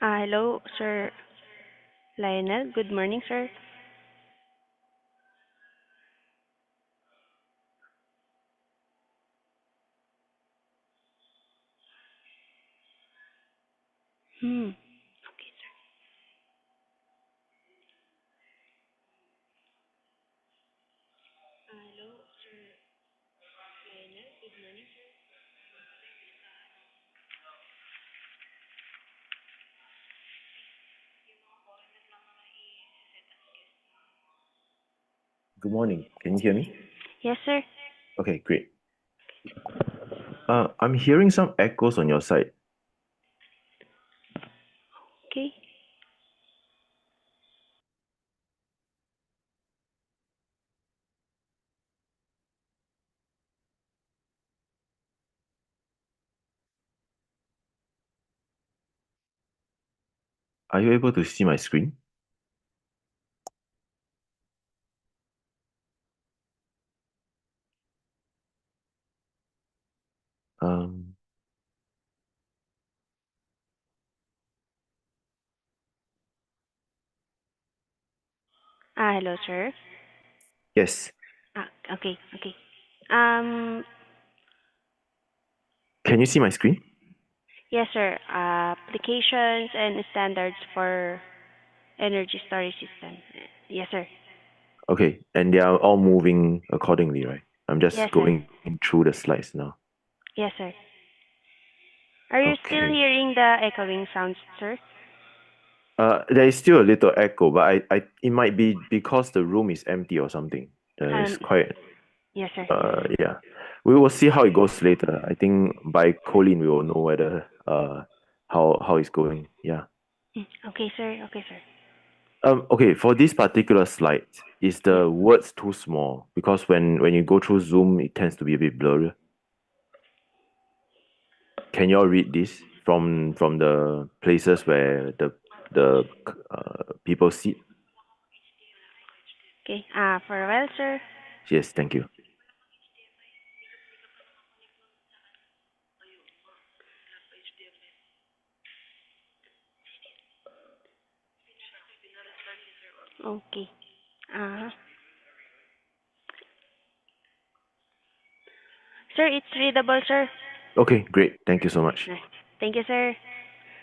Hello, Sir Lionel. Good morning, sir. Okay, sir. Hello, Sir Lionel. Good morning, sir. Good morning. Can you hear me? Yes, sir. Okay, great. I'm hearing some echoes on your side. Okay. Are you able to see my screen? Um, Hello, sir. yes. Okay. Um, Can you see my screen? yes, sir. Applications and standards for energy storage system. Yes, sir. Okay, and they are all moving accordingly, right? I'm just Yes, sir. going through the slides now. Yes, sir. Are you still Okay. hearing the echoing sounds, sir? There is still a little echo, but it might be because the room is empty or something. It's Um, quite, yes, sir. yeah. We will see how it goes later. I think by Colin we will know whether how it's going. Yeah. Okay, sir. Okay, sir. Okay, for this particular slide, is Yes. the words too small? Because when you go through Zoom, it tends to be a bit blurry. Can you all read this from the places where the people sit? Okay. For a while, sir. Yes, thank you. Okay. Uh, Sir, it's readable, sir. Okay, great. Thank you so much. Nice. Thank you, sir.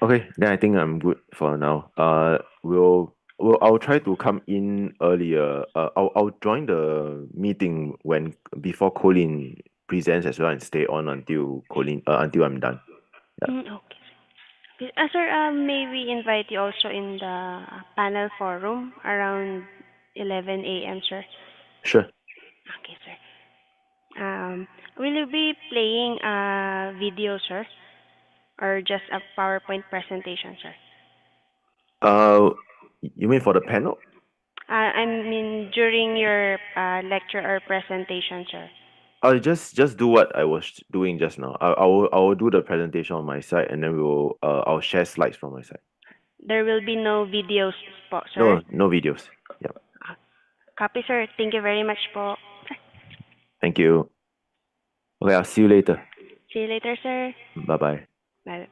Okay, then I think I'm good for now. I'll try to come in earlier. I'll join the meeting when before Colin presents as well and stay on until I'm done. Yeah. Okay. Okay. Sir, may we invite you also in the panel forum around 11 a.m., sir? Sure. Okay, sir. Will you be playing a video, sir, or just a PowerPoint presentation, sir? Uh, you mean for the panel? I mean during your lecture or presentation, sir. I'll just do what I was doing just now. I will do the presentation on my side, and then I'll share slides from my side. There will be no videos po, sir. No videos. Yeah. Ah, Copy, sir. Thank you very much po. Thank you. Okay, I'll see you later. See you later, sir. Bye bye. Bye.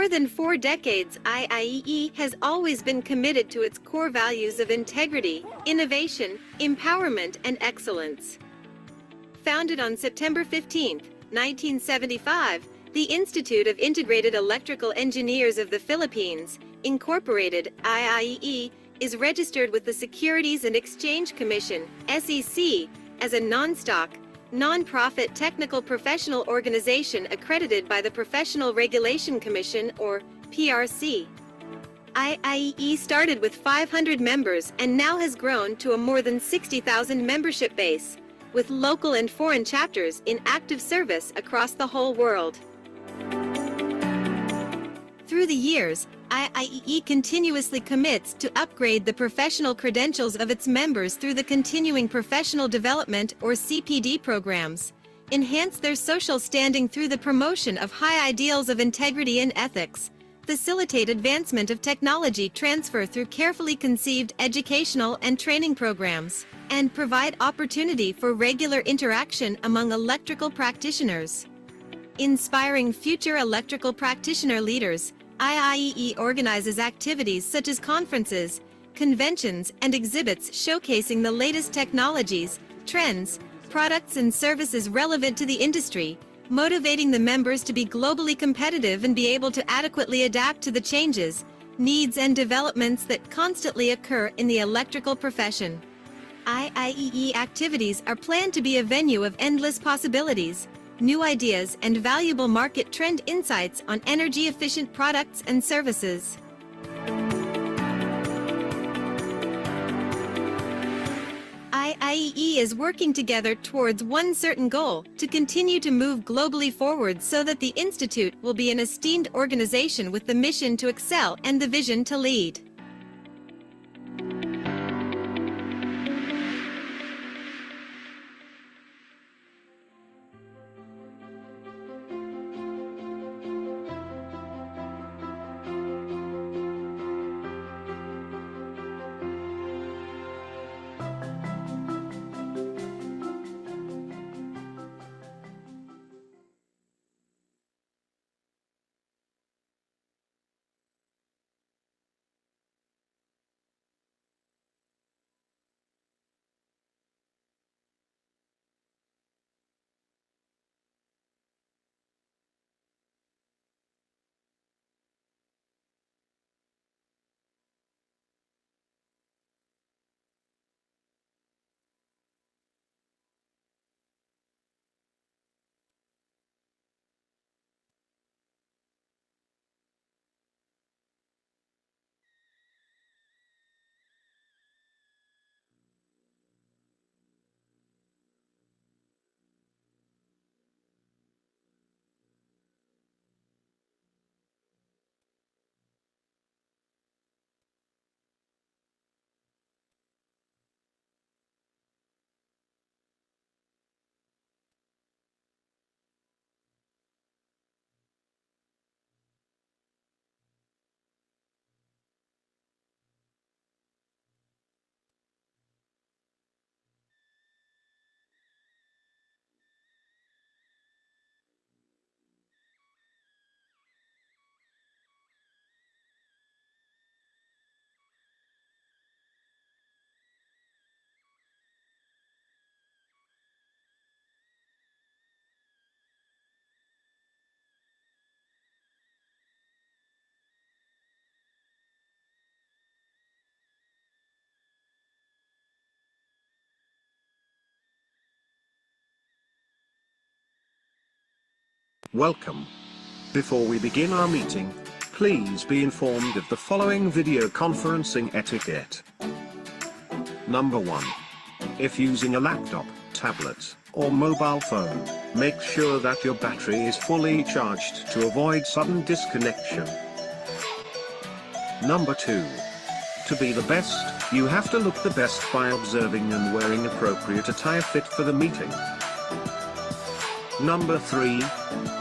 more than 4 decades, IIEE has always been committed to its core values of integrity, innovation, empowerment, and excellence. Founded on September 15, 1975, the Institute of Integrated Electrical Engineers of the Philippines, Incorporated, IIEE, is registered with the Securities and Exchange Commission, SEC, as a non-stock, non-profit technical professional organization accredited by the Professional Regulation Commission, or PRC. IIEE started with 500 members and now has grown to a more than 60,000 membership base, with local and foreign chapters in active service across the whole world. Through the years, IIEE continuously commits to upgrade the professional credentials of its members through the Continuing Professional Development, or CPD programs, enhance their social standing through the promotion of high ideals of integrity and ethics, facilitate advancement of technology transfer through carefully conceived educational and training programs, and provide opportunity for regular interaction among electrical practitioners. Inspiring future electrical practitioner leaders, IIEE organizes activities such as conferences, conventions, and exhibits showcasing the latest technologies, trends, products, and services relevant to the industry, motivating the members to be globally competitive and be able to adequately adapt to the changes, needs, and developments that constantly occur in the electrical profession. IIEE activities are planned to be a venue of endless possibilities, new ideas, and valuable market trend insights on energy-efficient products and services. IIEE is working together towards one certain goal: to continue to move globally forward so that the Institute will be an esteemed organization with the mission to excel and the vision to lead. Welcome. Before we begin our meeting, please be informed of the following video conferencing etiquette. Number 1. If using a laptop, tablet, or mobile phone, make sure that your battery is fully charged to avoid sudden disconnection. Number 2. To be the best, you have to look the best by observing and wearing appropriate attire fit for the meeting. Number 3.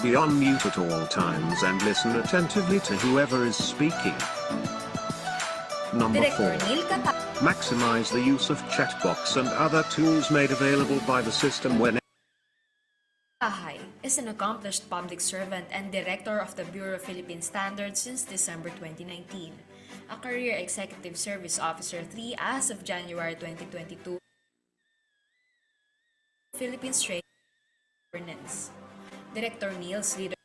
Be on mute at all times and listen attentively to whoever is speaking. Number 4. Maximize the use of chat box and other tools made available by the system when is an accomplished public servant and director of the Bureau of Philippine Standards since December 2019. A career executive service officer 3 as of January 2022, Philippines Trade Governance. Director Neil's leader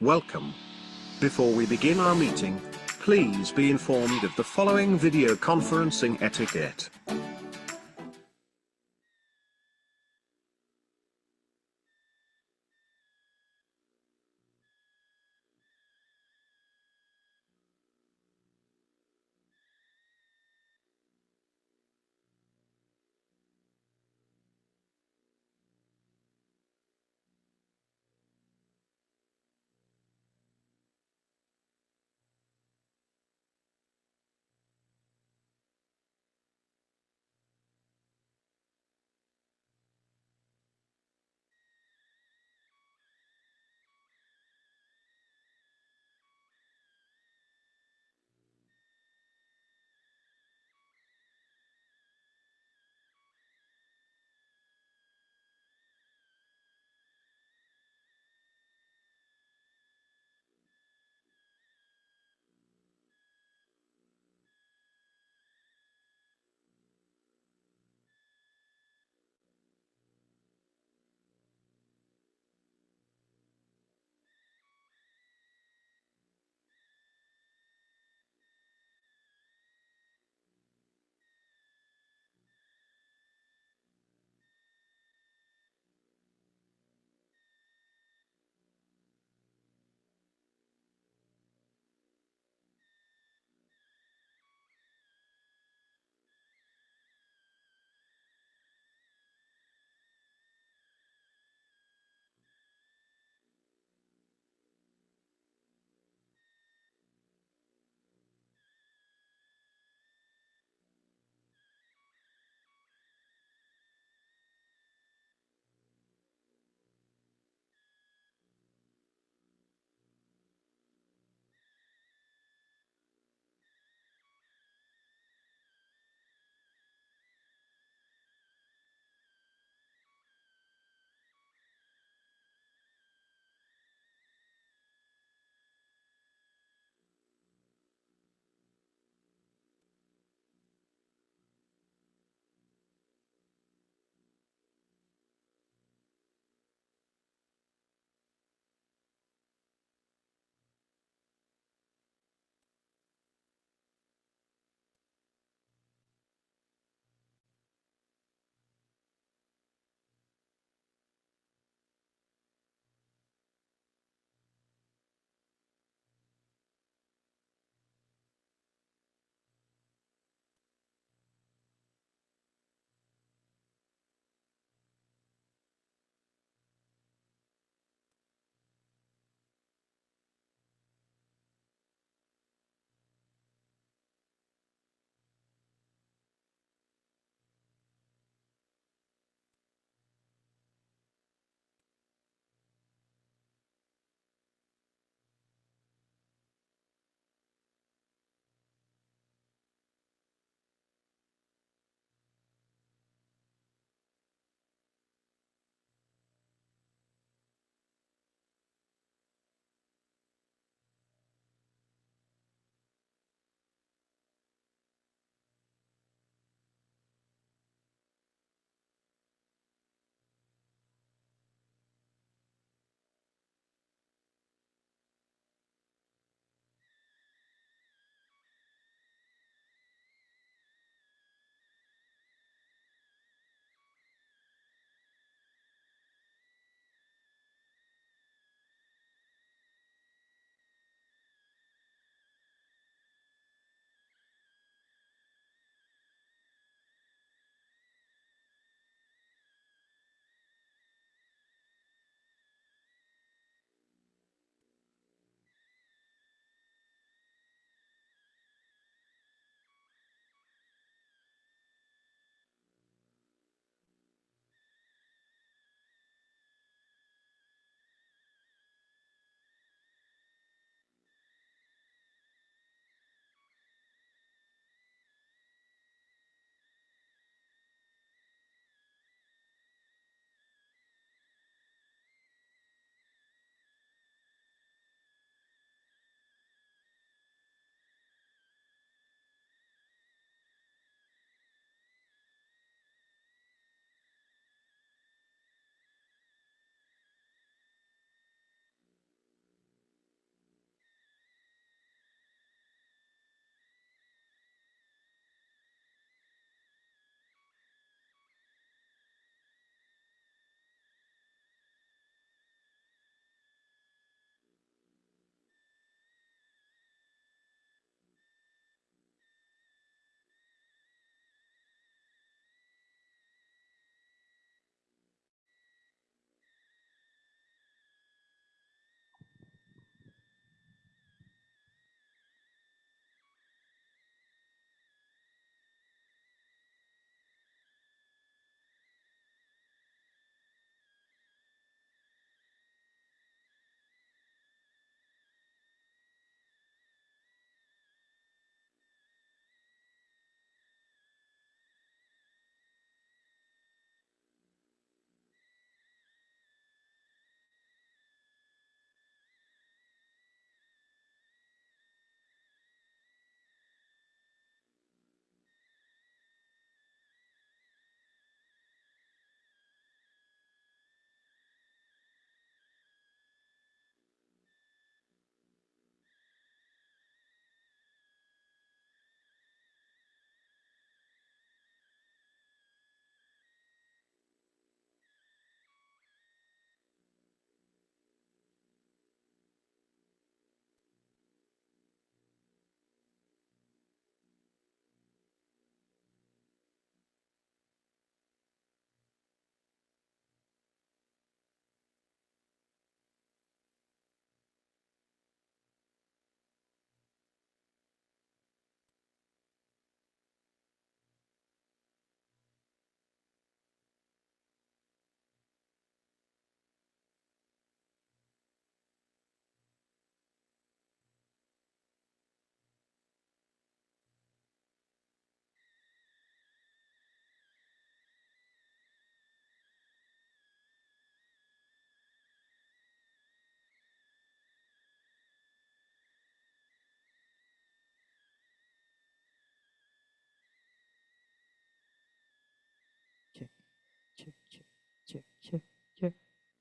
Welcome. Before we begin our meeting, please be informed of the following video conferencing etiquette.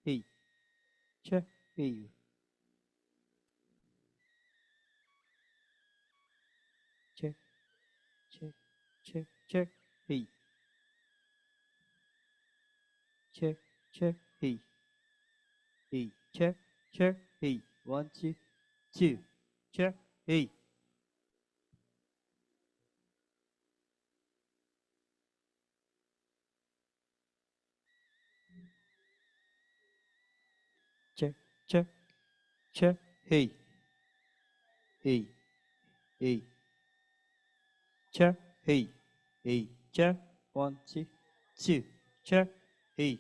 Hey, check. Hey, check, check, check, check. Hey, check, check. Hey, hey, check, check. Hey, 1, 2, 2. Check. Hey, check, check, check. Hey, hey, hey, check. Hey, hey, check. 1, 2, 2. Check. Hey,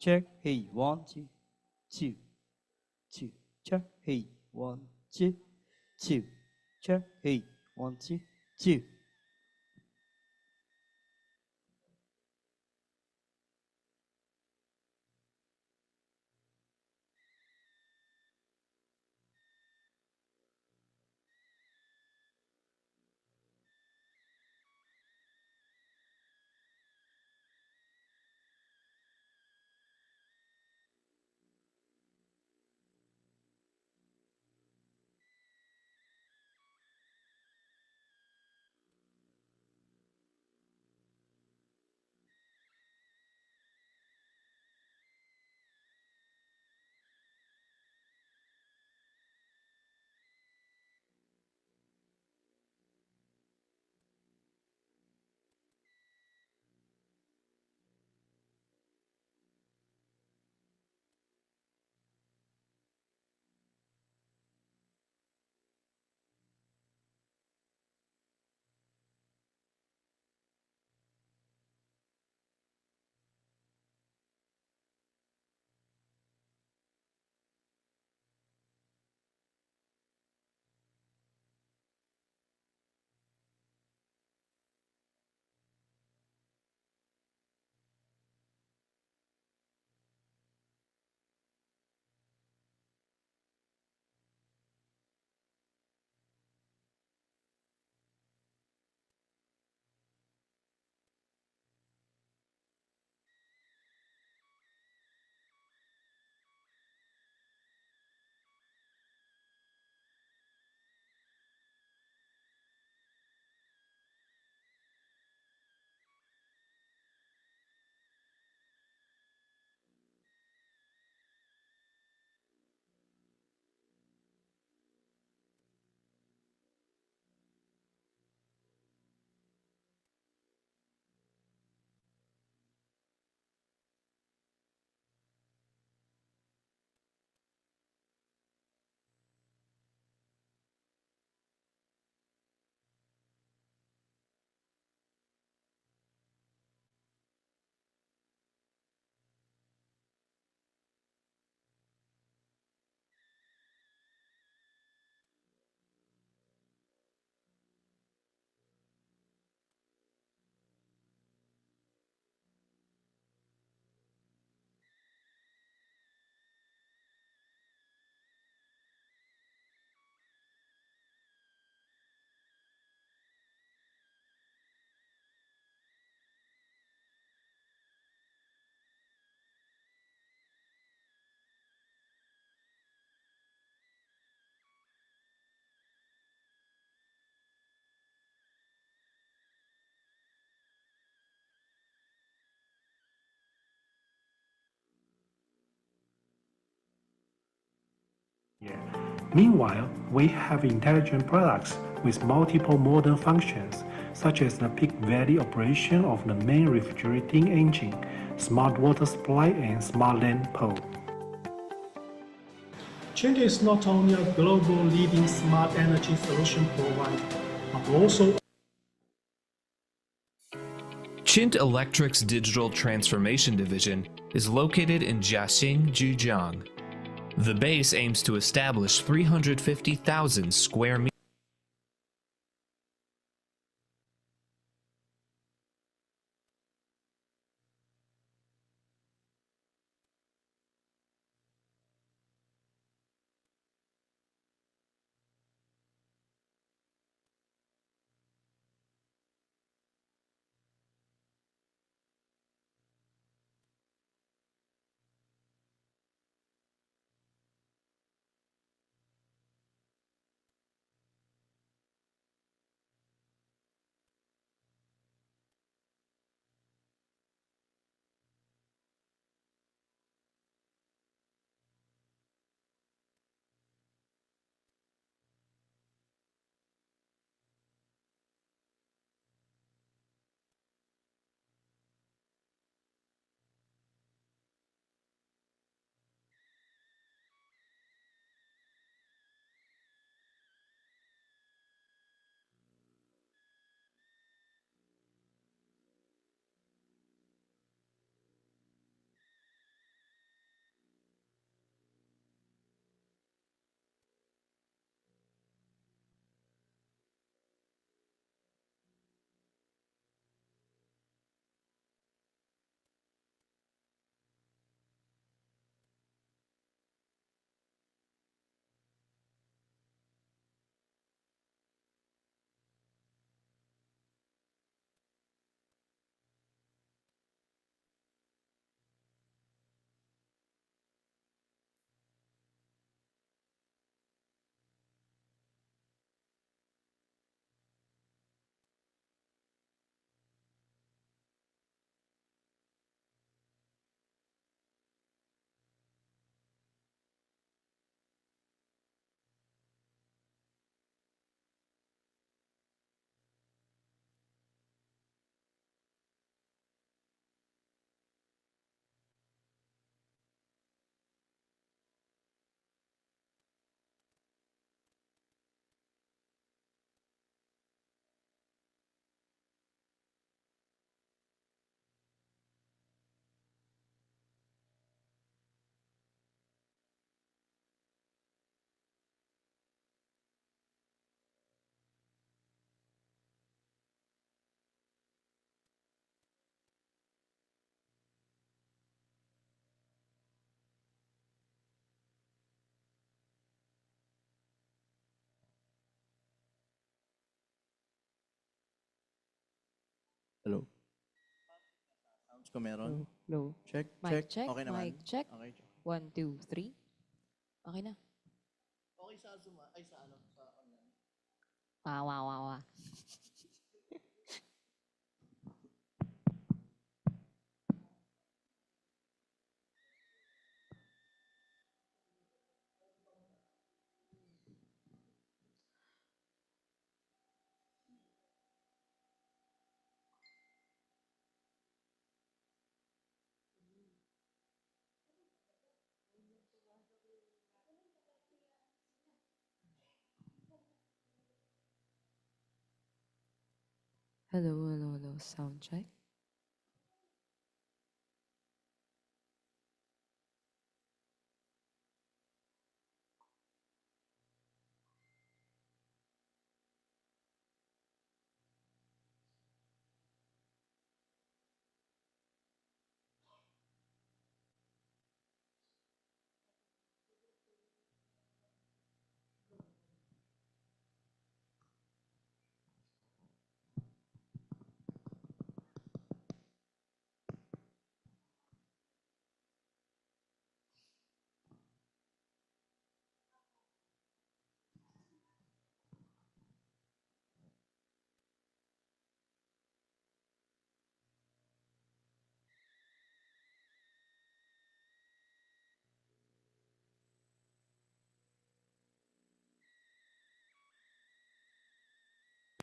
check. Hey, 1, 2, 2, 2. Check. Hey, 1, 2, 2. Check. Hey, 1, 2, 2. Meanwhile, we have intelligent products with multiple modern functions, such as the peak value operation of the main refrigerating engine, smart water supply, and smart lamp pole. Chint is not only a global leading smart energy solution provider, but also Chint Electric's digital transformation division is located in Jiaxing, Zhejiang. The base aims to establish 350,000 square meters. Hello? Sounds ko meron? Low. Check, Mic check. check, Okay naman? mic check. Okay. 1, 2, 3. Okay na. Okay sa Zoom, ay sa ano, sa online. Wow, wow, wow, wow. Hello, hello, hello. Sound check.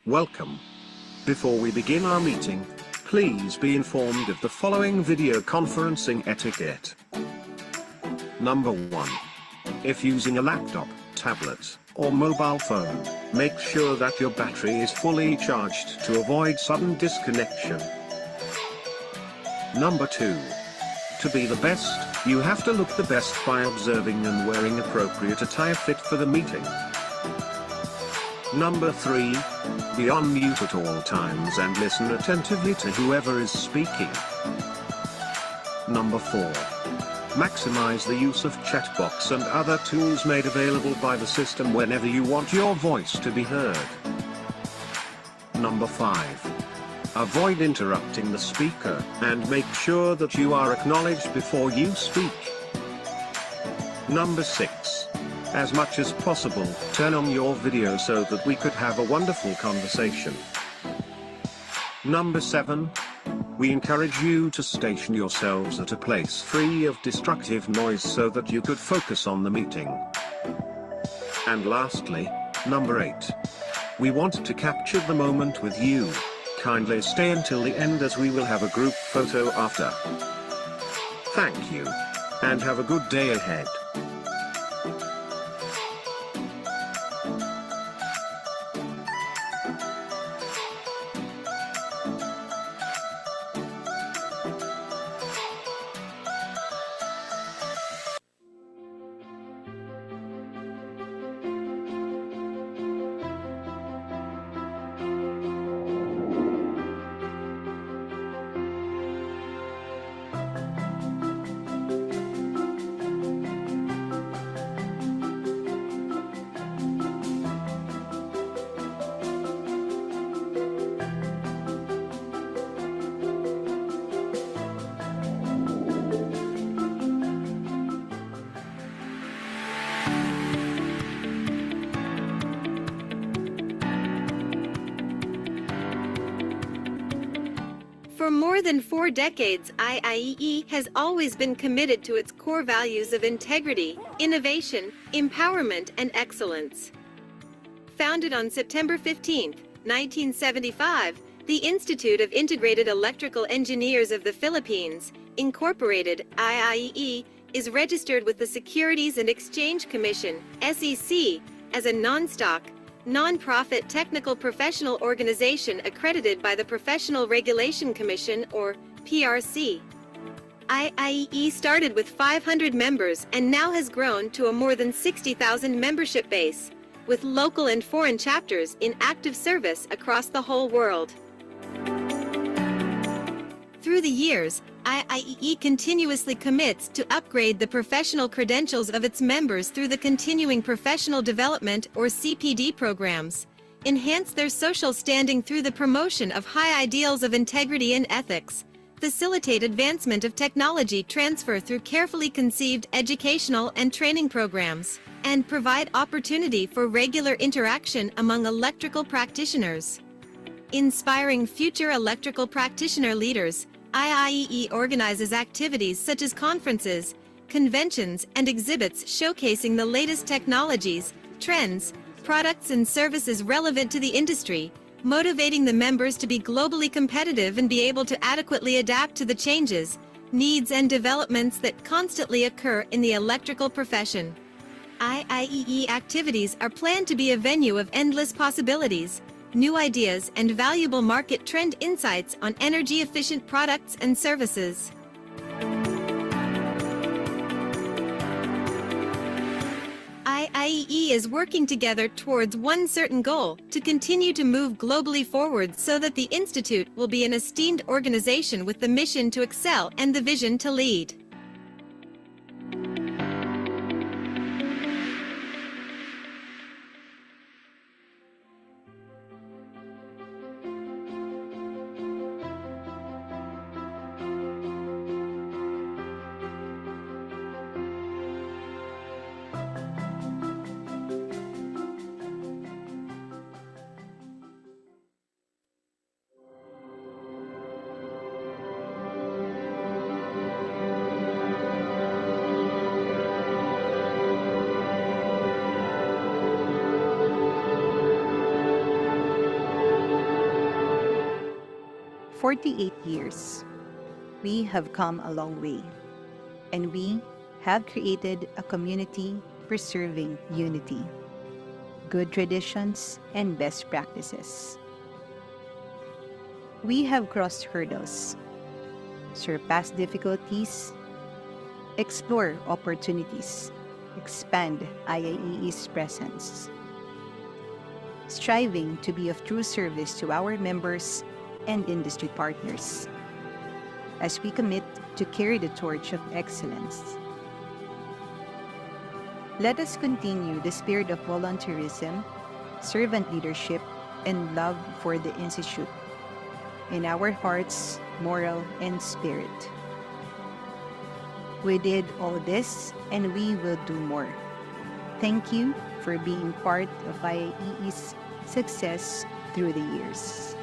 Welcome. Before we begin our meeting, please be informed of the following video conferencing etiquette. Number 1. If using a laptop, tablet, or mobile phone, make sure that your battery is fully charged to avoid sudden disconnection. Number 2. To be the best, you have to look the best by observing and wearing appropriate attire fit for the meeting. Number 3. Be on mute at all times and listen attentively to whoever is speaking. Number 4. Maximize the use of chat box and other tools made available by the system whenever you want your voice to be heard. Number 5. Avoid interrupting the speaker and make sure that you are acknowledged before you speak. Number 6. As much as possible, turn on your video so that we could have a wonderful conversation. Number 7. We encourage you to station yourselves at a place free of destructive noise so that you could focus on the meeting. And lastly, number 8. We want to capture the moment with you. Kindly stay until the end as we will have a group photo after. Thank you. And have a good day ahead. For more than 4 decades, IIEE has always been committed to its core values of integrity, innovation, empowerment, and excellence. Founded on September 15, 1975, the Institute of Integrated Electrical Engineers of the Philippines, Incorporated, IIEE, is registered with the Securities and Exchange Commission, SEC, as a non-stock, non-profit technical professional organization accredited by the Professional Regulation Commission, or PRC. IIEE started with 500 members and now has grown to a more than 60,000 membership base, with local and foreign chapters in active service across the whole world. Through the years, IIEE continuously commits to upgrade the professional credentials of its members through the Continuing Professional Development or CPD programs. enhance their social standing through the promotion of high ideals of integrity and ethics, facilitate advancement of technology transfer through carefully conceived educational and training programs, and provide opportunity for regular interaction among electrical practitioners. Inspiring future electrical practitioner leaders, IIEE organizes activities such as conferences, conventions, and exhibits showcasing the latest technologies, trends, products and services relevant to the industry, motivating the members to be globally competitive and be able to adequately adapt to the changes, needs and developments that constantly occur in the electrical profession. IIEE activities are planned to be a venue of endless possibilities, new ideas and valuable market trend insights on energy-efficient products and services. IIEE is working together towards one certain goal, to continue to move globally forward so that the Institute will be an esteemed organization with the mission to excel and the vision to lead. "48 years. We have come a long way, and we have created a community preserving unity, good traditions, and best practices. We have crossed hurdles, surpassed difficulties, explore opportunities, expand IIEE's presence, striving to be of true service to our members and industry partners, as we commit to carry the torch of excellence. Let us continue the spirit of volunteerism, servant leadership, and love for the Institute in our hearts, moral, and spirit. We did all this, and we will do more. Thank you for being part of IIEE's success through the years."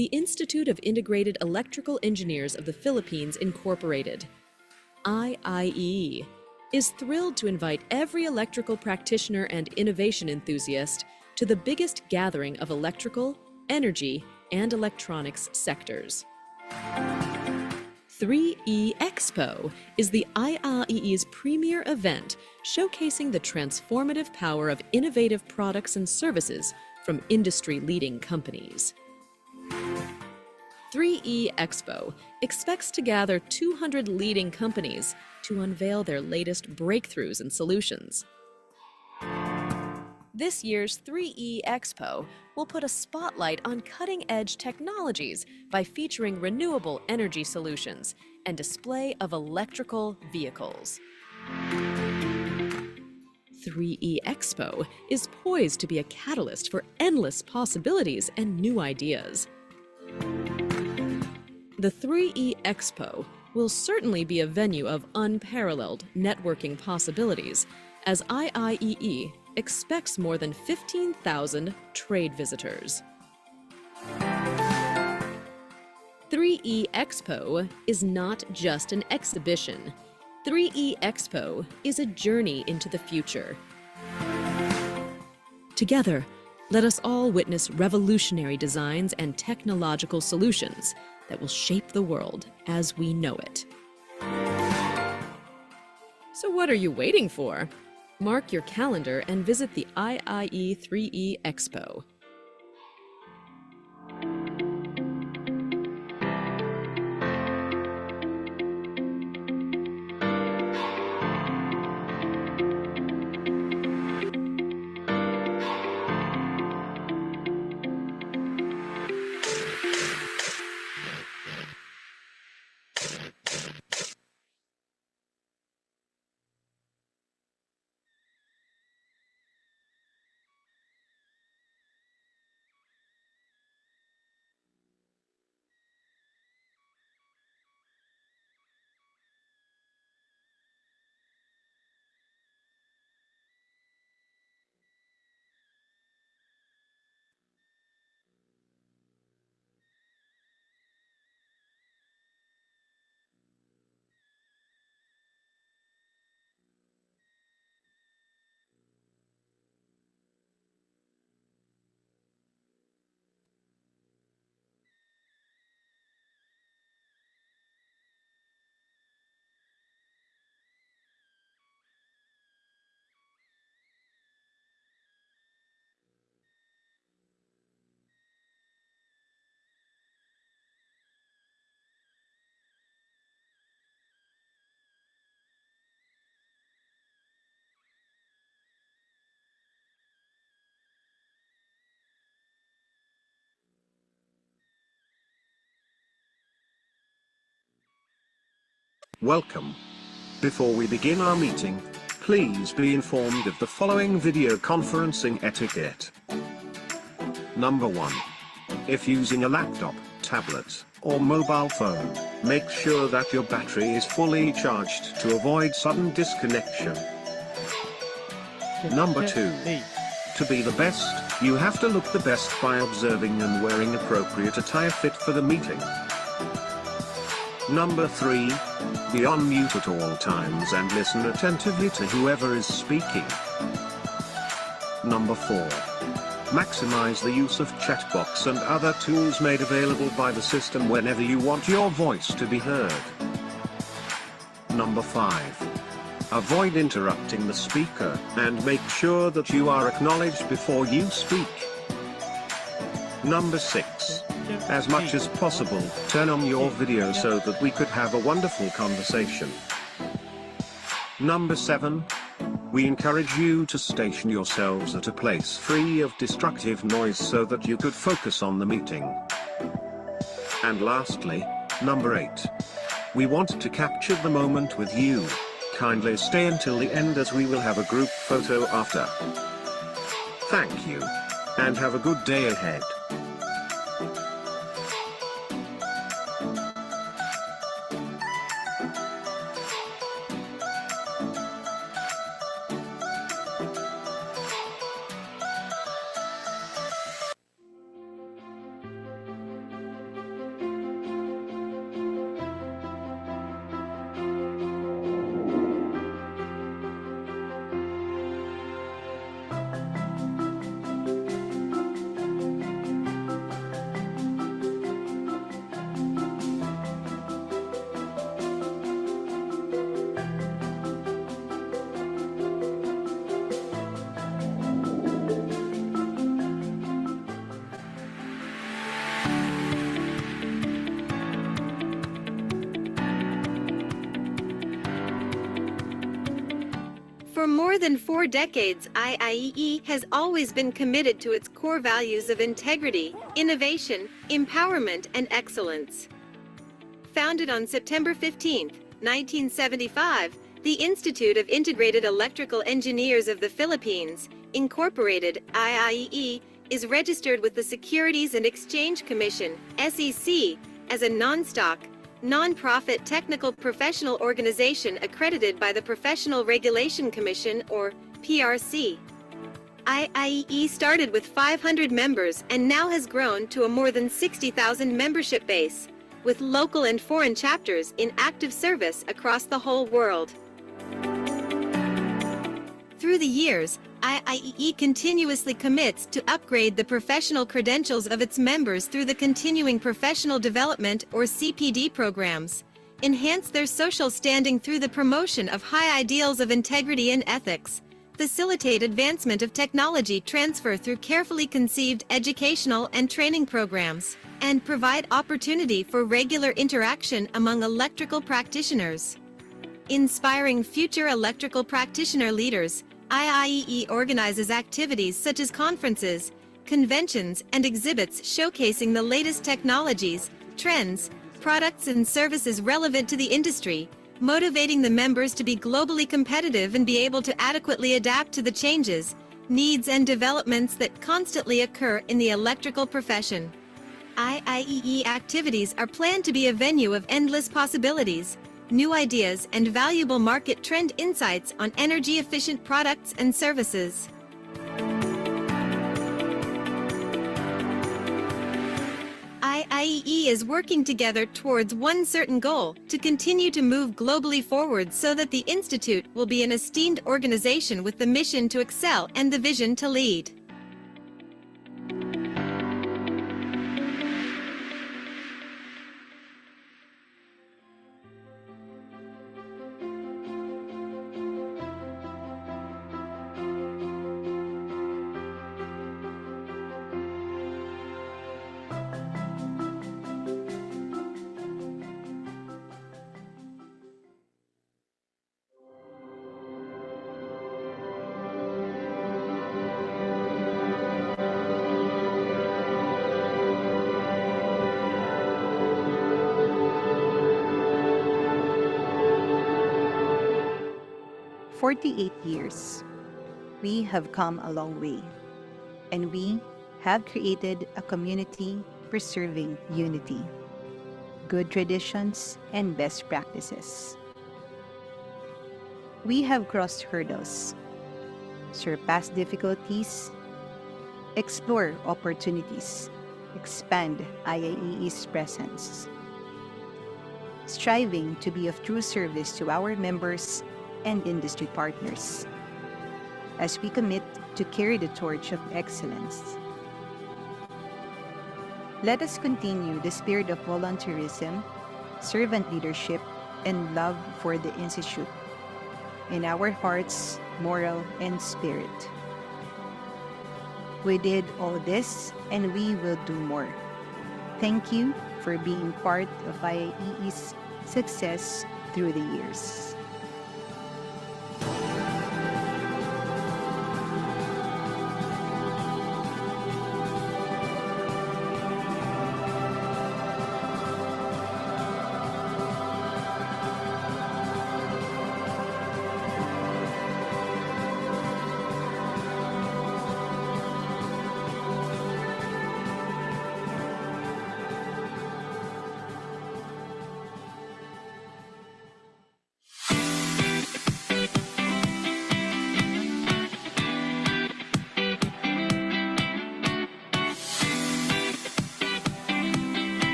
the Institute of Integrated Electrical Engineers of the Philippines Incorporated, IIE, is thrilled to invite every electrical practitioner and innovation enthusiast to the biggest gathering of electrical, energy, and electronics sectors. 3E Expo is the IIE's premier event showcasing the transformative power of innovative products and services from industry-leading companies. 3E Expo expects to gather 200 leading companies to unveil their latest breakthroughs and solutions. This year's 3E Expo will put a spotlight on cutting-edge technologies by featuring renewable energy solutions and display of electrical vehicles. 3E Expo is poised to be a catalyst for endless possibilities and new ideas. The 3E Expo will certainly be a venue of unparalleled networking possibilities, as IIEE expects more than 15,000 trade visitors. 3E Expo is not just an exhibition. 3E Expo is a journey into the future. Together, let us all witness revolutionary designs and technological solutions that will shape the world as we know it. So what are you waiting for? Mark your calendar and visit the IIE 3E Expo. Welcome. Before we begin our meeting, please be informed of the following video conferencing etiquette. Number 1. If using a laptop, tablet, or mobile phone, make sure that your battery is fully charged to avoid sudden disconnection. Number 2. To be the best, you have to look the best by observing and wearing appropriate attire fit for the meeting. Number 3. Be on mute at all times and listen attentively to whoever is speaking. Number 4. Maximize the use of chat box and other tools made available by the system whenever you want your voice to be heard. Number 5. Avoid interrupting the speaker and make sure that you are acknowledged before you speak. Number 6. As much as possible, turn on your video so that we could have a wonderful conversation. Number 7. We encourage you to station yourselves at a place free of destructive noise so that you could focus on the meeting. And lastly, number 8. We want to capture the moment with you. Kindly stay until the end as we will have a group photo after. Thank you. And have a good day ahead. than 4 decades, IIEE has always been committed to its core values of integrity, innovation, empowerment, and excellence. Founded on September 15, 1975, the Institute of Integrated Electrical Engineers of the Philippines, Incorporated, IIEE, is registered with the Securities and Exchange Commission, SEC, as a non-stock, non-profit technical professional organization accredited by the Professional Regulation Commission, or PRC. IIEE started with 500 members and now has grown to a more than 60,000 membership base, with local and foreign chapters in active service across the whole world. Through the years, IIEE continuously commits to upgrade the professional credentials of its members through the Continuing Professional Development or CPD programs, enhance their social standing through the promotion of high ideals of integrity and ethics, facilitate advancement of technology transfer through carefully conceived educational and training programs, and provide opportunity for regular interaction among electrical practitioners. Inspiring future electrical practitioner leaders, IIEE organizes activities such as conferences, conventions, and exhibits showcasing the latest technologies, trends, products, and services relevant to the industry, motivating the members to be globally competitive and be able to adequately adapt to the changes, needs, and developments that constantly occur in the electrical profession. IIEE activities are planned to be a venue of endless possibilities, new ideas, and valuable market trend insights on energy-efficient products and services. IIEE is working together towards one certain goal: to continue to move globally forward so that the Institute will be an esteemed organization with the mission to excel and the vision to lead. For 48 years, we have come a long way, and we have created a community preserving unity, good traditions, and best practices. We have crossed hurdles, surpassed difficulties, explore opportunities, expand IIEE's presence, striving to be of true service to our members and industry partners, as we commit to carry the torch of excellence. Let us continue the spirit of volunteerism, servant leadership, and love for the Institute in our hearts, moral, and spirit. We did all this, and we will do more. Thank you for being part of IIEE's success through the years.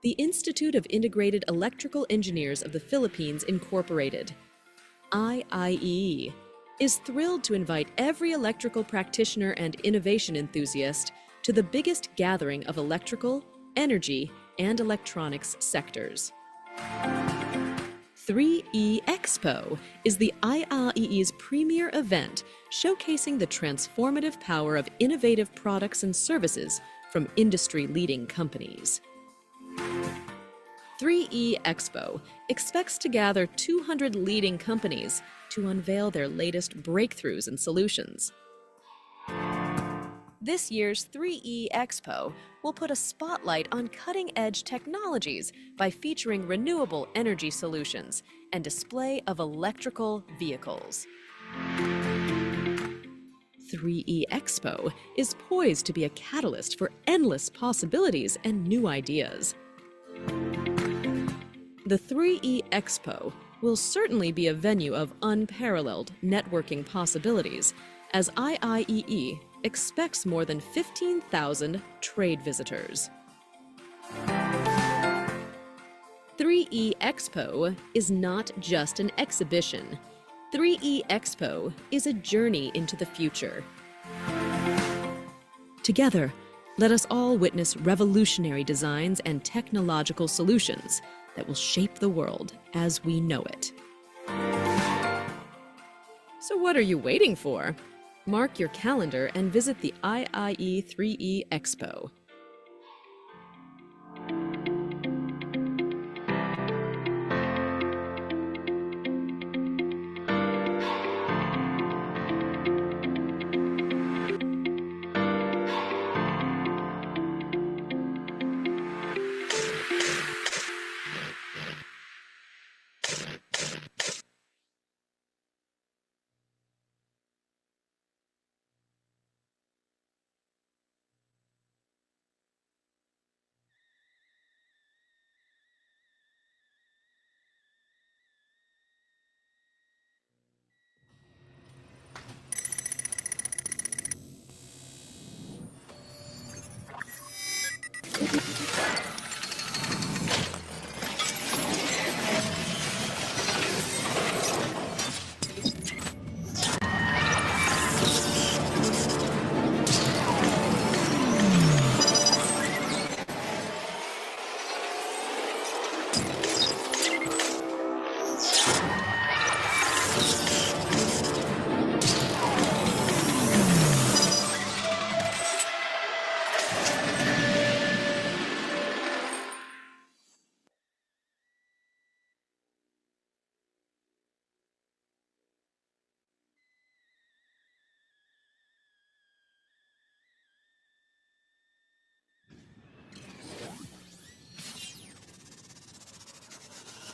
the Institute of Integrated Electrical Engineers of the Philippines, Incorporated, IIEE, is thrilled to invite every electrical practitioner and innovation enthusiast to the biggest gathering of electrical, energy, and electronics sectors. 3E Expo is the IIEE's premier event showcasing the transformative power of innovative products and services from industry-leading companies. 3E Expo expects to gather 200 leading companies to unveil their latest breakthroughs and solutions. This year's 3E Expo will put a spotlight on cutting-edge technologies by featuring renewable energy solutions and display of electrical vehicles. 3E Expo is poised to be a catalyst for endless possibilities and new ideas. The 3E Expo will certainly be a venue of unparalleled networking possibilities, as IIEE expects more than 15,000 trade visitors. 3E Expo is not just an exhibition. 3E Expo is a journey into the future. Together, let us all witness revolutionary designs and technological solutions that will shape the world as we know it. So what are you waiting for? Mark your calendar and visit the IIE 3E Expo.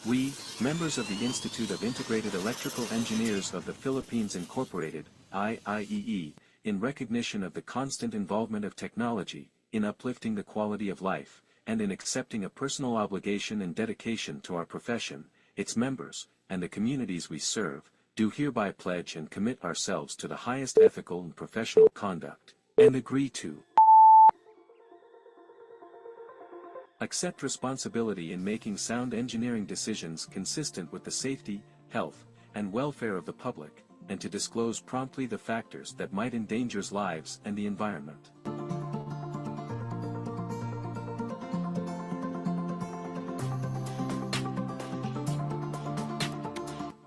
We, members of the Institute of Integrated Electrical Engineers of the Philippines Incorporated, IIEE, in recognition of the constant involvement of technology, in uplifting the quality of life, and in accepting a personal obligation and dedication to our profession, its members, and the communities we serve, do hereby pledge and commit ourselves to the highest ethical and professional conduct, and agree to accept responsibility in making sound engineering decisions consistent with the safety, health, and welfare of the public, and to disclose promptly the factors that might endanger lives and the environment.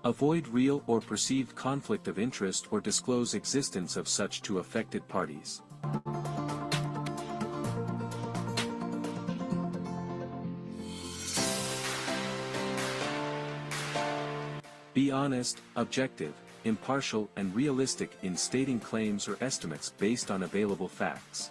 Avoid real or perceived conflict of interest or disclose existence of such to affected parties. Be honest, objective, impartial, and realistic in stating claims or estimates based on available facts.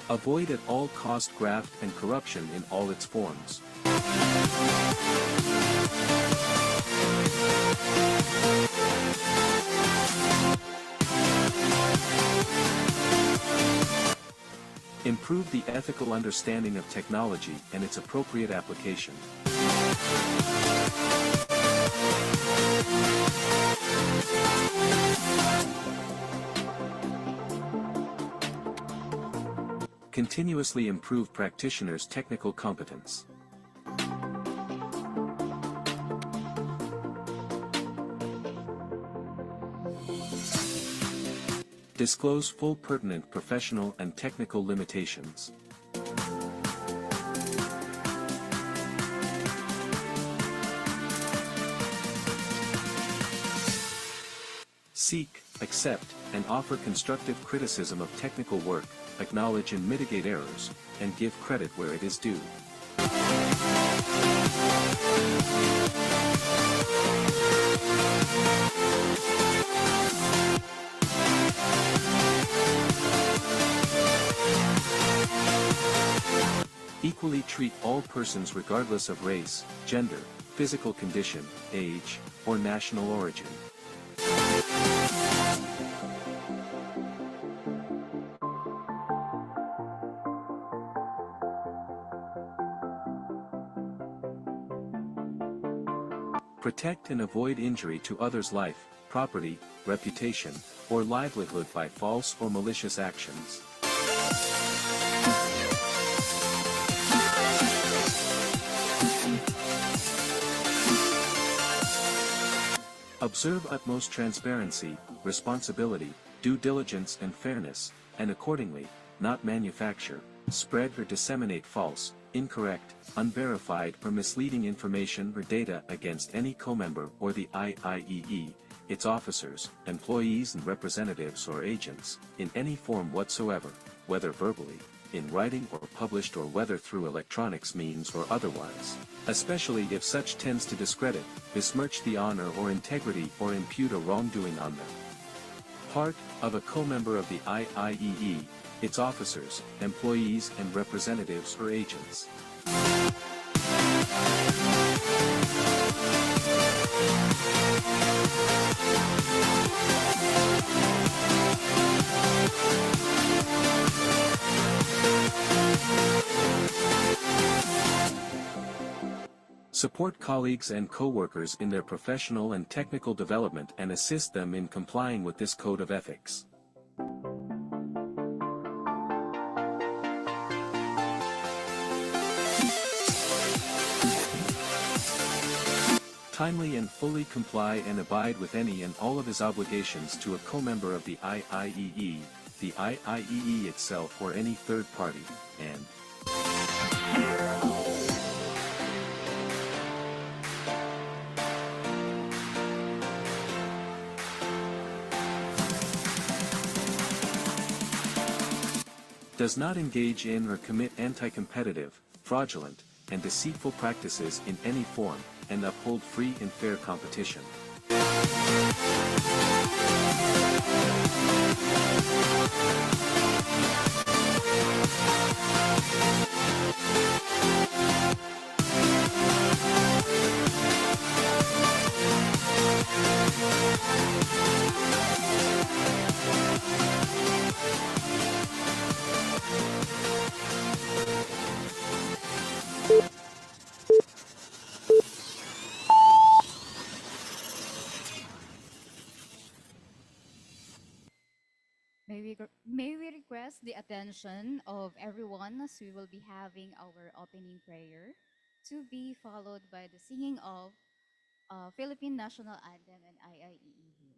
Avoid at all cost graft and corruption in all its forms. Improve the ethical understanding of technology and its appropriate application. Continuously improve practitioners' technical competence. Disclose full pertinent professional and technical limitations. Seek, accept, and offer constructive criticism of technical work, acknowledge and mitigate errors, and give credit where it is due. Equally treat all persons regardless of race, gender, physical condition, age, or national origin. Protect and avoid injury to others' life, property, reputation, or livelihood by false or malicious actions. Observe utmost transparency, responsibility, due diligence and fairness, and accordingly, not manufacture, spread or disseminate false, incorrect, unverified or misleading information or data against any co-member or the IIEE, its officers, employees and representatives or agents, in any form whatsoever, whether verbally, in writing or published or whether through electronics means or otherwise, especially if such tends to discredit, besmirch the honor or integrity or impute a wrongdoing on them. Part of a co-member of the IIEE, its officers, employees and representatives or agents. Support colleagues and co-workers in their professional and technical development and assist them in complying with this code of ethics. Timely and fully comply and abide with any and all of his obligations to a co-member of the IIEE, the IIEE itself or any third party, and does not engage in or commit anti-competitive, fraudulent, and deceitful practices in any form, and uphold free and fair competition. May we request the attention of everyone as we will be having our opening prayer to be followed by the singing of Philippine National Anthem and IIEE hymn.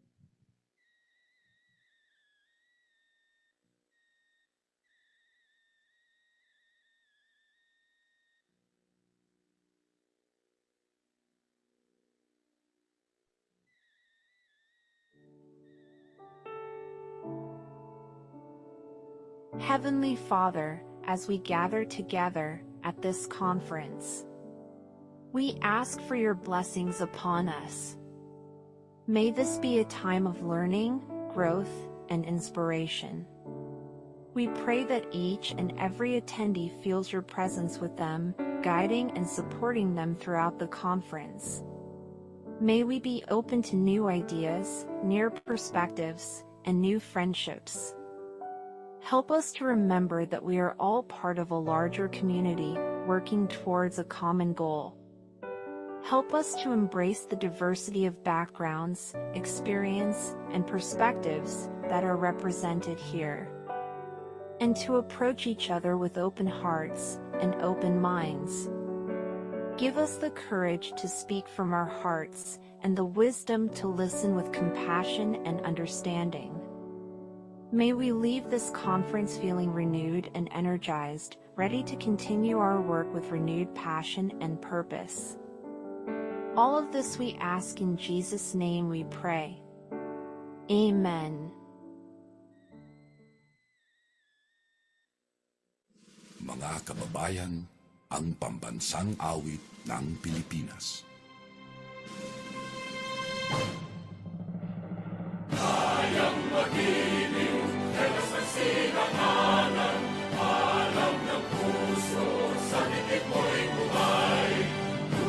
Heavenly Father, as we gather together at this conference, we ask for your blessings upon us. May this be a time of learning, growth, and inspiration. We pray that each and every attendee feels your presence with them, guiding and supporting them throughout the conference. May we be open to new ideas, new perspectives, and new friendships. Help us to remember that we are all part of a larger community working towards a common goal. Help us to embrace the diversity of backgrounds, experience, and perspectives that are represented here, and to approach each other with open hearts and open minds. Give us the courage to speak from our hearts and the wisdom to listen with compassion and understanding. May we leave this conference feeling renewed and energized, ready to continue our work with renewed passion and purpose. All of this we ask in Jesus' name we pray. Amen. Mga kababayan, ang pambansang awit ng Pilipinas. Kayang magiliw, helas ng sinangalan, alam ng puso, sa dikit mo'y buhay.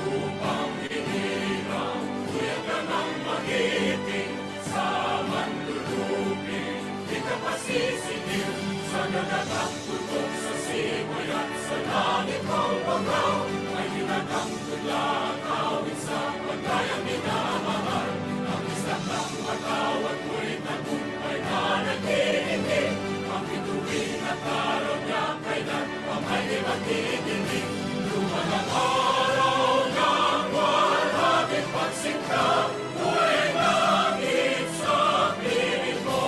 Lupang hinirang, kuya ka ng magiting, sa manlulupin, di ka pasisingil, sa dagatang putok sa simoy at sa langit mong bangaw, ay hinatang tulang awit sa pagkayang minamahal. Ang isang ng matawad mo'y tagumpay na nag-iindig, ang bituin at araw niya kailan pamay di magtitigil. Lumalang araw ng walang pagsingka, buhay langit sa piling mo.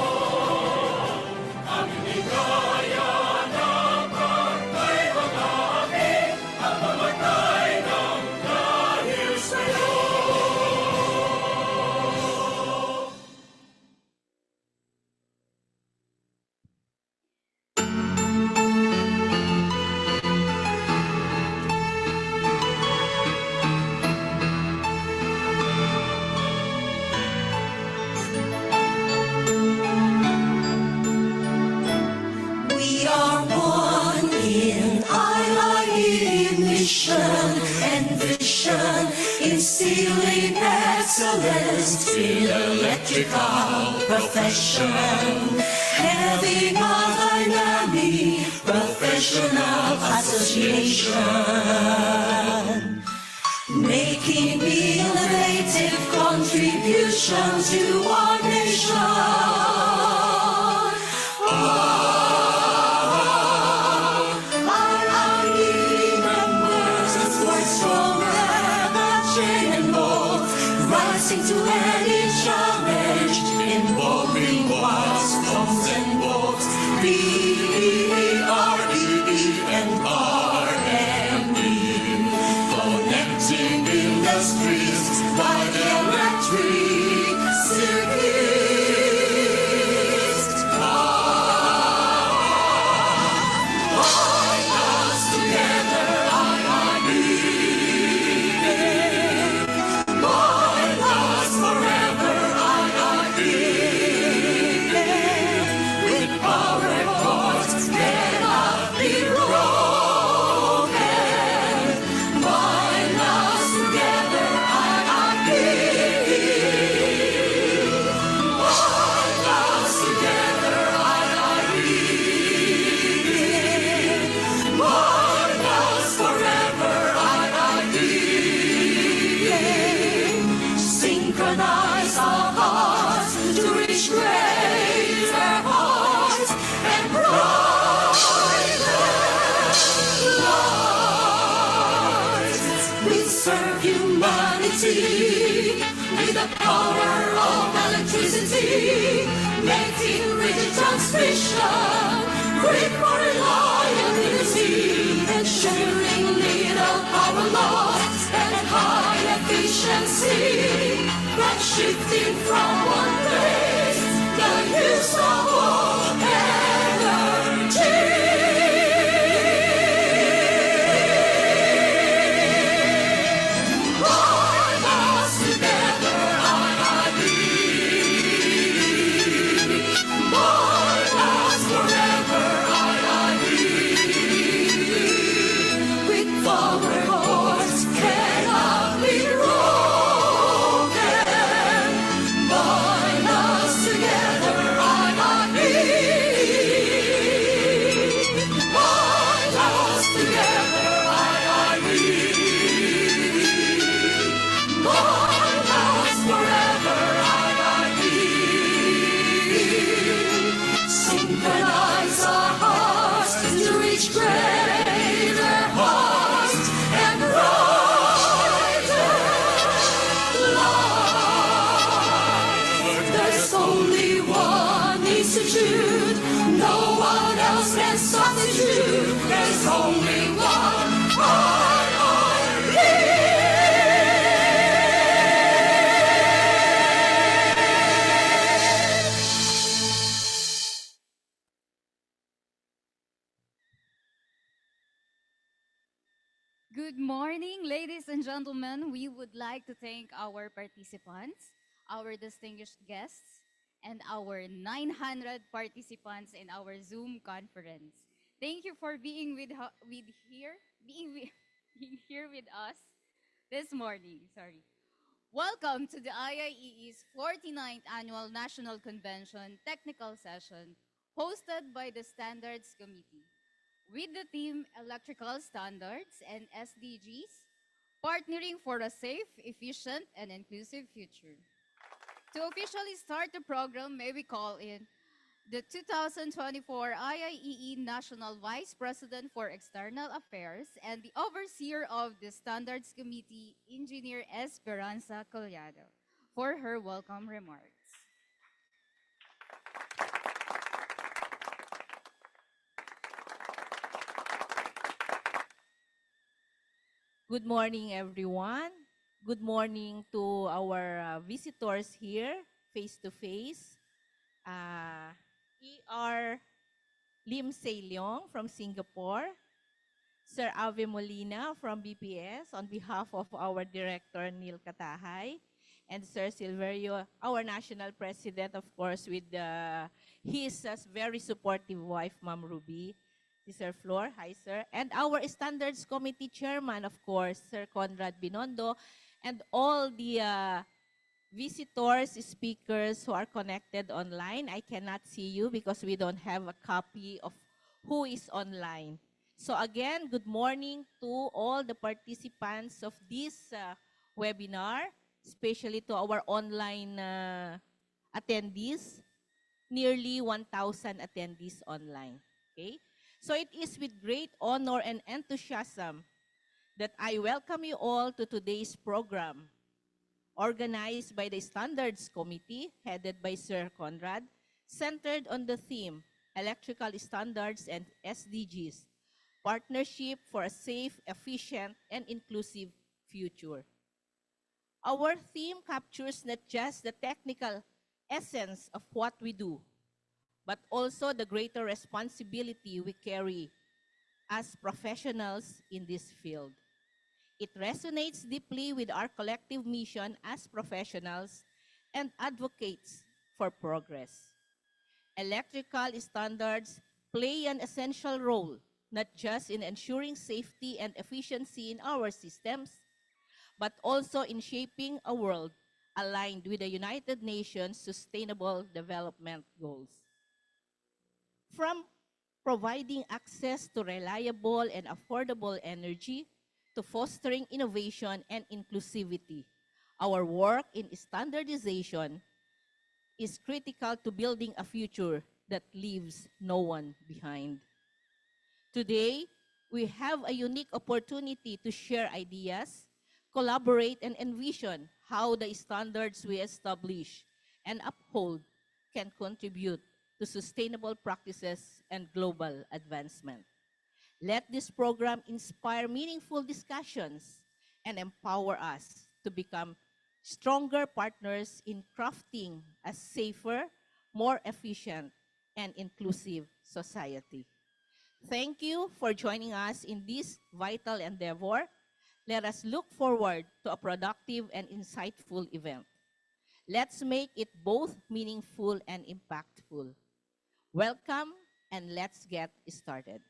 Ang hindi kaya na pagkay mga api, ang mamatay ng dahil sa'yo. We are one in IIE mission and vision, instilling excellence in electrical profession, having a dynamic professional association, making innovative contribution to our nation. Rising to any challenge involving what's comes and goes. B-E-R-E-E and R-M-E, connecting industries by electric circuits. Bind us together, IIE. Bind us forever, IIE. With power cords cannot be broken. Bind us together, IIE. Bind us together, IIE. Bind us forever, IIE. Synchronize our hearts to reach greater heights and brighter lights. We serve humanity with the power of electricity, making rigid transmission quick for reliability, ensuring little power loss and high efficiency. But shifting from one place, the use of all energy. Bind us together, IIE. Bind us forever, IIE. With power cords cannot be broken. Bind us together, IIE. Good morning, ladies and gentlemen. We would like to thank our participants, our distinguished guests, and our 900 participants in our Zoom conference. Thank you for being being here with us this morning. Sorry. Welcome to the IIEE's 49th Annual National Convention Technical Session hosted by the Standards Committee with the theme Electrical Standards and SDGs, partnering for a safe, efficient, and inclusive future. To officially start the program, may we call in the 2024 IIEE National Vice President for External Affairs and the Overseer of the Standards Committee, Engineer Esperanza Collado, for her welcome remarks. Good morning, everyone. Good morning to our visitors here, face to face. E.R. Lim Say Leong from Singapore, Sir Ave Molina from BPS on behalf of our Director Neil Katahay, and Sir Silverio, our National President, of course, with his very supportive wife, Ma'am Ruby. Sir Flor, hi sir. And our Standards Committee Chairman, of course, Sir Conrad Binondo, and all the visitors, speakers who are connected online. I cannot see you because we don't have a copy of who is online. So again, good morning to all the participants of this webinar, especially to our online attendees, nearly 1,000 attendees online. Okay? So it is with great honor and enthusiasm that I welcome you all to today's program, organized by the Standards Committee, headed by Sir Conrad, centered on the theme, Electrical Standards and SDGs, Partnership for a Safe, Efficient, and Inclusive Future. Our theme captures not just the technical essence of what we do, but also the greater responsibility we carry as professionals in this field. It resonates deeply with our collective mission as professionals and advocates for progress. Electrical standards play an essential role, not just in ensuring safety and efficiency in our systems, but also in shaping a world aligned with the United Nations Sustainable Development Goals. From providing access to reliable and affordable energy to fostering innovation and inclusivity, our work in standardization is critical to building a future that leaves no one behind. Today, we have a unique opportunity to share ideas, collaborate, and envision how the standards we establish and uphold can contribute to sustainable practices and global advancement. Let this program inspire meaningful discussions and empower us to become stronger partners in crafting a safer, more efficient, and inclusive society. Thank you for joining us in this vital endeavor. Let us look forward to a productive and insightful event. Let's make it both meaningful and impactful. Welcome, and let's get started.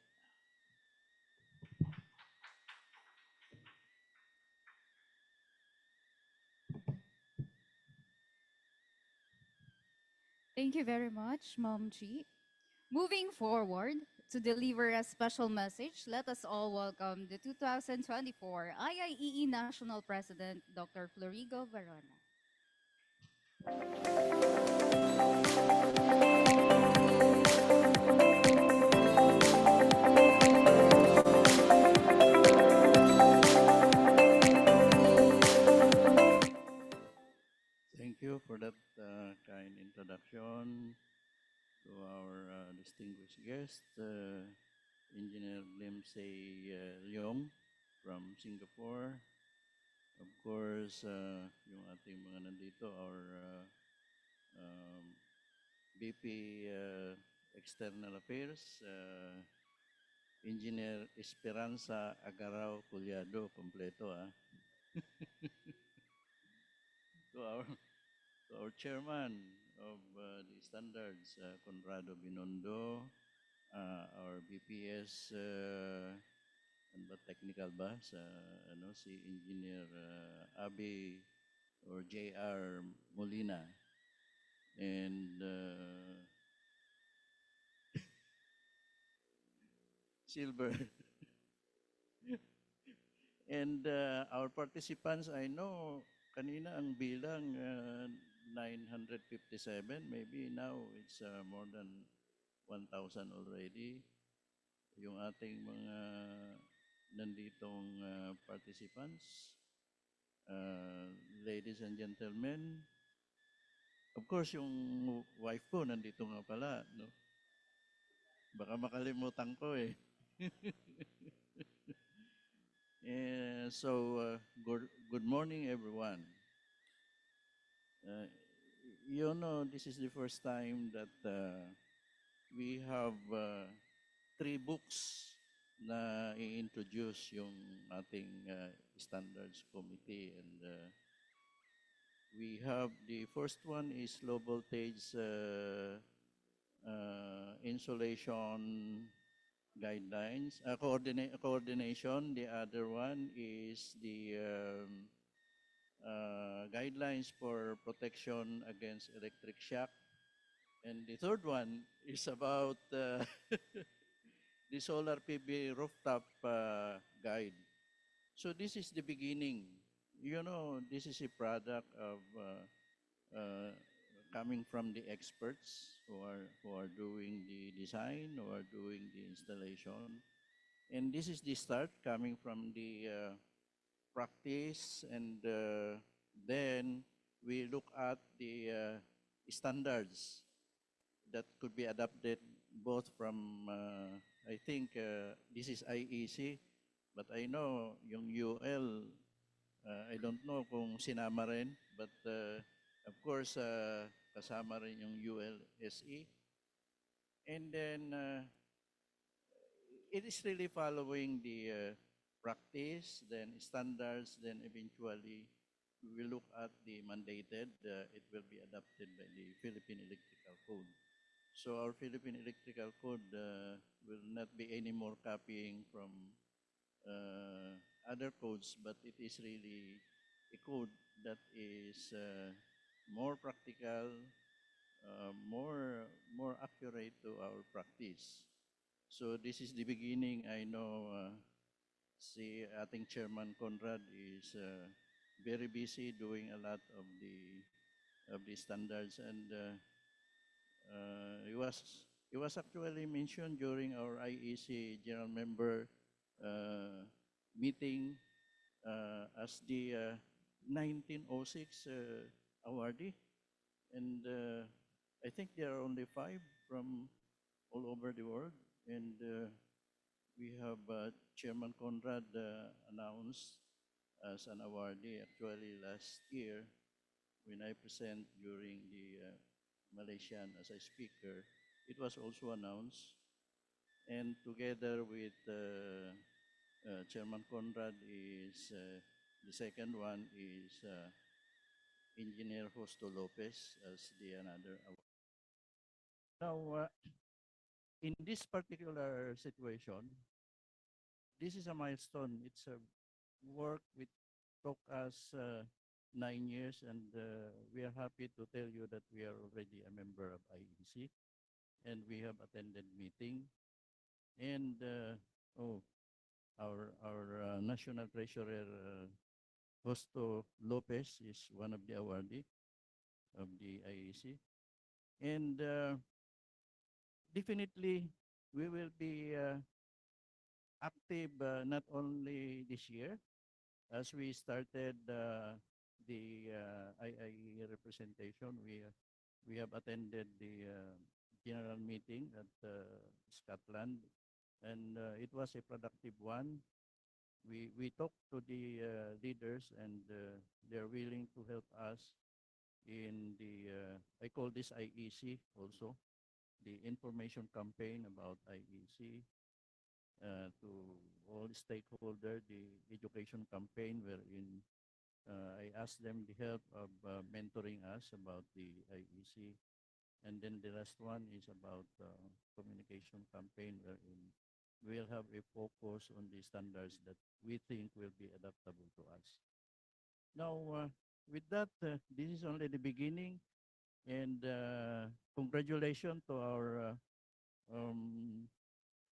Thank you very much, Mom G. Moving forward, to deliver a special message, let us all welcome the 2024 IIEE National President, Dr. Florigo Varona. Thank you for that kind introduction to our distinguished guest, Engineer Lim Say Leong from Singapore. Of course, yung ating mga nandito, our VP External Affairs, Engineer Esperanza Agarao Culiado, kompleto to our chairman of the standards, Conrado Binondo, our BPS, ano ba, technical ba, sa si Engineer Abi or JR Molina, and Silver. And our participants, I know, kanina ang bilang 957, maybe now it's more than 1,000 already. Yung ating mga nanditong participants, ladies and gentlemen, of course, yung wife ko nandito nga pala, no? Baka makalimutan ko eh. Good morning, everyone. This is the first time that we have 3 books na i-introduce yung ating standards committee, and we have the first one is low voltage insulation guidelines, coordination. The other one is the guidelines for protection against electric shock. And the third one is about the solar PV rooftop guide. So this is the beginning. This is a product of coming from the experts who are doing the design, who are doing the installation. And this is the start coming from the practice, and then we look at the standards that could be adapted both from, I think this is IEC, but I know yung UL, I don't know kung sinama rin, but of course, kasama rin yung ULSE. And then, it is really following the practice, then standards, then eventually we will look at the mandated. It will be adopted by the Philippine Electrical Code. So our Philippine Electrical Code will not be any more copying from other codes, but it is really a code that is more practical, more accurate to our practice. So this is the beginning. I know si ating Chairman Conrad is very busy doing a lot of the standards, and he was actually mentioned during our IEC General Member meeting as the 1906 awardee, and I think there are only 5 from all over the world, and we have Chairman Conrad announced as an awardee actually last year when I present during the Malaysian as a speaker. It was also announced, and together with Chairman Conrad is the second one is Engineer Justo Lopez as the another award. Now, in this particular situation, this is a milestone. It's a work which took us 9 years, and we are happy to tell you that we are already a member of IEC, and we have attended meeting, and our National Treasurer Justo Lopez is one of the awardee of the IEC, and definitely we will be active not only this year as we started the IIE representation. We have attended the general meeting at Scotland, and it was a productive one. We talked to the leaders, and they're willing to help us in the I call this IEC also, the information campaign about IEC. to all stakeholders the education campaign wherein I asked them the help of mentoring us about the IEC. And then the last one is about communication campaign wherein we'll have a focus on the standards that we think will be adaptable to us. Now, with that, this is only the beginning. And congratulations to our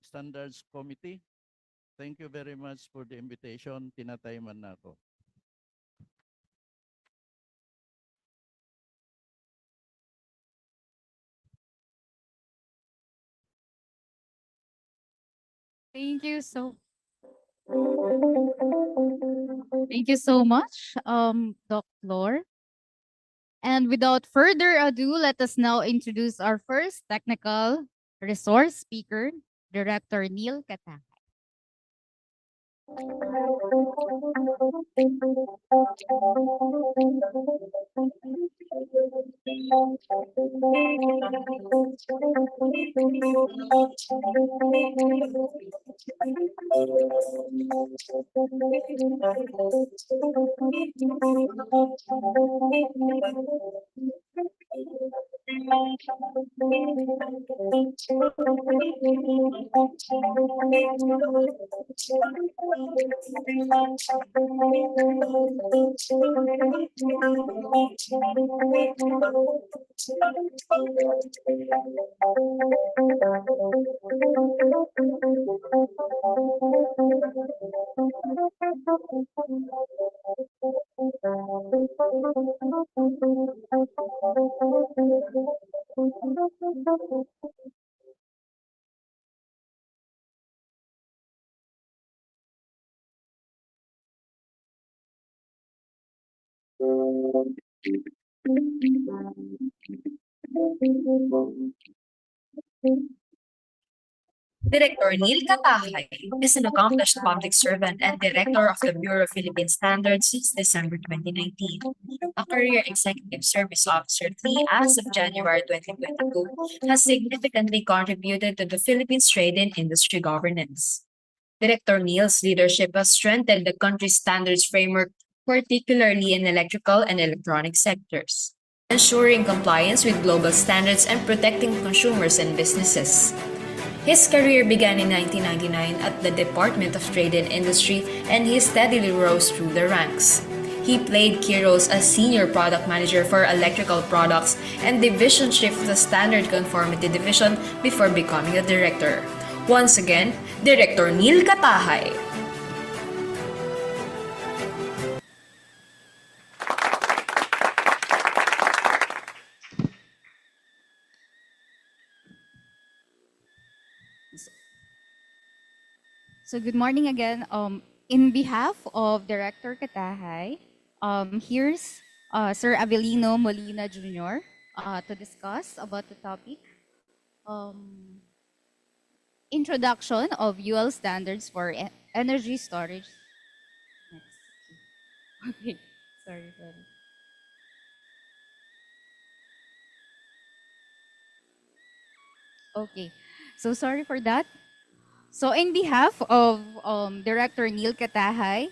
Standards Committee. Thank you very much for the invitation. Tinatayman na ako. Thank you so Thank you so much, Doc Flor. And without further ado, let us now introduce our first technical resource speaker, Director Neil Katang. Director Neil Katahay is an accomplished public servant and director of the Bureau of Philippine Standards since December 2019. A career executive service officer 3 as of January 2022, has significantly contributed to the Philippines trade and industry governance. Director Neil's leadership has strengthened the country's standards framework, particularly in electrical and electronic sectors, ensuring compliance with global standards and protecting consumers and businesses. His career began in 1999 at the Department of Trade and Industry, and he steadily rose through the ranks. He played key roles as Senior Product Manager for Electrical Products and Division Chief of the Standard Conformity Division before becoming a director. Once again, Director Neil Katahay. So good morning again. In behalf of Director Katahay, here's Sir Avelino Molina Jr. To discuss about the topic, introduction of UL standards for energy storage. Okay, sorry. Okay, so sorry for that. So in behalf of Director Neil Katahay,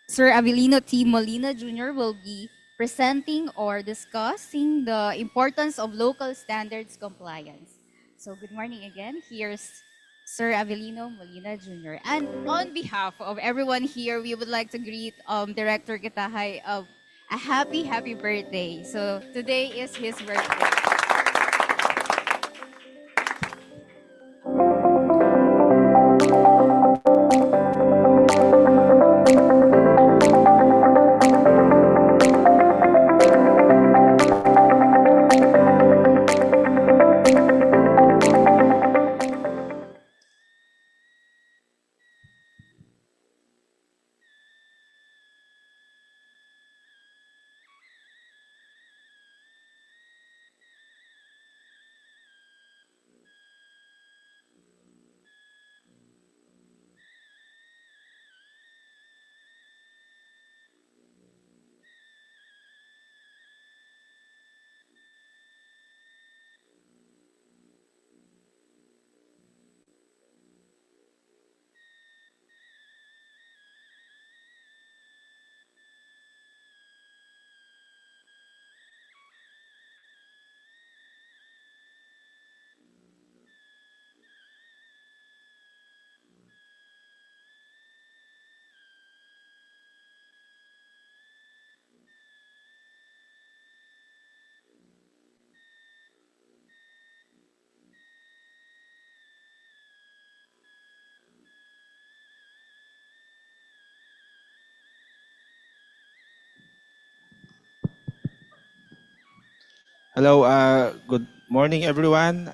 Sir Avelino T. Molina Jr. will be presenting or discussing the importance of local standards compliance. So good morning again. Here's Sir Avelino Molina Jr. And on behalf of everyone here, we would like to greet Director Katahay of a happy birthday. So today is his birthday. Hello, good morning everyone.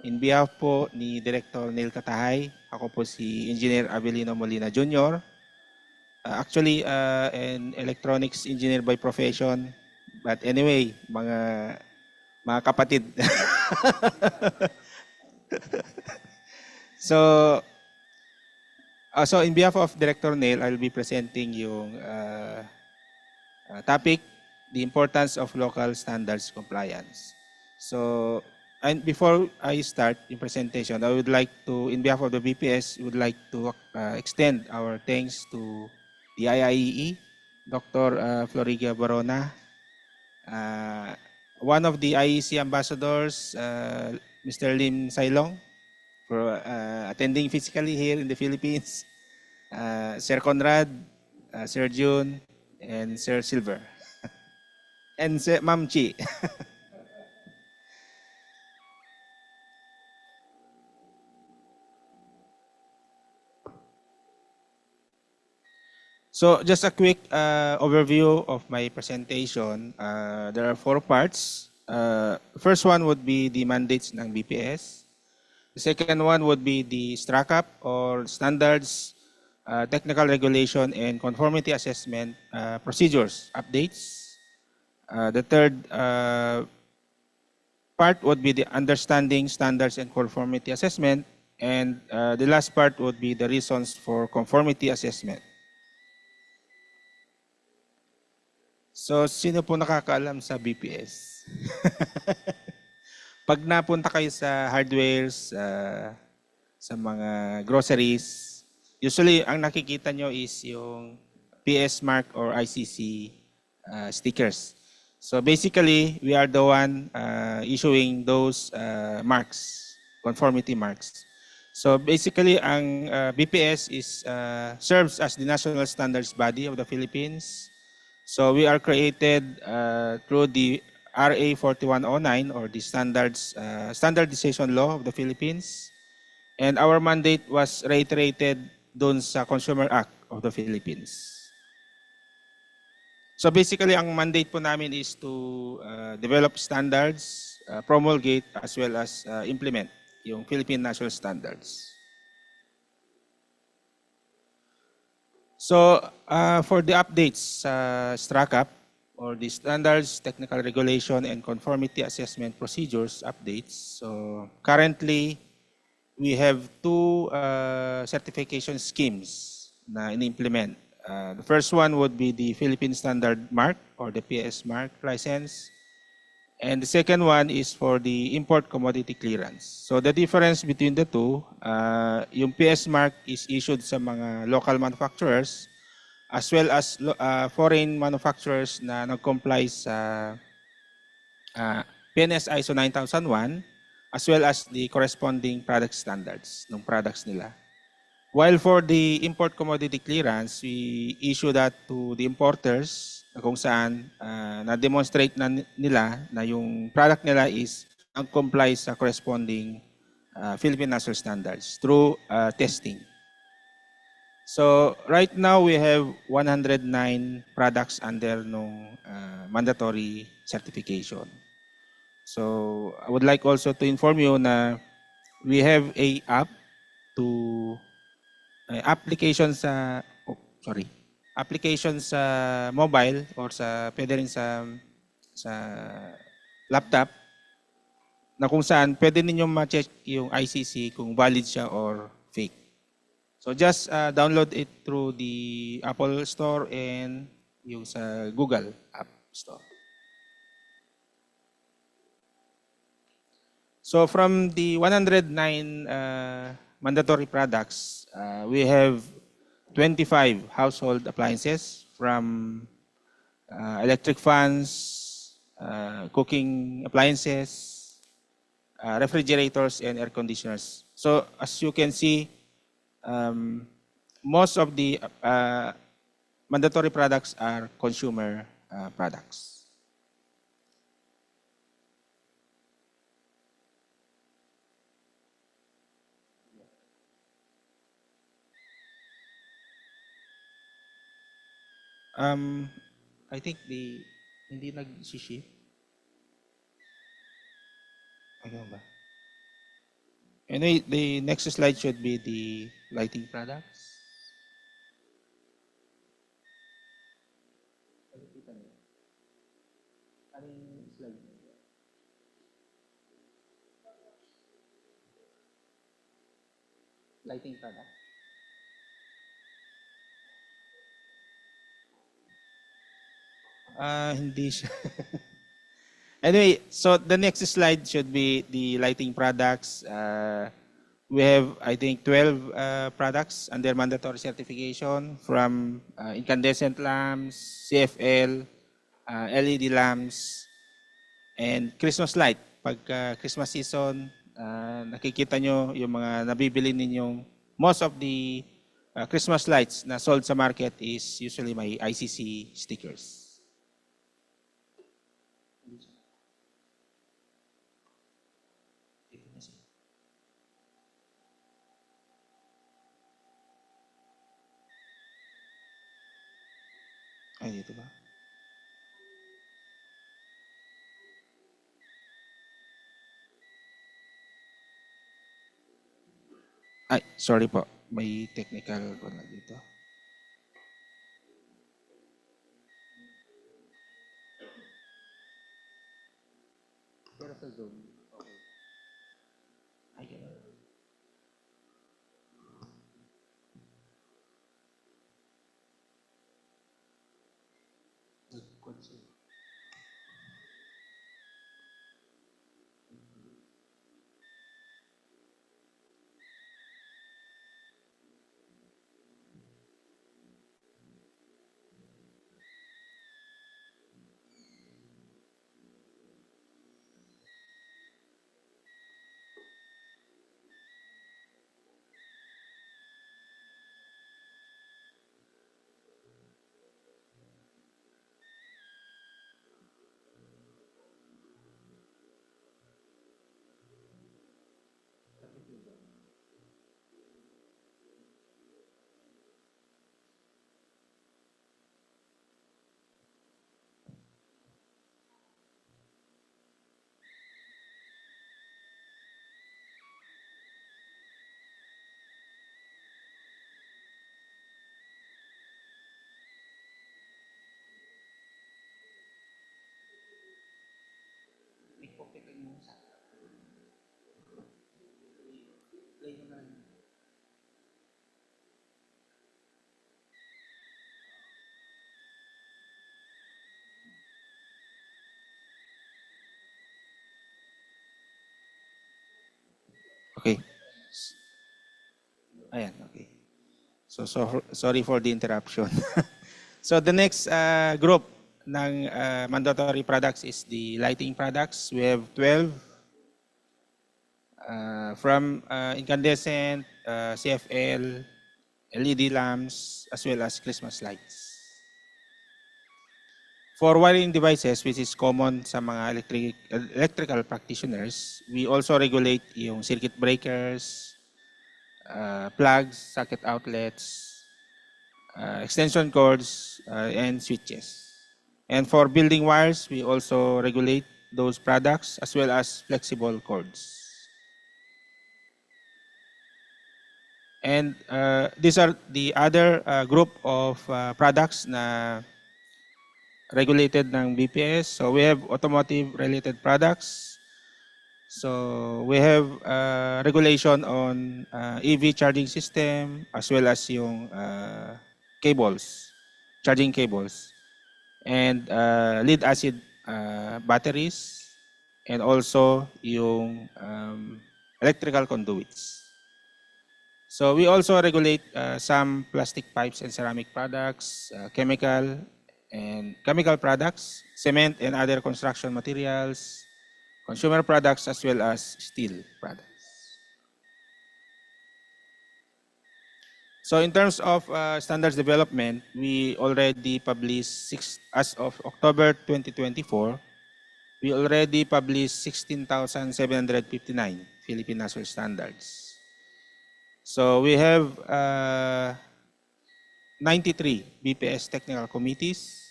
In behalf po ni Director Neil Katahay, ako po si Engineer Abelino Molina Jr. Actually, an electronics engineer by profession. But anyway, mga kapatid. so, so in behalf of Director Neil, I'll be presenting yung topic, the importance of local standards compliance. So, and before I start the presentation, I would like to, in behalf of the BPS, would like to extend our thanks to the IIEE, Dr. Floriga Barona, one of the IEC ambassadors, Mr. Lim Sailong, for attending physically here in the Philippines, Sir Conrad, Sir June, and Sir Silver. And Ma'am Chi. So just a quick overview of my presentation. There are 4 parts. First one would be the mandates ng BPS. The second one would be the STRACAP or standards, technical regulation and conformity assessment procedures updates. The third part would be the understanding standards and conformity assessment, and the last part would be the reasons for conformity assessment. So, sino po nakakaalam sa BPS? Pag napunta kayo sa hardwares, sa mga groceries, usually ang nakikita nyo is yung PS mark or ICC stickers. So basically, we are the one issuing those marks, conformity marks. So basically, ang BPS is serves as the national standards body of the Philippines. So we are created through the RA 4109 or the standardization law of the Philippines. And our mandate was reiterated doon sa Consumer Act of the Philippines. So basically, ang mandate po namin is to develop standards, promulgate, as well as implement yung Philippine National Standards. So for the updates sa STRACAP or the Standards, Technical Regulation, and Conformity Assessment Procedures updates, so currently we have 2 certification schemes na in-implement. The first one would be the Philippine Standard Mark or the PS Mark license. And the second one is for the import commodity clearance. So the difference between the two, yung PS Mark is issued sa mga local manufacturers as well as foreign manufacturers na nag-comply sa PNS ISO 9001 as well as the corresponding product standards ng products nila. While for the import commodity clearance, we issue that to the importers kung saan na-demonstrate na nila na yung product nila is comply sa corresponding Philippine National Standards through testing. So right now we have 109 products under nung mandatory certification. So I would like also to inform you na we have a app to application sa application sa mobile or sa pwede rin sa laptop na kung saan pwede ninyong ma-check yung ICC kung valid siya or fake. So just download it through the Apple Store and yung sa Google App Store. So from the 109 mandatory products, we have 25 household appliances from electric fans, cooking appliances, refrigerators, and air conditioners. So as you can see, most of the mandatory products are consumer products. I think hindi nag-shift. Okay ba? Anyway, the next slide should be the lighting products. Lighting product. Hindi siya. Anyway, so the next slide should be the lighting products. We have, I think, 12 products under mandatory certification from incandescent lamps, CFL, LED lamps, and Christmas light. Pag Christmas season, nakikita nyo yung mga nabibili ninyong most of the Christmas lights na sold sa market is usually may ICC stickers. Ay, dito ba? Ay, sorry po. May technical ko na dito. Pero sa Zoom, okay. Ay, ganun. Okay. Ayan, okay. So sorry for the interruption. So the next group ng mandatory products is the lighting products. We have 12 from incandescent, CFL, LED lamps, as well as Christmas lights. For wiring devices, which is common sa mga electrical practitioners, we also regulate yung circuit breakers, plugs, socket outlets, extension cords, and switches. And for building wires, we also regulate those products as well as flexible cords. And these are the other group of products na regulated ng BPS. So we have automotive related products. So we have regulation on EV charging system as well as yung cables, charging cables, and lead acid batteries, and also yung electrical conduits. So we also regulate some plastic pipes and ceramic products, chemical products, cement and other construction materials, consumer products, as well as steel products. So in terms of standards development, we already published as of October 2024, we already published 16,759 Philippine national standards. So we have 93 BPS technical committees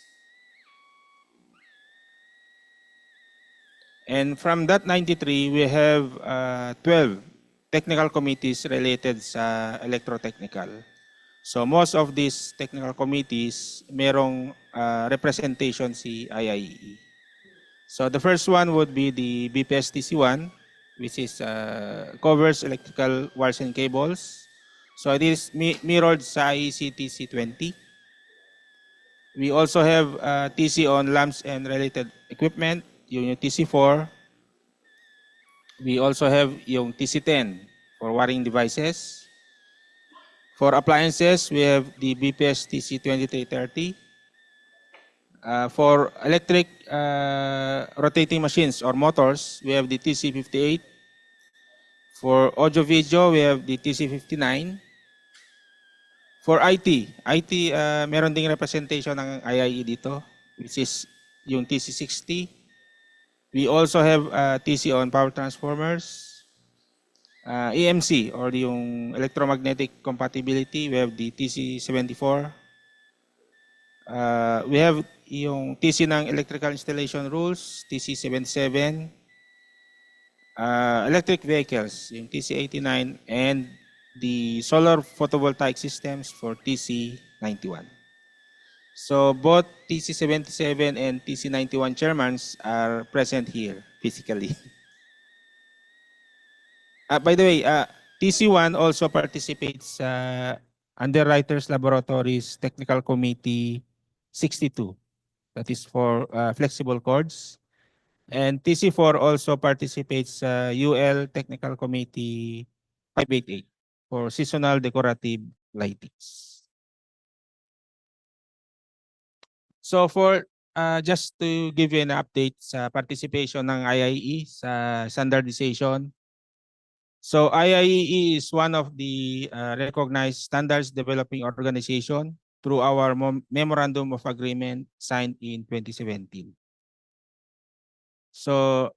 And from that 93, we have 12 technical committees related sa electrotechnical. So most of these technical committees, merong representation si IIEE. So the first one would be the BPSTC1, which is covers electrical wires and cables. So it is mirrored sa IEC TC20. We also have TC on lamps and related equipment, yung TC4. We also have yung TC10 for wiring devices. For appliances, we have the BPS TC2330. For electric rotating machines or motors, we have the TC58. For audio video, we have the TC59. For IT, meron ding representation ng IIE dito, which is yung TC60. We also have TC on power transformers. EMC or yung electromagnetic compatibility, we have the TC74. We have yung TC ng electrical installation rules, TC77. Electric vehicles, yung TC89, and the solar photovoltaic systems for TC91. So both TC77 and TC91 chairmans are present here physically. By the way, TC1 also participates sa Underwriters Laboratories Technical Committee 62. That is for flexible cords. And TC4 also participates sa UL Technical Committee 588 for seasonal decorative lightings. So for just to give you an update sa participation ng IIE sa standardization. So IIE is one of the recognized standards developing organization through our Memorandum of Agreement signed in 2017. So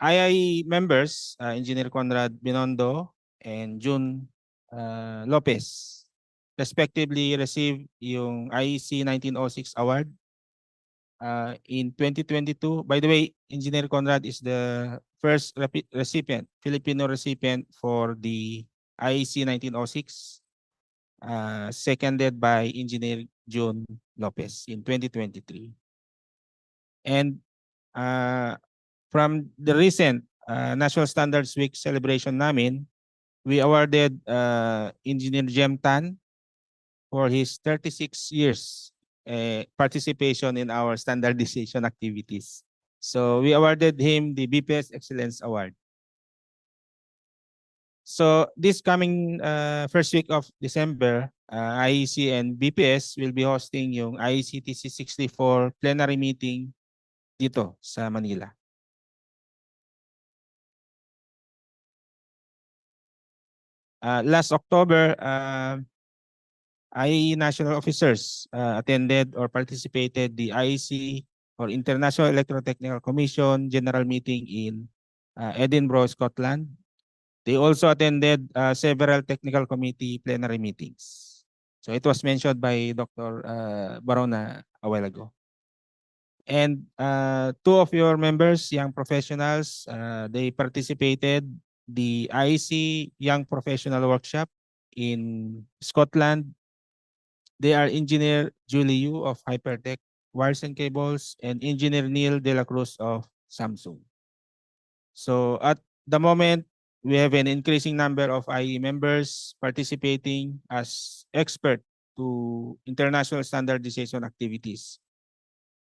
IIE members, Engineer Conrad Binondo and June Lopez, respectively received yung IEC 1906 award in 2022. By the way, Engineer Conrad is the first recipient, Filipino recipient for the IEC 1906, seconded by Engineer June Lopez in 2023. And from the recent National Standards Week celebration namin, we awarded Engineer Jem Tan for his 36 years participation in our standardization activities. So we awarded him the BPS Excellence Award. So this coming first week of December, IEC and BPS will be hosting yung IEC TC64 plenary meeting dito sa Manila. Last October, IEE national officers attended or participated the IEC or International Electrotechnical Commission General Meeting in Edinburgh, Scotland. They also attended several technical committee plenary meetings. So it was mentioned by Dr. Barona a while ago. And two of your members, young professionals, they participated the IEC Young Professional Workshop in Scotland. They are Engineer Julie Yu of Hypertech Wires and Cables and Engineer Neil De La Cruz of Samsung. So at the moment, we have an increasing number of IE members participating as expert to international standardization activities.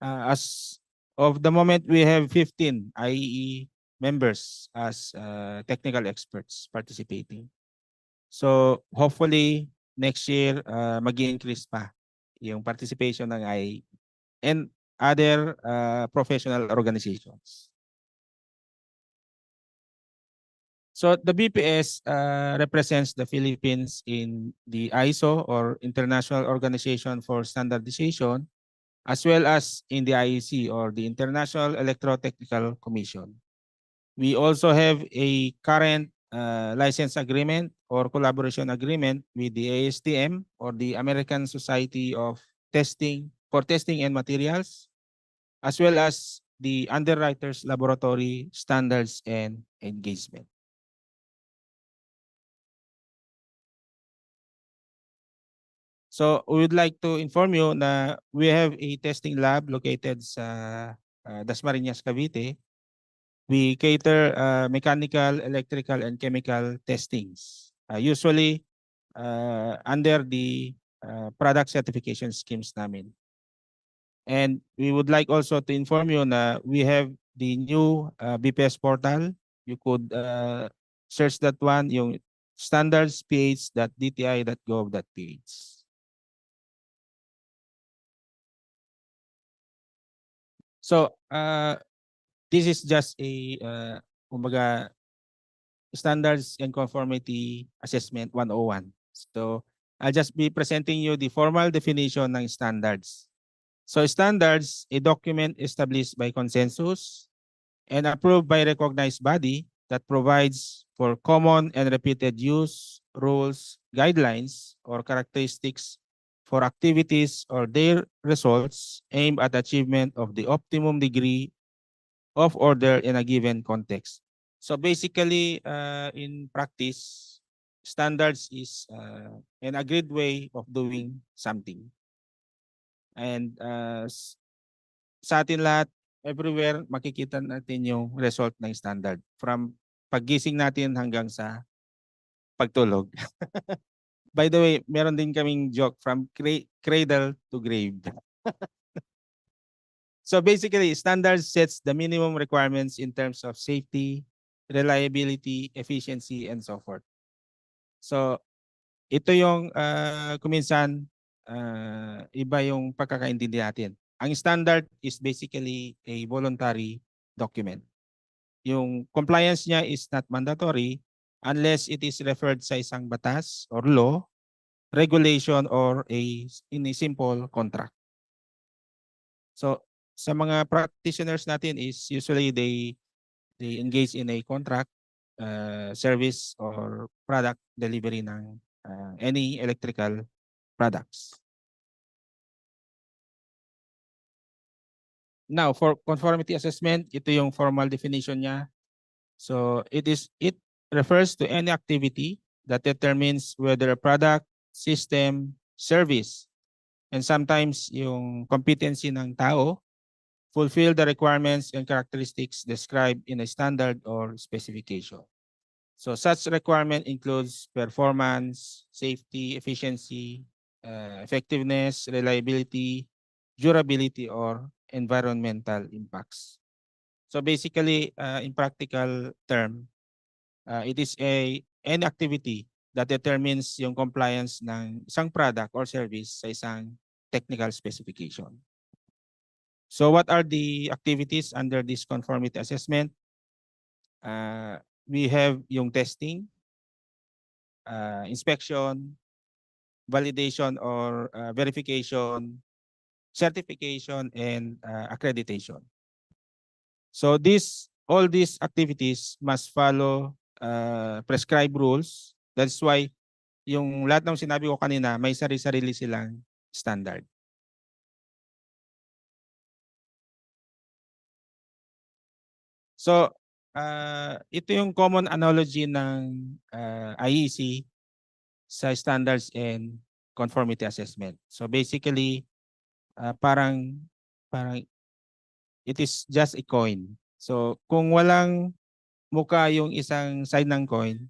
As of the moment, we have 15 IEE members as technical experts participating. So hopefully next year mag-increase pa yung participation ng IEE and other professional organizations. So the BPS represents the Philippines in the ISO or International Organization for Standardization, as well as in the IEC or the International Electrotechnical Commission. We also have a current license agreement or collaboration agreement with the ASTM or the American Society of Testing for Testing and Materials, as well as the underwriters laboratory standards and engagement. So we would like to inform you na we have a testing lab located sa Dasmariñas, Cavite. We cater mechanical, electrical, and chemical testings. Usually under the product certification schemes namin. And we would like also to inform you na we have the new BPS portal. You could search that one, yung standardsph.dti.gov.ph. So, this is just a kumbaga, standards and conformity assessment 101. So, I'll just be presenting you the formal definition ng standards. So, standards, a document established by consensus and approved by recognized body that provides for common and repeated use, rules, guidelines, or characteristics for activities or their results aimed at achievement of the optimum degree of order in a given context. So basically, in practice, standards is an agreed way of doing something. And sa atin lahat, everywhere, makikita natin yung result ng standard. From paggising natin hanggang sa pagtulog. By the way, meron din kaming joke from cradle to grave. So basically, standards sets the minimum requirements in terms of safety, reliability, efficiency, and so forth. So ito yung kuminsan iba yung pagkakaintindi natin. Ang standard is basically a voluntary document. Yung compliance niya is not mandatory unless it is referred sa isang batas or law, regulation, or in a simple contract. So sa mga practitioners natin is usually they engage in a contract, service, or product delivery ng any electrical products. Now, for conformity assessment, ito yung formal definition niya. So it refers to any activity that determines whether a product, system, service, and sometimes yung competency ng tao fulfill the requirements and characteristics described in a standard or specification. So such requirement includes performance, safety, efficiency, effectiveness, reliability, durability, or environmental impacts. So basically, in practical term, it is any activity that determines yung compliance ng isang product or service sa isang technical specification. So what are the activities under this conformity assessment? We have yung testing, inspection, validation or verification, certification, and accreditation. So all these activities must follow prescribed rules. That's why yung lahat ng sinabi ko kanina, may sarili-sarili silang standard. So ito yung common analogy ng IEC sa standards and conformity assessment. So basically, parang it is just a coin. So kung walang mukha yung isang side ng coin,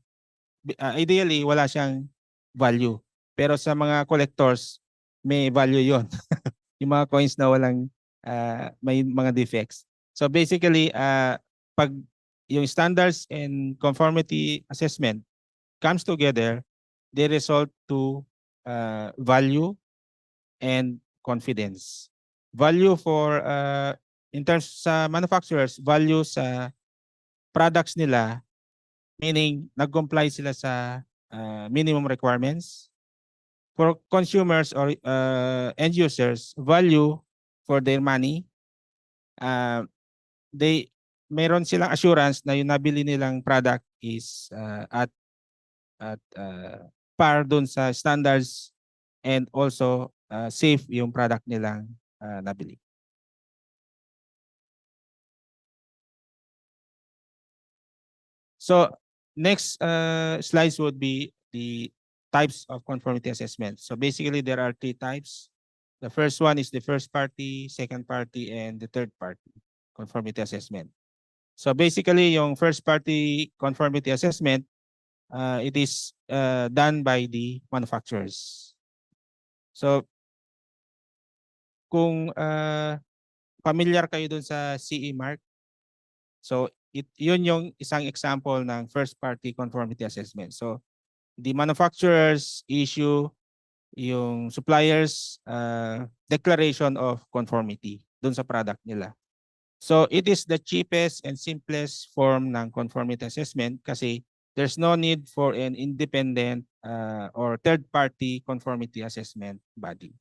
ideally wala siyang value. Pero sa mga collectors, may value yon. Yung mga coins na walang may mga defects. So basically, pag yung standards and conformity assessment comes together, they result to value and confidence. Value for in terms sa manufacturers, value sa products nila, meaning nag-comply sila sa minimum requirements. For consumers or end users, value for their money. Meron silang assurance na yung nabili nilang product is at par dun sa standards and also safe yung product nilang nabili. So next slides would be the types of conformity assessment. So basically there are three types. The first one is the first party, second party, and the third party conformity assessment. So basically yung first party conformity assessment, it is done by the manufacturers. So kung familiar kayo dun sa CE mark, so yun yung isang example ng first party conformity assessment. So the manufacturers issue yung suppliers declaration of conformity dun sa product nila. So it is the cheapest and simplest form ng conformity assessment kasi there's no need for an independent or third-party conformity assessment body.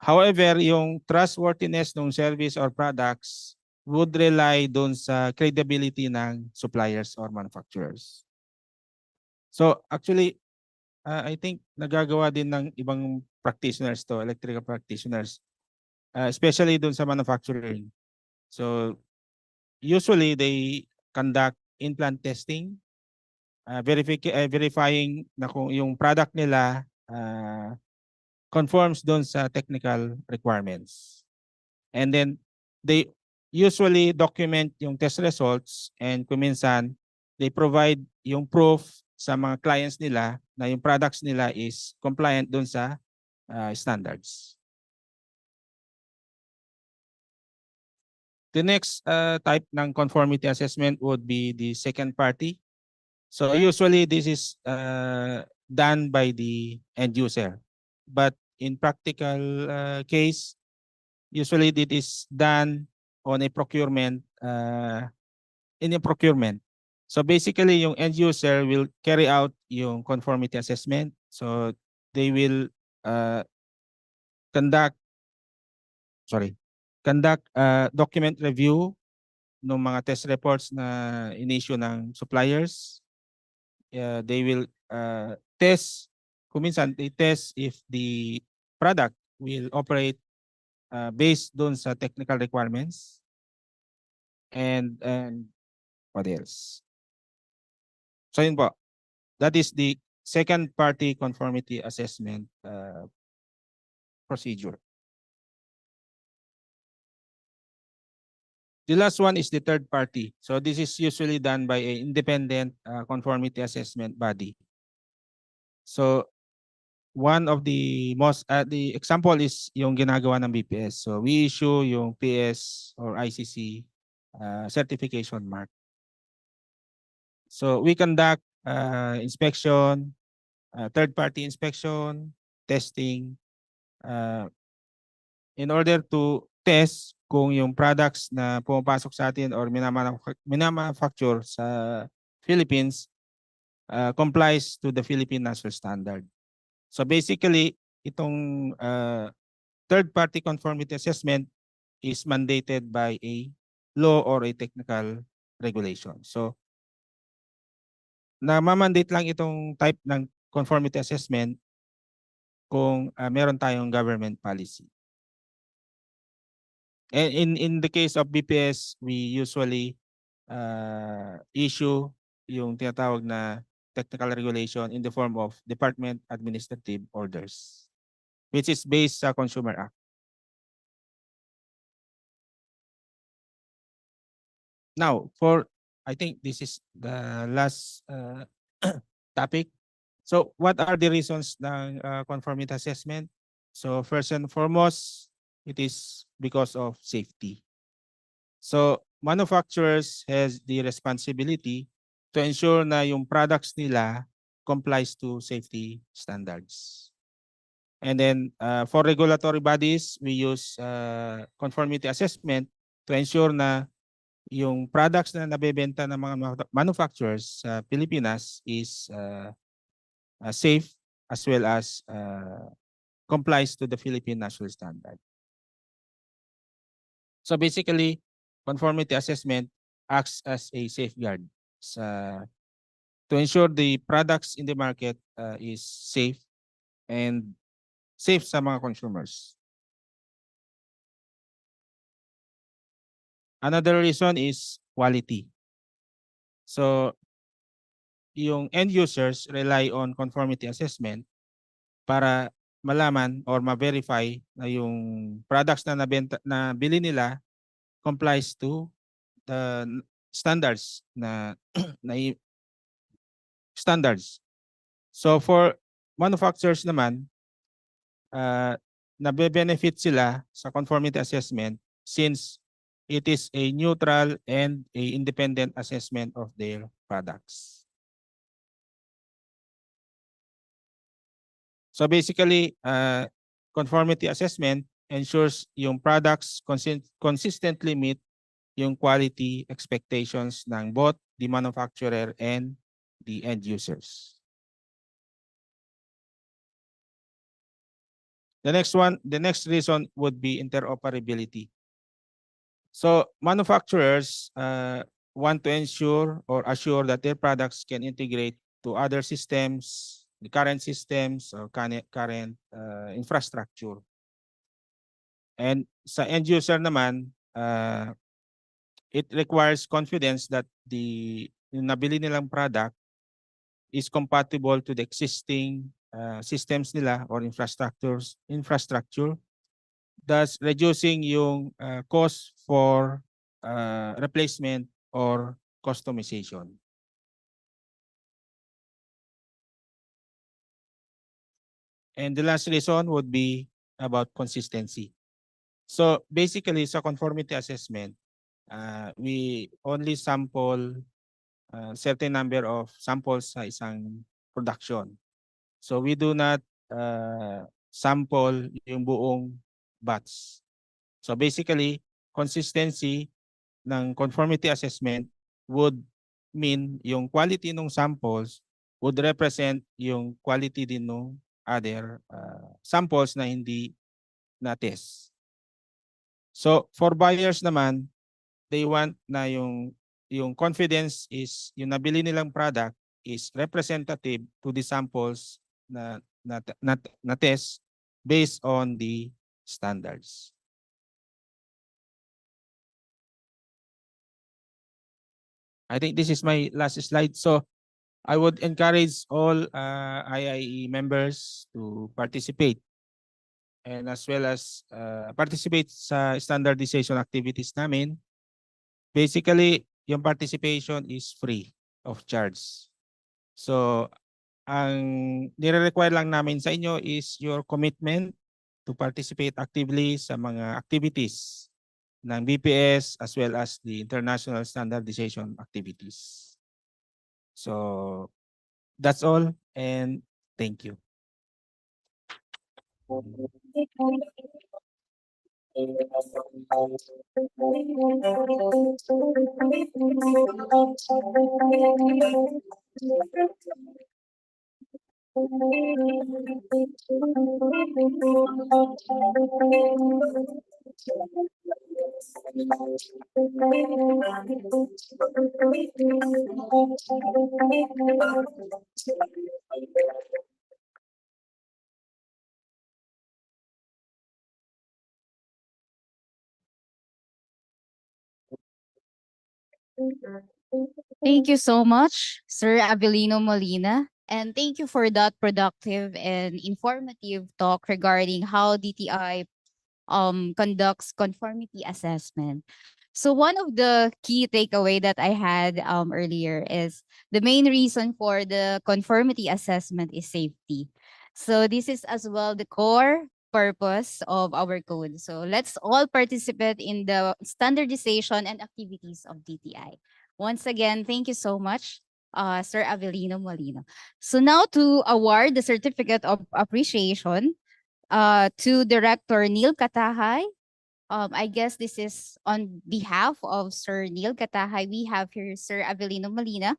However, yung trustworthiness ng service or products would rely dun sa credibility ng suppliers or manufacturers. So actually, I think nagagawa din ng ibang practitioners to, electrical practitioners, especially dun sa manufacturing. So usually they conduct in-plant testing, verifying na kung yung product nila conforms doon sa technical requirements. And then they usually document yung test results and kung minsan they provide yung proof sa mga clients nila na yung products nila is compliant doon sa standards. The next type ng conformity assessment would be the second party. So usually this is done by the end user. But in practical case, usually it is done on a procurement, in a procurement. So basically yung end user will carry out yung conformity assessment. So they will conduct document review ng mga test reports na in-issue ng suppliers. They will test, kung minsan they test if the product will operate based doon sa technical requirements. And what else? So yun po. That is the second party conformity assessment procedure. The last one is the third party. So this is usually done by an independent conformity assessment body. So one of the most, the example is yung ginagawa ng BPS. So we issue yung PS or ICC certification mark. So we conduct inspection, third-party inspection, testing, in order to test kung yung products na pumapasok sa atin or minamanufacture sa Philippines complies to the Philippine National Standard. So basically, itong third-party conformity assessment is mandated by a law or a technical regulation. So na-mandate lang itong type ng conformity assessment kung meron tayong government policy. And in the case of BPS, we usually issue yung tinatawag na technical regulation in the form of Department Administrative Orders, which is based sa Consumer Act. Now, I think this is the last topic. So what are the reasons ng conformity assessment? So first and foremost, it is because of safety. So manufacturers has the responsibility to ensure na yung products nila complies to safety standards. And then for regulatory bodies, we use conformity assessment to ensure na yung products na nabebenta ng mga manufacturers sa Pilipinas is safe as well as complies to the Philippine National Standard. So basically, conformity assessment acts as a safeguard to ensure the products in the market is safe and safe sa mga consumers. Another reason is quality. So, yung end users rely on conformity assessment para malaman or ma-verify na yung products na bili nila complies to the standards na standards. So for manufacturers naman, nabe-benefit sila sa conformity assessment since it is a neutral and a independent assessment of their products. So basically, conformity assessment ensures yung products consistently meet yung quality expectations ng both the manufacturer and the end users. The next reason would be interoperability. So manufacturers want to ensure or assure that their products can integrate to other systems, the current systems or current infrastructure. And sa end user naman, it requires confidence that yung nabili nilang product is compatible to the existing systems nila or infrastructure, thus reducing yung cost for replacement or customization. And the last reason would be about consistency. So basically sa conformity assessment, we only sample certain number of samples sa isang production. So we do not sample yung buong batch. So basically, consistency ng conformity assessment would mean yung quality ng samples would represent yung quality din ng other samples na hindi na-test. So for buyers naman, they want na yung confidence is yung nabili nilang product is representative to the samples na test based on the standards. I think this is my last slide. So I would encourage all IIE members to participate and as well as participate sa standardization activities namin. Basically, yung participation is free of charge. So ang nire-require lang namin sa inyo is your commitment to participate actively sa mga activities ng BPS as well as the international standardization activities. So that's all and thank you. Thank you so much, Sir Avelino Molina. And thank you for that productive and informative talk regarding how DTI conducts conformity assessment. So one of the key takeaway that I had earlier is the main reason for the conformity assessment is safety. So this is as well the core purpose of our code. So let's all participate in the standardization and activities of DTI. Once again, thank you so much, Sir Avelino Molina. So now to award the certificate of appreciation to Director Neil Katahay. I guess this is on behalf of Sir Neil Katahay. We have here Sir Avelino Molina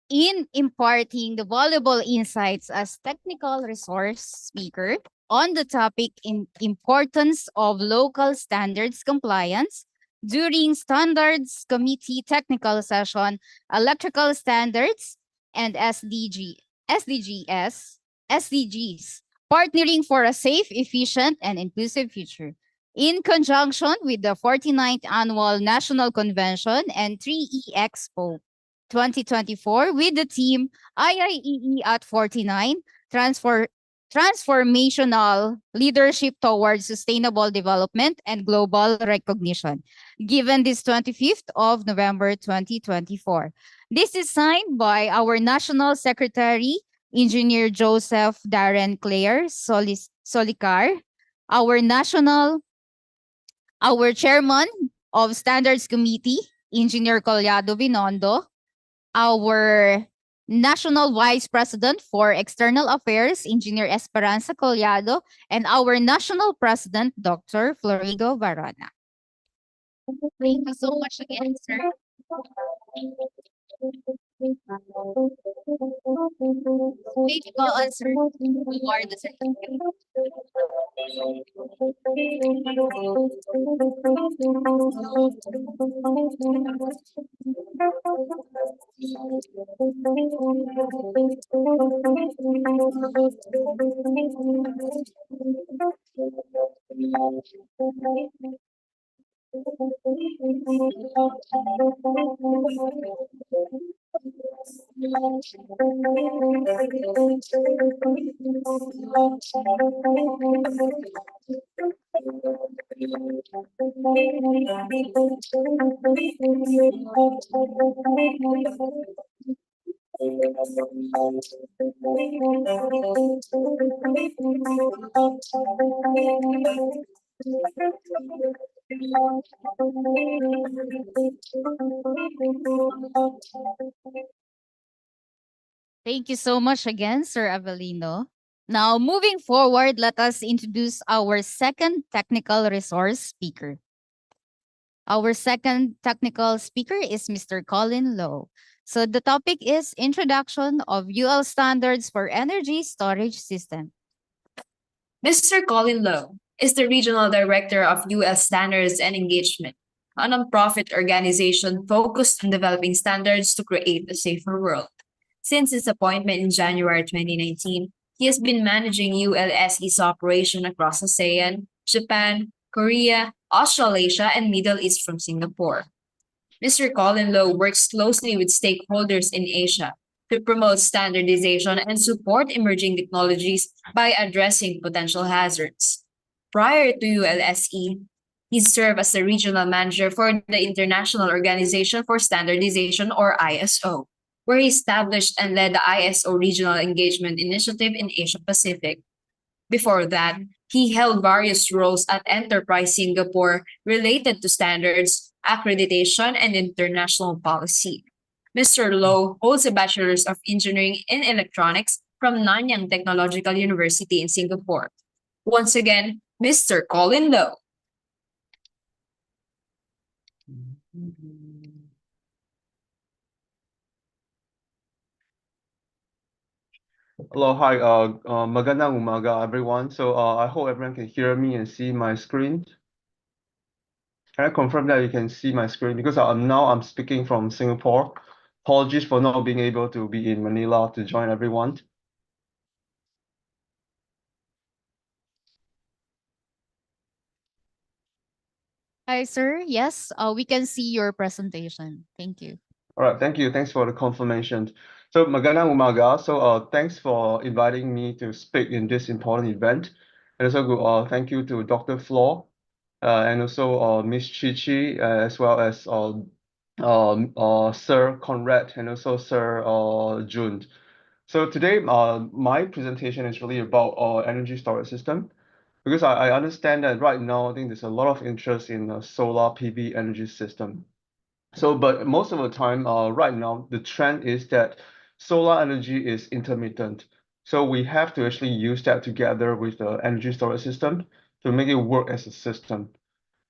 in imparting the valuable insights as technical resource speaker on the topic in importance of local standards compliance during standards committee technical session, electrical standards and SDGs, partnering for a safe, efficient, and inclusive future. In conjunction with the 49th Annual National Convention and 3E Expo 2024 with the team IIEE at 49, transformational leadership towards sustainable development and global recognition, given this 25th of November 2024. This is signed by our National Secretary, Engineer Joseph Darren Claire Solicar, our our Chairman of Standards Committee, Engineer Collado Binondo, our National Vice President for External Affairs, Engineer Esperanza Collado, and our National President, Dr. Florido Barona. Thank you so much again, sir. Thank you all, sir. Award the certificate. Thank you so much again, Sir Avelino. Now, moving forward, let us introduce our second technical resource speaker. Our second technical speaker is Mr. Colin Lowe. So the topic is Introduction of UL Standards for Energy Storage System. Mr. Colin Lowe is the Regional Director of US Standards and Engagement, a nonprofit organization focused on developing standards to create a safer world. Since his appointment in January 2019, he has been managing ULSE's operation across ASEAN, Japan, Korea, Australasia, and Middle East from Singapore. Mr. Colin Lowe works closely with stakeholders in Asia to promote standardization and support emerging technologies by addressing potential hazards. Prior to ULSE, he served as the regional manager for the International Organization for Standardization, or ISO, where he established and led the ISO Regional Engagement Initiative in Asia Pacific. Before that, he held various roles at Enterprise Singapore related to standards, accreditation, and international policy. Mr. Lowe holds a Bachelor's of Engineering in Electronics from Nanyang Technological University in Singapore. Once again, Mr. Colin Lowe. Hello, hi, magandang umaga, everyone. So I hope everyone can hear me and see my screen. Can I confirm that you can see my screen? Because I'm speaking from Singapore. Apologies for not being able to be in Manila to join everyone. Hi, sir. Yes, we can see your presentation. Thank you. All right, thank you. Thanks for the confirmation. So magandang umaga. So thanks for inviting me to speak in this important event. And also thank you to Dr. Flo, and also Miss Chi, as well as Sir Conrad, and also Sir June. So today, my presentation is really about our energy storage system, because I understand that right now, I think there's a lot of interest in solar PV energy system. So, but most of the time, right now, the trend is that solar energy is intermittent. So we have to actually use that together with the energy storage system to make it work as a system.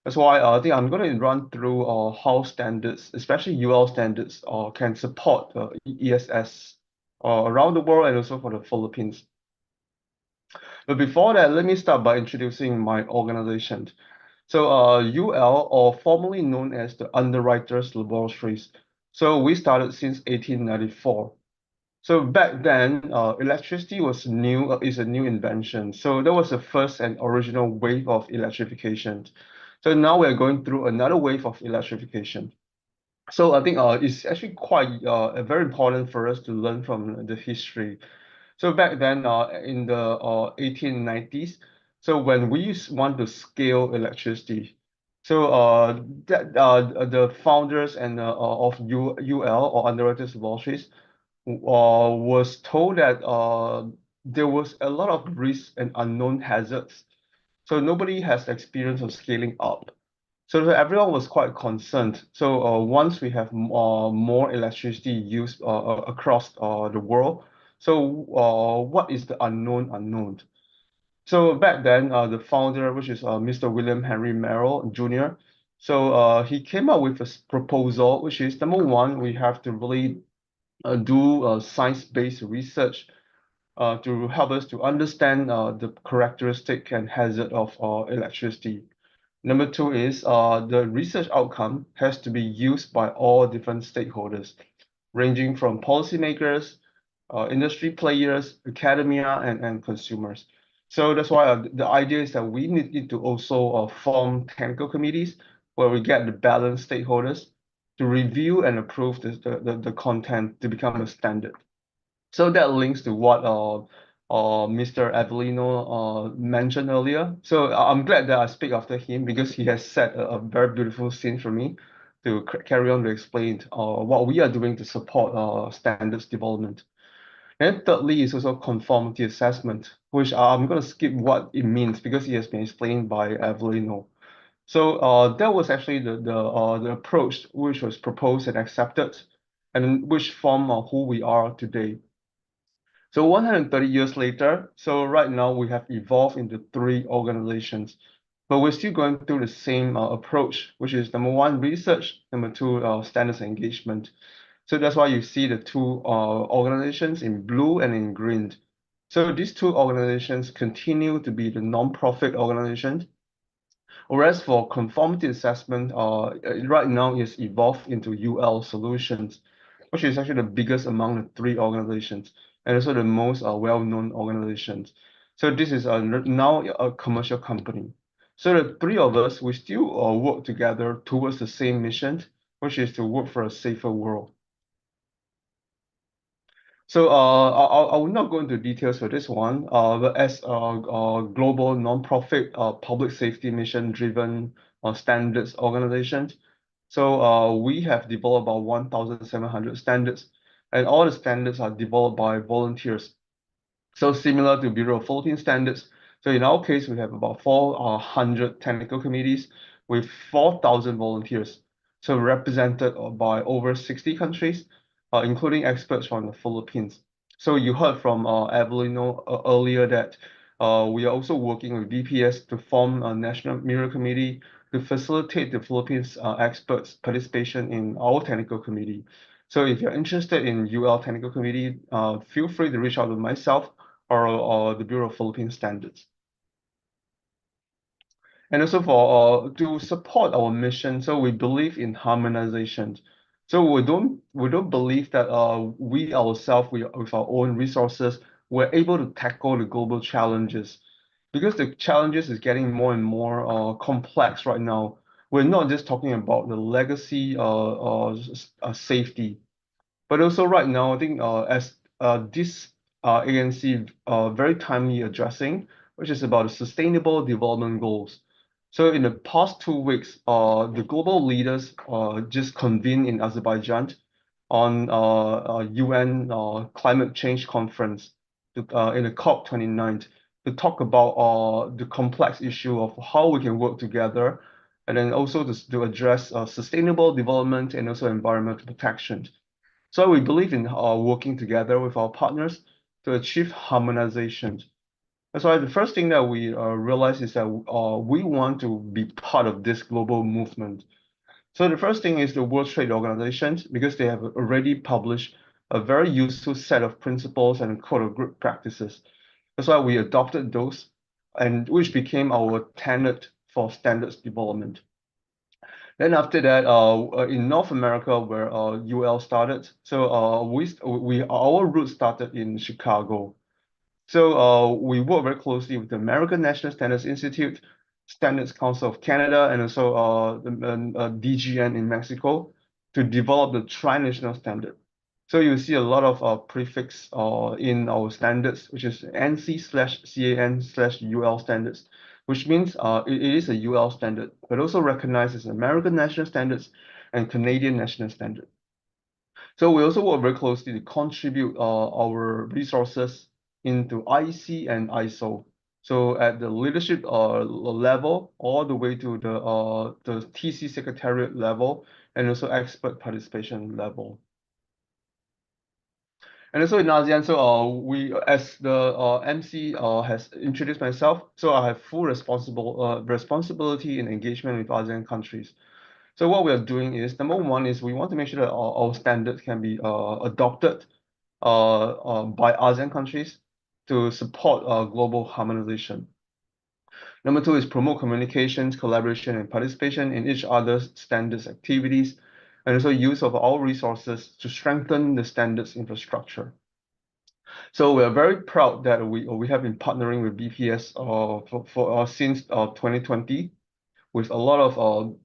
That's why I think I'm going to run through how standards, especially UL standards, can support ESS around the world and also for the Philippines. But before that, let me start by introducing my organization. So UL, or formerly known as the Underwriters Laboratories. So we started since 1894. So back then, electricity was new, is a new invention. So that was the first and original wave of electrification. So now we're going through another wave of electrification. So I think it's actually quite very important for us to learn from the history. So back then, in the 1890s, so when we want to scale electricity, so the founders and of UL or Underwriters Laboratories was told that there was a lot of risks and unknown hazards. So nobody has experience of scaling up. So everyone was quite concerned. So once we have more electricity used across the world, so what is the unknown unknown? So back then, the founder, which is Mr. William Henry Merrill Jr., so he came up with a proposal, which is number one, we have to really do science-based research to help us to understand the characteristic and hazard of electricity. Number two is the research outcome has to be used by all different stakeholders, ranging from policymakers, industry players, academia, and consumers. So that's why the idea is that we need to also form technical committees where we get the balanced stakeholders to review and approve the content to become a standard. So that links to what Mr. Avellino mentioned earlier. So I'm glad that I speak after him because he has set a very beautiful scene for me to carry on to explain what we are doing to support standards development. And thirdly is also conformity assessment, which I'm going to skip what it means because it has been explained by Avellino. So that was actually the approach which was proposed and accepted, and which form who we are today. So 130 years later, so right now we have evolved into three organizations, but we're still going through the same approach, which is number one, research, number two, standards engagement. So that's why you see the two organizations in blue and in green. So these two organizations continue to be the non-profit organizations, whereas for conformity assessment, right now is evolved into UL Solutions, which is actually the biggest among the three organizations and also the most well-known organizations. So this is now a commercial company. So the three of us, we still work together towards the same mission, which is to work for a safer world. So I will not go into details for this one, but as a global nonprofit public safety mission-driven standards organization, so we have developed about 1,700 standards, and all the standards are developed by volunteers. So similar to Bureau of Philippine Standards. So in our case, we have about 400 technical committees with 4,000 volunteers. So represented by over 60 countries, including experts from the Philippines. So you heard from Evelino earlier that we are also working with BPS to form a National Mirror Committee to facilitate the Philippines experts' participation in our technical committee. So if you're interested in UL Technical Committee, feel free to reach out to myself or the Bureau of Philippine Standards. And also for to support our mission, so we believe in harmonization. So we don't believe that we ourselves with our own resources we're able to tackle the global challenges because the challenges is getting more and more complex right now. We're not just talking about the legacy safety, but also right now, I think as this ANC very timely addressing, which is about the sustainable development goals. So in the past 2 weeks, the global leaders just convened in Azerbaijan on UN climate change conference in the COP29 to talk about the complex issue of how we can work together and then also to address sustainable development and also environmental protection. So we believe in working together with our partners to achieve harmonization. That's why the first thing that we realize is that we want to be part of this global movement. So the first thing is the World Trade Organization, because they have already published a very useful set of principles and code of good practices. That's why we adopted those, and which became our tenet for standards development. Then after that, in North America, where UL started, so our roots started in Chicago. So we work very closely with the American National Standards Institute, Standards Council of Canada, and also the DGN in Mexico to develop the tri-national standard. So you see a lot of prefix in our standards, which is NC/CAN/UL standards, which means it is a UL standard, but also recognizes American national standards and Canadian national standard. So we also work very closely to contribute our resources into IC and ISO. So at the leadership level, all the way to the TC secretariat level, and also expert participation level. And also in ASEAN, so we, as the MC has introduced myself, so I have full responsibility in engagement with ASEAN countries. So what we are doing is, number one is we want to make sure that our standards can be adopted by ASEAN countries to support global harmonization. Number two is promote communications, collaboration, and participation in each other's standards activities, and also use of our resources to strengthen the standards infrastructure. So we are very proud that we have been partnering with BPS since 2020 with a lot of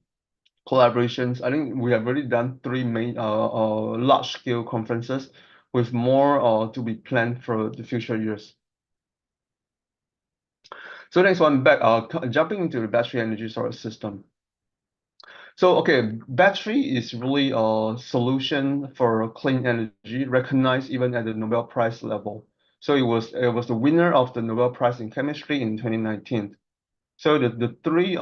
collaborations. I think we have already done 3 main large-scale conferences with more to be planned for the future years. So next one, jumping into the battery energy storage system. So okay, battery is really a solution for clean energy, recognized even at the Nobel Prize level. So it was the winner of the Nobel Prize in Chemistry in 2019. So the 3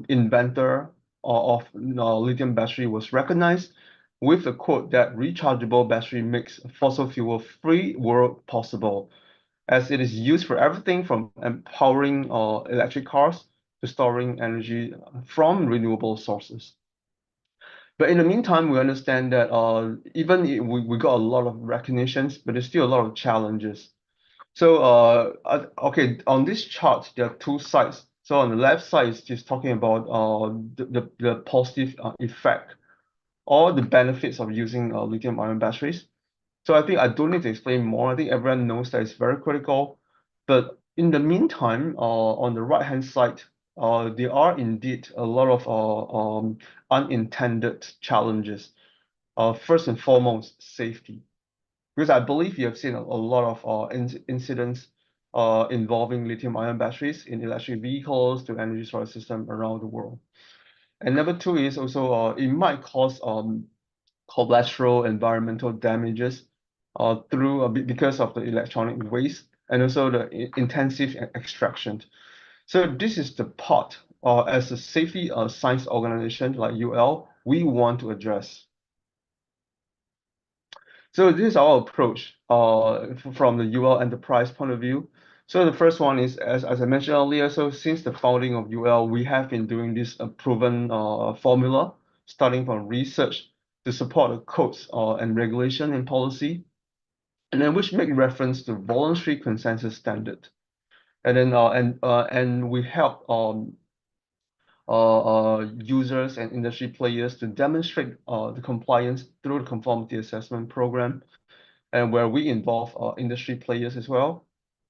inventor of lithium battery was recognized with the quote that rechargeable battery makes fossil fuel free world possible, as it is used for everything from empowering electric cars to storing energy from renewable sources. But in the meantime, we understand that even we got a lot of recognitions, but there's still a lot of challenges. So okay, on this chart, there are 2 sides. So on the left side is just talking about the positive effect or the benefits of using lithium-ion batteries. So I think I don't need to explain more. I think everyone knows that it's very critical. But in the meantime, on the right-hand side, there are indeed a lot of unintended challenges. First and foremost, safety. Because I believe you have seen a lot of incidents involving lithium-ion batteries in electric vehicles to energy storage system around the world. And number 2 is also it might cause collateral environmental damages because of the electronic waste and also the intensive extraction. So this is the part as a safety science organization like UL, we want to address. So this is our approach from the UL enterprise point of view. So the first one is, as I mentioned earlier, so since the founding of UL, we have been doing this proven formula, starting from research to support the codes and regulation and policy, and then which make reference to voluntary consensus standard. And then and we help users and industry players to demonstrate the compliance through the conformity assessment program, and where we involve industry players as well.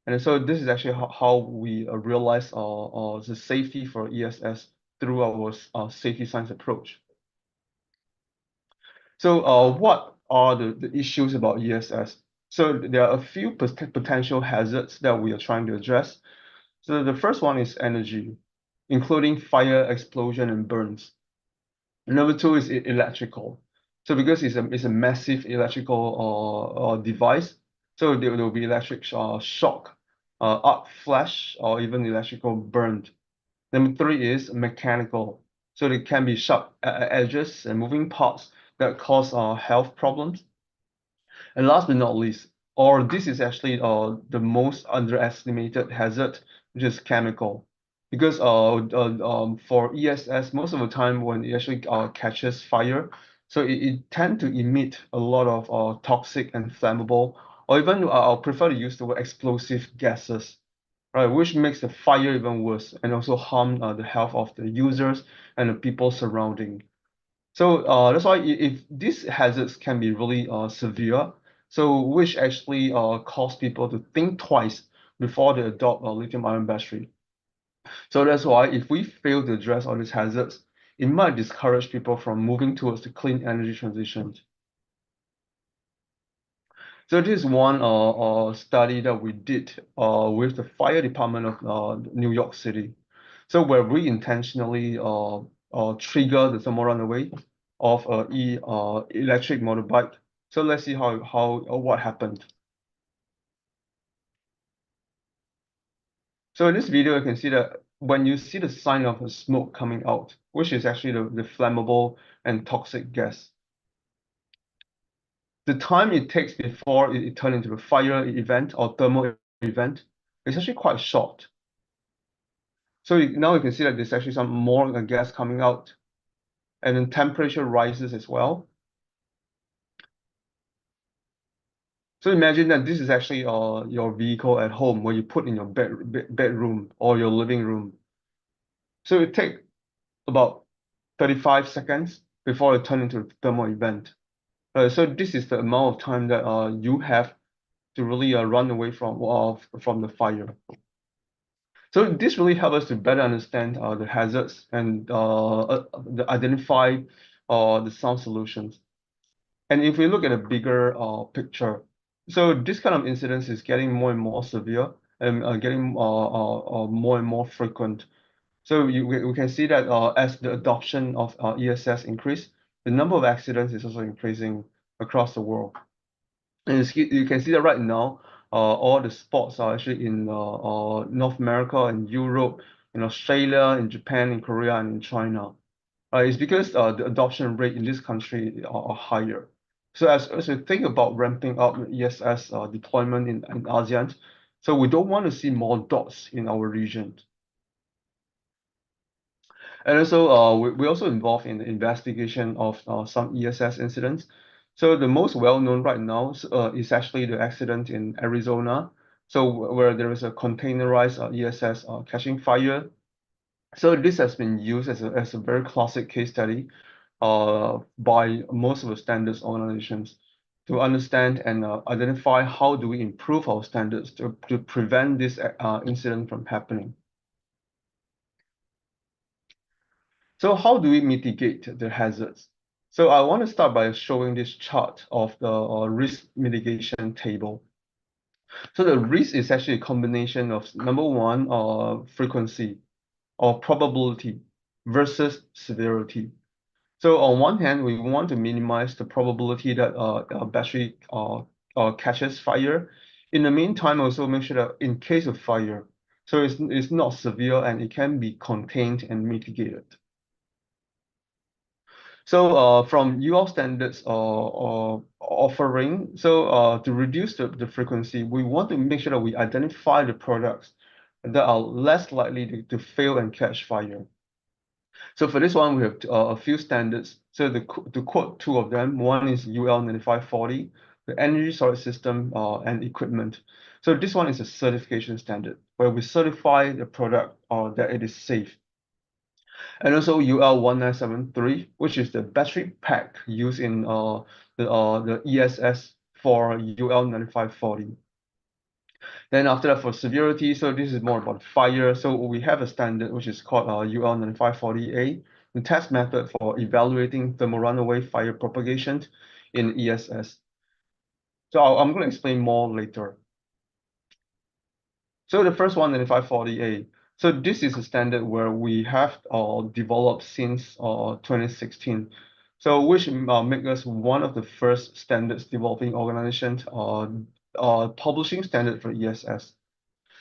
And so this is actually how we realize the safety for ESS through our safety science approach. So what are the issues about ESS? So there are a few potential hazards that we are trying to address. So the first one is energy, including fire, explosion, and burns. Number 2 is electrical. So because it's a massive electrical device, so there will be electric shock, arc flash, or even electrical burn. Number 3 is mechanical. So there can be sharp edges and moving parts that cause health problems. And last but not least, or this is actually the most underestimated hazard, which is chemical. Because for ESS, most of the time when it actually catches fire, so it tend to emit a lot of toxic and flammable, or even I'll prefer to use the word explosive gases, right, which makes the fire even worse and also harm the health of the users and the people surrounding. So that's why if these hazards can be really severe, so which actually cause people to think twice before they adopt a lithium-ion battery. So that's why if we fail to address all these hazards, it might discourage people from moving towards the clean energy transition. So this is one study that we did with the fire department of New York City. So where we intentionally trigger the thermal runaway of electric motorbike. So let's see what happened. So in this video, you can see that when you see the sign of the smoke coming out, which is actually the flammable and toxic gas, the time it takes before it turns into a fire event or thermal event is actually quite short. So now you can see that there's actually some more gas coming out, and then temperature rises as well. So imagine that this is actually your vehicle at home where you put in your bedroom or your living room. So it takes about 35 seconds before it turns into a thermal event. So this is the amount of time that you have to really run away from the fire. So this really helps us to better understand the hazards and identify the sound solutions. And if we look at a bigger picture, so this kind of incidence is getting more and more severe and getting more and more frequent. So we can see that as the adoption of ESS increase, the number of accidents is also increasing across the world. And you can see that right now, all the spots are actually in North America and Europe, in Australia, in Japan, in Korea, and in China. It's because the adoption rate in this country are higher. So as we think about ramping up ESS deployment in ASEAN, so we don't want to see more dots in our region. And also, we're also involved in the investigation of some ESS incidents. So the most well-known right now is actually the accident in Arizona. So where there is a containerized ESS catching fire. So this has been used as a very classic case study by most of the standards organizations to understand and identify how do we improve our standards to prevent this incident from happening. So how do we mitigate the hazards? So I want to start by showing this chart of the risk mitigation table. So the risk is actually a combination of number one, frequency or probability versus severity. So on one hand, we want to minimize the probability that a battery catches fire. In the meantime, also make sure that in case of fire, so it's not severe and it can be contained and mitigated. So from UL standards offering, so to reduce the frequency, we want to make sure that we identify the products that are less likely to fail and catch fire. So for this one, we have a few standards. So to quote two of them, one is UL 9540, the energy storage system and equipment. So this one is a certification standard where we certify the product that it is safe. And also UL 1973, which is the battery pack used in the ESS for UL 9540. Then after that, for severity, so this is more about fire. So we have a standard which is called UL 9540A, the test method for evaluating thermal runaway fire propagation in ESS. So I'm going to explain more later. So the first one, 9540A. So this is a standard where we have developed since 2016. So which make us one of the first standards developing organizations publishing standard for ESS.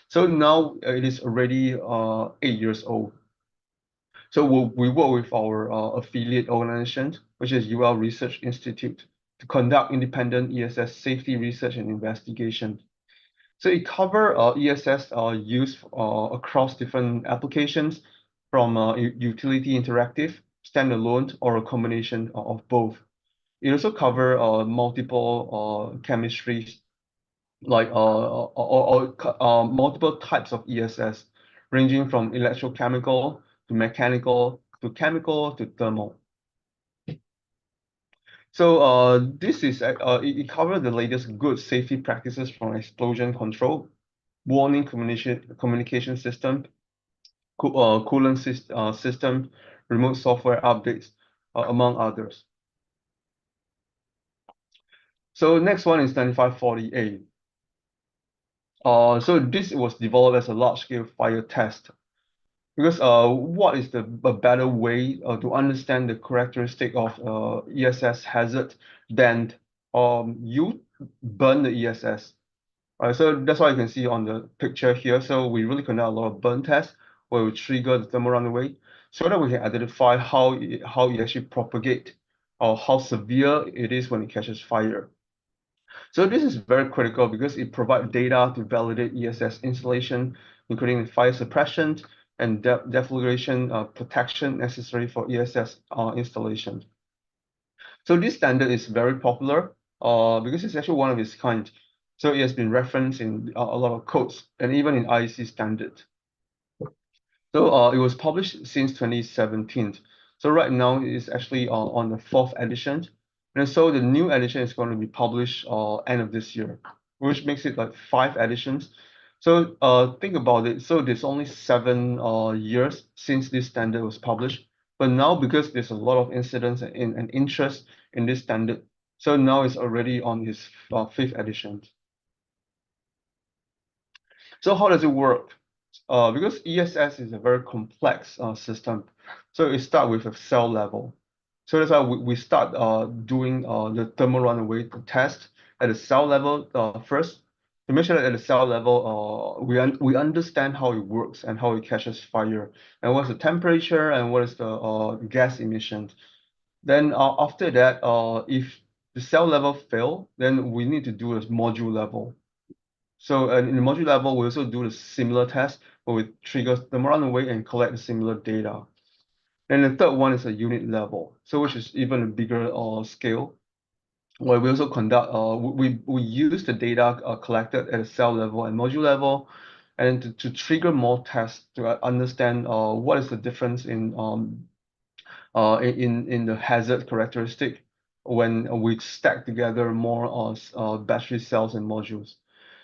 So now it is already 8 years old. So we work with our affiliate organization, which is UL Research Institute, to conduct independent ESS safety research and investigation. So it covers ESS use across different applications from utility interactive, standalone, or a combination of both. It also covers multiple chemistries like multiple types of ESS, ranging from electrochemical to mechanical to chemical to thermal. So this is it covers the latest good safety practices from explosion control, warning communication system, coolant system, remote software updates, among others. So next one is 9540A. So this was developed as a large-scale fire test because what is a better way to understand the characteristic of ESS hazard than you burn the ESS. Right, so that's why you can see on the picture here. So we really conduct a lot of burn tests where we trigger the thermal runaway so that we can identify how it actually propagate or how severe it is when it catches fire. So this is very critical because it provides data to validate ESS installation, including fire suppression and deflagration protection necessary for ESS installation. So this standard is very popular because it's actually one of its kind. So it has been referenced in a lot of codes and even in IEC standard. So it was published since 2017. So right now it is actually on the 4th edition. And so the new edition is going to be published end of this year, which makes it like 5 editions. So think about it. So there's only 7 years since this standard was published. But now because there's a lot of incidents and interest in this standard, so now it's already on its 5th edition. So how does it work? Because ESS is a very complex system, so it starts with a cell level. So that's why we start doing the thermal runaway test at the cell level first to make sure that at the cell level we understand how it works and how it catches fire and what's the temperature and what is the gas emission. Then after that, if the cell level fail, then we need to do a module level. So in the module level, we also do the similar test where we trigger the runaway and collect the similar data. And the third one is a unit level, so which is even a bigger scale, where we also conduct we use the data collected at the cell level and module level, and to trigger more tests to understand what is the difference in the hazard characteristic when we stack together more battery cells and modules.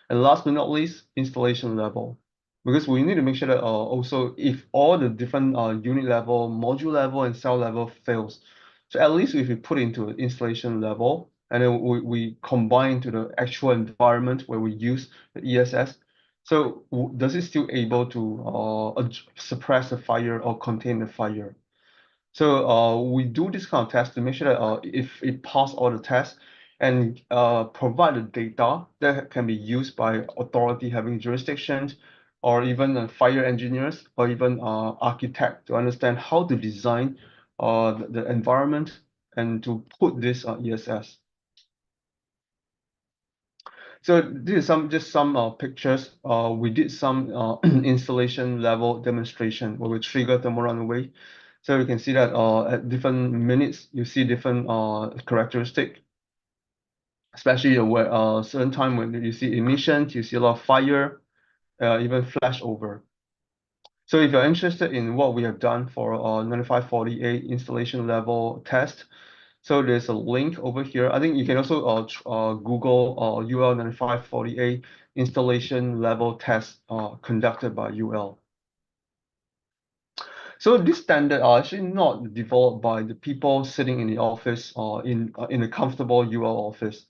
And last but not least, installation level. Because we need to make sure that also if all the different unit level, module level, and cell level fails, so at least if we put into an installation level, and then we combine to the actual environment where we use the ESS, so does it still able to suppress the fire or contain the fire? So we do this kind of test to make sure that if it pass all the tests and provide the data that can be used by authority having jurisdictions or even fire engineers or even architect to understand how to design the environment and to put this ESS. So this is just some pictures. We did some installation level demonstration where we trigger thermal runaway. So you can see that at different minutes, you see different characteristic, especially where certain time when you see emissions, you see a lot of fire, even flash over. So if you're interested in what we have done for 9548 installation level test, so there's a link over here. I think you can also Google UL 9548 installation level test conducted by UL. So this standard are actually not developed by the people sitting in the office or in a comfortable UL office.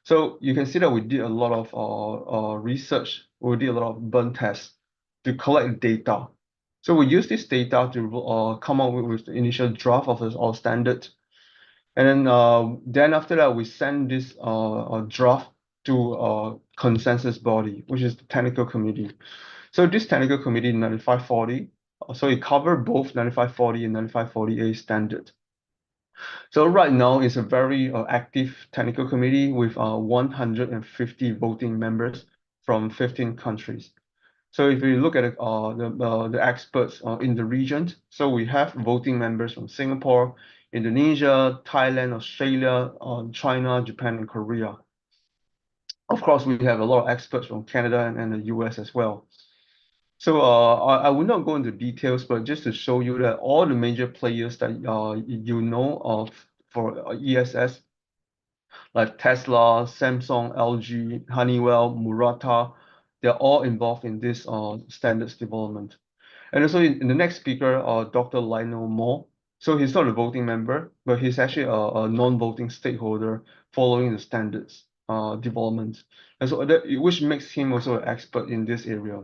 So you can see that we did a lot of research. We did a lot of burn tests to collect data. So we use this data to come up with the initial draft of our standard. And then after that, we send this draft to a consensus body, which is the technical committee. So this technical committee 9540, so it covered both 9540 and 9540A standard. So right now it's a very active technical committee with 150 voting members from 15 countries. So if you look at the experts in the region, so we have voting members from Singapore, Indonesia, Thailand, Australia, China, Japan, and Korea. Of course, we have a lot of experts from Canada and the US as well. So I will not go into details, but just to show you that all the major players that you know of for ESS, like Tesla, Samsung, LG, Honeywell, Murata, they're all involved in this standards development. And also in the next speaker, Dr. Lionel Moore, So he's not a voting member, but he's actually a non-voting stakeholder following the standards development, and so that which makes him also an expert in this area.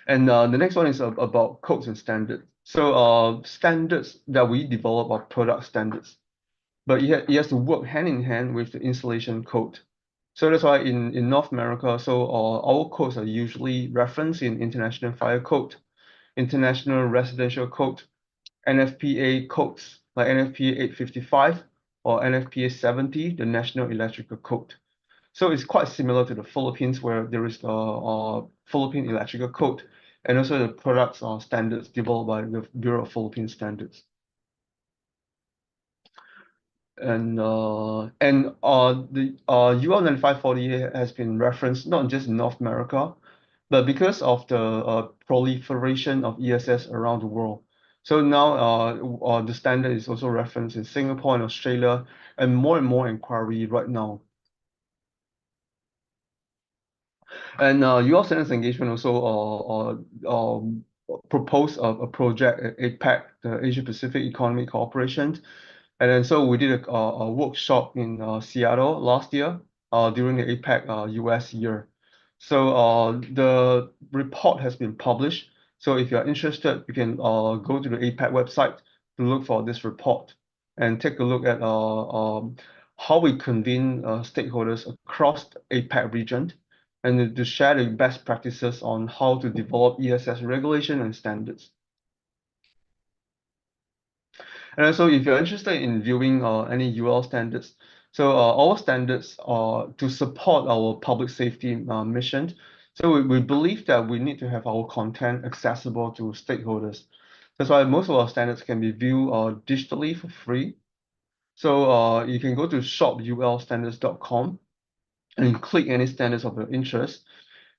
And the next one is about codes and standards. So standards that we develop are product standards, but it has to work hand in hand with the installation code. So that's why in North America, so our codes are usually referenced in International Fire Code, International Residential Code, NFPA codes like NFPA 855 or NFPA 70, the National Electrical Code. So it's quite similar to the Philippines, where there is the Philippine Electrical Code and also the products standards developed by the Bureau of Philippine Standards. And the UL 9540 has been referenced not just in North America, but because of the proliferation of ESS around the world. So now the standard is also referenced in Singapore and Australia, and more inquiry right now. And UL Standards Engagement also proposed a project at APEC, the Asia Pacific Economic Cooperation. And then so we did a workshop in Seattle last year during the APEC US year. So the report has been published. So if you're interested, you can go to the APEC website to look for this report and take a look at how we convene stakeholders across the APEC region and to share the best practices on how to develop ESS regulation and standards. And also, if you're interested in viewing any UL standards, so our standards are to support our public safety mission. So we believe that we need to have our content accessible to stakeholders. That's why most of our standards can be viewed digitally for free. So you can go to shopulstandards.com and you click any standards of your interest.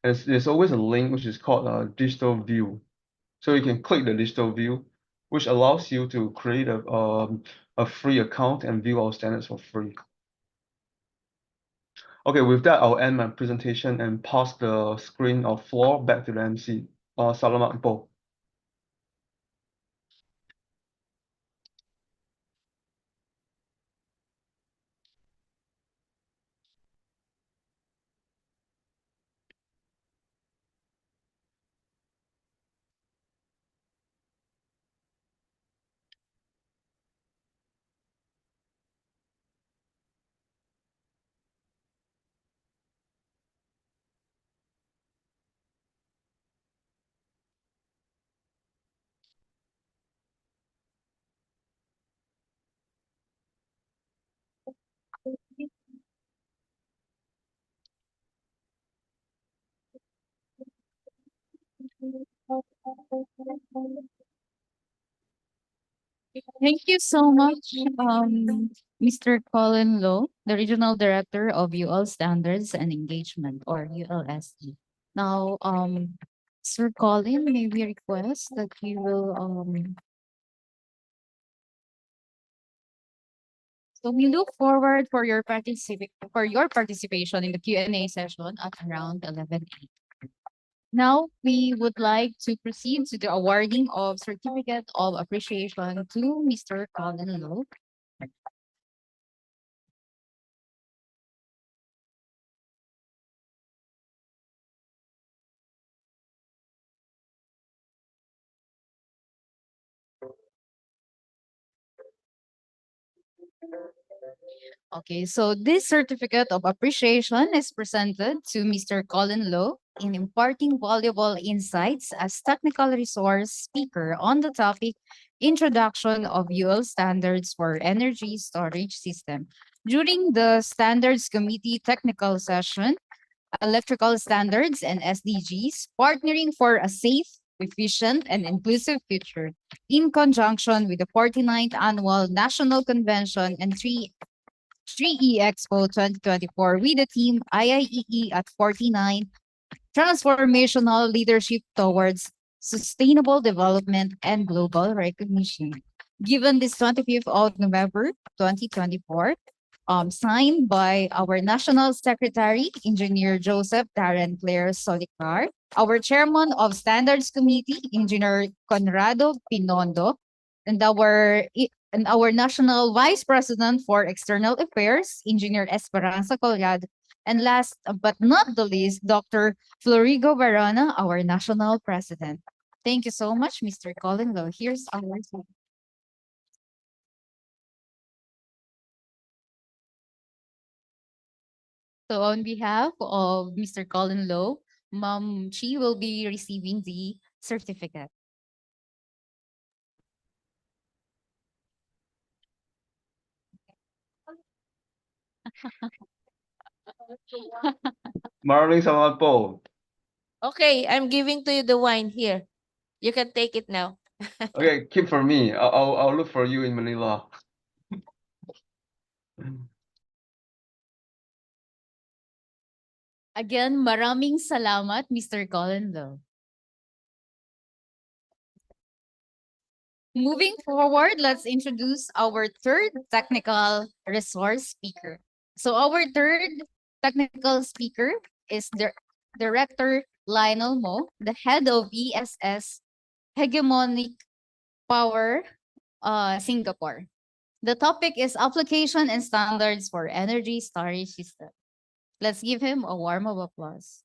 And there's always a link which is called digital view. So you can click the digital view, which allows you to create a free account and view our standards for free. Okay, with that, I'll end my presentation and pass the screen or floor back to the MC. Salamat po. Thank you so much, Mr. Colin Lowe, the Regional Director of UL Standards and Engagement, or ULSE. Now, Sir Colin, may we request that you will so we look forward for your participation in the Q&A session at around 11 a.m. Now, we would like to proceed to the awarding of Certificate of Appreciation to Mr. Colin Lowe. Okay, so this certificate of appreciation is presented to Mr. Colin Lowe in imparting valuable insights as technical resource speaker on the topic Introduction of UL Standards for Energy Storage System. During the Standards Committee technical session, Electrical Standards and SDGs, partnering for a safe, efficient, and inclusive future in conjunction with the 49th Annual National Convention and 3E Expo 2024 with the team IIEE at 49, Transformational Leadership Towards Sustainable Development and Global Recognition. Given this 25th of November 2024, signed by our National Secretary, Engineer Joseph Darren Claire Solicar, our Chairman of Standards Committee, Engineer Conrado Pinondo, and our National Vice President for External Affairs, Engineer Esperanza Collado, and last but not the least, Dr. Florigo Barona, our National President. Thank you so much, Mr. Colin Low. Here's our So on behalf of Mr. Colin Low, Ma'am Chi will be receiving the certificate. Maraming salamat po. Okay, I'm giving to you the wine here. You can take it now. Okay, keep for me. I'll look for you in Manila. Again, maraming salamat, Mr. Colin Low. Moving forward, let's introduce our third technical resource speaker. So our third technical speaker is Director Lionel Mo, the head of ESS Hegemonic Power Singapore. The topic is application and standards for energy storage system. Let's give him a warm of applause.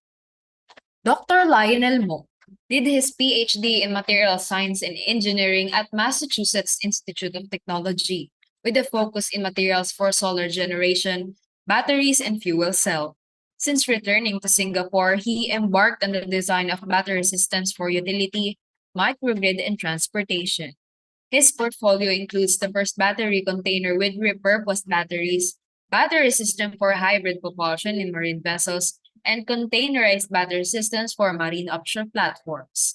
Dr. Lionel Mo did his PhD in Material Science and Engineering at Massachusetts Institute of Technology, with a focus in materials for solar generation, batteries, and fuel cell. Since returning to Singapore, he embarked on the design of battery systems for utility, microgrid, and transportation. His portfolio includes the first battery container with repurposed batteries, battery system for hybrid propulsion in marine vessels, and containerized battery systems for marine offshore platforms.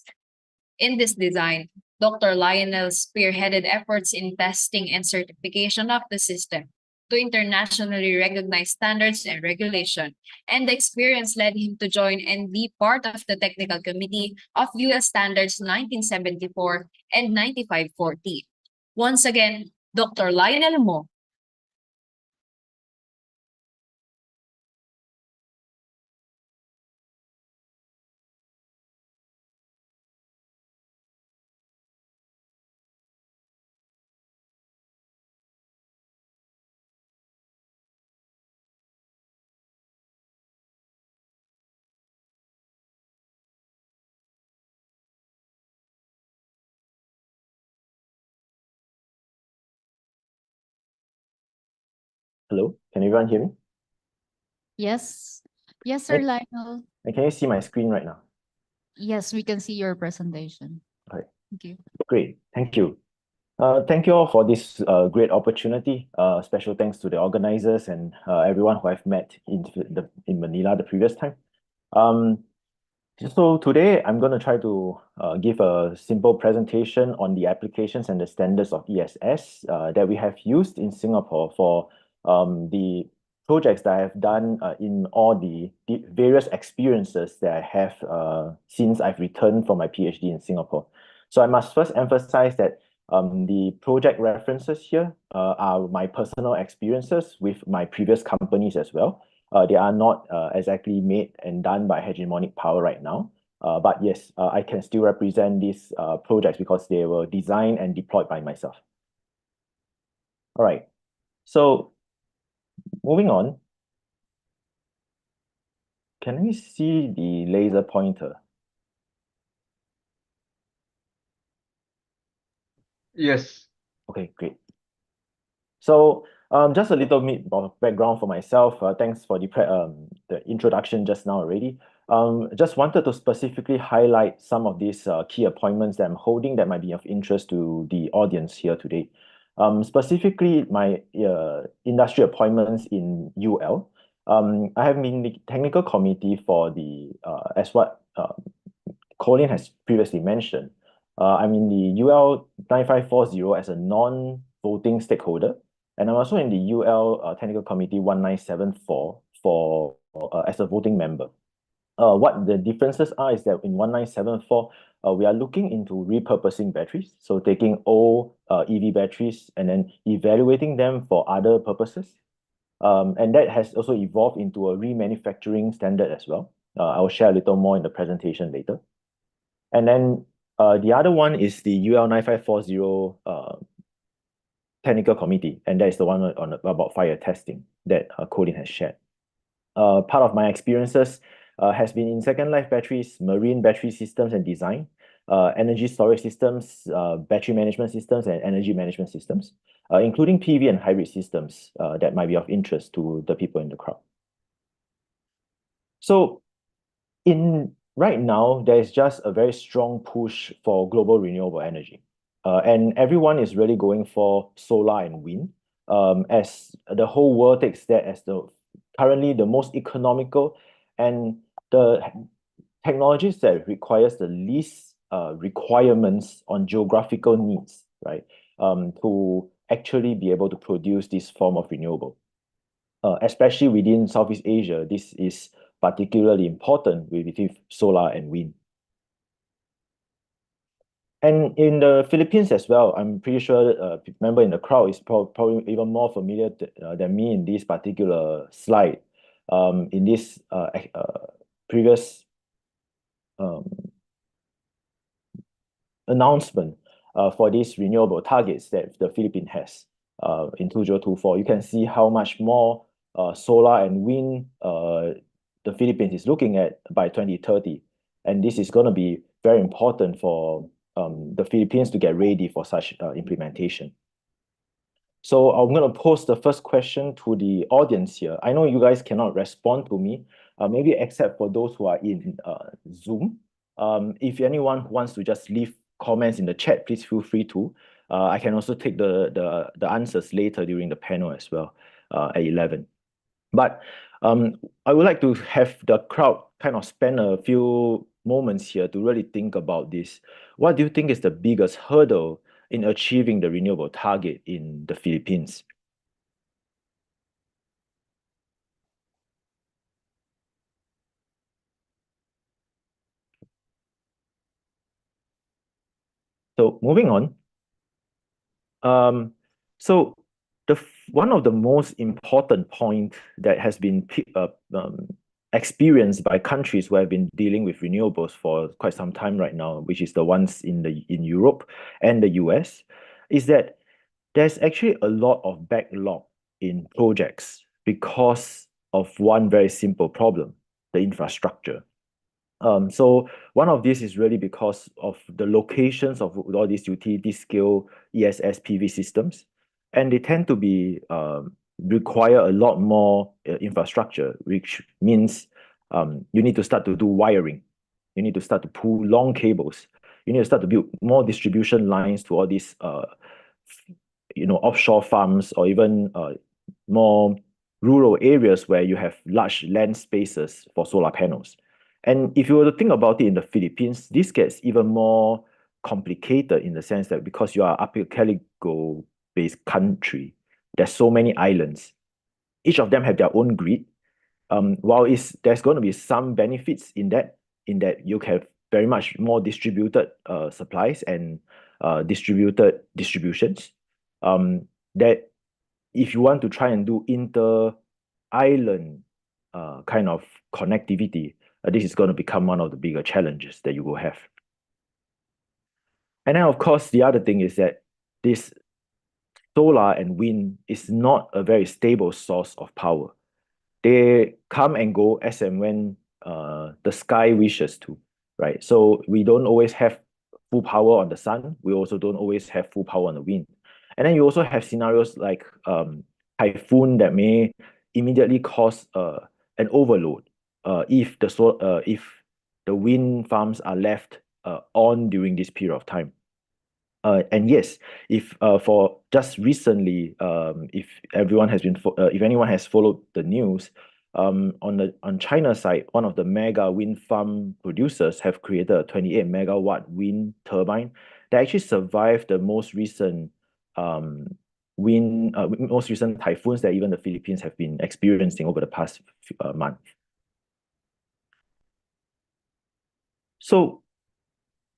In this design, Dr. Lionel spearheaded efforts in testing and certification of the system to internationally recognized standards and regulation, and the experience led him to join and be part of the technical committee of U.S. Standards 1974 and 9540. Once again, Dr. Lionel Mo. Hello, can everyone hear me? Yes. Yes, Sir Hey. Lionel. And can you see my screen right now? Yes, we can see your presentation. Okay, Thank you. great. Thank you. Thank you all for this great opportunity. Special thanks to the organizers and everyone who I've met in Manila the previous time. So today I'm going to try to give a simple presentation on the applications and the standards of ESS that we have used in Singapore for the projects that I have done in all the various experiences that I have since I've returned from my PhD in Singapore. So I must first emphasize that the project references here are my personal experiences with my previous companies as well. They are not exactly made and done by Hegemonic Power right now. But yes, I can still represent these projects because they were designed and deployed by myself. All right, so moving on. Can we see the laser pointer? Yes. Okay, great. So just a little bit of background for myself. Thanks for the introduction just now already. Just wanted to specifically highlight some of these key appointments that I'm holding that might be of interest to the audience here today. Specifically, my industry appointments in UL. I have been in the technical committee for the, as what Colin has previously mentioned, I'm in the UL 9540 as a non-voting stakeholder, and I'm also in the UL Technical Committee 1974 for as a voting member. What the differences are is that in 1974, we are looking into repurposing batteries, so taking old EV batteries and then evaluating them for other purposes. And that has also evolved into a remanufacturing standard as well. I will share a little more in the presentation later. And then the other one is the UL 9540 technical committee, and that is the one about fire testing that Colin has shared. Part of my experiences has been in second life batteries, marine battery systems and design, energy storage systems, battery management systems, and energy management systems, including PV and hybrid systems that might be of interest to the people in the crowd. So right now, there's just a very strong push for global renewable energy. And everyone is really going for solar and wind, as the whole world takes that as currently the most economical and the technologies that requires the least requirements on geographical needs, right? To actually be able to produce this form of renewable. Especially within Southeast Asia, this is particularly important with solar and wind. And in the Philippines as well, I'm pretty sure a member in the crowd is probably even more familiar than me in this particular slide. In this previous announcement for these renewable targets that the Philippines has in 2024, you can see how much more solar and wind the Philippines is looking at by 2030. And this is going to be very important for the Philippines to get ready for such implementation. So I'm going to pose the first question to the audience here. I know you guys cannot respond to me, maybe except for those who are in Zoom. If anyone wants to just leave comments in the chat, please feel free to. I can also take the answers later during the panel as well at 11. But I would like to have the crowd kind of spend a few moments here to really think about this. What do you think is the biggest hurdle in achieving the renewable target in the Philippines? So moving on. So one of the most important point that has been experienced by countries who have been dealing with renewables for quite some time right now, which is the ones in Europe and the US, is that there's actually a lot of backlog in projects because of one very simple problem, the infrastructure. So one of these is really because of the locations of all these utility scale ESS PV systems, and they tend to be require a lot more infrastructure, which means you need to start to do wiring, you need to start to pull long cables, you need to start to build more distribution lines to all these offshore farms or even more rural areas where you have large land spaces for solar panels. And if you were to think about it in the Philippines, this gets even more complicated in the sense that because you are archipelago-based country, there's so many islands. Each of them have their own grid. While there's going to be some benefits in that you have very much more distributed supplies and distributed distributions, that if you want to try and do inter-island kind of connectivity, this is going to become one of the bigger challenges that you will have. And then, of course, the other thing is that this solar and wind is not a very stable source of power. They come and go as and when the sky wishes to, right? So we don't always have full power on the sun. We also don't always have full power on the wind. And then you also have scenarios like typhoon that may immediately cause an overload if the wind farms are left on during this period of time. And yes, if for just recently, if anyone has followed the news, on China's side, one of the mega wind farm producers have created a 28 megawatt wind turbine that actually survived the most recent typhoons that even the Philippines have been experiencing over the past month. So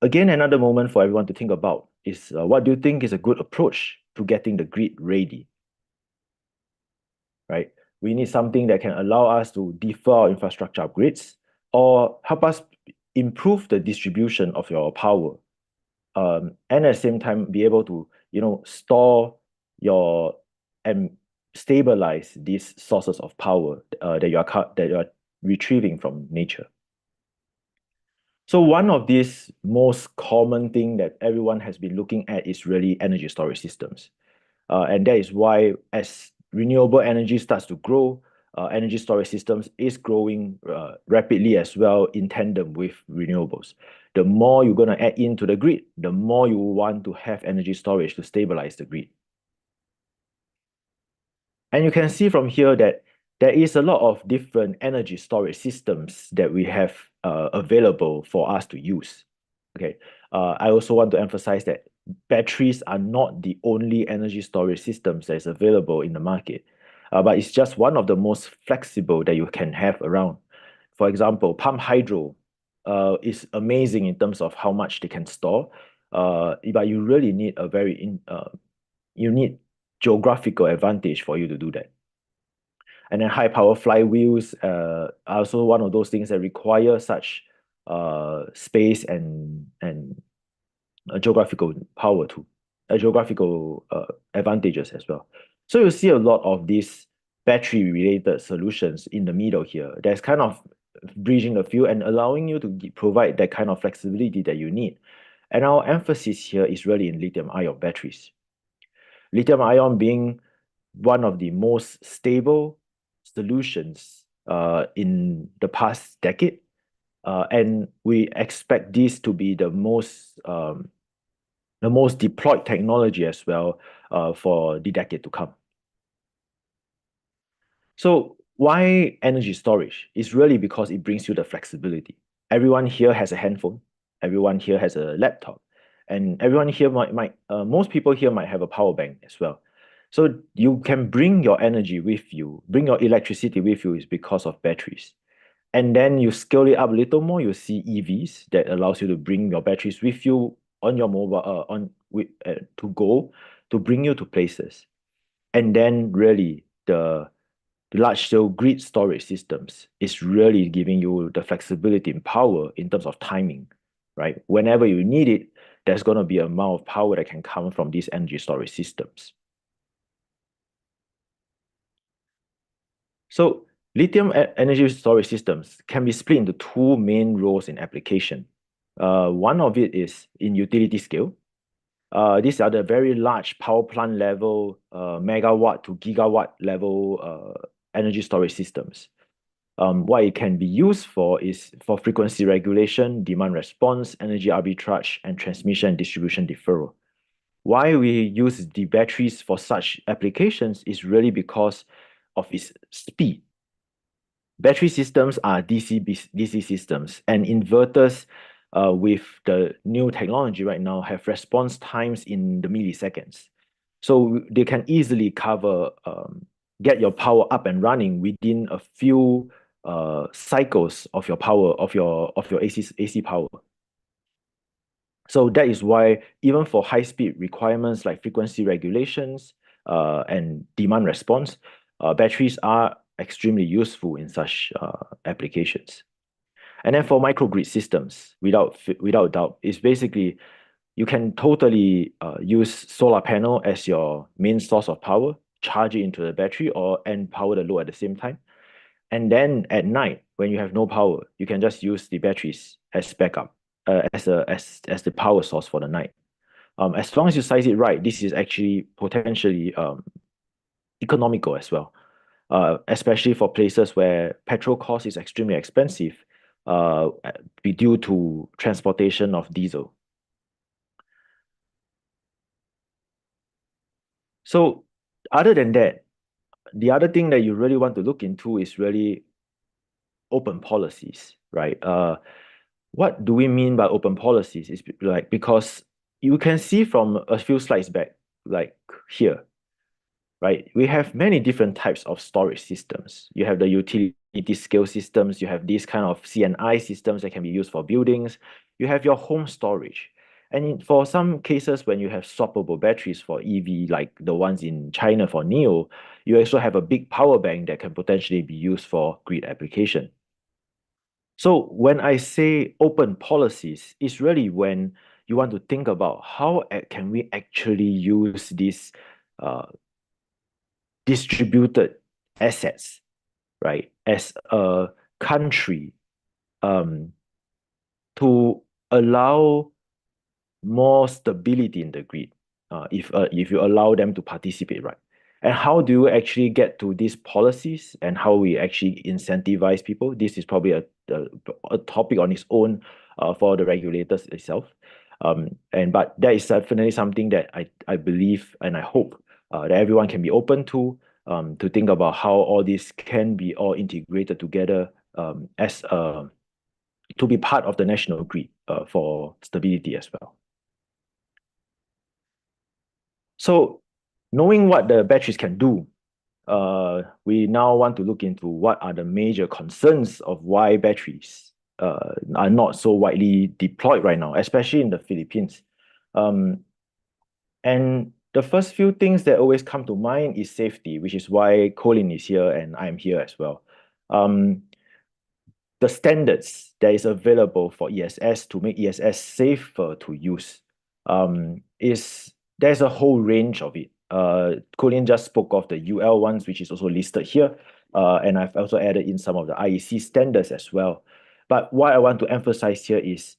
again, another moment for everyone to think about is what do you think is a good approach to getting the grid ready? Right? We need something that can allow us to defer our infrastructure upgrades, or help us improve the distribution of your power, and at the same time be able to store your and stabilize these sources of power that you are retrieving from nature. So one of these most common thing that everyone has been looking at is really energy storage systems. And that is why as renewable energy starts to grow, energy storage systems is growing rapidly as well in tandem with renewables. The more you're going to add into the grid, the more you want to have energy storage to stabilize the grid. And you can see from here that there is a lot of different energy storage systems that we have available for us to use. Okay, I also want to emphasize that batteries are not the only energy storage systems that is available in the market, but it's just one of the most flexible that you can have around. For example, pump hydro is amazing in terms of how much they can store, but you really need a you need geographical advantage for you to do that. And then high power flywheels are also one of those things that require such space and geographical power too, geographical advantages as well. So you see a lot of these battery related solutions in the middle here. That's kind of bridging the field and allowing you to provide that kind of flexibility that you need. And our emphasis here is really in lithium-ion batteries. Lithium-ion being one of the most stable solutions in the past decade, and we expect this to be the most deployed technology as well for the decade to come. So why energy storage? It's really because it brings you the flexibility. Everyone here has a handphone, everyone here has a laptop, and everyone here most people here might have a power bank as well. So you can bring your energy with you, bring your electricity with you is because of batteries. And then you scale it up a little more, you see EVs that allows you to bring your batteries with you on your mobile, to go, to bring you to places. And then really the large-scale grid storage systems is really giving you the flexibility and power in terms of timing, right? Whenever you need it, there's going to be an amount of power that can come from these energy storage systems. So lithium energy storage systems can be split into two main roles in application. One of it is in utility scale. These are the very large power plant level, megawatt to gigawatt level energy storage systems. What it can be used for is for frequency regulation, demand response, energy arbitrage, and transmission and distribution deferral. Why we use the batteries for such applications is really because of its speed. Battery systems are DC systems, and inverters with the new technology right now have response times in the milliseconds. So they can easily get your power up and running within a few cycles of your power, of your AC power. So that is why even for high-speed requirements like frequency regulations and demand response, batteries are extremely useful in such applications. And then for microgrid systems, without doubt, it's basically you can totally use solar panel as your main source of power, charge it into the battery and power the load at the same time. And then at night, when you have no power, you can just use the batteries as backup, as the power source for the night. As long as you size it right, this is actually potentially economical as well, especially for places where petrol cost is extremely expensive due to transportation of diesel. So other than that, the other thing that you really want to look into is really open policies, right? What do we mean by open policies? Is like, because you can see from a few slides back, like here, right? We have many different types of storage systems. You have the utility scale systems, you have these kind of CNI systems that can be used for buildings, you have your home storage. And for some cases, when you have swappable batteries for EV, like the ones in China for NEO, you also have a big power bank that can potentially be used for grid application. So when I say open policies, it's really when you want to think about how can we actually use these distributed assets, right, as a country to allow more stability in the grid if you allow them to participate, right? And how do you actually get to these policies and how we actually incentivize people? This is probably a topic on its own for the regulators itself. But that is definitely something that I believe and I hope that everyone can be open to think about how all this can be all integrated together as to be part of the national grid for stability as well. So knowing what the batteries can do, we now want to look into what are the major concerns of why batteries are not so widely deployed right now, especially in the Philippines. And the first few things that always come to mind is safety, which is why Colin is here and I'm here as well. The standards that is available for ESS to make ESS safer to use there's a whole range of it. Colin just spoke of the UL ones, which is also listed here, and I've also added in some of the IEC standards as well. But what I want to emphasize here is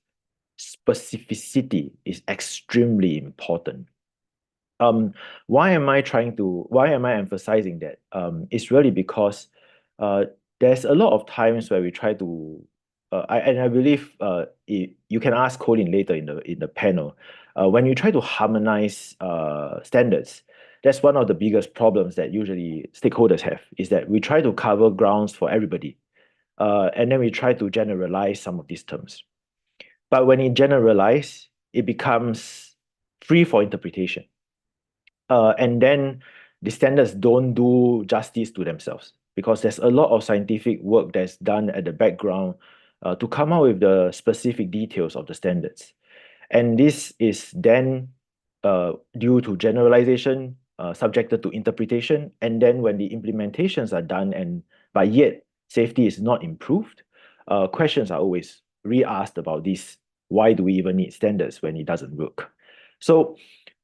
specificity is extremely important. Why am I emphasizing that? It's really because there's a lot of times where we try to, I believe you can ask Colin later in the panel. When you try to harmonize standards, that's one of the biggest problems that usually stakeholders have, is that we try to cover grounds for everybody, and then we try to generalize some of these terms. But when you generalize, it becomes free for interpretation. And then the standards don't do justice to themselves, because there's a lot of scientific work that's done at the background to come up with the specific details of the standards. And this is then due to generalization, subjected to interpretation. And then when the implementations are done, but yet safety is not improved, questions are always re-asked about this. Why do we even need standards when it doesn't work? So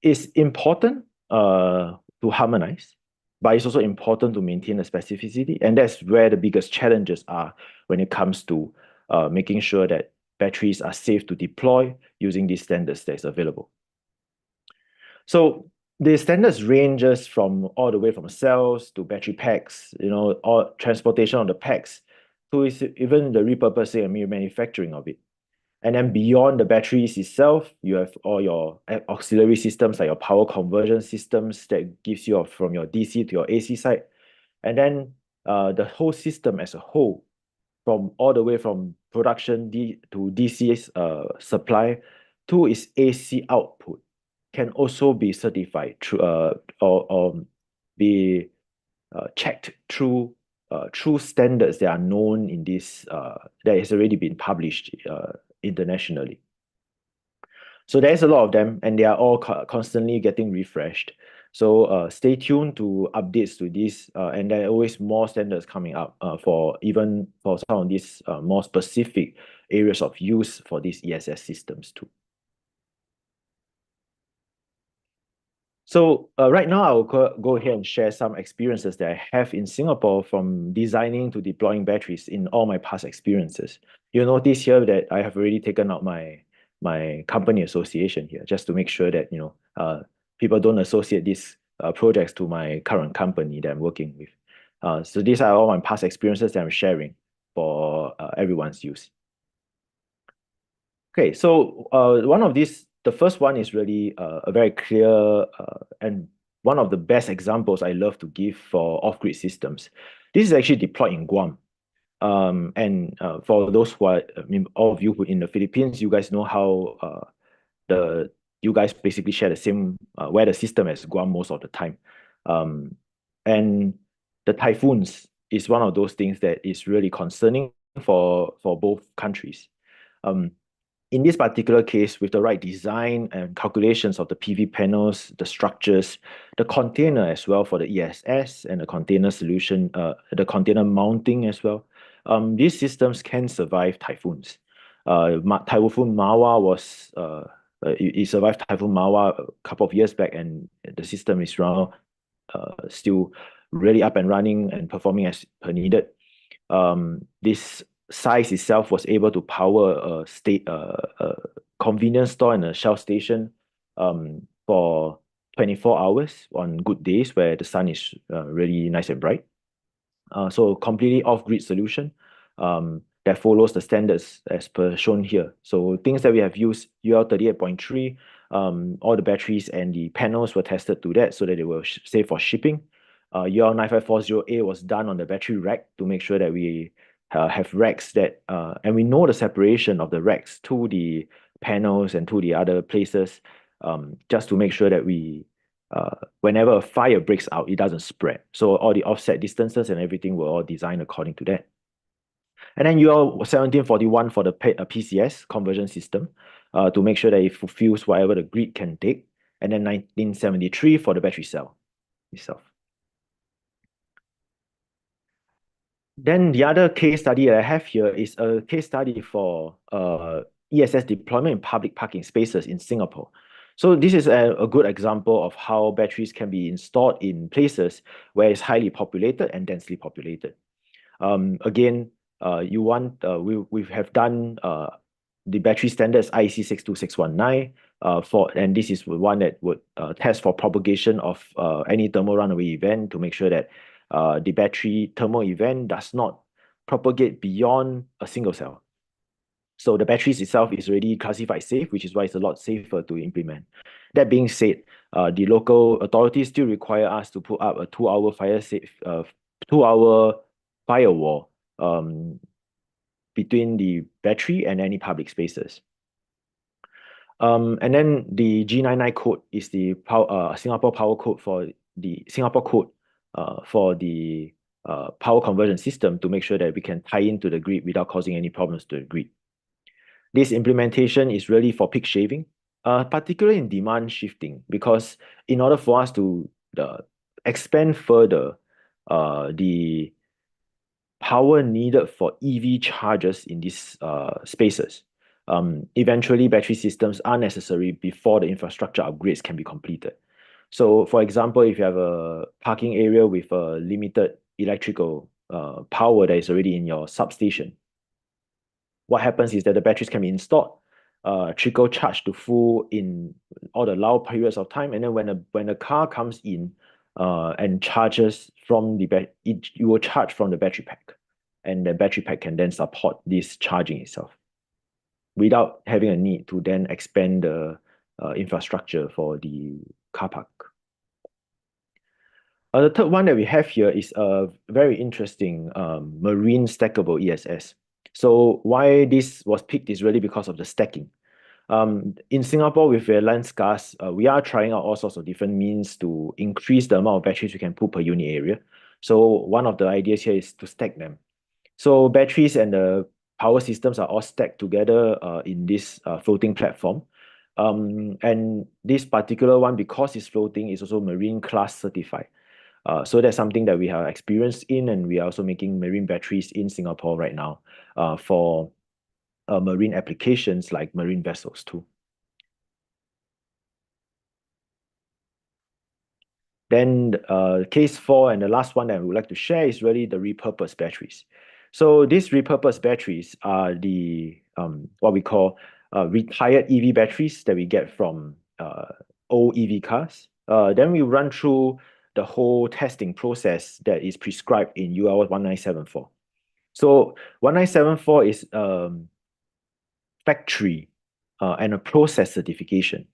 it's important to harmonize, but it's also important to maintain the specificity. And that's where the biggest challenges are when it comes to making sure that batteries are safe to deploy using these standards that's available. So the standards ranges from all the way from cells to battery packs, or transportation of the packs, to even the repurposing and remanufacturing of it. And then beyond the batteries itself, you have all your auxiliary systems, like your power conversion systems that gives you from your DC to your AC side. And then the whole system as a whole, from all the way from production to DC's supply to its AC output, can also be certified through or be checked through standards that are known in this that has already been published internationally. So there's a lot of them, and they are all constantly getting refreshed. So stay tuned to updates to this, and there are always more standards coming up for some of these more specific areas of use for these ESS systems too. So right now, I'll go ahead and share some experiences that I have in Singapore from designing to deploying batteries in all my past experiences. You'll notice here that I have already taken out my company association here, just to make sure that people don't associate these projects to my current company that I'm working with. So these are all my past experiences that I'm sharing for everyone's use. Okay, so the first one is really a very clear and one of the best examples I love to give for off-grid systems. This is actually deployed in Guam. And for those who are, all of you who in the Philippines, you guys know how you guys basically share the same weather system as Guam most of the time. And the typhoons is one of those things that is really concerning for both countries. In this particular case, with the right design and calculations of the PV panels, the structures, the container as well for the ESS and the container solution, the container mounting as well, these systems can survive typhoons. Typhoon Mawa was it survived Typhoon Mawa a couple of years back, and the system is now still really up and running and performing as per needed. This size itself was able to power a convenience store and a Shell station for 24 hours on good days where the sun is really nice and bright. So completely off-grid solution that follows the standards as per shown here. So things that we have used, UL 38.3, all the batteries and the panels were tested to that so that they were safe for shipping. UL 9540A was done on the battery rack to make sure that we have racks that, and we know the separation of the racks to the panels and to the other places, just to make sure that we whenever a fire breaks out, it doesn't spread. So all the offset distances and everything were all designed according to that. And then UL 1741 for the PCS conversion system to make sure that it fulfills whatever the grid can take. And then 1973 for the battery cell itself. Then the other case study that I have here is a case study for ESS deployment in public parking spaces in Singapore. So this is a good example of how batteries can be installed in places where it's highly populated and densely populated. Again, we have done the battery standards IEC 62619 and this is one that would test for propagation of any thermal runaway event to make sure that the battery thermal event does not propagate beyond a single cell. So the batteries itself is already classified safe, which is why it's a lot safer to implement. That being said, the local authorities still require us to put up a 2-hour firewall between the battery and any public spaces. And then the G99 code is the Singapore power code for the power conversion system to make sure that we can tie into the grid without causing any problems to the grid. This implementation is really for peak shaving, particularly in demand shifting, because in order for us to expand further the power needed for EV chargers in these spaces, eventually battery systems are necessary before the infrastructure upgrades can be completed. So for example, if you have a parking area with a limited electrical power that is already in your substation, what happens is that the batteries can be installed, trickle charge to full in all the lull periods of time, and then when a car comes in and charges from the it will charge from the battery pack, and the battery pack can then support this charging itself without having a need to then expand the infrastructure for the car park. The third one that we have here is a very interesting marine stackable ESS. So why this was picked is really because of the stacking. In Singapore, with the land scarce, we are trying out all sorts of different means to increase the amount of batteries we can put per unit area. So one of the ideas here is to stack them. So batteries and the power systems are all stacked together in this floating platform. And this particular one, because it's floating, is also marine class certified. So that's something that we have experienced in, and we are also making marine batteries in Singapore right now for marine applications like marine vessels too. Then case 4 and the last one that I would like to share is really the repurposed batteries. So these repurposed batteries are the what we call retired EV batteries that we get from old EV cars. Then we run through the whole testing process that is prescribed in UL 1974. So 1974 is factory and a process certification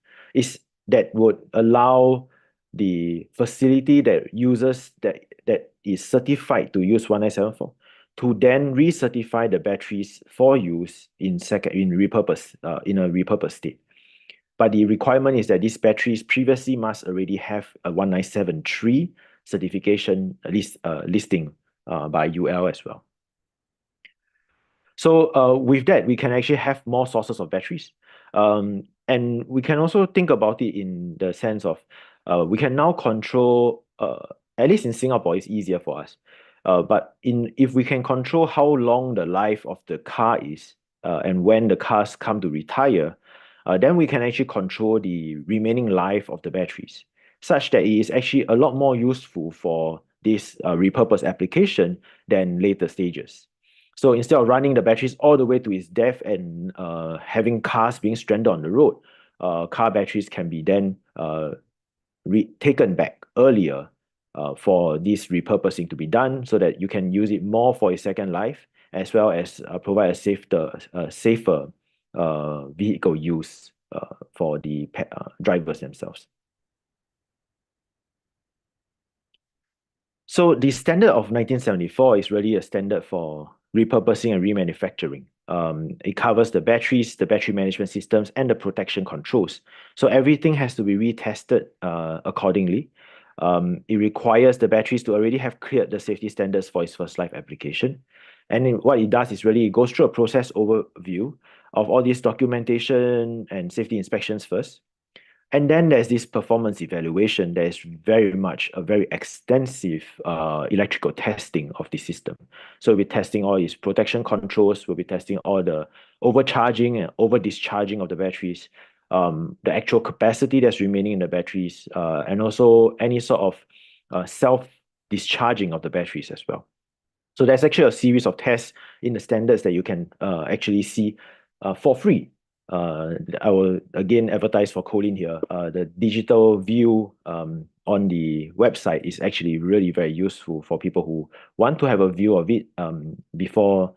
that would allow the facility that uses that is certified to use 1974 to then recertify the batteries for use in a repurposed state. But the requirement is that these batteries previously must already have a 1973 certification listing by UL as well. So with that, we can actually have more sources of batteries. And we can also think about it in the sense of we can now control, at least in Singapore, it's easier for us. But if we can control how long the life of the car is, and when the cars come to retire, then we can actually control the remaining life of the batteries, such that it is actually a lot more useful for this repurposed application than later stages. So instead of running the batteries all the way to its death and having cars being stranded on the road, car batteries can be then taken back earlier for this repurposing to be done, so that you can use it more for its second life, as well as provide a safer vehicle use for the drivers themselves. So the standard of 1974 is really a standard for repurposing and remanufacturing. It covers the batteries, the battery management systems, and the protection controls. So everything has to be retested accordingly. It requires the batteries to already have cleared the safety standards for its first life application. And what it does is really it goes through a process overview of all this documentation and safety inspections first. And then there's this performance evaluation. There is very much a very extensive electrical testing of the system. So we'll be testing all its protection controls. We'll be testing all the overcharging and over discharging of the batteries, the actual capacity that's remaining in the batteries, and also any sort of self-discharging of the batteries as well. So there's actually a series of tests in the standards that you can actually see for free. I will again advertise for Colin here. The digital view on the website is actually really very useful for people who want to have a view of it before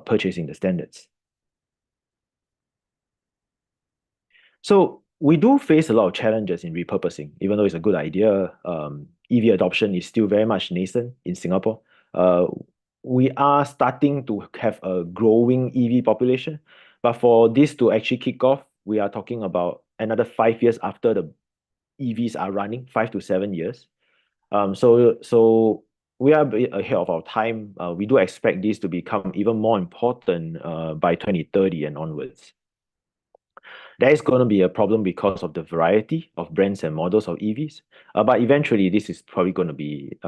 purchasing the standards. So we do face a lot of challenges in repurposing. Even though it's a good idea, EV adoption is still very much nascent in Singapore. We are starting to have a growing EV population, but for this to actually kick off, we are talking about another 5 years after the EVs are running, 5 to 7 years. So we are a bit ahead of our time. We do expect this to become even more important by 2030 and onwards. There is going to be a problem because of the variety of brands and models of EVs, but eventually this is probably going to be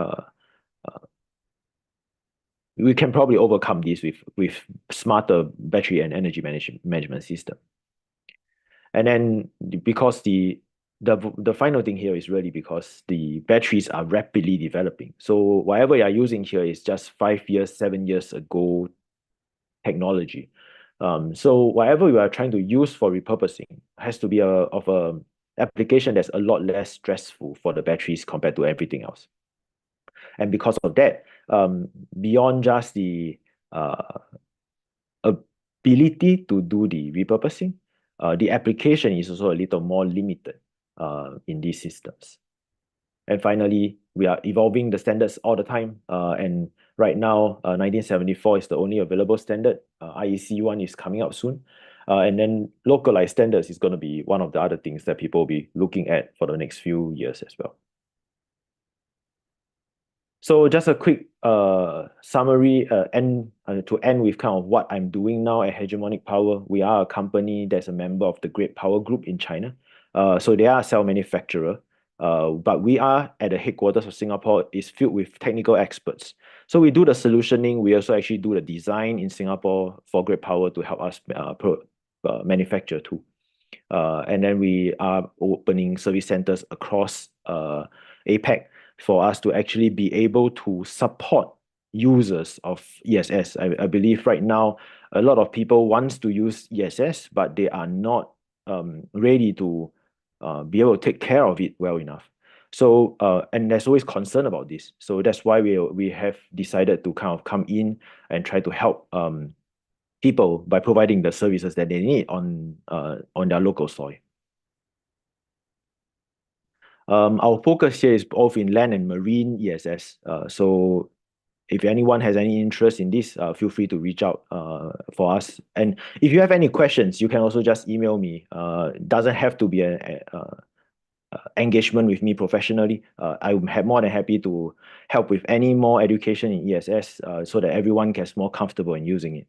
we can probably overcome this with smarter battery and energy management system. And then because the final thing here is really because the batteries are rapidly developing. So whatever you are using here is just 5 years, 7 years ago technology. So whatever you are trying to use for repurposing has to be of a application that's a lot less stressful for the batteries compared to everything else. And because of that, beyond just the ability to do the repurposing, the application is also a little more limited in these systems. And finally, we are evolving the standards all the time. And right now, 1974 is the only available standard. IEC 1 is coming out soon. And then localized standards is going to be one of the other things that people will be looking at for the next few years as well. So just a quick summary to end with kind of what I'm doing now at Hegemonic Power. We are a company that's a member of the Great Power Group in China. So they are a cell manufacturer, but we are at the headquarters of Singapore is filled with technical experts. So we do the solutioning. We also actually do the design in Singapore for Great Power to help us manufacture too. And then we are opening service centers across APAC for us to actually be able to support users of ESS. I believe right now, a lot of people want to use ESS, but they are not ready to be able to take care of it well enough. So, and there's always concern about this. So that's why we have decided to kind of come in and try to help people by providing the services that they need on their local soil. Our focus here is both in land and marine ESS. So if anyone has any interest in this, feel free to reach out for us. And if you have any questions, you can also just email me. It doesn't have to be an engagement with me professionally. I'm more than happy to help with any more education in ESS so that everyone gets more comfortable in using it.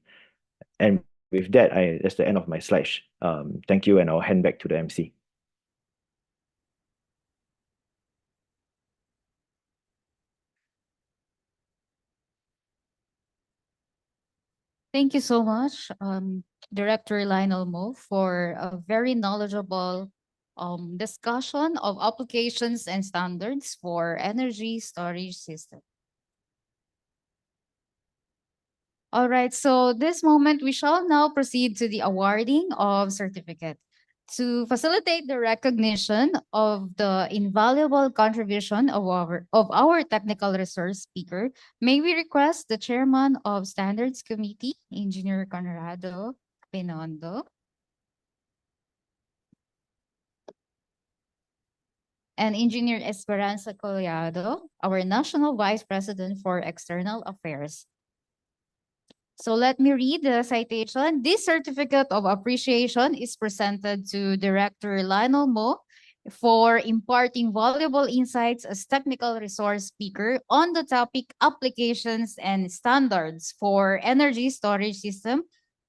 And with that, that's the end of my slides. Thank you, and I'll hand back to the MC. Thank you so much, Director Lionel Mo, for a very knowledgeable discussion of applications and standards for energy storage system. All right, so this moment we shall now proceed to the awarding of certificate. To facilitate the recognition of the invaluable contribution of our technical resource speaker, may we request the chairman of Standards Committee, Engineer Conrado Pinondo, and Engineer Esperanza Collado, our National Vice President for External Affairs. So let me read the citation. This certificate of appreciation is presented to Director Lionel Mo for imparting valuable insights as technical resource speaker on the topic applications and standards for energy storage system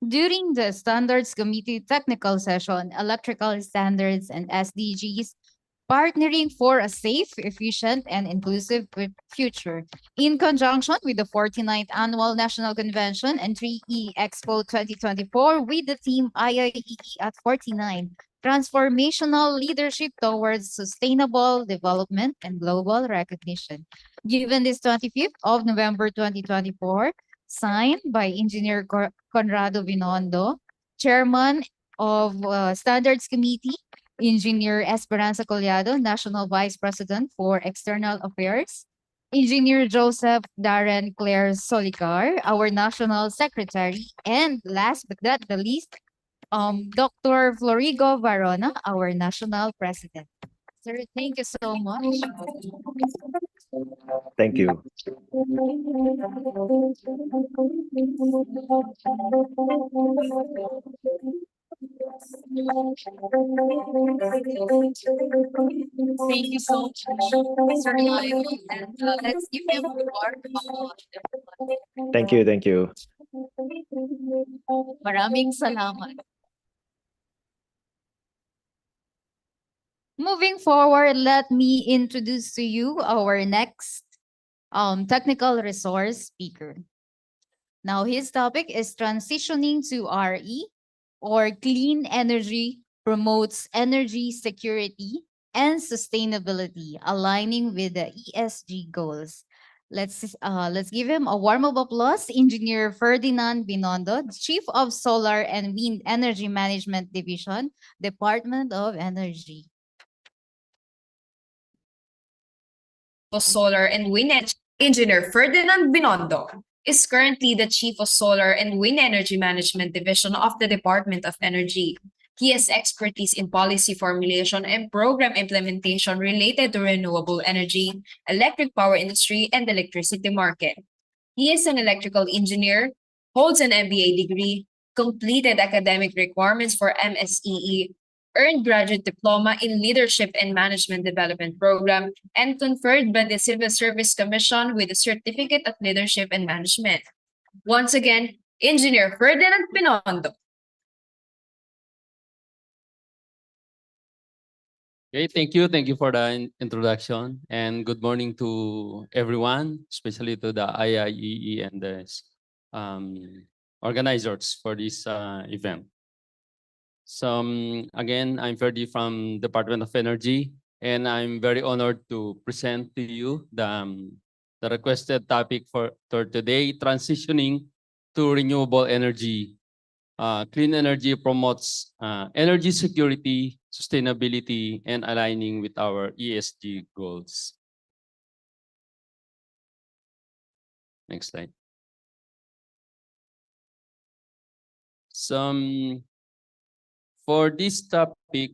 during the Standards Committee technical session, Electrical Standards and SDGs, partnering for a safe, efficient, and inclusive future. In conjunction with the 49th Annual National Convention and 3E Expo 2024 with the theme IIEE at 49, Transformational Leadership Towards Sustainable Development and Global Recognition. Given this 25th of November 2024, signed by Engineer Conrado Binondo, Chairman of Standards Committee, Engineer Esperanza Collado, National Vice President for External Affairs, Engineer Joseph Darren Claire Solicar, our National Secretary, and last but not the least, Dr. Florigo Varona, our National President. Sir, thank you so much. Thank you. Thank you so much, Sir Lionel. And let's give him a warm applause. Thank you. Thank you. Maraming salamat. Moving forward, let me introduce to you our next technical resource speaker. Now, his topic is transitioning to RE, or clean energy promotes energy security and sustainability, aligning with the ESG goals. Let's give him a warm of applause. Engineer Ferdinand Binondo, Chief of Solar and Wind Energy Management Division, Department of Energy. Of Solar and Wind Engineer Ferdinand Binondo is currently the Chief of Solar and Wind Energy Management Division of the Department of Energy. He has expertise in policy formulation and program implementation related to renewable energy, electric power industry, and electricity market. He is an electrical engineer, holds an MBA degree, completed academic requirements for MSEE, earned graduate diploma in Leadership and Management Development Program, and conferred by the Civil Service Commission with a Certificate of Leadership and Management. Once again, Engineer Ferdinand Pinondo. Okay, thank you. Thank you for the introduction, and good morning to everyone, especially to the IIEE and the organizers for this event. So again, I'm Ferdy from Department of Energy, and I'm very honored to present to you the requested topic for today, transitioning to renewable energy. Clean energy promotes energy security, sustainability, and aligning with our ESG goals. Next slide. For this topic,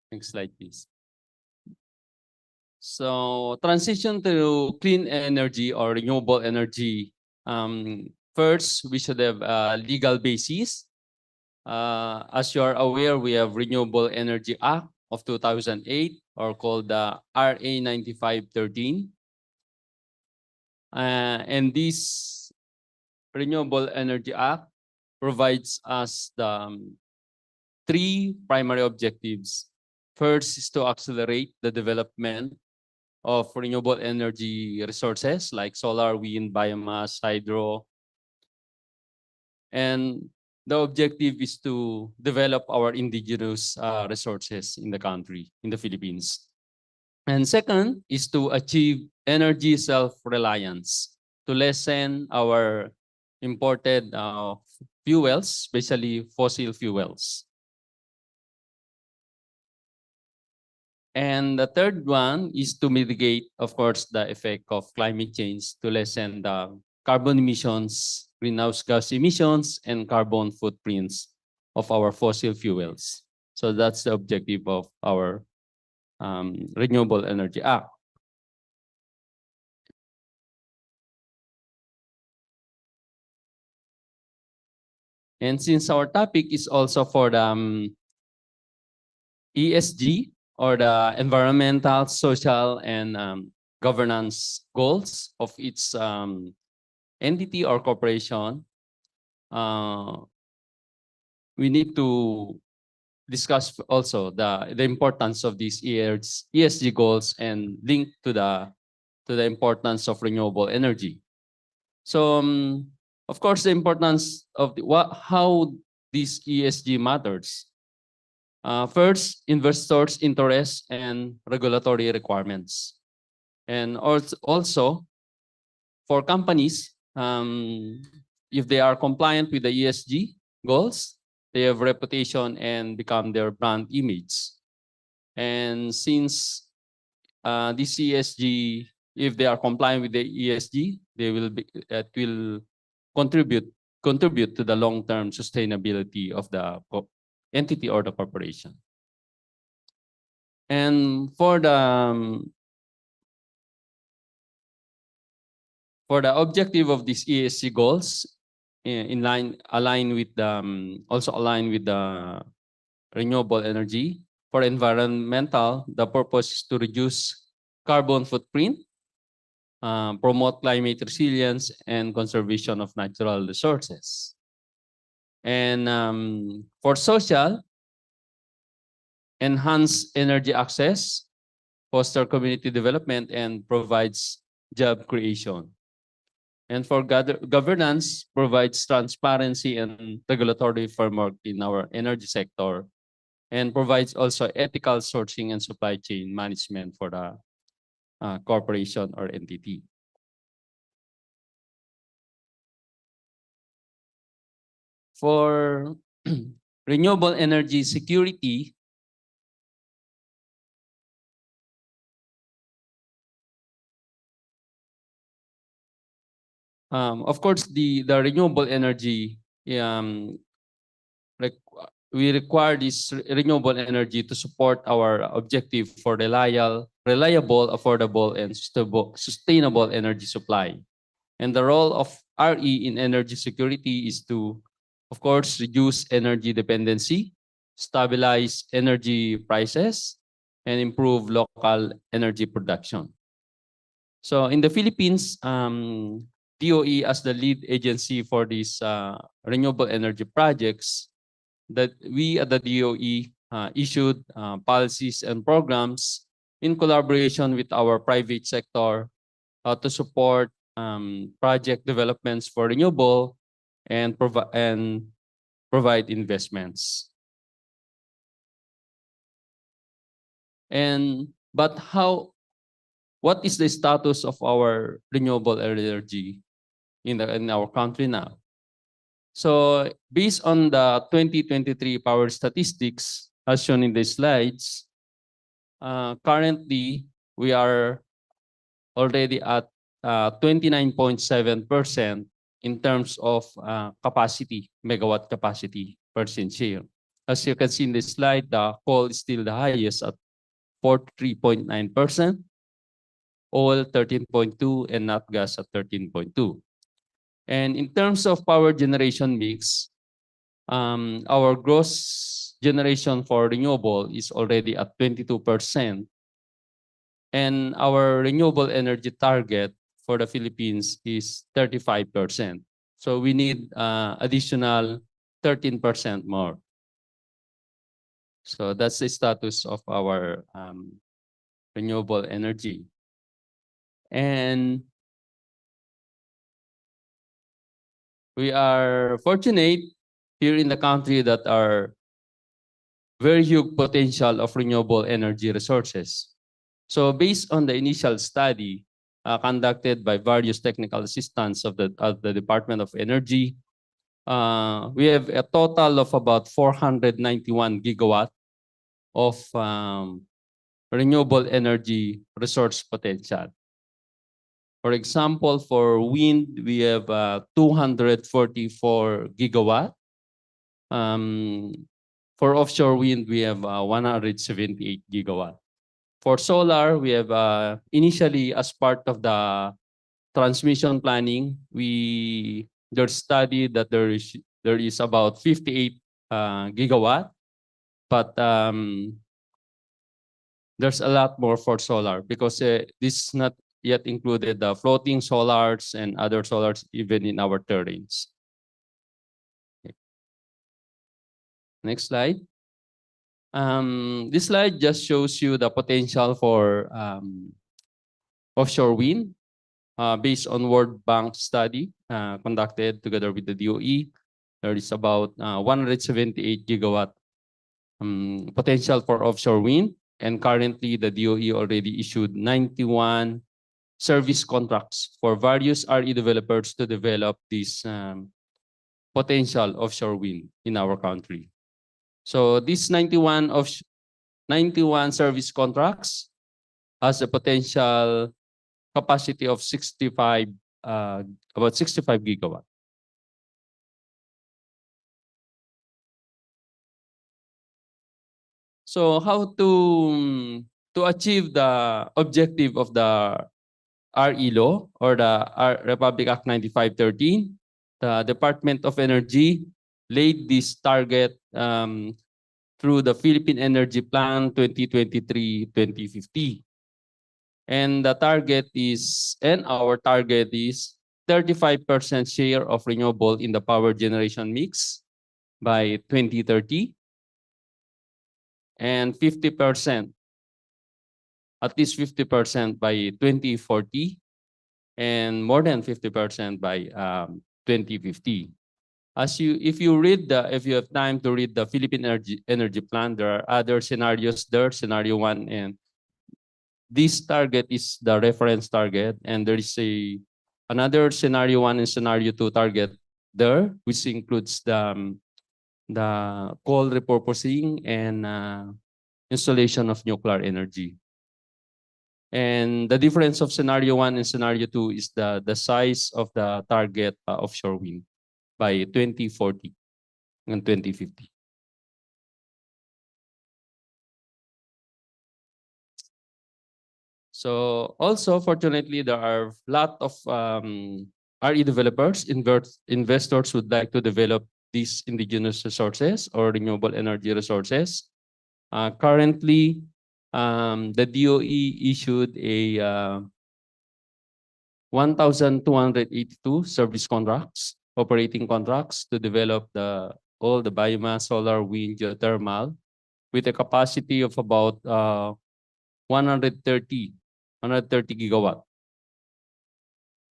next slide, please. So transition to clean energy or renewable energy. First, we should have a legal basis. As you are aware, we have Renewable Energy Act of 2008, or called the RA 9513. And this Renewable Energy Act provides us the three primary objectives. First is to accelerate the development of renewable energy resources like solar, wind, biomass, hydro. And the objective is to develop our indigenous resources in the country, in the Philippines. And second is to achieve energy self-reliance, to lessen our imported fuels, especially fossil fuels. And the third one is to mitigate, of course, the effect of climate change to lessen the carbon emissions, greenhouse gas emissions, and carbon footprints of our fossil fuels. So that's the objective of our Renewable Energy Act. And since our topic is also for the ESG, or the environmental, social, and governance goals of its entity or corporation, we need to discuss also the importance of these ESG goals and link to the importance of renewable energy. So, of course, the importance of how this ESG matters. First, investors' interest and regulatory requirements. And also for companies, if they are compliant with the ESG goals, they have reputation and become their brand image. And since this ESG, if they are compliant with the ESG, they will be, it will contribute to the long-term sustainability of the entity or the corporation. And for the objective of these ESG goals, align with the renewable energy. For environmental, the purpose is to reduce carbon footprint, promote climate resilience, and conservation of natural resources. And for social, enhance energy access, foster community development, and provides job creation. And for governance, provides transparency and regulatory framework in our energy sector, and provides also ethical sourcing and supply chain management for the corporation or entity. For renewable energy security, of course, the renewable energy, we require this renewable energy to support our objective for reliable, affordable, and sustainable energy supply. And the role of RE in energy security is to, of course, reduce energy dependency, stabilize energy prices, and improve local energy production. So in the Philippines, DOE as the lead agency for these renewable energy projects, that we at the DOE issued policies and programs in collaboration with our private sector to support project developments for renewable and provide investments. But what is the status of our renewable energy in our country now? So based on the 2023 power statistics, as shown in the slides, currently we are already at 29.7% in terms of capacity, megawatt capacity percent share. As you can see in this slide, the coal is still the highest at 43.9%, oil 13.2%, and nat gas at 13.2%. And in terms of power generation mix, our gross generation for renewable is already at 22%. And our renewable energy target for the Philippines is 35%. So we need additional 13% more. So that's the status of our renewable energy. And we are fortunate here in the country that are very huge potential of renewable energy resources. So based on the initial study conducted by various technical assistants of the Department of Energy, we have a total of about 491 gigawatt of renewable energy resource potential. For example, for wind, we have 244 gigawatt. For offshore wind, we have 178 gigawatt. For solar, we have initially as part of the transmission planning, there's study that there is about 58 gigawatt, but there's a lot more for solar because this is not yet included the floating solars and other solars even in our terrains. Okay. Next slide. This slide just shows you the potential for offshore wind based on World Bank study conducted together with the DOE. There is about 178 gigawatt potential for offshore wind. And currently, the DOE already issued 91 service contracts for various RE developers to develop this potential offshore wind in our country. So this 91 service contracts has a potential capacity of 65, about 65 gigawatt. So how to achieve the objective of the RE law or the Republic Act 9513, the Department of Energy laid this target through the Philippine Energy Plan 2023-2050. And the target is, and our target is 35% share of renewable in the power generation mix by 2030 and 50%, at least 50% by 2040 and more than 50% by 2050. If you have time to read the Philippine Energy Plan, there are other scenarios there, scenario 1, and this target is the reference target, and there is another scenario 1 and scenario 2 target there, which includes the coal repurposing and installation of nuclear energy. And the difference of scenario 1 and scenario 2 is the size of the target offshore wind by 2040 and 2050. So also, fortunately, there are a lot of RE developers, investors would like to develop these indigenous resources or renewable energy resources. Currently, the DOE issued a 1,282 service contracts, operating contracts to develop all the biomass, solar, wind, geothermal, with a capacity of about 130 gigawatt.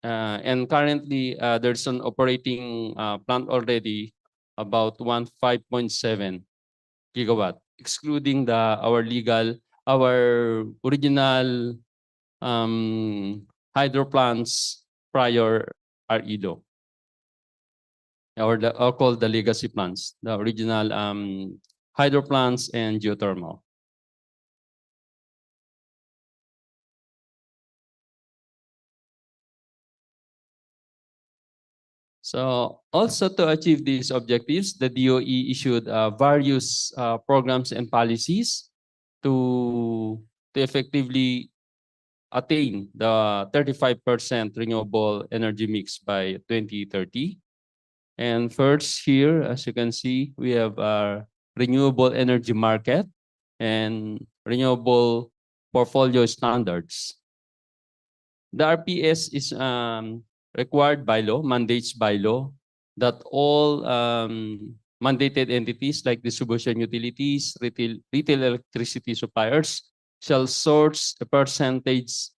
And currently, there's an operating plant already about 5.7 gigawatt, excluding our original hydro plants prior REDO, or called the legacy plants, the original hydro plants and geothermal. So also to achieve these objectives, the DOE issued various programs and policies to effectively attain the 35% renewable energy mix by 2030. And first here, as you can see, we have a renewable energy market and renewable portfolio standards. The RPS is required by law, mandates by law, that all mandated entities like distribution utilities, retail electricity suppliers shall source a percentage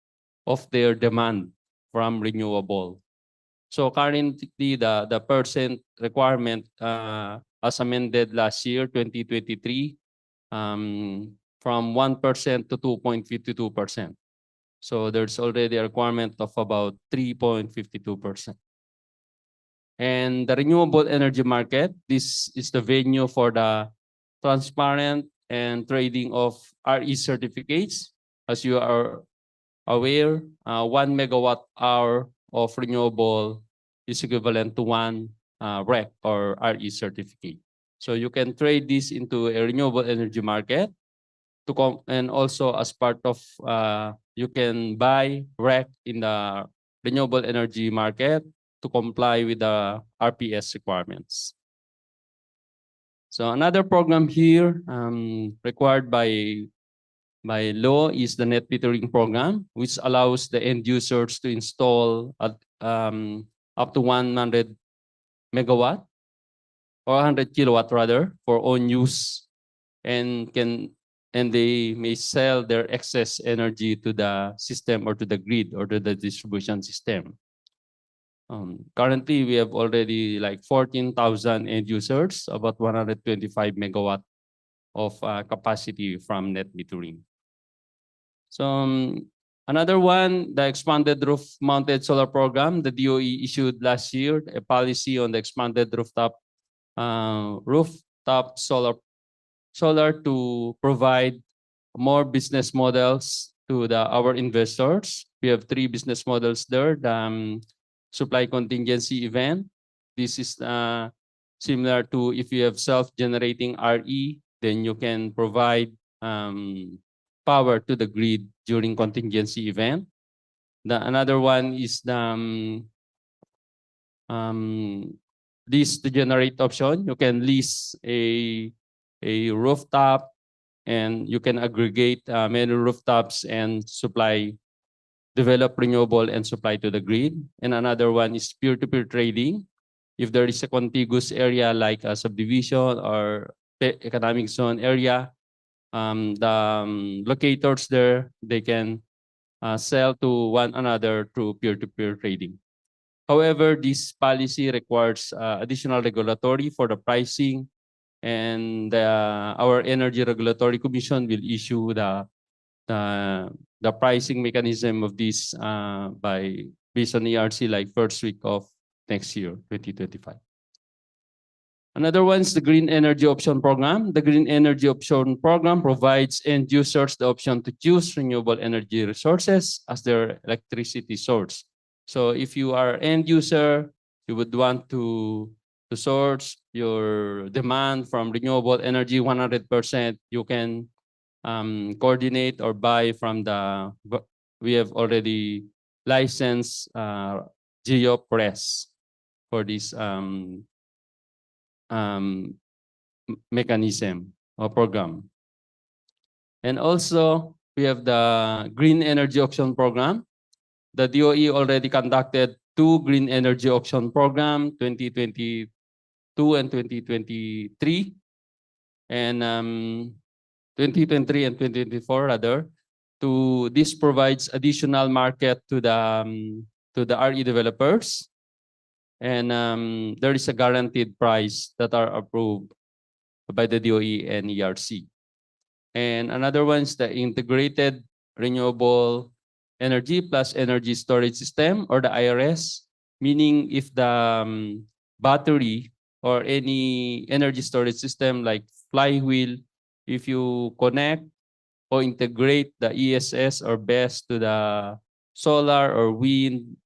of their demand from renewable. So currently, the percent requirement as amended last year, 2023, from 1% to 2.52%. So there's already a requirement of about 3.52%. And the renewable energy market, this is the venue for the transparent and trading of RE certificates. As you are aware, 1 megawatt hour of renewable is equivalent to one REC or RE certificate. So you can trade this into a renewable energy market and also as part of you can buy REC in the renewable energy market to comply with the RPS requirements. So another program here required by law is the net metering program, which allows the end users to install up to 100 megawatt or 100 kilowatt rather for own use, and they may sell their excess energy to the system or to the grid or to the distribution system. Currently, we have already like 14,000 end users, about 125 megawatt of capacity from net metering. So another one, the expanded roof-mounted solar program. The DOE issued last year a policy on the expanded rooftop solar to provide more business models to our investors. We have 3 business models there. The supply contingency event. This is similar to if you have self-generating RE, then you can provide power to the grid during contingency event. Another one is the lease to generate option. You can lease a rooftop and you can aggregate many rooftops and develop renewable and supply to the grid. And another one is peer-to-peer trading. If there is a contiguous area like a subdivision or economic zone area, the locators there, they can sell to one another through peer-to-peer trading. However, this policy requires additional regulatory for the pricing, and our Energy Regulatory Commission will issue the pricing mechanism of this based on ERC like first week of next year, 2025. Another one is the Green Energy Option Program. The Green Energy Option Program provides end users the option to choose renewable energy resources as their electricity source. So if you are end user, you would want to source your demand from renewable energy 100%, you can coordinate or buy from we have already licensed GeoPress for this mechanism or program. And also, we have the Green Energy Auction Program. The DOE already conducted 2 Green Energy Auction Program, 2022 and 2023. And 2023 and 2024 rather. This provides additional market to the RE developers. And there is a guaranteed price that are approved by the DOE and ERC. And another one is the Integrated Renewable Energy plus Energy Storage System, or the IRS, meaning if the battery or any energy storage system like flywheel, if you connect or integrate the ESS or BESS to the solar or wind,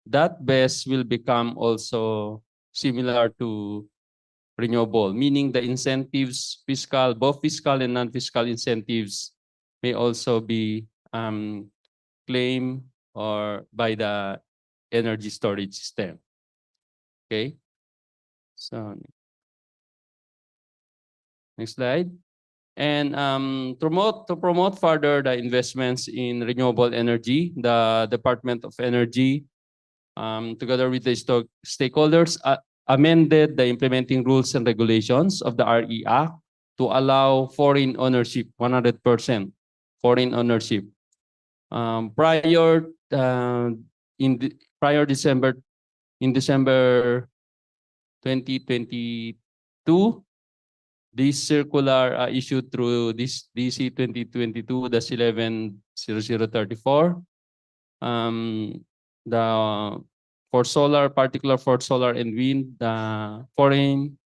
that BESS will become also similar to renewable, meaning the incentives, both fiscal and non-fiscal incentives may also be claimed or by the energy storage system. Okay. So next slide. And to promote further the investments in renewable energy, the Department of Energy, together with the stakeholders, amended the implementing rules and regulations of the RE Act to allow foreign ownership, 100% foreign ownership Prior prior December in December 2022, this circular issued through this DC 2022-110034. The for solar, particular for solar and wind, foreign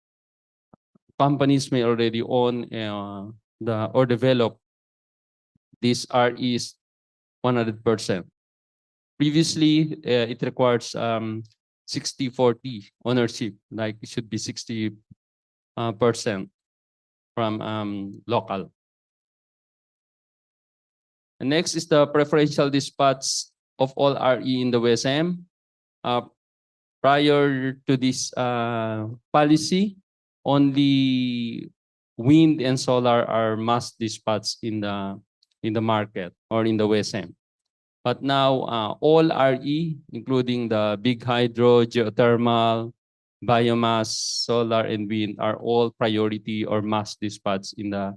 companies may already own or develop these REs 100%. Previously, it requires 60-40 ownership, like it should be 60% from local. And next is the preferential dispatch of all RE in the WSM. Prior to this policy, only wind and solar are mass dispatched in the market or in the WSM. But now all RE, including the big hydro, geothermal, biomass, solar, and wind, are all priority or mass dispatch in the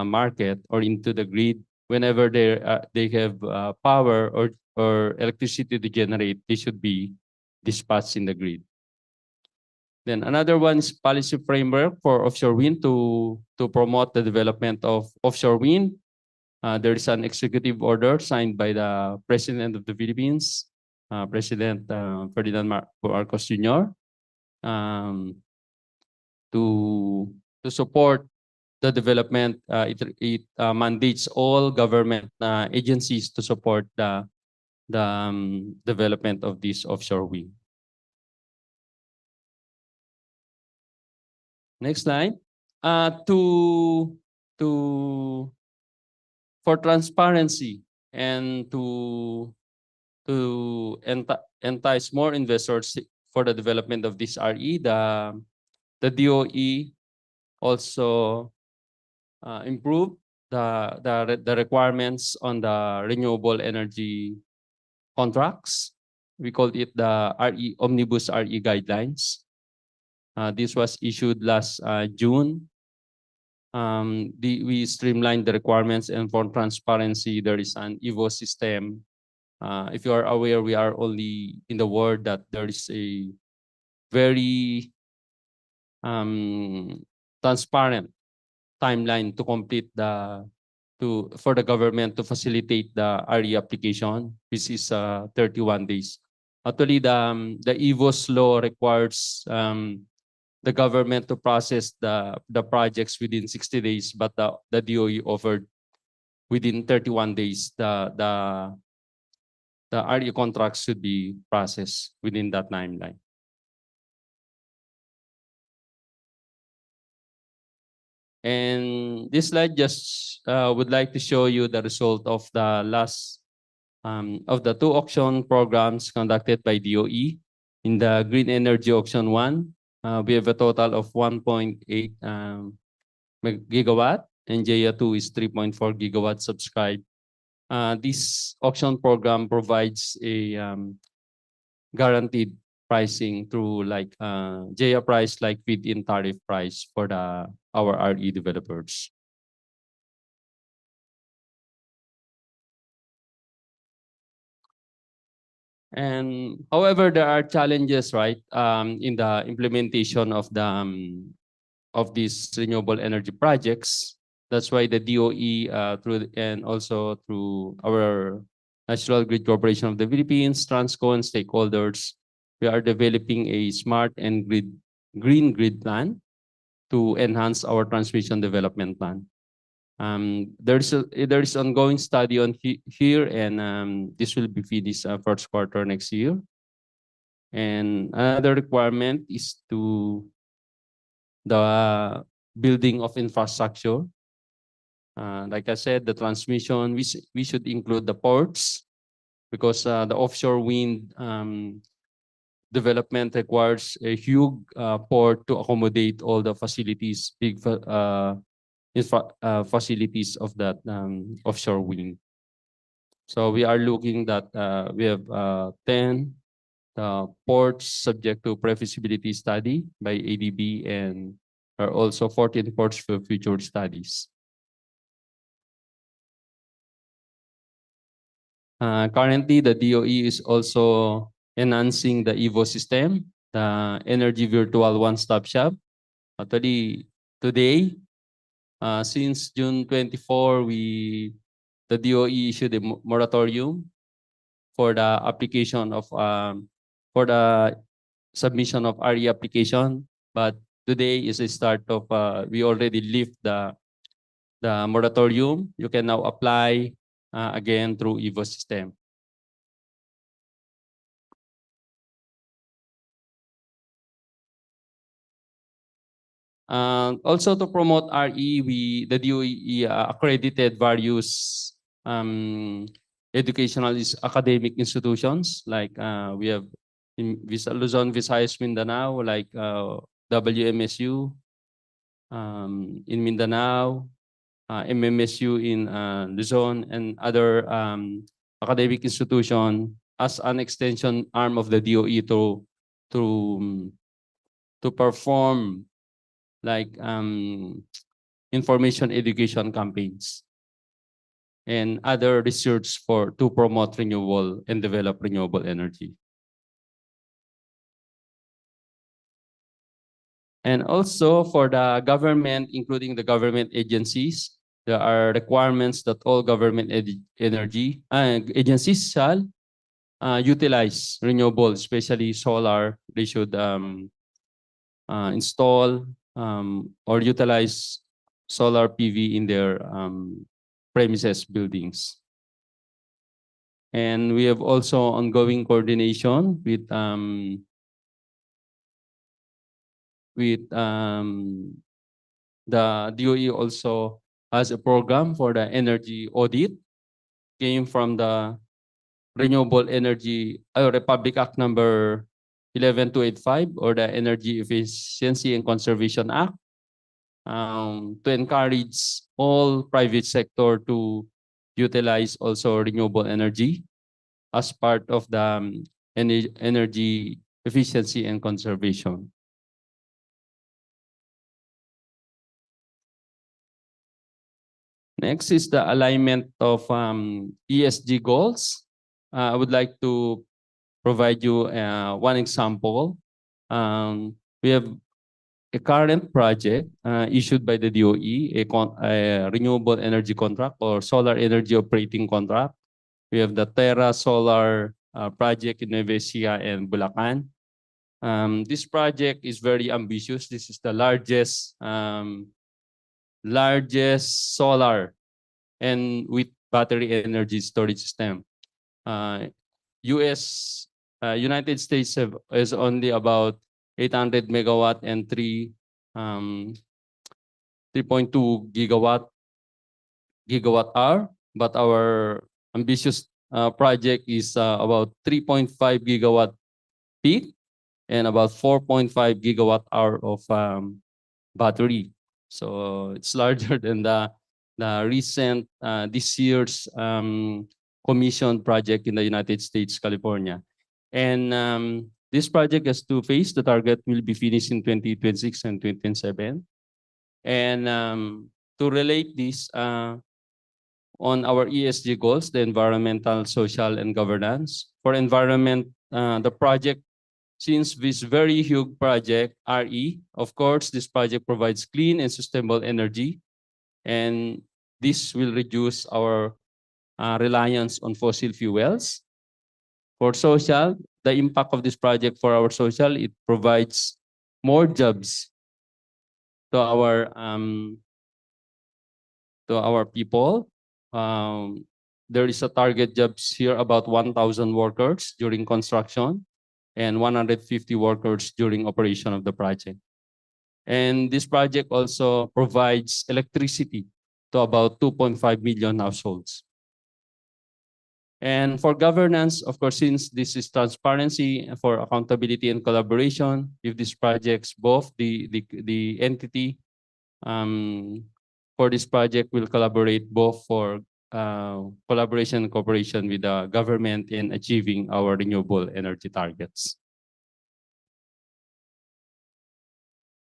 market or into the grid. Whenever they have power or electricity to generate, they should be dispatched in the grid. Then another one is policy framework for offshore wind to promote the development of offshore wind. There is an executive order signed by the President of the Philippines, President Ferdinand Marcos Jr., to support the development. It mandates all government agencies to support the development of this offshore wind. Next slide. For transparency and to entice more investors for the development of this RE, the DOE also improved the requirements on the renewable energy contracts. We called it the Omnibus RE guidelines. This was issued last June. We streamlined the requirements, and for transparency, there is an EVO system. If you are aware, we are only in the world that there is a very transparent timeline to complete for the government to facilitate the RE application, which is 31 days. Actually, the EVOS law requires the government to process the projects within 60 days, but the DOE offered within 31 days the RE contracts should be processed within that timeline. And this slide just would like to show you the result of the last of the 2 auction programs conducted by DOE. In the Green Energy Auction 1, we have a total of 1.8 gigawatt, and JEA 2 is 3.4 gigawatt subscribed. This auction program provides a guaranteed pricing through like JEA price, like feed-in tariff price for our RE developers. And however, there are challenges, right, in the implementation of these renewable energy projects. That's why the DOE and also through our National Grid Corporation of the Philippines, Transco, and stakeholders, we are developing a smart and green grid plan to enhance our transmission development plan. There is ongoing study on here, and this will be finished first quarter next year. And another requirement is the building of infrastructure. Like I said, the transmission, we should include the ports, because the offshore wind development requires a huge port to accommodate all the facilities, big facilities of that offshore wind. So we are looking that we have 10 ports subject to pre-feasibility study by ADB, and are also 14 ports for future studies. Currently, the DOE is also enhancing the EVO system, the Energy Virtual One-Stop Shop. Actually, today, since June 24, the DOE issued a moratorium for the application of for the submission of RE application. But today is the start of we already lift the moratorium. You can now apply again through EVO system. Also to promote RE, the DOE accredited various educational academic institutions like we have in Luzon, Visayas, Mindanao, like WMSU in Mindanao, MMSU in Luzon, and other academic institution as an extension arm of the DOE to perform like information education campaigns and other research to promote renewable and develop renewable energy. And also for the government, including the government agencies, there are requirements that all government energy agencies shall utilize renewable, especially solar. They should install or utilize solar PV in their premises buildings. And we have also ongoing coordination with the DOE also has a program for the energy audit, came from the Renewable Energy Republic Act number 11285 or the Energy Efficiency and Conservation Act, to encourage all private sector to utilize also renewable energy as part of the energy efficiency and conservation. Next is the alignment of ESG goals. I would like to provide you one example. We have a current project issued by the DOE, a renewable energy contract or solar energy operating contract. We have the Terra Solar project in Nueva Ecija and Bulacan. This project is very ambitious. This is the largest solar and with battery energy storage system. United States is only about 800 megawatt and 3.2 gigawatt hour, but our ambitious project is about 3.5 gigawatt peak and about 4.5 gigawatt hour of battery. So it's larger than the recent this year's commissioned project in the United States, California. And this project has two phases. The target will be finished in 2026 and 2027. And to relate this on our ESG goals, the environmental, social, and governance. For environment, the project, since this very huge project, RE, of course, this project provides clean and sustainable energy, and this will reduce our reliance on fossil fuels. For social, the impact of this project for our social, it provides more jobs to our people. There is a target jobs here about 1,000 workers during construction and 150 workers during operation of the project. And this project also provides electricity to about 2.5 million households. And for governance, of course, since this is transparency for accountability and collaboration, if these projects, both the entity for this project will collaborate both for collaboration and cooperation with the government in achieving our renewable energy targets.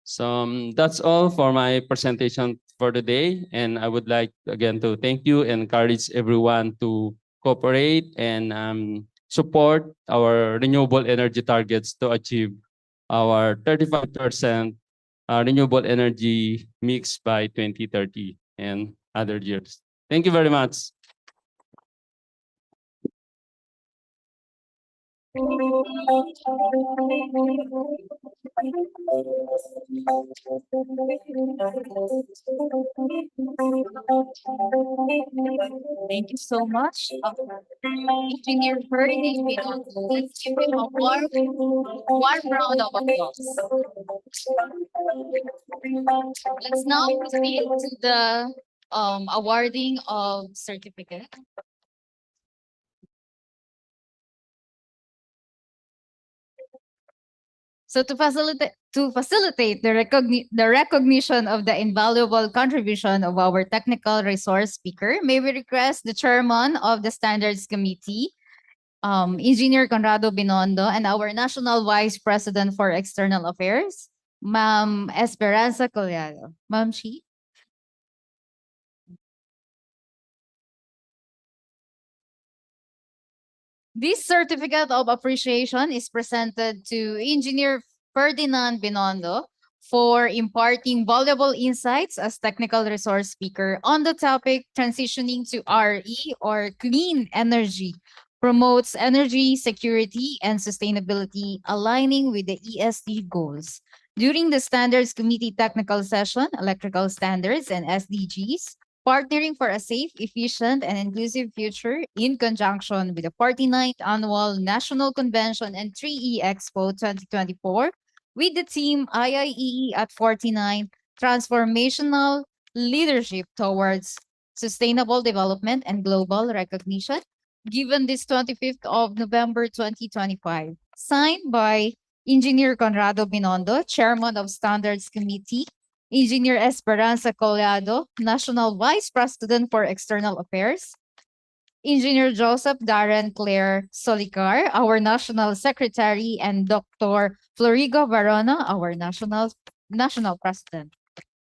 So that's all for my presentation for the day. And I would like again to thank you and encourage everyone to cooperate and support our renewable energy targets to achieve our 35% renewable energy mix by 2030 and other years. Thank you very much. Thank you so much. Engineer Ferdinand Binot. Let's give him a warm round of applause. Let's now proceed to the awarding of certificate. So to facilitate the recognition of the invaluable contribution of our technical resource speaker, may we request the chairman of the Standards Committee, Engineer Conrado Binondo, and our National Vice President for External Affairs, Ma'am Esperanza Collado. Ma'am Shi. This certificate of appreciation is presented to Engineer Ferdinand Binondo for imparting valuable insights as technical resource speaker on the topic transitioning to RE or clean energy promotes energy security and sustainability aligning with the ESG goals. During the Standards Committee technical session, electrical standards and SDGs, partnering for a safe, efficient, and inclusive future in conjunction with the 49th Annual National Convention and 3E Expo 2024 with the team IIEE at 49, Transformational Leadership Towards Sustainable Development and Global Recognition, given this 25th of November 2025. Signed by Engineer Conrado Binondo, Chairman of Standards Committee, Engineer Esperanza Collado, National Vice President for External Affairs, Engineer Joseph Darren Claire Solicar, our National Secretary, and Dr. Florigo Varona, our National President.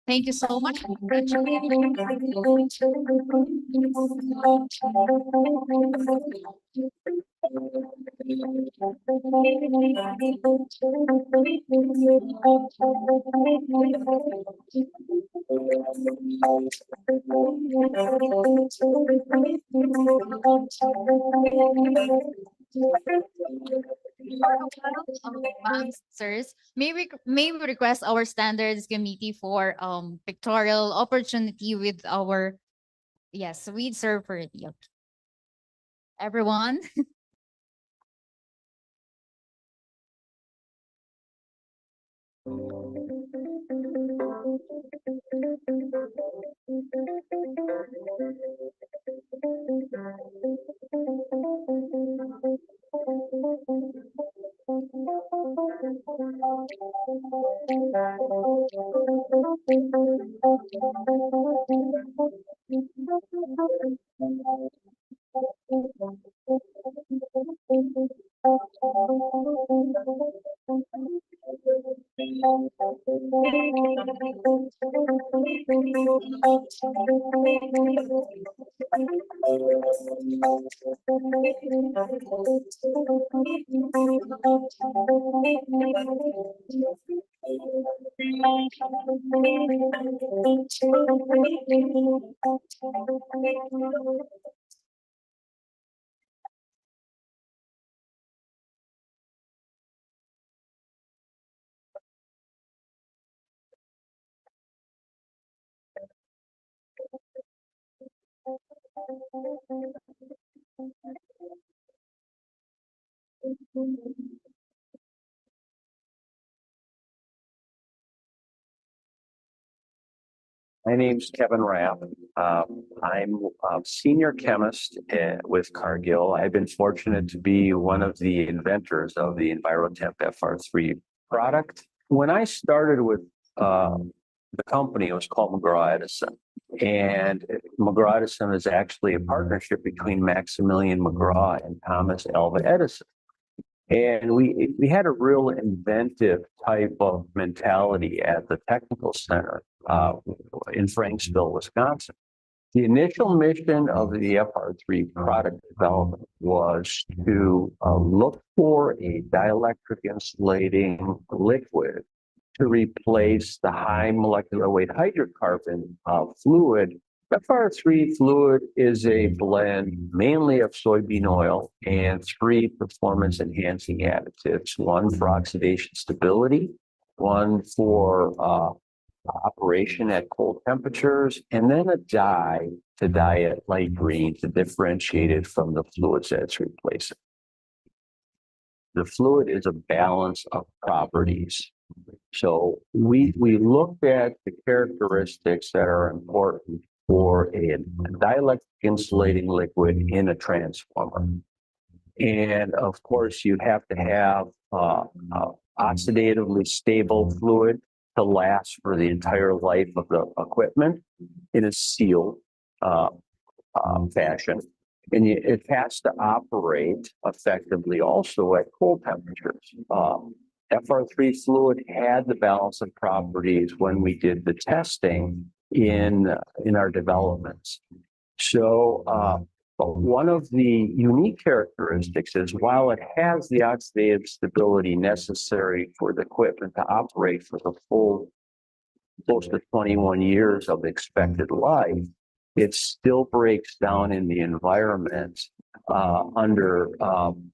Thank you so much. Sirs, may we request our standards committee for pictorial opportunity with our with Sir Ferdy. Everyone. My name's Kevin Rapp. I'm a senior chemist with Cargill. I've been fortunate to be one of the inventors of the EnviroTemp FR3 product. When I started with the company, it was called McGraw-Edison. And McGraw-Edison is actually a partnership between Maximilian McGraw and Thomas Alva Edison. And we had a real inventive type of mentality at the technical center in Franksville, Wisconsin. The initial mission of the FR3 product development was to look for a dielectric insulating liquid to replace the high molecular weight hydrocarbon fluid. FR3 fluid is a blend mainly of soybean oil and 3 performance enhancing additives, one for oxidation stability, one for operation at cold temperatures, and then a dye to dye it light green to differentiate it from the fluids that it's replacing. The fluid is a balance of properties. So we looked at the characteristics that are important for a dielectric insulating liquid in a transformer. And of course, you have to have oxidatively stable fluid to last for the entire life of the equipment in a sealed fashion. And it has to operate effectively also at cold temperatures. FR3 fluid had the balance of properties when we did the testing in our developments. So one of the unique characteristics is while it has the oxidative stability necessary for the equipment to operate for the full close to 21 years of expected life, it still breaks down in the environment under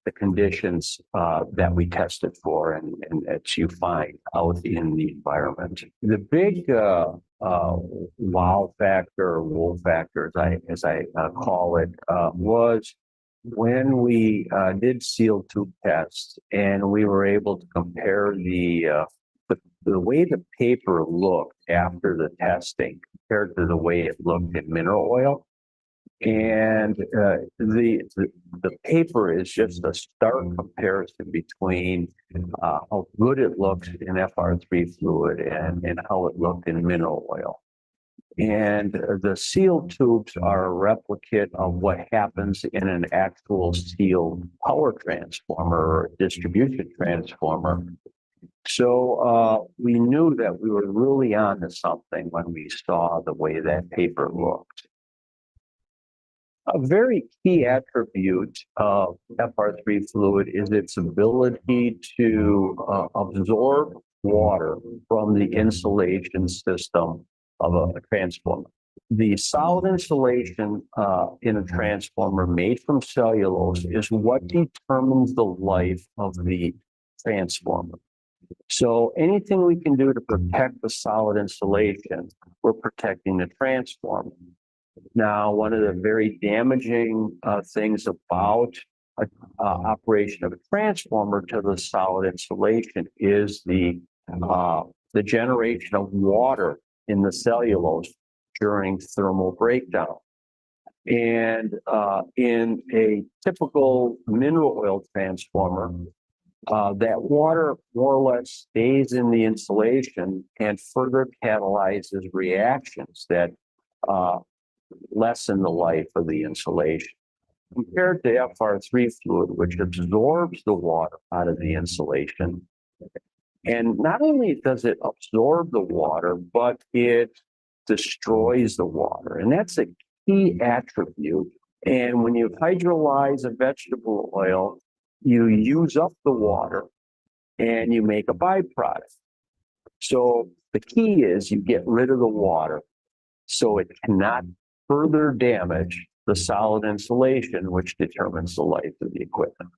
the conditions that we tested for and that you find out in the environment. The big wow factor, or wool factor, as I call it, was when we did sealed tube tests and we were able to compare the way the paper looked after the testing compared to the way it looked in mineral oil. And the paper is just a stark comparison between how good it looks in FR3 fluid and how it looked in mineral oil. And the sealed tubes are a replicate of what happens in an actual sealed power transformer or distribution transformer. So we knew that we were really onto something when we saw the way that paper looked. A very key attribute of FR3 fluid is its ability to absorb water from the insulation system of a transformer. The solid insulation in a transformer made from cellulose is what determines the life of the transformer. So anything we can do to protect the solid insulation, we're protecting the transformer. Now, one of the very damaging things about operation of a transformer to the solid insulation is the generation of water in the cellulose during thermal breakdown. And in a typical mineral oil transformer, that water more or less stays in the insulation and further catalyzes reactions that lessen the life of the insulation. Compared to FR3 fluid, which absorbs the water out of the insulation, and not only does it absorb the water, but it destroys the water. And that's a key attribute. And when you hydrolyze a vegetable oil, you use up the water and you make a byproduct. So the key is you get rid of the water so it cannot further damage the solid insulation, which determines the life of the equipment.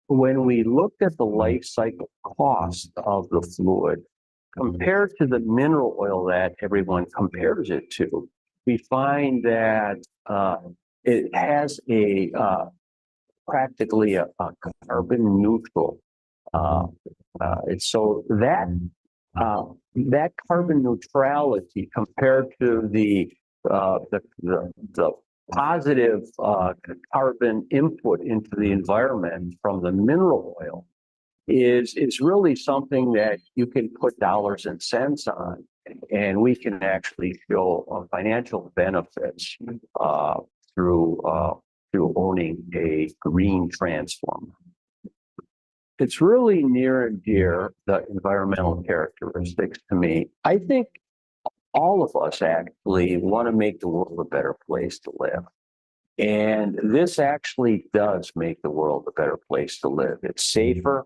When we looked at the life cycle cost of the fluid compared to the mineral oil that everyone compares it to, we find that it has a practically a carbon neutral. So that carbon neutrality compared to the positive carbon input into the environment from the mineral oil is really something that you can put dollars and cents on, and we can actually show financial benefits through owning a green transformer. It's really near and dear, the environmental characteristics to me. I think all of us actually want to make the world a better place to live. And this actually does make the world a better place to live. It's safer.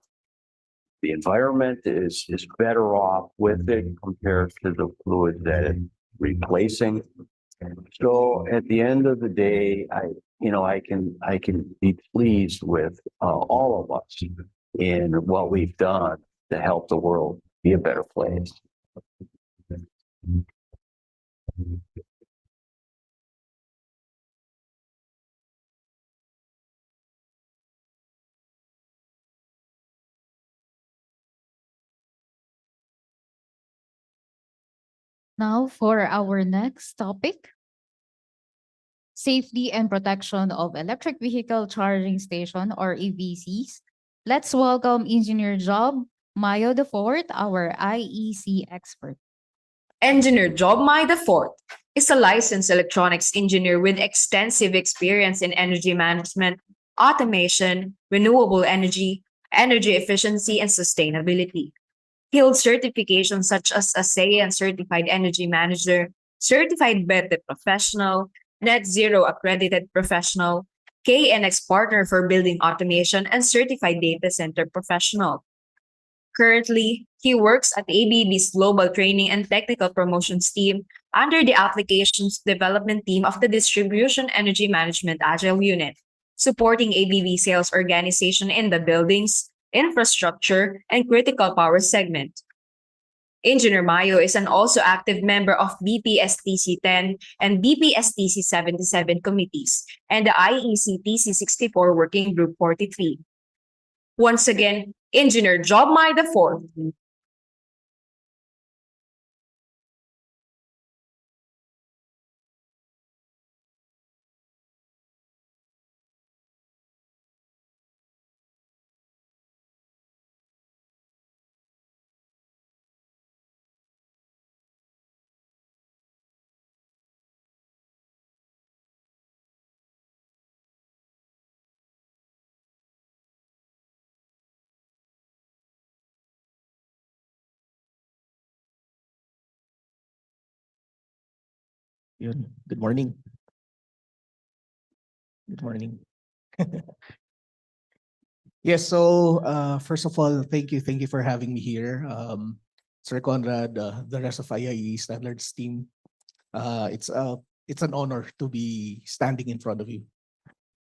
The environment is better off with it compared to the fluid that it's replacing. So at the end of the day, I can be pleased with all of us in what we've done to help the world be a better place. Now for our next topic, safety and protection of electric vehicle charging station or EVCs. Let's welcome Engineer Job Mayo IV, our IEC expert. Engineer Job Mai IV is a licensed electronics engineer with extensive experience in energy management, automation, renewable energy, energy efficiency, and sustainability. He holds certifications such as ASEAN Certified Energy Manager, Certified BETE Professional, Net Zero Accredited Professional, KNX Partner for Building Automation, and Certified Data Center Professional. Currently, he works at ABB's Global Training and Technical Promotions team under the Applications Development team of the Distribution Energy Management Agile Unit, supporting ABB sales organization in the buildings, infrastructure, and critical power segment. Engineer Mayo is an also active member of BPSTC 10 and BPSTC 77 committees and the IEC TC 64 Working Group 43. Once again, Engineer Job Mai IV. Yun. Good morning. Good morning. Yes, so first of all, thank you for having me here. Sir Conrad, the rest of IIE Standards team. It's an honor to be standing in front of you.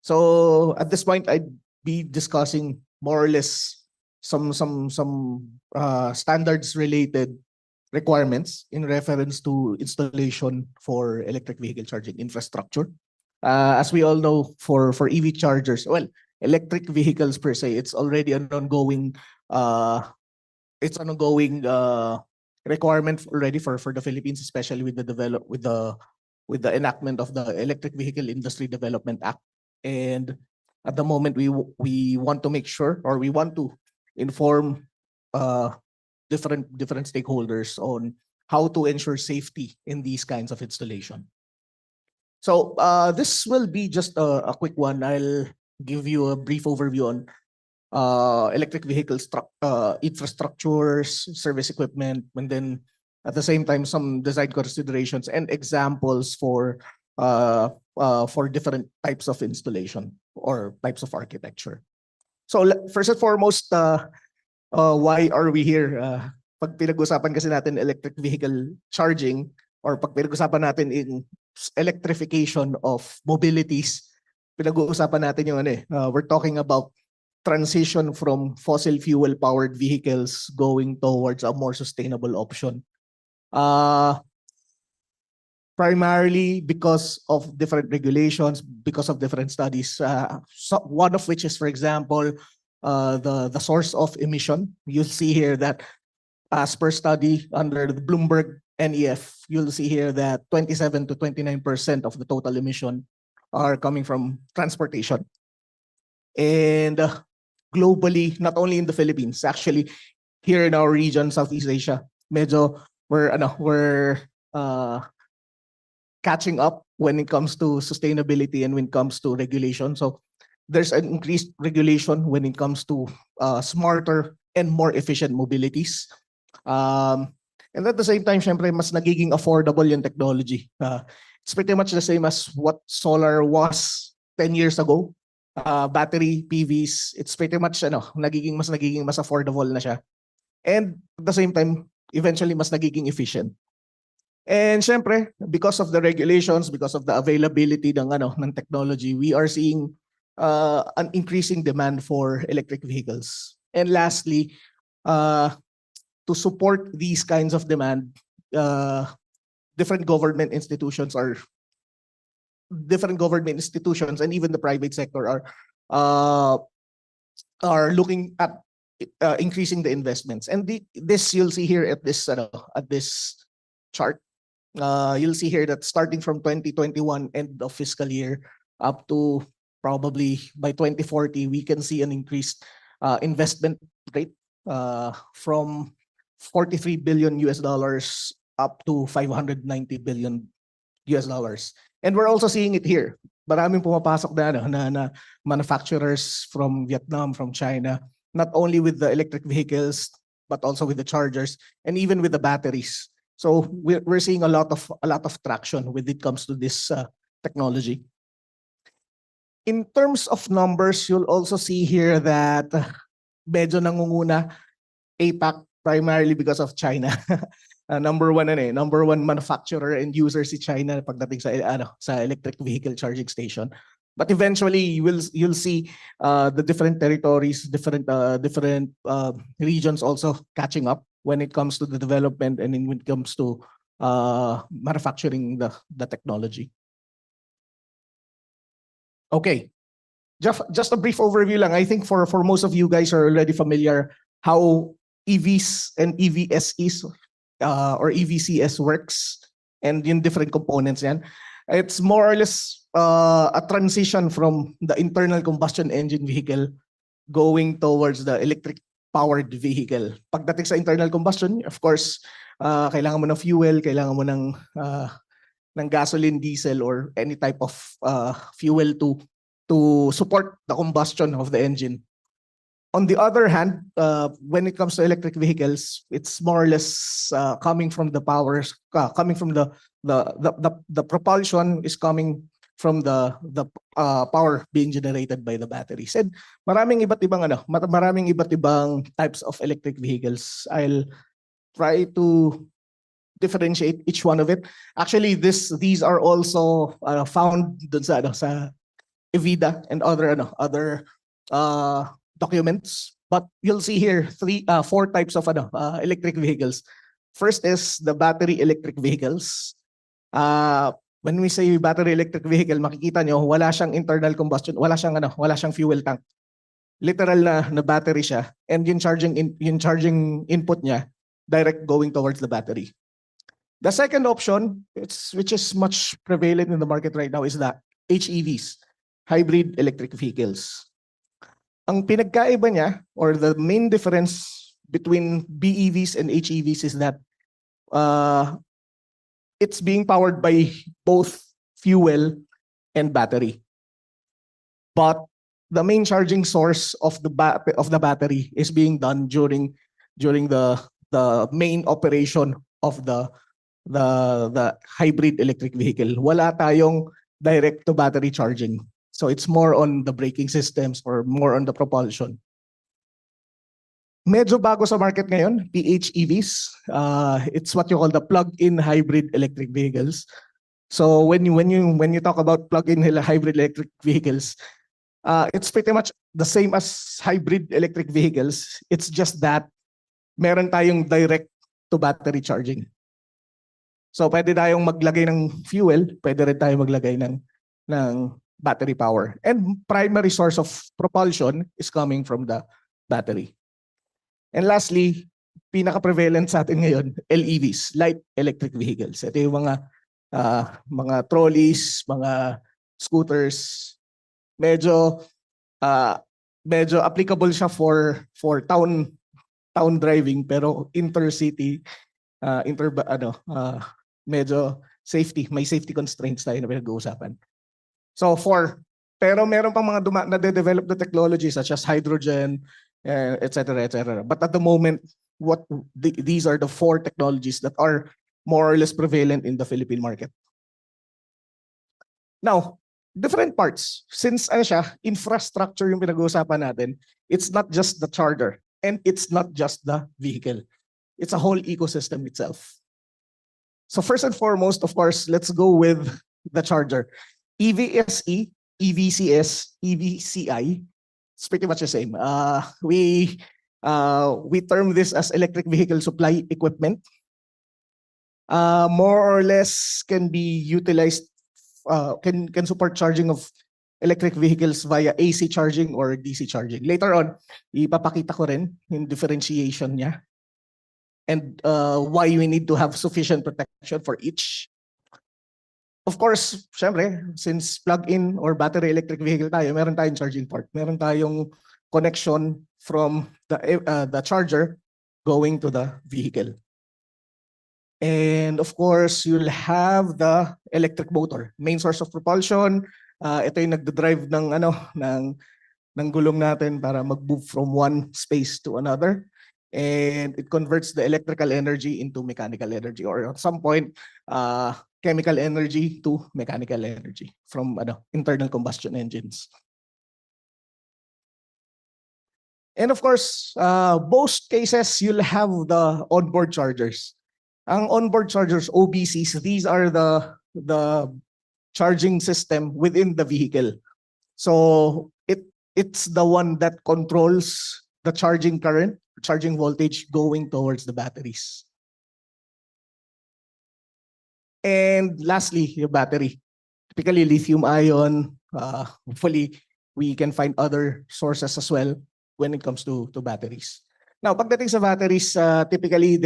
So at this point, I'd be discussing more or less some standards related requirements in reference to installation for electric vehicle charging infrastructure. As we all know, for EV chargers, well, electric vehicles per se, it's already an ongoing requirement already for the Philippines, especially with the enactment of the Electric Vehicle Industry Development Act. And at the moment, we want to make sure, or we want to inform different stakeholders on how to ensure safety in these kinds of installation. So this will be just a quick one. I'll give you a brief overview on electric vehicle infrastructures, service equipment, and then at the same time some design considerations and examples for different types of installation or types of architecture. So first and foremost, why are we here? Pag pinag-usapan kasi natin electric vehicle charging or pag pinag-usapan natin in electrification of mobilities, pinag-uusapan natin yung we're talking about transition from fossil fuel powered vehicles going towards a more sustainable option. Primarily because of different regulations, because of different studies. One of which is, for example, the source of emission. You'll see here that as per study under the Bloomberg NEF, you'll see here that 27 to 29% of the total emission are coming from transportation. And globally, not only in the Philippines, actually here in our region, Southeast Asia, medyo we're catching up when it comes to sustainability and when it comes to regulation. So there's an increased regulation when it comes to smarter and more efficient mobilities. And at the same time, syempre, mas nagiging affordable yung technology. It's pretty much the same as what solar was 10 years ago. Battery, PVs, it's pretty much nagiging mas affordable na siya. And at the same time, eventually mas nagiging efficient. And syempre, because of the regulations, because of the availability ng technology, we are seeing an increasing demand for electric vehicles. And lastly, to support these kinds of demand, different government institutions and even the private sector are looking at increasing the investments. And this you'll see here at this chart. You'll see here that starting from 2021 end of fiscal year up to probably by 2040, we can see an increased investment rate from $43 billion up to $590 billion. And we're also seeing it here. Maraming pumapasok na manufacturers from Vietnam, from China, not only with the electric vehicles, but also with the chargers and even with the batteries. So we're seeing a lot of traction when it comes to this technology. In terms of numbers, you'll also see here that medyo nangunguna APAC primarily because of China. Number one manufacturer and user si China pagdating sa electric vehicle charging station. But eventually you'll see the different territories, different regions also catching up when it comes to the development and when it comes to manufacturing the technology. Okay, just a brief overview lang. I think for most of you guys are already familiar how EVs and EVSEs or EVCS works and yung different components yan. It's more or less a transition from the internal combustion engine vehicle going towards the electric powered vehicle. Pagdating sa internal combustion, of course, kailangan mo ng fuel, kailangan mo ng gasoline, diesel, or any type of fuel to support the combustion of the engine. On the other hand, when it comes to electric vehicles, it's more or less coming from the powers, coming from the propulsion is coming from the power being generated by the batteries. And maraming iba't ibang types of electric vehicles. I'll try to differentiate each one of it. Actually, these are also found dun sa EVIDA and other documents. But you'll see here four types of electric vehicles. First is the battery electric vehicles. When we say battery electric vehicle, makikita nyo wala siyang internal combustion, wala siyang fuel tank. Literal na battery siya, and yung charging input niya direct going towards the battery. The second option, which is much prevalent in the market right now, is the HEVs, hybrid electric vehicles. Ang pinagkaiba niya, or the main difference between BEVs and HEVs, is that it's being powered by both fuel and battery. But the main charging source of the battery is being done during the main operation of the hybrid electric vehicle. Wala tayong direct to battery charging. So it's more on the braking systems or more on the propulsion. Medyo bago sa market ngayon, PHEVs. It's what you call the plug-in hybrid electric vehicles. So when you talk about plug-in hybrid electric vehicles, it's pretty much the same as hybrid electric vehicles. It's just that meron tayong direct to battery charging. So pwede tayong maglagay ng fuel, pwede rin tayong maglagay ng battery power. And primary source of propulsion is coming from the battery. And lastly, pinaka-prevalent sa atin ngayon, LEVs, light electric vehicles. Ito yung mga trolleys, mga scooters. Medyo applicable siya for town driving, pero intercity, medyo may safety constraints tayo na pinag-uusapan. So pero meron pang mga na-develop na technology such as hydrogen, etc. But at the moment, these are the 4 technologies that are more or less prevalent in the Philippine market. Now, different parts. Since ano siya, infrastructure yung pinag-uusapan natin, it's not just the charger and it's not just the vehicle. It's a whole ecosystem itself. So first and foremost, of course, let's go with the charger. EVSE, EVCS, EVCI, it's pretty much the same. We term this as electric vehicle supply equipment. More or less can be utilized, can support charging of electric vehicles via AC charging or DC charging. Later on, ipapakita ko rin yung differentiation niya and why we need to have sufficient protection for each. Of course, syempre, since plug-in or battery electric vehicle tayo, meron tayong charging port. Meron tayong connection from the charger going to the vehicle. And of course, you'll have the electric motor, main source of propulsion. Ito yung nagdadrive ng gulong natin para mag-move from one space to another. And it converts the electrical energy into mechanical energy, or at some point, chemical energy to mechanical energy from internal combustion engines. And of course, most cases, you'll have the onboard chargers. Ang onboard chargers, OBCs, these are the charging system within the vehicle. So it's the one that controls the charging current, charging voltage going towards the batteries. And lastly, your battery. Typically lithium ion. Hopefully, we can find other sources as well when it comes to batteries. Now, pagdating sa batteries, typically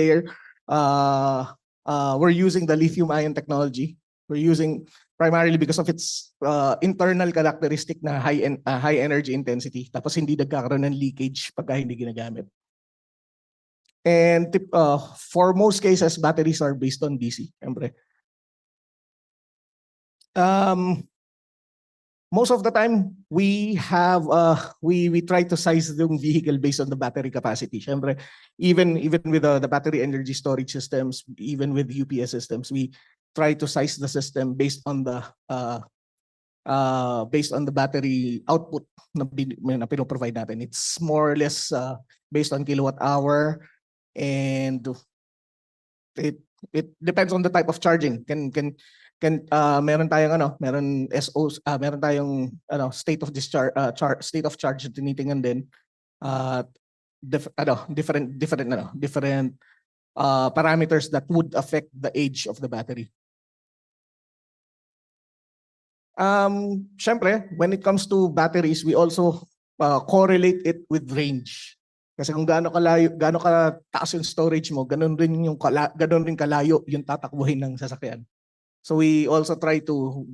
we're using the lithium ion technology. We're using primarily because of its internal characteristic na high energy intensity. Tapos hindi nagkakaroon ng leakage pagka hindi ginagamit. And for most cases, batteries are based on DC. Siyempre. Most of the time, we try to size the vehicle based on the battery capacity. Siyempre, even with the battery energy storage systems, even with UPS systems, we try to size the system based on the battery output na pinoprovide natin. It's more or less based on kilowatt hour, and it depends on the type of charging. Meron tayong meron SOs, meron tayong state of discharge, state of charge na tinitingnan din. Different parameters that would affect the age of the battery. Syempre, when it comes to batteries, we also correlate it with range. Kasi kung gaano kataas yung storage mo, ganun rin kalayo yung tatakbuhin ng sasakyan. So we also try to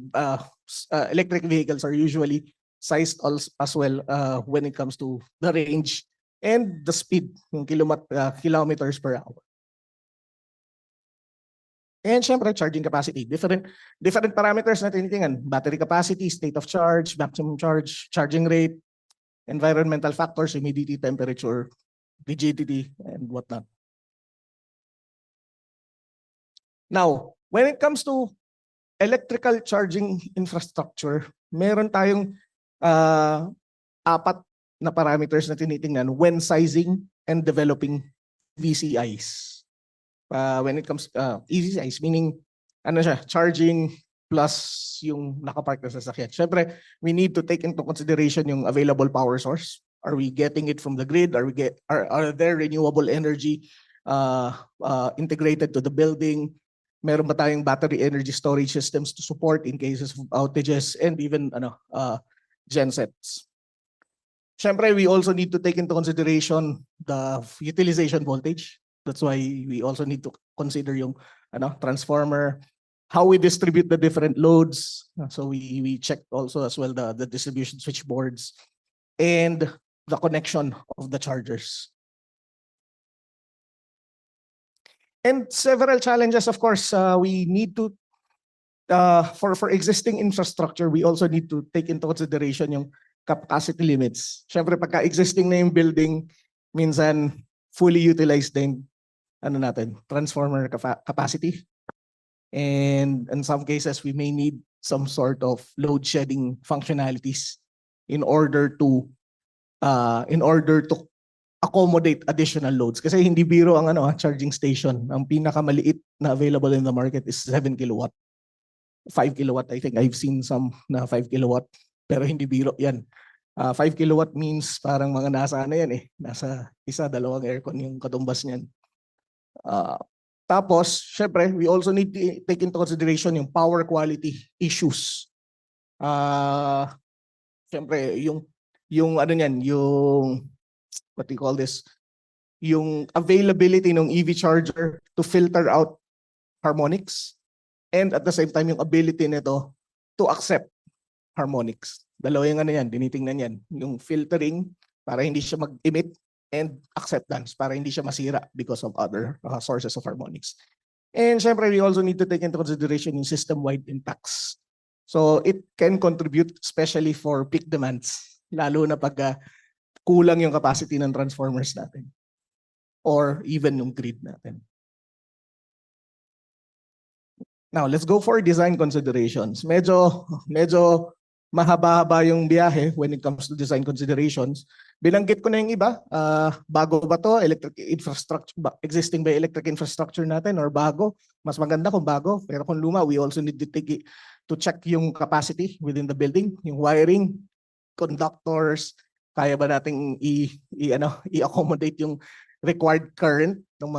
electric vehicles are usually sized as well when it comes to the range and the speed, yung kilometers per hour. And syempre, charging capacity. Different parameters na tinitingnan. Battery capacity, state of charge, maximum charge, charging rate, environmental factors, humidity, temperature, rigidity, and whatnot. Now, when it comes to electrical charging infrastructure, meron tayong 4 na parameters na tinitingnan when sizing and developing VCIs. When it comes EVCIs, meaning charging plus yung nakapark na sasakyan. Syempre, we need to take into consideration yung available power source. Are we getting it from the grid? Are there renewable energy integrated to the building? Meron ba tayong battery energy storage systems to support in cases of outages, and even gensets? Syempre, we also need to take into consideration the utilization voltage. That's why we also need to consider yung transformer, how we distribute the different loads. So we check also as well the distribution switchboards and the connection of the chargers. And several challenges, of course, we need to, for existing infrastructure, we also need to take into consideration yung capacity limits. Syempre, pagka existing na yung building, minsan fully utilize din ano natin, transformer capacity. And in some cases, we may need some sort of load shedding functionalities in order to accommodate additional loads. Kasi hindi biro ang charging station. Ang pinakamaliit na available in the market is 7 kilowatt. 5 kilowatt, I think I've seen some na 5 kilowatt. Pero hindi biro yan. 5 kilowatt means parang mga nasa yan eh. Nasa isa, dalawang aircon yung katumbas niyan. Tapos, syempre, we also need to take into consideration yung power quality issues. Syempre, yung ano niyan, yung what do you call this? Yung availability ng EV charger to filter out harmonics, and at the same time yung ability nito to accept harmonics. Dalawa yung ano yan, tinitingnan yan. Yung filtering para hindi siya mag-emit, and acceptance para hindi siya masira because of other sources of harmonics. And syempre, we also need to take into consideration yung system-wide impacts. So it can contribute especially for peak demands, lalo na pag kulang yung capacity ng transformers natin or even yung grid natin. Now, let's go for design considerations. Medyo mahaba-haba yung biyahe when it comes to design considerations. Binanggit ko na yung iba. Bago ba to? Electric infrastructure, existing ba electric infrastructure natin or bago? Mas maganda kung bago. Pero kung luma, we also need to check yung capacity within the building, yung wiring, conductors, kaya ba nating i-accommodate yung required current ng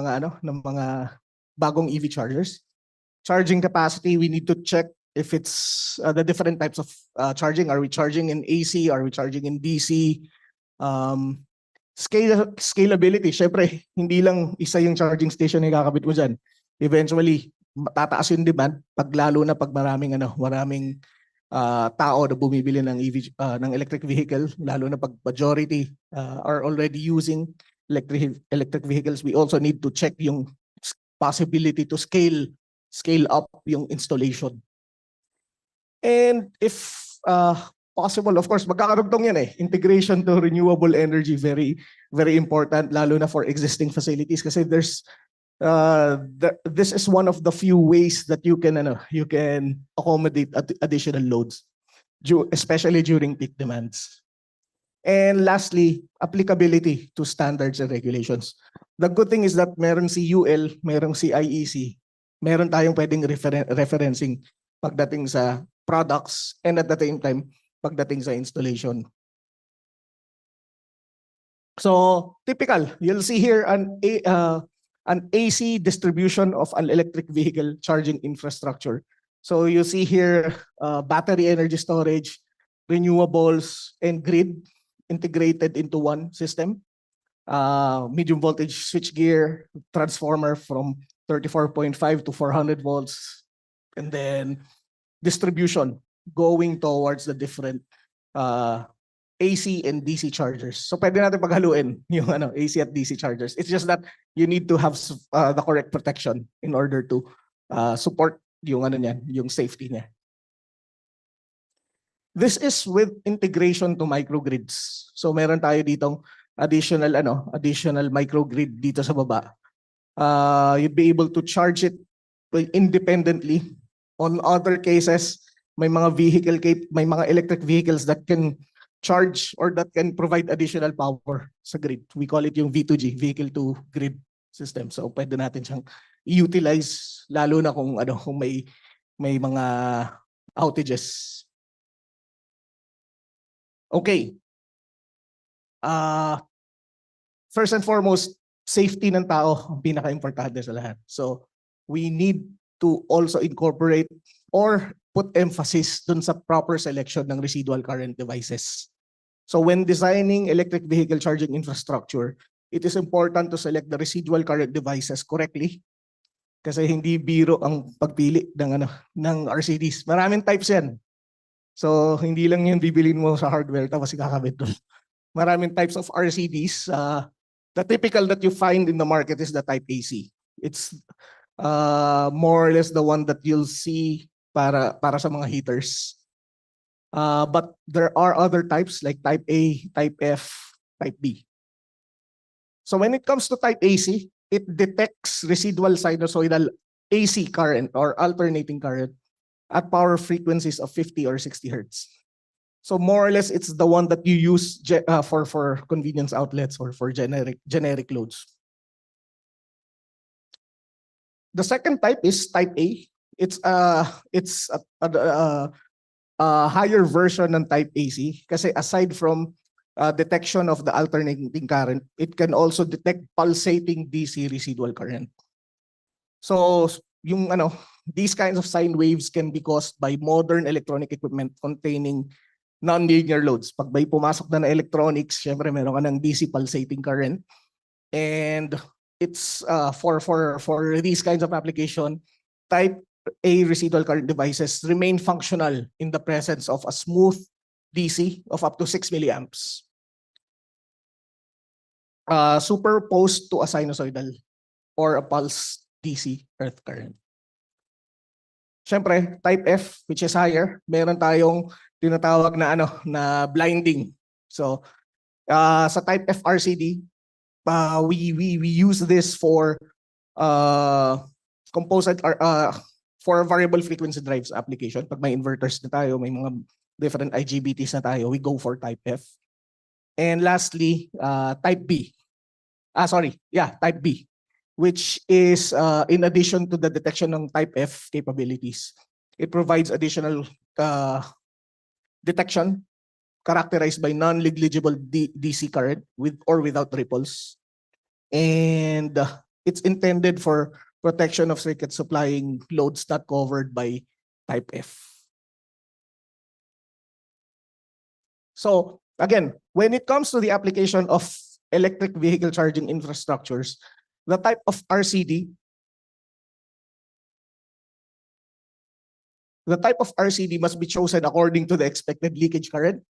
mga bagong EV chargers. Charging capacity, we need to check if it's the different types of charging. Are we charging in AC? Are we charging in DC? Scalability, syempre, hindi lang isa yung charging station na ikakabit mo dyan. Eventually, tataas yung demand lalo na pag maraming tao na bumibili ng ng electric vehicle, lalo na pag majority are already using electric vehicles. We also need to check yung possibility to scale up yung installation. And if possible, of course, magkakarugtong yan eh. Integration to renewable energy, very, very important, lalo na for existing facilities kasi this is one of the few ways that you can accommodate additional loads, especially during peak demands. And lastly, applicability to standards and regulations. The good thing is that meron si UL, meron si IEC, meron tayong pwedeng referencing pagdating sa products and at the same time pagdating sa installation. So typical, you'll see here an AC distribution of an electric vehicle charging infrastructure. So you see here battery energy storage, renewables, and grid integrated into one system. Medium voltage switchgear, transformer from 34.5 to 400 volts, and then distribution going towards the different AC and DC chargers. So pwede natin paghaluin yung AC at DC chargers. It's just that you need to have the correct protection in order to support yung yung safety niya. This is with integration to microgrids. So meron tayo ditong additional microgrid dito sa baba. You'd be able to charge it independently. On other cases, may mga electric vehicles that can charge or that can provide additional power sa grid. We call it yung V2G, vehicle to grid system. So pwede natin siyang i-utilize lalo na kung may mga outages. Okay. First and foremost, safety ng tao ang pinaka-importante sa lahat. So we need to also incorporate or put emphasis dun sa proper selection ng residual current devices. So when designing electric vehicle charging infrastructure, it is important to select the residual current devices correctly kasi hindi biro ang pagpili ng RCDs. Maraming types yan. So hindi lang yung bibilin mo sa hardware tapos ikakabit doon. Maraming types of RCDs. The typical that you find in the market is the type AC. It's more or less the one that you'll see para sa mga heaters. But there are other types like type A, type F, type B. So when it comes to type AC, it detects residual sinusoidal AC current or alternating current at power frequencies of 50 or 60 hertz. So more or less, it's the one that you use for convenience outlets or for generic loads. The second type is type A. It's a higher version ng type AC kasi aside from detection of the alternating current, it can also detect pulsating DC residual current. So yung these kinds of sine waves can be caused by modern electronic equipment containing non-linear loads. Pag may pumasok na electronics, syempre meron ka ng DC pulsating current. And it's for these kinds of application, type A residual current devices remain functional in the presence of a smooth DC of up to 6 milliamps. Superposed to a sinusoidal or a pulse DC earth current. Siyempre, type F, which is higher, meron tayong tinatawag na na blinding. So sa type F RCD, we use this for composite for variable frequency drives application. Pag may inverters na tayo, may mga different IGBTs na tayo, we go for type F. And lastly, type B. Type B, which is in addition to the detection ng type F capabilities, it provides additional detection characterized by non-negligible DC current with or without ripples. And it's intended for protection of circuits supplying loads not covered by type F. So again, when it comes to the application of electric vehicle charging infrastructures, the type of RCD must be chosen according to the expected leakage current,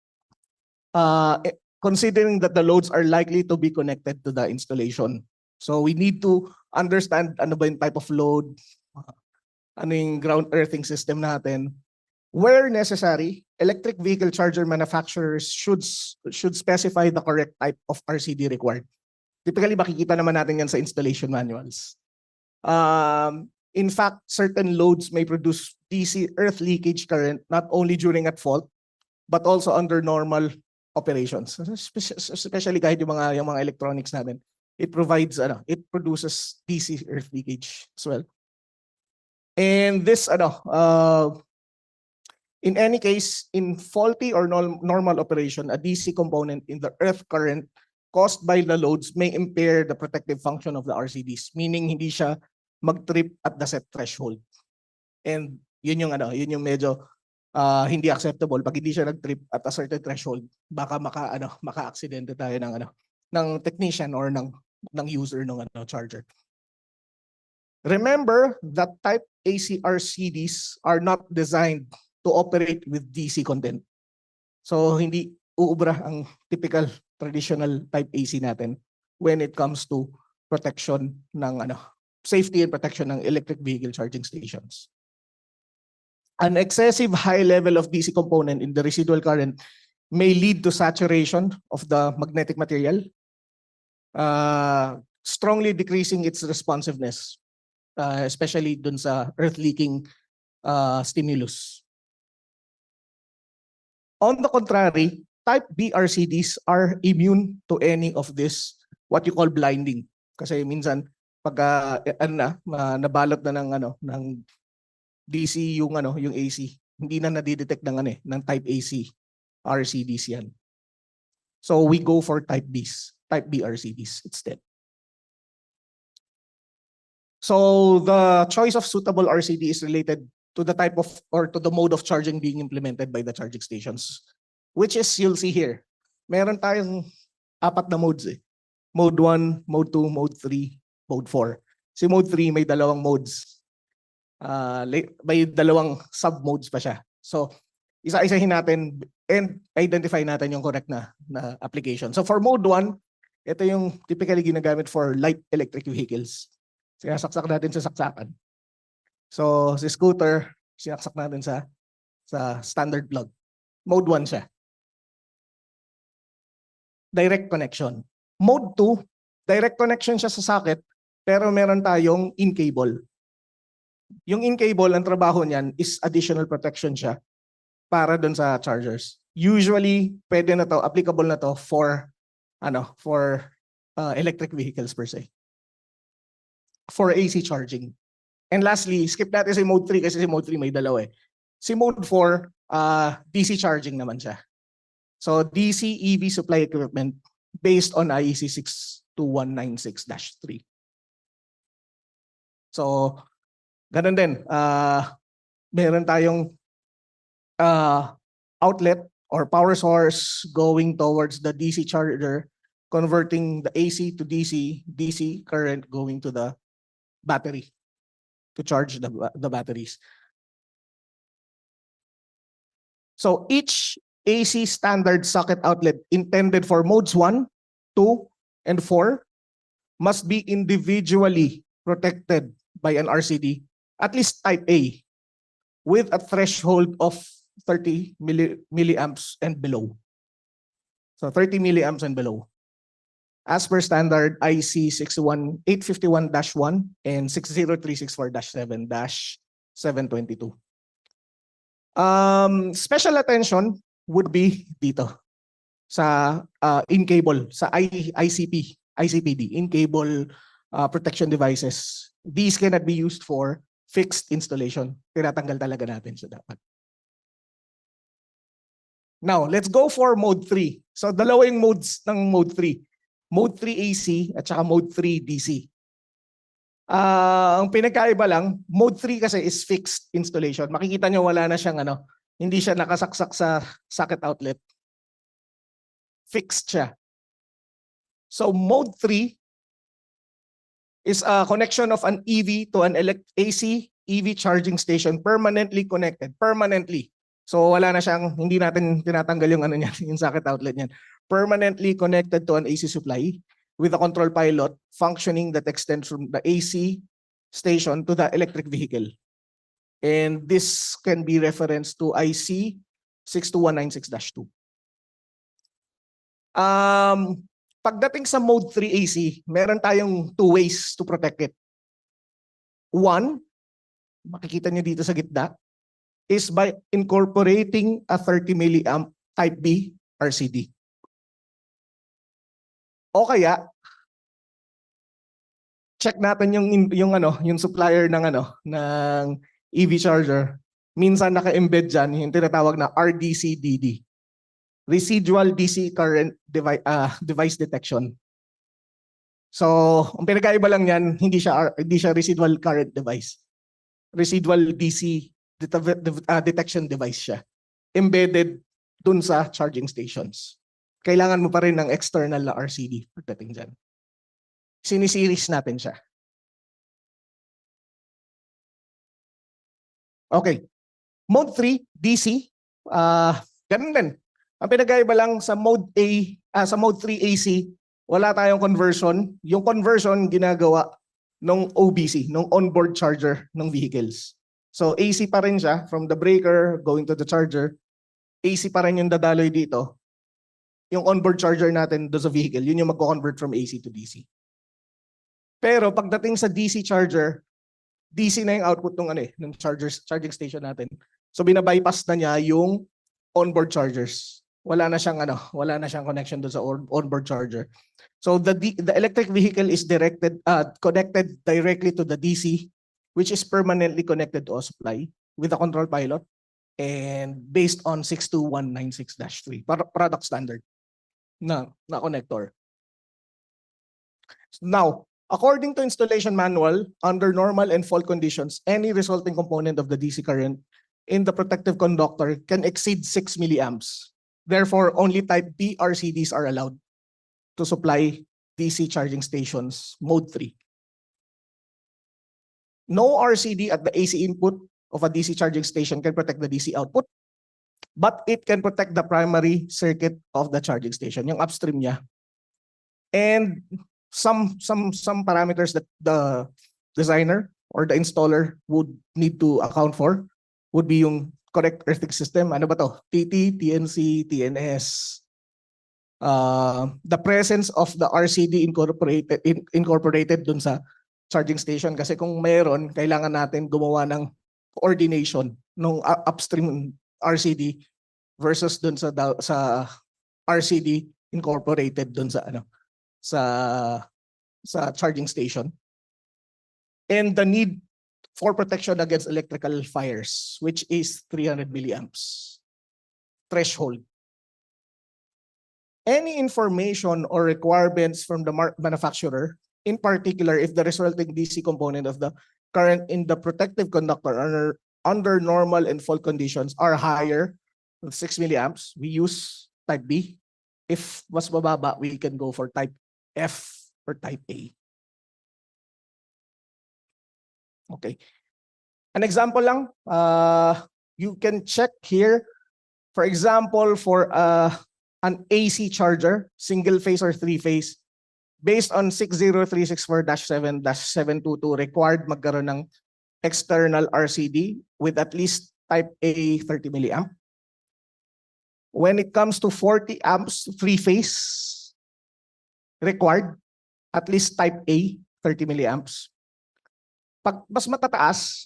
considering that the loads are likely to be connected to the installation. So we need to understand ano ba yung type of load, ano yung ground earthing system natin. Where necessary, electric vehicle charger manufacturers should specify the correct type of RCD required. Typically, makikita naman natin yan sa installation manuals. In fact, certain loads may produce DC earth leakage current not only during at fault, but also under normal operations. Especially kahit yung mga electronics natin. It produces DC earth leakage as well. And this in any case, in faulty or normal operation, a DC component in the earth current caused by the loads may impair the protective function of the RCDs, meaning hindi siya mag-trip at the set threshold. And yun yung medyo hindi acceptable. Pag hindi siya nag-trip at a certain threshold, baka maka-aksidente tayo ng technician or ng user ng charger. Remember that type AC RCDs are not designed to operate with DC content. So hindi uubra ang typical traditional type AC natin when it comes to protection ng safety and protection ng electric vehicle charging stations. An excessive high level of DC component in the residual current may lead to saturation of the magnetic material, strongly decreasing its responsiveness, especially dun sa earth leaking stimulus. On the contrary, type B RCDs are immune to any of this, what you call blinding. Kasi minsan pag nabalot na ng DC yung AC, hindi na nadidetect ng type AC RCDs yan. So we go for type B RCDs instead. So the choice of suitable RCD is related to the type of or to the mode of charging being implemented by the charging stations, which is you'll see here. Meron tayong 4 na modes eh. Mode 1, Mode 2, Mode 3, Mode 4. Si Mode 3 may 2 modes. May 2 sub-modes pa siya. So isa-isahin natin and identify natin yung correct na application. So for Mode 1, ito yung typically ginagamit for light electric vehicles. Sinasaksak natin sa saksakan. So si scooter, sinaksak natin sa standard plug. Mode 1 siya. Direct connection. Mode 2, Direct connection siya sa socket, pero meron tayong in-cable. Yung in-cable, ang trabaho niyan is additional protection siya para dun sa chargers. Usually, pwede na to, applicable na to for electric vehicles per se. For AC charging. And lastly, skip natin si mode 3 kasi si mode 3 may dalawa eh. Si mode 4, DC charging naman siya. So DC EV supply equipment based on IEC 62196-3. So, ganun din. Meron tayong outlet or power source going towards the DC charger, converting the AC to DC, DC current going to the battery to charge the batteries. So each AC standard socket outlet intended for modes 1, 2, and 4 must be individually protected by an RCD, at least type A, with a threshold of 30 milliamps and below. So 30 milliamps and below. As per standard IC 851-1 and 60364-7-722. Special attention would be dito sa in-cable, sa ICPD, in-cable protection devices. These cannot be used for fixed installation. Tinatanggal talaga natin siya dapat. Now, let's go for mode 3. So, dalawa yung modes ng mode 3. Mode 3 AC at saka mode 3 DC. Ang pinagkaiba lang, mode 3 kasi is fixed installation. Makikita nyo wala na siyang hindi siya nakasaksak sa socket outlet. Fixed siya. So mode 3 is a connection of an EV to an AC EV charging station permanently connected. Permanently. So wala na siyang, hindi natin tinatanggal yung yung socket outlet niyan. Permanently connected to an AC supply with a control pilot functioning that extends from the AC station to the electric vehicle. And this can be referenced to IC 62196-2. Pagdating sa mode 3 AC, meron tayong two ways to protect it. One, makikita nyo dito sa gitna, is by incorporating a 30 milliamp type B RCD. O kaya, check natin yung supplier ng EV charger. Minsan naka-embed dyan yung tinatawag na RDC-DD. Residual DC current device detection. So, ang pinagkaiba lang yan, hindi siya residual current device. Residual DC detection device siya. Embedded dun sa charging stations. Kailangan mo pa rin ng external na RCD pagdating dyan. Sinisiris natin siya. Okay. Mode 3, DC. Ganun din. Ang pinagkaiba lang sa mode 3 AC, wala tayong conversion. Yung conversion ginagawa ng OBC, ng onboard charger ng vehicles. So AC pa rin siya from the breaker going to the charger. AC pa rin yung dadaloy dito. Yung onboard charger natin doon sa vehicle, yun yung magko-convert from AC to DC. Pero pagdating sa DC charger, DC na yung output ng charging station natin. So binabypass na niya yung onboard chargers. Wala na siyang connection doon sa onboard charger. So the electric vehicle is connected directly to the DC, which is permanently connected to a supply with a control pilot and based on 62196-3 product standard na connector. Now, according to installation manual, under normal and fault conditions, any resulting component of the DC current in the protective conductor can exceed 6 milliamps. Therefore, only type B RCDs are allowed to supply DC charging stations mode 3. No RCD at the AC input of a DC charging station can protect the DC output, but it can protect the primary circuit of the charging station, yung upstream niya. And some parameters that the designer or the installer would need to account for would be yung correct earthing system. Ano ba to? TT, TNC, TNS. the presence of the RCD incorporated dun sa charging station, kasi kung mayroon, kailangan natin gumawa ng coordination ng upstream RCD versus dun sa RCD incorporated dun sa sa charging station, and the need for protection against electrical fires, which is 300 milliamps threshold. Any information or requirements from the manufacturer, in particular if the resulting DC component of the current in the protective conductor under normal and fault conditions are higher than 6 milliamps, we use type B. If mas mababa, we can go for type F or type A. Okay. An example lang, you can check here, for example, for an AC charger, single phase or three phase, based on 60364-7-722, required magkaroon ng external RCD with at least type A 30 milliamp. When it comes to 40 amps three phase, required at least type A 30 milliamps. Pag mas matataas,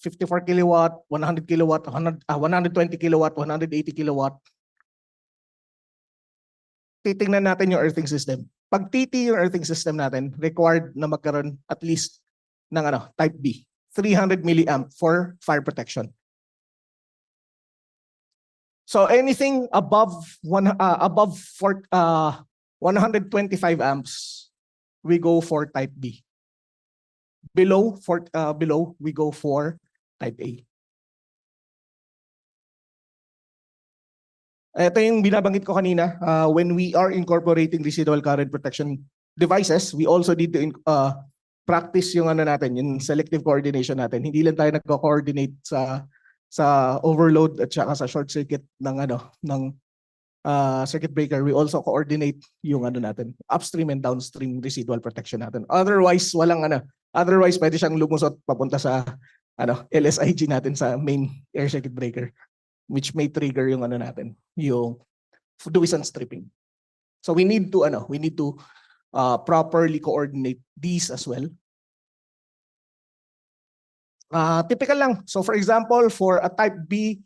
54 kilowatt, 100 kilowatt, 120 kilowatt, 180 kilowatt, titingnan natin yung earthing system. Pag TT yung earthing system natin, required na magkaroon at least ng type B, 300 milliamp for fire protection. So anything above 125 amps, we go for type B. Below we go for type A. Ito yung binabanggit ko kanina, when we are incorporating residual current protection devices, we also need to practice yung natin, yung selective coordination natin. Hindi lang tayo nagko-coordinate sa overload at saka sa short circuit ng circuit breaker. We also coordinate yung natin, upstream and downstream residual protection natin. Otherwise otherwise pwede siyang lumusot papunta sa LSIG natin sa main air circuit breaker, which may trigger yung natin, yung Dewey's stripping. So we need to properly coordinate these as well. Typical lang. So for example, for a type B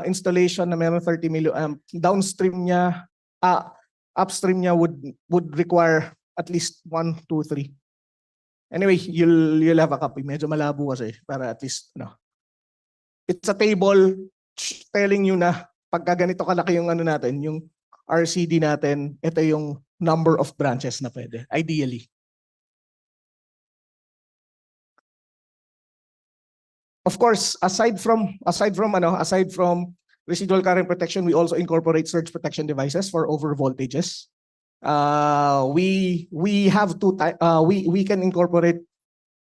installation na meron 30 milliamp, downstream niya, upstream niya would require at least 1, 2, 3. Anyway, you'll have a copy. Medyo malabo kasi para at least it's a table telling you na pagka ganito kalaki yung natin, yung RCD natin, ito yung number of branches na pwede, ideally. Of course, aside from residual current protection, we also incorporate surge protection devices for over voltages. We can incorporate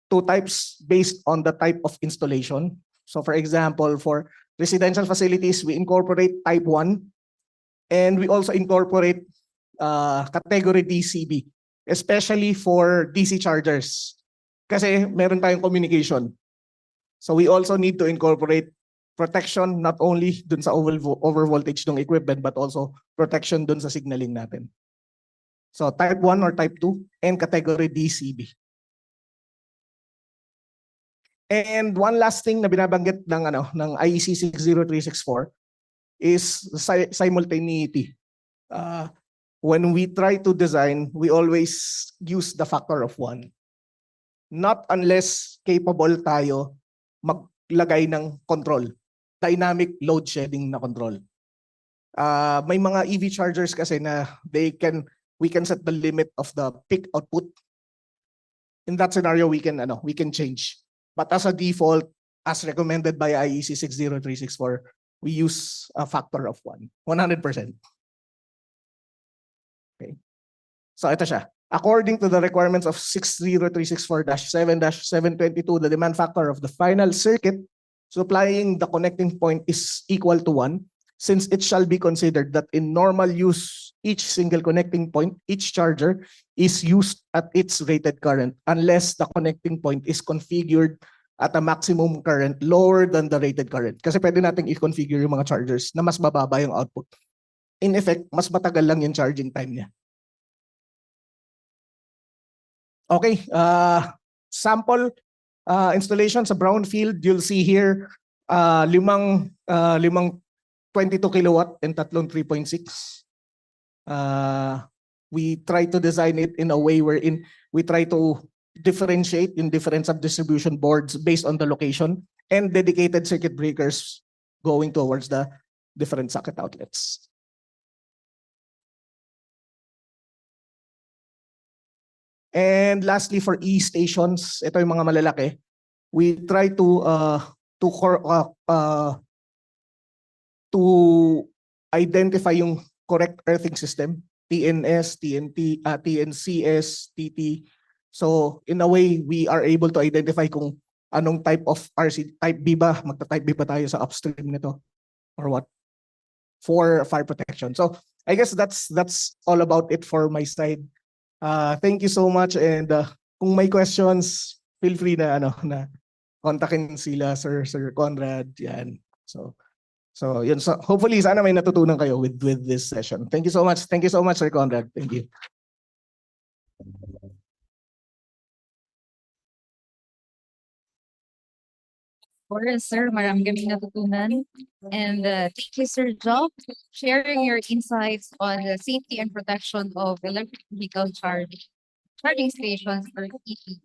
two types based on the type of installation. So for example, for residential facilities, we incorporate type 1, and we also incorporate category DCB, especially for DC chargers. Kasi meron tayong communication. So we also need to incorporate protection not over voltage ng equipment, but also protection dun sa signaling natin. So type 1 or type 2 and category DCB. And one last thing na binabanggit ng IEC 60364 is simultaneity. When we try to design, we always use the factor of 1. Not unless capable tayo maglagay ng control, dynamic load shedding na control. May mga EV chargers kasi na we can set the limit of the peak output. In that scenario, we can change. But as a default, as recommended by IEC 60364, we use a factor of 100%. Okay. So ito siya. According to the requirements of 60364-7-722, the demand factor of the final circuit supplying the connecting point is equal to 1, since it shall be considered that in normal use, each single connecting point, each charger, is used at its rated current unless the connecting point is configured at a maximum current lower than the rated current. Kasi pwede nating i-configure yung mga chargers na mas bababa yung output. in effect, mas matagal lang yung charging time niya. Okay, sample installation sa brownfield, you'll see here limang 22 kilowatt and tatlong 3.6. We try to design it in a way wherein we try to differentiate in different sub-distribution boards based on the location and dedicated circuit breakers going towards the different socket outlets. And lastly, for e-stations, ito yung mga malalaki. We try to identify yung correct earthing system, TNS, TNT, TNCS, TT. So in a way, we are able to identify kung anong type of RC, type B ba, magta-type B ba tayo sa upstream nito or what, for fire protection. So I guess that's all about it for my side. Thank you so much, and kung may questions, feel free na kontakin sila Sir Conrad yan. So yun, so hopefully sana may natutunan kayo with this session. Thank you so much. Thank you so much, Sir Conrad. Thank you. course, sir, marami kaming natutunan. And thank you, Sir Job, sharing your insights on the safety and protection of electric vehicle charging stations for EV.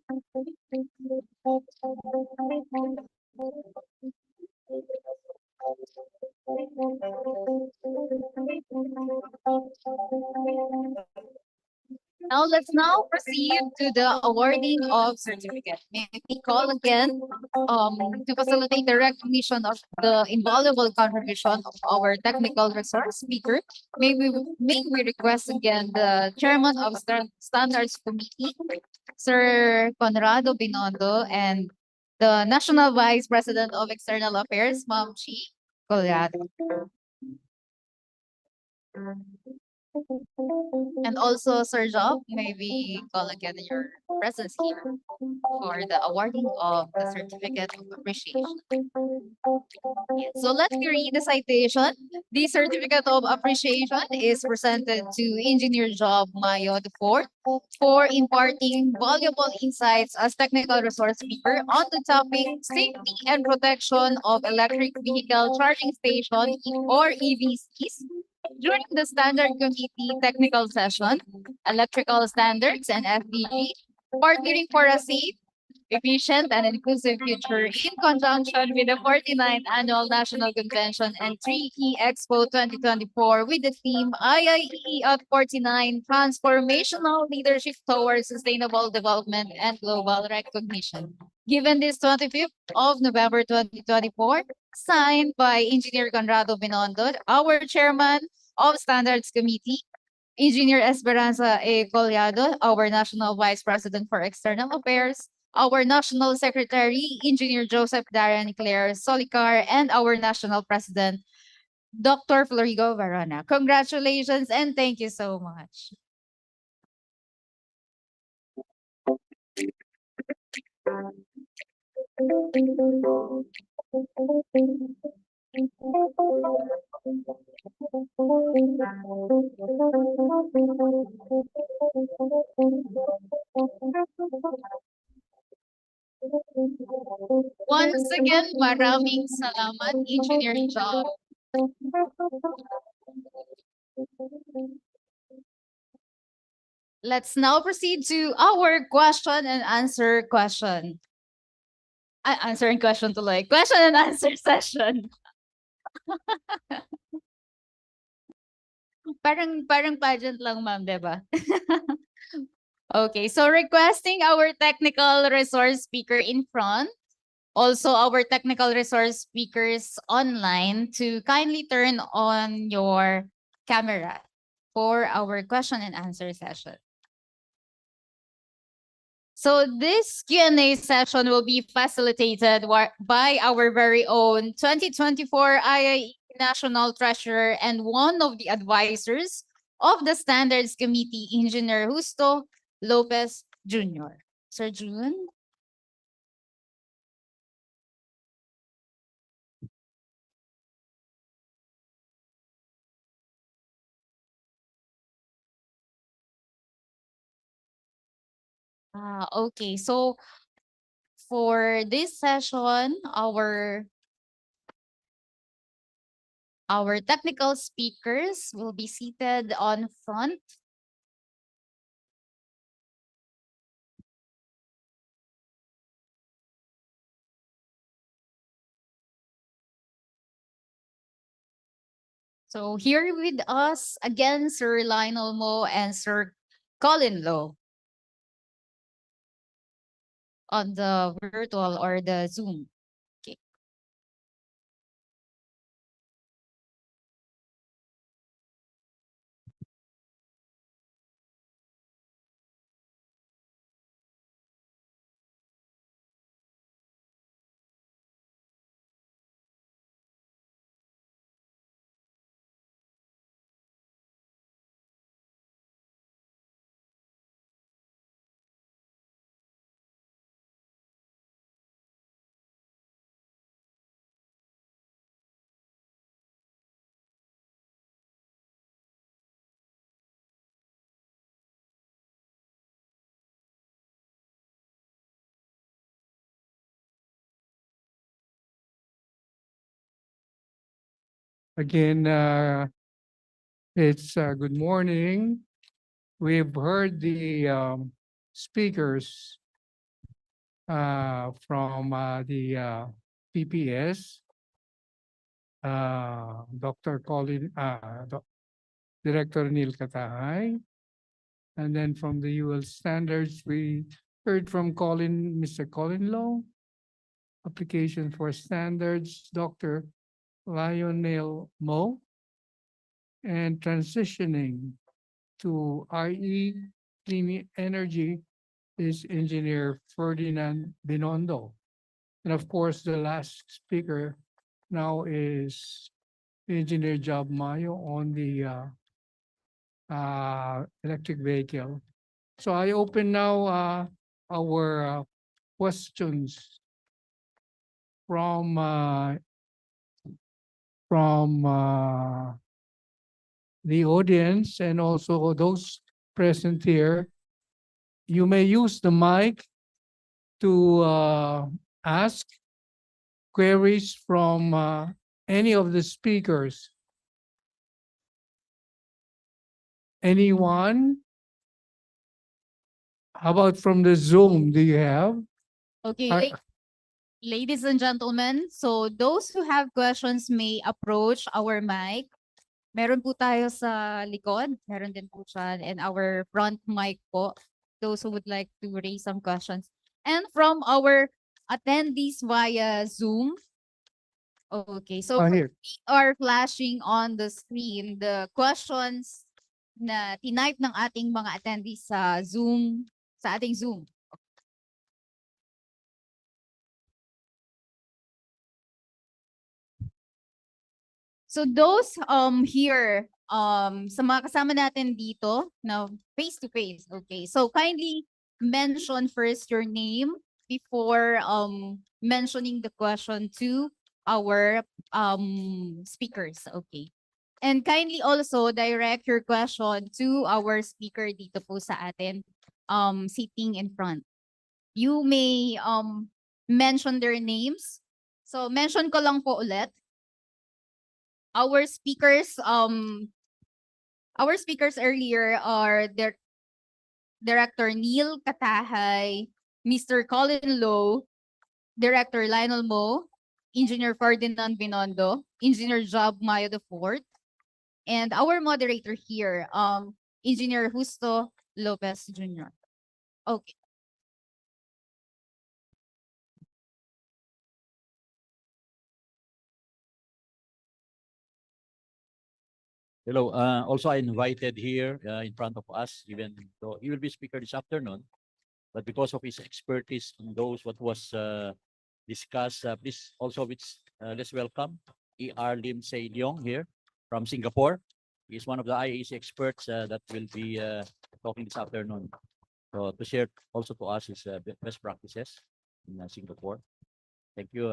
Now let's proceed to the awarding of certificate. May we call again to facilitate the recognition of the invaluable contribution of our technical resource speaker. May we request again the chairman of Standards Committee, Sir Conrado Binondo, and the National Vice President of External Affairs, Ma'am Chi Colliado. And also, Sir Job, may we call again your presence here for the awarding of the certificate of appreciation. Yes, so let me read the citation. The certificate of appreciation is presented to Engineer Job Mayo IV for imparting valuable insights as technical resource speaker on the topic safety and protection of electric vehicle charging station or EVCs during the Standard Committee technical session, Electrical Standards and SDG, partnering for a safe, efficient, and inclusive future in conjunction with the 49th Annual National Convention and 3E Expo 2024 with the theme IIE at 49 Transformational Leadership Towards Sustainable Development and Global Recognition. Given this 25th of November 2024, signed by Engineer Conrado Binondo, our Chairman of Standards Committee, Engineer Esperanza A. Collado, our National Vice President for External Affairs, our National Secretary, Engineer Joseph Darren Claire Solicar, and our National President, Dr. Florigo Varona. Congratulations and thank you so much. Once again, maraming salamat, Engineer Job. Let's now proceed to our question and answer question. Answering question tuloy. Question and answer session. parang pageant lang, ma'am, diba? Okay, so requesting our technical resource speaker in front, also our technical resource speakers online to kindly turn on your camera for our question and answer session. So this Q&A session will be facilitated by our very own 2024 IIE National Treasurer and one of the advisors of the Standards Committee, Engineer Justo Lopez Jr. Sir June? Okay, so for this session, our technical speakers will be seated on front. So here with us again, Sir Lionel Mo and Sir Colin Low on the virtual or the Zoom. Okay. Again, it's good morning. We've heard the speakers from the PPS, Dr. Colin, Director Neil Katahay, and then from the UL Standards, we heard from Mr. Colin Low, Application for Standards, Dr. Lionel Mo, and transitioning to IE Clean Energy is Engineer Ferdinand Binondo. And of course, the last speaker now is Engineer Job Mayo on the electric vehicle. So I open now our questions from the audience and also those present here. You may use the mic to ask queries from any of the speakers. Anyone? How about from the Zoom? Do you have? Okay, Uh, ladies and gentlemen, so those who have questions may approach our mic. Meron po tayo sa likod, meron din po siya, and our front mic po, those who would like to raise some questions. And from our attendees via Zoom, okay, so here. we are flashing on the screen the questions na tinype ng ating mga attendees sa Zoom, sa ating Zoom. So those here sa mga kasama natin dito na face to face, okay. So kindly mention first your name before mentioning the question to our speakers, okay. And kindly also direct your question to our speaker dito po sa atin sitting in front. You may mention their names. So mention ko lang po ulit. Our speakers earlier are Director Neil Katahay, Mr. Colin Low, Director Lionel Mo, Engineer Ferdinand Binondo, Engineer Job Mayo IV, and our moderator here, Engineer Justo Lopez Jr. Okay. Hello. Also, I invited here in front of us, even though he will be speaker this afternoon, but because of his expertise on those what was discussed, please also let's welcome E.R. Lim Say Leong here from Singapore. He's one of the IAC experts that will be talking this afternoon. So to share also to us his best practices in Singapore. Thank you.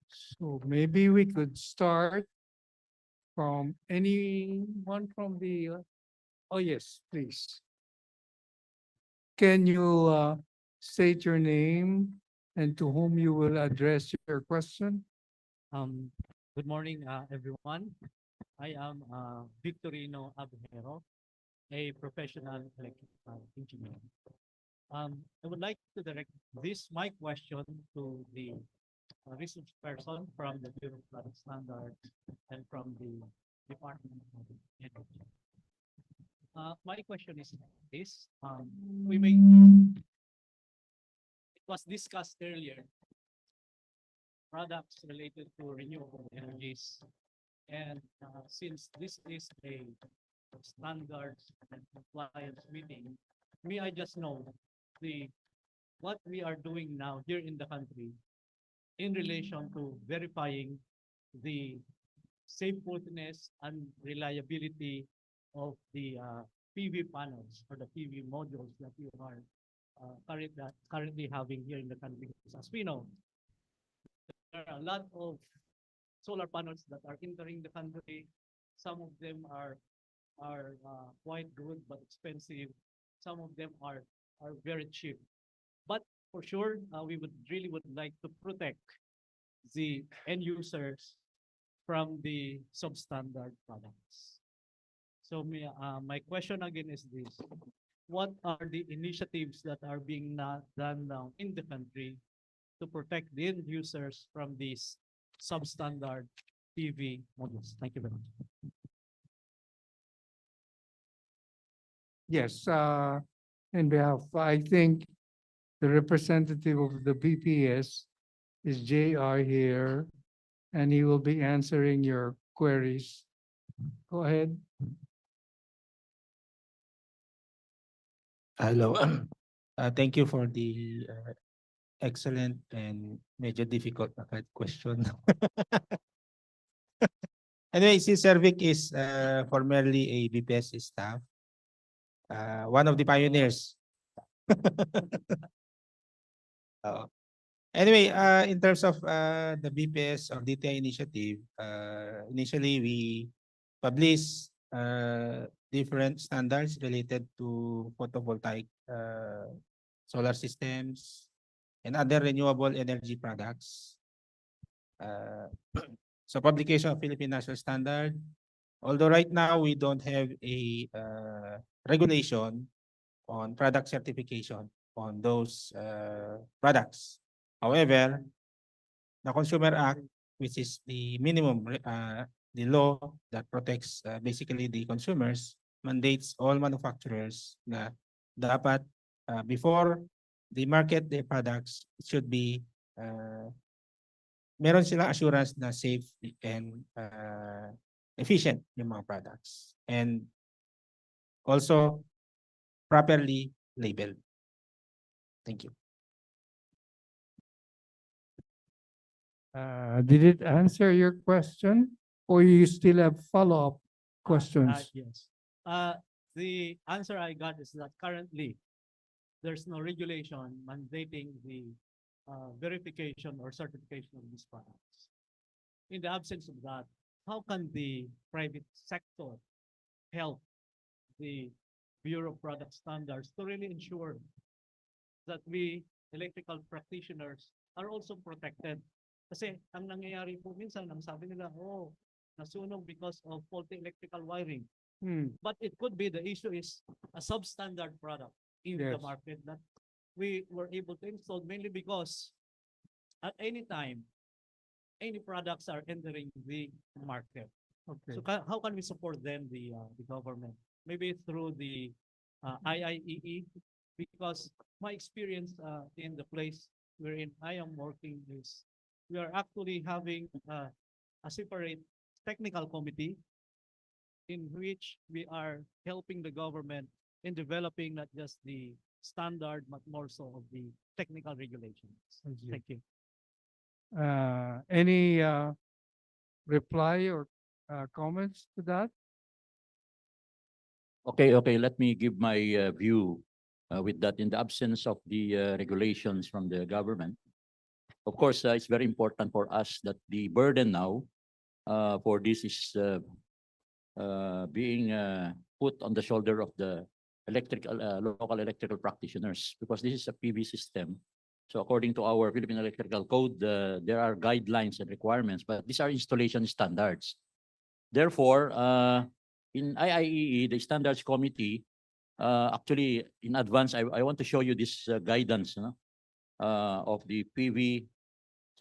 So maybe we could start from anyone from the, oh yes, please. can you state your name and to whom you will address your question? Good morning, everyone. I am Victorino Abjero, a professional electrical engineer. I would like to direct my question to the research person from the Bureau of Product Standards and from the Department of Energy. My question is this: it was discussed earlier, products related to renewable energies, and since this is a standards and compliance meeting, may I just know what we are doing now here in the country in relation to verifying the safeworthiness and reliability of the PV panels or the PV modules that we are currently having here in the country. As we know, there are a lot of solar panels that are entering the country. Some of them are quite good but expensive. Some of them are very cheap. But for sure, we would like to protect the end users from the substandard products. So my question again is this: what are the initiatives that are being done now in the country to protect the end users from these substandard PV modules? Thank you very much. Yes, in behalf, I think the representative of the BPS is JR here, and he will be answering your queries. Go ahead. Hello. Thank you for the excellent and medyo difficult na kahit question. Anyway, si Sir Vic is formerly a BPS staff, one of the pioneers. Anyway, in terms of the BPS or DTI initiative, initially we published different standards related to photovoltaic solar systems and other renewable energy products. So publication of Philippine National Standard, although right now we don't have a regulation on product certification on those products. However, the Consumer Act, which is the minimum, the law that protects basically the consumers, mandates all manufacturers na dapat before they market their products, it should be meron silang assurance na safe and efficient yung mga products. And also properly labeled. Thank you. Did it answer your question, or you still have follow-up questions? Yes. The answer I got is that currently there's no regulation mandating the verification or certification of these products. In the absence of that, how can the private sector help the Bureau of Product Standards to really ensure that we electrical practitioners are also protected? Kasi ang nangyayari po minsan, ang sabi nila, oh, nasunog because of faulty electrical wiring. But it could be the issue is a substandard product in the market that we were able to install mainly because at any time, any products are entering the market. Okay. So how can we support them, the government? Maybe through the IIEE, because my experience in the place wherein I am working is we are actually having a separate technical committee in which we are helping the government in developing not just the standard, but more so of the technical regulations. Thank you. Any reply or comments to that? Okay, let me give my view with that. In the absence of the regulations from the government, of course, it's very important for us that the burden now for this is being put on the shoulder of the local electrical practitioners, because this is a PV system. So according to our Philippine Electrical Code, there are guidelines and requirements, but these are installation standards. Therefore, in IIEE, the standards committee, actually in advance, I want to show you this guidance of the PV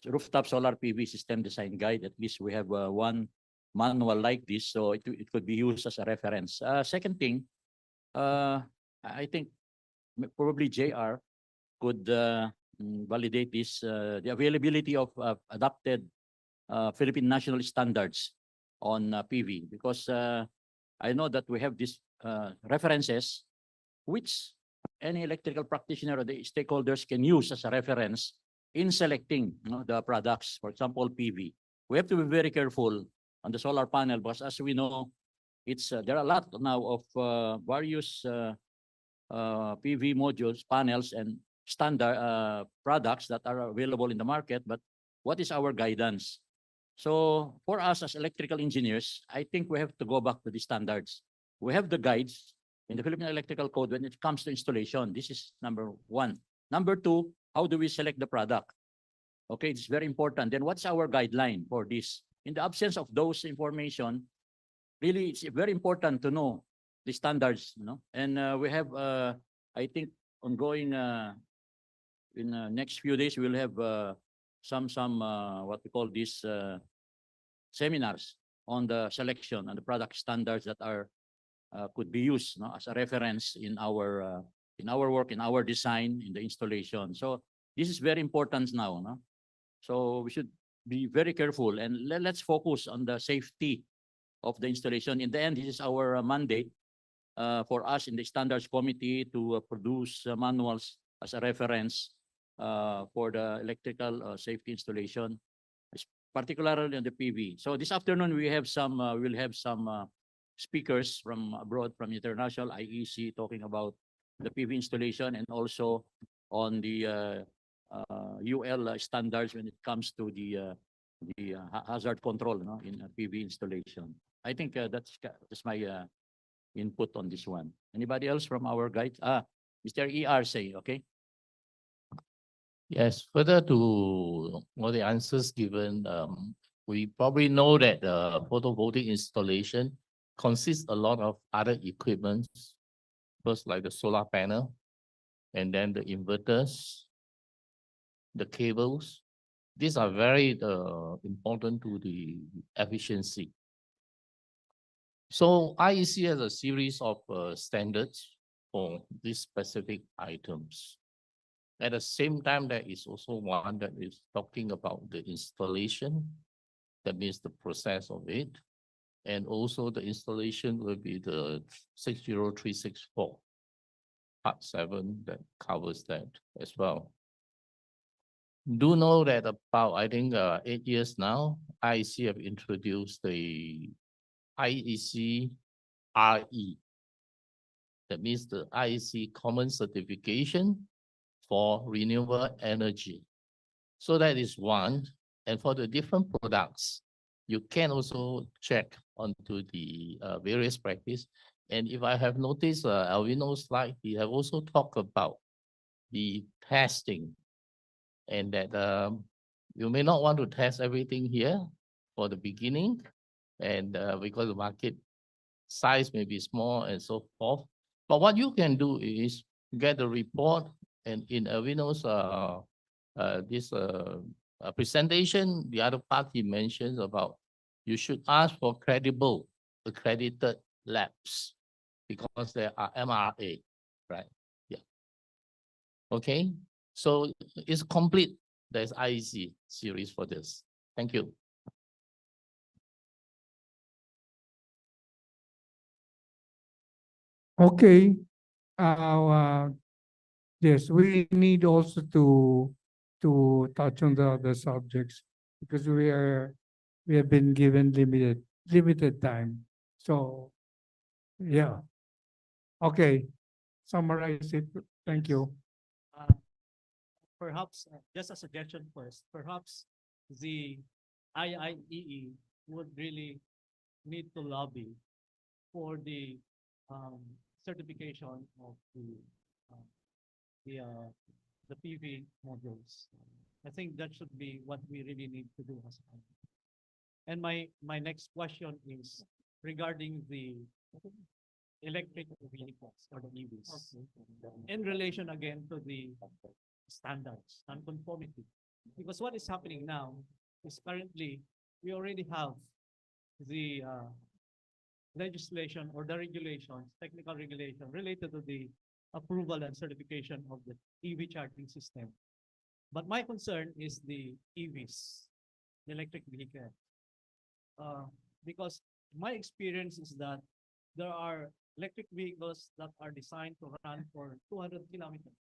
rooftop solar PV system design guide. At least we have one manual like this, so it could be used as a reference. Second thing, I think probably JR could validate this, the availability of adopted Philippine national standards on PV, because I know that we have these references which any electrical practitioner or the stakeholders can use as a reference in selecting the products. For example, PV. We have to be very careful on the solar panel, because as we know, it's there are a lot now of various PV modules, panels, and standard products that are available in the market. But what is our guidance? So for us as electrical engineers, I think we have to go back to the standards. We have the guides in the Philippine Electrical Code when it comes to installation. This is number one. Number two, how do we select the product? Okay, it's very important. Then what's our guideline for this? In the absence of those information, really it's very important to know the standards, And we have, I think, ongoing in next few days, we'll have some what we call these seminars on the selection and the product standards that are could be used as a reference in our work, in our design, in the installation. So this is very important now. So we should be very careful, and let's focus on the safety of the installation. In the end, this is our mandate for us in the standards committee to produce manuals as a reference for the electrical safety installation, particularly on the PV. So this afternoon we have we'll have some speakers from abroad, from international IEC, talking about the PV installation and also on the UL standards when it comes to the hazard control in PV installation. I think that's my input on this one. Anybody else from our guide? Mr. ER say, okay? Yes, further to all the answers given, we probably know that the photovoltaic installation consists a lot of other equipment, first like the solar panel, and then the inverters, the cables. These are very important to the efficiency. So IEC has a series of standards for these specific items. At the same time, there is also one that is talking about the installation. That means the process of it. And also the installation will be the 60364, part 7 that covers that as well. Do know that about, I think, 8 years now, IEC have introduced the IEC RE. That means the IEC Common Certification for Renewable Energy. So that is one. And for the different products, you can also check onto the various practice. And if I have noticed Alvino's slide, he have also talked about the testing, and that you may not want to test everything here for the beginning, and because the market size may be small and so forth. But what you can do is get the report, and in Alvino's this presentation, the other part he mentions about you should ask for credible, accredited labs, because there are MRA, right? Yeah. Okay, so it's complete. There's IEC series for this. Thank you. Okay. Yes, we need also to touch on the other subjects because we have been given limited time. So yeah. Okay. Summarize it. Thank you. Perhaps just a suggestion first, perhaps the IIEE would really need to lobby for the certification of uh, the uh, the PV modules. I think that should be what we really need to do as a country. And my next question is regarding the electric vehicles or the EVs in relation again to the standards, non-conformity. Because what is happening now is currently we already have the legislation or the regulations, technical regulation related to the approval and certification of the EV charging system. But my concern is the EVs, the electric vehicle. Because my experience is that there are electric vehicles that are designed to run for 200 kilometers,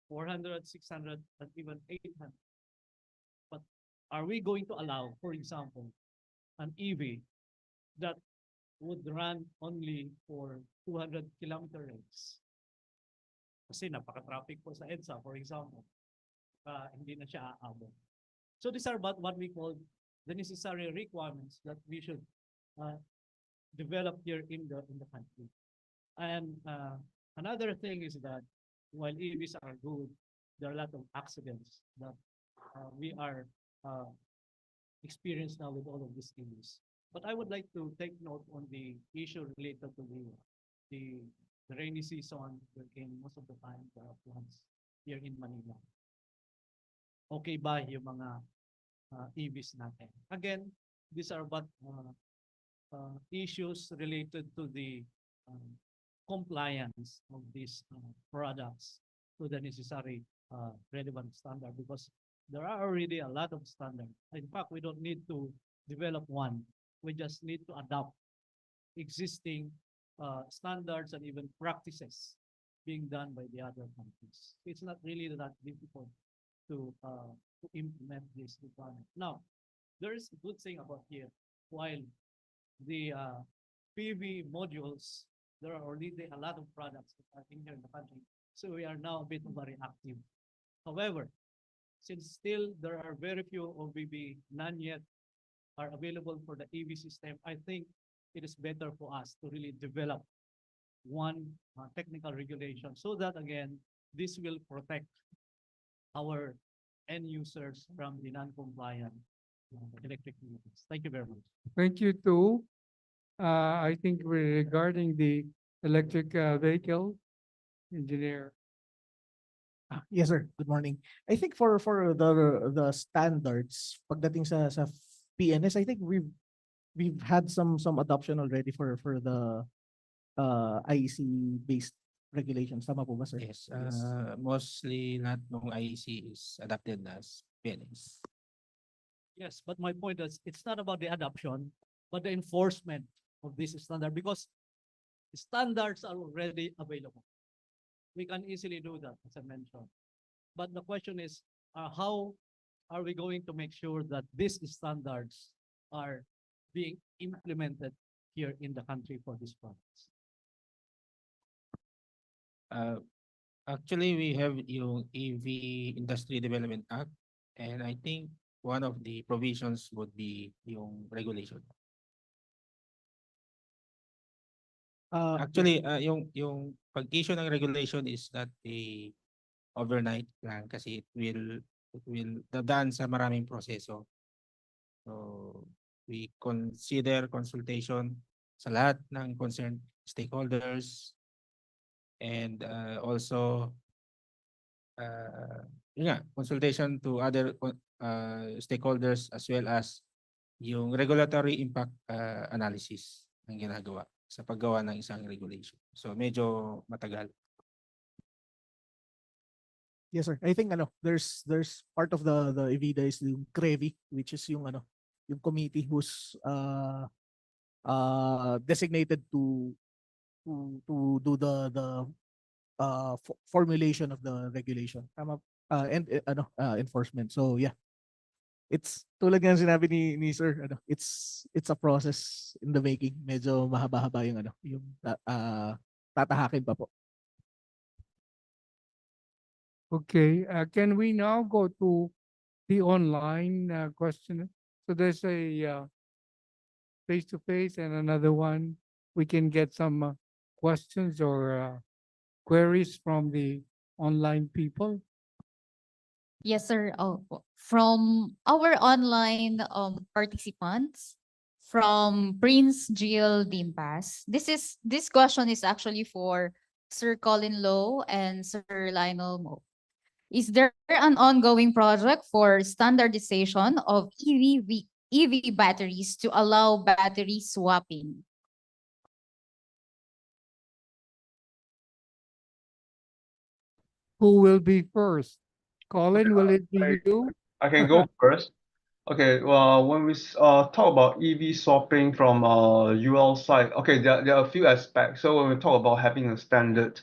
400, 600, and even 800. But are we going to allow, for example, an EV that would run only for 200-kilometer range? Kasi napaka-traffic po sa EDSA, for example. Hindi na siya aabot. So these are what we call the necessary requirements that we should develop here in the country. And another thing is that while EVs are good, there are a lot of accidents that we are experienced now with all of these EVs. But I would like to take note on the issue related to the rainy season, wherein most of the time there are floods here in Manila. Okay ba yung mga EVs natin? Again, these are what issues related to the compliance of these products to the necessary relevant standard, because there are already a lot of standards. In fact, we don't need to develop one. We just need to adopt existing standards and even practices being done by the other countries. It's not really that difficult to implement this requirement. Now, there is a good thing about here. While the PV modules, there are already a lot of products that are in here in the country. So we are now a bit very active. However, since still there are very few OBB, none yet are available for the EV system, I think it is better for us to really develop one technical regulation so that, again, this will protect our end users from the non-compliant electric vehicles. Thank you very much. Thank you too. I think regarding the electric vehicle, engineer. Yes, sir. Good morning. I think for the standards pagdating sa PNS, I think we've had some adoption already for the IEC based regulations. Tama po ba, sir? Yes, mostly not ng IEC is adopted as PNS. Yes, but my point is it's not about the adoption, but the enforcement of this standard, because standards are already available. We can easily do that, as I mentioned. But the question is, how are we going to make sure that these standards are being implemented here in the country for these products? Actually, we have yung EV Industry Development Act, and I think one of the provisions would be yung regulation. Actually, yung pag-issue ng regulation is not a overnight plan kasi it will dadaan sa maraming proseso. So we consider consultation sa lahat ng concerned stakeholders, and also consultation to other stakeholders, as well as yung regulatory impact analysis ang ginagawa sa paggawa ng isang regulation. So medyo matagal. Yes, sir. I think there's part of the EVIDA is yung CREVI, which is yung yung committee who's designated to do the formulation of the regulation. Tama, and enforcement. So yeah. It's tulad ng sinabi ni sir, it's a process in the making. Medyo mahaba-haba yung yung tatahakin pa po. Okay, can we now go to the online question? So there's a face-to-face and another one. We can get some questions or queries from the online people? Yes, sir. From our online participants, from Prince Jill Dimpas. This question is actually for Sir Colin Lowe and Sir Lionel Mo. Is there an ongoing project for standardization of EV batteries to allow battery swapping? Who will be first? Colin, will it be you? I can go first. Okay, well, when we talk about EV swapping from UL side, okay, there are a few aspects. So when we talk about having a standard,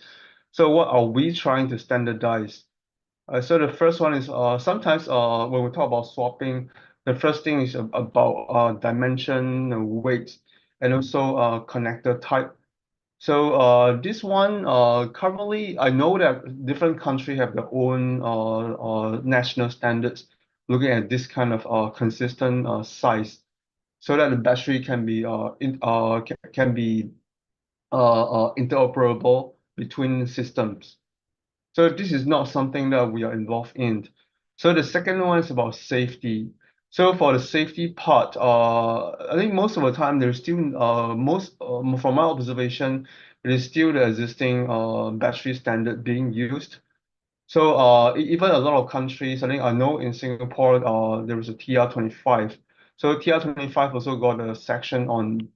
so what are we trying to standardize? So the first one is sometimes when we talk about swapping, the first thing is about dimension, weight, and also connector type. So this one currently I know that different countries have their own national standards looking at this kind of consistent size, so that the battery can be can be interoperable between systems. So this is not something that we are involved in. So the second one is about safety. So for the safety part, I think most of the time there's still from my observation, it is still the existing battery standard being used. So even a lot of countries, I think I know in Singapore, there is a TR25. So TR25 also got a section on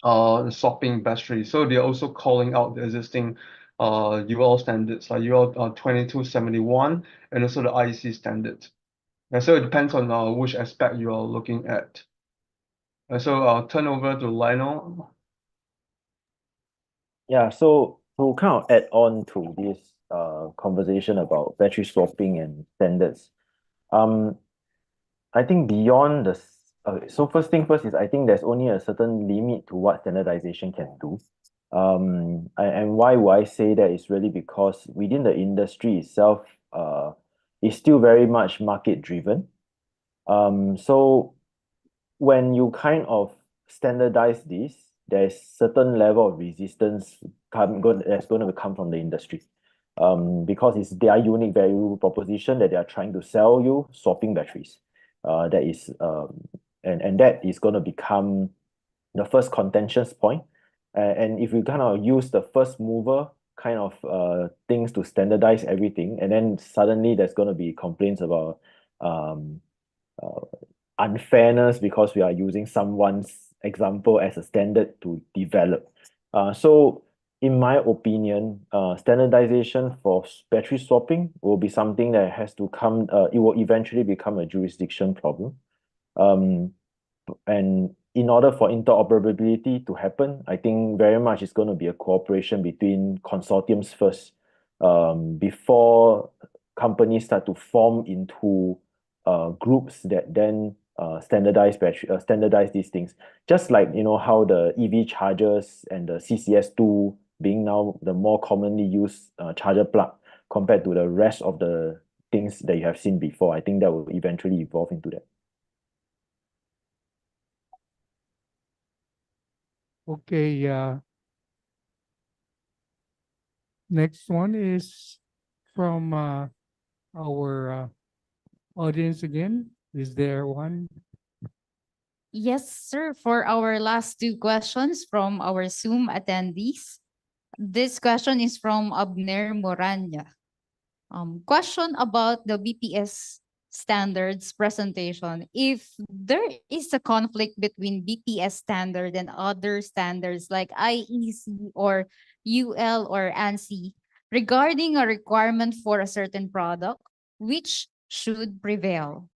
the swapping battery. So they're also calling out the existing UL standards like UL 2271 and also the IEC standard. And so it depends on which aspect you are looking at. And so I'll turn over to Lionel. Yeah, so to kind of add on to this conversation about battery swapping and standards, I think beyond so first thing first is I think there's only a certain limit to what standardization can do. And why would I say that is really because within the industry itself, is still very much market driven. So when you kind of standardize this, there's certain level of resistance that's going to come from the industry. Because it's their unique value proposition that they are trying to sell you swapping batteries. That is and that is going to become the first contentious point. And if you kind of use the first mover kind of things to standardize everything, and then suddenly there's going to be complaints about unfairness because we are using someone's example as a standard to develop. So in my opinion, standardization for battery swapping will be something that has to come, it will eventually become a jurisdiction problem. And in order for interoperability to happen, I think very much it's going to be a cooperation between consortiums first, before companies start to form into groups that then standardize these things. Just like how the EV chargers and the CCS2 being now the more commonly used charger plug compared to the rest of the things that you have seen before. I think that will eventually evolve into that. Okay, next one is from our audience again. Is there one? Yes, sir. For our last two questions from our Zoom attendees, this question is from Abner Moranya. Question about the BPS standards presentation. If there is a conflict between BPS standard and other standards like IEC or UL or ANSI regarding a requirement for a certain product, which should prevail?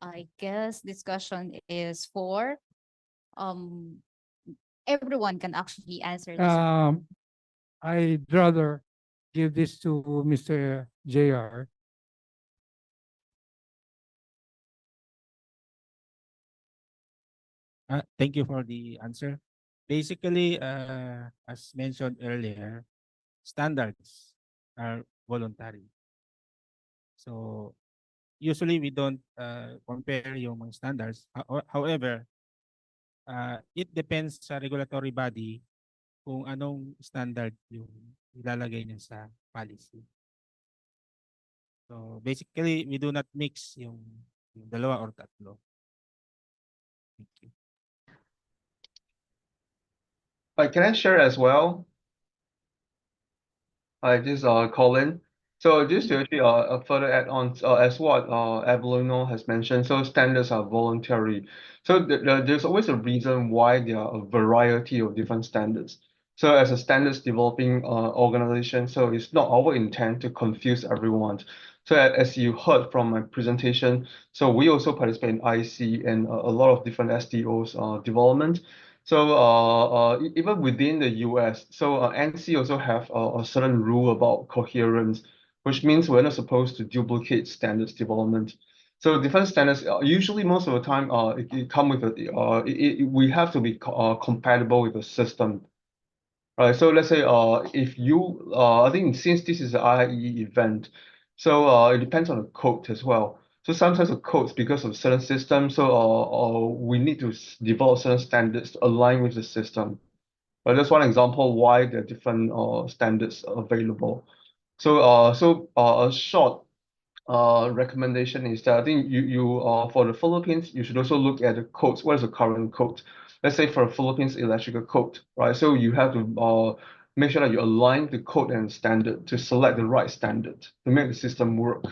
I guess discussion is for everyone can actually answer this. I'd rather give this to Mr. JR. Thank you for the answer. Basically, as mentioned earlier, standards are voluntary. So usually we don't compare yung mga standards. However, it depends sa regulatory body kung anong standard yung ilalagay niya sa policy. So basically, we do not mix yung dalawa or tatlo. Thank you. Can I share as well? Hi, this is Colin. So just to actually further add on as what Abelino has mentioned, so standards are voluntary. So there's always a reason why there are a variety of different standards. So as a standards developing organization, so it's not our intent to confuse everyone. So as you heard from my presentation, so we also participate in IC and a lot of different SDOs development. So even within the US, so ANC also have a certain rule about coherence, which means we're not supposed to duplicate standards development. So different standards, usually most of the time, it come with we have to be compatible with the system. Right, so let's say if you I think since this is an IE event, so it depends on the code as well. So sometimes the codes because of certain systems, so we need to develop certain standards to align with the system. But that's one example why there are different standards available. So a short recommendation is that I think you for the Philippines, you should also look at the codes. What is the current code? Let's say for Philippines electrical code, right? So you have to make sure that you align the code and standard to select the right standard to make the system work.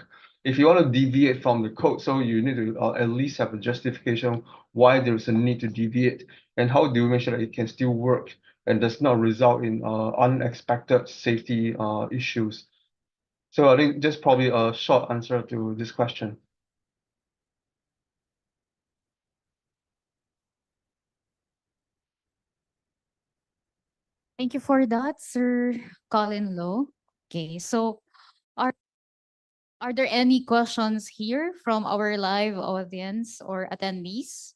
If you want to deviate from the code, so you need to at least have a justification why there is a need to deviate, and how do you make sure that it can still work and does not result in unexpected safety issues. So I think just probably a short answer to this question. Thank you for that, Sir Colin Low. Okay, so are there any questions here from our live audience or attendees?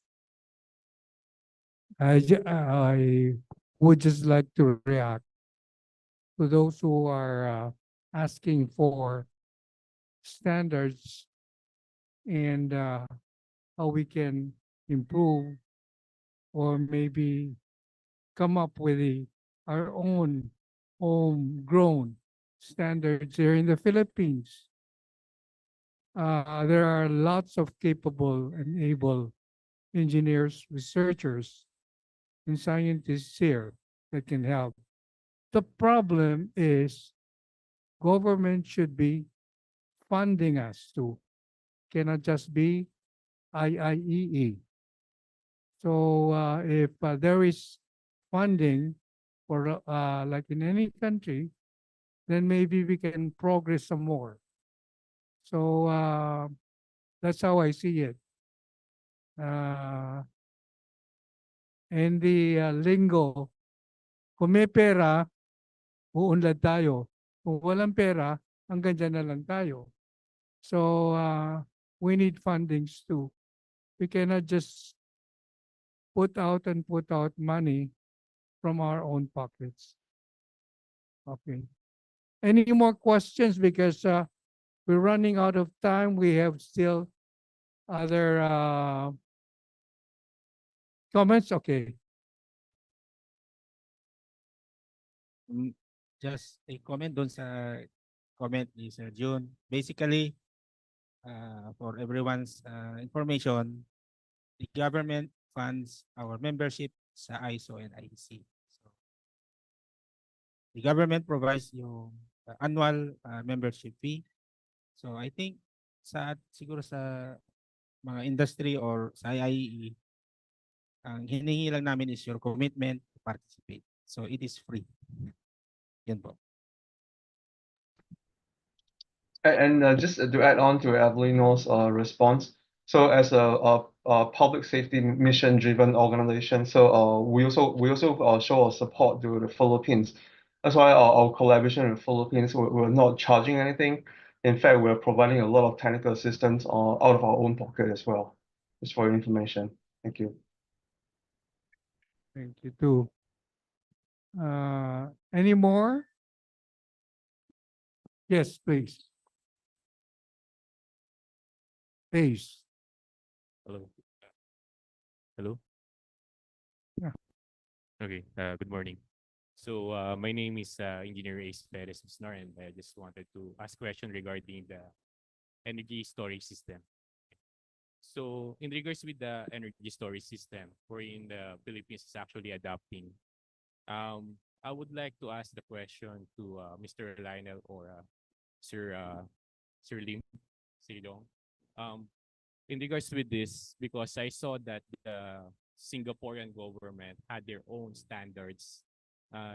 I would just like to react to those who are asking for standards and how we can improve or maybe come up with our own homegrown standards here in the Philippines. There are lots of capable and able engineers, researchers, and scientists here that can help. The problem is government should be funding us too. Cannot just be IIEE. So if there is funding for like in any country, then maybe we can progress some more. So that's how I see it. And the lingo, kung may pera, uunlad tayo. Kung walang pera, hanggang dyan na lang tayo. So we need fundings too. We cannot just put out money from our own pockets. Okay. Any more questions? Because we're running out of time. We have still other comments. Okay. Just a comment doon sa comment ni Sir June. Basically, for everyone's information, the government funds our membership sa ISO and IEC. So, the government provides yung annual membership fee. So I think siguro sa mga industry or sa IIE, ang hinihingi lang namin is your commitment to participate. So it is free. Yan po. And just to add on to Evelino's response, so as a public safety mission-driven organization, so we also show our support to the Philippines. That's why our collaboration with the Philippines, we're not charging anything. In fact, we're providing a lot of technical assistance out of our own pocket as well. Just for your information. Thank you. Thank you too. Any more? Yes, please. Please. Hello. Hello. Yeah. Okay. Good morning. So my name is Engineer Ace Perez Misnar, and I just wanted to ask question regarding the energy storage system. So in regards with the energy storage system, wherein the Philippines is actually adopting, I would like to ask the question to Mr. Lionel or Sir Sir Lim Silong. Um, in regards with this, because I saw that the Singaporean government had their own standards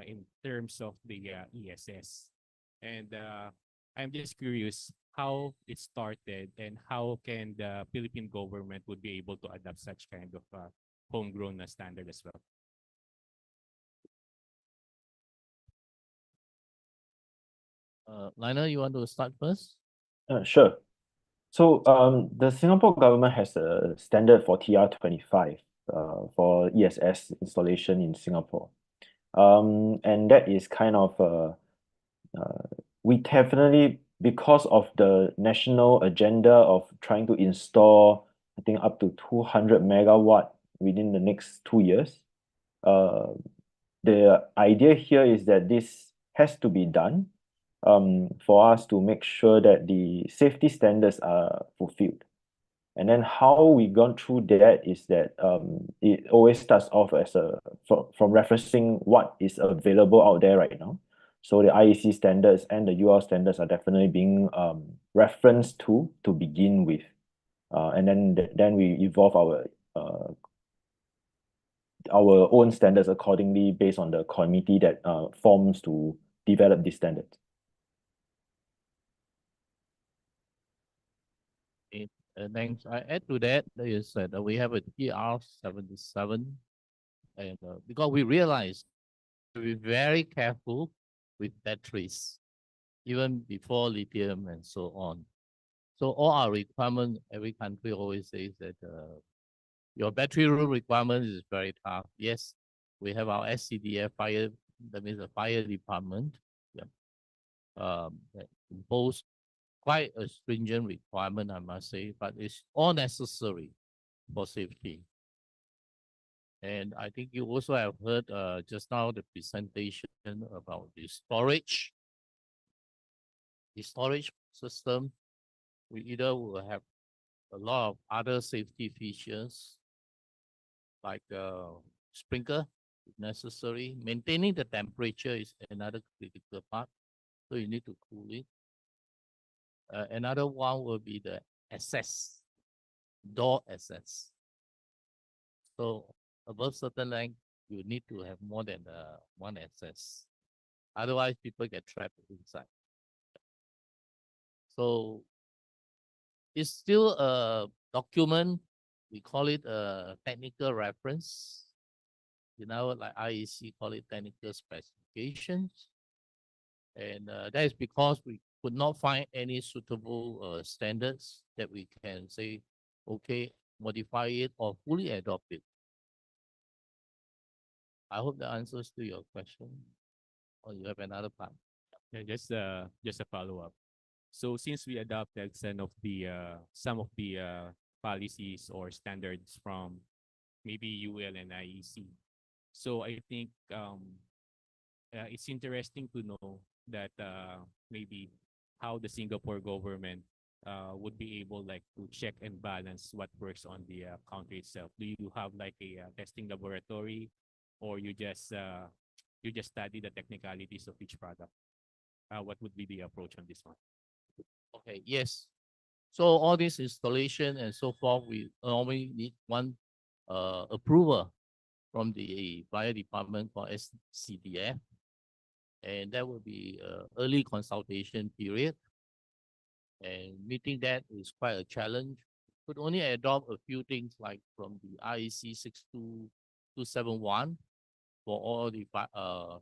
in terms of the ESS, and I'm just curious how it started and how can the Philippine government would be able to adopt such kind of homegrown standard as well. Lionel, you want to start first? Sure. So the Singapore government has a standard for TR25 for ESS installation in Singapore. And that is kind of we definitely, because of the national agenda of trying to install, I think, up to 200 megawatt within the next 2 years. The idea here is that this has to be done for us to make sure that the safety standards are fulfilled. And then how we gone through that is that it always starts off as from referencing what is available out there right now. So the IEC standards and the UL standards are definitely being referenced to begin with. And then we evolve our own standards accordingly based on the committee that forms to develop these standards. Thanks. I add to that is that we have a TR77, and because we realize to be very careful with batteries, even before lithium and so on. So all our requirement, every country always says that your battery room requirement is very tough. Yes, we have our SCDF fire, that means the fire department, that impose quite a stringent requirement, I must say, but it's all necessary for safety. And I think you also have heard just now the presentation about the storage. The storage system, we either will have a lot of other safety features like sprinkler if necessary. Maintaining the temperature is another critical part, so you need to cool it. Another one will be the access, door access. So above certain length, you need to have more than one access. Otherwise, people get trapped inside. So it's still a document. We call it a technical reference. You know, like IEC call it technical specifications. And that is because we could not find any suitable standards that we can say, okay, modify it or fully adopt it. I hope that answers to your question. Or you have another part? Yeah, just a follow up. So since we adopted some of the policies or standards from maybe UL and IEC, so I think it's interesting to know that maybe how the Singapore government would be able like to check and balance what works on the country itself. Do you have like a testing laboratory, or you just study the technicalities of each product? What would be the approach on this one? Okay, yes. So all this installation and so forth, we normally need one approval from the fire department for SCDF, and that will be early consultation period. And meeting that is quite a challenge. Could only adopt a few things like from the IEC 62271 for all the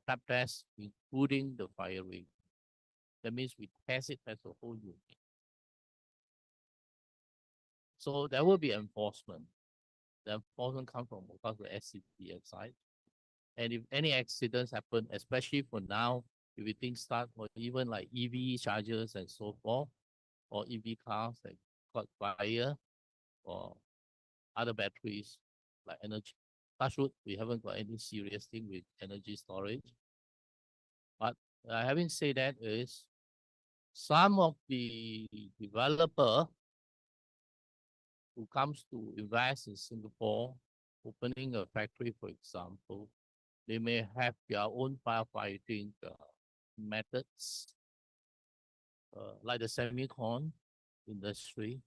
tap tests, including the fire rate. That means we test it as a whole unit. So there will be enforcement. The enforcement comes from the SCDF side. And if any accidents happen, especially for now, if we think start or even like EV chargers and so forth, or EV cars that caught fire, or other batteries like energy. Touch wood, we haven't got any serious thing with energy storage. But having said that is some of the developer who comes to invest in Singapore, opening a factory, for example, they may have their own firefighting methods, like the semicon industry,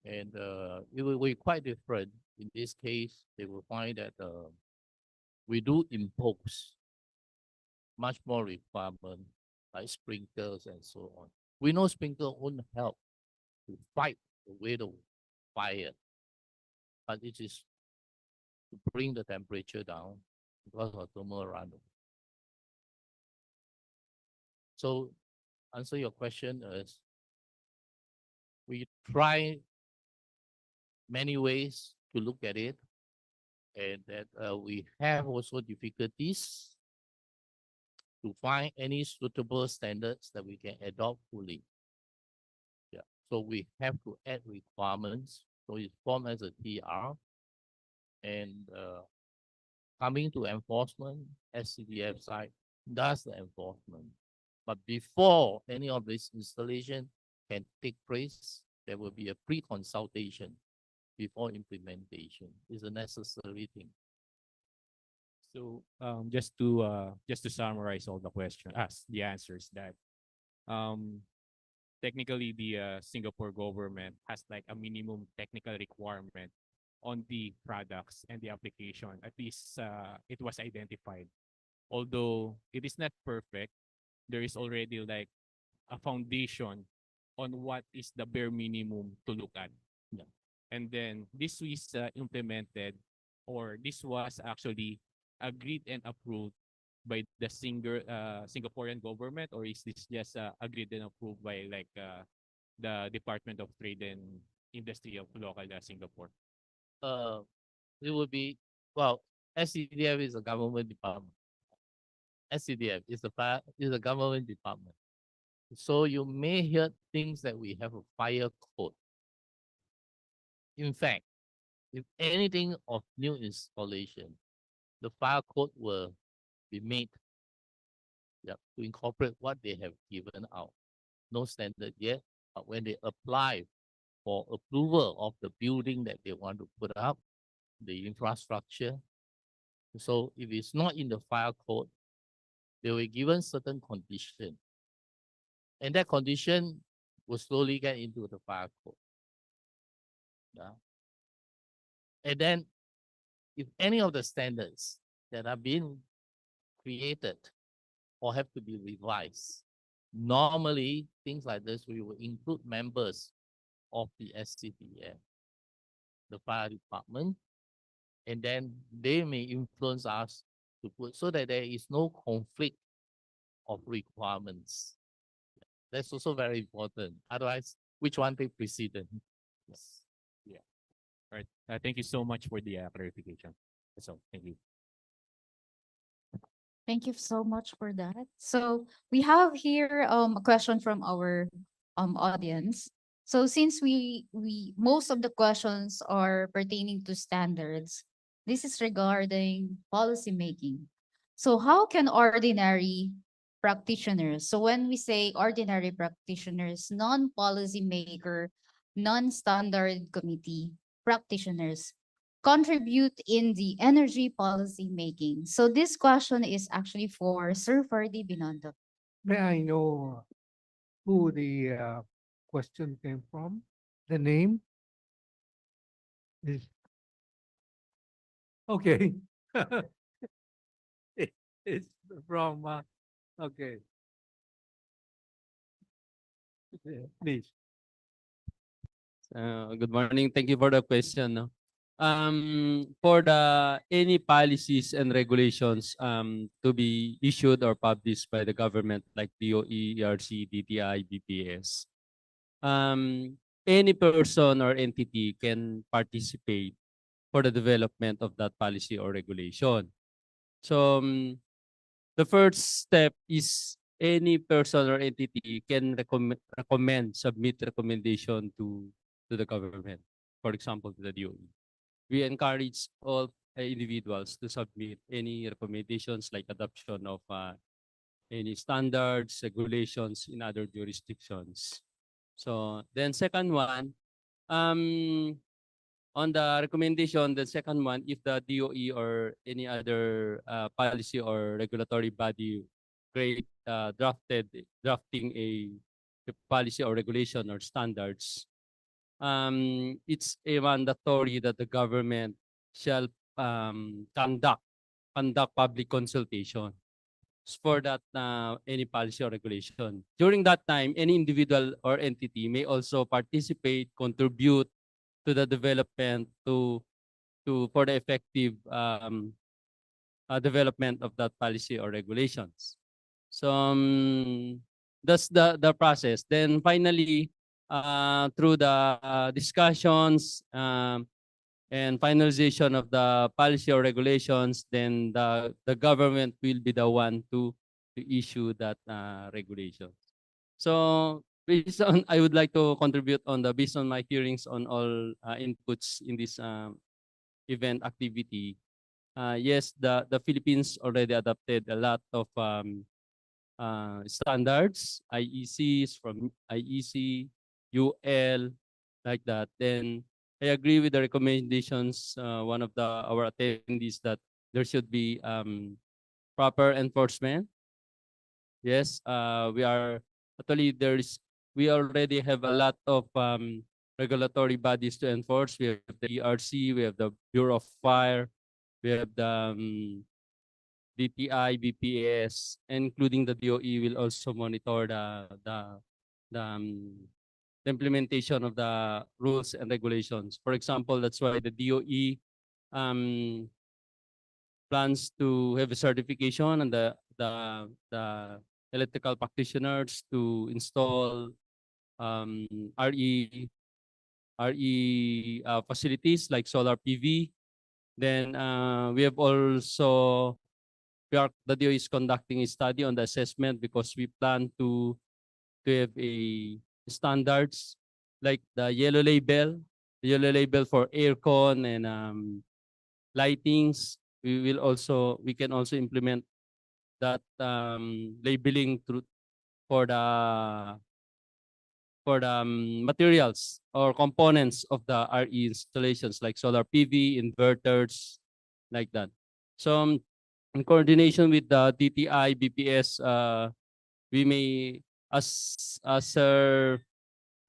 and it will be quite different. In this case, they will find that we do impose much more requirement, like sprinklers and so on. We know sprinkler won't help to fight away the fire, but it is to bring the temperature down because of thermal runaway. So, answer your question is, we try many ways to look at it, and that we have also difficulties to find any suitable standards that we can adopt fully. Yeah, so we have to add requirements. So it's formed as a TR, and coming to enforcement, SCDF side does the enforcement. But before any of this installation can take place, there will be a pre-consultation before implementation. Is a necessary thing. So just to summarize all the questions, the answers that technically the Singapore government has like a minimum technical requirement on the products and the application. At least it was identified. Although it is not perfect, there is already like a foundation on what is the bare minimum to look at. Yeah. And then this was implemented, or this was actually agreed and approved by the Singaporean government, or is this just agreed and approved by like the Department of Trade and Industry of local Singapore? It would be, well, SCDF is a government department. SCDF is a government department. So you may hear things that we have a fire code. In fact, if anything of new installation, the fire code will be made, to incorporate what they have given out. No standard yet, but when they apply for approval of the building that they want to put up, the infrastructure. So if it's not in the fire code, they were given certain condition. And that condition will slowly get into the fire code. Yeah. And then if any of the standards that are being created or have to be revised, normally things like this, we will include members of the SCDF, the fire department, and then they may influence us to put so that there is no conflict of requirements. That's also very important. Otherwise, which one take precedence? Yes. Yeah. All right. Thank you so much for the clarification. That's all. Thank you. Thank you so much for that. So we have here a question from our audience. So since we most of the questions are pertaining to standards, this is regarding policy making. So how can ordinary practitioners, so when we say ordinary practitioners, non-policy maker, non-standard committee practitioners, contribute in the energy policy making? So this question is actually for Sir Ferdy Binondo. May I know who the question came from? The name? Is okay. It's from okay. Yeah, please. Good morning. Thank you for the question. No? For the any policies and regulations to be issued or published by the government like DOE, ERC, DTI, BPS, any person or entity can participate for the development of that policy or regulation. So the first step is any person or entity can submit recommendation to the government, for example, to the DOE. We encourage all individuals to submit any recommendations like adoption of any standards, regulations in other jurisdictions. So then second one, on the recommendation, the second one, if the DOE or any other policy or regulatory body drafting a policy or regulation or standards, it's a mandatory that the government shall conduct public consultation for that any policy or regulation. During that time, any individual or entity may also participate, contribute to the development for the effective development of that policy or regulations. So that's the process. Then finally, through the discussions and finalization of the policy or regulations, then the government will be the one to issue that regulation. So based on, I would like to contribute on based on my hearings on all inputs in this event activity. Yes, the Philippines already adopted a lot of standards, IECs from IEC, UL, like that. Then I agree with the recommendations, one of our attendees, that there should be proper enforcement. Yes, we already have a lot of regulatory bodies to enforce. We have the ERC, we have the Bureau of Fire, we have the DTI, BPS, including the DOE will also monitor the implementation of the rules and regulations. For example, that's why the DOE plans to have a certification and the electrical practitioners to install RE facilities like solar PV. Then we have also, the DOE is conducting a study on the assessment because we plan to have a standards like the yellow label for aircon and lightings. We can also implement that labeling for the materials or components of the RE installations like solar PV, inverters, like that. So in coordination with the DTI, BPS, we may, as Sir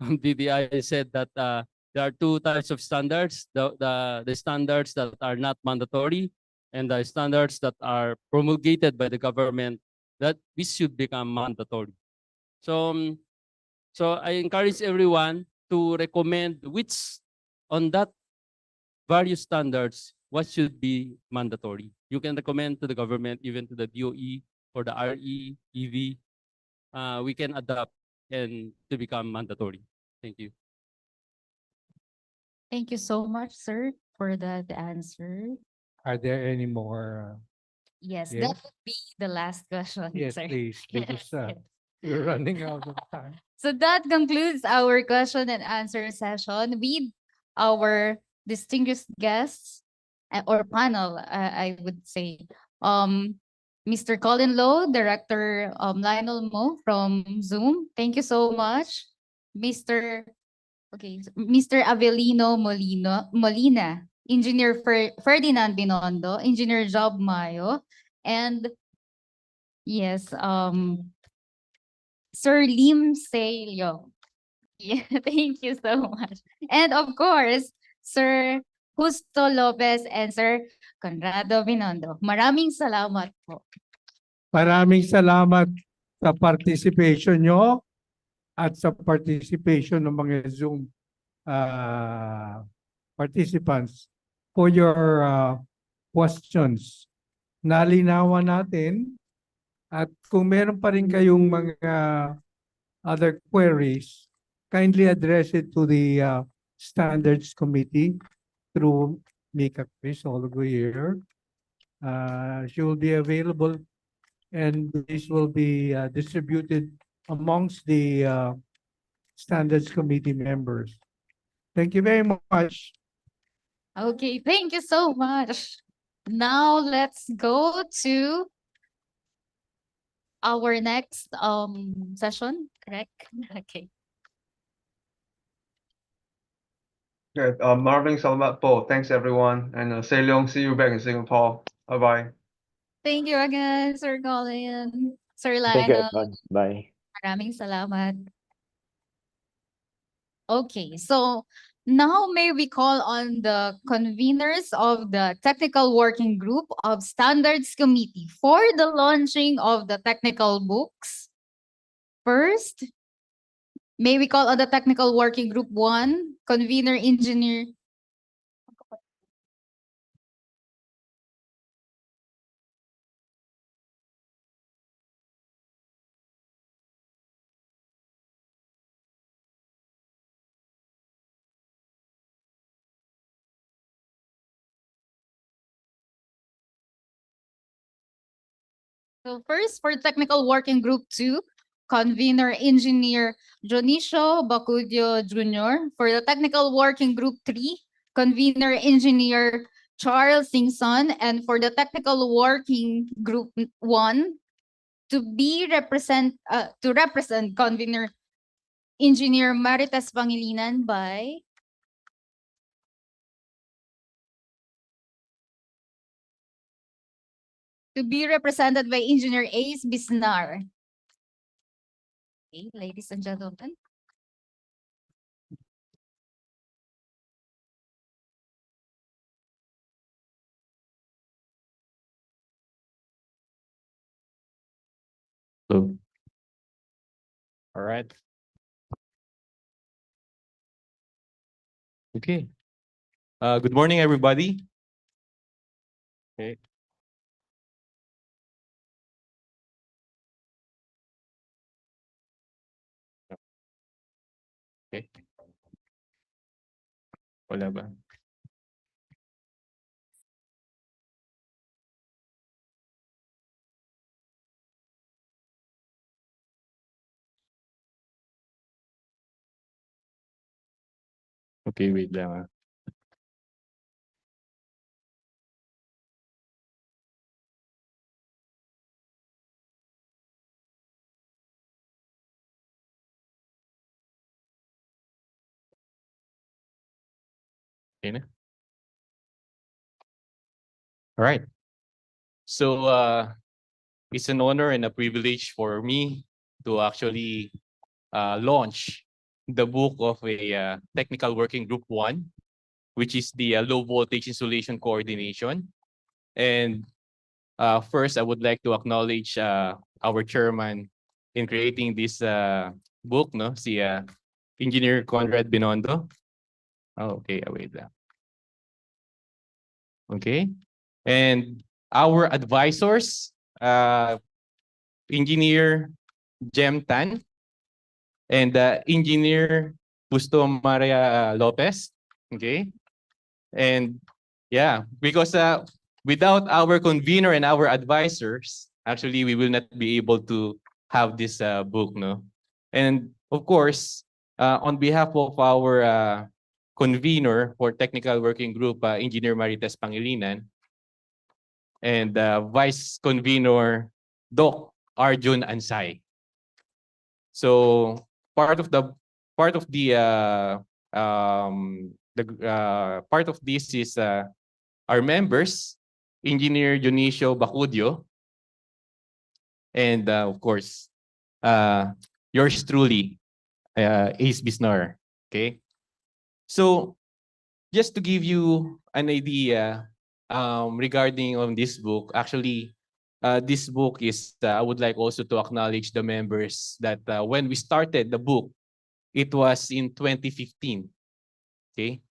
DTI said, that there are two types of standards, the standards that are not mandatory and the standards that are promulgated by the government that we should become mandatory. So, so I encourage everyone to recommend which on that various standards, what should be mandatory. You can recommend to the government, even to the DOE or the RE, EV, we can adapt and to become mandatory. Thank you. Thank you so much, sir, for that answer. Are there any more? Yes, Yes? that would be the last question, Yes, sir. please, because Yes. we're running out of time. So that concludes our question and answer session with our distinguished guests or panel, I would say. Mr. Colin Lowe, Director Lionel Mo from Zoom. Thank you so much. Mr. Avelino Molina, Engineer Ferdinand Binondo, Engineer Job Mayo, and yes, Sir Lim Say Leong. Yeah, thank you so much. And of course, Sir Justo Lopez and Sir Conrado Binondo. Maraming salamat po. Maraming salamat sa participation nyo at sa participation ng mga Zoom participants for your questions. Nalinawan natin at kung meron pa rin kayong mga other queries, kindly address it to the Standards Committee through Mika Chris all over here. She will be available and this will be distributed amongst the Standards Committee members. Thank you very much. Okay, thank you so much. Now let's go to our next session, correct? Okay. Okay, Marvin, salamat po. Thanks everyone. And Selyong, see you back in Singapore. Bye-bye. Thank you again, Sir Colin. Sir Thank you, Lionel, everyone. Bye. maraming salamat. Okay, so now may we call on the conveners of the Technical Working Group of Standards Committee for the launching of the technical books. First, may we call on the Technical Working Group 1, Convener Engineer. So first, for Technical Working Group 2, Convener Engineer Jonicio Bacudio Jr. For the Technical Working Group 3, Convener Engineer Charles Singson. And for the Technical Working Group 1, to represent Convener Engineer Marites Pangilinan by to be represented by Engineer Ace Bisnar. Okay, ladies and gentlemen. So, all right. Okay. Good morning, everybody. Okay. Okay. Wala ba? Okay, wait lang ah. Okay na? All right. So it's an honor and a privilege for me to actually launch the book of a technical working group 1, which is the low voltage insulation coordination. And first, I would like to acknowledge our chairman in creating this book, no? Si Engineer Conrad Binondo. Oh, okay, wait lang. Okay. And our advisors, Engineer Jem Tan and Engineer Busto Maria Lopez. Okay. And yeah, because without our convener and our advisors, actually, we will not be able to have this book, no? And of course, on behalf of our convener for Technical Working Group, Engineer Marites Pangilinan, and Vice Convener Doc Arjun Ansay. So part of the part of the part of this is our members, Engineer Dionisio Bacudio, and of course, yours truly, Ace Bisnar. Okay, so just to give you an idea regarding on this book, actually, this book is, I would like also to acknowledge the members that when we started the book, it was in 2015. Okay.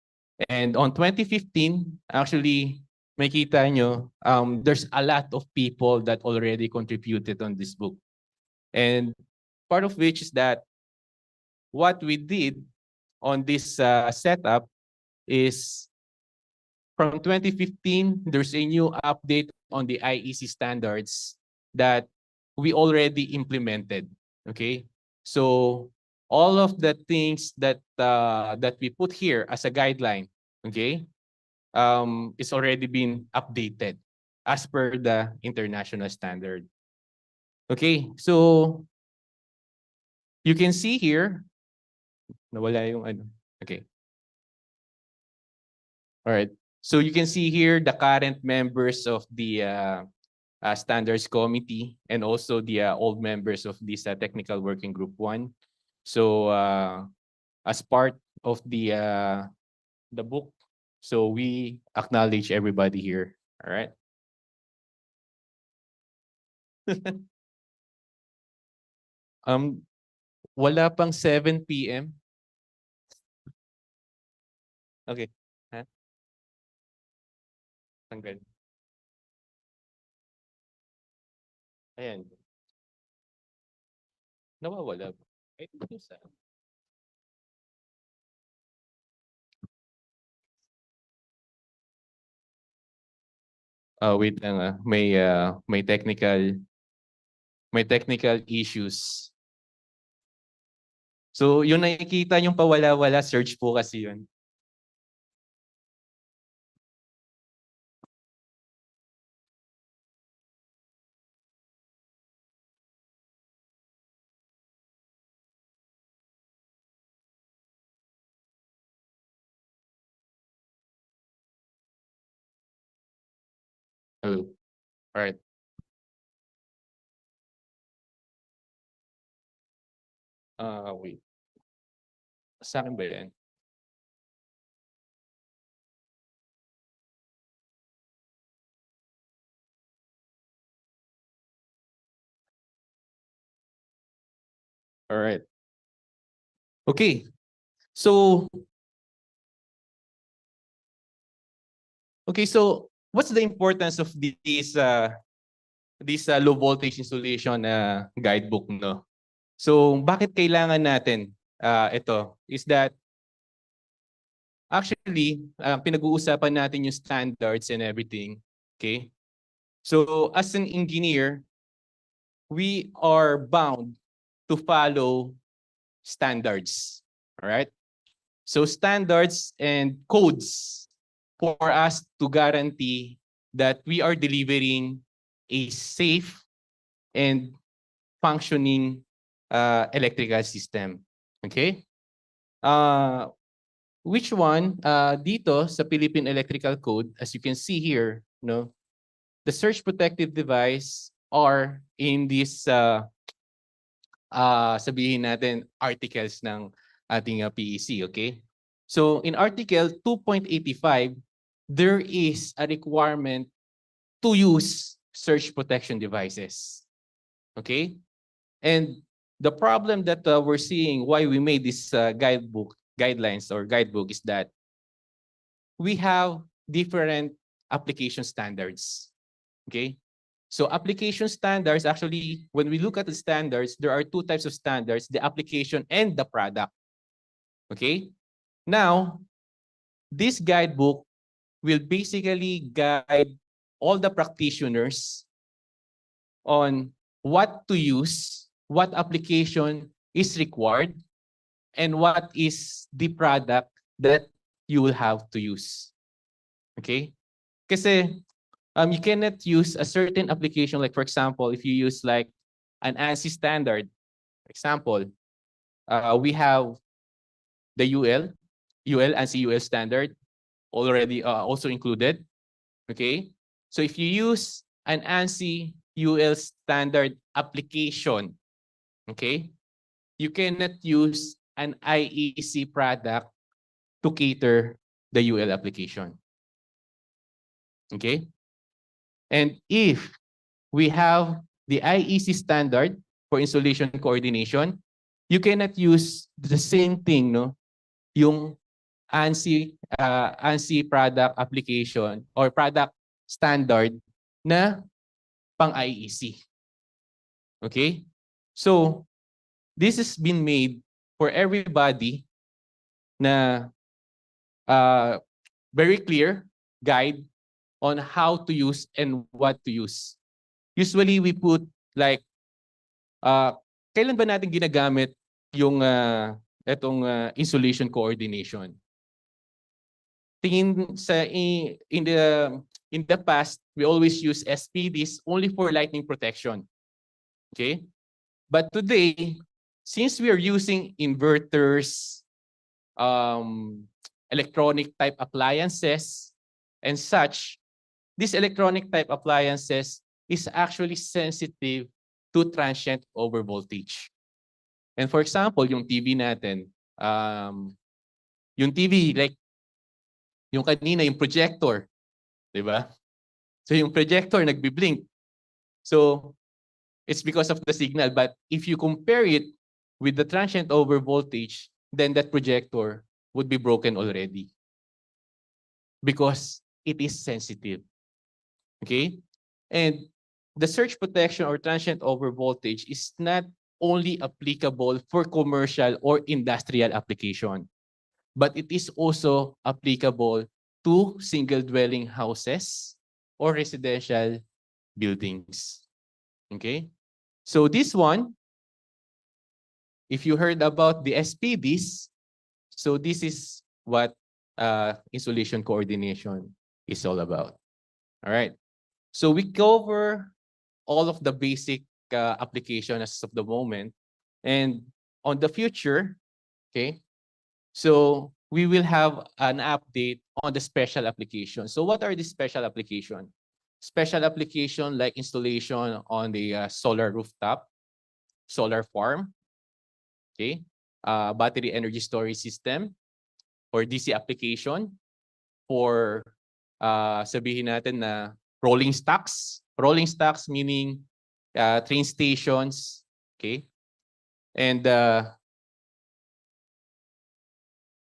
And on 2015, actually, makita nyo, there's a lot of people that already contributed on this book. And part of which is that what we did on this setup is from 2015, there's a new update on the IEC standards that we already implemented. Okay, so all of the things that that we put here as a guideline, okay, is already been updated as per the international standard. Okay, so you can see here, nawala yung ano. Okay. All right. So you can see here the current members of the standards committee and also the old members of this technical working group 1. So as part of the book, so we acknowledge everybody here. All right. Wala pang 7 p.m. Okay. Ha? Tanggal. Ayan. Nawawala. Ay, ito sa... wait lang may technical issues. So yung nakikita yung pawala-wala, search po kasi yun. Oh, all right. Wait. Sa akin ba yan? All right. Okay. So what's the importance of this low voltage insulation guidebook, no? So bakit kailangan natin ito is that actually pinag-uusapan natin yung standards and everything, okay? So as an engineer, we are bound to follow standards, all right? So standards and codes for us to guarantee that we are delivering a safe and functioning electrical system. Okay? Which one? Dito sa Philippine Electrical Code, as you can see here, no, the surge protective device are in this sabihin natin articles ng ating PEC, okay? So in Article 2.85, there is a requirement to use surge protection devices. Okay? And the problem that we're seeing why we made this guidelines or guidebook is that we have different application standards. Okay? So application standards, actually, when we look at the standards, there are two types of standards, the application and the product. Okay? Now, this guidebook will basically guide all the practitioners on what to use, what application is required, and what is the product that you will have to use. Okay? Kasi you cannot use a certain application, like for example, if you use like an ANSI standard, example, we have the ANSI UL standard already also included. Okay? So if you use an ANSI UL standard application, okay, you cannot use an IEC product to cater the UL application. Okay? And if we have the IEC standard for installation coordination, you cannot use the same thing, no? Yung ANSI product application or product standard na pang IEC. Okay? So, this has been made for everybody na very clear guide on how to use and what to use. Usually, we put like, kailan ba natin ginagamit yung itong insulation coordination? Tingin sa in the past, we always use SPDs only for lightning protection. Okay? But today, since we are using inverters, electronic type appliances, and such, these electronic type appliances is actually sensitive to transient overvoltage. And for example, yung TV natin, yung TV, like yung kanina, yung projector, di ba? So yung projector nagbi-blink. So it's because of the signal. But if you compare it with the transient over voltage, then that projector would be broken already because it is sensitive. Okay? And the surge protection or transient over voltage is not only applicable for commercial or industrial application, but it is also applicable to single dwelling houses or residential buildings. Okay? So this one, if you heard about the SPDs, so this is what insulation coordination is all about. All right. So we cover all of the basic application as of the moment. And on the future, okay, so we will have an update on the special application. So what are the special application? Special application like installation on the solar rooftop, solar farm, okay, battery energy storage system, or DC application for sabihin natin na rolling stocks. Rolling stocks meaning train stations, okay? And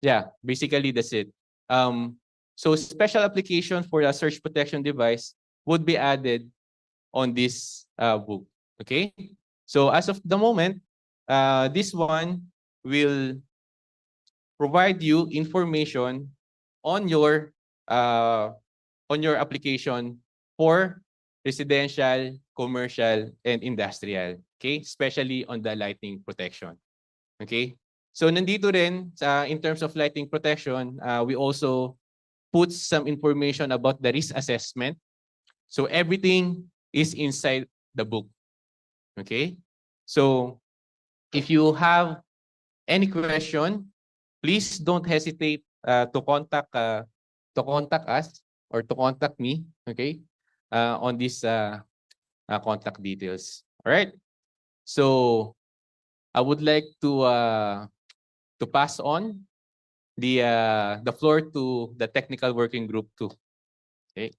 yeah, basically that's it. So special application for a surge protection device would be added on this book, okay? So as of the moment, this one will provide you information on your application for residential, commercial, and industrial. Okay? Especially on the lighting protection. Okay? So nandito rin sa in terms of lighting protection, we also put some information about the risk assessment. So everything is inside the book. Okay? So if you have any question, please don't hesitate to contact us or to contact me, okay, on these contact details. All right. So I would like to pass on the floor to the technical working group too. Okay.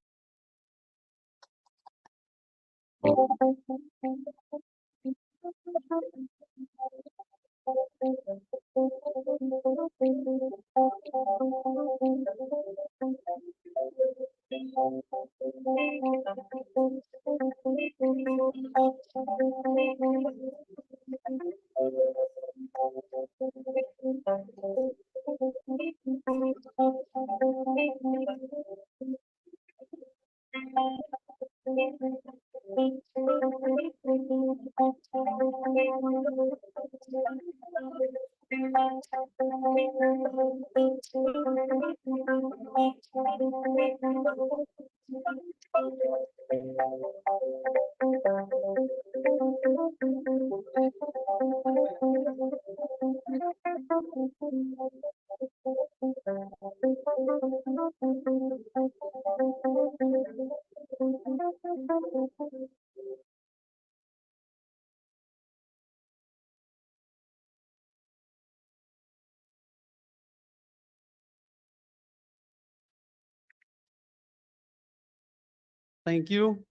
Thank you,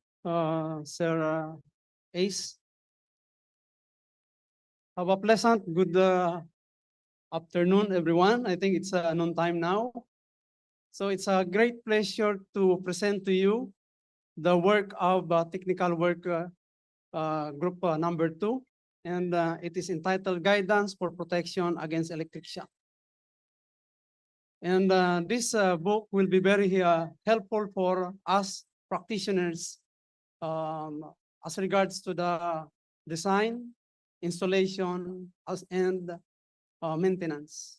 Sir Ace. Have a pleasant good afternoon, everyone. I think it's noon time now. So it's a great pleasure to present to you the work of technical work group number 2. And it is entitled Guidance for Protection Against Electric Shock. And this book will be very helpful for us practitioners as regards to the design, installation, and maintenance.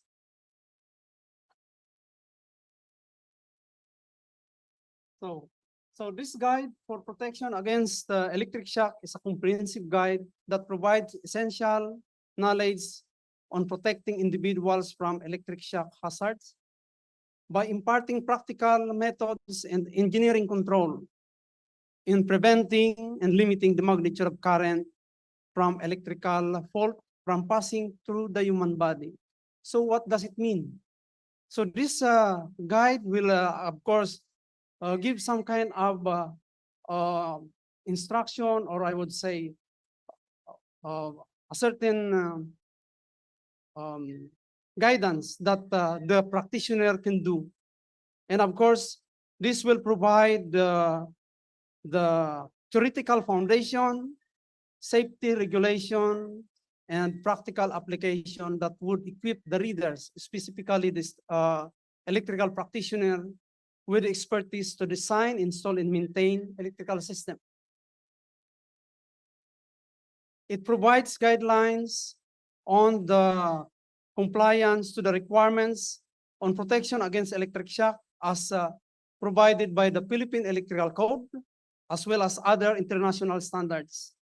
So So this guide for protection against electric shock is a comprehensive guide that provides essential knowledge on protecting individuals from electric shock hazards by imparting practical methods and engineering control in preventing and limiting the magnitude of current from electrical fault from passing through the human body. So what does it mean? So this guide will, of course, give some kind of instruction, or I would say a certain guidance that the practitioner can do. And of course, this will provide the theoretical foundation, safety regulation, and practical application that would equip the readers, specifically this electrical practitioner, with expertise to design, install, and maintain electrical system. It provides guidelines on the compliance to the requirements on protection against electric shock as provided by the Philippine Electrical Code, as well as other international standards.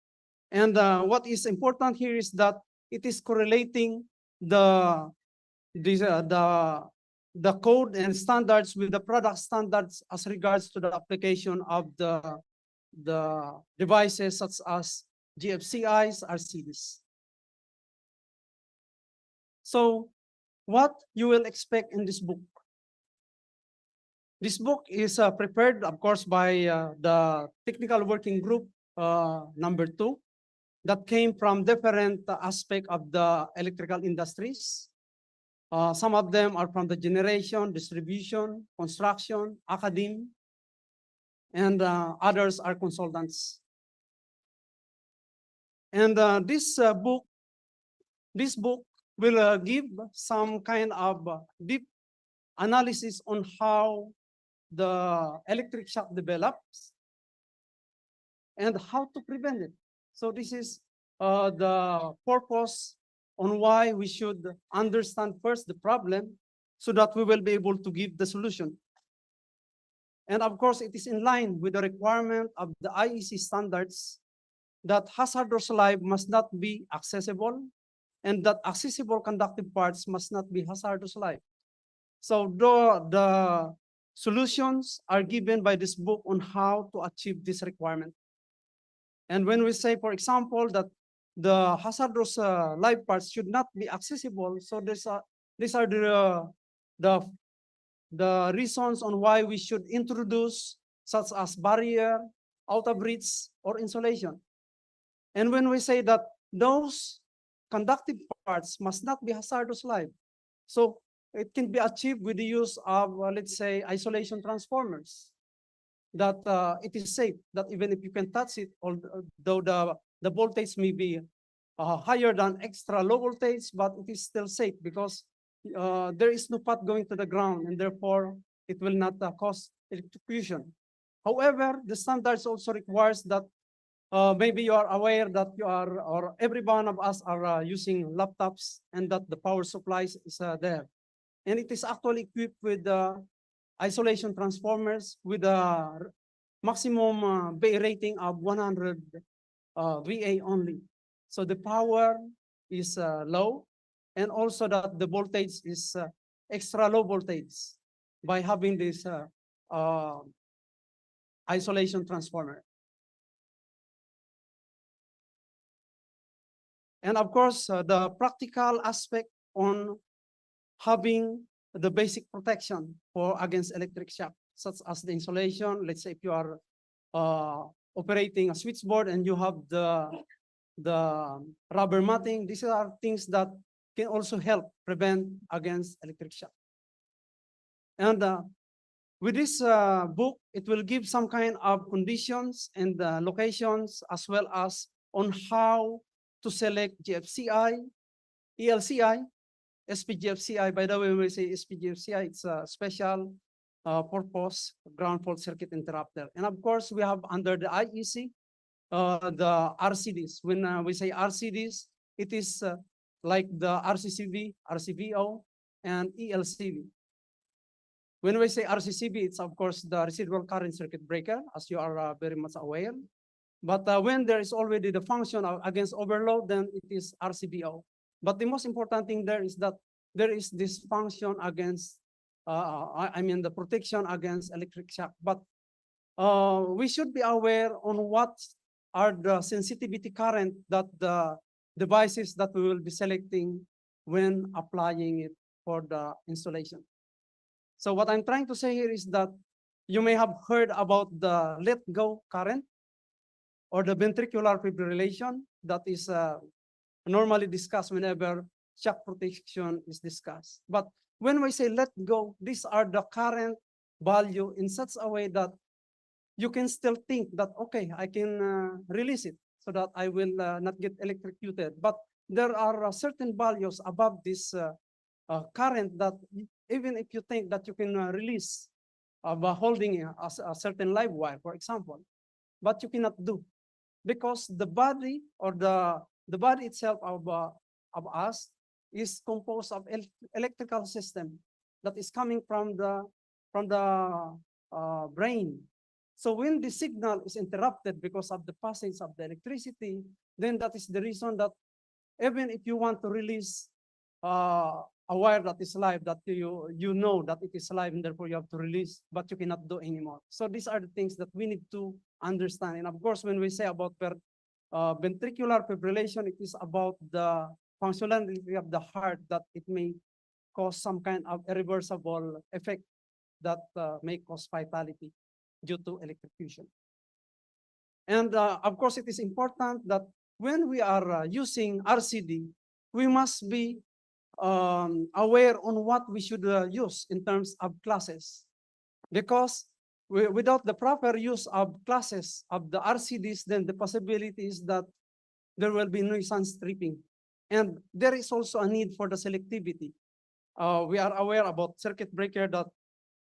And what is important here is that it is correlating the code and standards with the product standards as regards to the application of the devices such as GFCIs, RCDs. So what you will expect in this book? This book is prepared, of course, by the technical working group #2 that came from different aspects of the electrical industries. Some of them are from the generation, distribution, construction, academia, and others are consultants. And this book will give some kind of deep analysis on how the electric shock develops and how to prevent it. So this is the purpose on why we should understand first the problem so that we will be able to give the solution. And of course, it is in line with the requirement of the IEC standards that hazardous life must not be accessible and that accessible conductive parts must not be hazardous life. So the solutions are given by this book on how to achieve this requirement. And when we say, for example, that the hazardous life parts should not be accessible, so these are the reasons on why we should introduce such as barrier, outer bridge, or insulation. And when we say that those conductive parts must not be hazardous life, so it can be achieved with the use of, let's say, isolation transformers, that it is safe, that even if you can touch it, although the voltage may be higher than extra low voltage, but it is still safe because there is no path going to the ground, and therefore it will not cause electrocution. However, the standards also requires that maybe you are aware that you are, or every one of us are using laptops, and that the power supplies is there. And it is actually equipped with isolation transformers with a maximum Bay rating of 100 VA only. So the power is low, and also that the voltage is extra low voltage by having this isolation transformer. And of course, the practical aspect on having the basic protection for against electric shock, such as the insulation. Let's say if you are operating a switchboard and you have the rubber matting, these are things that can also help prevent against electric shock. And with this book, it will give some kind of conditions and locations, as well as on how to select GFCI, ELCI, SPGFCI. By the way, when we say SPGFCI, it's a special purpose ground fault circuit interrupter. And of course, we have under the IEC, the RCDs. When we say RCDs, it is like the RCCV, RCVO, and ELCV. When we say RCCB, it's of course the residual current circuit breaker, as you are very much aware. But when there is already the function against overload, then it is RCBO. But the most important thing there is that there is this function against, I mean the protection against electric shock. But we should be aware on what are the sensitivity current that the devices that we will be selecting when applying it for the installation. So what I'm trying to say here is that you may have heard about the let go current or the ventricular fibrillation that is normally discussed whenever shock protection is discussed. But when we say let go, these are the current value in such a way that you can still think that, okay, I can release it so that I will not get electrocuted. But there are certain values above this current that even if you think that you can release by holding a certain live wire, for example, but you cannot do because the body or the body itself of us is composed of electrical system that is coming from the brain. So when the signal is interrupted because of the passage of the electricity, then that is the reason that even if you want to release a wire that is live, that you know that it is live and therefore you have to release, but you cannot do anymore. So these are the things that we need to understand. And of course, when we say about ventricular fibrillation, it is about the functionality of the heart that it may cause some kind of irreversible effect that may cause fatality due to electrocution. And of course, it is important that when we are using RCD, we must be aware on what we should use in terms of classes. Because without the proper use of classes of the RCDs, then the possibility is that there will be nuisance tripping. And there is also a need for the selectivity. We are aware about circuit breaker that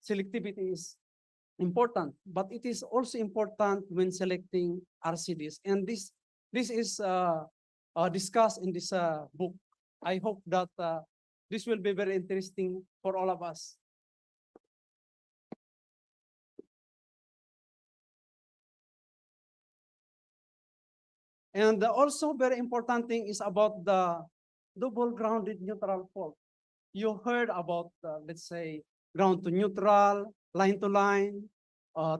selectivity is important, but it is also important when selecting RCDs. And this is discussed in this book. I hope that this will be very interesting for all of us. And also very important thing is about the double grounded neutral fault. You heard about, let's say, ground to neutral, line to line,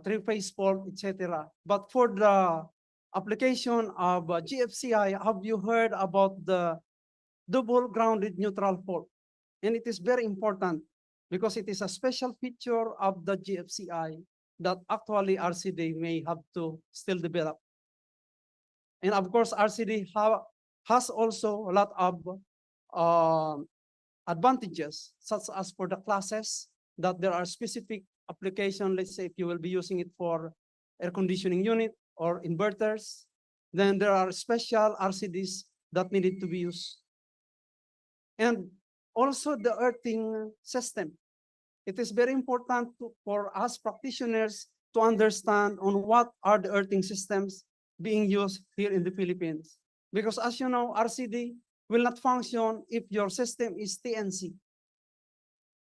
three-phase fault, etc. But for the application of GFCI, have you heard about the double grounded neutral fault? And it is very important because it is a special feature of the GFCI that actually RCD may have to still develop. And of course, RCD has also a lot of advantages, such as for the classes, that there are specific application. Let's say if you will be using it for air conditioning unit or inverters, then there are special RCDs that needed to be used. And also the earthing system. It is very important for us practitioners to understand on what are the earthing systems being used here in the Philippines. Because as you know, RCD will not function if your system is TNC.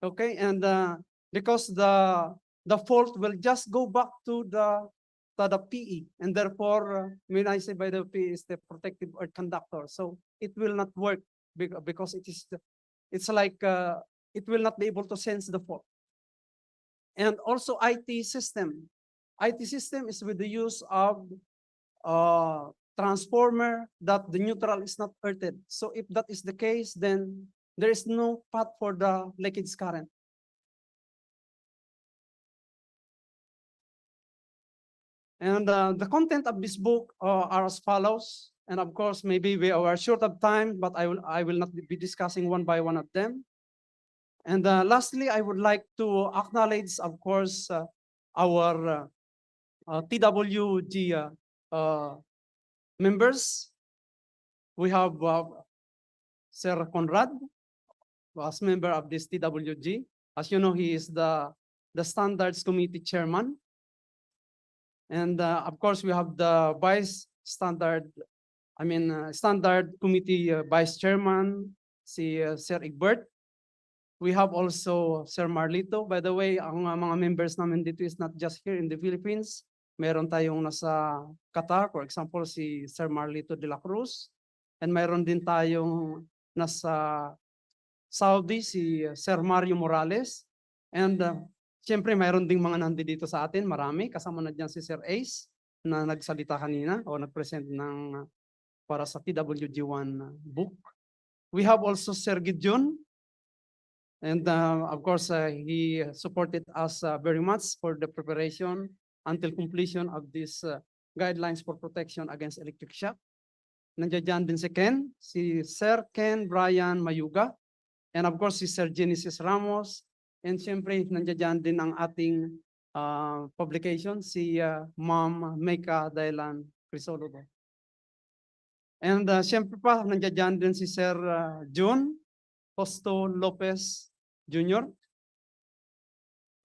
Okay, and because the fault will just go back to the PE, and therefore, when I say by the PE is the protective earth conductor, so it will not work because it's like it will not be able to sense the fault. And also IT system. IT system is with the use of transformer that the neutral is not earthed. So if that is the case, then there is no path for the leakage current. And the content of this book are as follows. And of course, maybe we are short of time, but I will not be discussing one by one of them. And lastly, I would like to acknowledge, of course, our TWG members. We have Sir Conrad, as member of this TWG. As you know, he is the Standards Committee Chairman. And of course, we have the Standard Committee Vice Chairman, si Sir Egbert. We have also Sir Marlito. By the way, ang mga members namin dito is not just here in the Philippines. Meron tayong nasa Qatar, for example, si Sir Marlito de la Cruz. And mayroon din tayong nasa Saudi, si Sir Mario Morales. And siyempre, mayroon ding mga nandito sa atin, marami. Kasama na dyan si Sir Ace na nagsalita kanina o nag-present ng para sa TWG1 book. We have also Sir Gideon. And of course, he supported us very much for the preparation until completion of these guidelines for protection against electric shock. Nandiyan din si Ken, si Sir Ken Brian Mayuga, and of course si Sir Genesis Ramos, and siyempre nandiyan din ang ating publication, si Ma'am Mecca Dailan Crisolobo. And siyempre pa, nandiyan din si Sir John Posto Lopez Jr.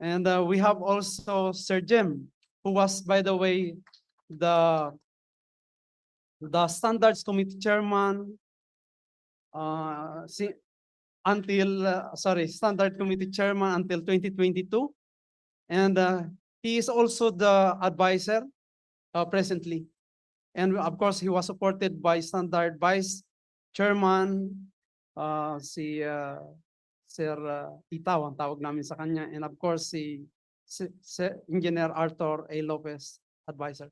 And we have also Sir Jim, who was, by the way, the Standards Committee Chairman Standard Committee Chairman until 2022. And he is also the advisor presently. And of course, he was supported by Standard Vice Chairman, si Sir Itaw, ang tawag namin sa kanya. And of course, si Engineer Arthur A. Lopez, advisor.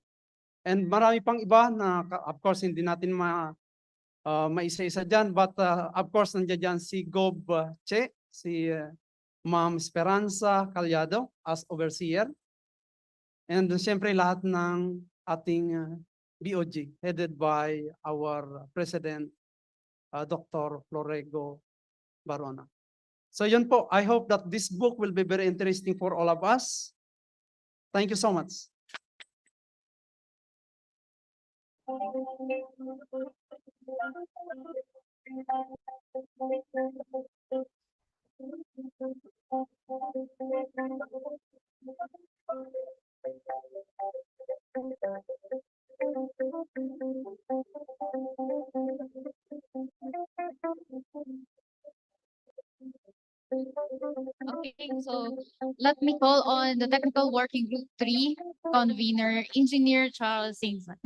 And marami pang iba na, of course, hindi natin maisa-isa dyan. But of course, nandiyan dyan si Gob Che, si Ma'am Esperanza Calyado as overseer. And siyempre lahat ng ating BOG headed by our President, Dr. Florego Barona. So yun po, I hope that this book will be very interesting for all of us. Thank you so much. Okay, so let me call on the Technical Working Group 3 convener, Engineer Charles Singson.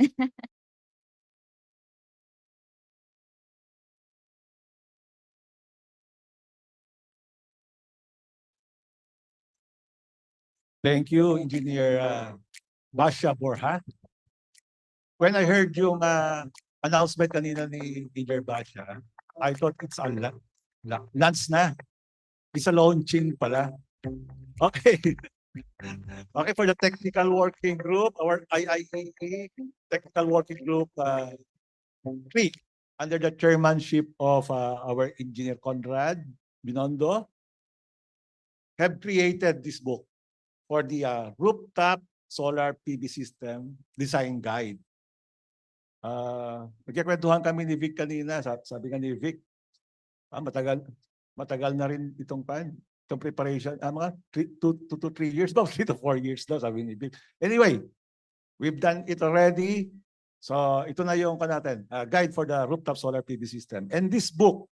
Thank you, Engineer Basha Borja. When I heard yung announcement kanina ni Engineer Basha, I thought it's on launch na. It's a launching pala. Okay. Okay, for the Technical Working Group, our IIEE Technical Working Group 3, under the chairmanship of our Engineer Conrad Binondo, have created this book for the rooftop solar PV system design guide. Nagkikwentuhan kami ni Vic kanina, sabi nga ni Vic, matagal na rin itong preparation, mga 2 to 3 years daw, 3 to 4 years daw, sabi ni Vic. Anyway, we've done it already. So ito na yung guide for the rooftop solar PV system. And this book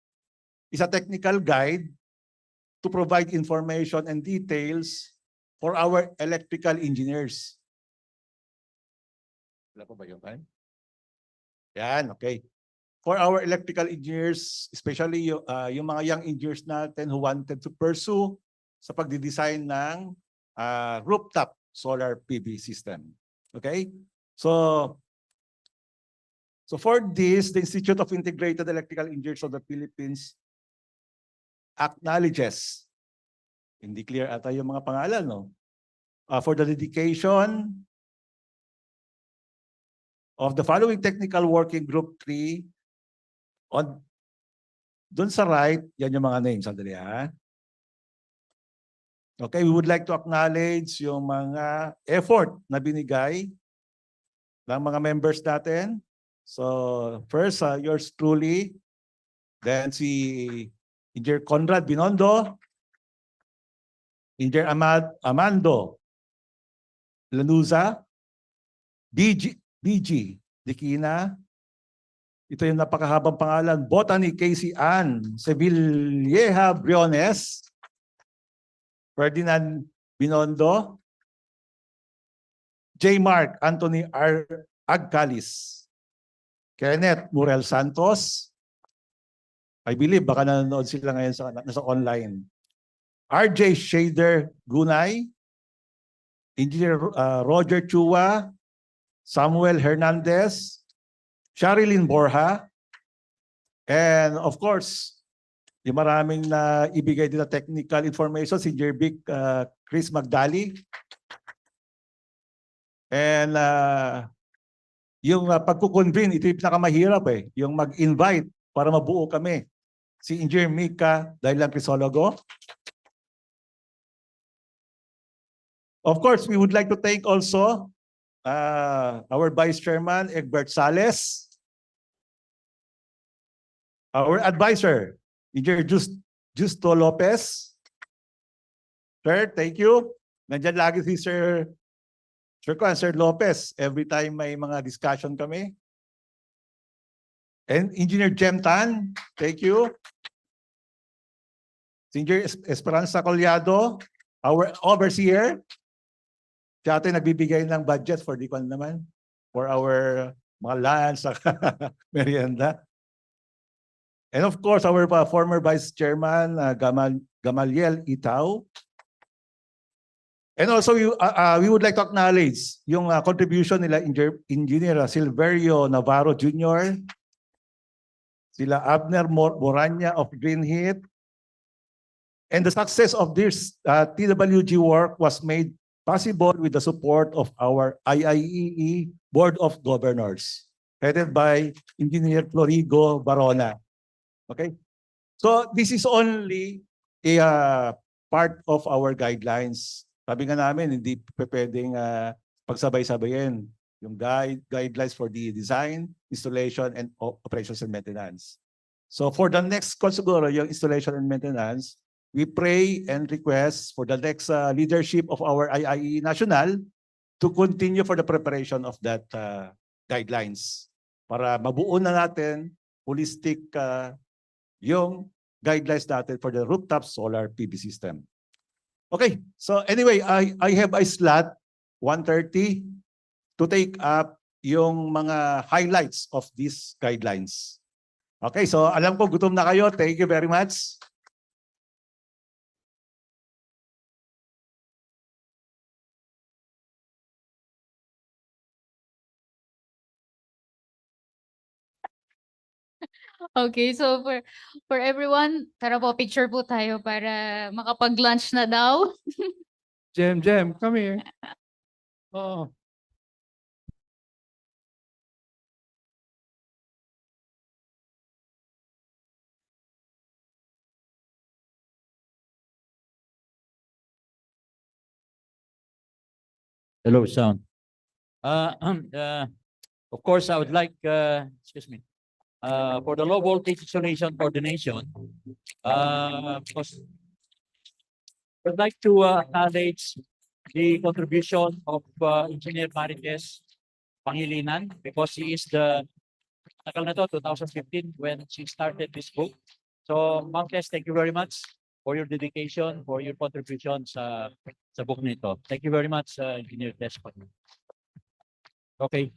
is a technical guide to provide information and details for our electrical engineers. Wala pa ba yun? Yan, okay. For our electrical engineers, especially yung mga young engineers natin who wanted to pursue sa pagdidesign ng rooftop solar PV system. Okay? So for this, the Institute of Integrated Electrical Engineers of the Philippines acknowledges, hindi clear ata yung mga pangalan, no? For the dedication of the following Technical Working Group 3 on dun sa right, yan yung mga names. Sandali ha. Okay, we would like to acknowledge yung mga effort na binigay ng mga members natin. So first, yours truly, then si Engineer Conrad Binondo, Engineer Amando Lanuza, BG Dikina, ito yung napakahabang pangalan, Botany Casey Ann Sevilleja Briones, Ferdinand Binondo, J. Mark Anthony R. Agcalis, Kenneth Murel Santos, I believe baka nanonood sila ngayon nasa online. RJ Shader Gunay, Engineer Roger Chua, Samuel Hernandez, Sharilyn Borja, and of course, yung maraming na ibigay din na technical information, si Jervic Chris Magdali. And yung pagkukonvene, ito yung pinakamahirap eh, yung mag-invite para mabuo kami. Si Engineer Mika dahil lang Crisologo. Of course, we would like to thank also our Vice Chairman, Egbert Sales, our advisor, Engineer Justo Lopez. Sir, thank you. Nandiyan lagi si Sir Lopez every time may mga discussion kami. And Engineer Jem Tan, thank you. Engineer Esperanza Collado, our overseer. Siya ito nagbibigay ng budget for the naman, for our mga lunch, merienda. And of course, our former Vice Chairman, Gamaliel Itaw. And also, we would like to acknowledge yung contribution nila Engineer Silverio Navarro Jr., sila Abner Moranya of Green Heat. And the success of this TWG work was made possible with the support of our IIEE Board of Governors, headed by Engineer Florigo Barona. Okay? So this is only a part of our guidelines. Sabi nga namin, hindi pwedeng pagsabay-sabayin yung guidelines for the design, installation, and operations and maintenance. So for the next siguro, yung installation and maintenance, we pray and request for the next leadership of our IIE National to continue for the preparation of that guidelines para mabuo na natin holistic yung guidelines natin for the rooftop solar PV system. Okay, so anyway, I have a slot 1:30 to take up yung mga highlights of these guidelines. Okay, so alam ko gutom na kayo. Thank you very much. Okay, so for everyone, tara po, picture po tayo para makapag-lunch na daw. Jem, come here. Oh. Hello, sound. Of course, I would like, excuse me, for the low voltage installation coordination, because I'd like to acknowledge the contribution of Engineer Marites Pangilinan, because he is the, nakal na to, 2015, when she started this book. So, Ma'am Tess, thank you very much for your dedication, for your contribution sa book nito. Thank you very much, Engineer Tess. Okay.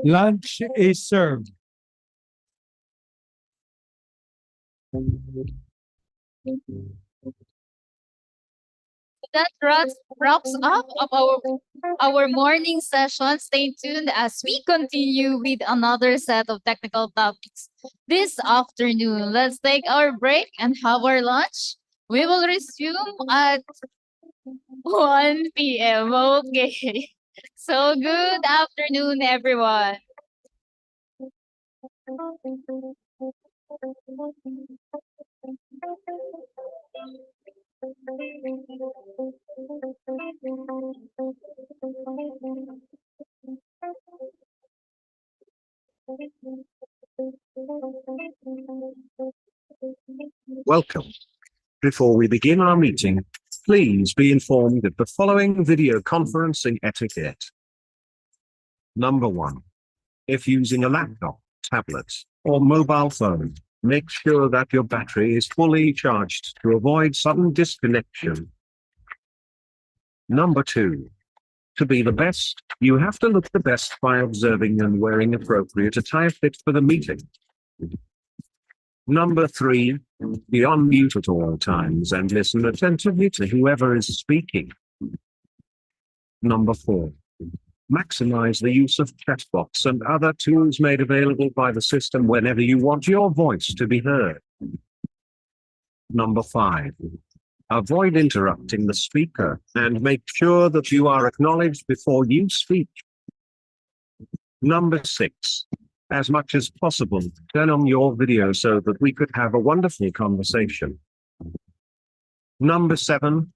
Lunch is served. that wraps up of our morning session. Stay tuned as we continue with another set of technical topics this afternoon. Let's take our break and have our lunch. We will resume at 1 p.m. Okay. So good afternoon, everyone. Welcome. Before we begin our meeting, please be informed of the following video conferencing etiquette. Number 1. If using a laptop, tablet, or mobile phone, make sure that your battery is fully charged to avoid sudden disconnection. Number 2. To be the best, you have to look the best by observing and wearing appropriate attire fit for the meeting. Number 3, be on mute at all times and listen attentively to whoever is speaking. Number 4, maximize the use of chat box and other tools made available by the system whenever you want your voice to be heard. Number 5, avoid interrupting the speaker and make sure that you are acknowledged before you speak. Number 6, as much as possible, turn on your video so that we could have a wonderful conversation. Number 7,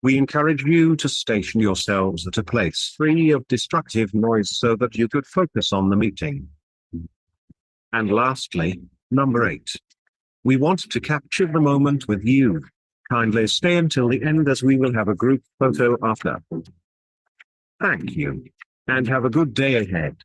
we encourage you to station yourselves at a place free of destructive noise so that you could focus on the meeting. And lastly, number 8, we want to capture the moment with you. Kindly stay until the end as we will have a group photo after. Thank you, and have a good day ahead.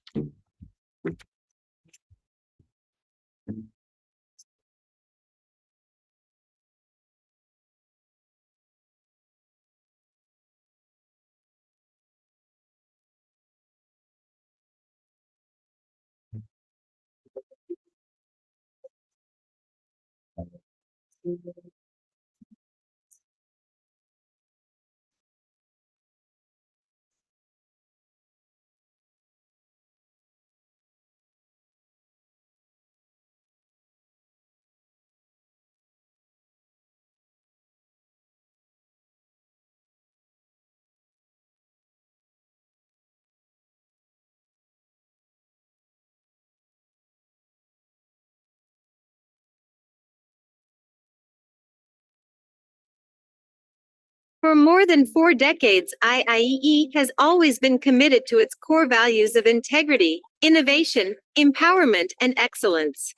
For more than 4 decades, IIEE has always been committed to its core values of integrity, innovation, empowerment, and excellence.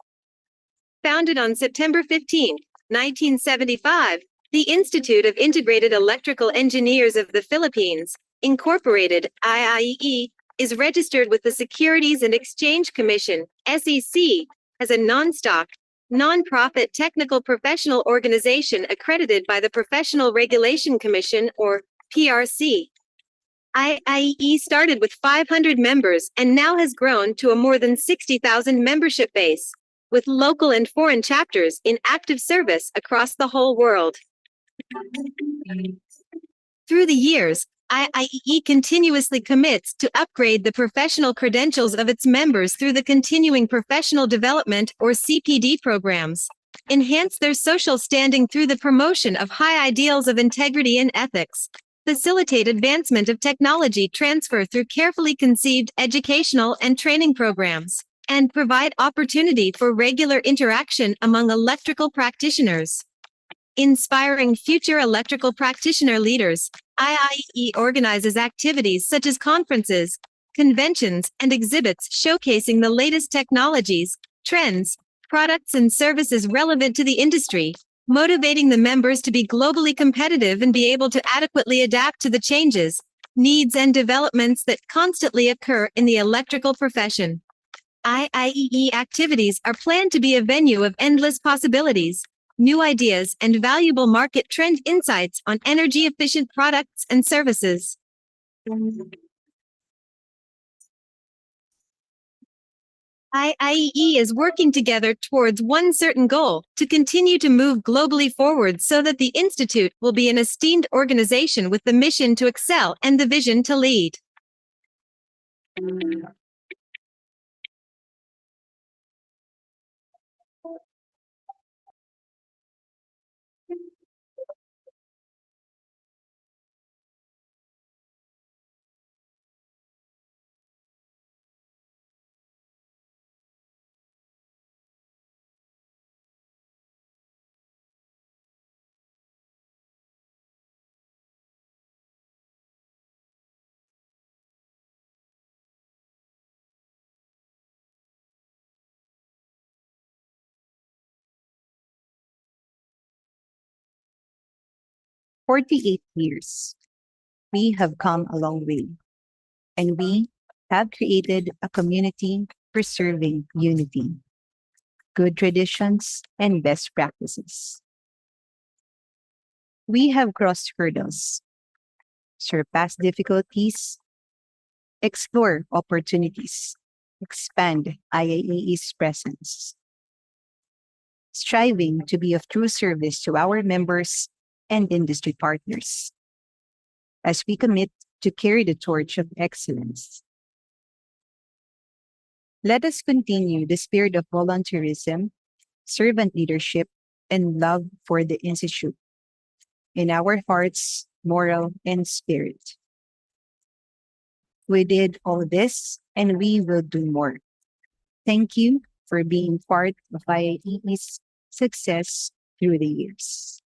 Founded on September 15, 1975, the Institute of Integrated Electrical Engineers of the Philippines, Incorporated, IIEE, is registered with the Securities and Exchange Commission, SEC, as a non-stock, non-profit technical professional organization accredited by the Professional Regulation Commission, or PRC. IIE started with 500 members and now has grown to a more than 60,000 membership base, with local and foreign chapters in active service across the whole world. Through the years, IIE continuously commits to upgrade the professional credentials of its members through the Continuing Professional Development or CPD programs, enhance their social standing through the promotion of high ideals of integrity and ethics, facilitate advancement of technology transfer through carefully conceived educational and training programs, and provide opportunity for regular interaction among electrical practitioners. Inspiring future electrical practitioner leaders, IIE organizes activities such as conferences, conventions, and exhibits showcasing the latest technologies, trends, products, and services relevant to the industry, motivating the members to be globally competitive and be able to adequately adapt to the changes, needs, and developments that constantly occur in the electrical profession. IIEE activities are planned to be a venue of endless possibilities, new ideas, and valuable market trend insights on energy-efficient products and services. IIEE is working together towards one certain goal, to continue to move globally forward so that the Institute will be an esteemed organization with the mission to excel and the vision to lead. "48 years. We have come a long way, and we have created a community preserving unity, good traditions, and best practices. We have crossed hurdles, surpassed difficulties, explore opportunities, expand IIEE's presence, striving to be of true service to our members and industry partners as we commit to carry the torch of excellence. Let us continue the spirit of volunteerism, servant leadership, and love for the Institute in our hearts, moral, and spirit. We did all this, and we will do more. Thank you for being part of IIE's success through the years.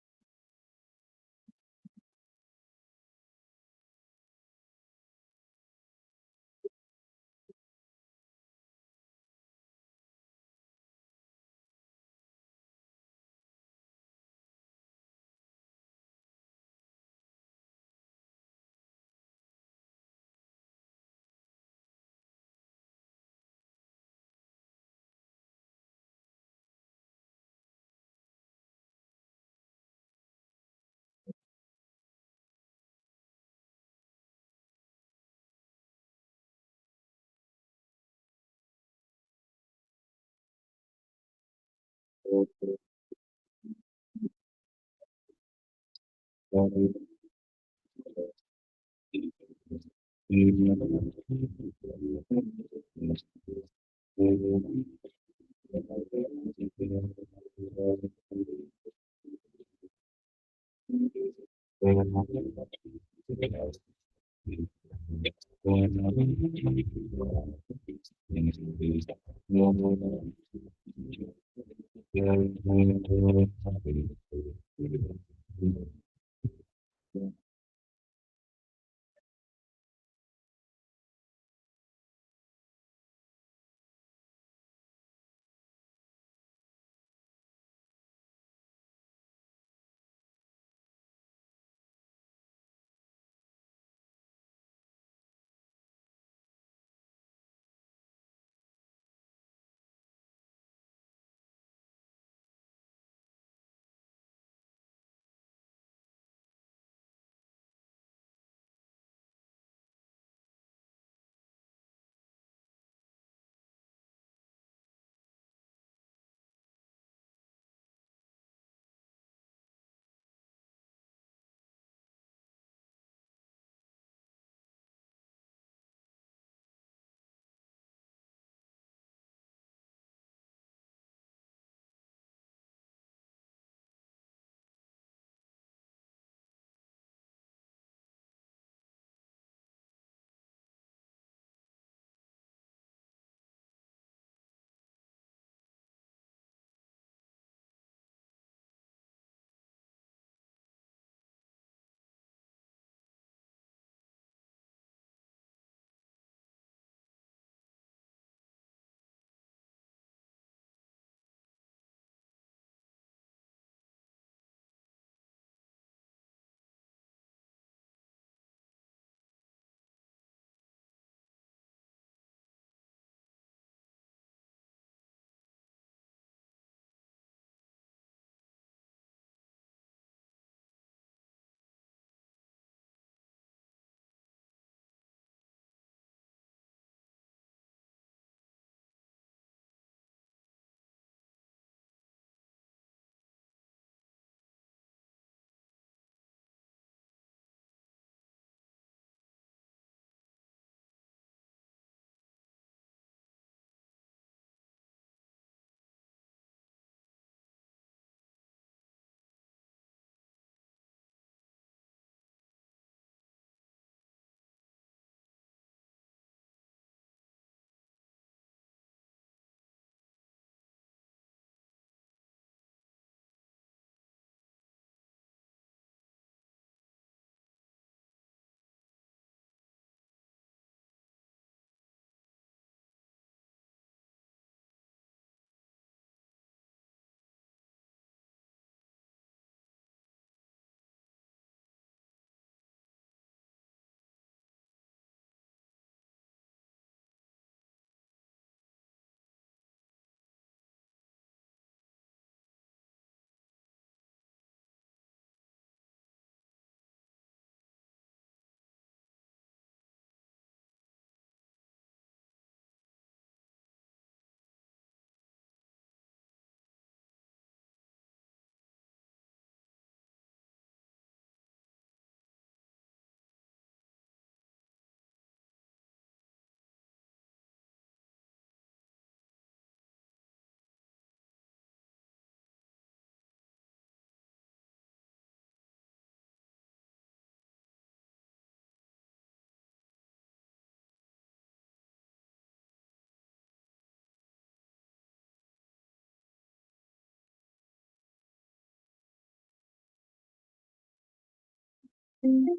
The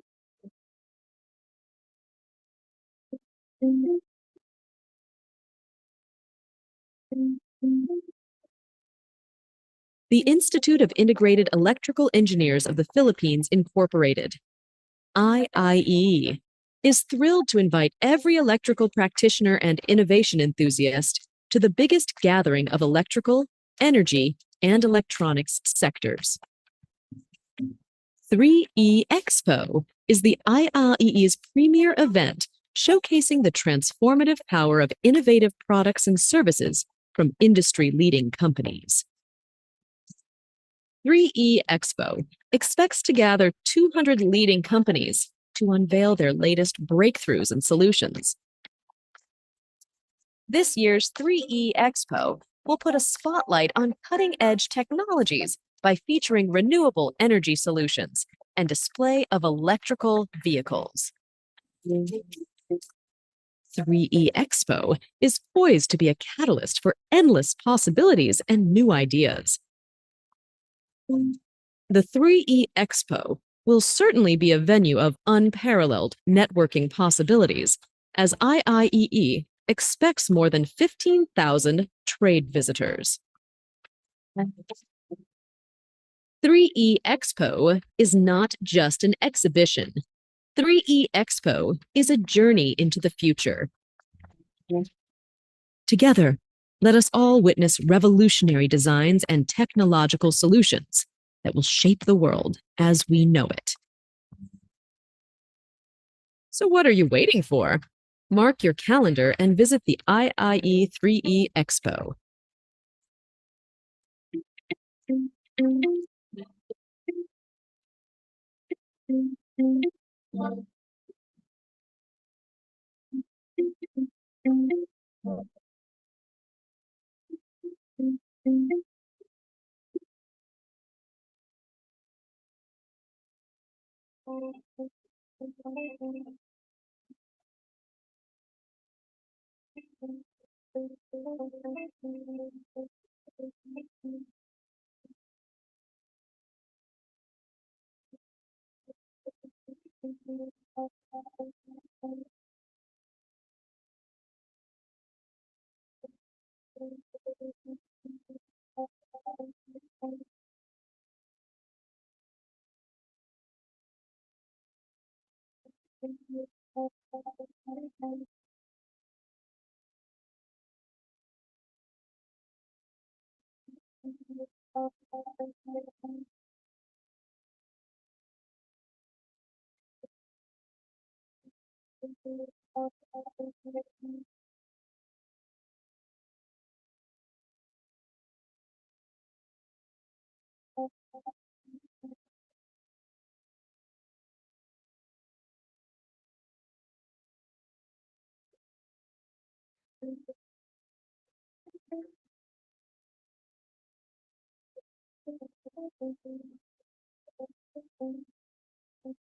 Institute of Integrated Electrical Engineers of the Philippines, Incorporated, IIE, is thrilled to invite every electrical practitioner and innovation enthusiast to the biggest gathering of electrical, energy, and electronics sectors. 3E Expo is the IIE's premier event showcasing the transformative power of innovative products and services from industry-leading companies. 3E Expo expects to gather 200 leading companies to unveil their latest breakthroughs and solutions. This year's 3E Expo will put a spotlight on cutting-edge technologies by featuring renewable energy solutions and display of electrical vehicles. 3E Expo is poised to be a catalyst for endless possibilities and new ideas. The 3E Expo will certainly be a venue of unparalleled networking possibilities, as IIEE expects more than 15,000 trade visitors. 3E Expo is not just an exhibition. 3E Expo is a journey into the future. Together, let us all witness revolutionary designs and technological solutions that will shape the world as we know it. So what are you waiting for? Mark your calendar and visit the IIE 3E Expo.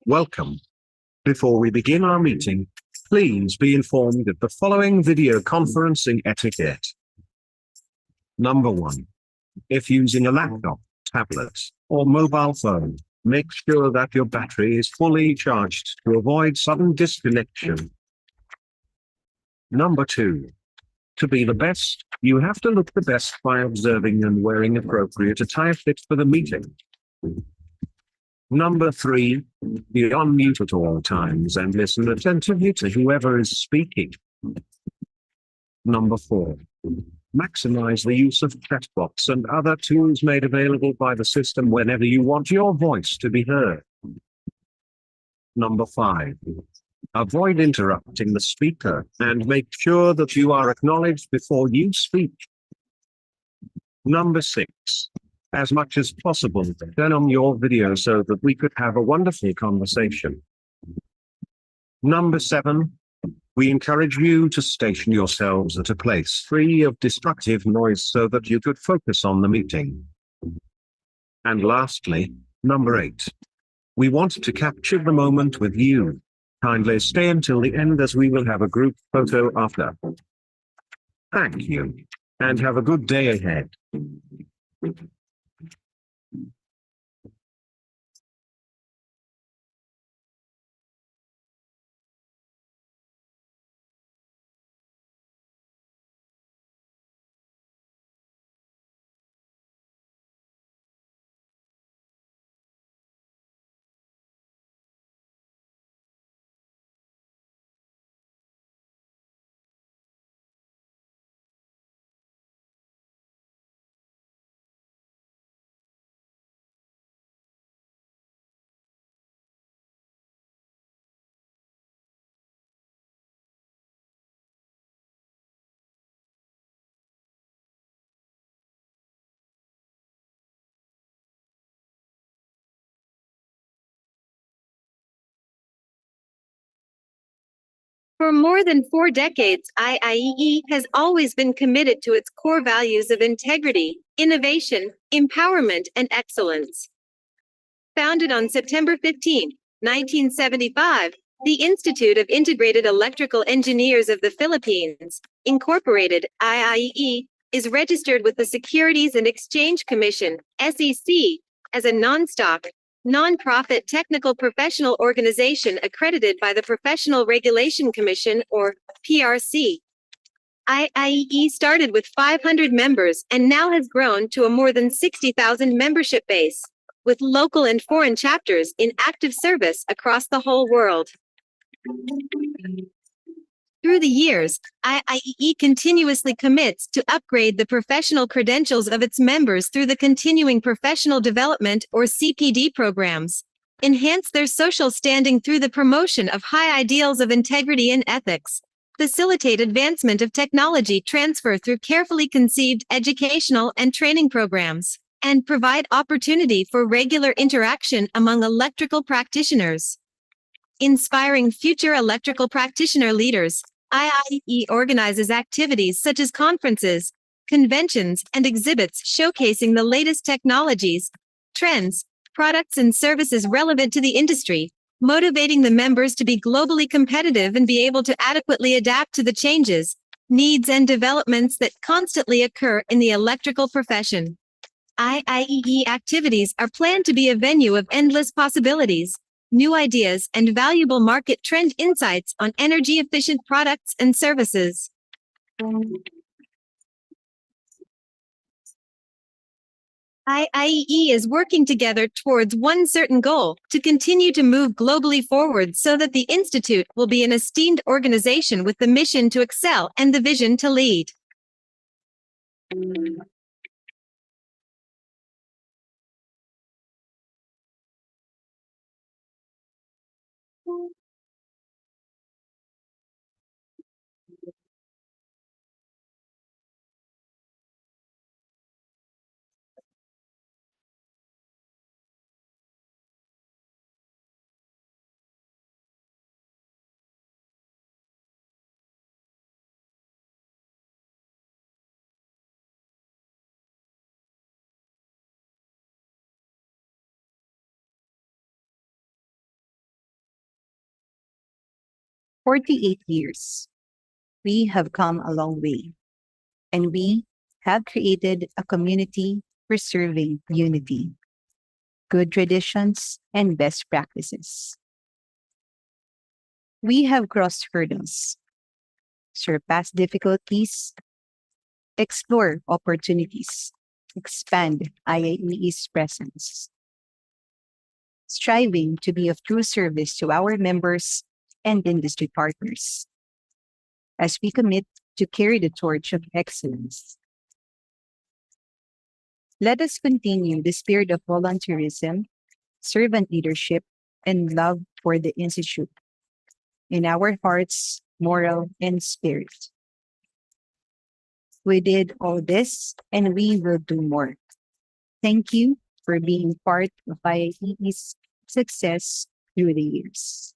Welcome. Before we begin our meeting, please be informed of the following video conferencing etiquette. Number 1. If using a laptop, tablet, or mobile phone, make sure that your battery is fully charged to avoid sudden disconnection. Number 2. To be the best, you have to look the best by observing and wearing appropriate attire fit for the meeting. Number 3, be on mute at all times and listen attentively to whoever is speaking. Number 4, maximize the use of chatbots and other tools made available by the system whenever you want your voice to be heard. Number 5, avoid interrupting the speaker and make sure that you are acknowledged before you speak. Number 6, as much as possible, turn on your video so that we could have a wonderful conversation. Number 7, we encourage you to station yourselves at a place free of destructive noise so that you could focus on the meeting. And lastly, number 8, we want to capture the moment with you. Kindly stay until the end as we will have a group photo after. Thank you, and have a good day ahead. For more than 4 decades, IIEE has always been committed to its core values of integrity, innovation, empowerment, and excellence. Founded on September 15, 1975, the Institute of Integrated Electrical Engineers of the Philippines, Incorporated, IIEE, is registered with the Securities and Exchange Commission, SEC, as a non-stock, non-profit technical professional organization accredited by the Professional Regulation Commission, or PRC. IIEE started with 500 members and now has grown to a more than 60,000 membership base, with local and foreign chapters in active service across the whole world. Through the years, IIEE continuously commits to upgrade the professional credentials of its members through the Continuing Professional Development or CPD programs, enhance their social standing through the promotion of high ideals of integrity and ethics, facilitate advancement of technology transfer through carefully conceived educational and training programs, and provide opportunity for regular interaction among electrical practitioners. Inspiring future electrical practitioner leaders, IIEE organizes activities such as conferences, conventions, and exhibits showcasing the latest technologies, trends, products, and services relevant to the industry, motivating the members to be globally competitive and be able to adequately adapt to the changes, needs, and developments that constantly occur in the electrical profession. IIEE activities are planned to be a venue of endless possibilities, new ideas, and valuable market trend insights on energy-efficient products and services. IIEE is working together towards one certain goal, to continue to move globally forward so that the Institute will be an esteemed organization with the mission to excel and the vision to lead. "48 years. We have come a long way, and we have created a community preserving unity, good traditions, and best practices. We have crossed hurdles, surpassed difficulties, explore opportunities, expand IIE's presence, striving to be of true service to our members and industry partners as we commit to carry the torch of excellence. Let us continue the spirit of volunteerism, servant leadership, and love for the Institute in our hearts, moral, and spirit. We did all this, and we will do more. Thank you for being part of IIE's success through the years."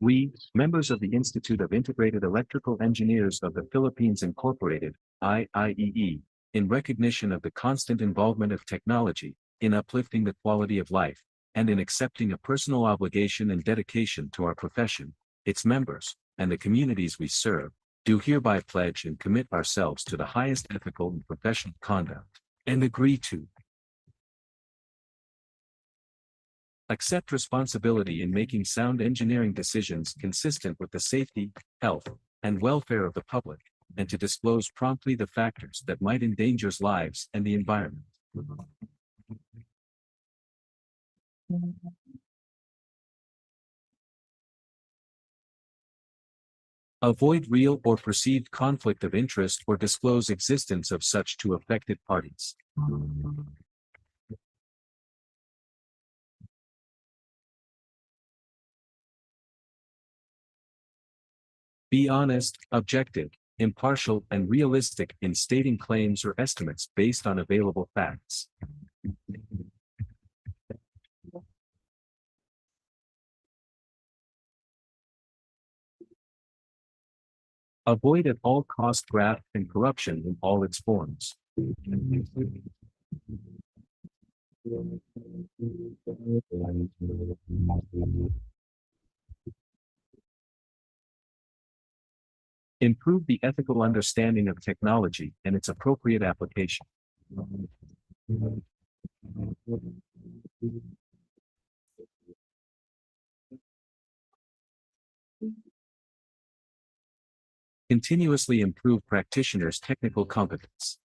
We, members of the Institute of Integrated Electrical Engineers of the Philippines Incorporated, IIEE, in recognition of the constant involvement of technology in uplifting the quality of life, and in accepting a personal obligation and dedication to our profession, its members, and the communities we serve, do hereby pledge and commit ourselves to the highest ethical and professional conduct, and agree to accept responsibility in making sound engineering decisions consistent with the safety, health, and welfare of the public, and to disclose promptly the factors that might endanger lives and the environment. Avoid real or perceived conflict of interest or disclose existence of such to affected parties. Be honest, objective, impartial, and realistic in stating claims or estimates based on available facts. Avoid at all cost graft and corruption in all its forms. Improve the ethical understanding of technology and its appropriate application. Continuously improve practitioners' technical competence.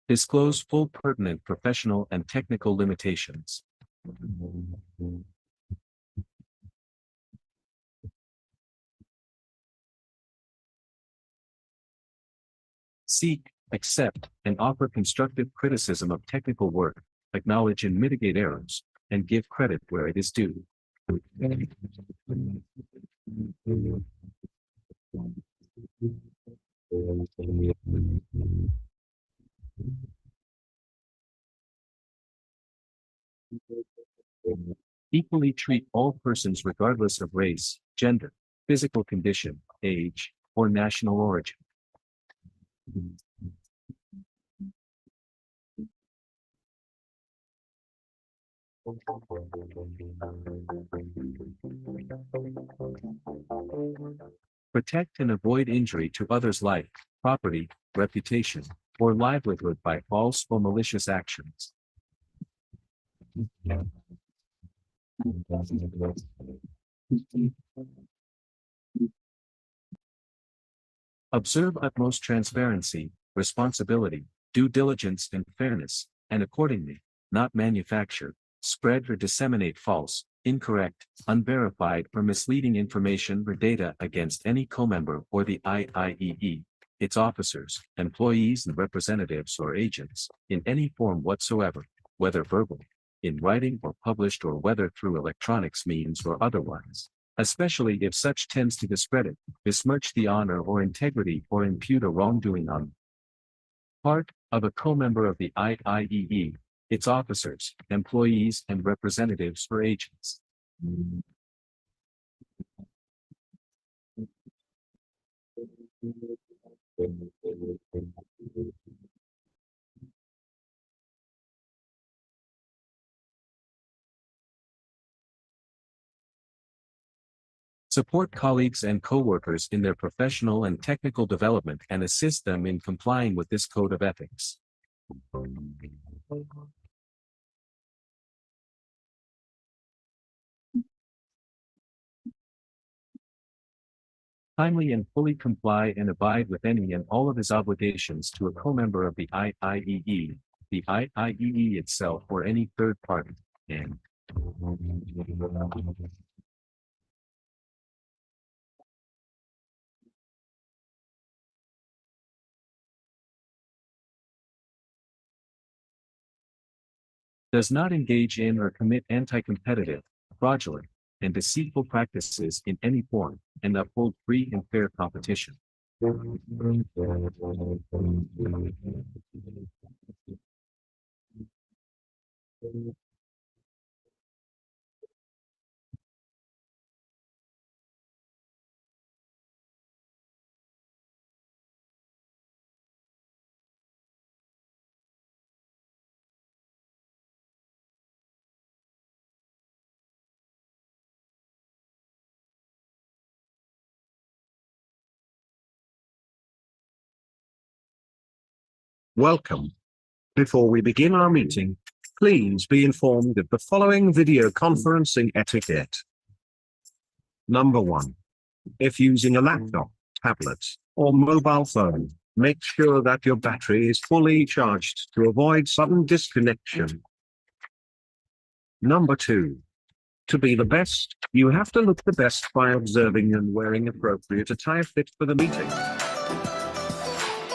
Disclose full pertinent professional and technical limitations. Seek, accept, and offer constructive criticism of technical work, acknowledge and mitigate errors, and give credit where it is due. Equally treat all persons regardless of race, gender, physical condition, age, or national origin. Protect and avoid injury to others' life, property, reputation, or livelihood by false or malicious actions. Observe utmost transparency, responsibility, due diligence and fairness, and accordingly, not manufacture, spread or disseminate false, incorrect, unverified or misleading information or data against any co-member or the IIEE, its officers, employees and representatives or agents, in any form whatsoever, whether verbal, in writing or published or whether through electronics means or otherwise, especially if such tends to discredit, besmirch the honor or integrity or impute a wrongdoing on part of a co-member of the IIEE, its officers, employees and representatives or agents. Support colleagues and coworkers in their professional and technical development and assist them in complying with this code of ethics. Timely and fully comply and abide with any and all of his obligations to a co-member of the IIEE, the IIEE itself or any third party, and does not engage in or commit anti-competitive, fraudulent, and deceitful practices in any form, and uphold free and fair competition. Welcome. Before we begin our meeting, please be informed of the following video conferencing etiquette. Number 1. If using a laptop, tablet, or mobile phone, make sure that your battery is fully charged to avoid sudden disconnection. Number 2. To be the best, you have to look the best by observing and wearing appropriate attire fit for the meeting.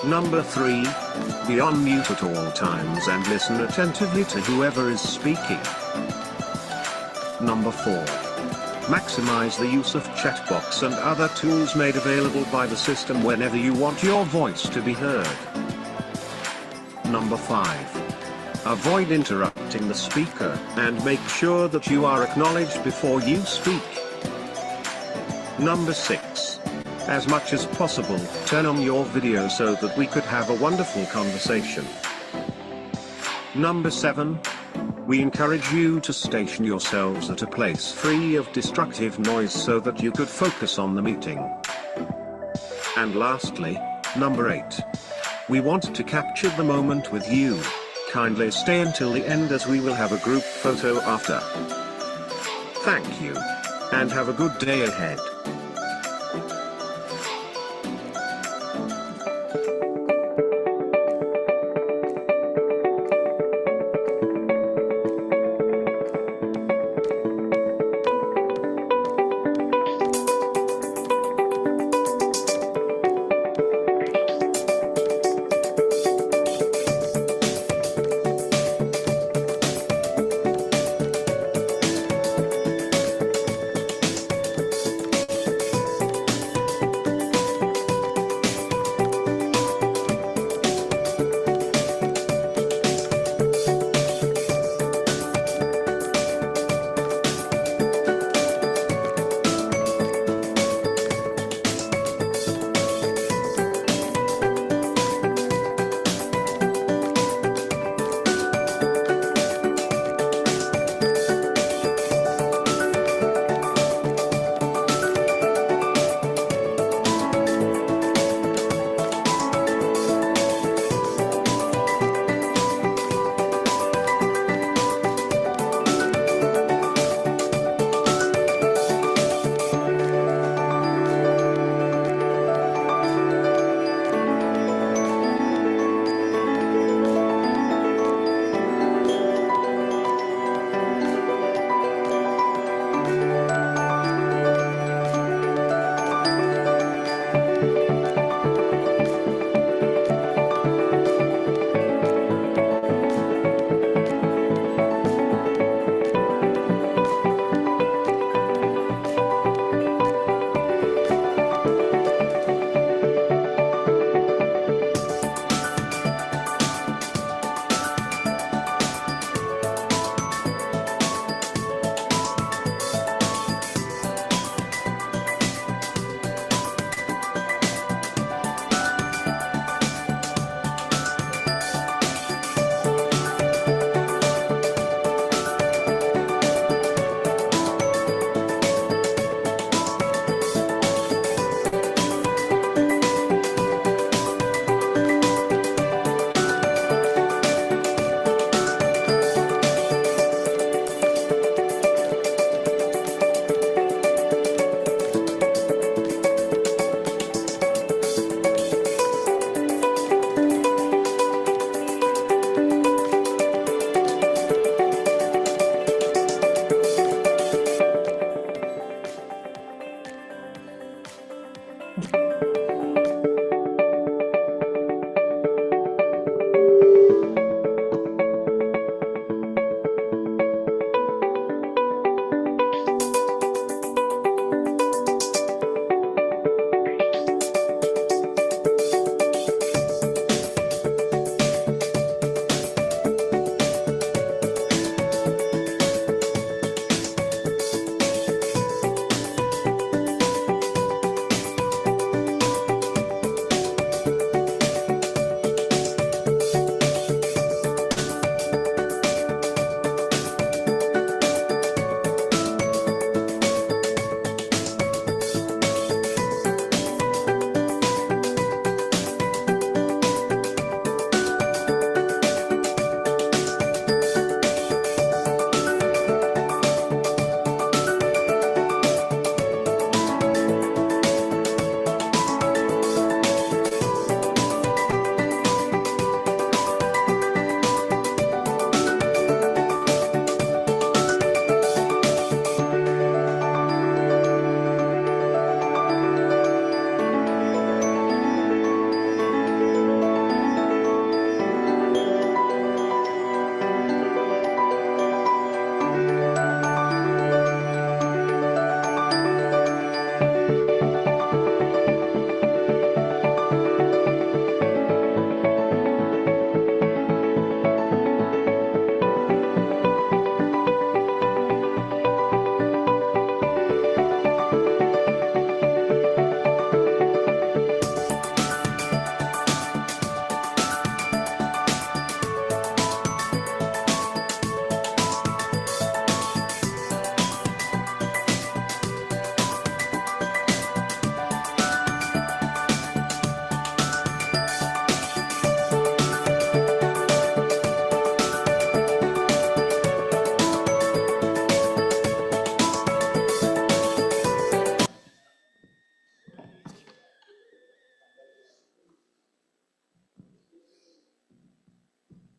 Number 3. Be on mute at all times and listen attentively to whoever is speaking. Number 4. Maximize the use of chat box and other tools made available by the system whenever you want your voice to be heard. Number 5. Avoid interrupting the speaker and make sure that you are acknowledged before you speak. Number 6. As much as possible, turn on your video so that we could have a wonderful conversation. Number 7. We encourage you to station yourselves at a place free of destructive noise so that you could focus on the meeting. And lastly, number 8. We want to capture the moment with you. Kindly stay until the end as we will have a group photo after. Thank you. And have a good day ahead.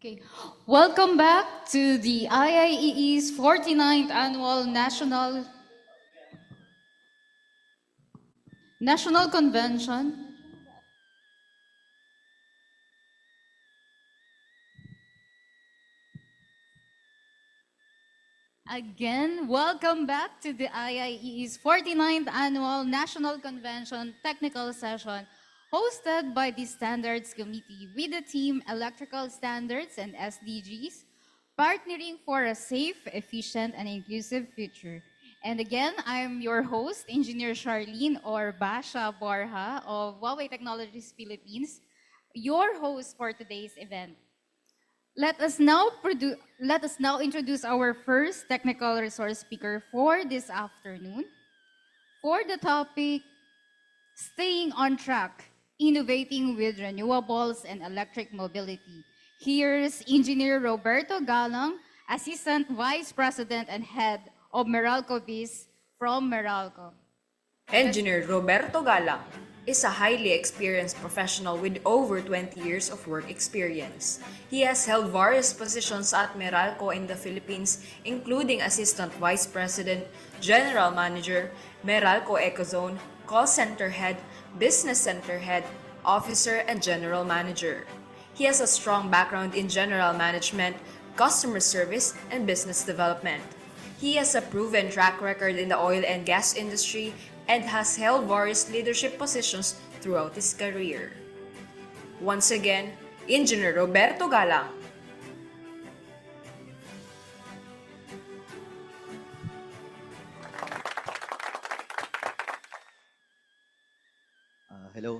Okay, welcome back to the IIEE's 49th Annual National Convention. Again, welcome back to the IIEE's 49th Annual National Convention Technical Session, hosted by the Standards Committee with the team Electrical Standards and SDGs, partnering for a safe, efficient, and inclusive future. And again, I'm your host, Engineer Charlene or Basha Borja of Huawei Technologies Philippines, your host for today's event. Let us now introduce our first technical resource speaker for this afternoon. For the topic, staying on track, innovating with renewables and electric mobility. Here's Engineer Roberto Galang, Assistant Vice President and Head of Meralco Biz from Meralco. Engineer Roberto Galang is a highly experienced professional with over 20 years of work experience. He has held various positions at Meralco in the Philippines, including Assistant Vice President, General Manager, Meralco Ecozone, Call Center Head, Business Center Head, Officer, and General Manager. He has a strong background in general management, customer service, and business development. He has a proven track record in the oil and gas industry and has held various leadership positions throughout his career. Once again, Engineer Roberto Galang. Hello,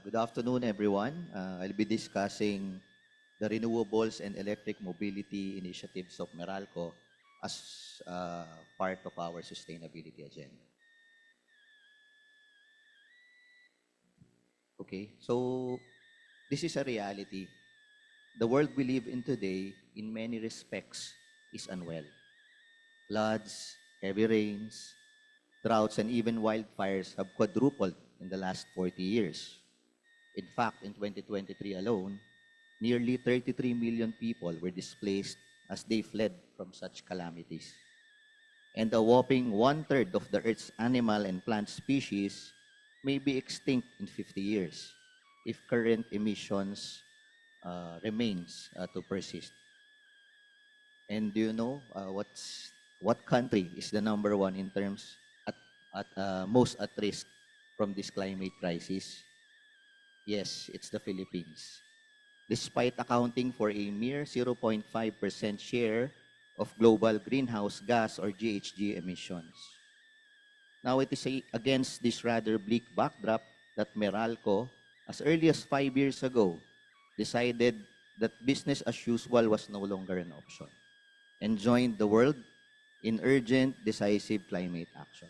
good afternoon, everyone. I'll be discussing the renewables and electric mobility initiatives of Meralco as part of our sustainability agenda. Okay, so this is a reality. The world we live in today, in many respects, is unwell. Floods, heavy rains, droughts, and even wildfires have quadrupled in the last 40 years. In fact, in 2023 alone, nearly 33 million people were displaced as they fled from such calamities. And a whopping 1/3 of the Earth's animal and plant species may be extinct in 50 years if current emissions remains to persist. And do you know what country is the number one in terms most at risk from this climate crisis? Yes, it's the Philippines. Despite accounting for a mere 0.5% share of global greenhouse gas or GHG emissions. Now it is against this rather bleak backdrop that Meralco, as early as 5 years ago, decided that business as usual was no longer an option and joined the world in urgent, decisive climate action.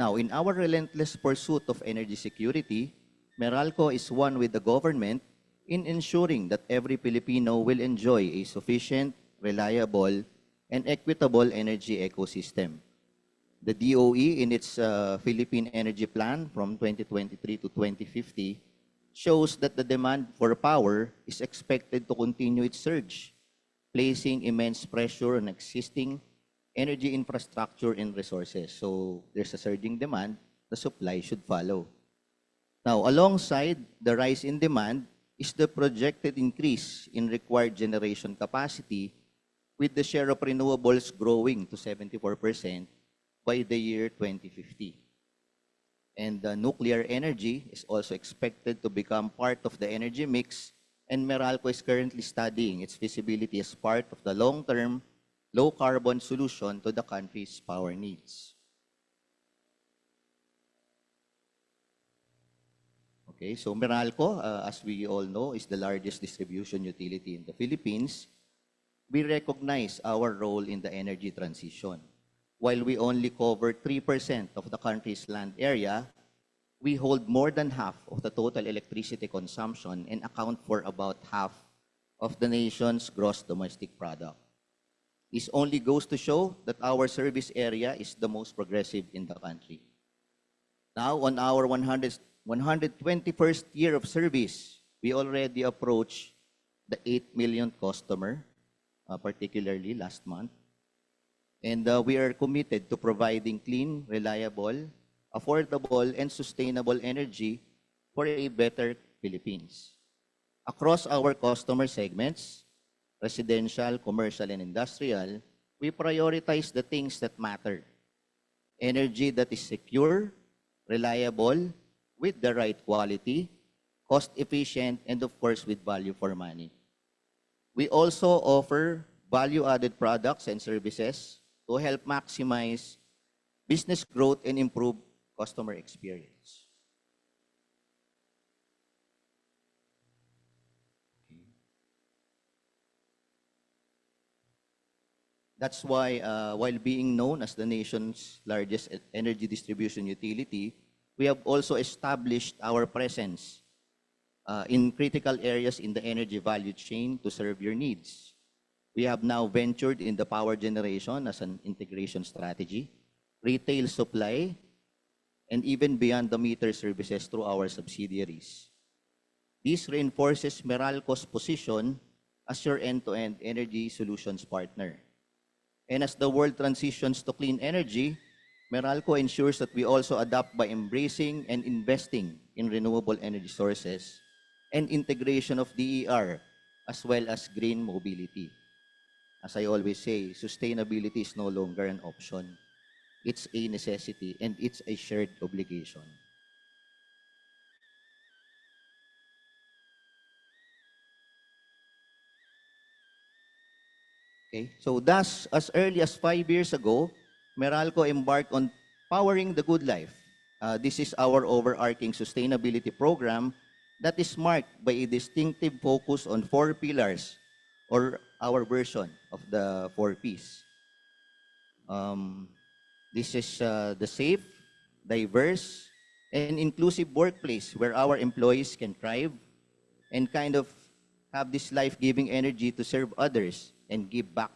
Now, in our relentless pursuit of energy security, Meralco is one with the government in ensuring that every Filipino will enjoy a sufficient, reliable, and equitable energy ecosystem. The DOE, in its Philippine Energy Plan from 2023 to 2050, shows that the demand for power is expected to continue its surge, placing immense pressure on existing energy infrastructure and resources. So there's a surging demand, the supply should follow. Now, alongside the rise in demand is the projected increase in required generation capacity, with the share of renewables growing to 74% by the year 2050. And nuclear energy is also expected to become part of the energy mix, and Meralco is currently studying its feasibility as part of the long-term, low-carbon solution to the country's power needs. Okay, so Meralco, as we all know, is the largest distribution utility in the Philippines. We recognize our role in the energy transition. While we only cover 3% of the country's land area, we hold more than half of the total electricity consumption and account for about half of the nation's gross domestic product. This only goes to show that our service area is the most progressive in the country. Now, on our 121st year of service, we already approached the 8 millionth customer, particularly last month. And we are committed to providing clean, reliable, affordable, and sustainable energy for a better Philippines. Across our customer segments, residential, commercial, and industrial, we prioritize the things that matter. Energy that is secure, reliable, with the right quality, cost-efficient, and of course, with value for money. We also offer value-added products and services to help maximize business growth and improve customer experience. That's why, while being known as the nation's largest energy distribution utility, we have also established our presence in critical areas in the energy value chain to serve your needs. We have now ventured in the power generation as an integration strategy, retail supply, and even beyond the meter services through our subsidiaries. This reinforces Meralco's position as your end-to-end energy solutions partner. And as the world transitions to clean energy, Meralco ensures that we also adapt by embracing and investing in renewable energy sources and integration of DER, as well as green mobility. As I always say, sustainability is no longer an option. It's a necessity and it's a shared obligation. Okay, so thus, as early as 5 years ago, Meralco embarked on Powering the Good Life. This is our overarching sustainability program that is marked by a distinctive focus on 4 pillars, or our version of the 4 Ps. This is the safe, diverse, and inclusive workplace where our employees can thrive and kind of have this life-giving energy to serve others and give back.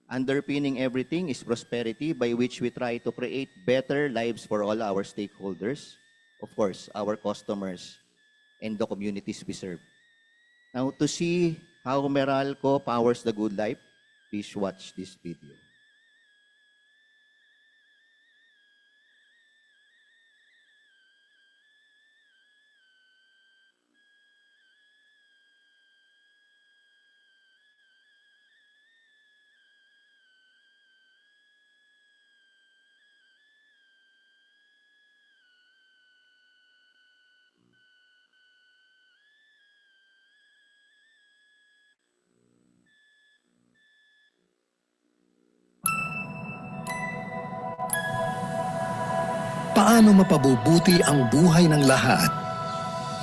Underpinning everything is prosperity, by which we try to create better lives for all our stakeholders, of course, our customers, and the communities we serve. Now, to see how Meralco powers the good life, please watch this video. Paano mapabubuti ang buhay ng lahat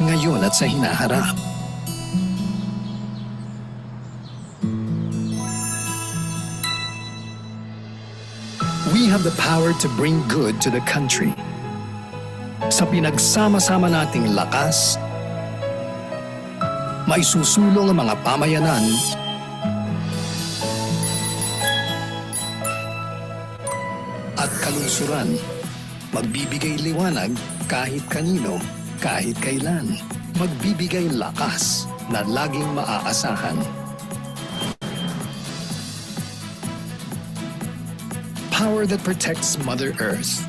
ngayon at sa hinaharap? We have the power to bring good to the country. Sa pinagsama-sama nating lakas, maisusulong ang mga pamayanan at kalungsuran. Magbibigay liwanag kahit kanino, kahit kailan. Magbibigay lakas na laging maaasahan. Power that protects Mother Earth.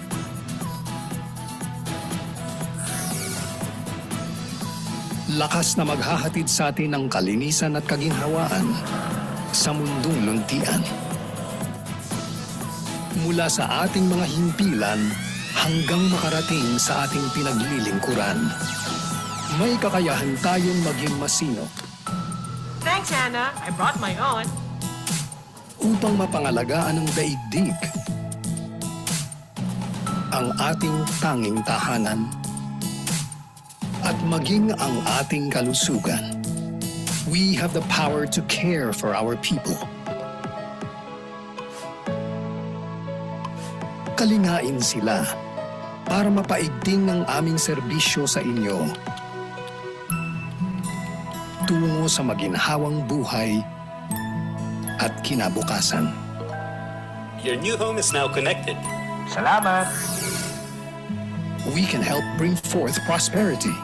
Lakas na maghahatid sa atin ng kalinisan at kaginhawaan sa mundong luntian. Mula sa ating mga himpilan hanggang makarating sa ating pinaglilingkuran. May kakayahan tayong maging masinop. Thanks, Hannah. I brought my own. Upang mapangalagaan ng daigdig ang ating tanging tahanan at maging ang ating kalusugan. We have the power to care for our people. Kalingain sila para mapaigting ang aming serbisyo sa inyo tungo sa maginhawang buhay at kinabukasan. Your new home is now connected. Salamat. we can help bring forth prosperity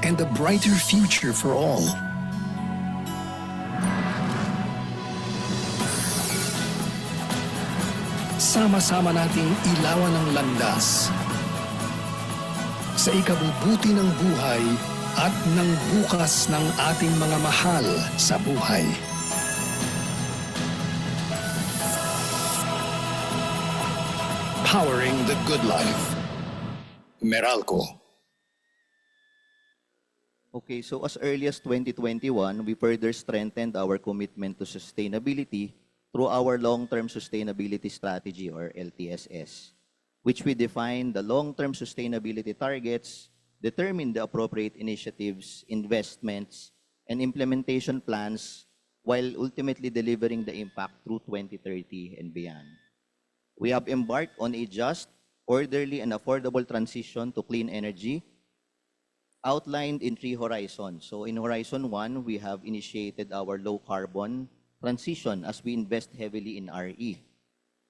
and a brighter future for all. Sama-sama nating ilawan ang landas sa ikabubuti ng buhay at ng bukas ng ating mga mahal sa buhay. Powering the good life. Meralco. Okay, so as early as 2021, we further strengthened our commitment to sustainability through our long-term sustainability strategy, or LTSS, which we define the long-term sustainability targets, determine the appropriate initiatives, investments, and implementation plans, while ultimately delivering the impact through 2030 and beyond. We have embarked on a just, orderly, and affordable transition to clean energy, outlined in 3 horizons. So in Horizon 1, we have initiated our low-carbon transition as we invest heavily in RE.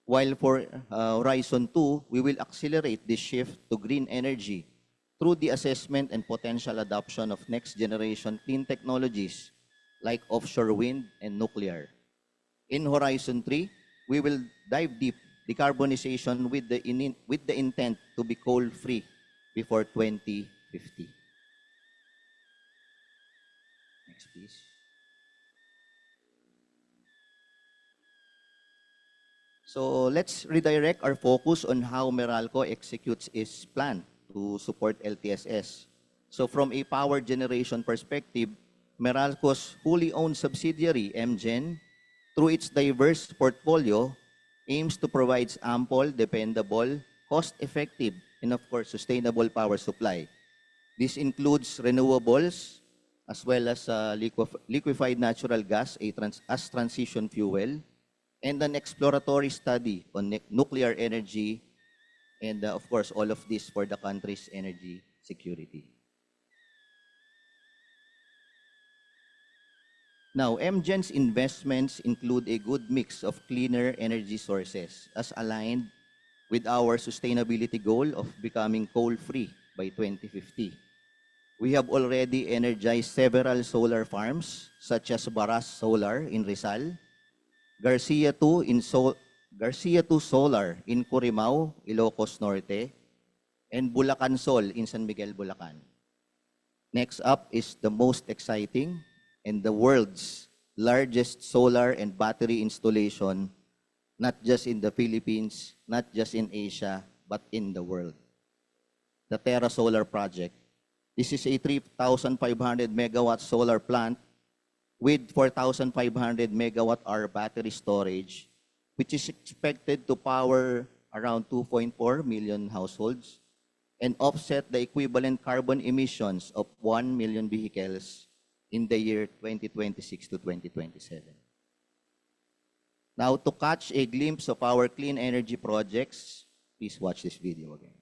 While for Horizon 2, we will accelerate this shift to green energy through the assessment and potential adoption of next-generation clean technologies like offshore wind and nuclear. In Horizon 3, we will dive deep decarbonization with the intent to be coal-free before 2050. Next, please. So let's redirect our focus on how Meralco executes its plan to support LTSS. So from a power generation perspective, Meralco's wholly owned subsidiary, MGen, through its diverse portfolio, aims to provide ample, dependable, cost-effective, and of course, sustainable power supply. This includes renewables, as well as liquefied natural gas as transition fuel, and an exploratory study on nuclear energy, and of course, all of this for the country's energy security. Now, MGen's investments include a good mix of cleaner energy sources as aligned with our sustainability goal of becoming coal-free by 2050. We have already energized several solar farms, such as Baras Solar in Rizal, Garcia 2 Solar in Curimao, Ilocos Norte, and Bulacan Sol in San Miguel, Bulacan. Next up is the most exciting and the world's largest solar and battery installation, not just in the Philippines, not just in Asia, but in the world. The Terra Solar Project. This is a 3,500 megawatt solar plant with 4,500 megawatt-hour battery storage, which is expected to power around 2.4 million households and offset the equivalent carbon emissions of 1 million vehicles in the year 2026 to 2027. Now, to catch a glimpse of our clean energy projects, please watch this video again.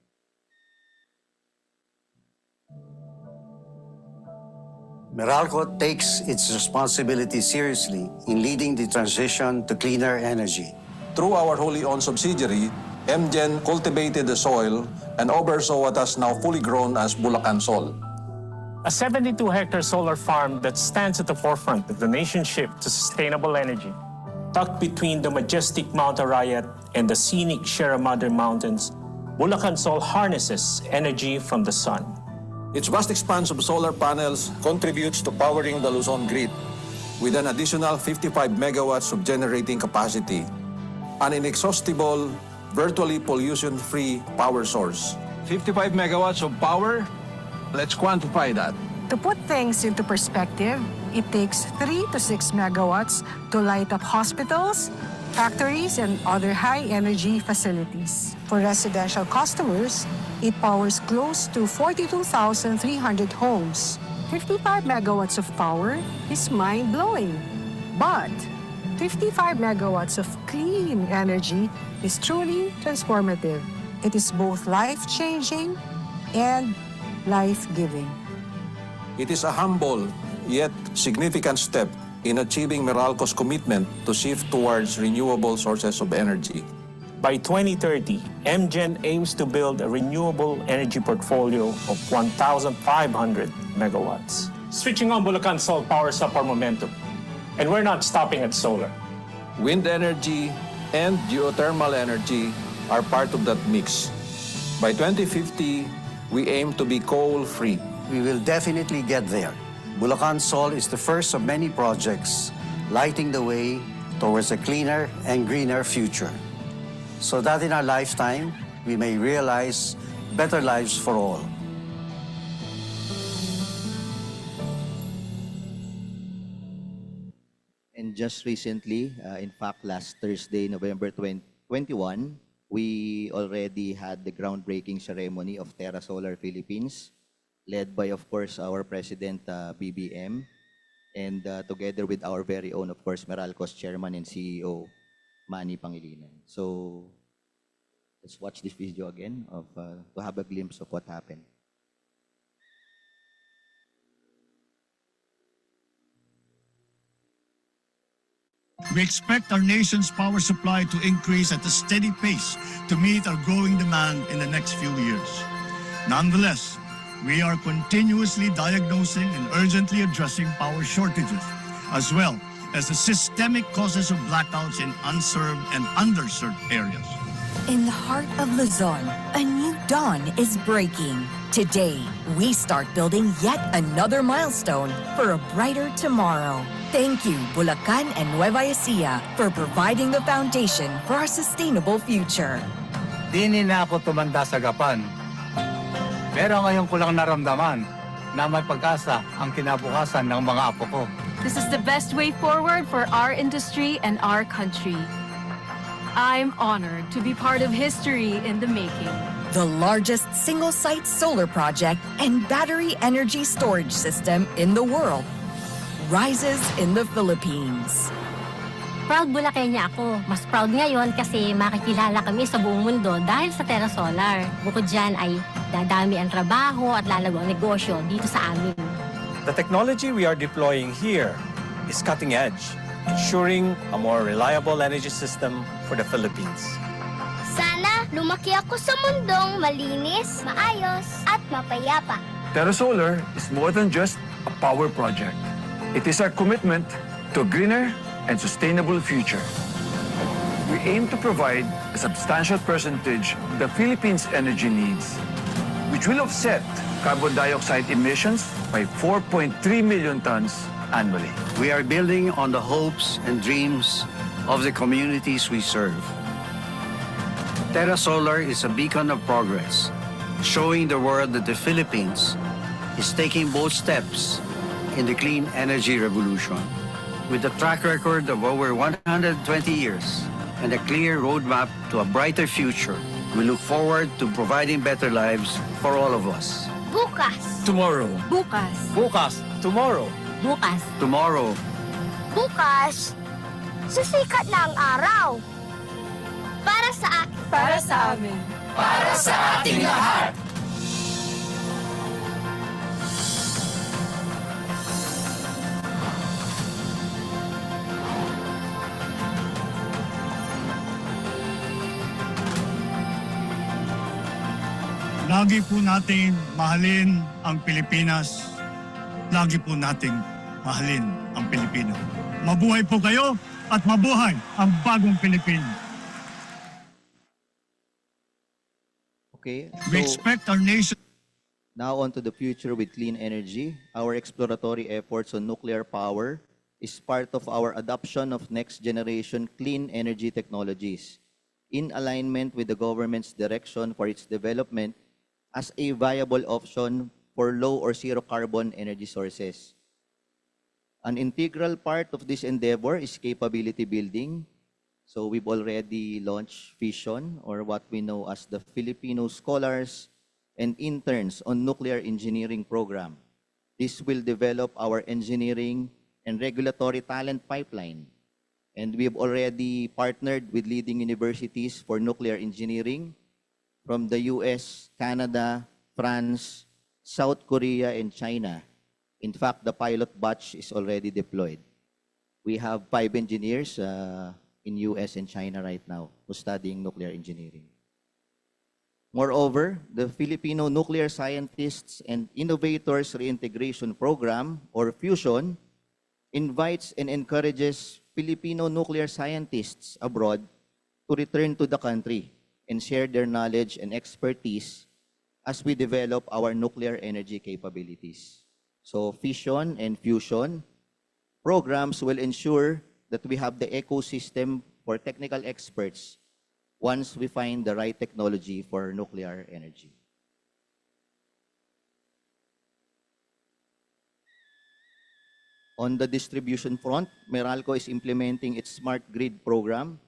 Meralco takes its responsibility seriously in leading the transition to cleaner energy. Through our wholly owned subsidiary, MGen cultivated the soil and oversaw what has now fully grown as Bulacan Sol, a 72-hectare solar farm that stands at the forefront of the nation's shift to sustainable energy. Tucked between the majestic Mount Arayat and the scenic Sierra Madre Mountains, Bulacan Sol harnesses energy from the sun. Its vast expanse of solar panels contributes to powering the Luzon grid with an additional 55 megawatts of generating capacity, an inexhaustible, virtually pollution-free power source. 55 megawatts of power? Let's quantify that. To put things into perspective, it takes 3 to 6 megawatts to light up hospitals, factories, and other high-energy facilities. For residential customers, it powers close to 42,300 homes. 55 megawatts of power is mind-blowing. But 55 megawatts of clean energy is truly transformative. It is both life-changing and life-giving. It is a humble yet significant step in achieving Meralco's commitment to shift towards renewable sources of energy. By 2030, MGen aims to build a renewable energy portfolio of 1,500 megawatts. Switching on Bulacan Sol powers up our momentum. And we're not stopping at solar. Wind energy and geothermal energy are part of that mix. By 2050, we aim to be coal-free. We will definitely get there. Bulacan Sol is the first of many projects lighting the way towards a cleaner and greener future, so that in our lifetime, we may realize better lives for all. And just recently, in fact, last Thursday, November 21, we already had the groundbreaking ceremony of Terra Solar Philippines, led by, of course, our President, BBM, and together with our very own, of course, Meralco's Chairman and CEO, Manny Pangilinan. So let's watch this video again to have a glimpse of what happened. We expect our nation's power supply to increase at a steady pace to meet our growing demand in the next few years. Nonetheless, we are continuously diagnosing and urgently addressing power shortages, as well as the systemic causes of blackouts in unserved and underserved areas. In the heart of Luzon, a new dawn is breaking. Today, we start building yet another milestone for a brighter tomorrow. Thank you, Bulacan and Nueva Ecija, for providing the foundation for our sustainable future. Di na ako tumanda sa gapan. Pero ngayon ko lang naramdaman na may pag-asa ang kinabukasan ng mga apo ko. This is the best way forward for our industry and our country. I'm honored to be part of history in the making. The largest single-site solar project and battery energy storage system in the world rises in the Philippines. Proud Bulacania ako. Mas proud ngayon kasi makikilala kami sa buong mundo dahil sa Terra Solar. Bukod dyan ay dadami ang trabaho at lalago ang negosyo dito sa amin. The technology we are deploying here is cutting edge, ensuring a more reliable energy system for the Philippines. Sana lumaki ako sa mundong malinis, maayos, at mapayapa. Terra Solar is more than just a power project. It is our commitment to a greener and sustainable future. We aim to provide a substantial percentage of the Philippines' energy needs, which will offset carbon dioxide emissions by 4.3 million tons annually. We are building on the hopes and dreams of the communities we serve. Terra Solar is a beacon of progress, showing the world that the Philippines is taking bold steps in the clean energy revolution. With a track record of over 120 years and a clear roadmap to a brighter future, we look forward to providing better lives for all of us. Bukas. Tomorrow. Bukas. Bukas. Tomorrow. Bukas. Tomorrow. Bukas, sisikat na ang araw. Para sa akin. Para sa amin. Para sa ating lahat. Lagi po natin mahalin ang Pilipinas. Lagi po nating mahalin ang Pilipino. Mabuhay po kayo at mabuhay ang bagong Pilipinas. Okay, We so expect our nation. now on to the future with clean energy. Our exploratory efforts on nuclear power is part of our adoption of next generation clean energy technologies in alignment with the government's direction for its development as a viable option for low or zero carbon energy sources. An integral part of this endeavor is capability building. So we've already launched Vision, or what we know as the Filipino Scholars and Interns on Nuclear Engineering Program. This will develop our engineering and regulatory talent pipeline. And we've already partnered with leading universities for nuclear engineering from the US, Canada, France, South Korea, and China. In fact, the pilot batch is already deployed. We have 5 engineers in US and China right now who's studying nuclear engineering. Moreover, the Filipino Nuclear Scientists and Innovators Reintegration Program, or FUSION, invites and encourages Filipino nuclear scientists abroad to return to the country and share their knowledge and expertise as we develop our nuclear energy capabilities. So fission and fusion programs will ensure that we have the ecosystem for technical experts once we find the right technology for nuclear energy. On the distribution front, Meralco is implementing its smart grid program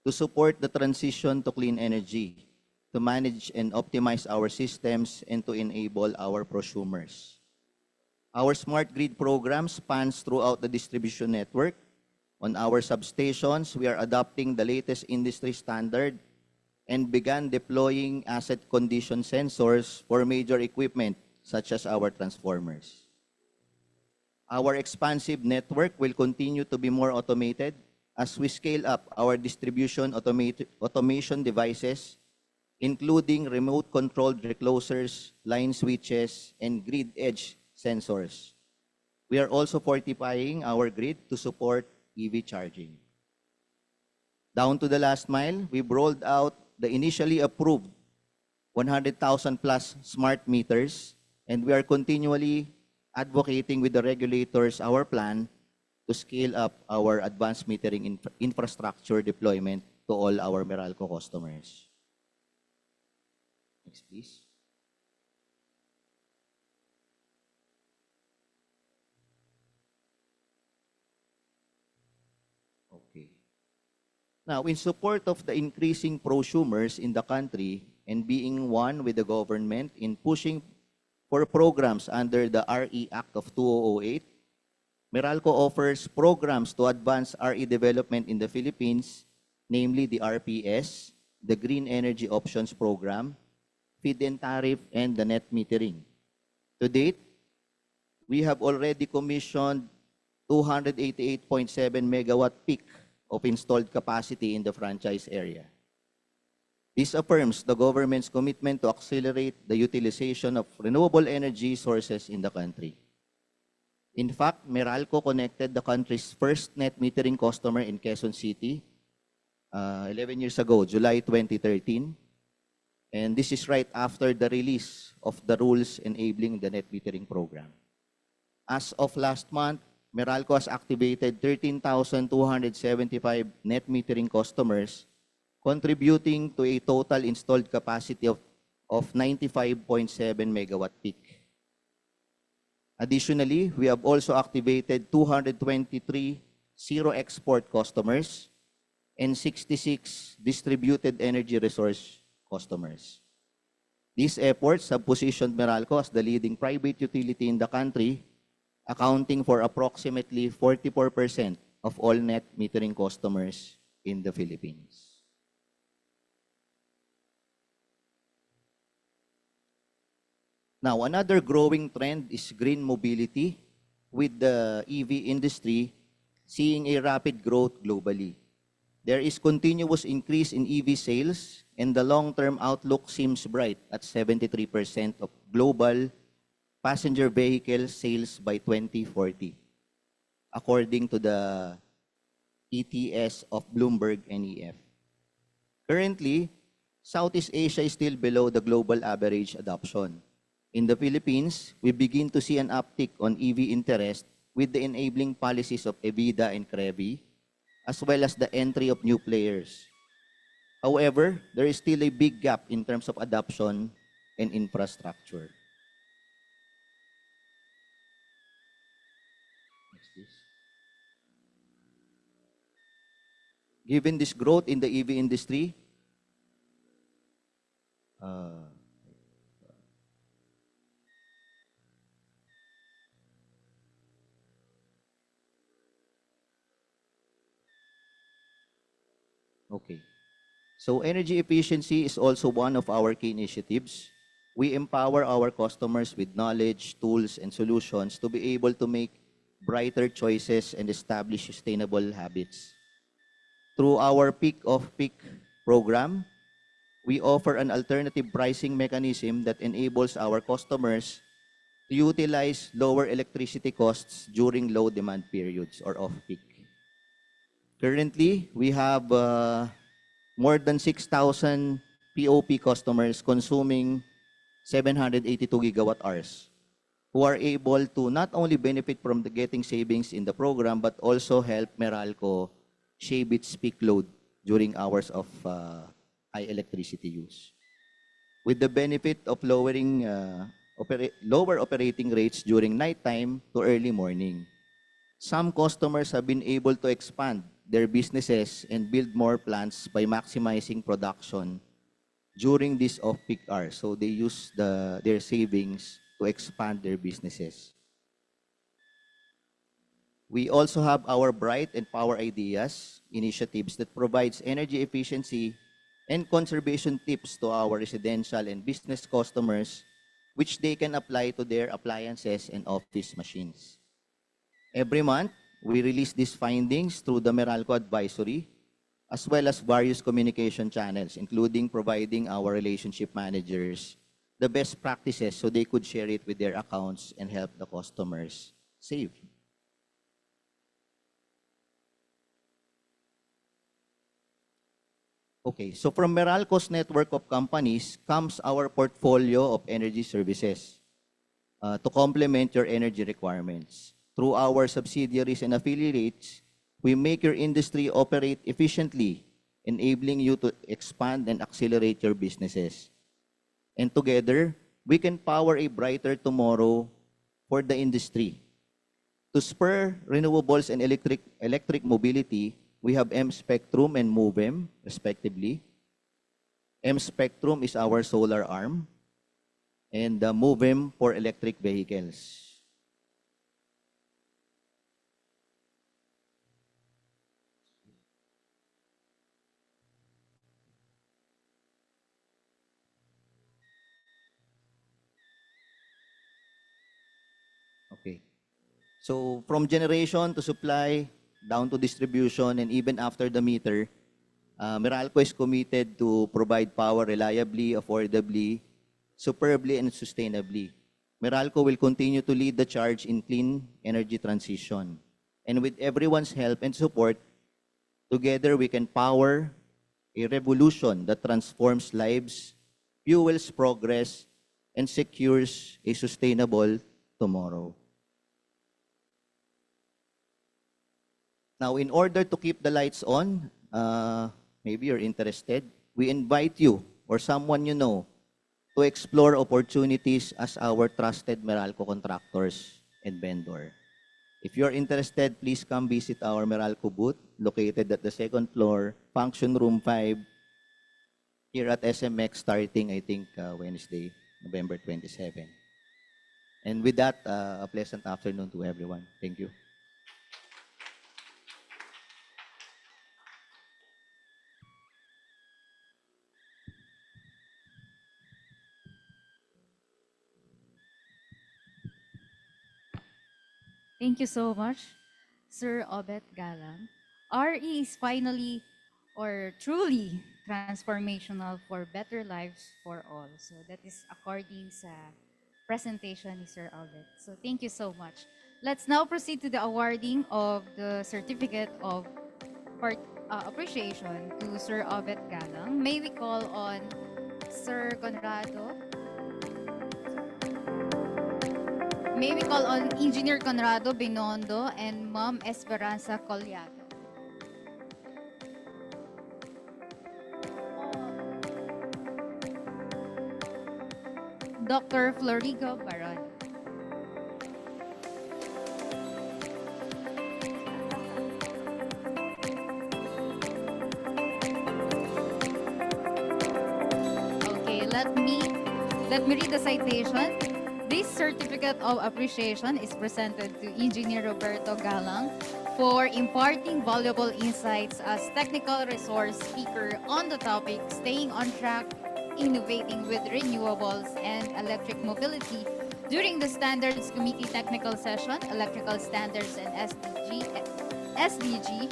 to support the transition to clean energy, to manage and optimize our systems, and to enable our prosumers. Our smart grid program spans throughout the distribution network. On our substations, we are adopting the latest industry standard and began deploying asset condition sensors for major equipment such as our transformers. Our expansive network will continue to be more automated as we scale up our distribution automation devices, including remote-controlled reclosers, line switches, and grid edge sensors. We are also fortifying our grid to support EV charging. Down to the last mile, we've rolled out the initially approved 100,000 plus smart meters, and we are continually advocating with the regulators our plan to scale up our advanced metering infrastructure deployment to all our Meralco customers. Next, please. Okay. Now, in support of the increasing prosumers in the country and being one with the government in pushing for programs under the RE Act of 2008, Meralco offers programs to advance RE development in the Philippines, namely the RPS, the Green Energy Options Program, feed-in tariff, and the net metering. To date, we have already commissioned 288.7 megawatt peak of installed capacity in the franchise area. This affirms the government's commitment to accelerate the utilization of renewable energy sources in the country. In fact, Meralco connected the country's first net metering customer in Quezon City 11 years ago, July 2013. And this is right after the release of the rules enabling the net metering program. As of last month, Meralco has activated 13,275 net metering customers, contributing to a total installed capacity of 95.7 megawatt peak. Additionally, we have also activated 223 zero-export customers and 66 distributed energy resource customers. These efforts have positioned Meralco as the leading private utility in the country, accounting for approximately 44% of all net metering customers in the Philippines. Now, another growing trend is green mobility, with the EV industry seeing a rapid growth globally. There is continuous increase in EV sales, and the long-term outlook seems bright at 73% of global passenger vehicle sales by 2040, according to the ETS of Bloomberg NEF. Currently, Southeast Asia is still below the global average adoption. In the Philippines, we begin to see an uptick on EV interest with the enabling policies of EBITDA and CREVI, as well as the entry of new players. However, there is still a big gap in terms of adoption and infrastructure. Next, please. Given this growth in the EV industry, okay. So energy efficiency is also one of our key initiatives. We empower our customers with knowledge, tools, and solutions to be able to make brighter choices and establish sustainable habits. Through our peak of peak program, we offer an alternative pricing mechanism that enables our customers to utilize lower electricity costs during low demand periods or off-peak. Currently, we have more than 6,000 POP customers consuming 782 gigawatt hours who are able to not only benefit from the getting savings in the program but also help Meralco shave its peak load during hours of high electricity use. With the benefit of lowering lower operating rates during nighttime to early morning. Some customers have been able to expand their businesses and build more plants by maximizing production during these off-peak hours. So they use their savings to expand their businesses. We also have our Bright and Power Ideas initiatives that provides energy efficiency and conservation tips to our residential and business customers, which they can apply to their appliances and office machines. Every month, we release these findings through the Meralco Advisory, as well as various communication channels, including providing our relationship managers the best practices so they could share it with their accounts and help the customers save. Okay, so from Meralco's network of companies comes our portfolio of energy services to complement your energy requirements. Through our subsidiaries and affiliates, we make your industry operate efficiently, enabling you to expand and accelerate your businesses. And together, we can power a brighter tomorrow for the industry. To spur renewables and electric mobility, we have M-Spectrum and MoveM, respectively. M-Spectrum is our solar arm, and MoveM for electric vehicles. Okay. So from generation to supply, down to distribution, and even after the meter, Meralco is committed to provide power reliably, affordably, superbly, and sustainably. Meralco will continue to lead the charge in clean energy transition. And with everyone's help and support, together we can power a revolution that transforms lives, fuels progress, and secures a sustainable tomorrow. Now, in order to keep the lights on, maybe you're interested, we invite you or someone you know to explore opportunities as our trusted Meralco contractors and vendor. If you're interested, please come visit our Meralco booth located at the second floor, Function Room 5, here at SMX starting, I think, Wednesday, November 27. And with that, a pleasant afternoon to everyone. Thank you. Thank you so much, Sir Obet Galang. RE is finally or truly transformational for better lives for all. So that is according sa presentation ni Sir Obet. So thank you so much. Let's now proceed to the awarding of the certificate of appreciation to Sir Obet Galang. May we call on Sir Conrado? May we call on Engineer Conrado Binondo and Ma'am Esperanza Collado. Dr. Florigo Baron. Okay, let me read the citation. This certificate of appreciation is presented to Engineer Roberto Galang for imparting valuable insights as technical resource speaker on the topic Staying on Track, Innovating with Renewables and Electric Mobility during the Standards Committee Technical Session, Electrical Standards and SDG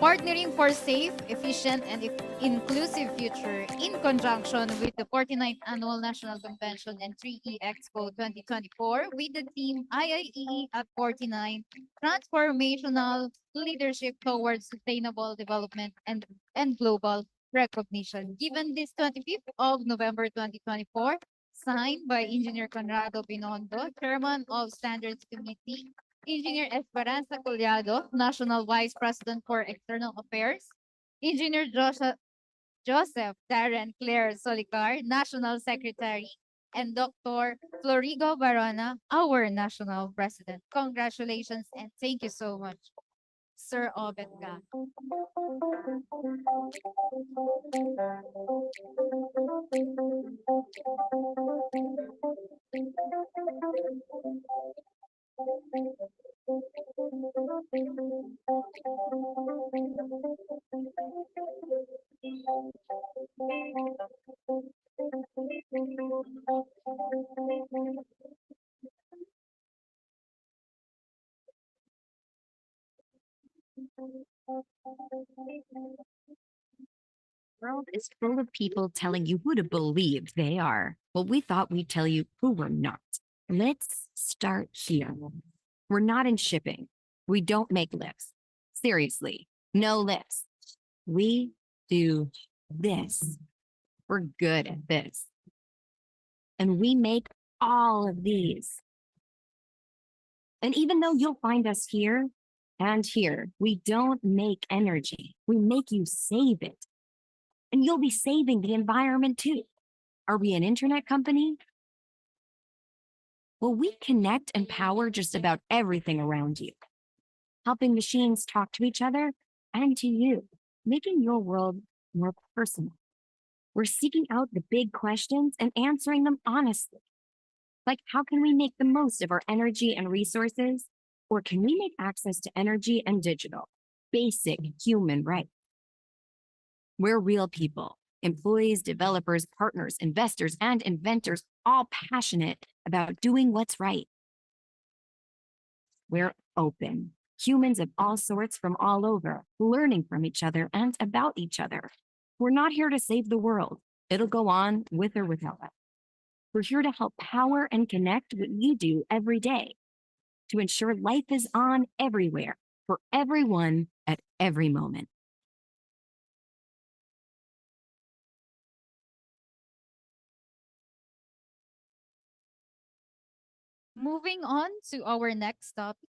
Partnering for safe, efficient, and inclusive future in conjunction with the 49th Annual National Convention and 3E Expo 2024 with the theme IIEE at 49, Transformational Leadership Towards Sustainable Development and Global Recognition. Given this 25th of November 2024, signed by Engineer Conrado Binondo, Chairman of Standards Committee, Engineer Esperanza Collado, National Vice President for External Affairs, Engineer Joseph Darren Claire Solicar, National Secretary, and Dr. Florigo Barona, our National President. Congratulations and thank you so much, Sir Obedga. World is full of people telling you who to believe they are. Well, we thought we'd tell you who we're not. Let's start here. We're not in shipping. We don't make lifts. Seriously, no lifts. We do this. We're good at this. And we make all of these. And even though you'll find us here and here, we don't make energy. We make you save it. And you'll be saving the environment too. Are we an internet company? Well, we connect and power just about everything around you, helping machines talk to each other and to you, making your world more personal. We're seeking out the big questions and answering them honestly. Like, how can we make the most of our energy and resources? Or can we make access to energy and digital basic human rights? We're real people, employees, developers, partners, investors, and inventors, all passionate about doing what's right. We're open, humans of all sorts from all over, learning from each other and about each other. We're not here to save the world. It'll go on with or without us. We're here to help power and connect what you do every day, to ensure life is on everywhere, for everyone at every moment. Moving on to our next topic,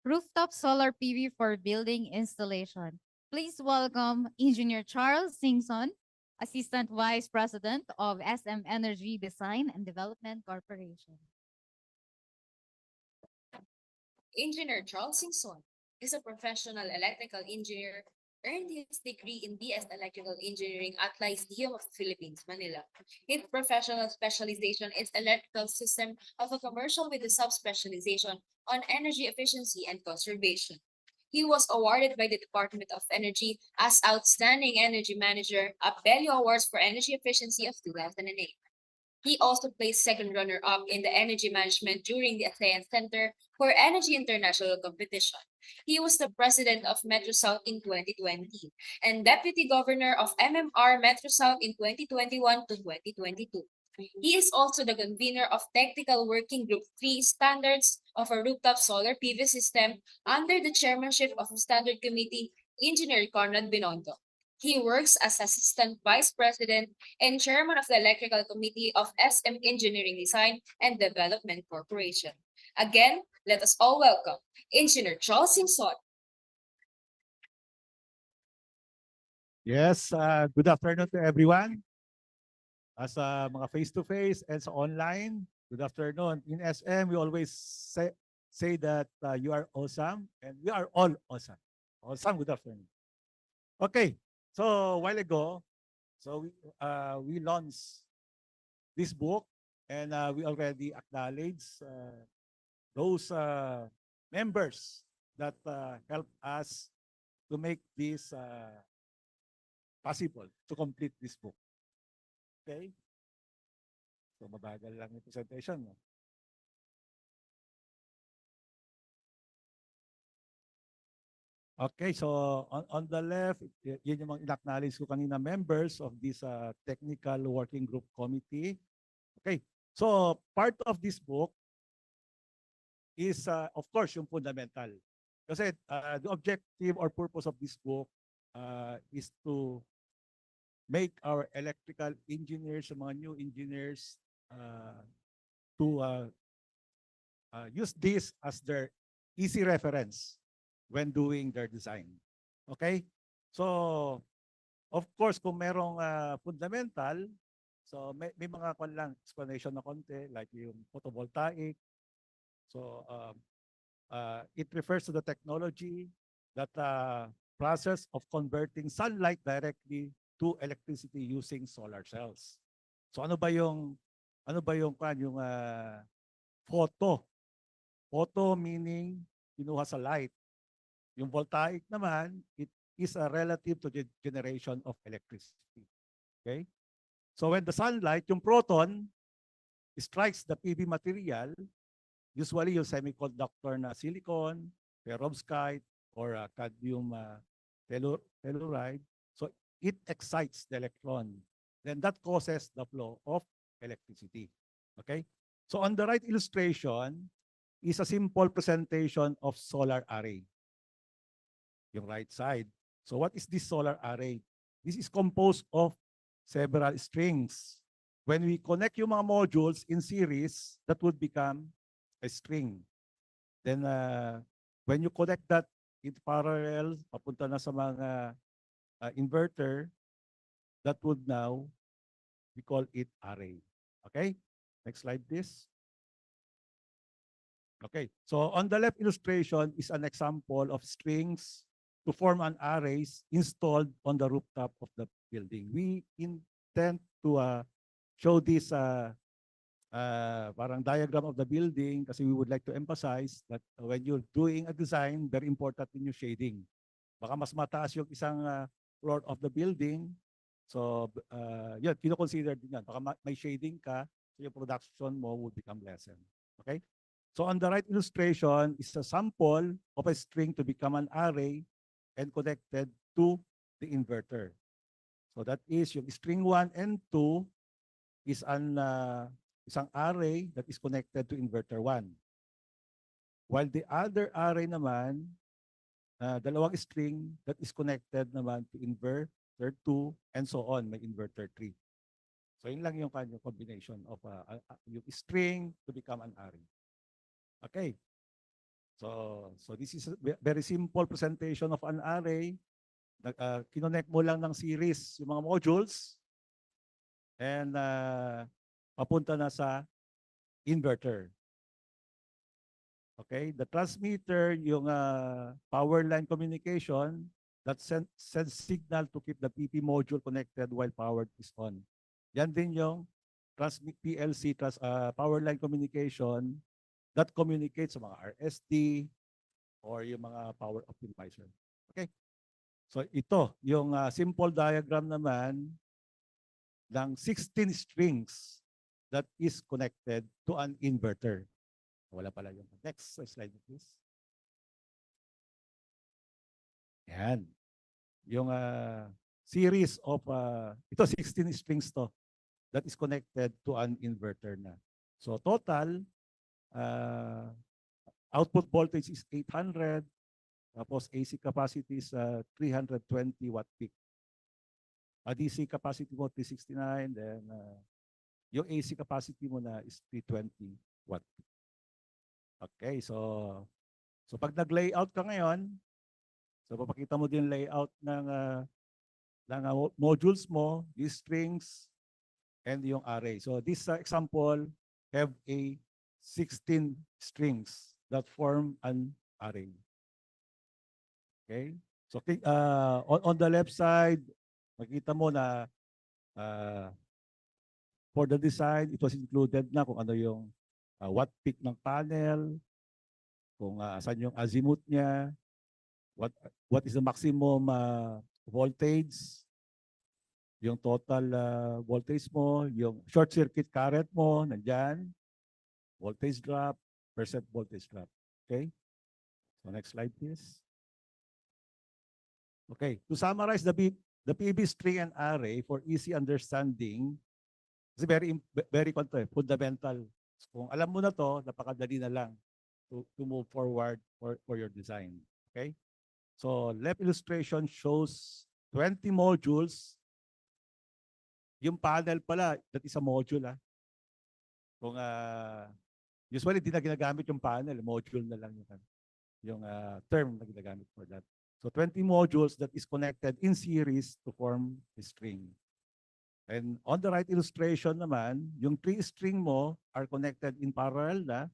rooftop solar PV for building installation. Please welcome Engineer Charles Singson, Assistant Vice President of SM Energy Design and Development Corporation. Engineer Charles Singson is a professional electrical engineer, earned his degree in BS Electrical Engineering at Lyceum of the Philippines, Manila. His professional specialization is electrical system of a commercial with a subspecialization on energy efficiency and conservation. He was awarded by the Department of Energy as Outstanding Energy Manager at Bello Awards for Energy Efficiency of 2008. He also placed second runner-up in the energy management during the ASEAN Center for Energy International Competition. He was the president of Metro South in 2020 and deputy governor of MMR Metro South in 2021 to 2022. He is also the convener of Technical Working Group 3 Standards of a Rooftop Solar PV System under the chairmanship of the Standard Committee, Engineer Conrad Binondo. He works as Assistant Vice President and Chairman of the Electrical Committee of SM Engineering Design and Development Corporation. Again, let us all welcome Engineer Charles Simpson. Yes, good afternoon to everyone. As mga face-to-face and sa online, good afternoon. In SM, we always say that you are awesome and we are all awesome. Awesome, good afternoon. Okay, so a while ago, we launched this book and we already acknowledge those members that helped us to make this possible to complete this book. Okay? So mabagal lang yung presentation. No? Okay, so on the left, yun yung mga in-acknowledge ko kanina, members of this technical working group committee. Okay, so part of this book is, of course, yung fundamental. Kasi the objective or purpose of this book is to make our electrical engineers, mga new engineers, to use this as their easy reference when doing their design. Okay? So, of course, kung merong fundamental, so may mga lang explanation na konti, like yung photovoltaic. So, it refers to the technology that process of converting sunlight directly to electricity using solar cells. So ano ba yung photo? Photo meaning kinuha sa light. Yung voltaic naman, it is a relative to the generation of electricity. Okay? So when the sunlight, yung proton, strikes the PV material, usually yung semiconductor na silicon, perovskite, or cadmium telluride, so it excites the electron. Then that causes the flow of electricity. Okay? So on the right illustration is a simple presentation of solar array. Yung right side. So what is this solar array? This is composed of several strings. When we connect yung mga modules in series, that would become a string. Then when you connect that in parallel, papunta na sa mga inverter, that would now, we call it array. Okay? Next slide, please. Okay, so on the left illustration is an example of strings to form an arrays installed on the rooftop of the building. We intend to show this parang diagram of the building kasi we would like to emphasize that when you're doing a design, very important in your shading. Baka mas mataas yung isang floor of the building. So, yun, kino-consider din yan. Baka may shading ka, so yung production mo would become lessened. Okay? So on the right illustration is a sample of a string to become an array and connected to the inverter. So that is yung string 1 and 2 is isang array that is connected to inverter 1. While the other array naman, dalawang string that is connected naman to inverter 2 and so on, may inverter 3. So yun lang yung kanyang combination of yung string to become an array. Okay. So this is a very simple presentation of an array. Kinonect mo lang ng series yung mga modules and papunta na sa inverter. Okay, the transmitter, yung power line communication that sends signal to keep the PP module connected while power is on. Yan din yung PLC, power line communication that communicates sa mga RSD or yung mga power optimizer. Okay? So ito, yung simple diagram naman ng 16 strings that is connected to an inverter. Wala pala yung next slide please. Yan. Yung series of, ito 16 strings to that is connected to an inverter na. So total, output voltage is 800, tapos AC capacity is 320 watt peak. DC capacity mo 369, then yung AC capacity mo na is 320 watt peak. Okay, so pag nag-layout ka ngayon, so papakita mo din layout ng modules mo, these strings, and yung array. So this example have a 16 strings that form an array. Okay? So on the left side, makita mo na for the design, it was included na kung ano yung watt peak ng panel, kung saan yung azimuth niya, what is the maximum voltage, yung total voltage mo, yung short circuit current mo, nandyan, voltage drop, percent voltage drop. Okay? So next slide please. Okay, to summarize the PV string and array for easy understanding, kasi very fundamental. Kung alam mo na to, napakadali na lang to move forward for your design. Okay? So left illustration shows 20 modules. Yung panel pala, that is a module. Kung usually di na ginagamit yung panel, module na lang yung term na ginagamit for that. So 20 modules that is connected in series to form a string. And on the right illustration naman, yung 3 string mo are connected in parallel na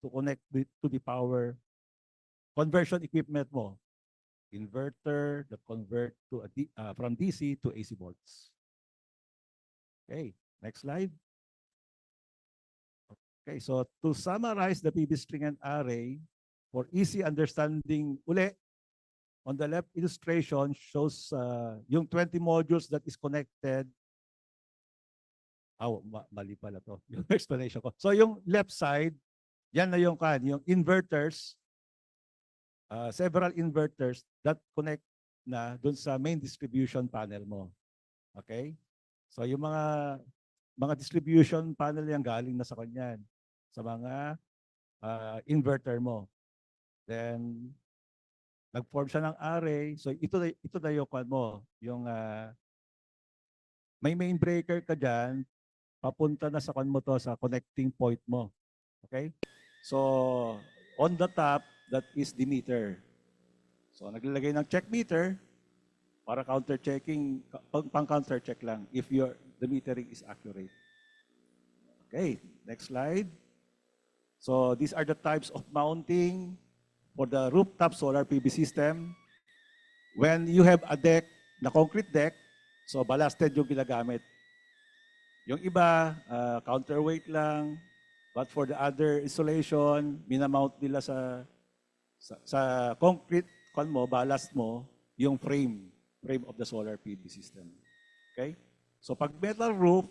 to connect to the power conversion equipment mo. Inverter that convert to from DC to AC volts. Okay, next slide. Okay, so to summarize the PV string and array for easy understanding uli, on the left illustration shows yung 20 modules that is connected. Mali pala to, yung explanation ko. So yung left side, yan na yung inverters, several inverters that connect na dun sa main distribution panel mo. Okay? So yung mga distribution panel yan galing na sa kanyan, sa mga inverter mo. Then nag-form siya ng array. So ito na yung yung may main breaker ka dyan, papunta na sa mo to, sa connecting point mo. Okay? So on the top, that is the meter. So naglalagay ng check meter para counter-checking, pang-counter-check lang if the metering is accurate. Okay, next slide. So these are the types of mounting for the rooftop solar PV system. When you have a deck, na concrete deck, so ballasted yung ginagamit. Yung iba, counterweight lang, but for the other installation, minamount nila sa concrete ballast mo, yung frame of the solar PV system. Okay? So pag metal roof,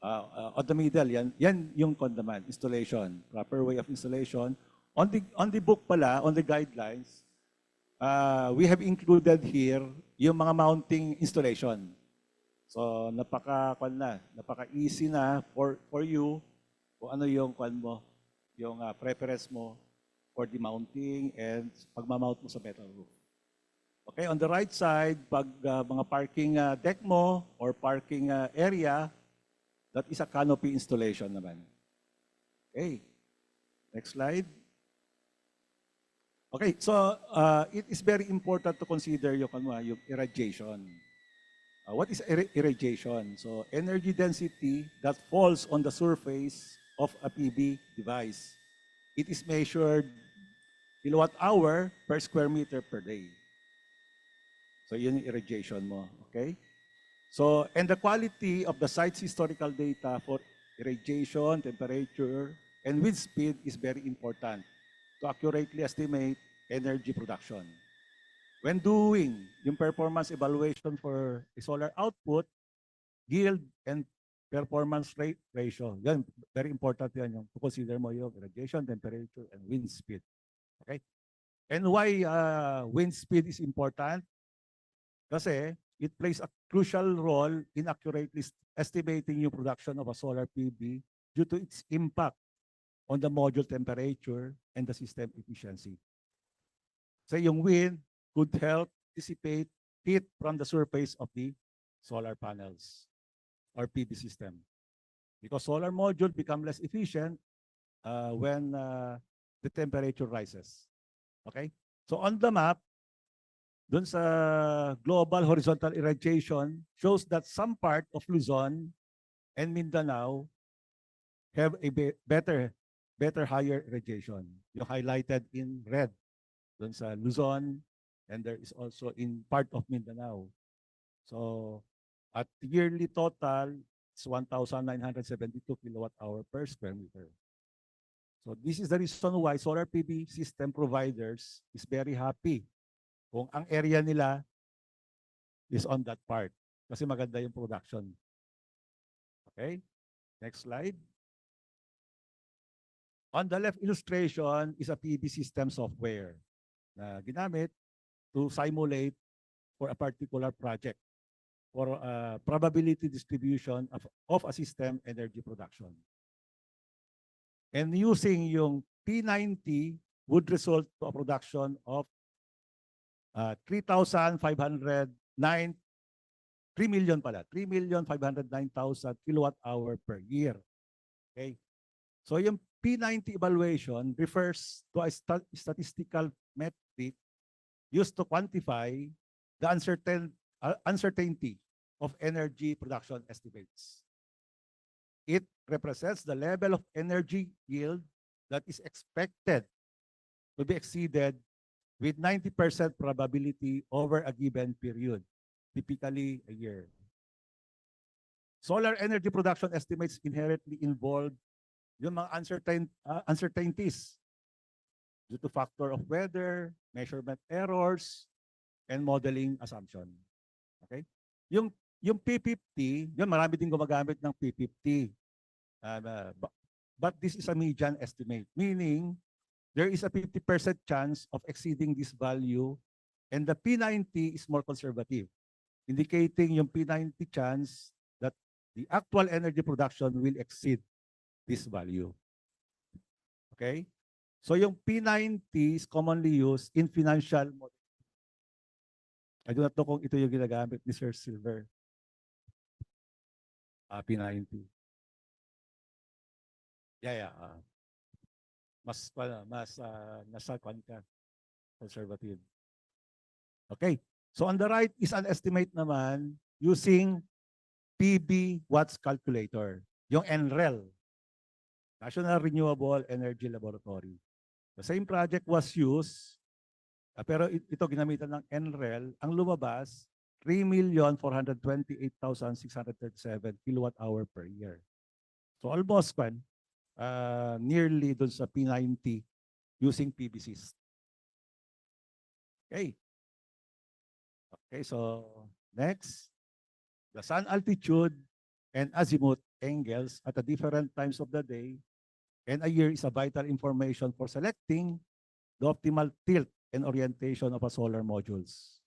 on the middle, yan yung naman, installation, proper way of installation. On the book pala, on the guidelines, we have included here yung mga mounting installation. So napaka-easy na for you kung ano yung yung preference mo for the mounting and pagmamount mo sa metal roof. Okay, on the right side, pag mga parking deck mo or parking area, that is a canopy installation naman. Okay, next slide. Okay, so it is very important to consider yung irradiation. What is irradiation? So energy density that falls on the surface of a PV device. It is measured kilowatt-hour per square meter per day. So yun yung irradiation mo, okay? So, and the quality of the site's historical data for irradiation, temperature, and wind speed is very important to accurately estimate energy production. When doing yung performance evaluation for a solar output, yield and performance rate ratio, yan, very important yan, yung to consider mo yung irradiation, temperature, and wind speed. Okay? And why wind speed is important? Kasi it plays a crucial role in accurately estimating yung production of a solar PV due to its impact on the module temperature and the system efficiency. So yung wind could help dissipate heat from the surface of the solar panels or PV system. Because solar module become less efficient when the temperature rises. Okay? So on the map, dun sa global horizontal irradiation shows that some part of Luzon and Mindanao have a better higher irradiation. Yung highlighted in red dun sa Luzon, and there is also in part of Mindanao. So at yearly total, it's 1,972 kilowatt-hour per square meter. So this is the reason why solar PV system providers is very happy kung ang area nila is on that part. Kasi maganda yung production. Okay? Next slide. On the left illustration is a PV system software na ginamit to simulate for a particular project or probability distribution of a system energy production. And using yung P90 would result to a production of 3,509,000 kilowatt hour per year. Okay? So yung P90 evaluation refers to a statistical metric used to quantify the uncertainty of energy production estimates. It represents the level of energy yield that is expected to be exceeded with 90% probability over a given period, typically a year. Solar energy production estimates inherently involve yung mga uncertainties due to factor of weather, measurement errors, and modeling assumption. Okay? Yung P50, yun marami din gumagamit ng P50. But this is a median estimate, meaning there is a 50% chance of exceeding this value, and the P90 is more conservative, indicating yung P90 chance that the actual energy production will exceed this value. Okay? So yung P90 is commonly used in financial model. I do not know kung ito yung ginagamit ni Sir Silver. P90. Yeah. Nasa ka, conservative. Okay. So on the right is an estimate naman using PB Watts calculator, yung NREL, National Renewable Energy Laboratory. The same project was used, pero ito ginamitan ng NREL. Ang lumabas, 3,428,637 kilowatt hour per year. So almost nearly dun sa P90 using PBCs. Okay. Okay, so next, the sun altitude and azimuth angles at the different times of the day and a year is a vital information for selecting the optimal tilt and orientation of a solar modules.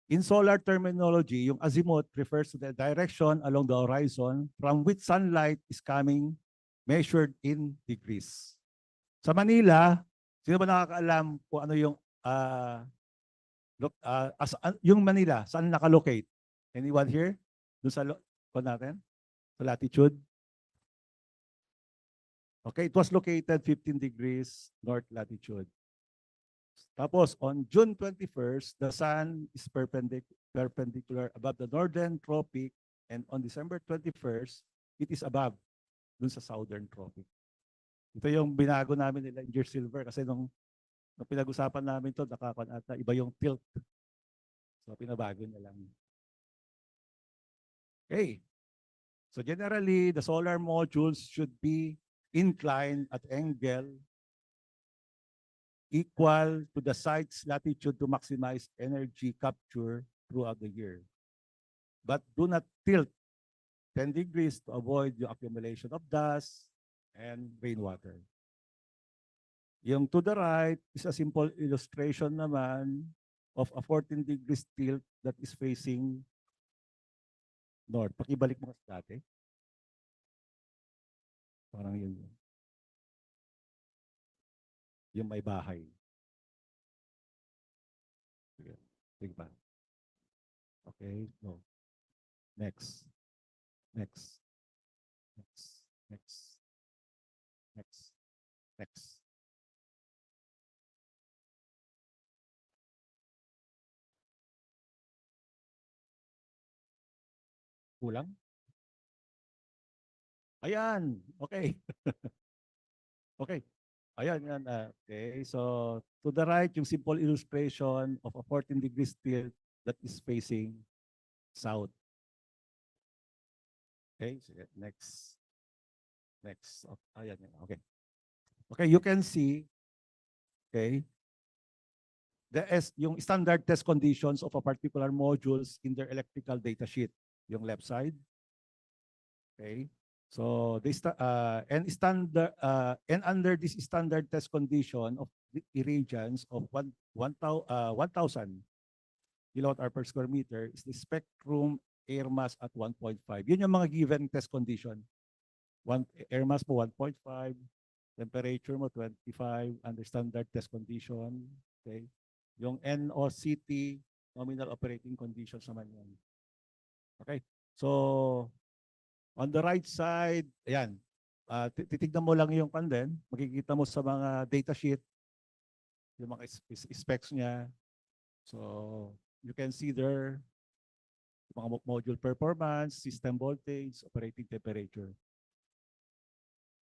In solar terminology, yung azimuth refers to the direction along the horizon from which sunlight is coming, measured in degrees. Sa Manila, sino ba nakakaalam kung ano yung Manila, saan nakalocate? Anyone here? Doon sa natin? Sa latitude? Okay, it was located 15 degrees north latitude. Tapos, on June 21st, the sun is perpendicular above the northern tropic, and on December 21st, it is above dun sa southern tropic. Ito yung binago namin nila Engineer Silver kasi nung pinag-usapan namin to, iba yung tilt. So, pinabago na lang. Okay. So, generally, the solar modules should be inclined at angle equal to the site's latitude to maximize energy capture throughout the year. But do not tilt 10 degrees to avoid the accumulation of dust and rainwater. Yung to the right is a simple illustration naman of a 14 degrees tilt that is facing north. Pakibalik mo sa dati. Parang yun. Yung may bahay. Sige pa. Okay, no. Next. Next. Next. Next. Next. Next. Kulang? Ayan. Okay. Okay. Ayan, yan. Okay, so to the right, yung simple illustration of a 14 degrees tilt that is facing south. Okay, so next. Next. Ayan, yan. Okay. Okay, you can see, okay, yung standard test conditions of a particular modules in their electrical data sheet, yung left side. Okay. So this and under this standard test condition of the irradiance of 1,000, kilowatt hour per square meter is the spectrum air mass at 1.5. Yun yung mga given test condition. Air mass mo 1.5, temperature mo 25 under standard test condition. Okay? Yung NOCT, nominal operating conditions naman yun. Okay? So, on the right side, ayan, titignan mo lang yung kanden, makikita mo sa mga data sheet, yung mga specs niya. So, you can see there, mga module performance, system voltage, operating temperature.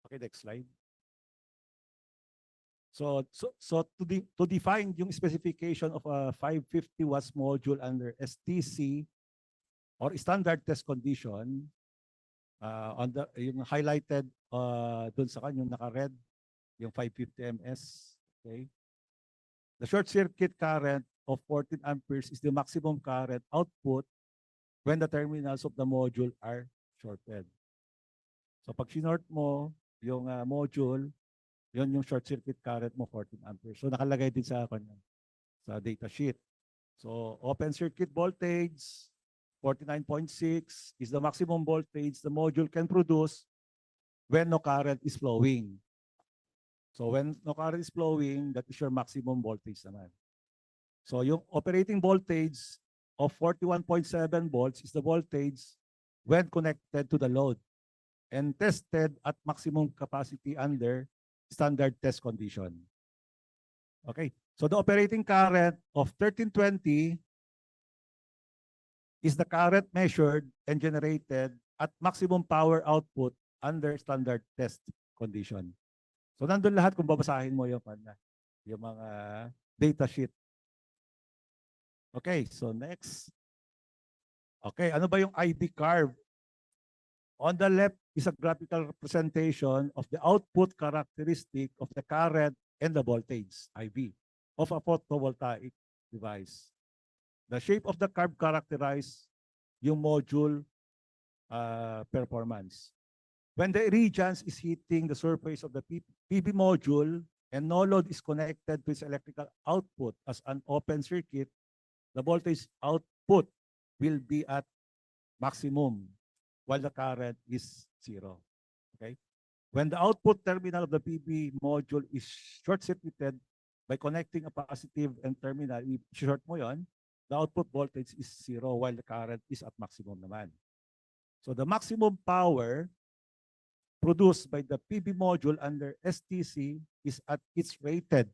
Okay, next slide. So to define yung specification of a 550 watts module under STC or standard test condition, on the yung highlighted doon sa kanya yung naka-red, yung 550 ms, okay? The short circuit current of 14 amperes is the maximum current output when the terminals of the module are shorted. So pag sinort mo yung module, yun yung short circuit current mo 14 amperes. So nakalagay din sa data sheet. So open circuit voltage 49.6 is the maximum voltage the module can produce when no current is flowing. So when no current is flowing, that is your maximum voltage naman. So yung operating voltage of 41.7 volts is the voltage when connected to the load and tested at maximum capacity under standard test condition. Okay, so the operating current of 1320 is the current measured and generated at maximum power output under standard test condition. So nandun lahat kung babasahin mo yung mga data sheet. Okay, so next. Okay, ano ba yung IB curve? On the left is a graphical representation of the output characteristic of the current and the voltage, IB, of a photovoltaic device. The shape of the curve characterizes yung module performance. When the irradiance is hitting the surface of the PV module and no load is connected to its electrical output as an open circuit, the voltage output will be at maximum while the current is 0. Okay? When the output terminal of the PV module is short-circuited by connecting a positive and terminal, short mo yon, the output voltage is 0 while the current is at maximum naman. So the maximum power produced by the PV module under STC is at its rated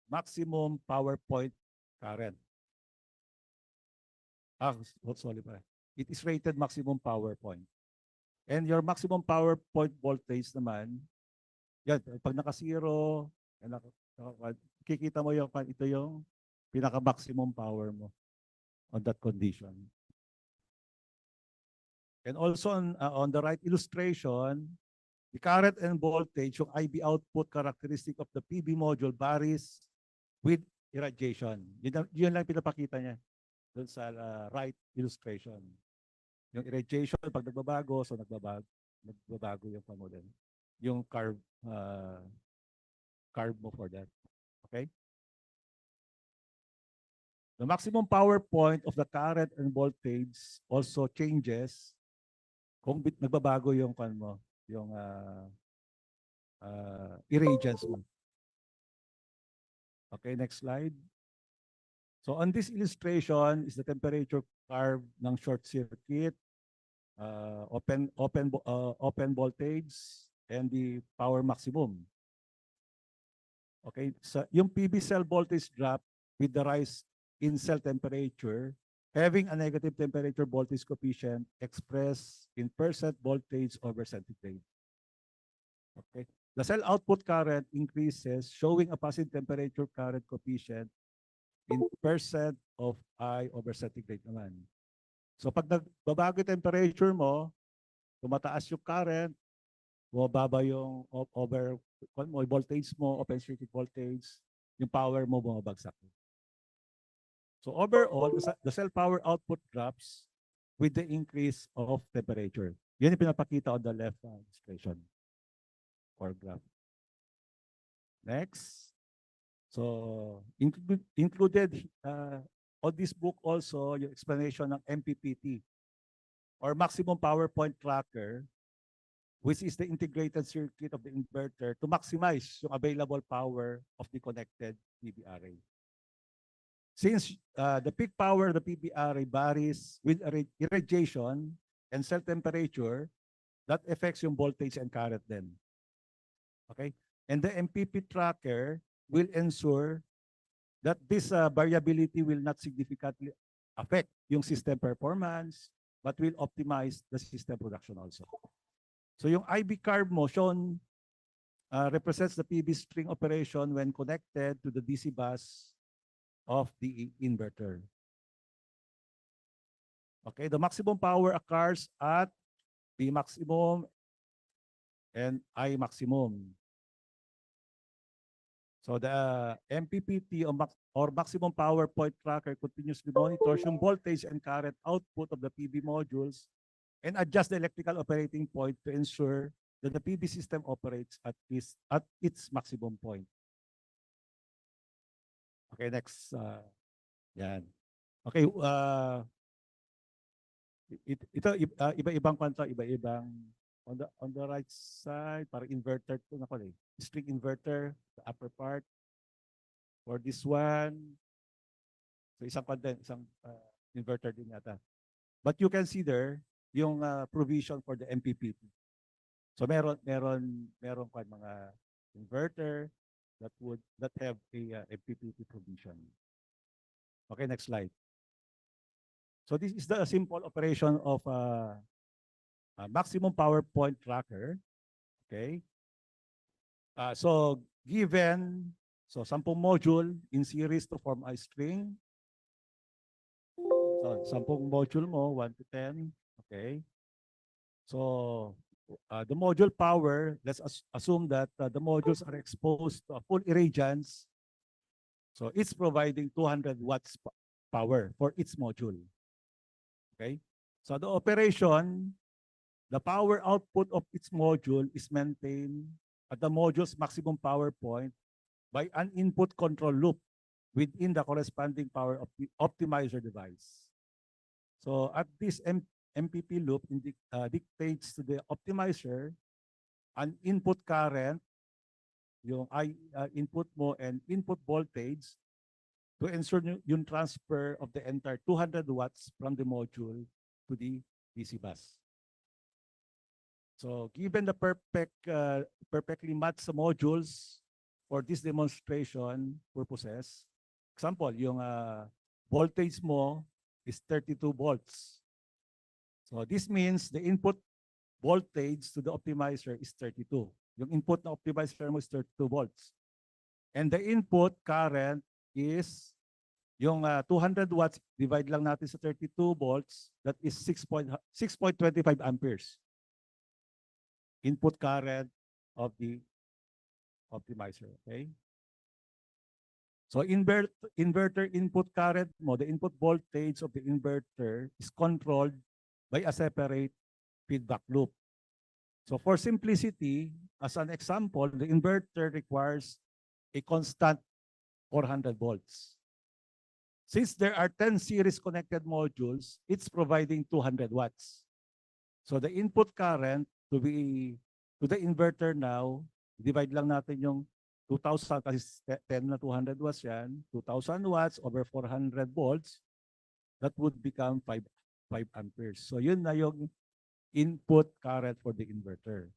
maximum power point current. Sorry pa. It is rated maximum power point. And your maximum power point voltage naman, yan, pag naka-zero, kikita mo yung, ito yung pinaka-maximum power mo on that condition. And also on the right illustration, the current and voltage, yung IB output characteristic of the PV module varies with irradiation. Yun lang pinapakita niya doon sa right illustration. Yung irradiation, pag nagbabago, so nagbabago yung model. Yung curve mo for that. Okay? The maximum power point of the current and voltage also changes kung nagbabago yung yung irradiance mo. Okay, next slide. So on this illustration is the temperature curve ng short circuit, open voltage, and the power maximum. Okay, so yung PV cell voltage drop with the rise in cell temperature, having a negative temperature voltage coefficient expressed in percent voltage over centigrade. Okay, the cell output current increases, showing a positive temperature current coefficient in percent of I over centigrade naman. So pag nagbabago yung temperature mo, tumataas yung current, bumababa yung voltage mo, open circuit voltage, yung power mo bumabagsak. So overall, the cell power output drops with the increase of temperature. Yan yung pinapakita on the left illustration or graph. Next. So included on this book also yung explanation ng MPPT or maximum power point tracker, which is the integrated circuit of the inverter to maximize yung available power of the connected PV array. Since the peak power of the PV array varies with irradiation and cell temperature, that affects yung voltage and current then. Okay? And the MPP tracker will ensure that this variability will not significantly affect yung system performance, but will optimize the system production also. So yung IB curve mo shown represents the PV string operation when connected to the DC bus of the inverter. Okay, the maximum power occurs at P maximum and I maximum. So the MPPT or maximum power point tracker continuously monitors yung voltage and current output of the PV modules and adjust the electrical operating point to ensure that the PV system operates at its maximum point. Okay, next. Yan. Okay, ito iba-ibang kwento, iba-ibang on the right side, parang inverter to na string inverter, the upper part. For this one, so isang content, isang inverter din yata. But you can see there yung provision for the MPPT. So meron mga inverter that have a MPPT provision. Okay, next slide. So this is the simple operation of a maximum power point tracker. Okay. So given 10 module in series to form a string. So 10 module mo 1 to 10. Okay. So the module power, let's assume that the modules are exposed to a full irradiance. So it's providing 200 watts power for its module. Okay. So the operation, the power output of its module is maintained at the module's maximum power point by an input control loop within the corresponding power optimizer device. So at this MPP loop dictates to the optimizer an input current, yung input mo and input voltage to ensure yung transfer of the entire 200 watts from the module to the DC bus. So given the perfectly matched modules for this demonstration purposes, example, yung voltage mo is 32 volts. So this means the input voltage to the optimizer is 32. Yung input na optimizer mo is 32 volts. And the input current is yung 200 watts, divide lang natin sa 32 volts, that is 6.25 amperes. Input current of the optimizer, okay? So inverter input current mo, the input voltage of the inverter is controlled by a separate feedback loop. So for simplicity, as an example, the inverter requires a constant 400 volts. Since there are 10 series connected modules, it's providing 200 watts. So the input current to the inverter now, divide lang natin yung 2,000 kasi 10 na 200 watts yan, 2,000 watts over 400 volts, that would become 5 amperes. So yun na yung input current for the inverter.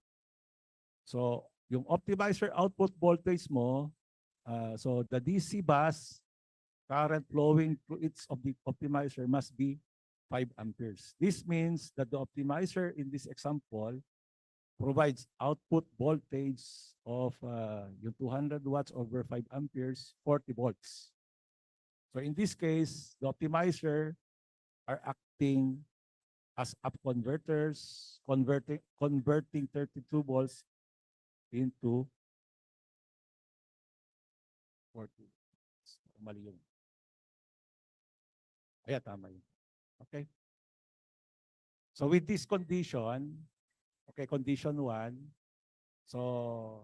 So yung optimizer output voltage mo, so the DC bus current flowing through its optimizer must be 5 amperes. This means that the optimizer in this example provides output voltage of yung 200 watts over 5 amperes, 40 volts. So in this case, the optimizer are acting as up converters, converting 32 volts into 40. Mali yun. Ayan, tama yun. Okay. So with this condition, okay, condition 1, so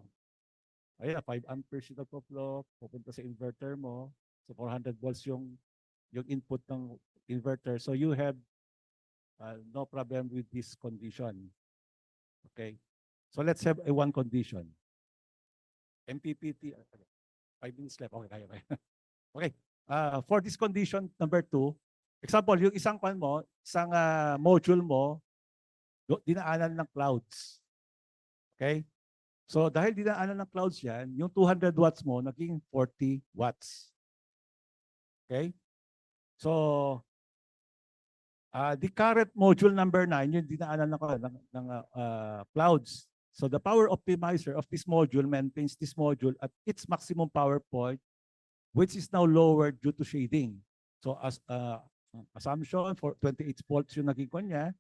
ayan, 5 amperes yung nagpo-flow, pupunta sa inverter mo, so 400 volts yung yung input ng inverter. So you have no problem with this condition. Okay. So let's have a one condition. MPPT, 5 minutes left. Okay, kaya. Okay. For this condition number 2, example, yung isang module mo, dinaanan ng clouds. Okay? So dahil dinaanan ng clouds yan, yung 200 watts mo naging 40 watts. Okay? So the current module number 9, yung dinaanan ng clouds. So the power optimizer of this module maintains this module at its maximum power point, which is now lowered due to shading. So as assumption for 28 volts yung naging kanya,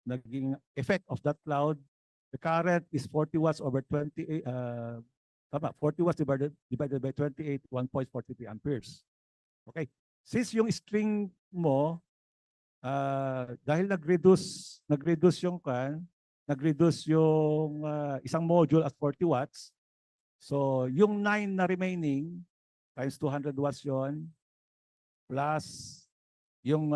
naging effect of that cloud, the current is 40 watts over 28, 40 watts divided by 28, 1.43 amperes. Okay. Since yung string mo, dahil nag-reduce yung isang module at 40 watts, so yung 9 na remaining, times 200 watts yon plus yung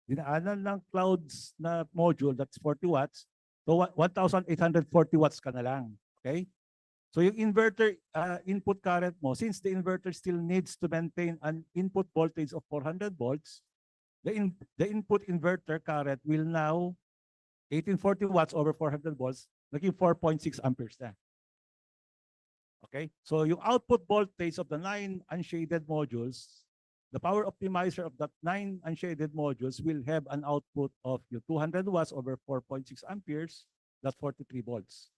dinaanan ng clouds na module, that's 40 watts, so 1,840 watts ka na lang. Okay? So yung inverter input current mo, since the inverter still needs to maintain an input voltage of 400 volts, the input inverter current will now 1840 watts over 400 volts, naging 4.6 amperes na. Okay? So yung output voltage of the 9 unshaded modules, the power optimizer of that 9 unshaded modules will have an output of your 200 watts over 4.6 amperes, that's 43 volts.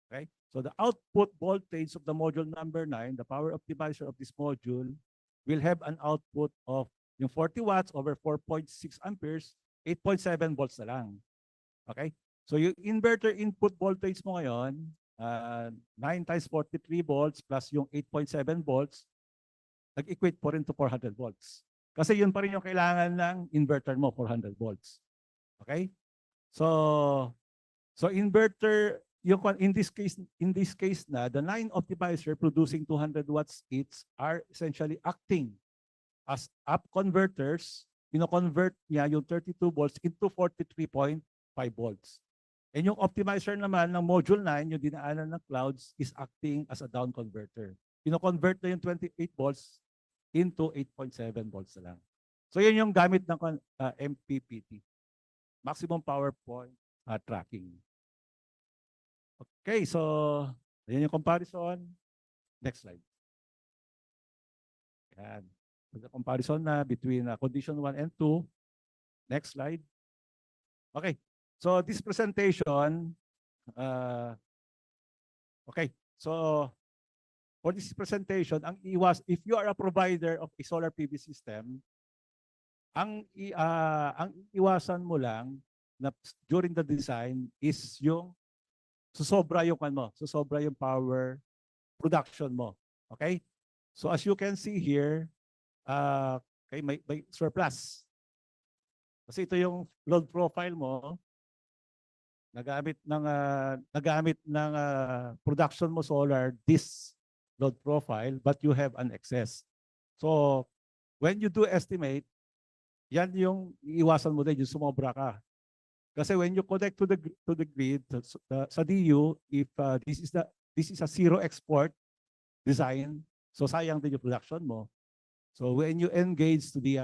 Okay? So the output voltage of the module number 9, the power optimizer of this module, will have an output of yung 40 watts over 4.6 amperes, 8.7 volts na lang. Okay? So yung inverter input voltage mo ngayon, 9 times 43 volts plus yung 8.7 volts, nag-equate po rin to 400 volts. Kasi yun pa rin yung kailangan ng inverter mo, 400 volts. Okay? So inverter, in this case na, the 9 optimizer producing 200 watts each are essentially acting as up converters. Convert niya yung 32 volts into 43.5 volts. And yung optimizer naman ng module 9, yung dinaanan ng clouds, is acting as a down converter. Convert na yung 28 volts into 8.7 volts na lang. So yun yung gamit ng MPPT. Maximum Power Point Tracking. Okay, so yan yung comparison. Next slide. Yan. The comparison na between condition 1 and 2. Next slide. Okay. So this presentation, okay. So for this presentation, if you are a provider of a solar PV system, ang iwasan mo lang na during the design is yung susobra yung power production mo. Okay? So as you can see here, okay, may surplus. Kasi ito yung load profile mo, nagamit ng production mo solar this load profile, but you have an excess. So when you do estimate, yan yung iiwasan mo din, yung sumobra ka. Kasi when you connect to the grid sa DU, if this is a zero export design, so sayang din yung production mo. So when you engage to the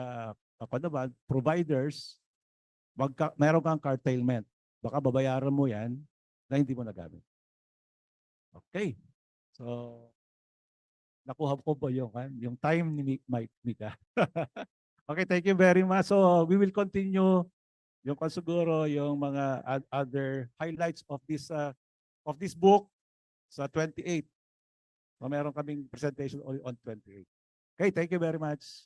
providers, meron kang curtailment. Baka babayaran mo yan na hindi mo nagamit. Okay. So nakuha ko ba yung time ni Mika? Okay, thank you very much. So we will continue yung siguro yung mga other highlights of this book sa 28. So meron kaming presentation on 28. Okay, thank you very much.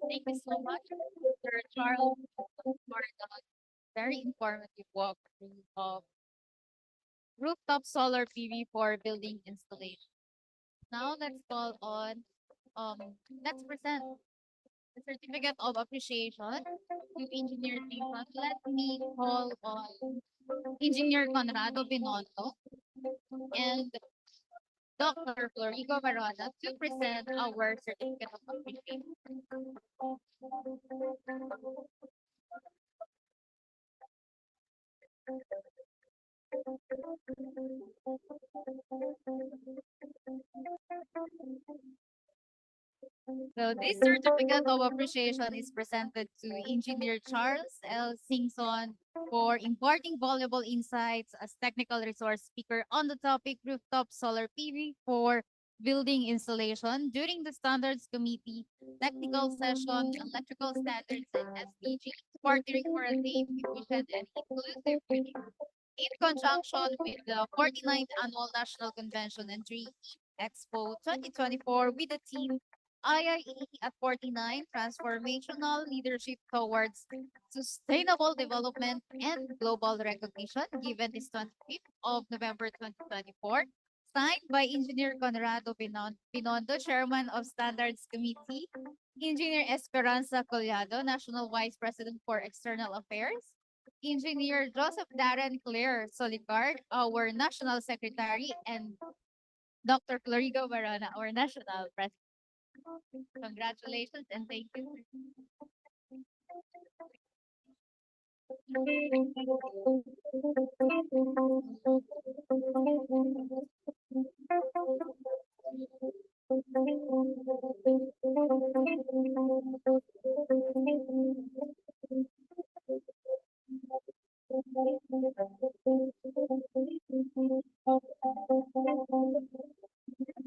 Thank you so much, Mr. Charles, for the very informative walkthrough of rooftop solar PV for building installation. Now let's call on, let's present the certificate of appreciation to Engineer Tifa. Let me call on Engineer Conrado Binondo and Dr. Florico Barona to present our certificate of appreciation. So this certificate of appreciation is presented to Engineer Charles L. Singson for imparting valuable insights as technical resource speaker on the topic rooftop solar PV for building installation during the Standards Committee technical session, electrical standards and SDGs, partnering for a safe, efficient, and inclusive future. In conjunction with the 49th Annual National Convention and Dream Expo 2024 with the theme IIE at 49, Transformational Leadership Towards Sustainable Development and Global Recognition, given this 25th of November 2024, signed by Engineer Conrado Binondo, Chairman of Standards Committee, Engineer Esperanza Collado, National Vice President for External Affairs, Engineer Joseph Darren Claire Solicard, our National Secretary, and Dr. Florigo Barona, our National President. Congratulations and thank you.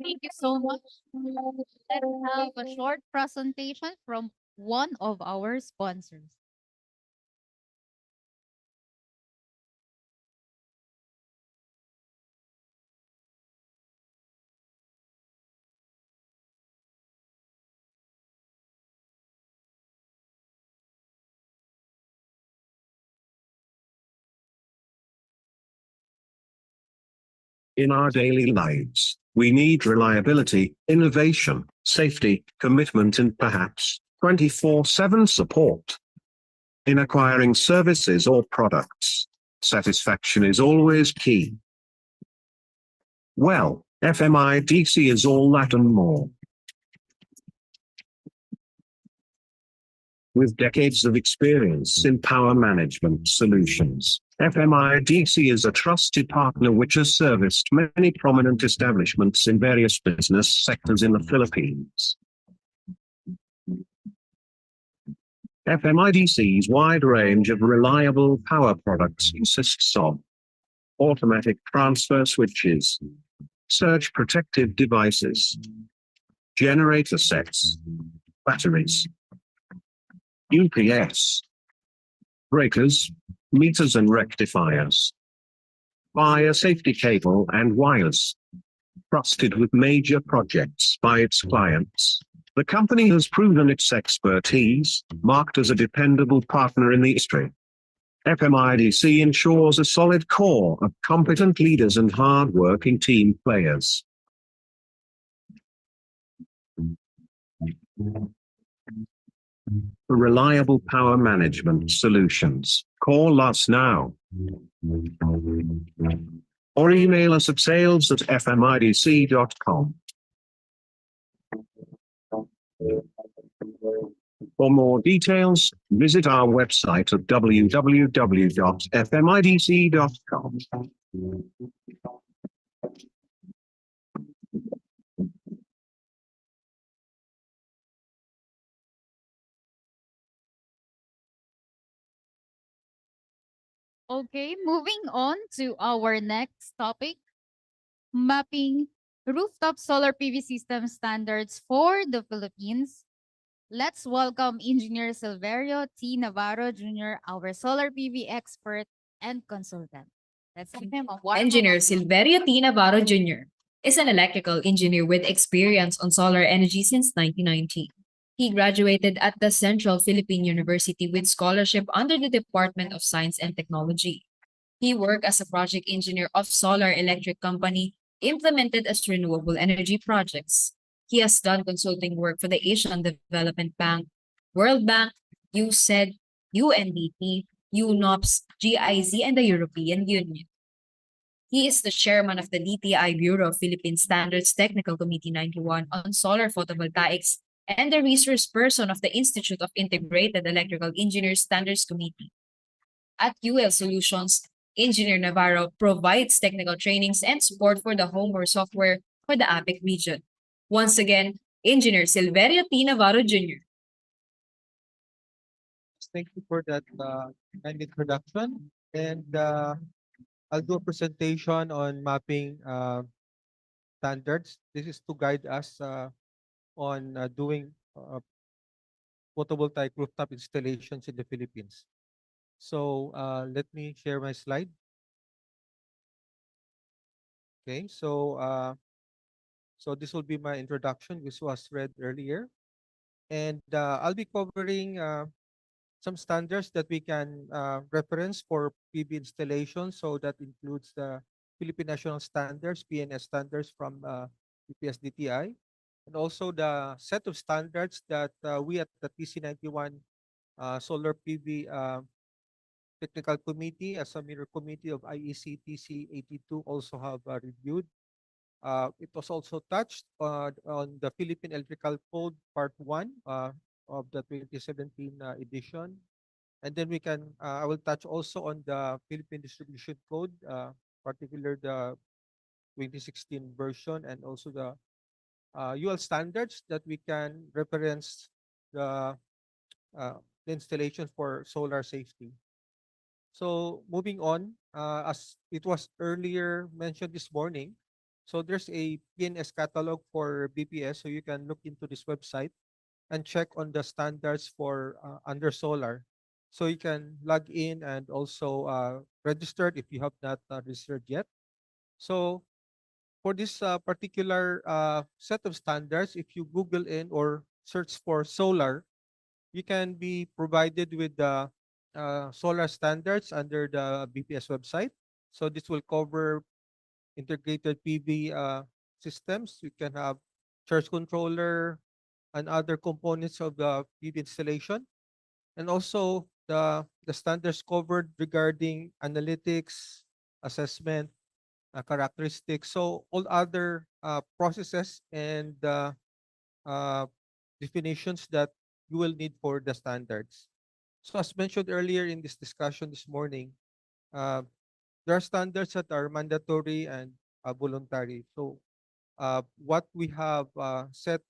Thank you so much. Let's have a short presentation from one of our sponsors. In our daily lives, we need reliability, innovation, safety, commitment, and perhaps 24/7 support. In acquiring services or products, satisfaction is always key. Well, FMIDC is all that and more. With decades of experience in power management solutions, FMIDC is a trusted partner which has serviced many prominent establishments in various business sectors in the Philippines. FMIDC's wide range of reliable power products consists of automatic transfer switches, surge protective devices, generator sets, batteries, UPS, breakers, meters and rectifiers, fire safety cable and wires. Trusted with major projects by its clients, the company has proven its expertise, marked as a dependable partner in the industry. FMIDC ensures a solid core of competent leaders and hard-working team players. For reliable power management solutions, call us now. Or email us at sales@fmidc.com. For more details, visit our website at www.fmidc.com. Okay, moving on to our next topic, mapping rooftop solar PV system standards for the Philippines. Let's welcome Engineer Silverio T. Navarro Jr., our solar PV expert and consultant. Let's give him a warm Engineer welcome. Silverio T. Navarro Jr. is an electrical engineer with experience on solar energy since 1990. He graduated at the Central Philippine University with scholarship under the Department of Science and Technology. He worked as a project engineer of solar electric company implemented as renewable energy projects. He has done consulting work for the Asian Development Bank, World Bank, USAID, UNDP, UNOPS, GIZ, and the European Union. He is the chairman of the DTI Bureau of Philippine Standards Technical Committee 91 on solar photovoltaics and the resource person of the Institute of Integrated Electrical Engineers Standards Committee. At UL Solutions, Engineer Navarro provides technical trainings and support for the hardware software for the APEC region. Once again, Engineer Silverio T. Navarro Jr. Thank you for that kind introduction. And I'll do a presentation on mapping standards. This is to guide us on doing photovoltaic rooftop installations in the Philippines. So let me share my slide. Okay, so this will be my introduction. This was read earlier. And I'll be covering some standards that we can reference for PV installation. So that includes the Philippine National Standards, PNS standards from PPSDTI, and also the set of standards that we at the TC91 Solar PV Technical Committee as a mirror committee of IEC TC82 also have reviewed. It was also touched on the Philippine Electrical Code Part 1 of the 2017 edition. And then I will touch also on the Philippine Distribution Code, particular the 2016 version, and also the UL standards that we can reference the installation for solar safety. So moving on, as it was earlier mentioned this morning, so there's a PNS catalog for BPS, so you can look into this website and check on the standards for under solar. So you can log in and also register if you have not registered yet. So for this particular set of standards, if you Google in or search for solar, you can be provided with the solar standards under the BPS website. So this will cover integrated PV systems. You can have charge controller and other components of the PV installation. And also the standards covered regarding analytics, assessment, characteristics. So all other processes and definitions that you will need for the standards. So as mentioned earlier in this discussion this morning, there are standards that are mandatory and voluntary. So what we have set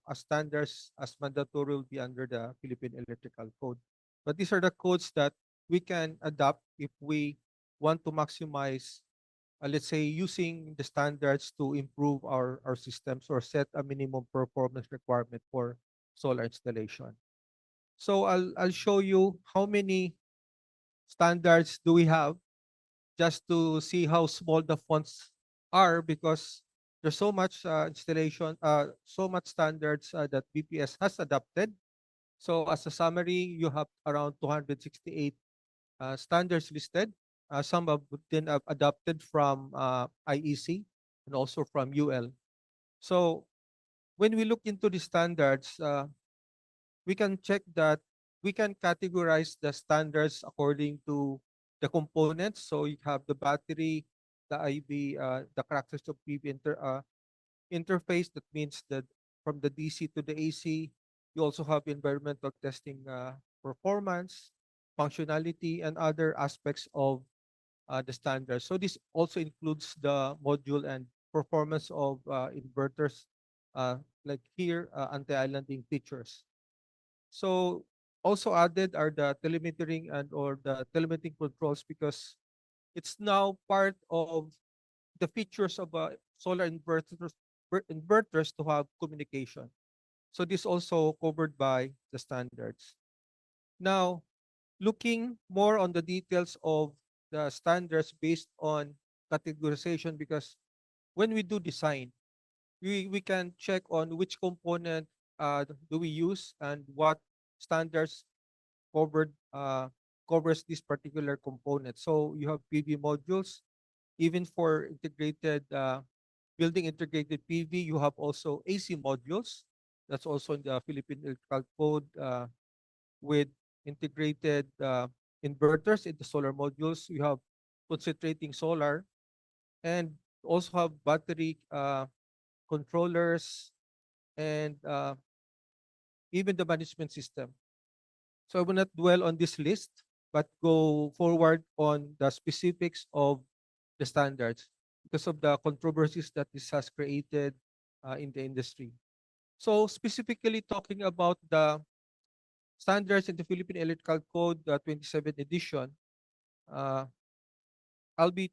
as standards as mandatory will be under the Philippine Electrical Code. But these are the codes that we can adopt if we want to maximize, let's say, using the standards to improve our systems or set a minimum performance requirement for solar installation. So I'll show you how many standards do we have just to see how small the fonts are, because there's so much installation, so much standards that BPS has adopted. So as a summary, you have around 268 standards listed. Some have been adopted from IEC and also from UL. So when we look into the standards, we can check that we can categorize the standards according to the components. So you have the battery, the IV, the characteristics of PV interface. That means that from the DC to the AC, you also have environmental testing performance, functionality, and other aspects of the standards. So this also includes the module and performance of inverters, like here, anti-islanding features. So also added are the telemetering and or the telemetering controls, because it's now part of the features of solar inverters to have communication. So this also covered by the standards. Now, looking more on the details of the standards based on categorization, because when we do design, we can check on which component do we use and what standards covers this particular component. So you have PV modules. Even for integrated building integrated PV, you have also AC modules. That's also in the Philippine Electrical Code with integrated inverters into solar modules. We have concentrating solar and also have battery controllers and even the management system. So I will not dwell on this list, but go forward on the specifics of the standards because of the controversies that this has created in the industry. So specifically talking about the standards in the Philippine Electrical Code 27 edition, uh, I'll be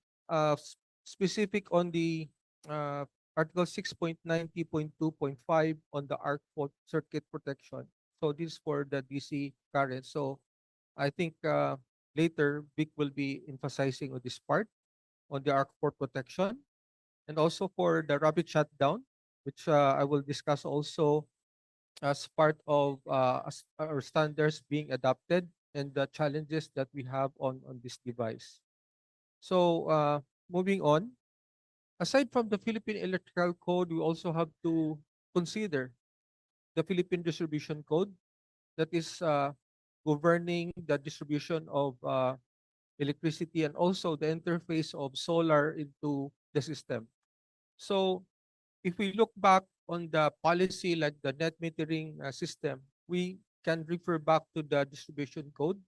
specific on the uh, Article 6.90.2.5 on the arc fault circuit protection. So this is for the DC current. So I think later Vic will be emphasizing on this part on the arc fault protection and also for the rapid shutdown, which I will discuss also as part of our standards being adopted and the challenges that we have on this device. So moving on, aside from the Philippine Electrical Code, we also have to consider the Philippine Distribution Code that is governing the distribution of electricity and also the interface of solar into the system. So if we look back on the policy like the net metering system, we can refer back to the distribution code,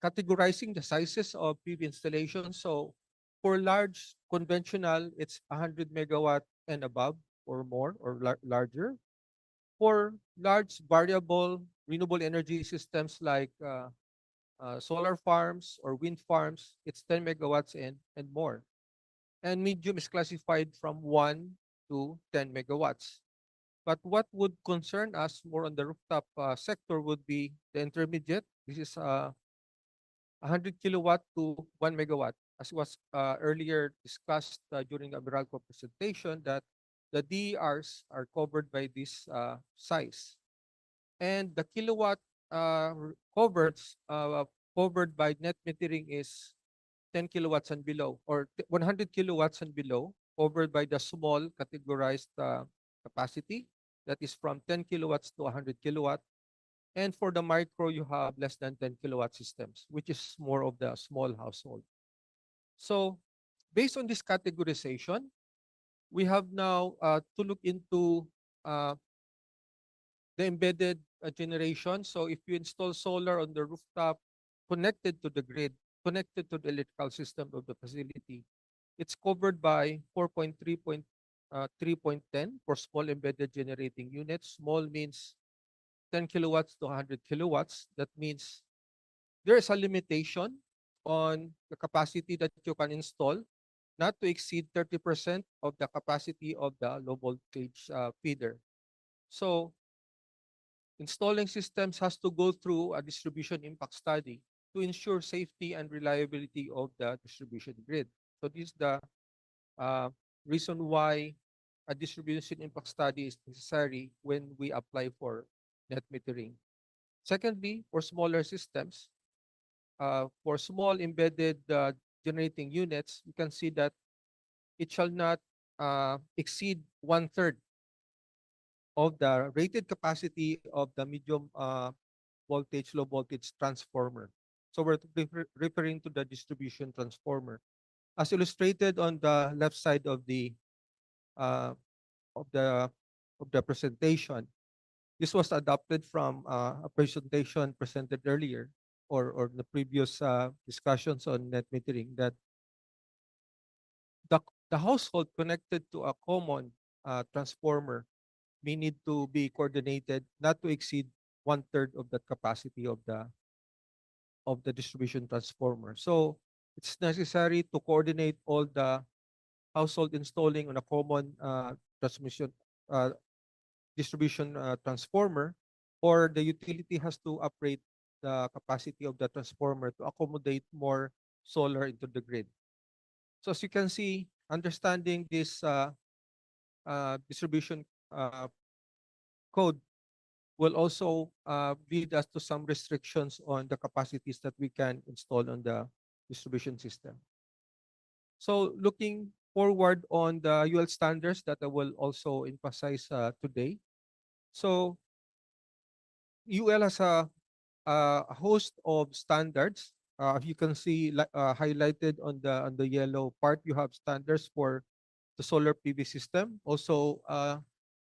categorizing the sizes of PV installations. So for large conventional, it's 100 megawatt and above or more or larger. For large variable renewable energy systems like solar farms or wind farms, it's 10 megawatts and more. And medium is classified from 1 to 10 megawatts. But what would concern us more on the rooftop sector would be the intermediate. This is 100 kilowatt to 1 megawatt. As was earlier discussed during the Meralco presentation, that the DERs are covered by this size. And the kilowatt covered by net metering is 10 kilowatts and below, or 100 kilowatts and below, covered by the small categorized capacity that is from 10 kilowatts to 100 kilowatt. And for the micro, you have less than 10 kilowatt systems, which is more of the small household. So based on this categorization, we have now to look into the embedded generation. So if you install solar on the rooftop connected to the grid, connected to the electrical system of the facility, it's covered by 4.3.10 for small embedded generating units. Small means 10 kilowatts to 100 kilowatts. That means there is a limitation on the capacity that you can install, not to exceed 30% of the capacity of the low voltage feeder. So installing systems has to go through a distribution impact study to ensure safety and reliability of the distribution grid. So this is the reason why a distribution impact study is necessary when we apply for net metering. Secondly, for smaller systems, for small embedded generating units, you can see that it shall not exceed one-third of the rated capacity of the medium voltage, low voltage transformer. So we're referring to the distribution transformer. As illustrated on the left side of the uh, of the presentation, this was adopted from a presentation presented earlier or the previous discussions on net metering, that the household connected to a common transformer may need to be coordinated not to exceed one-third of the capacity of the distribution transformer. So it's necessary to coordinate all the household installing on a common transmission distribution transformer, or the utility has to upgrade the capacity of the transformer to accommodate more solar into the grid. So as you can see, understanding this distribution code will also lead us to some restrictions on the capacities that we can install on the distribution system. So looking forward on the UL standards that I will also emphasize today. So UL has a a host of standards. You can see highlighted on the yellow part, you have standards for the solar PV system, also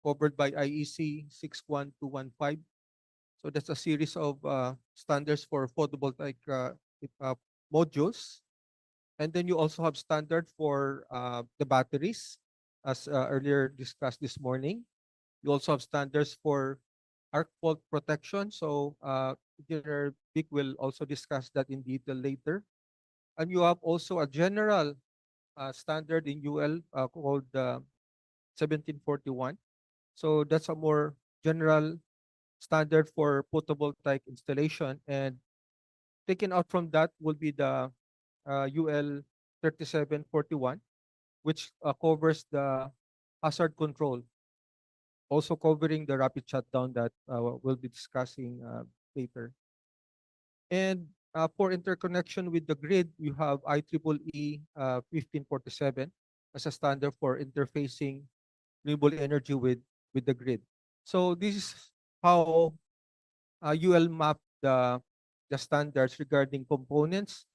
covered by IEC 61215. So that's a series of standards for photovoltaic uh, modules. And then you also have standard for the batteries, as earlier discussed this morning. You also have standards for arc fault protection. So Engineer Vic will also discuss that in detail later. And you have also a general standard in UL called 1741. So that's a more general standard for photovoltaic installation. And taken out from that will be the UL 3741, which covers the hazard control, also covering the rapid shutdown that we'll be discussing later. And for interconnection with the grid, you have IEEE 1547 as a standard for interfacing renewable energy with the grid. So this is how UL map the standards regarding components,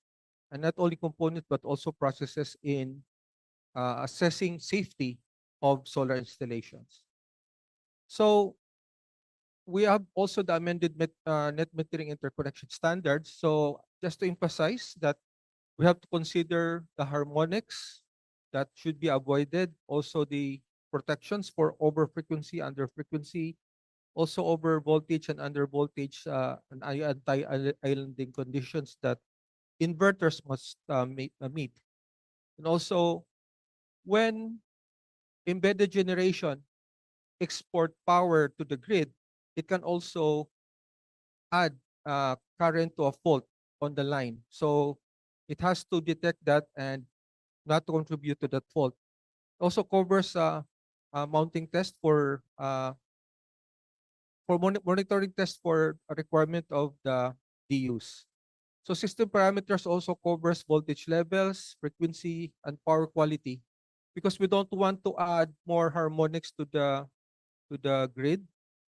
and not only components but also processes in assessing safety of solar installations. So we have also the amended net metering interconnection standards. So just to emphasize that we have to consider the harmonics that should be avoided, also the protections for over frequency, under frequency, also over voltage and under voltage and anti-islanding conditions that inverters must meet. And also, when embedded generation export power to the grid, it can also add current to a fault on the line. So it has to detect that and not to contribute to that fault. Also covers a mounting test for monitoring test for a requirement of the DUs. So system parameters also covers voltage levels, frequency, and power quality, because we don't want to add more harmonics to the grid,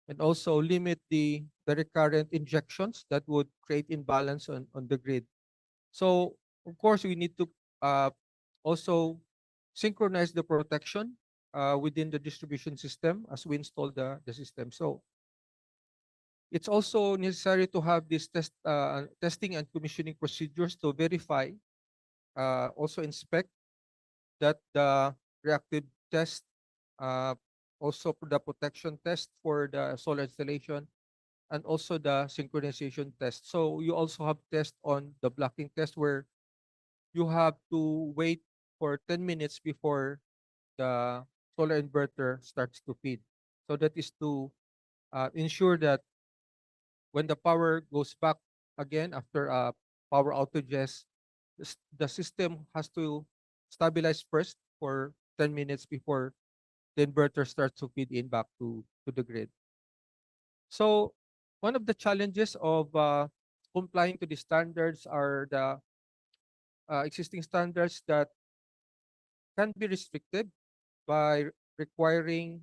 and also limit the recurrent injections that would create imbalance on the grid. So of course we need to also synchronize the protection within the distribution system as we install the system. So it's also necessary to have this testing and commissioning procedures to verify, also inspect that the reactive test, also the protection test for the solar installation, and also the synchronization test. So you also have test on the blocking test where you have to wait for 10 minutes before the solar inverter starts to feed. So that is to ensure that when the power goes back again after power outages, the system has to stabilize first for 10 minutes before the inverter starts to feed in back to the grid. So one of the challenges of complying to the standards are the existing standards that can be restricted by requiring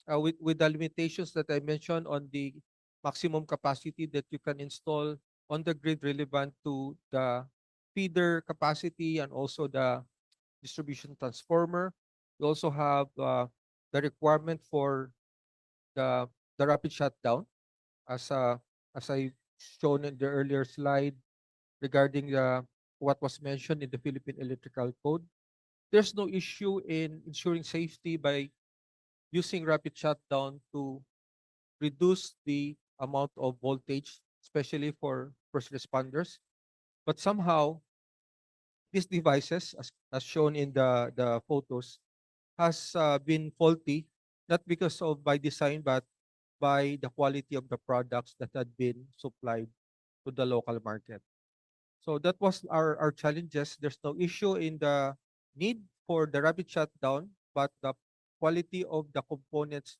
with the limitations that I mentioned on the maximum capacity that you can install on the grid relevant to the feeder capacity and also the distribution transformer. We also have the requirement for the rapid shutdown, as I shown in the earlier slide regarding what was mentioned in the Philippine Electrical Code. There's no issue in ensuring safety by using rapid shutdown to reduce the amount of voltage, especially for first responders. But somehow, these devices, as shown in the photos, has been faulty, not because of by design, but by the quality of the products that had been supplied to the local market. So that was our challenges. There's no issue in the need for the rapid shutdown, but the quality of the components,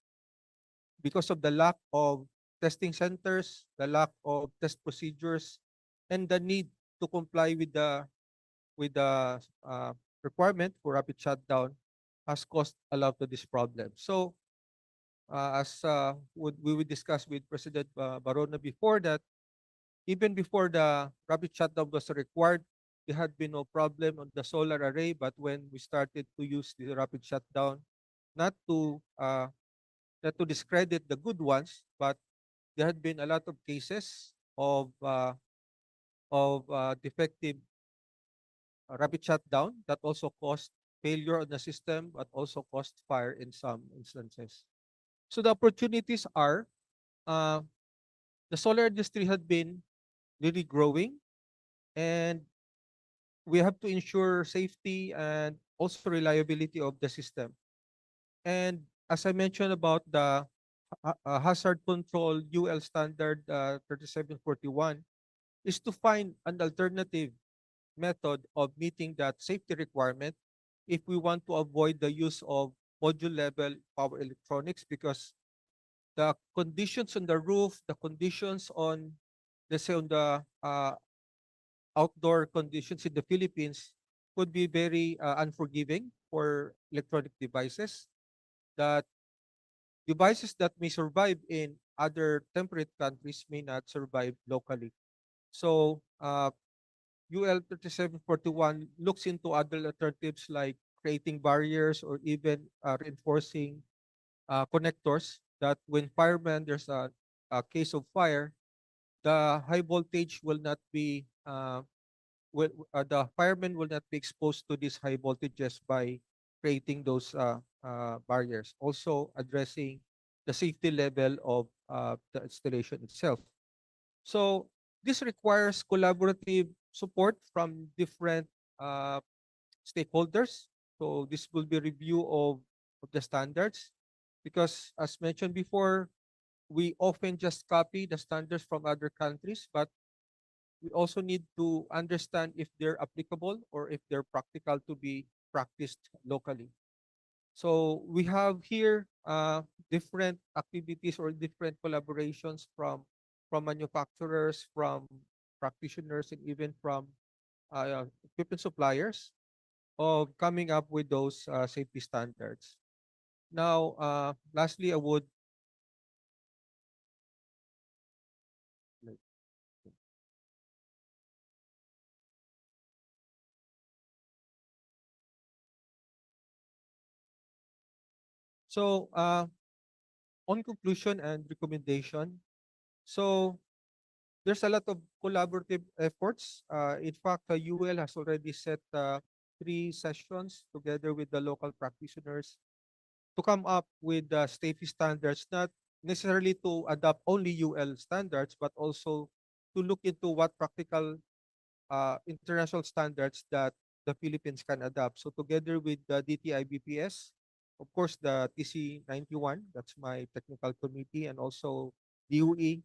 because of the lack of testing centers, the lack of test procedures, and the need to comply with the requirement for rapid shutdown, has caused a lot of this problem. So as we would discuss with President Barona before, that Even before the rapid shutdown was required, there had been no problem on the solar array. But when we started to use the rapid shutdown, not to uh, not to discredit the good ones, but there had been a lot of cases of defective rapid shutdown that also caused failure on the system, but also caused fire in some instances. So the opportunities are uh, the solar industry had been really growing, and we have to ensure safety and also reliability of the system. And as I mentioned about the hazard control UL standard 3741 is to find an alternative method of meeting that safety requirement if we want to avoid the use of module level power electronics, because the conditions on the roof, the conditions on, let's say, on the outdoor conditions in the Philippines could be very unforgiving for electronic devices. That devices that may survive in other temperate countries may not survive locally. So UL 3741 looks into other alternatives like creating barriers or even reinforcing connectors that when firemen, there's a case of fire, the high voltage will not be the firemen will not be exposed to these high voltages by creating those barriers. Also addressing the safety level of the installation itself. So this requires collaborative support from different uh, stakeholders. So this will be review of the standards, because as mentioned before, we often just copy the standards from other countries, but we also need to understand if they're applicable or if they're practical to be practiced locally. So we have here different activities or different collaborations from manufacturers, from practitioners, and even from equipment suppliers of coming up with those safety standards. Now, lastly, I would so on conclusion and recommendation. So there's a lot of collaborative efforts. In fact, UL has already set 3 sessions together with the local practitioners to come up with safety standards, not necessarily to adopt only UL standards, but also to look into what practical international standards that the Philippines can adopt. So together with the DTI BPS, of course, the TC91, that's my technical committee, and also DOE,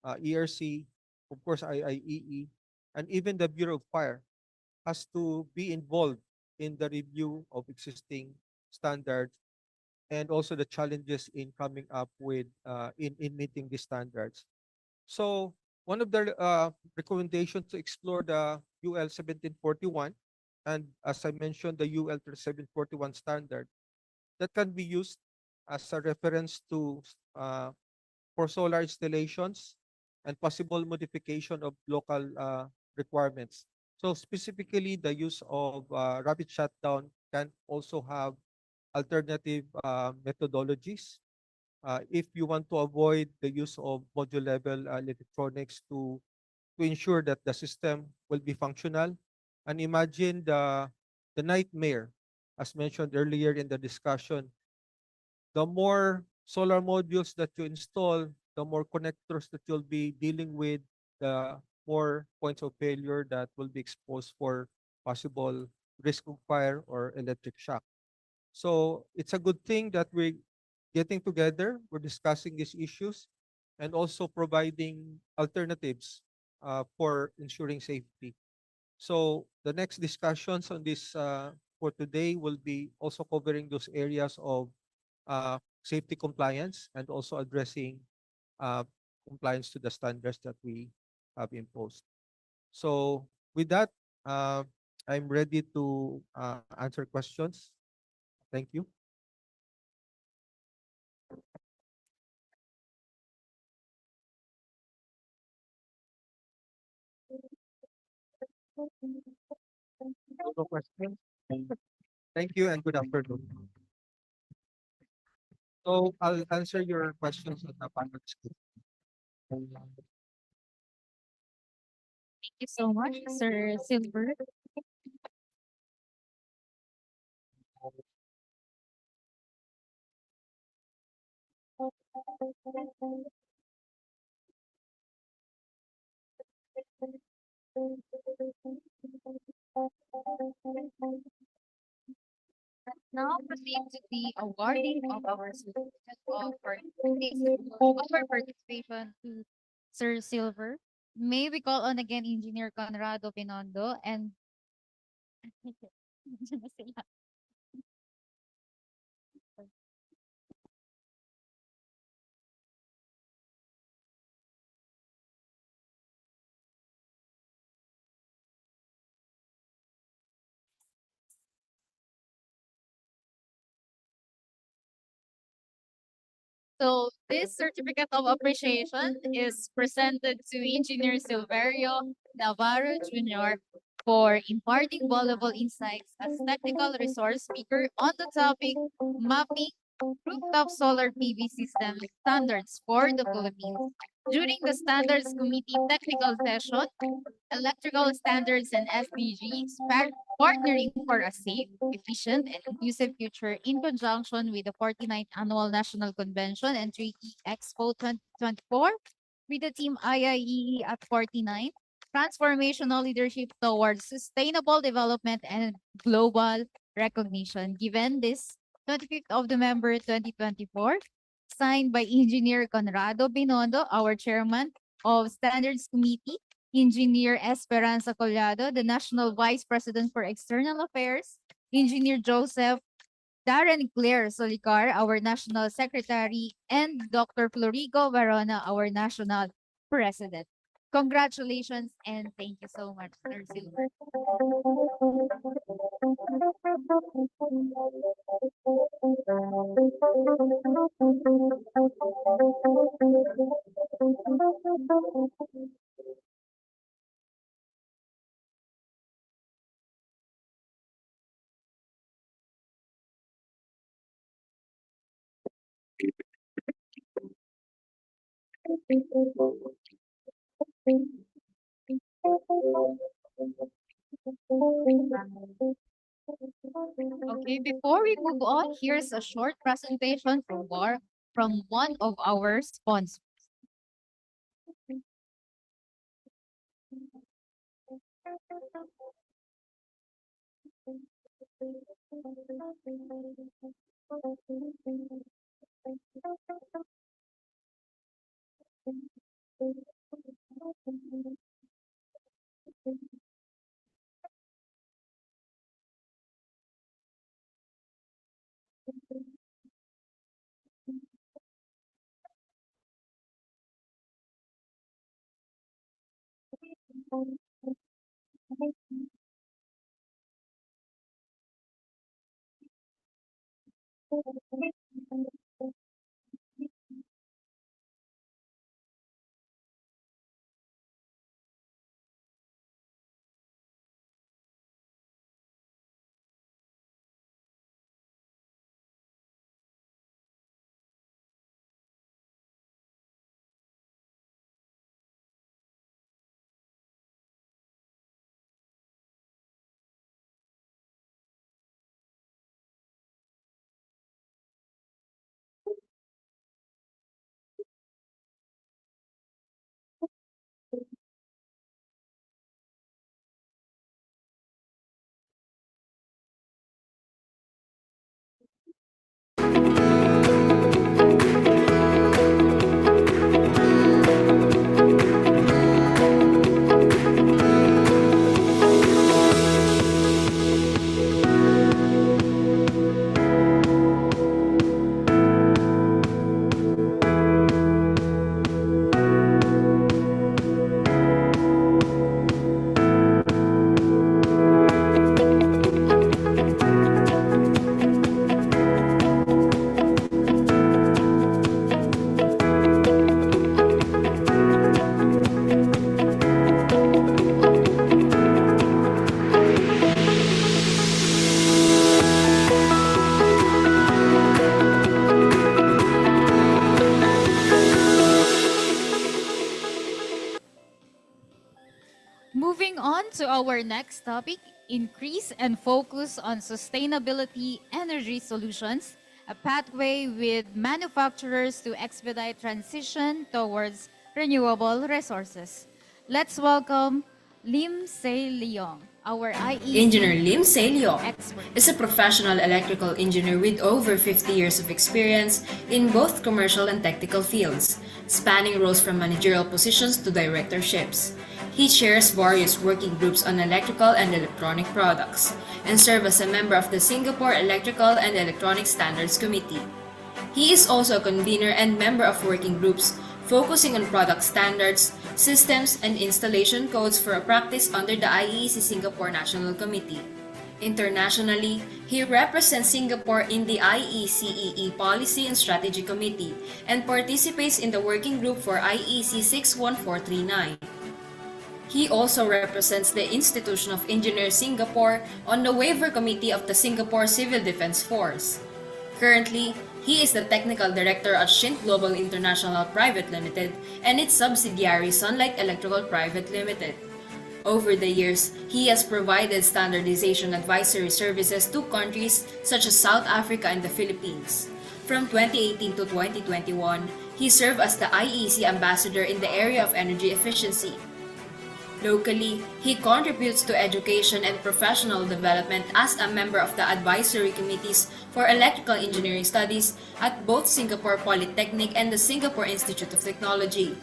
ERC, of course, IIEE, and even the Bureau of Fire has to be involved in the review of existing standards and also the challenges in coming up with in meeting these standards. So one of the recommendations to explore the UL 1741, and as I mentioned, the UL 3741 standard that can be used as a reference to for solar installations and possible modification of local requirements. So specifically, the use of rapid shutdown can also have alternative methodologies. If you want to avoid the use of module level electronics to ensure that the system will be functional, and imagine the nightmare, as mentioned earlier in the discussion, the more solar modules that you install, the more connectors that you'll be dealing with, the more points of failure that will be exposed for possible risk of fire or electric shock. So it's a good thing that we're getting together, we're discussing these issues, and also providing alternatives for ensuring safety. So the next discussions on this for today will be also covering those areas of safety compliance and also addressing uh, compliance to the standards that we have imposed. So with that, I'm ready to answer questions. Thank you. No questions? Thank you and good afternoon. So I'll answer your questions on the panel discussion. Thank you so much, Sir Silver. Now proceed to the awarding of our certificate of our participation to Sir Silver. May we call on again Engineer Conrado Pinondo and So this certificate of appreciation is presented to Engineer Silverio Navarro Jr. for imparting valuable insights as technical resource speaker on the topic mapping rooftop solar PV system standards for the Philippines. During the Standards Committee technical session, electrical standards and SDGs, partnering for a safe, efficient, and inclusive future in conjunction with the 49th Annual National Convention and Treaty Expo 2024 with the team IIEE at 49, transformational leadership towards sustainable development and global recognition. Given this 25th of November 2024, signed by Engineer Conrado Binondo, our chairman of Standards Committee, Engineer Esperanza Collado, the National Vice President for External Affairs, Engineer Joseph Darren Claire Solicar, our National Secretary, and Dr. Florigo Varona, our National President. Congratulations and thank you so much, Sir Silver. Okay, before we move on, here's a short presentation from one of our sponsors. our next topic, increase and focus on sustainability energy solutions, a pathway with manufacturers to expedite transition towards renewable resources. Let's welcome Lim Se Leong, our IEC Engineer Lim Se Leong expert. is a professional electrical engineer with over 50 years of experience in both commercial and technical fields, spanning roles from managerial positions to directorships. He chairs various working groups on electrical and electronic products, and serves as a member of the Singapore Electrical and Electronic Standards Committee. He is also a convener and member of working groups focusing on product standards, systems, and installation codes for a practice under the IEC Singapore National Committee. Internationally, he represents Singapore in the IECEE Policy and Strategy Committee and participates in the working group for IEC 61439. He also represents the Institution of Engineers Singapore on the Waiver Committee of the Singapore Civil Defence Force. Currently, he is the Technical Director at Shint Global International Private Limited and its subsidiary Sunlight Electrical Private Limited. Over the years, he has provided standardization advisory services to countries such as South Africa and the Philippines. From 2018 to 2021, he served as the IEC Ambassador in the area of energy efficiency. Locally, he contributes to education and professional development as a member of the advisory committees for electrical engineering studies at both Singapore Polytechnic and the Singapore Institute of Technology.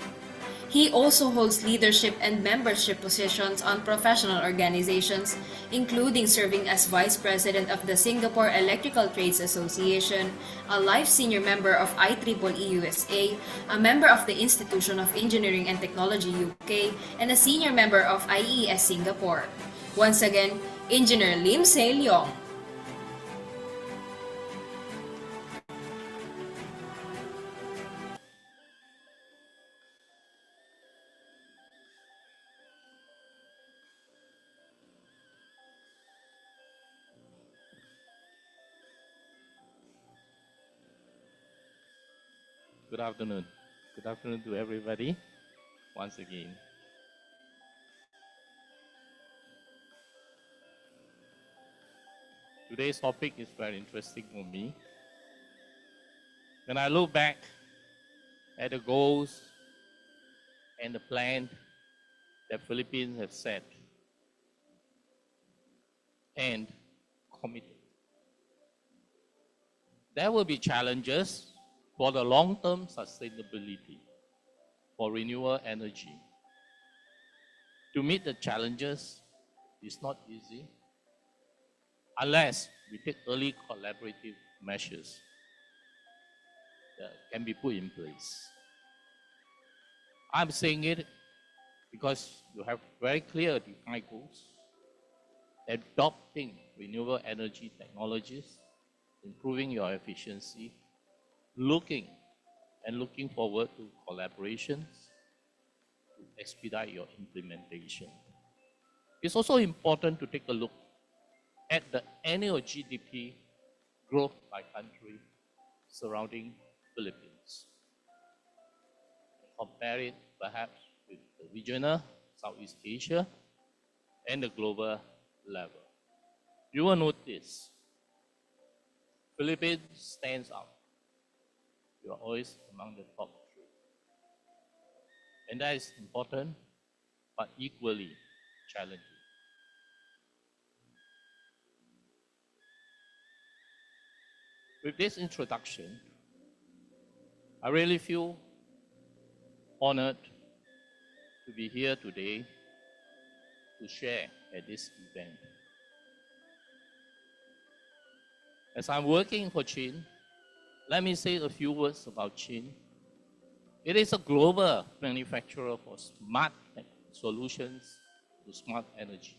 He also holds leadership and membership positions on professional organizations, including serving as Vice President of the Singapore Electrical Trades Association, a life senior member of IEEE USA, a member of the Institution of Engineering and Technology UK, and a senior member of IES Singapore. Once again, Engineer Lim Se Leong. Good afternoon. Good afternoon to everybody once again. Today's topic is very interesting for me. When I look back at the goals and the plan that Philippines have set and committed, there will be challenges for the long-term sustainability for renewable energy. To meet the challenges is not easy unless we take early collaborative measures that can be put in place. I'm saying it because you have very clear defined goals, adopting renewable energy technologies, improving your efficiency, looking forward to collaborations to expedite your implementation. It's also important to take a look at the annual GDP growth by country surrounding Philippines. Compare it perhaps with the regional, Southeast Asia, and the global level. You will notice Philippines stands out. You are always among the top three. And that is important, but equally challenging. With this introduction, I really feel honored to be here today to share at this event. As I'm working for Chin, let me say a few words about Chin. It is a global manufacturer for smart solutions to smart energy.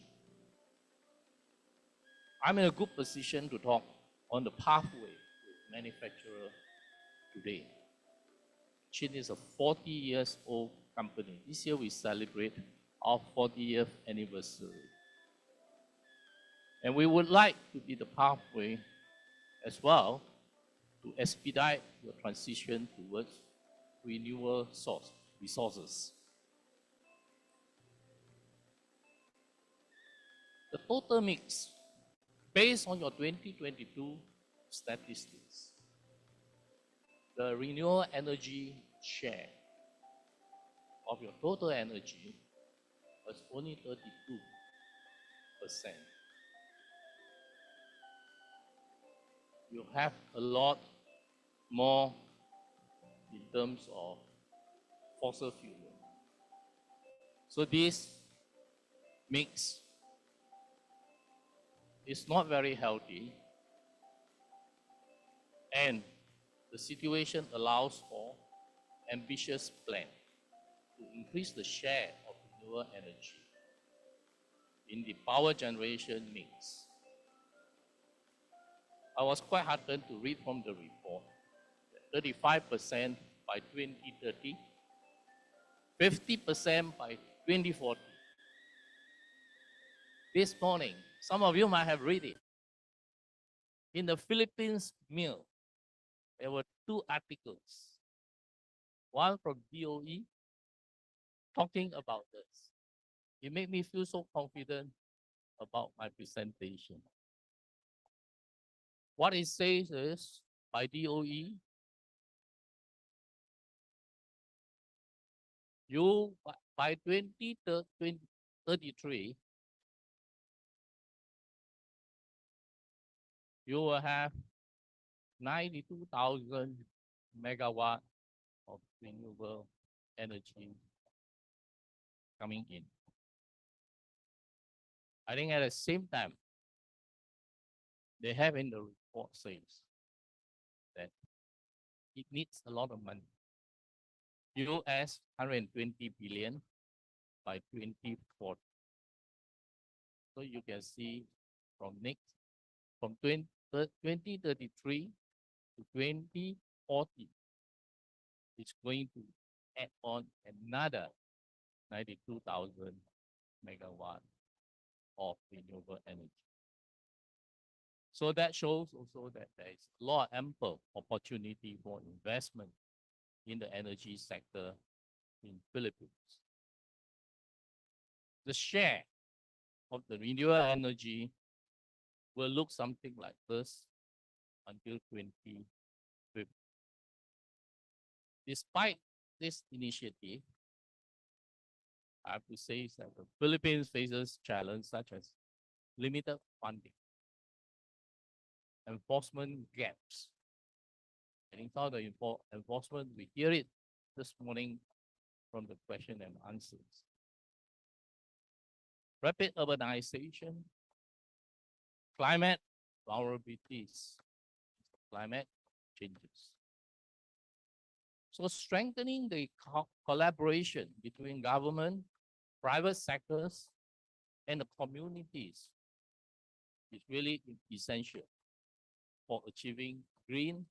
I'm in a good position to talk on the pathway with manufacturer today. Chin is a 40 years old company. This year we celebrate our 40th anniversary. And we would like to be the pathway as well to expedite your transition towards renewable resources. The total mix, based on your 2022 statistics, the renewable energy share of your total energy was only 32%. You have a lot more in terms of fossil fuel. So this mix is not very healthy, and the situation allows for ambitious plan to increase the share of renewable energy in the power generation mix. I was quite heartened to read from the report that 35% by 2030, 50% by 2040. This morning, some of you might have read it. In the Philippines Mail, there were 2 articles. One from DOE talking about this. It made me feel so confident about my presentation. What it says is, by DOE, you by 2033, you will have 92,000 megawatt of renewable energy coming in. I think at the same time, they have in the report says that it needs a lot of money. US 120 billion by 2040. So you can see from 2033 to 2040, it's going to add on another 92,000 megawatt of renewable energy. So that shows also that there is a lot ample opportunity for investment in the energy sector in Philippines. The share of the renewable energy will look something like this until 2050. Despite this initiative, I have to say that the Philippines faces challenges such as limited funding, enforcement gaps. And in terms of enforcement, we hear it this morning from the question and answers. Rapid urbanization, climate vulnerabilities, climate changes. So strengthening the collaboration between government, private sectors, and the communities is really essential for achieving green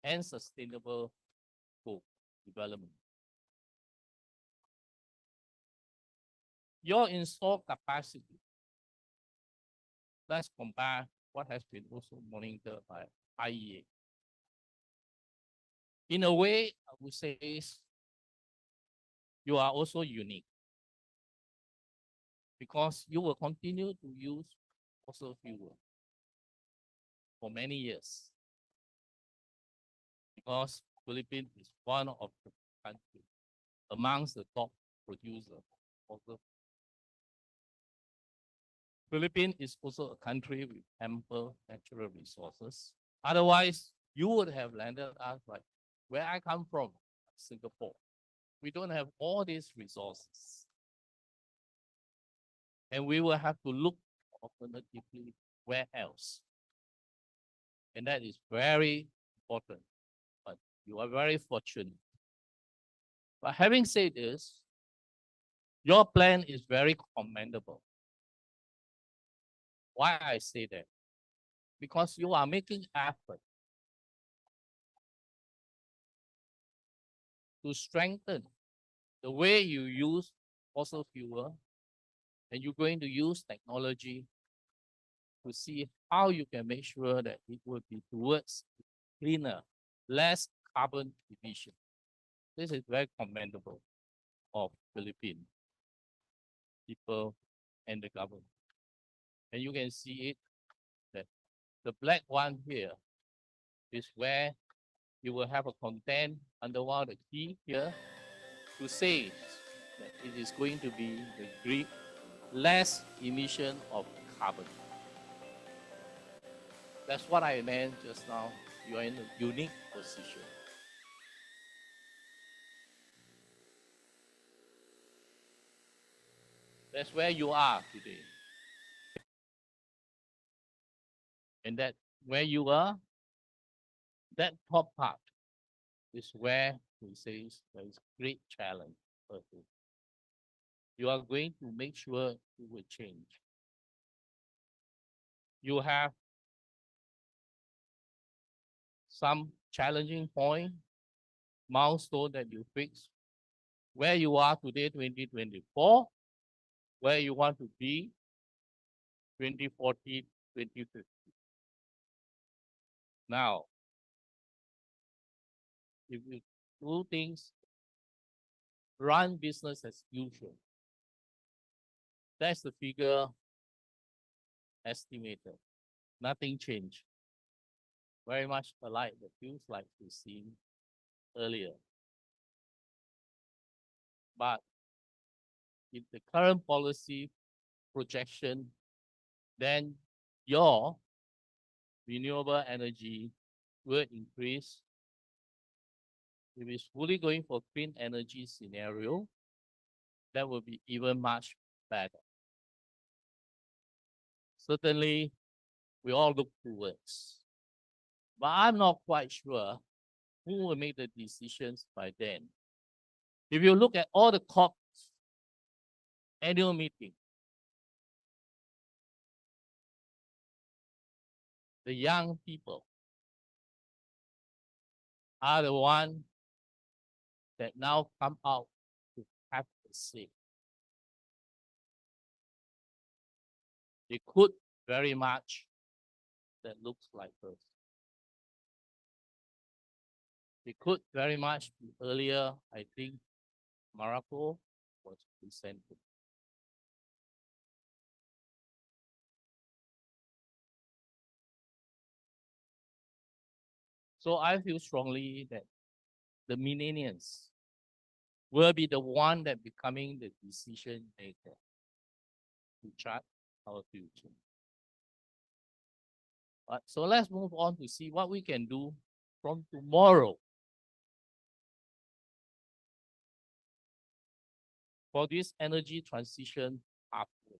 and sustainable development. Your installed capacity, let's compare what has been also monitored by IEA. In a way, I would say you are also unique because you will continue to use fossil fuel for many years because Philippines is one of the countries amongst the top producers of fossil. Philippines is also a country with ample natural resources. Otherwise, you would have landed us like where I come from, Singapore. We don't have all these resources. And we will have to look alternatively where else. And that is very important. But you are very fortunate. But having said this, your plan is very commendable. Why I say that? Because you are making effort to strengthen the way you use fossil fuel, and you're going to use technology to see how you can make sure that it will be towards cleaner, less carbon emission. This is very commendable of Philippine people and the government. And you can see it, that the black one here is where you will have a content under one of the key here to say that it is going to be the less emission of carbon. That's what I meant just now. You are in a unique position. That's where you are today. And that where you are, that top part is where we say there is great challenge. You are going to make sure it will change. You have some challenging point, milestone that you fix, where you are today, 2024, where you want to be 2040, 2050. Now, if you do things, run business as usual, that's the figure estimated. Nothing changed. Very much alike the feels like we've seen earlier. But if the current policy projection, then your renewable energy will increase. If it's fully going for clean energy scenario, that will be even much better. Certainly, we all look towards. But I'm not quite sure who will make the decisions by then. If you look at all the COP annual meeting, the young people are the one that now come out to have a say. They could very much that looks like us. It could very much be earlier, I think Morocco was presented. So I feel strongly that the millennials will be the one that becoming the decision maker to chart our future. But so let's move on to see what we can do from tomorrow for this energy transition pathway.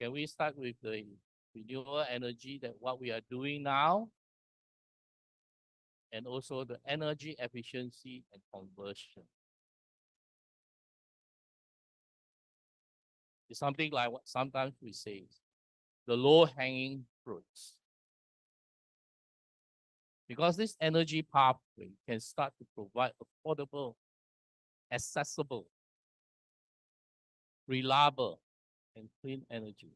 Can we start with the renewable energy, that what we are doing now, and also the energy efficiency and conversion? It's something like what sometimes we say, the low-hanging fruits. Because this energy pathway can start to provide affordable, accessible, reliable, and clean energy,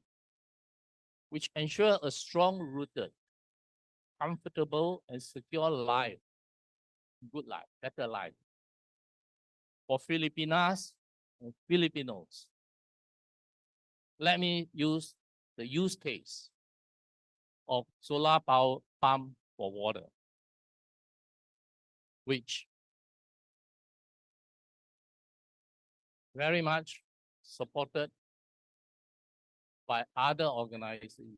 which ensure a strong-rooted, comfortable, and secure life, good life, better life for Filipinas and Filipinos. Let me use the use case of solar power pump for water, which very much supported by other organizations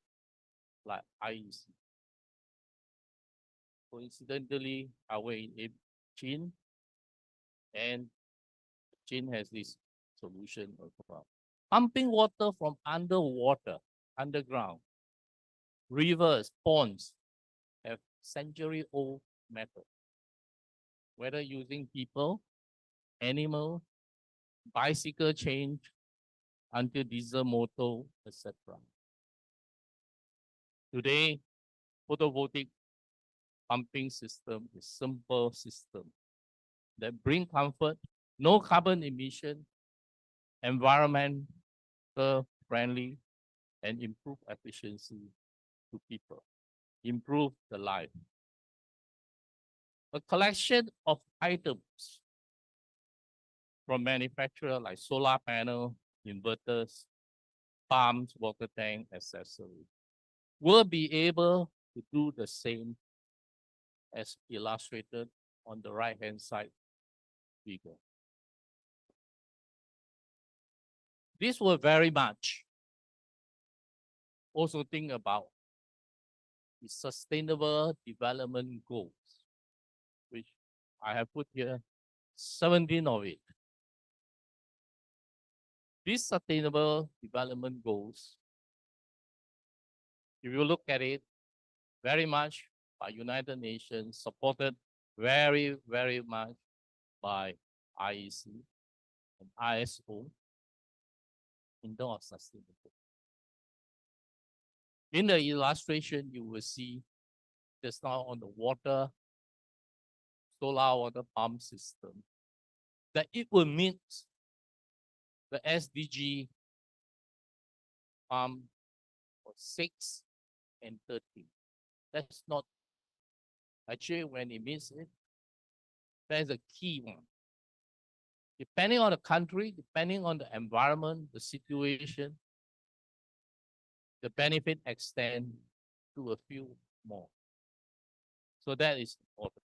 like IEC. Coincidentally, I was in Chin, and Chin has this solution as well. Pumping water from underground, rivers, ponds have century-old method. Whether using people, animal, bicycle change until diesel motor, etc. Today, photovoltaic pumping system is simple system that bring comfort, no carbon emission, environmental friendly, and improve efficiency to people, improve the life. A collection of items from manufacturer like solar panel, inverters, pumps, water tank, accessory, will be able to do the same as illustrated on the right-hand side figure. This will very much also think about the sustainable development goals, which I have put here 17 of it. These sustainable development goals, if you look at it, very much by United Nations, supported very, very much by IEC and ISO in terms of sustainability. In the illustration, you will see just now on the solar water pump system, that it will meet the SDG 6 and 13. That's not actually when it meets it. That's a key one. Depending on the country, depending on the environment, the situation, the benefit extend to a few more. So that is important.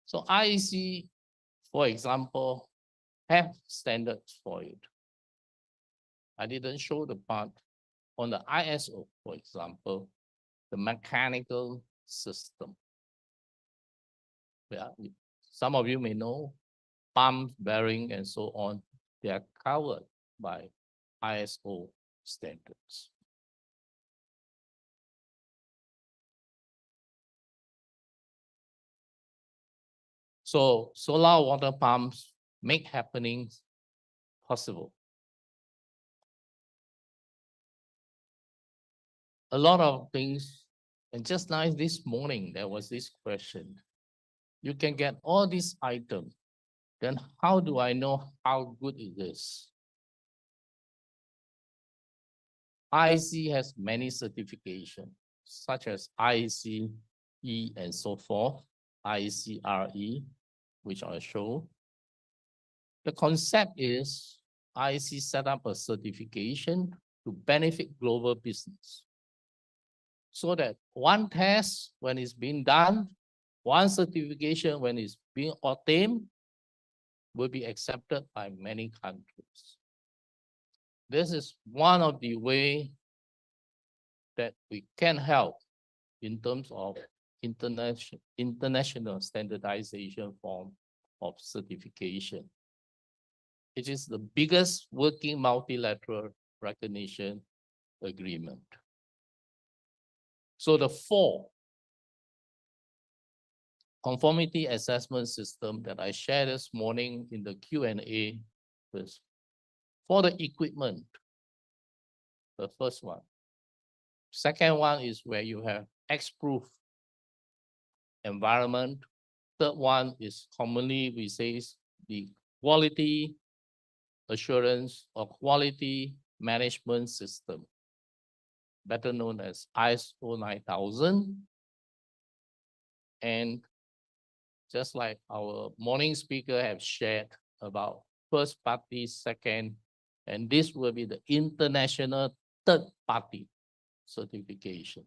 So IEC, for example, have standards for it. I didn't show the part on the ISO, for example, the mechanical system. Yeah, some of you may know pumps, bearing, and so on, they are covered by ISO standards. So solar water pumps make happenings possible. A lot of things, and just like this morning, there was this question. You can get all these items, then how do I know how good it is? IEC has many certifications, such as IEC E and so forth, IEC RE, which I'll show. The concept is IEC set up a certification to benefit global business. So that one test, when it's being done, one certification, when it's being obtained, will be accepted by many countries. This is one of the ways that we can help in terms of international standardization form of certification. It is the biggest working multilateral recognition agreement. So the 4 conformity assessment system that I shared this morning in the Q&A is for the equipment, the first one. Second one is where you have X-proof environment. Third one is commonly we say the quality assurance or quality management system, better known as ISO 9000. And just like our morning speaker have shared about first party, second, and this will be the international third party certification.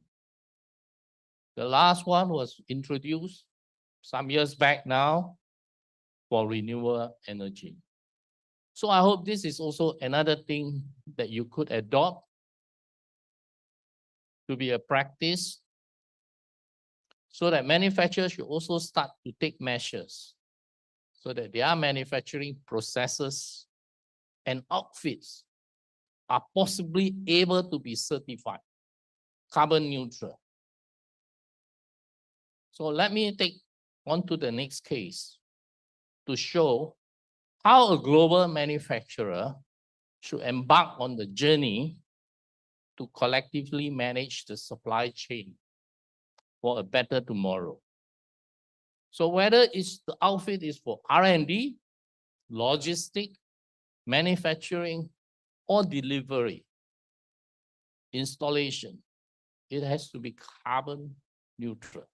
The last one was introduced some years back now for renewable energy. So I hope this is also another thing that you could adopt to be a practice so that manufacturers should also start to take measures so that their manufacturing processes and outfits are possibly able to be certified carbon neutral. So let me take on to the next case to show how a global manufacturer should embark on the journey to collectively manage the supply chain for a better tomorrow. So whether the outfit is for R&D, logistic, manufacturing, or delivery, installation, it has to be carbon neutral.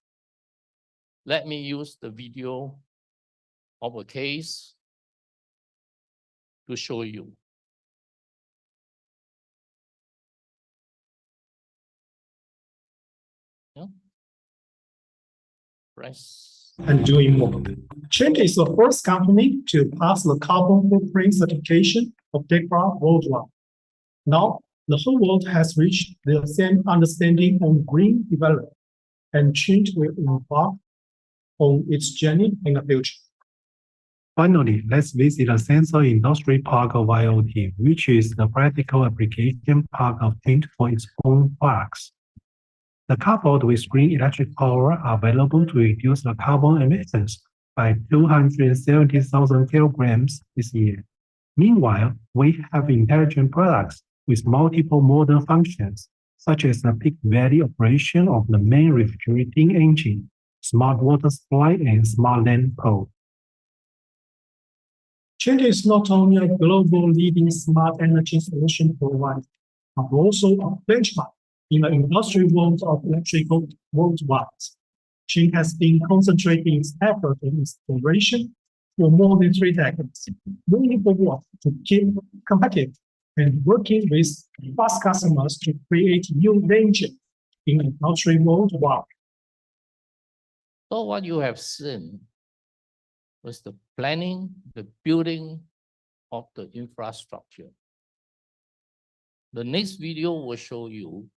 Let me use the video of a case to show you. Yeah. Press. And doing more. Chint is the first company to pass the carbon footprint certification of DECRA worldwide. Now, the whole world has reached the same understanding on green development, and Chint will embark on its journey in the future. Finally, let's visit a sensor industry park of IoT, which is the practical application park of Chint for its own products. The carport with green electric power are available to reduce the carbon emissions by 270,000 kilograms this year. Meanwhile, we have intelligent products with multiple modern functions, such as the peak value operation of the main refrigerating engine, smart water supply, and smart lamp pole. Chint is not only a global leading smart energy solution provider, but also a benchmark in the industry world of electrical worldwide. Chint has been concentrating its effort in exploration for more than 3 decades, moving forward to keep competitive and working with fast customers to create new ranges in the industry worldwide. So what you have seen was the planning, the building of the infrastructure. The next video will show you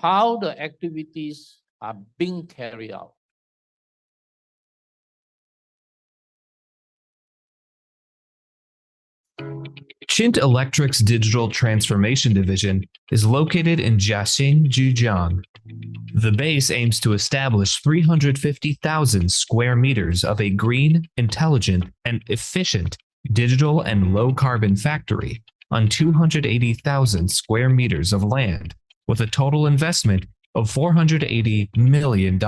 how the activities are being carried out. Chint Electric's digital transformation division is located in Jiaxing, Zhejiang. The base aims to establish 350,000 square meters of a green, intelligent, and efficient digital and low-carbon factory on 280,000 square meters of land, with a total investment of $480 million.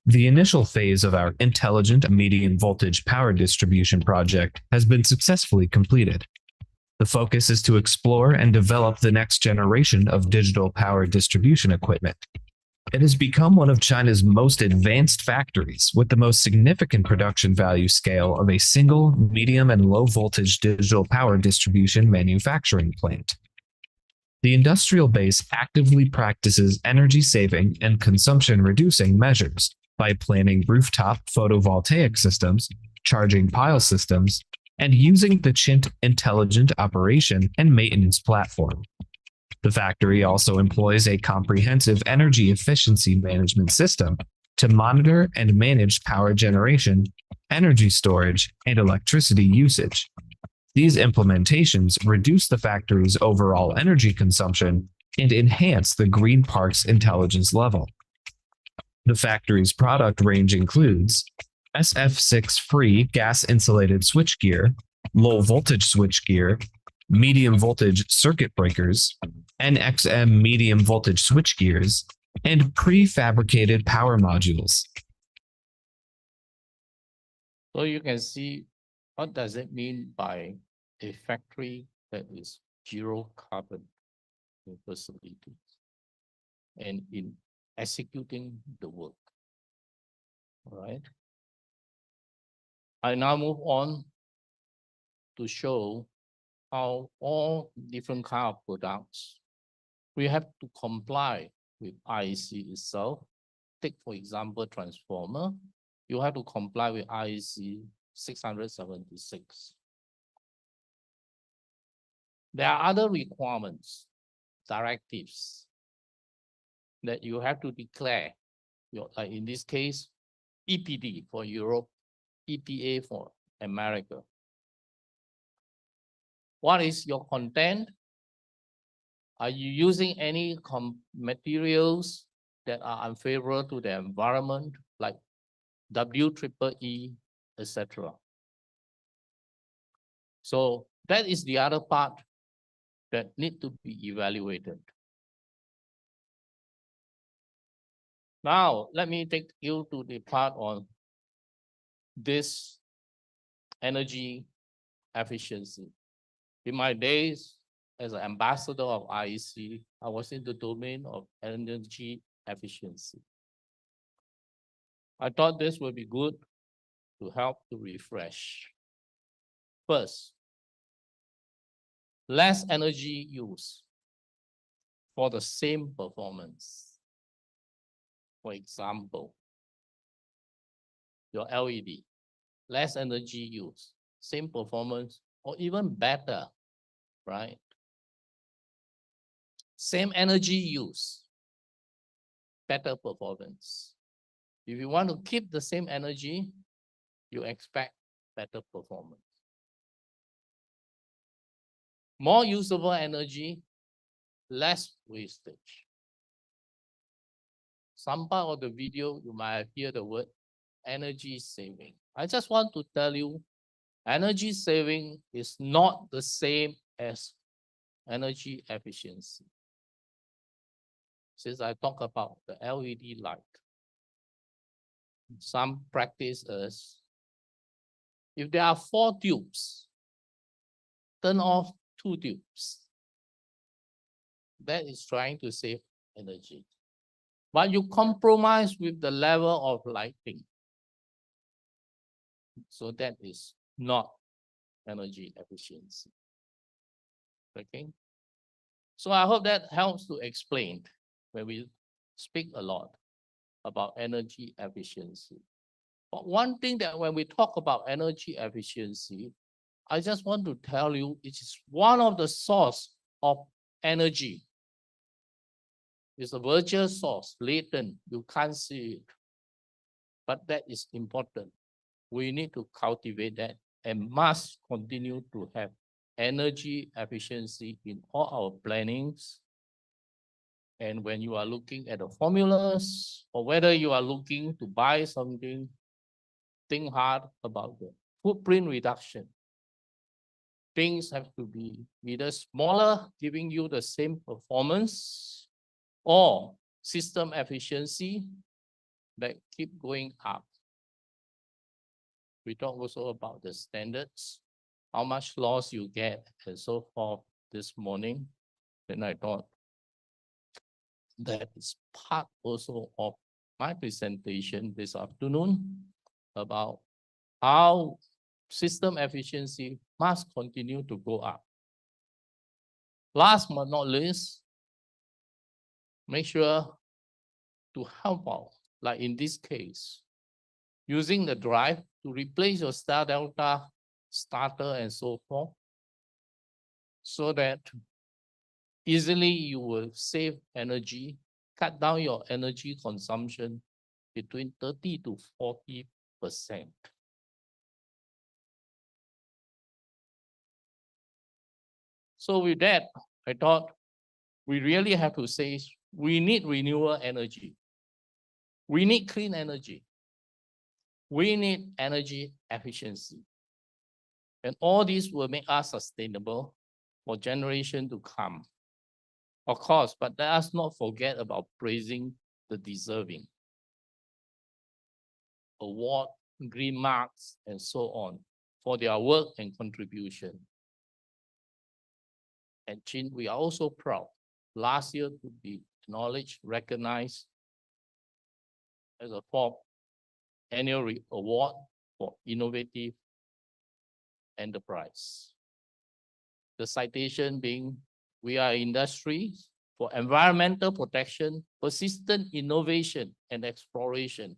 The initial phase of our intelligent medium voltage power distribution project has been successfully completed. The focus is to explore and develop the next generation of digital power distribution equipment. It has become one of China's most advanced factories with the most significant production value scale of a single medium and low voltage digital power distribution manufacturing plant. The industrial base actively practices energy saving and consumption reducing measures by planning rooftop photovoltaic systems, charging pile systems, and using the Chint Intelligent Operation and Maintenance Platform. The factory also employs a comprehensive energy efficiency management system to monitor and manage power generation, energy storage, and electricity usage. These implementations reduce the factory's overall energy consumption and enhance the green park's intelligence level. The factory's product range includes SF6-free gas-insulated switchgear, low-voltage switchgear, medium-voltage circuit breakers, NXM medium-voltage switchgears, and prefabricated power modules. So you can see what does it mean by a factory that is zero carbon in facilities and in executing the work. All right. I now move on to show how all different kinds of products we have to comply with IEC itself. Take, for example, transformer. You have to comply with IEC 676. There are other requirements, directives that you have to declare. Like in this case, EPD for Europe, EPA for America. What is your content? Are you using any materials that are unfavorable to the environment, like WEEE, etc.? So that is the other part that need to be evaluated. Now, let me take you to the part on this energy efficiency. In my days as an ambassador of IEC, I was in the domain of energy efficiency. I thought this would be good to help to refresh. First, less energy use for the same performance. For example, your LED, less energy use, same performance, or even better, right? Same energy use, better performance. If you want to keep the same energy, you expect better performance. More usable energy, less wastage. Some part of the video, you might hear the word energy saving. I just want to tell you, energy saving is not the same as energy efficiency. Since I talk about the LED light, some practices, if there are 4 tubes, turn off 2 tubes. That is trying to save energy. But you compromise with the level of lighting. So that is not energy efficiency. Okay? So I hope that helps to explain when we speak a lot about energy efficiency. But one thing that when we talk about energy efficiency, I just want to tell you it is one of the source of energy. It's a virtual source, latent, you can't see it. But that is important. We need to cultivate that and must continue to have energy efficiency in all our plannings. And when you are looking at the formulas, or whether you are looking to buy something, think hard about the footprint reduction. Things have to be either smaller, giving you the same performance, or system efficiency that keep going up. We talk also about the standards, how much loss you get, and so forth this morning. Then I thought that is part also of my presentation this afternoon about how system efficiency must continue to go up. Last but not least, make sure to help out, like in this case, using the drive to replace your star delta starter and so forth, so that easily you will save energy, cut down your energy consumption between 30 to 40%. So with that, I thought we really have to say we need renewable energy. We need clean energy. We need energy efficiency. And all this will make us sustainable for generations to come. Of course, but let us not forget about praising the deserving. Award, green marks, and so on for their work and contribution. And Chin, we are also proud last year to be acknowledged, recognized as a 4th annual award for innovative enterprise. The citation being, we are industry for environmental protection, persistent innovation and exploration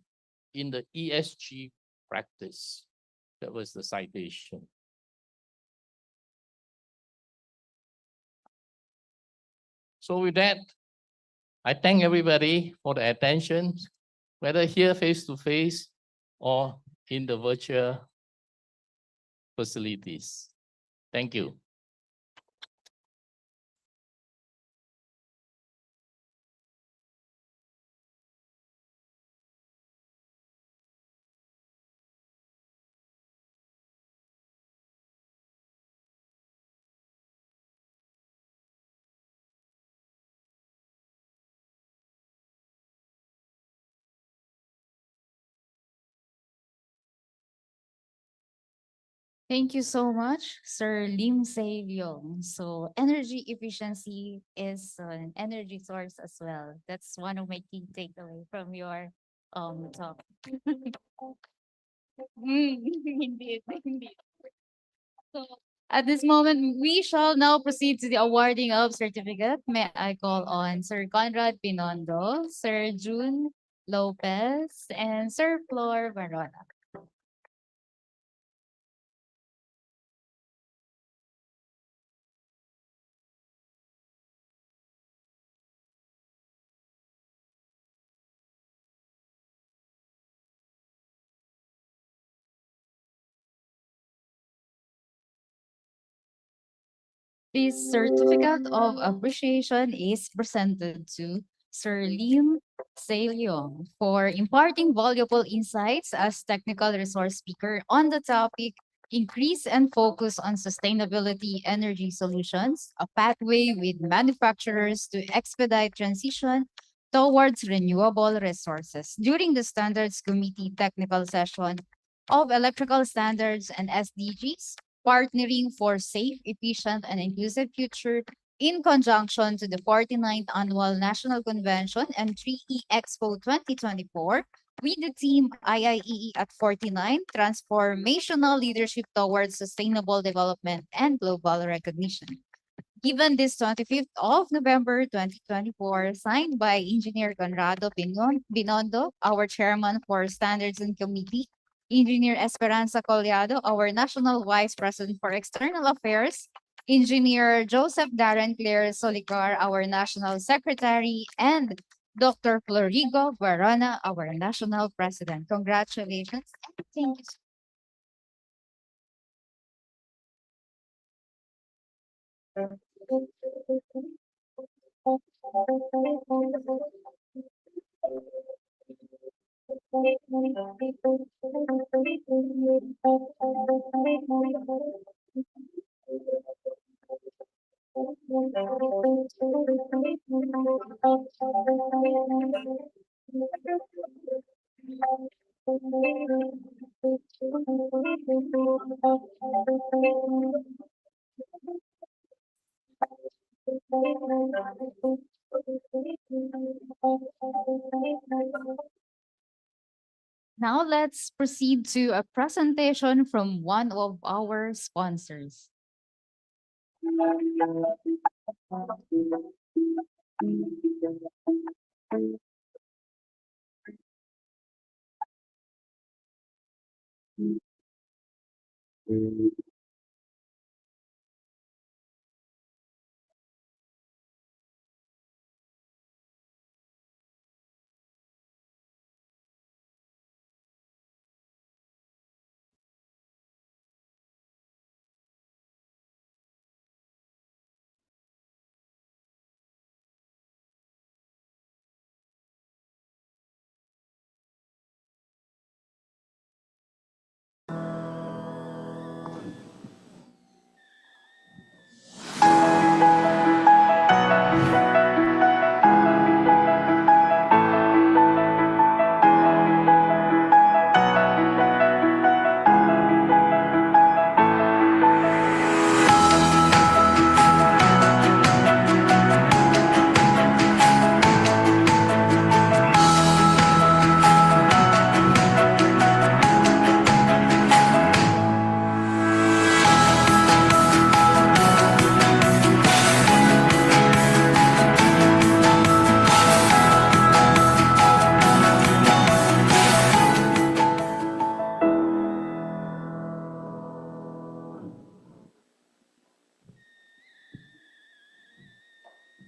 in the ESG practice. That was the citation. So with that, I thank everybody for the attention, whether here face-to-face or in the virtual facilities. Thank you. Thank you so much, Sir Lim Se Leong. So energy efficiency is an energy source as well. That's one of my key takeaway from your talk. Indeed, indeed. So at this moment, we shall now proceed to the awarding of certificate. May I call on Sir Conrad Pinondo, Sir June Lopez, and Sir Flor Varona. This certificate of appreciation is presented to Sir Lim Se Leong for imparting valuable insights as technical resource speaker on the topic Increase and Focus on Sustainability Energy Solutions, a pathway with manufacturers to expedite transition towards renewable resources during the Standards Committee technical session of Electrical Standards and SDGs, partnering for safe, efficient, and inclusive future in conjunction to the 49th Annual National Convention and 3E Expo 2024 with the team IIEE at 49, Transformational Leadership Towards Sustainable Development and Global Recognition. Given this 25th of November 2024, signed by Engineer Conrado Binondo, our Chairman for Standards and Committee, Engineer Esperanza Collado, our National Vice President for External Affairs, Engineer Joseph Darren Claire Solicar, our National Secretary, and Dr. Florigo Varona, our National President. Congratulations and thank you. Now let's proceed to a presentation from one of our sponsors.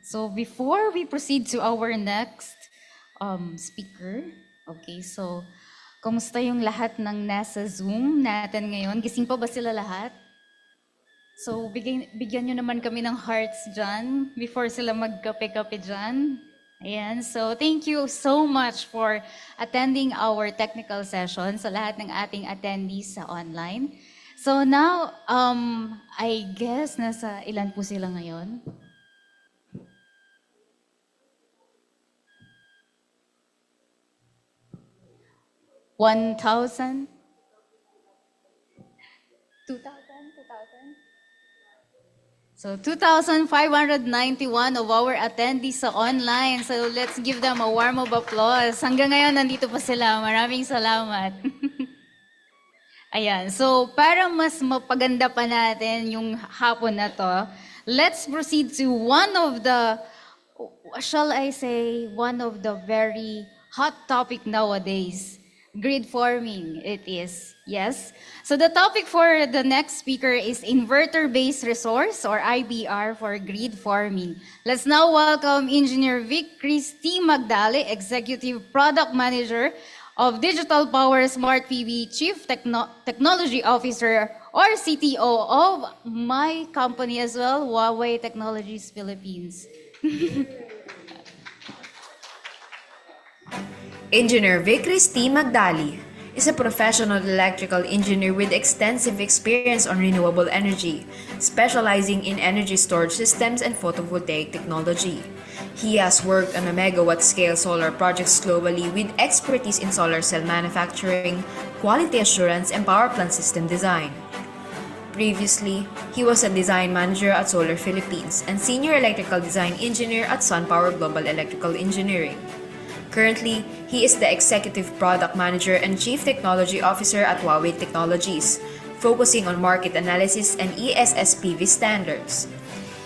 So before we proceed to our next speaker, okay, so kumusta yung lahat ng nasa Zoom natin ngayon? Gising pa ba sila lahat? So bigyan nyo naman kami ng hearts dyan before sila magkape-kape dyan. Ayan, so thank you so much for attending our technical session sa lahat ng ating attendees sa online. So now, I guess nasa ilan po sila ngayon? 1,000? 2,000? So 2,591 of our attendees sa online. So let's give them a warm of applause. Hanggang ngayon, nandito pa sila. Maraming salamat. Ayan. So para mas mapaganda pa natin yung hapon na to, let's proceed to one of the, shall I say, one of the very hot topic nowadays. Grid forming, it is. Yes. So the topic for the next speaker is inverter-based resource, or IBR, for grid forming. Let's now welcome Engineer Vic Christy Magdali, Executive Product Manager of Digital Power Smart PV, Chief Technology Officer, or CTO of my company as well, Huawei Technologies Philippines. Engineer Vic Christy Magdali is a professional electrical engineer with extensive experience on renewable energy, specializing in energy storage systems and photovoltaic technology. He has worked on a megawatt-scale solar projects globally with expertise in solar cell manufacturing, quality assurance, and power plant system design. Previously, he was a design manager at Solar Philippines and senior electrical design engineer at SunPower Global Electrical Engineering. Currently, he is the Executive Product Manager and Chief Technology Officer at Huawei Technologies, focusing on market analysis and ESSPV standards.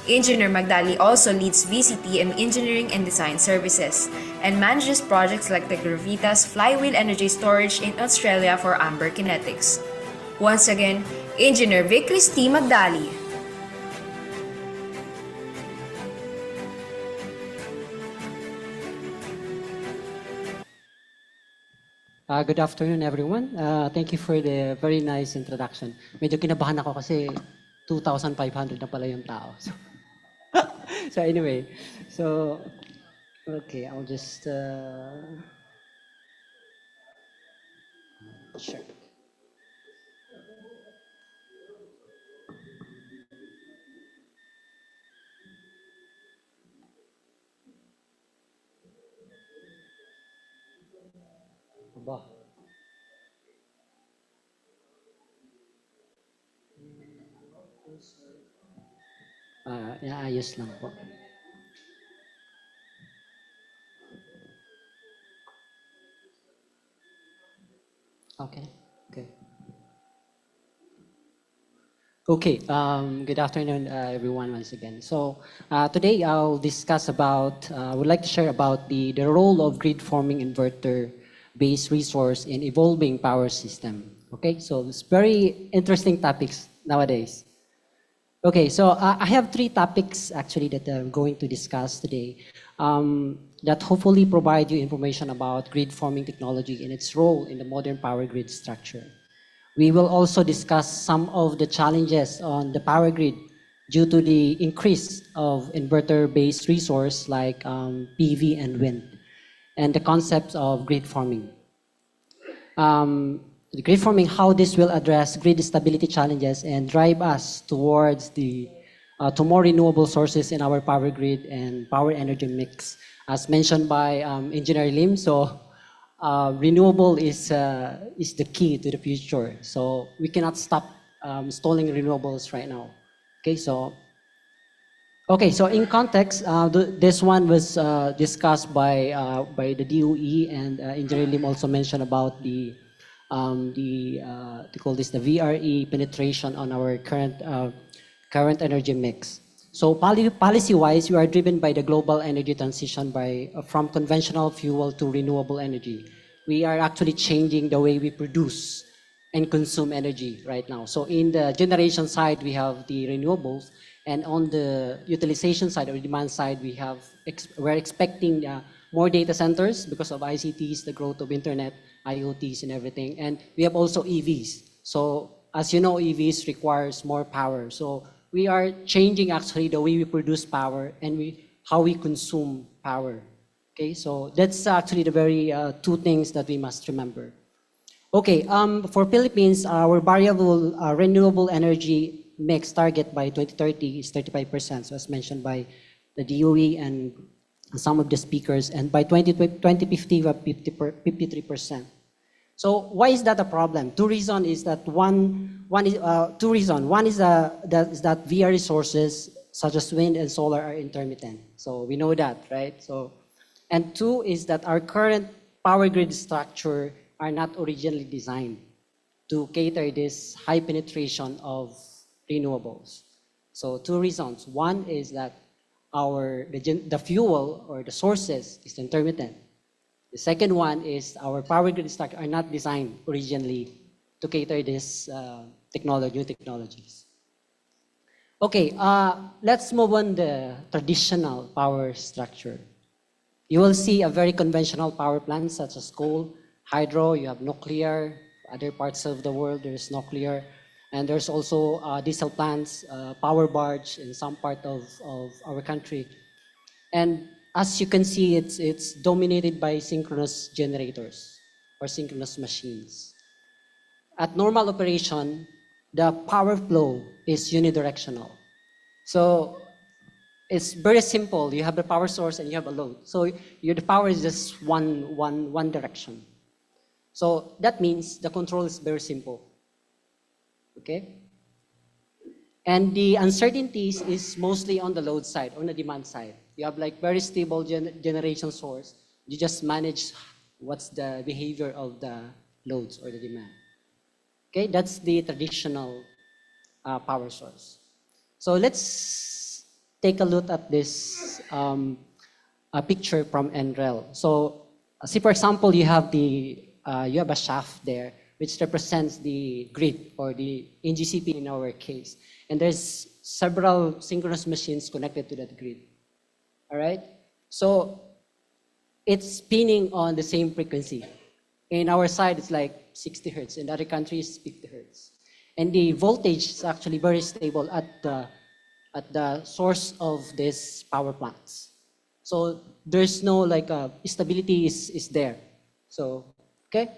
Engineer Magdali also leads VCTM Engineering and Design Services and manages projects like the Gravitas Flywheel Energy Storage in Australia for Amber Kinetics. Once again, Engineer Vic Christy Magdali. Good afternoon, everyone. Thank you for the very nice introduction. Medyo kinabahan ako kasi 2,500 na pala yung tao. So anyway, okay, I'll just check. Aba. Inaayos lang po. Okay. Good afternoon, everyone, once again. So today I'll discuss about, I would like to share about the role of grid forming inverter-based resource in evolving power system. Okay, so it's very interesting topics nowadays. Okay, so I have three topics actually that I'm going to discuss today that hopefully provide you information about grid forming technology and its role in the modern power grid structure. We will also discuss some of the challenges on the power grid due to the increase of inverter-based resource like PV and wind, and the concepts of grid forming. The grid forming, how this will address grid stability challenges and drive us towards to more renewable sources in our power grid and power energy mix. As mentioned by Engineer Lim, so renewable is the key to the future. So we cannot stop installing renewables right now. Okay, so in context, this one was discussed by the DOE, and Engineer Lim also mentioned about the VRE penetration on our current energy mix. So policy-wise, we are driven by the global energy transition from conventional fuel to renewable energy. We are actually changing the way we produce and consume energy right now. So in the generation side, we have the renewables, and on the utilization side or demand side, we're expecting more data centers because of ICTs, the growth of internet, IoTs and everything. And we have also EVs. So as you know, EVs requires more power. So we are changing actually the way we produce power and how we consume power. Okay, so that's actually the very two things that we must remember. Okay, for Philippines, our variable renewable energy mix target by 2030 is 35%, so as mentioned by the DOE and some of the speakers, and by 2050, 53%. So why is that a problem? Two reasons is that two reasons. One is that VR resources such as wind and solar are intermittent. So we know that, right? So, and two is that our current power grid structure are not originally designed to cater this high penetration of renewables. So two reasons. One is that the fuel or the sources is intermittent. The second one is our power grid structure are not designed originally to cater this new technologies. Okay, let's move on the traditional power structure. You will see a very conventional power plant such as coal, hydro, you have nuclear, other parts of the world there's nuclear, and there's also diesel plants, power barge in some part of our country. And as you can see, it's dominated by synchronous generators or synchronous machines. At normal operation, the power flow is unidirectional. So it's very simple. You have the power source and you have a load. So the power is just one direction. So that means the control is very simple. Okay? And the uncertainties is mostly on the load side, on the demand side. You have like very stable generation source. You just manage what's the behavior of the loads or the demand. Okay, that's the traditional power source. So let's take a look at this a picture from NREL. So see, for example, you have a shaft there, which represents the grid or the NGCP in our case. And there's several synchronous machines connected to that grid. All right? So it's spinning on the same frequency. In our side, it's like 60 hertz. In other countries, 50 hertz. And the voltage is actually very stable at the source of these power plants. So there's no stability is there. So, okay?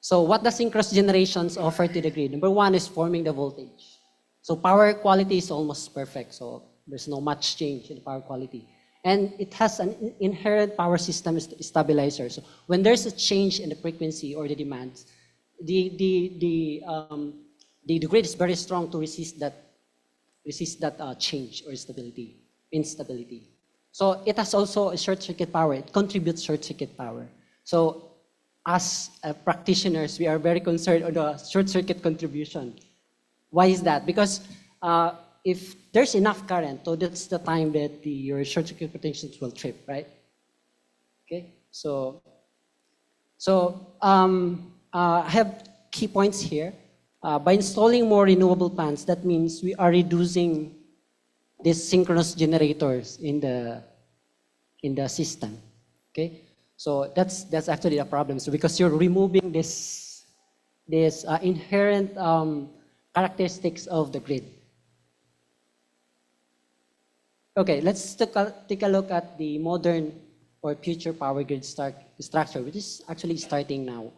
So what the synchronous generations offer to the grid? Number one is forming the voltage. So power quality is almost perfect. So there's no much change in the power quality. And it has an inherent power system stabilizer. So when there's a change in the frequency or the demand, the grid is very strong to resist that change or instability. So it has also a short circuit power. It contributes short circuit power. So as practitioners, we are very concerned on the short circuit contribution. Why is that? Because if there's enough current, so that's the time that your short circuit potentials will trip, right? Okay, so I have key points here. By installing more renewable plants, that means we are reducing these synchronous generators in the system. Okay, so that's actually the problem. So because you're removing this inherent characteristics of the grid. Okay, let's take a look at the modern or future power grid structure, which is actually starting now.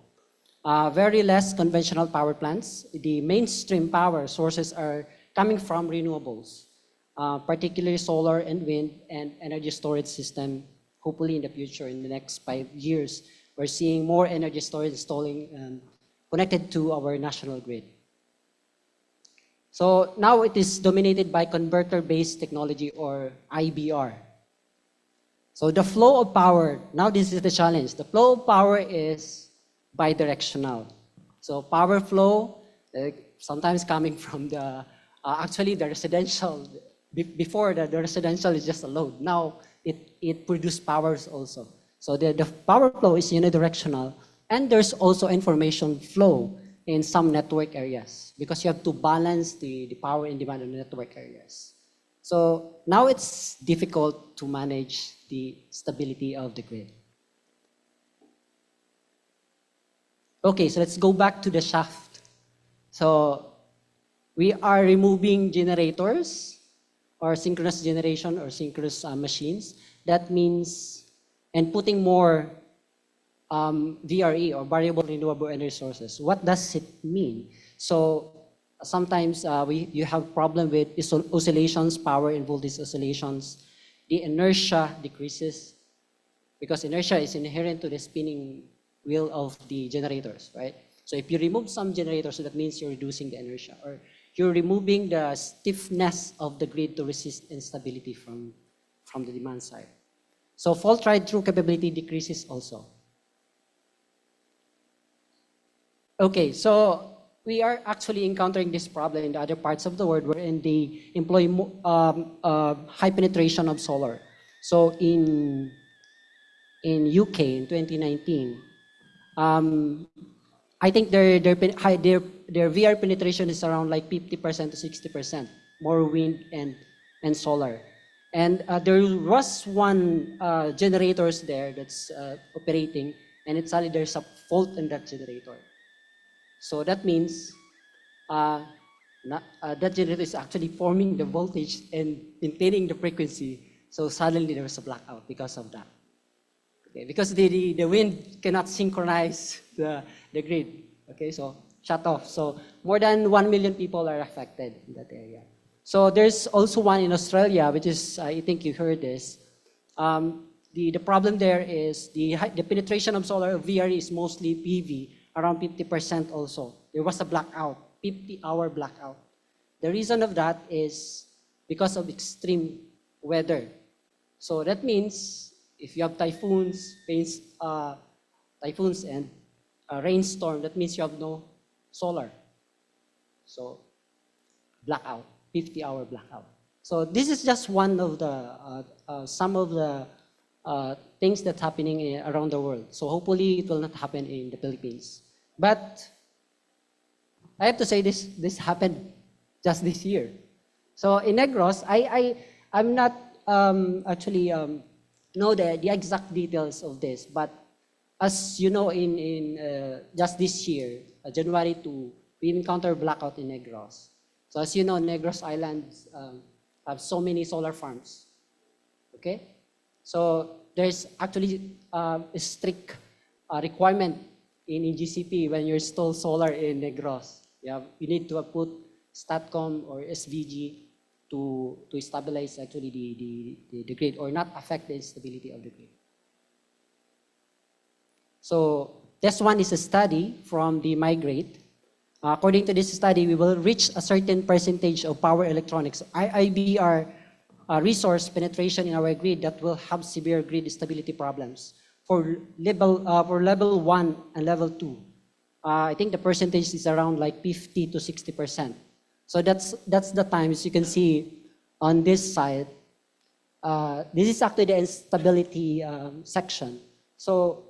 Very less conventional power plants. The mainstream power sources are coming from renewables, particularly solar and wind and energy storage system. Hopefully in the future, in the next 5 years, we're seeing more energy storage installing connected to our national grid. So now it is dominated by converter-based technology or IBR. So the flow of power, now this is the challenge. The flow of power is bidirectional. So power flow, sometimes coming from actually the residential. Before the residential is just a load. Now it produces powers also. So the power flow is unidirectional, and there's also information flow in some network areas because you have to balance the power and demand in network areas. So now it's difficult to manage the stability of the grid. Okay, so let's go back to the shaft. So we are removing generators or synchronous generation or synchronous machines. That means, and putting more VRE or variable renewable energy sources. What does it mean? So sometimes you have problem with oscillations, power and voltage oscillations. The inertia decreases because inertia is inherent to the spinning will of the generators, right? So if you remove some generators, that means you're reducing the inertia, or you're removing the stiffness of the grid to resist instability from the demand side. So fault ride-through capability decreases also. Okay, so we are actually encountering this problem in the other parts of the world wherein they employ high penetration of solar. So in UK in 2019, I think their VR penetration is around like 50% to 60%, more wind and solar. And there was one generators there that's operating, and it's suddenly there's a fault in that generator. So that means that generator is actually forming the voltage and maintaining the frequency. So suddenly there was a blackout because of that. Okay, because the wind cannot synchronize the grid. Okay, so shut off. So more than 1 million people are affected in that area. So there's also one in Australia, which is, I think you heard this. The problem there is the penetration of solar VRE is mostly PV, around 50% also. There was a blackout, 50-hour blackout. The reason of that is because of extreme weather. So that means if you have typhoons and rainstorm, that means you have no solar. So blackout, 50-hour blackout. So this is just one of the some of the things that's happening around the world. So hopefully it will not happen in the Philippines. But I have to say this happened just this year. So in Negros, I'm not actually know the exact details of this, but as you know, in just this year, January 2, we encountered blackout in Negros. So as you know, Negros Islands have so many solar farms. Okay, so there's actually a strict requirement in GCP when you install solar in Negros. You need to put STATCOM or SVG to stabilize actually the grid or not affect the stability of the grid. So this one is a study from the Migrate. According to this study, we will reach a certain percentage of power electronics, IIBR resource penetration in our grid that will have severe grid stability problems. For level 1 and level 2, I think the percentage is around like 50 to 60%. So that's the time, as you can see on this side. This is actually the instability section. So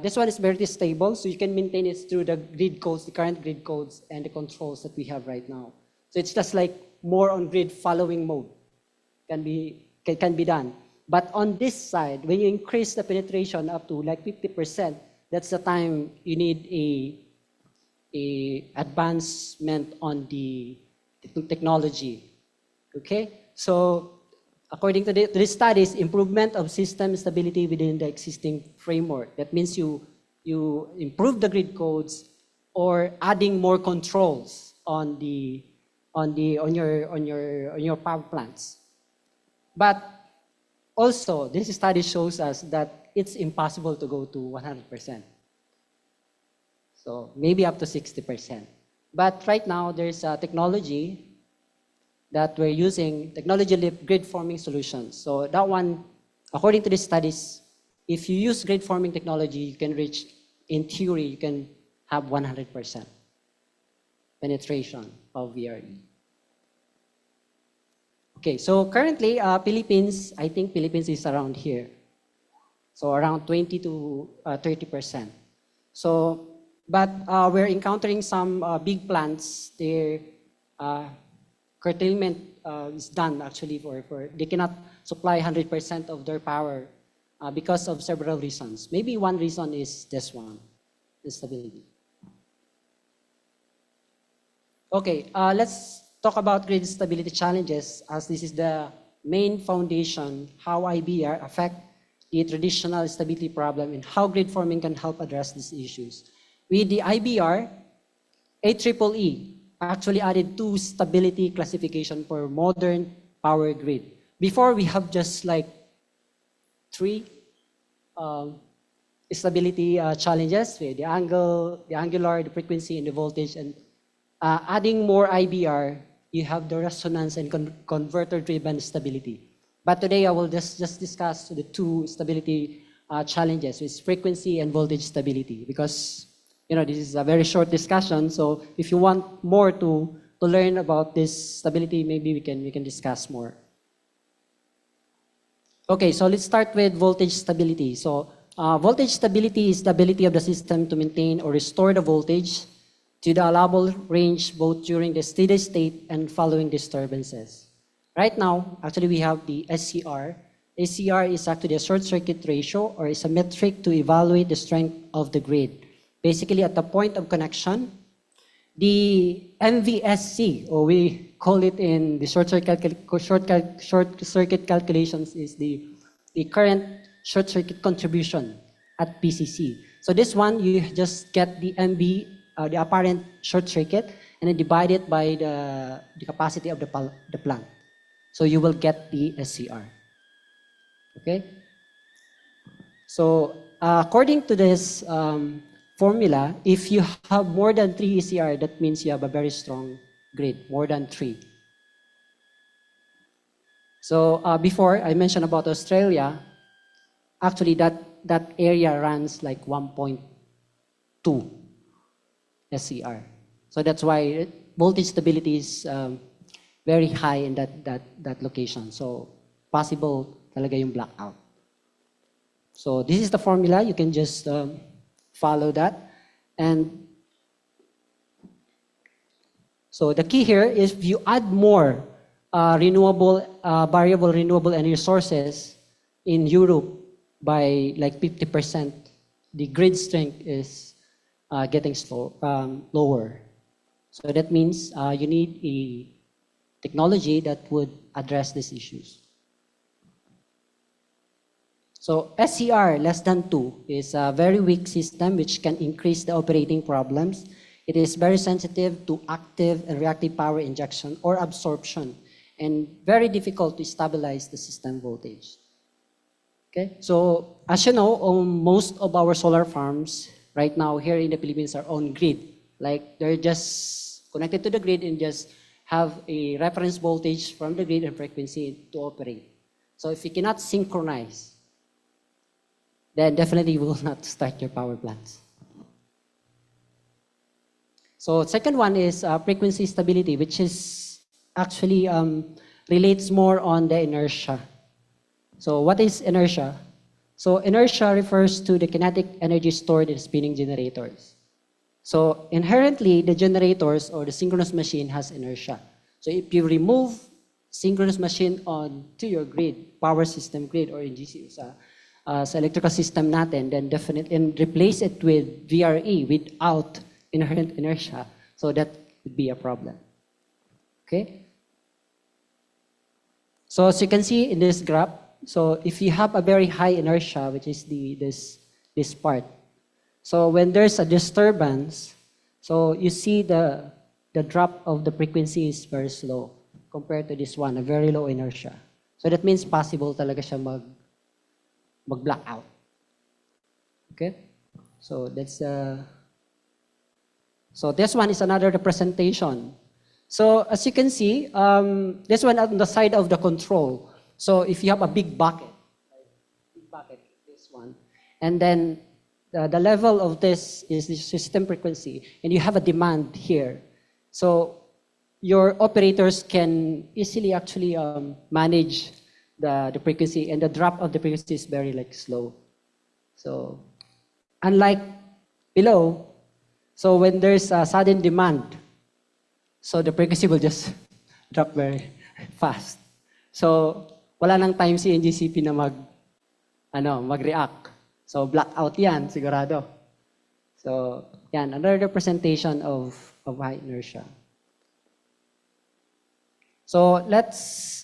this one is very stable, so you can maintain it through the grid codes, the current grid codes, and the controls that we have right now. So it's just like more on grid following mode can be done. But on this side, when you increase the penetration up to like 50%, that's the time you need a advancement on the technology. Okay, so according to these studies, improvement of system stability within the existing framework. That means you improve the grid codes or adding more controls on your power plants. But also, this study shows us that it's impossible to go to 100%. So maybe up to 60%. But right now, there's a technology that we're using, technology-lift grid forming solutions. So that one, according to these studies, if you use grid forming technology, you can reach, in theory, you can have 100% penetration of VRE. Okay, so currently, Philippines, I think Philippines is around here. So around 20 to 30%. So, but we're encountering some big plants. Their curtailment is done actually for they cannot supply 100% of their power because of several reasons. Maybe one reason is this one, instability. Okay, let's talk about grid stability challenges, as this is the main foundation, how IBR affect the traditional stability problem and how grid forming can help address these issues. With the IBR, AEEE actually added 2 stability classification for modern power grid. Before, we have just like 3 stability challenges with the angle, the angular, the frequency, and the voltage. And adding more IBR, you have the resonance and converter-driven stability. But today I will just discuss the two stability challenges, which is frequency and voltage stability, because this is a very short discussion. So if you want more to learn about this stability, maybe we can discuss more. Okay, so let's start with voltage stability. So voltage stability is the ability of the system to maintain or restore the voltage to the allowable range both during the steady state and following disturbances. Right now, actually we have the SCR. SCR is actually a short circuit ratio, or is a metric to evaluate the strength of the grid. Basically, at the point of connection, the MVSC, or we call it in the short circuit calculations, is the current short circuit contribution at PCC. So this one, you just get the MV, the apparent short circuit, and then divide it by the capacity of the plant. So you will get the SCR. Okay? So according to this formula, if you have more than 3 ECR, that means you have a very strong grid, more than 3. So before I mentioned about Australia, actually that area runs like 1.2 SCR. So that's why voltage stability is very high in that location. So possible talaga yung blackout. So this is the formula. You can just follow that. And so the key here is if you add more variable renewable energy sources in Europe by like 50%, the grid strength is getting lower. So that means you need a technology that would address these issues. So SCR less than 2 is a very weak system which can increase the operating problems. It is very sensitive to active and reactive power injection or absorption, and very difficult to stabilize the system voltage. Okay, so as you know, most of our solar farms right now here in the Philippines are on grid. Like they're just connected to the grid and just have a reference voltage from the grid and frequency to operate. So if you cannot synchronize, then definitely you will not start your power plants. So second one is frequency stability, which is actually relates more on the inertia. So what is inertia? So inertia refers to the kinetic energy stored in spinning generators. So inherently, the generators or the synchronous machine has inertia. So if you remove synchronous machine onto your grid, power system grid, or in GCU sa electrical system natin, then definitely, and replace it with VRE without inherent inertia, so that would be a problem. Okay? So as you can see in this graph, so if you have a very high inertia, which is this part, so when there's a disturbance, so you see the drop of the frequency is very slow compared to this one, a very low inertia. So that means possible talaga siya mag-blackout. Okay? So that's so this one is another representation. So as you can see, this one on the side of the control. So if you have a big bucket, this one, and then the level of this is the system frequency, and you have a demand here. So your operators can easily actually manage the frequency, and the drop of the frequency is very slow. So unlike below, so when there's a sudden demand, so the frequency will just drop very fast. So wala nang time si NGCP na mag-react. So blackout yan, sigurado. So yan, another representation of high inertia. So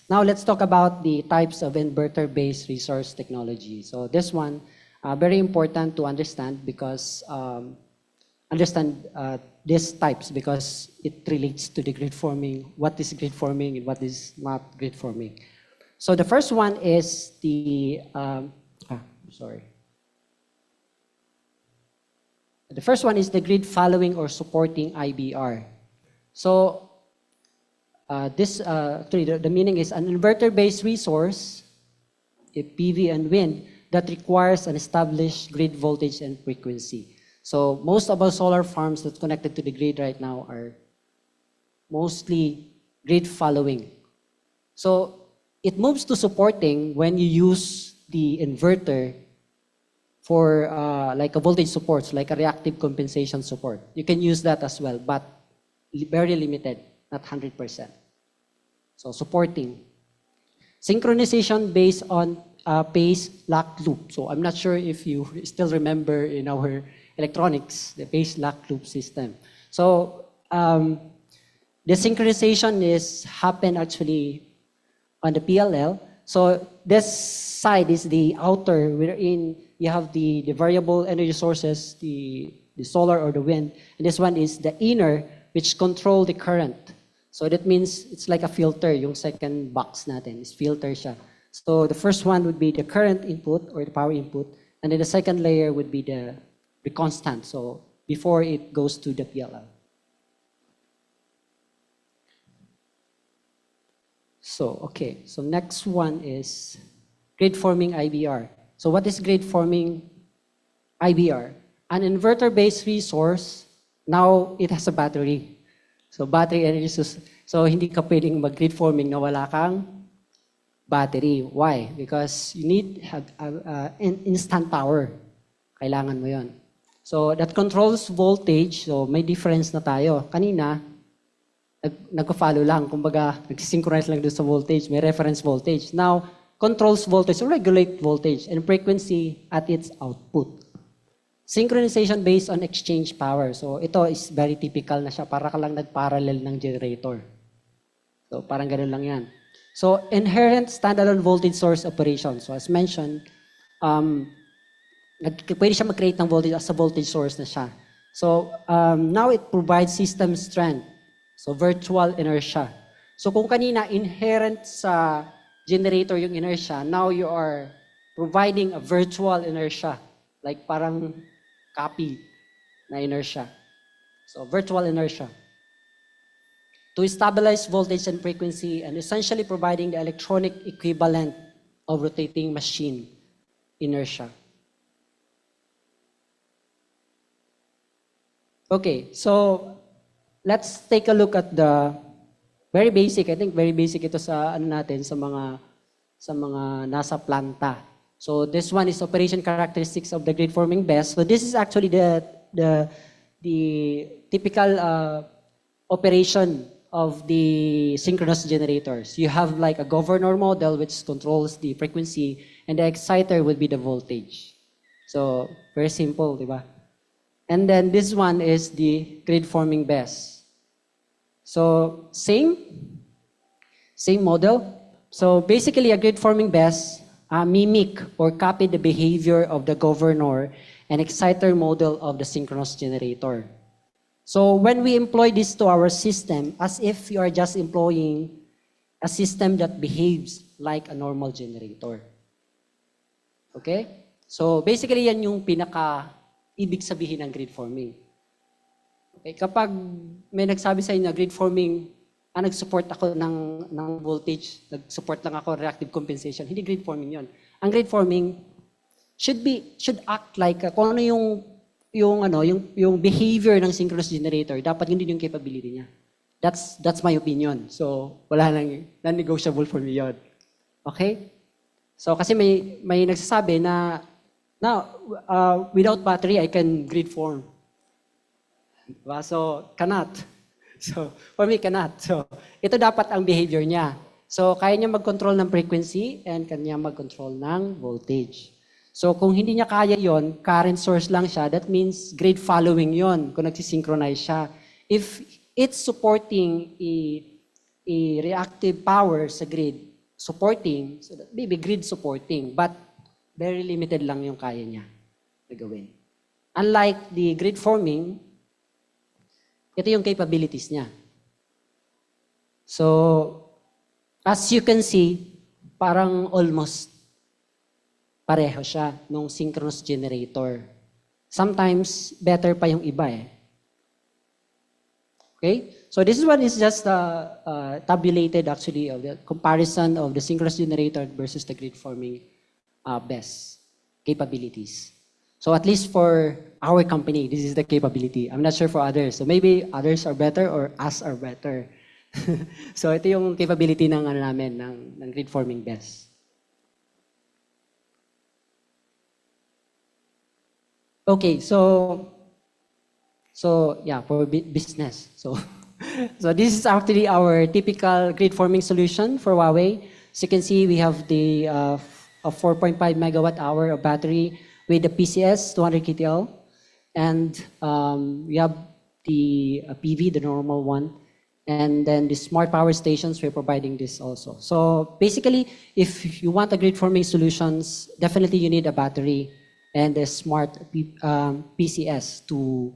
now let's talk about the types of inverter-based resource technology. So this one, very important to understand because these types because it relates to the grid forming, what is grid forming and what is not grid forming. So the first one is the The first one is the grid following or supporting IBR. So actually the meaning is an inverter-based resource, a PV and wind, that requires an established grid voltage and frequency. So most of our solar farms that's connected to the grid right now are mostly grid following. So it moves to supporting when you use the inverter for like a voltage support, like a reactive compensation support. You can use that as well, but very limited, not 100%. So supporting. Synchronization based on phase lock loop. So I'm not sure if you still remember in our electronics, the phase lock loop system. So the synchronization happen actually on the PLL. So this side is the outer, wherein you have the variable energy sources, the solar or the wind. And this one is the inner, which control the current. So that means it's like a filter. Yung second box natin is filter siya. So the first one would be the current input or the power input. And then the second layer would be the constant. So before it goes to the PLL. So, okay. So next one is grid forming IBR. So what is grid forming IBR? An inverter-based resource, now it has a battery. So battery energy source. So hindi ka pwedeng mag-grid forming na wala kang battery. Why? Because you need instant power. Kailangan mo yon. So that controls voltage. So may difference na tayo. Kanina, nagko-follow lang. Kumbaga, nag-synchronize lang doon sa voltage. May reference voltage. Now, controls voltage or regulate voltage and frequency at its output. Synchronization based on exchange power. So ito is very typical na siya. Para ka lang nag-parallel ng generator. So parang ganun lang yan. So inherent standalone voltage source operation. So as mentioned, pwede siya mag-create ng voltage as a voltage source na siya. So now it provides system strength. So virtual inertia. So kung kanina inherent sa generator yung inertia, now you are providing a virtual inertia. Like parang copy na inertia. So virtual inertia. To stabilize voltage and frequency and essentially providing the electronic equivalent of rotating machine inertia. Okay, so let's take a look at the very basic. I think very basic ito sa ano natin sa mga nasa planta. So this one is operation characteristics of the grid forming BESS. So this is actually the typical operation of the synchronous generators. You have like a governor model which controls the frequency, and the exciter would be the voltage. So very simple, di ba? And then this one is the grid forming BESS. So same model. So basically a grid forming BESS mimic or copy the behavior of the governor and exciter model of the synchronous generator. So when we employ this to our system, as if you are just employing a system that behaves like a normal generator. Okay? So basically yan yung ibig sabihin ng grid forming. Okay, kapag may nagsabi sa inyo na grid forming, nag-support ako ng voltage, nag-support lang ako reactive compensation, hindi grid forming yon. Ang grid forming should act like kung ano yung behavior ng synchronous generator, dapat yun din yung capability niya. That's my opinion. So wala nang non-negotiable for me yun. Okay? So kasi may nagsasabi na without battery, I can grid form. Diba? So, cannot. So, for me, cannot. So, ito dapat ang behavior niya. So, kaya niya mag-control ng frequency and kanya mag-control ng voltage. So, kung hindi niya kaya yon, current source lang siya, that means grid following yon kung nagsisynchronize siya. If it's supporting a reactive power sa grid, supporting, so that maybe grid supporting, but very limited lang yung kaya niya na gawin. Unlike the grid forming, ito yung capabilities niya. So, as you can see, parang almost pareho siya nung synchronous generator sometimes better pa yung iba eh. Okay? So this is what is just tabulated actually of the comparison of the synchronous generator versus the grid forming BESS capabilities. So at least for our company, this is the capability. I'm not sure for others. So maybe others are better or us are better. So ito yung capability ng ano namin ng grid forming BESS. Okay, so yeah, for business. So this is actually our typical grid forming solution for Huawei. As you can see, we have the a 4.5 megawatt hour of battery with the PCS 200 kTL, and we have the PV, the normal one, and then the smart power stations. We're providing this also. So basically, if you want a grid forming solutions, definitely you need a battery and a smart PCS to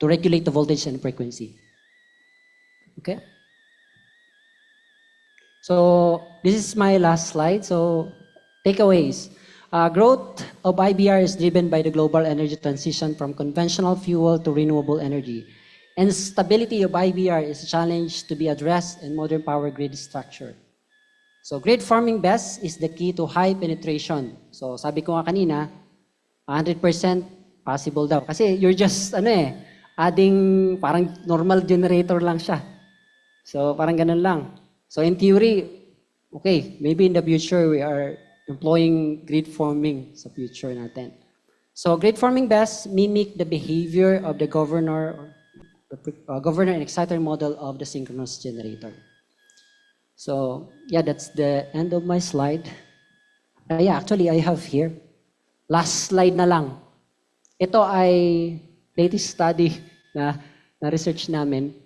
regulate the voltage and frequency. Okay. So this is my last slide. So takeaways. Growth of IBR is driven by the global energy transition from conventional fuel to renewable energy. And stability of IBR is a challenge to be addressed in modern power grid structure. So grid forming BESS is the key to high penetration. So sabi ko nga kanina, 100% possible daw. Kasi you're just adding parang normal generator lang siya. So parang ganun lang. So in theory, okay, maybe in the future we are employing grid forming sa future natin. So grid forming BESS mimic the behavior of the governor and exciter model of the synchronous generator. So yeah, that's the end of my slide. Yeah, actually I have here. Last slide na lang. Ito ay latest study na research namin.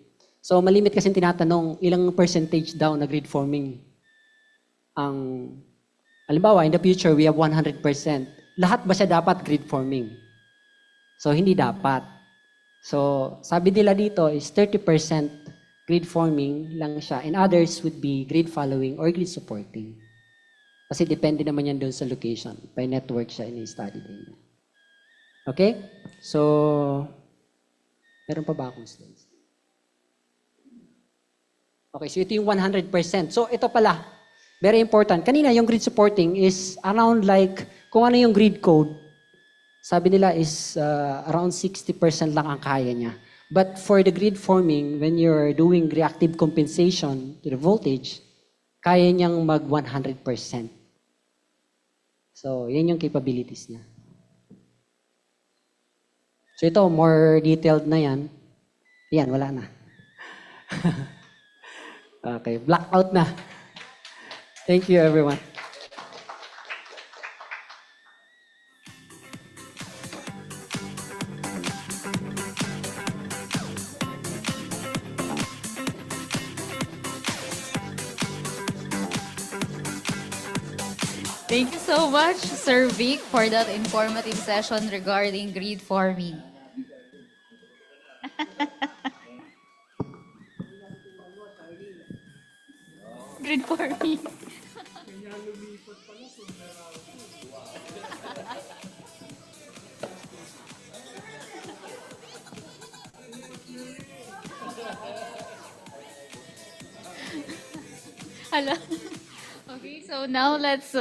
So malimit kasi tinatanong ilang percentage daw na grid forming ang halimbawa in the future we have 100%. Lahat ba siya dapat grid forming? So hindi dapat. So sabi nila dito is 30% grid forming lang siya and others would be grid following or grid supporting. Kasi depende naman yan doon sa location. By network siya in-study din. Okay? So meron pa ba akong slides? Okay, so ito yung 100%. So ito pala, very important. Kanina yung grid supporting is around like, kung ano yung grid code, sabi nila is around 60% lang ang kaya niya. But for the grid forming, when you're doing reactive compensation to the voltage, kaya niyang mag 100%. So yan yung capabilities niya. So ito, more detailed na yan. Yan, wala na. Okay, blackout na. Thank you, everyone. Thank you so much, Sir Vic, for that informative session regarding grid forming. Grid forming. Hello. Okay, so now let's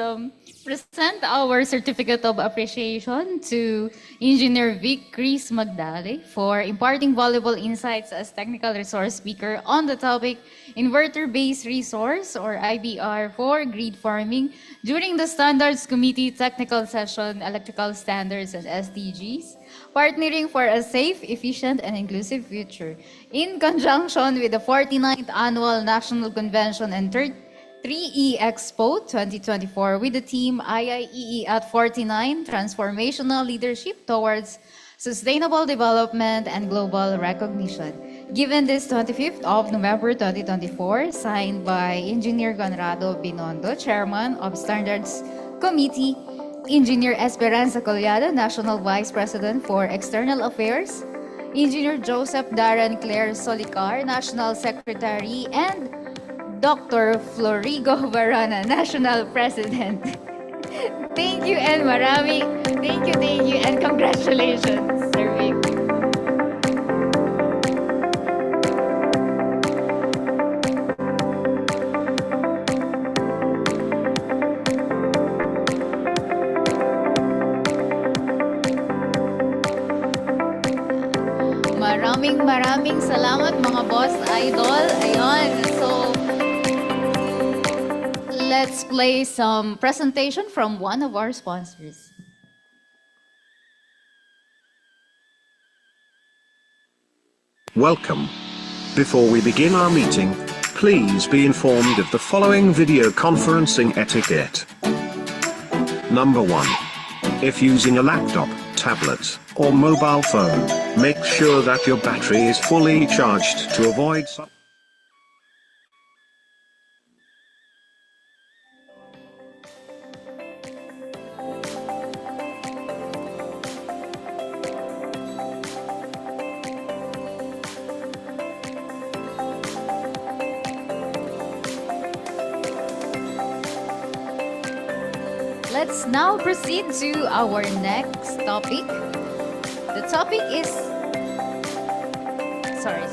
present our certificate of appreciation to Engineer Vic Chris Magdale for imparting valuable insights as technical resource speaker on the topic Inverter-Based Resource or IBR for Grid Farming during the Standards Committee Technical Session Electrical Standards and SDGs, partnering for a safe, efficient, and inclusive future in conjunction with the 49th Annual National Convention and 3E Expo 2024 with the team IIEE at 49 Transformational Leadership Towards Sustainable Development and Global Recognition. Given this 25th of November 2024, signed by Engineer Conrado Binondo, Chairman of Standards Committee, Engineer Esperanza Collado, National Vice President for External Affairs, Engineer Joseph Darren Claire Solicar, National Secretary, and Dr. Florigo Barana, National President. Thank you and thank you and congratulations, Sir Vic. Maraming salamat mga boss idol. Ayun, so let's play some presentation from one of our sponsors. Welcome. Before we begin our meeting, please be informed of the following video conferencing etiquette. Number 1. If using a laptop, tablet, or mobile phone, make sure that your battery is fully charged to avoid Let's now proceed to our next topic. The topic is sorry.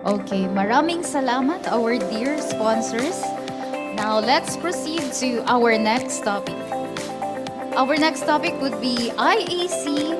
Okay, maraming salamat our dear sponsors. Now let's proceed to our next topic. Our next topic would be IAC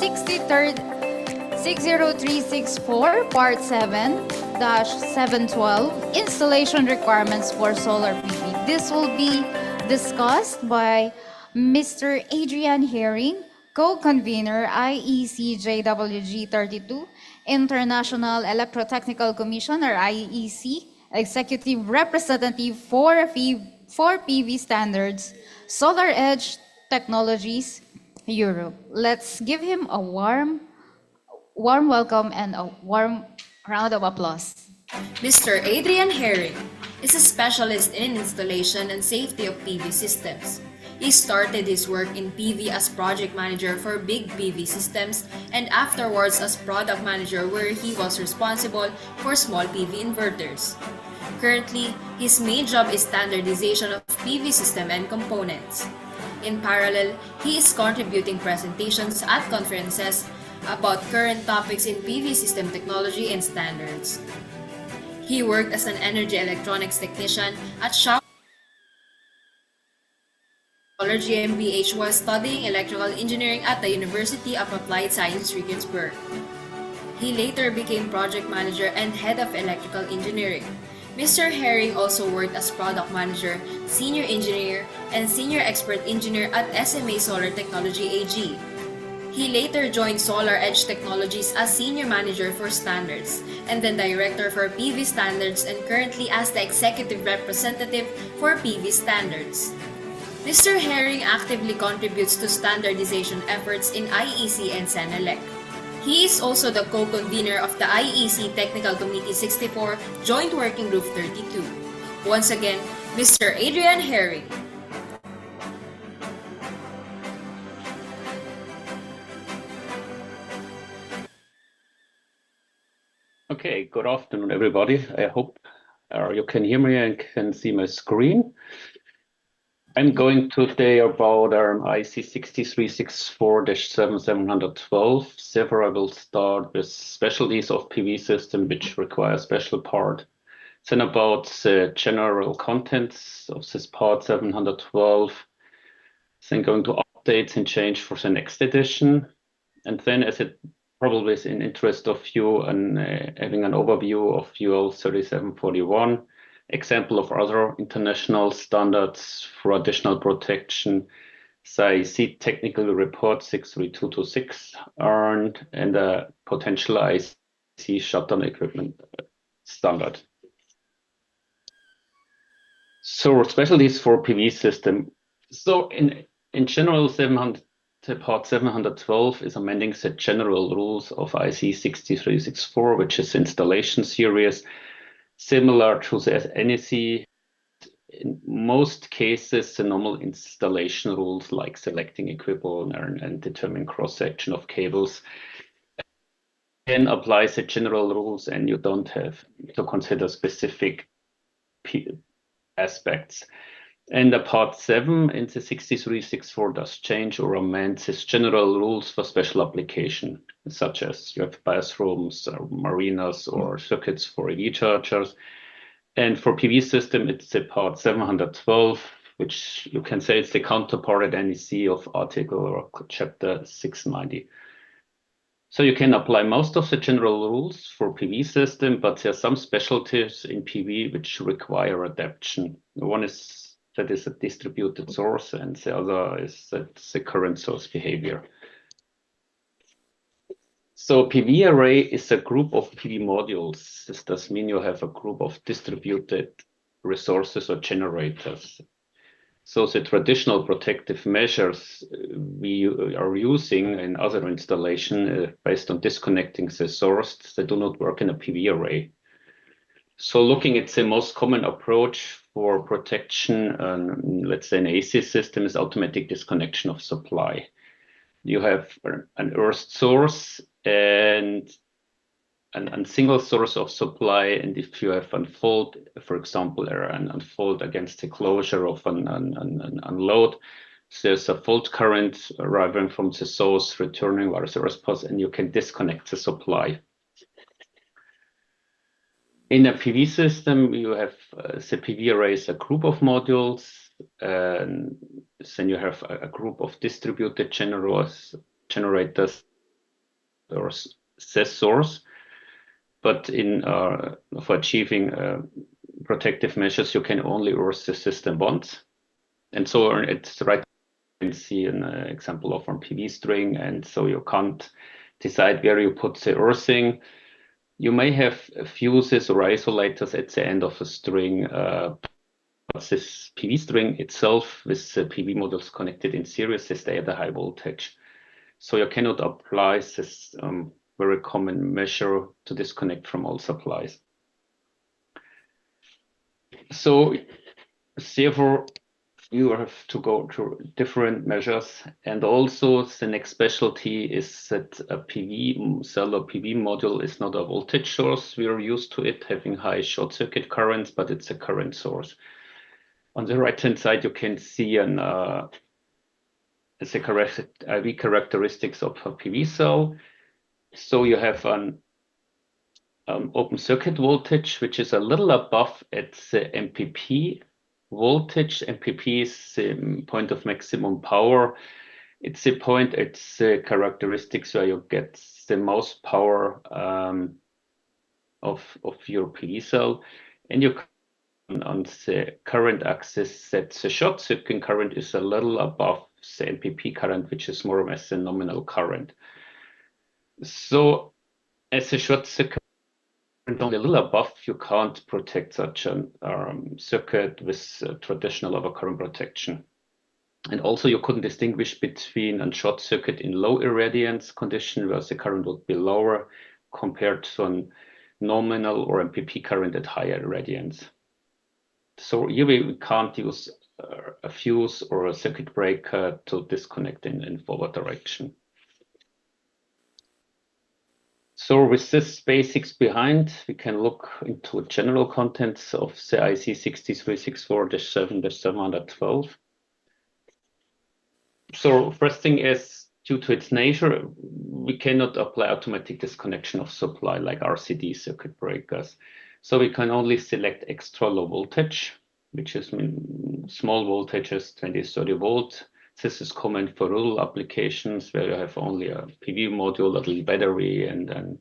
60364 Part 7-712 Installation Requirements for Solar PV. This will be discussed by Mr. Adrian Herring, co-convener IEC JWG 32, International Electrotechnical Commission or IEC, executive representative for PV standards, Solar Edge Technologies, Europe. Let's give him a warm welcome and a warm round of applause. Mr. Adrian Herring is a specialist in installation and safety of PV systems. He started his work in PV as project manager for big PV systems and afterwards as product manager where he was responsible for small PV inverters. Currently, his main job is standardization of PV system and components. In parallel, he is contributing presentations at conferences about current topics in PV system technology and standards. He worked as an energy electronics technician at Solar GmbH while studying electrical engineering at the University of Applied Science Regensburg. He later became project manager and head of electrical engineering. Mr. Herring also worked as product manager, senior engineer, and senior expert engineer at SMA Solar Technology AG. He later joined Solar Edge Technologies as senior manager for standards, and then director for PV standards and currently as the executive representative for PV standards. Mr. Herring actively contributes to standardization efforts in IEC and Senelec. He is also the co-convener of the IEC Technical Committee 64 Joint Working Group 32. Once again, Mr. Adrian Herring. Okay, good afternoon, everybody. I hope you can hear me and can see my screen. I'm going today about IC 6364-7712. Therefore, I will start with specialties of PV system which require special part. Then about the general contents of this part 712. Then going to updates and change for the next edition. And then as it probably is in interest of you and having an overview of UL 3741, example of other international standards for additional protection, say Technical Report 63226 and a potential IC shutdown equipment standard. So specialties for PV system. So in general, part 712 is amending the general rules of IC 6364, which is installation series, similar to the NEC. In most cases, the normal installation rules like selecting equipment and determining cross-section of cables can apply the general rules, and you don't have to consider specific aspects. And the part 7 in the 6364 does change or amend its general rules for special application, such as you have bathrooms or marinas or circuits for EV chargers. And for PV system, it's the part 712, which you can say it's the counterpart at NEC of article or chapter 690. So you can apply most of the general rules for PV system, but there are some specialties in PV which require adaptation. One is that is a distributed source, and the other is that the current source behavior. So PV array is a group of PV modules. This does mean you have a group of distributed resources or generators. So the traditional protective measures we are using in other installation based on disconnecting the source, they do not work in a PV array. So looking at the most common approach for protection, let's say an AC system, is automatic disconnection of supply. You have an earth source and a single source of supply, and if you have unfold, for example, an unfold against the closure of an unload, there's a fault current arriving from the source returning via the response, and you can disconnect the supply. In a PV system, you have the PV array is a group of modules, and then you have a group of distributed generators or the source. But for achieving protective measures, you can only earth the system once. And so it's right. You can see an example of a PV string, and so you can't decide where you put the earthing. You may have fuses or isolators at the end of a string, but this PV string itself, with the PV modules connected in series, they stay at a high voltage. So you cannot apply this very common measure to disconnect from all supplies. So therefore, you have to go through different measures. And also the next specialty is that a PV cell or PV module is not a voltage source. We are used to it having high short circuit currents, but it's a current source. On the right-hand side, you can see the IV characteristics of a PV cell. So you have an open circuit voltage, which is a little above at the MPP voltage. MPP is the point of maximum power. It's the point, it's the characteristics where you get the most power of your PV cell. And you can, on the current axis, that the short circuit current is a little above the MPP current, which is more or less the nominal current. So as a short circuit only a little above, you can't protect such a circuit with traditional overcurrent protection. And also you couldn't distinguish between a short circuit in low irradiance condition where the current would be lower compared to a nominal or MPP current at higher irradiance. So here we can't use a fuse or a circuit breaker to disconnect in forward direction. So with this basics behind, we can look into general contents of the IC 6364-7-712. So first thing is, due to its nature, we cannot apply automatic disconnection of supply like RCD circuit breakers. So we can only select extra low voltage, which is small voltages, 20, 30 volt. This is common for rural applications where you have only a PV module, a little battery, and then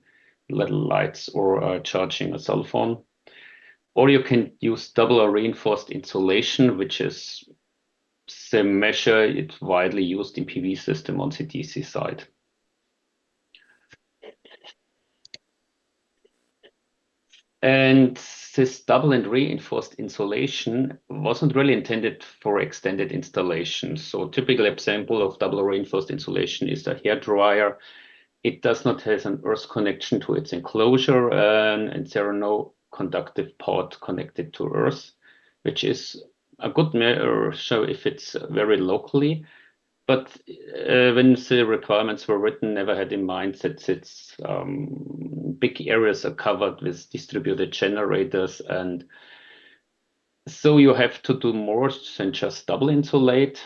little lights or charging a cell phone. Or you can use double or reinforced insulation, which is the measure it's widely used in PV system on the DC side. And this double and reinforced insulation wasn't really intended for extended installation. So typical example of double reinforced insulation is a hair dryer. It does not have an earth connection to its enclosure, and there are no conductive part connected to earth, which is a good measure if it's very locally. But when the requirements were written, never had in mind that it's big areas are covered with distributed generators, and so you have to do more than just double insulate,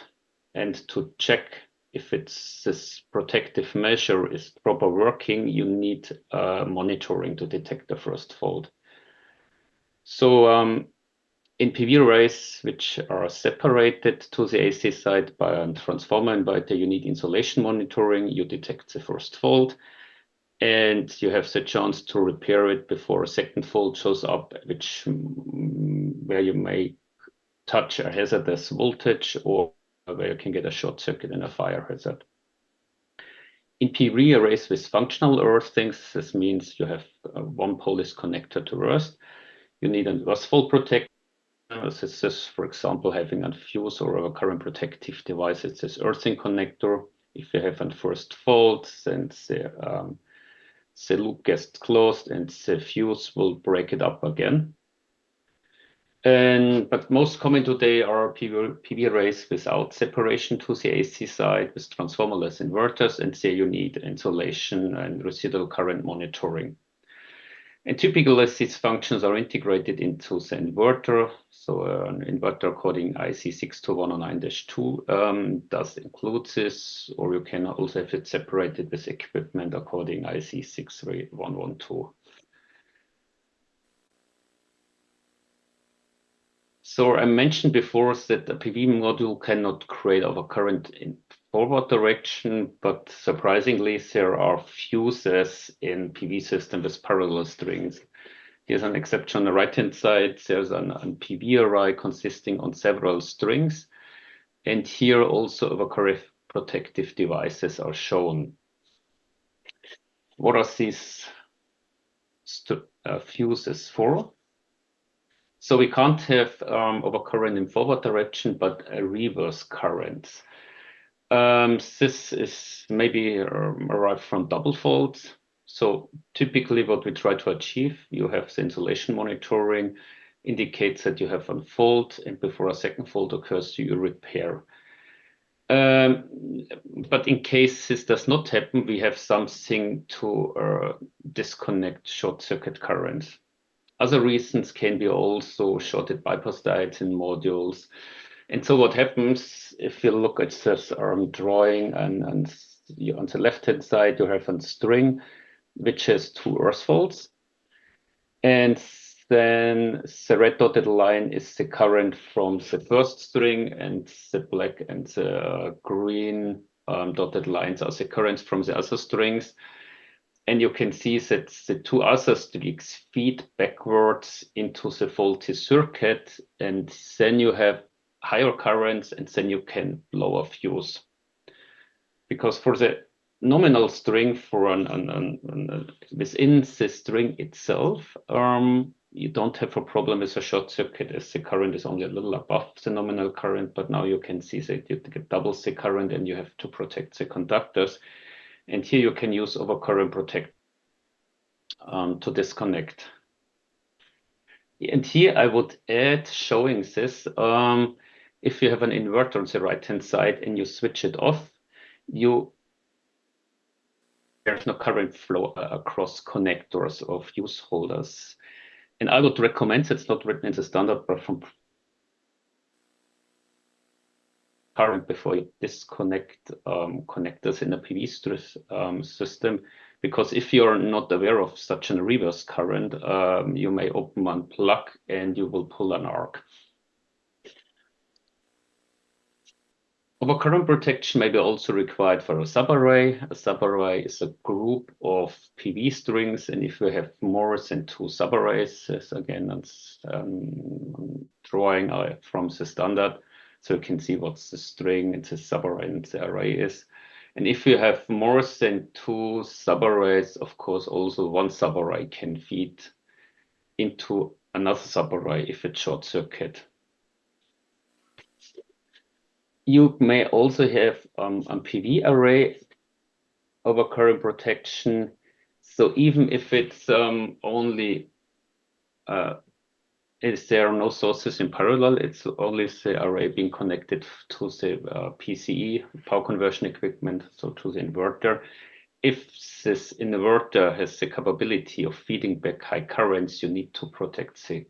and to check if it's this protective measure is proper working, you need monitoring to detect the first fault. So in PV arrays, which are separated to the AC side by a transformer inverter, you need insulation monitoring. You detect the first fault, and you have the chance to repair it before a second fault shows up, where you may touch a hazardous voltage or where you can get a short circuit and a fire hazard. In PV arrays with functional earthings, this means you have one pole is connected to earth. You need an earth fault protector. This is, for example, having a fuse or a current protective device. It's this earthing connector. If you have a first fault, then the loop gets closed and the fuse will break it up again. But most common today are PV arrays without separation to the AC side with transformerless inverters, and there you need insulation and residual current monitoring. And typically, these functions are integrated into the inverter. So an inverter coding IC62109-2 does include this, or you can also have it separated with equipment according IC63112. So I mentioned before that a PV module cannot create overcurrent in forward direction, but surprisingly, there are fuses in PV system with parallel strings. Here's an exception on the right-hand side. There's an PV array consisting on several strings. And here also overcurrent protective devices are shown. What are these fuses for? So we can't have overcurrent in forward direction, but a reverse current. This is maybe arrived from double faults. So typically what we try to achieve, you have the insulation monitoring, indicates that you have a fault, and before a second fault occurs, you repair. But in case this does not happen, we have something to disconnect short circuit currents. Other reasons can be also shorted bypass diodes in modules. And so what happens if you look at this drawing and on the left-hand side, you have a string which has two earth faults. And then the red dotted line is the current from the first string, and the black and the green dotted lines are the currents from the other strings. And you can see that the two other strings feed backwards into the faulty circuit, and then you have higher currents, and then you can blow a fuse. Because for the nominal string for within the string itself, you don't have a problem with a short circuit as the current is only a little above the nominal current, but now you can see that you get double the current and you have to protect the conductors. And here you can use overcurrent protect to disconnect. And here I would add showing this, if you have an inverter on the right-hand side and you switch it off, there's no current flow across connectors or fuse holders. And I would recommend, it's not written in the standard, but from current before you disconnect connectors in a PV system, because if you're not aware of such a reverse current, you may open one plug and you will pull an arc. Overcurrent protection may be also required for a subarray. A subarray is a group of PV strings, and if we have more than two subarrays, as again, it's drawing from the standard, so you can see what's the string and the subarray and the array is. And if you have more than two subarrays, of course, also one subarray can feed into another subarray if it's short circuit. You may also have a PV array over current protection. So even if it's only if there are no sources in parallel, it's only the array being connected to the PCE, power conversion equipment, so to the inverter. If this inverter has the capability of feeding back high currents, you need to protect the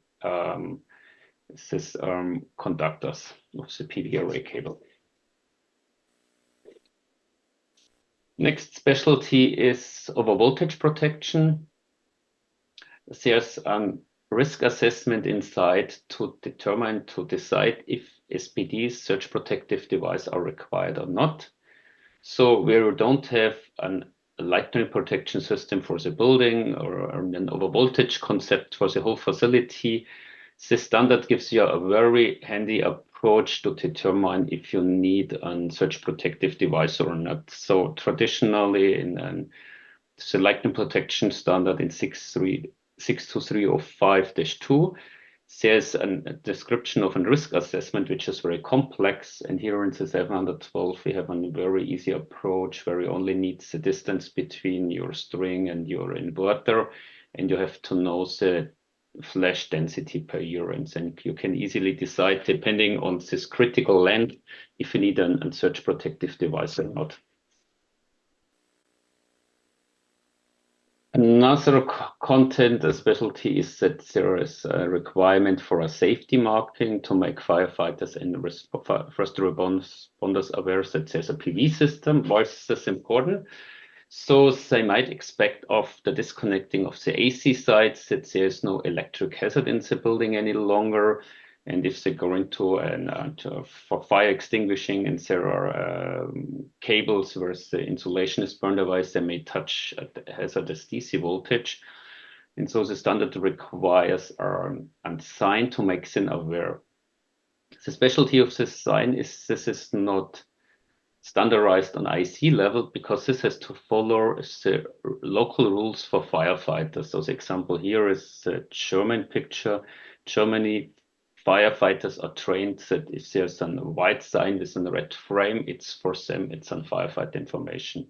conductors of the PV array cable. Next specialty is overvoltage protection. There's risk assessment inside to decide if SPDs, surge protective devices, are required or not. So where you don't have a lightning protection system for the building or an overvoltage concept for the whole facility, the standard gives you a very handy approach to determine if you need a surge protective device or not. So traditionally in the lightning protection standard in 62305-2, there's a description of a risk assessment, which is very complex. And here in the 712, we have a very easy approach where you only need the distance between your string and your inverter. And you have to know the flash density per year. And then you can easily decide, depending on this critical length, if you need a surge protective device or not. Another content specialty is that there is a requirement for a safety marking to make firefighters and first responders aware that there's a PV system. Why is this important? So they might expect of the disconnecting of the AC sites that there's no electric hazard in the building any longer. And if they go into for fire extinguishing and there are cables where the insulation is burned away, they may touch a hazardous DC voltage. And so the standard requires a sign to make them aware. The specialty of this sign is this is not standardized on IC level because this has to follow the local rules for firefighters. So the example here is the German picture. Germany firefighters are trained that if there's a white sign with a red frame, it's for them, it's on firefighter information.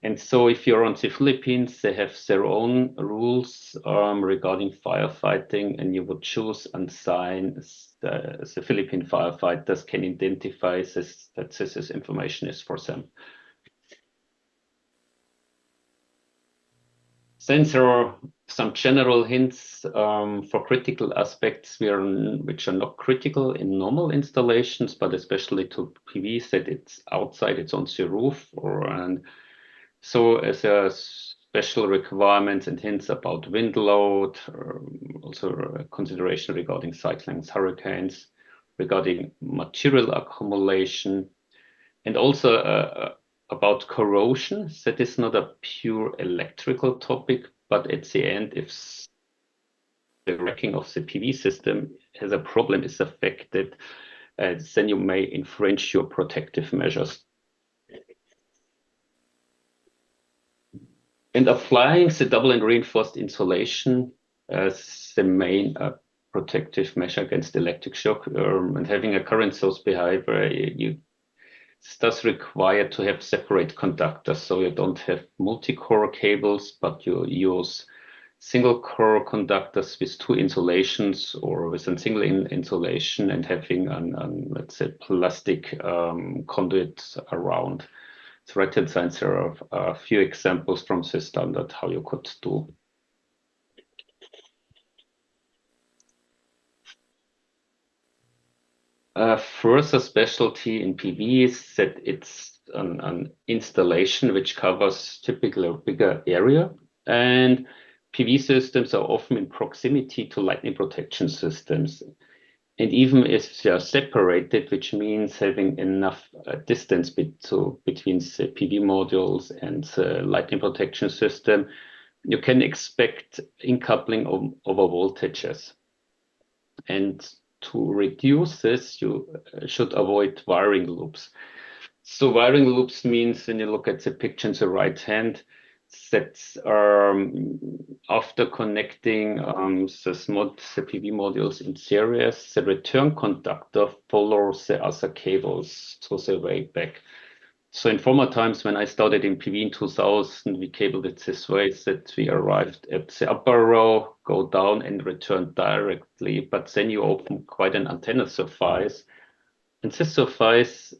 And so if you're on the Philippines, they have their own rules regarding firefighting, and you would choose a sign the Philippine firefighters can identify that this information is for them. Then there are some general hints for critical aspects which are not critical in normal installations, but especially to PVs that it's outside, it's on the roof, so as a special requirements and hints about wind load, also a consideration regarding cyclones, hurricanes, regarding material accumulation, and also about corrosion. That is not a pure electrical topic, but at the end, if the racking of the PV system has a problem, is affected, then you may infringe your protective measures. And applying the double and reinforced insulation as the main protective measure against electric shock and having a current source behavior, this does require to have separate conductors. So you don't have multi-core cables, but you use single core conductors with two insulations or with a single insulation and having let's say, plastic conduit around. So right-hand side, there are a few examples from the standard how you could do. Further specialty in PV is that it's an installation which covers typically a bigger area, and PV systems are often in proximity to lightning protection systems. And even if they are separated, which means having enough distance between the PV modules and the lightning protection system, you can expect incoupling over voltages. And to reduce this, you should avoid wiring loops. So wiring loops means when you look at the picture on the right hand, That after connecting the PV modules in series, the return conductor follows the other cables to the way back. So in former times, when I started in PV in 2000, we cabled it this way that we arrived at the upper row, go down and return directly, but then you open quite an antenna surface. And this surface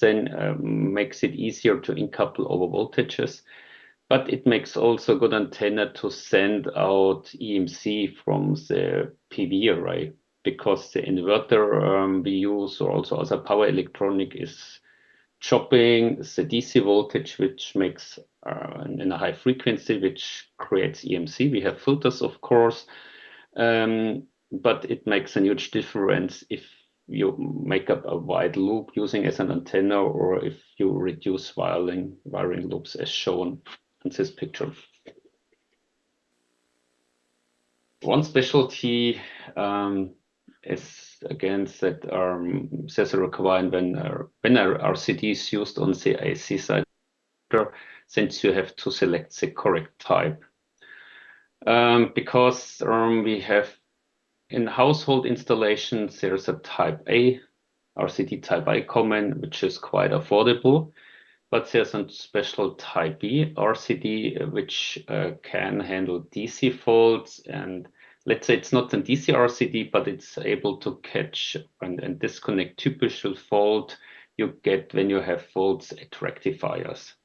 then makes it easier to incouple over voltages, but it makes also good antenna to send out EMC from the PV array, because the inverter we use, or also other power electronic, is chopping the DC voltage, which makes in a high frequency, which creates EMC. We have filters, of course, but it makes a huge difference if you make up a wide loop using as an antenna, or if you reduce wiring loops as shown in this picture. One specialty is again that there's a requirement when a RCD is used on the AC side, since you have to select the correct type. Because we have in household installations, there's a type A, RCD type A common, which is quite affordable. But there's a special type B RCD, which can handle DC faults. And let's say it's not a DC RCD, but it's able to catch and disconnect typical fault you get when you have faults at rectifiers.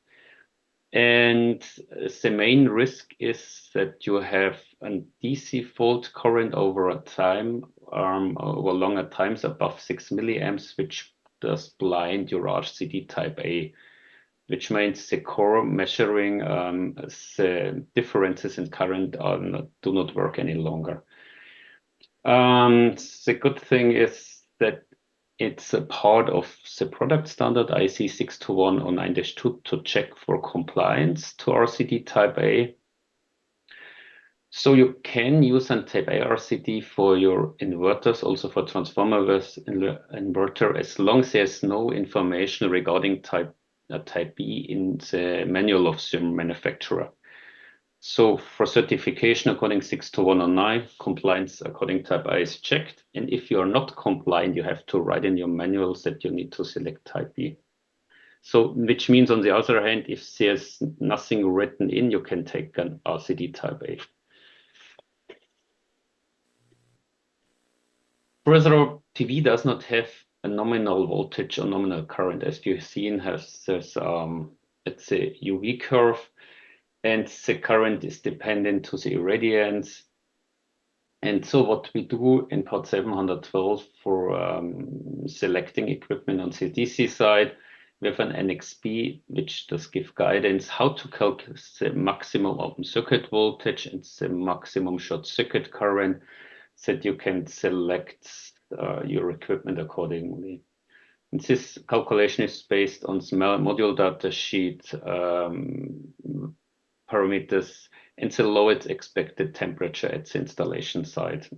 And the main risk is that you have a DC fault current over a time, over longer times above 6 milliamps, which does blind your RCD type A, which means the core measuring the differences in current do not work any longer. The good thing is that it's a part of the product standard IC 62109-2 to check for compliance to RCD type A. So you can use a type A RCD for your inverters, also for transformers inverter, as long as there's no information regarding type B in the manual of the manufacturer. So for certification according 62109, compliance according type A is checked. And if you are not compliant, you have to write in your manuals that you need to select type B. So which means on the other hand, if there's nothing written in, you can take an RCD type A. Further, PV does not have a nominal voltage or nominal current. As you've seen, there's it's a UV curve, and the current is dependent to the irradiance. And so what we do in part 712 for selecting equipment on the DC side, we have an NXP, which does give guidance how to calculate the maximum open circuit voltage and the maximum short circuit current, so that you can select your equipment accordingly. And this calculation is based on the module data sheet parameters and the lowest expected temperature at the installation site.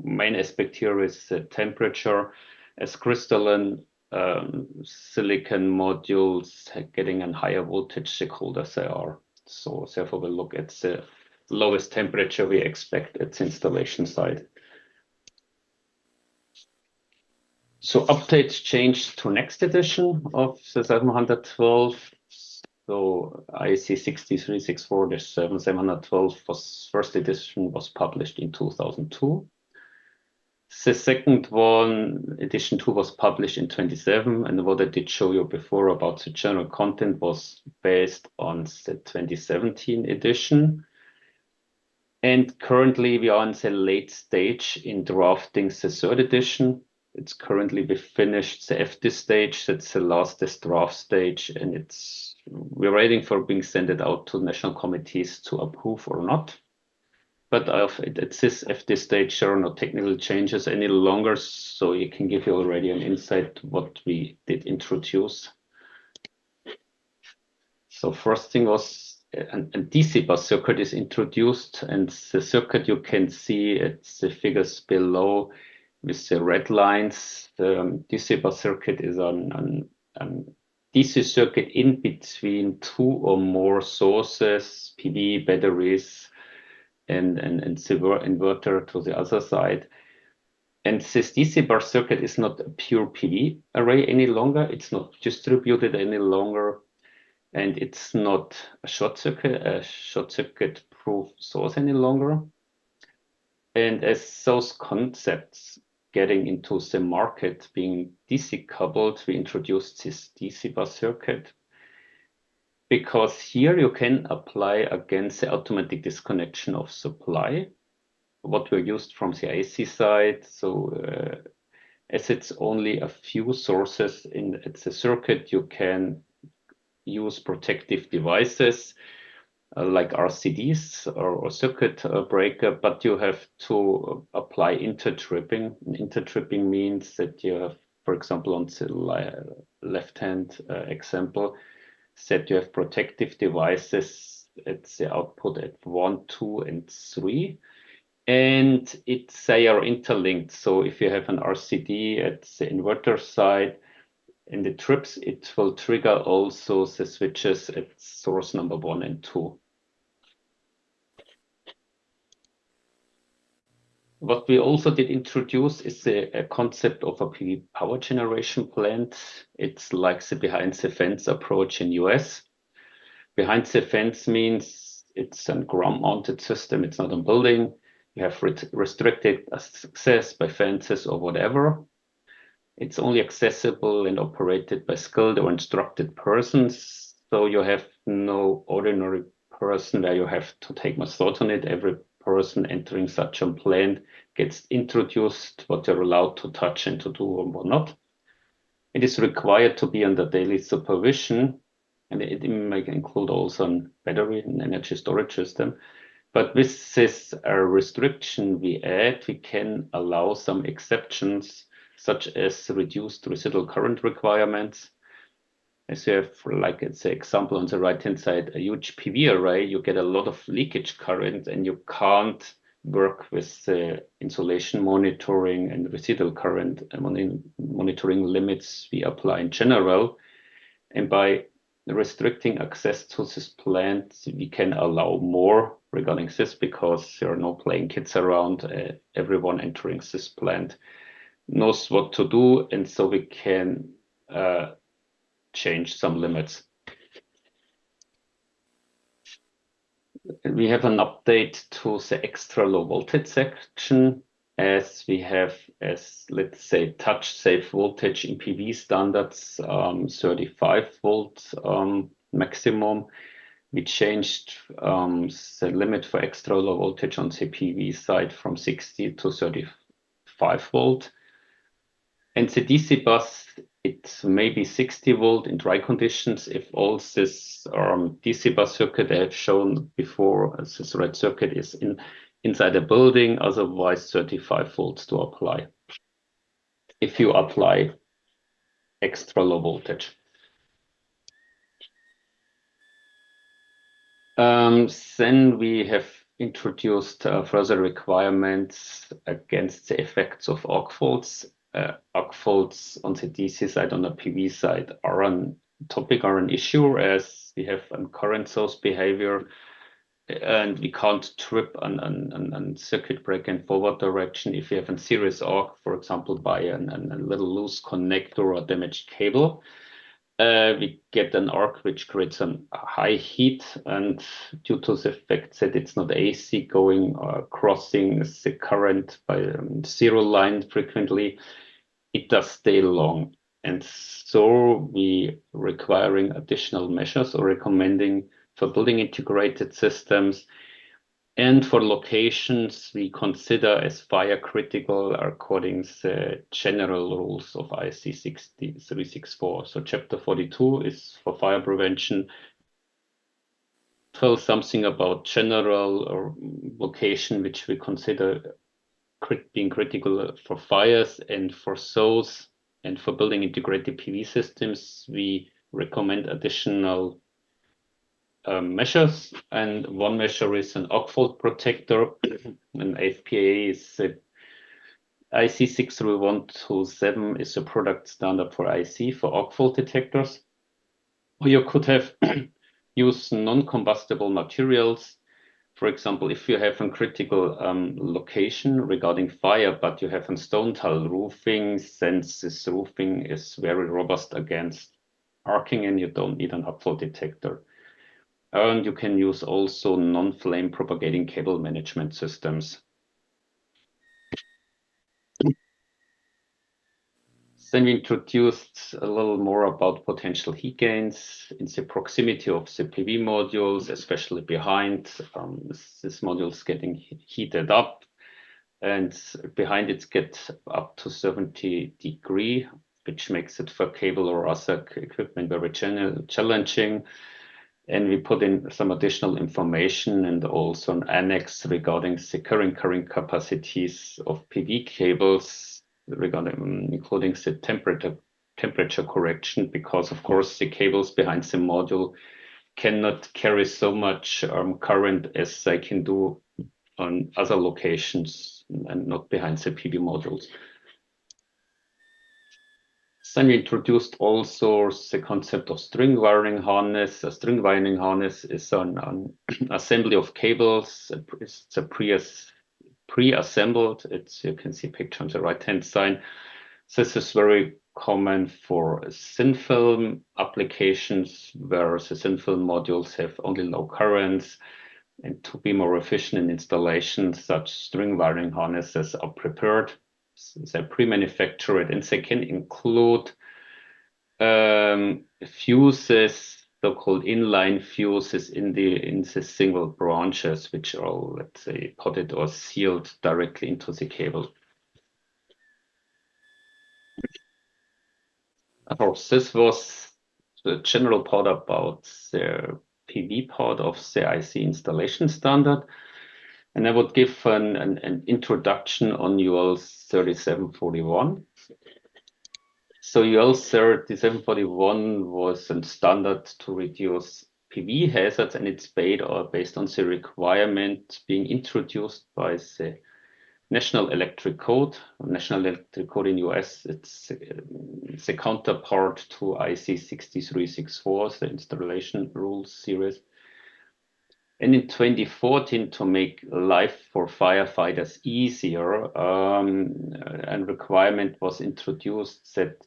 Main aspect here is the temperature, as crystalline silicon modules getting a higher voltage the colder they are. So therefore we'll look at the lowest temperature we expect at the installation site. So updates changed to next edition of the 712. So IEC 63647 was first edition was published in 2002. The second one, edition 2, was published in 27, and what I did show you before about the general content was based on the 2017 edition. And currently we are in the late stage in drafting the third edition. It's currently we finished the FD stage, that's the last draft stage, and we're waiting for being sent out to national committees to approve or not. But at this FD stage, there are no technical changes any longer, so you can give you already an insight what we did introduce. So first thing was a DC bus circuit is introduced, and the circuit you can see at the figures below with the red lines. The DC bus circuit is on DC circuit in between two or more sources, PV, batteries, and inverter to the other side. And this DC bus circuit is not a pure PV array any longer. It's not distributed any longer. And it's not a short circuit proof source any longer. And as those concepts getting into the market being DC coupled, we introduced this DC bus circuit. Because here you can apply against the automatic disconnection of supply, what we used from the IC side. So as it's only a few sources in the circuit, you can use protective devices like RCDs or circuit breaker, but you have to apply intertripping. Intertripping means that you have, for example, on the left-hand example, that you have protective devices at the output at 1, 2, and 3. And they are interlinked. So if you have an RCD at the inverter side, in the trips, it will trigger also the switches at source number 1 and 2. What we also did introduce is a concept of a PV power generation plant. It's like the behind the fence approach in US. Behind the fence means it's a ground-mounted system. It's not a building. You have restricted access by fences or whatever. It's only accessible and operated by skilled or instructed persons. So you have no ordinary person where you have to take much thought on it. Every person entering such a plant gets introduced what they're allowed to touch and to do or not. It is required to be under daily supervision, and it may include also a battery and energy storage system. But with this restriction we add, we can allow some exceptions, such as reduced residual current requirements. As you have, like it's an example on the right-hand side, a huge PV array, you get a lot of leakage current and you can't work with the insulation monitoring and residual current monitoring limits we apply in general. And by restricting access to this plant, we can allow more regarding this because there are no playing kids around. Everyone entering this plant knows what to do, and so we can change some limits. We have an update to the extra low voltage section, as we have, as let's say, touch safe voltage in PV standards, 35 volt maximum. We changed the limit for extra low voltage on the PV side from 60 to 35 volt. And the DC bus, it may be 60 volt in dry conditions if all this DC bus circuit I have shown before, this red circuit is inside a building, otherwise 35 volts to apply. If you apply extra low voltage. Then we have introduced further requirements against the effects of arc faults. Arc faults on the DC side, on the PV side, are an issue, as we have current source behavior, and we can't trip on circuit breaker in forward direction if you have a series arc, for example, by a little loose connector or damaged cable. We get an arc which creates a high heat, and due to the fact that it's not AC going or crossing the current by zero line frequently, it does stay long. And so we requiring additional measures or recommending for building integrated systems. And for locations we consider as fire critical according to the general rules of IEC 60364. So chapter 42 is for fire prevention. Tell something about general or location which we consider being critical for fires, and for those and for building integrated PV systems, we recommend additional measures. And one measure is an arc fault protector. An FPA is IC 63127 is a product standard for IC for arc fault detectors. Or you could have used non-combustible materials. For example, if you have a critical location regarding fire, but you have a stone tile roofing, since this roofing is very robust against arcing and you don't need an upfall detector. And you can use also non-flame propagating cable management systems. Then we introduced a little more about potential heat gains in the proximity of the PV modules, especially behind. This modules getting heated up, and behind it gets up to 70 degrees, which makes it for cable or other equipment very challenging. And we put in some additional information and also an annex regarding the current capacities of PV cables, regarding including the temperature correction, because of course the cables behind the module cannot carry so much current as they can do on other locations and not behind the PV modules. Then we introduced also the concept of string wiring harness. A string wiring harness is an assembly of cables. It's a pre-assembled. You can see picture on the right-hand side. This is very common for thin film applications, where the thin film modules have only low currents. And to be more efficient in installation, such string wiring harnesses are prepared. They're pre-manufactured, and they can include fuses, so-called inline fuses in the single branches, which are, let's say, potted or sealed directly into the cable. Of course, this was the general part about the PV part of the IC installation standard. And I would give an introduction on UL 3741. So UL 3741 was a standard to reduce PV hazards, and it's based on the requirement being introduced by the National Electric Code. National Electric Code in US, it's the counterpart to IC 6364, the installation rules series. And in 2014, to make life for firefighters easier, a requirement was introduced that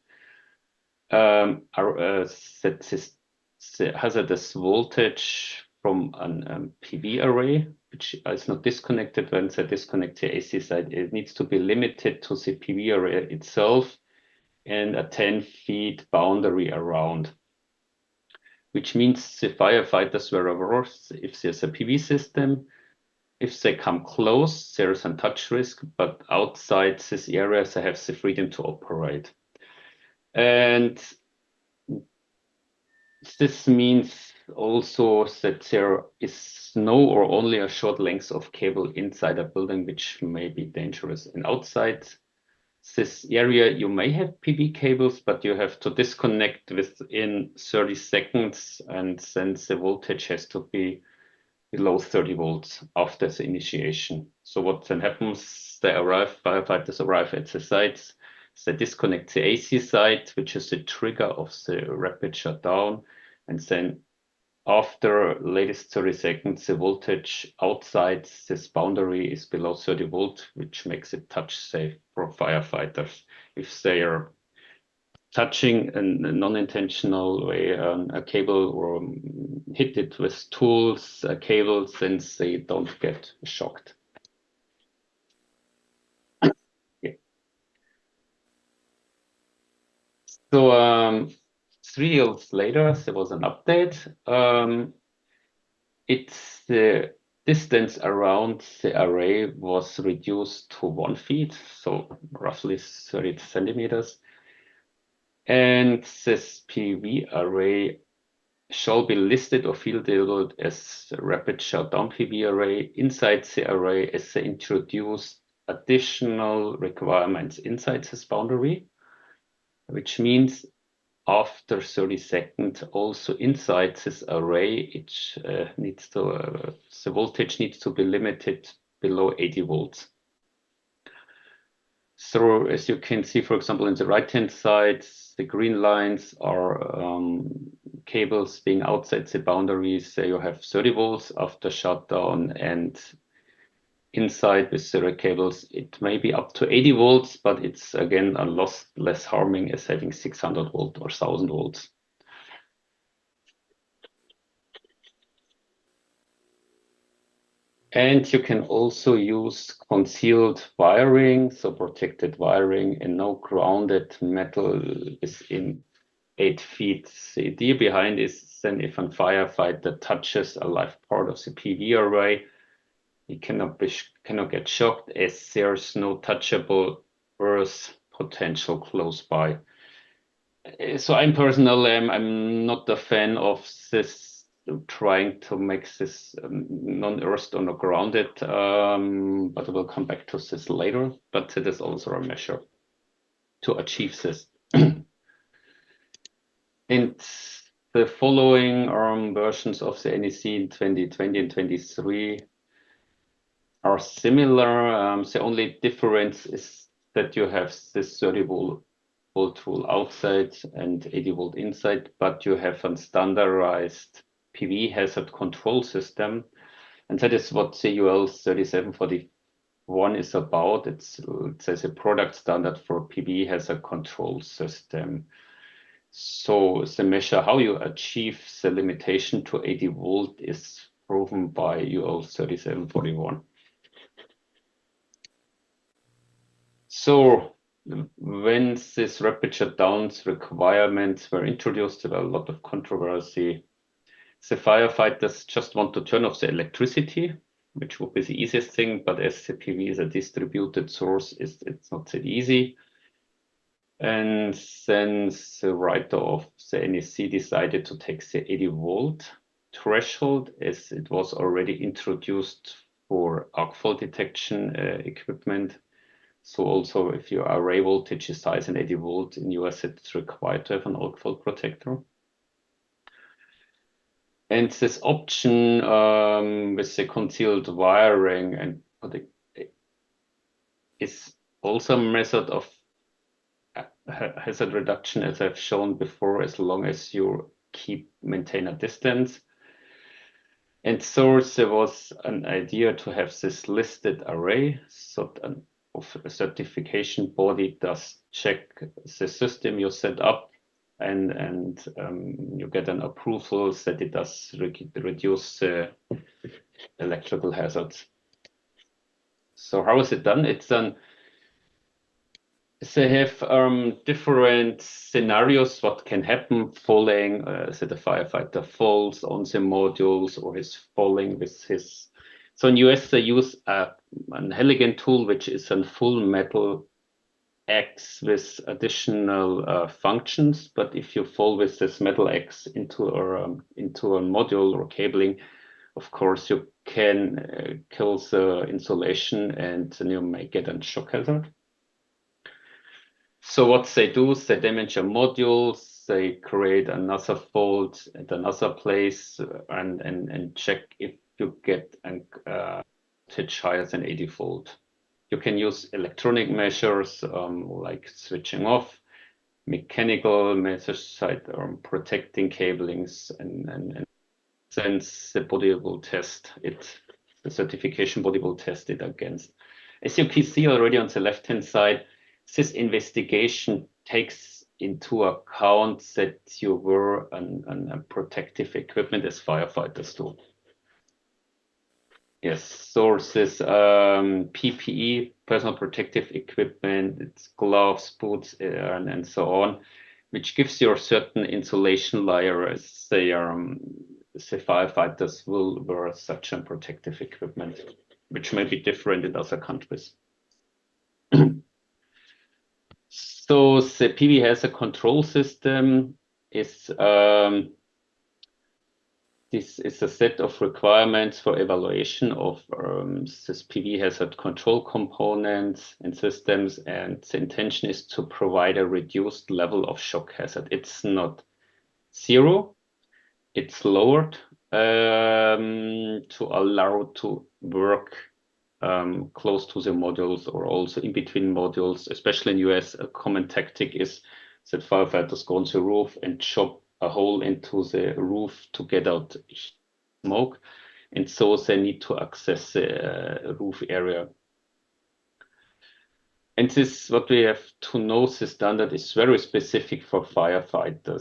hazardous voltage from an PV array, which is not disconnected when they disconnect the AC side, it needs to be limited to the PV array itself and a 10 feet boundary around. Which means the firefighters were aware if there's a PV system, if they come close, there is a touch risk, but outside this area, they have the freedom to operate. And this means also that there is no or only a short length of cable inside a building, which may be dangerous. And outside this area, you may have PV cables, but you have to disconnect within 30 seconds, and then the voltage has to be below 30 volts after the initiation. So what then happens, firefighters arrive at the sites, they disconnect the AC side, which is the trigger of the rapid shutdown, and then after latest 30 seconds, the voltage outside this boundary is below 30 volts, which makes it touch safe for firefighters. If they are touching in a non-intentional way a cable or hit it with tools, cables, then they don't get shocked. Yeah. So 3 years later, there was an update. It's the distance around the array was reduced to 1 feet, so roughly 30 centimeters. And this PV array shall be listed or field labeled as a rapid shutdown PV array. Inside the array, as they introduced additional requirements inside this boundary, which means after 30 seconds, also inside this array, the voltage needs to be limited below 80 volts. So as you can see, for example, in the right-hand side, the green lines are cables being outside the boundaries, you have 30 volts after shutdown, and inside with the rack cables, it may be up to 80 volts, but it's again a lot less harming as having 600 volt or 1000 volts. And you can also use concealed wiring, so protected wiring, and no grounded metal within 8 feet. The idea behind is then if a firefighter touches a live part of the PV array, he cannot get shocked as there's no touchable earth potential close by. So I'm personally, I'm not a fan of this, trying to make this non-earthed or not grounded, but I will come back to this later. But it is also a measure to achieve this. And the following versions of the NEC in 2020 and 23 are similar. The only difference is that you have this 30 volt rule outside and 80 volt inside, but you have a standardized PV hazard control system. And that is what CUL 3741 is about. It says a product standard for PV hazard control system. So the measure how you achieve the limitation to 80 volt is proven by UL 3741. So when these rapid shutdowns requirements were introduced, there were a lot of controversy. The firefighters just want to turn off the electricity, which would be the easiest thing, but as the PV is a distributed source, it's not that easy. And then the writer of the NEC decided to take the 80 volt threshold, as it was already introduced for arc fault detection equipment. So also if your array voltage is higher than 80 volt in US, it's required to have an arc fault protector. And this option with the concealed wiring and is also a method of hazard reduction, as I've shown before, as long as you maintain a distance. And so there was an idea to have this listed array, so a certification body does check the system you set up, and you get an approval that it does reduce electrical hazards. So how is it done? It's done. They have different scenarios what can happen. Falling, so the firefighter falls on the modules, or is falling with his. So in US they use an elegant tool, which is a full metal X with additional functions. But if you fall with this metal X into a module or cabling, of course you can kill the insulation, and then you may get a shock hazard. So what they do is they damage a module, they create another fault at another place, and check if you get a voltage higher than 80 volt. You can use electronic measures like switching off, mechanical measures like protecting cablings, and since the body will test it, the certification body will test it against. As you can see already on the left-hand side, this investigation takes into account that you wear a protective equipment as firefighters do. Yes, so this PPE, personal protective equipment, it's gloves, boots, and so on, which gives you a certain insulation layer as the firefighters will wear such a protective equipment, which may be different in other countries. So the PV hazard control system is this is a set of requirements for evaluation of this PV hazard control components and systems, and the intention is to provide a reduced level of shock hazard. It's not zero, it's lowered to allow to work close to the modules or also in between modules. Especially in US, a common tactic is that firefighters go on the roof and chop a hole into the roof to get out smoke, and so they need to access the roof area. And this, what we have to know, the standard is very specific for firefighters.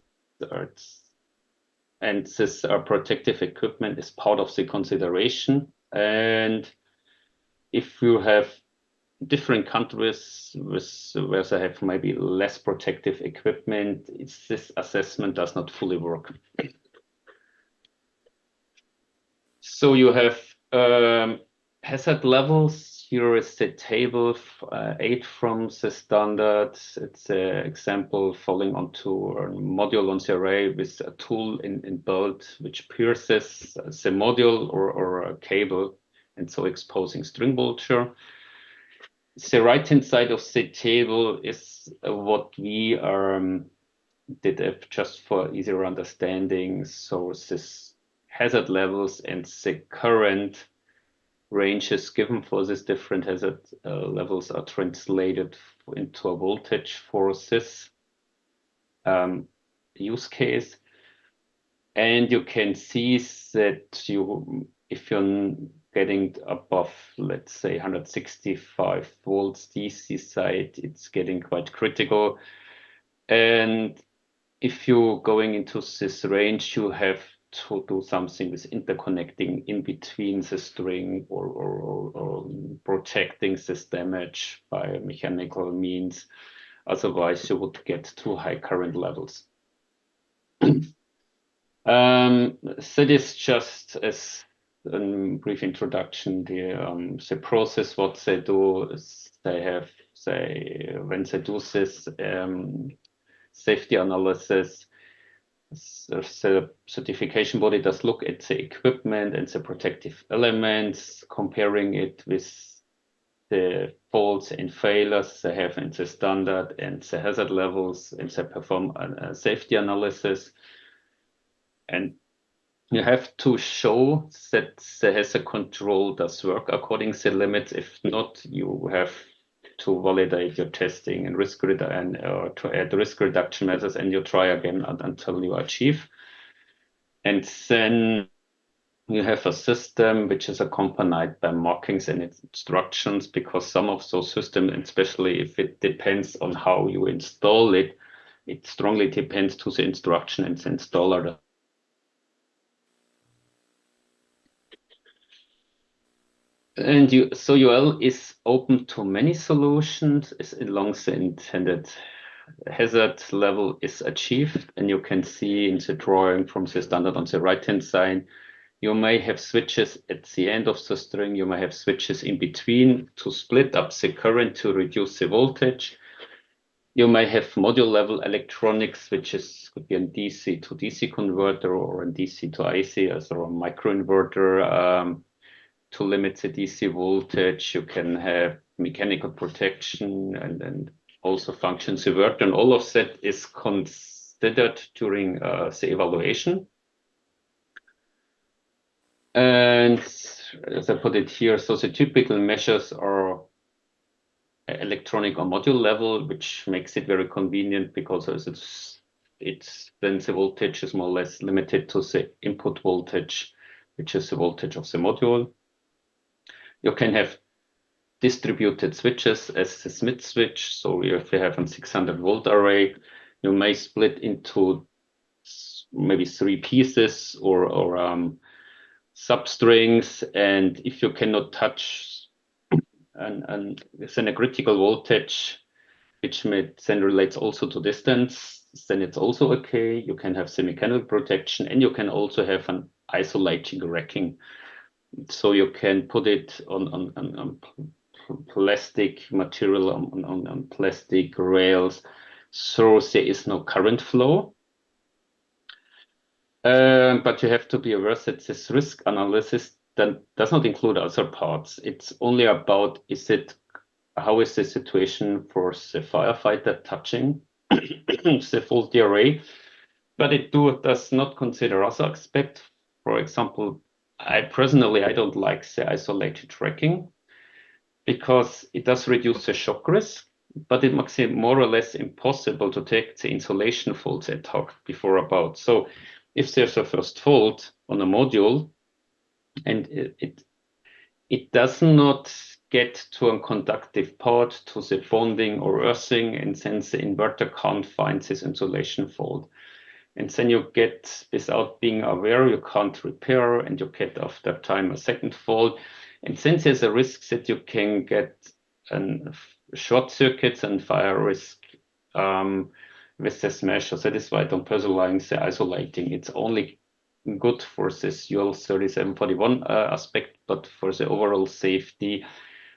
And this protective equipment is part of the consideration. And if you have different countries where they have maybe less protective equipment, this assessment does not fully work. So you have hazard levels. Here is the table 8 from the standard. It's an example falling onto a module on the array with a tool in belt which pierces the module or a cable, and so exposing string vulture. The right-hand side of the table is what we did just for easier understanding. So this hazard levels and the current ranges given for these different hazard levels are translated into a voltage for this use case. And you can see that if you're getting above, let's say, 165 volts DC side, it's getting quite critical. And if you're going into this range, you have to do something with interconnecting in between the string or protecting this damage by mechanical means. Otherwise, you would get too high current levels. That is just as a brief introduction. The process, what they do is when they do this safety analysis, the certification body does look at the equipment and the protective elements, comparing it with the faults and failures they have in the standard and the hazard levels, and they perform a safety analysis. And you have to show that the hazard control does work according to the limits. If not, you have to validate your testing and to add risk reduction measures, and you try again until you achieve. And then you have a system which is accompanied by markings and instructions, because some of those systems, especially if it depends on how you install it, it strongly depends to the instruction and the installer. And so UL is open to many solutions as long as the intended hazard level is achieved. And you can see in the drawing from the standard on the right-hand side, you may have switches at the end of the string. You may have switches in between to split up the current to reduce the voltage. You may have module level electronics, which could be a DC to DC converter or a DC to AC, or a microinverter. To limit the DC voltage, you can have mechanical protection and also functions reversed, and all of that is considered during the evaluation. And as I put it here, so the typical measures are electronic or module level, which makes it very convenient because then the voltage is more or less limited to the input voltage, which is the voltage of the module. You can have distributed switches as the Smith switch. So if you have a 600 volt array, you may split into maybe 3 pieces or substrings. And if you cannot touch and then a critical voltage, which then relates also to distance, then it's also okay. You can have the mechanical protection, and you can also have an isolating racking. So you can put it on plastic material, on plastic rails, so there is no current flow. But you have to be aware that this risk analysis does not include other parts. It's only about how is the situation for the firefighter touching the faulty array, but it does not consider other aspects. For example, I don't like the isolated tracking because it does reduce the shock risk. but it makes it more or less impossible to take the insulation faults I talked before about. So if there's a first fault on a module and it does not get to a conductive part, to the bonding or earthing, and then the inverter can't find this insulation fault. And then you get, without being aware, you can't repair, and you get after time a second fault. And then there's a risk that you can get short circuits and fire risk with this measure. So that is why I don't personalize the isolating. It's only good for this UL 3741 aspect, but for the overall safety,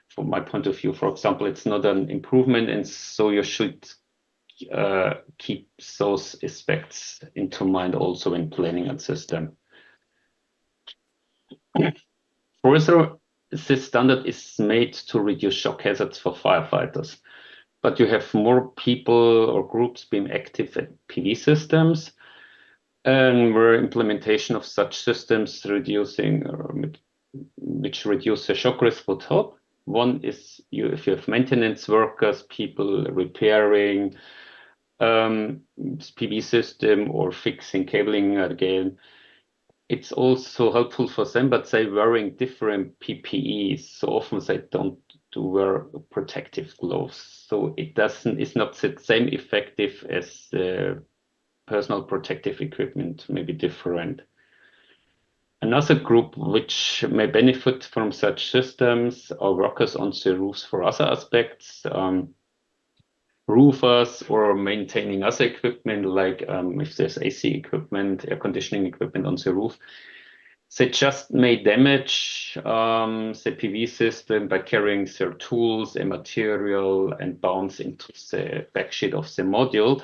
from my point of view, for example, it's not an improvement, and so you should keep those aspects into mind also when planning a system. Further, this standard is made to reduce shock hazards for firefighters, but you have more people or groups being active at PV systems, and where implementation of such systems which reduce the shock risk would help. One is if you have maintenance workers, people repairing PV system or fixing cabling again. It's also helpful for them, but they're wearing different PPEs. So often they don't wear protective gloves. So it's not the same effective as the personal protective equipment, maybe different. Another group which may benefit from such systems are workers on the roofs for other aspects, roofers or maintaining other equipment, like if there's AC equipment, air conditioning equipment on the roof. They just may damage the PV system by carrying their tools and material and bounce into the backsheet of the module.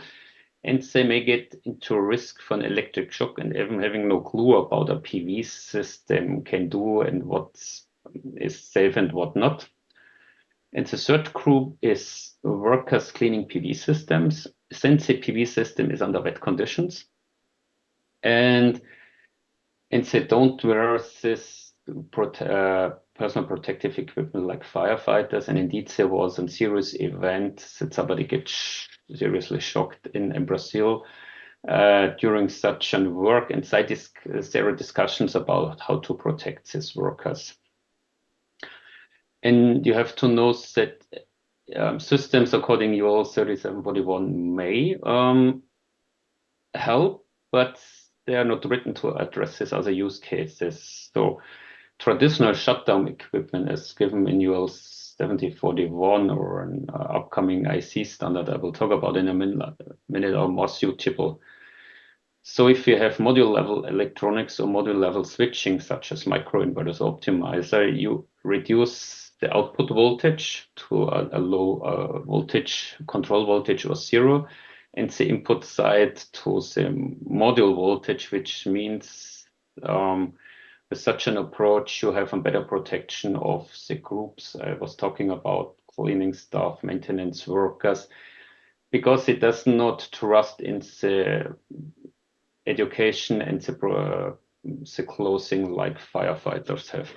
And they may get into a risk for an electric shock and even having no clue about a PV system can do and what is safe and what not. And the third group is workers cleaning PV systems, since the PV system is under wet conditions. And they don't wear this personal protective equipment like firefighters. And indeed, there was a serious event that somebody gets seriously shocked in Brazil during such a work. And there are discussions about how to protect these workers. And you have to know that systems according to UL 3741 may help, but they are not written to address these other use cases. So traditional shutdown equipment is given in UL 7041 or an upcoming IC standard I will talk about in a minute are more suitable. So if you have module level electronics or module level switching, such as microinverters optimizer, you reduce the output voltage to a low voltage, control voltage or zero, and the input side to the module voltage, which means with such an approach, you have a better protection of the groups I was talking about, cleaning staff, maintenance workers, because it does not trust in the education and the clothing like firefighters have.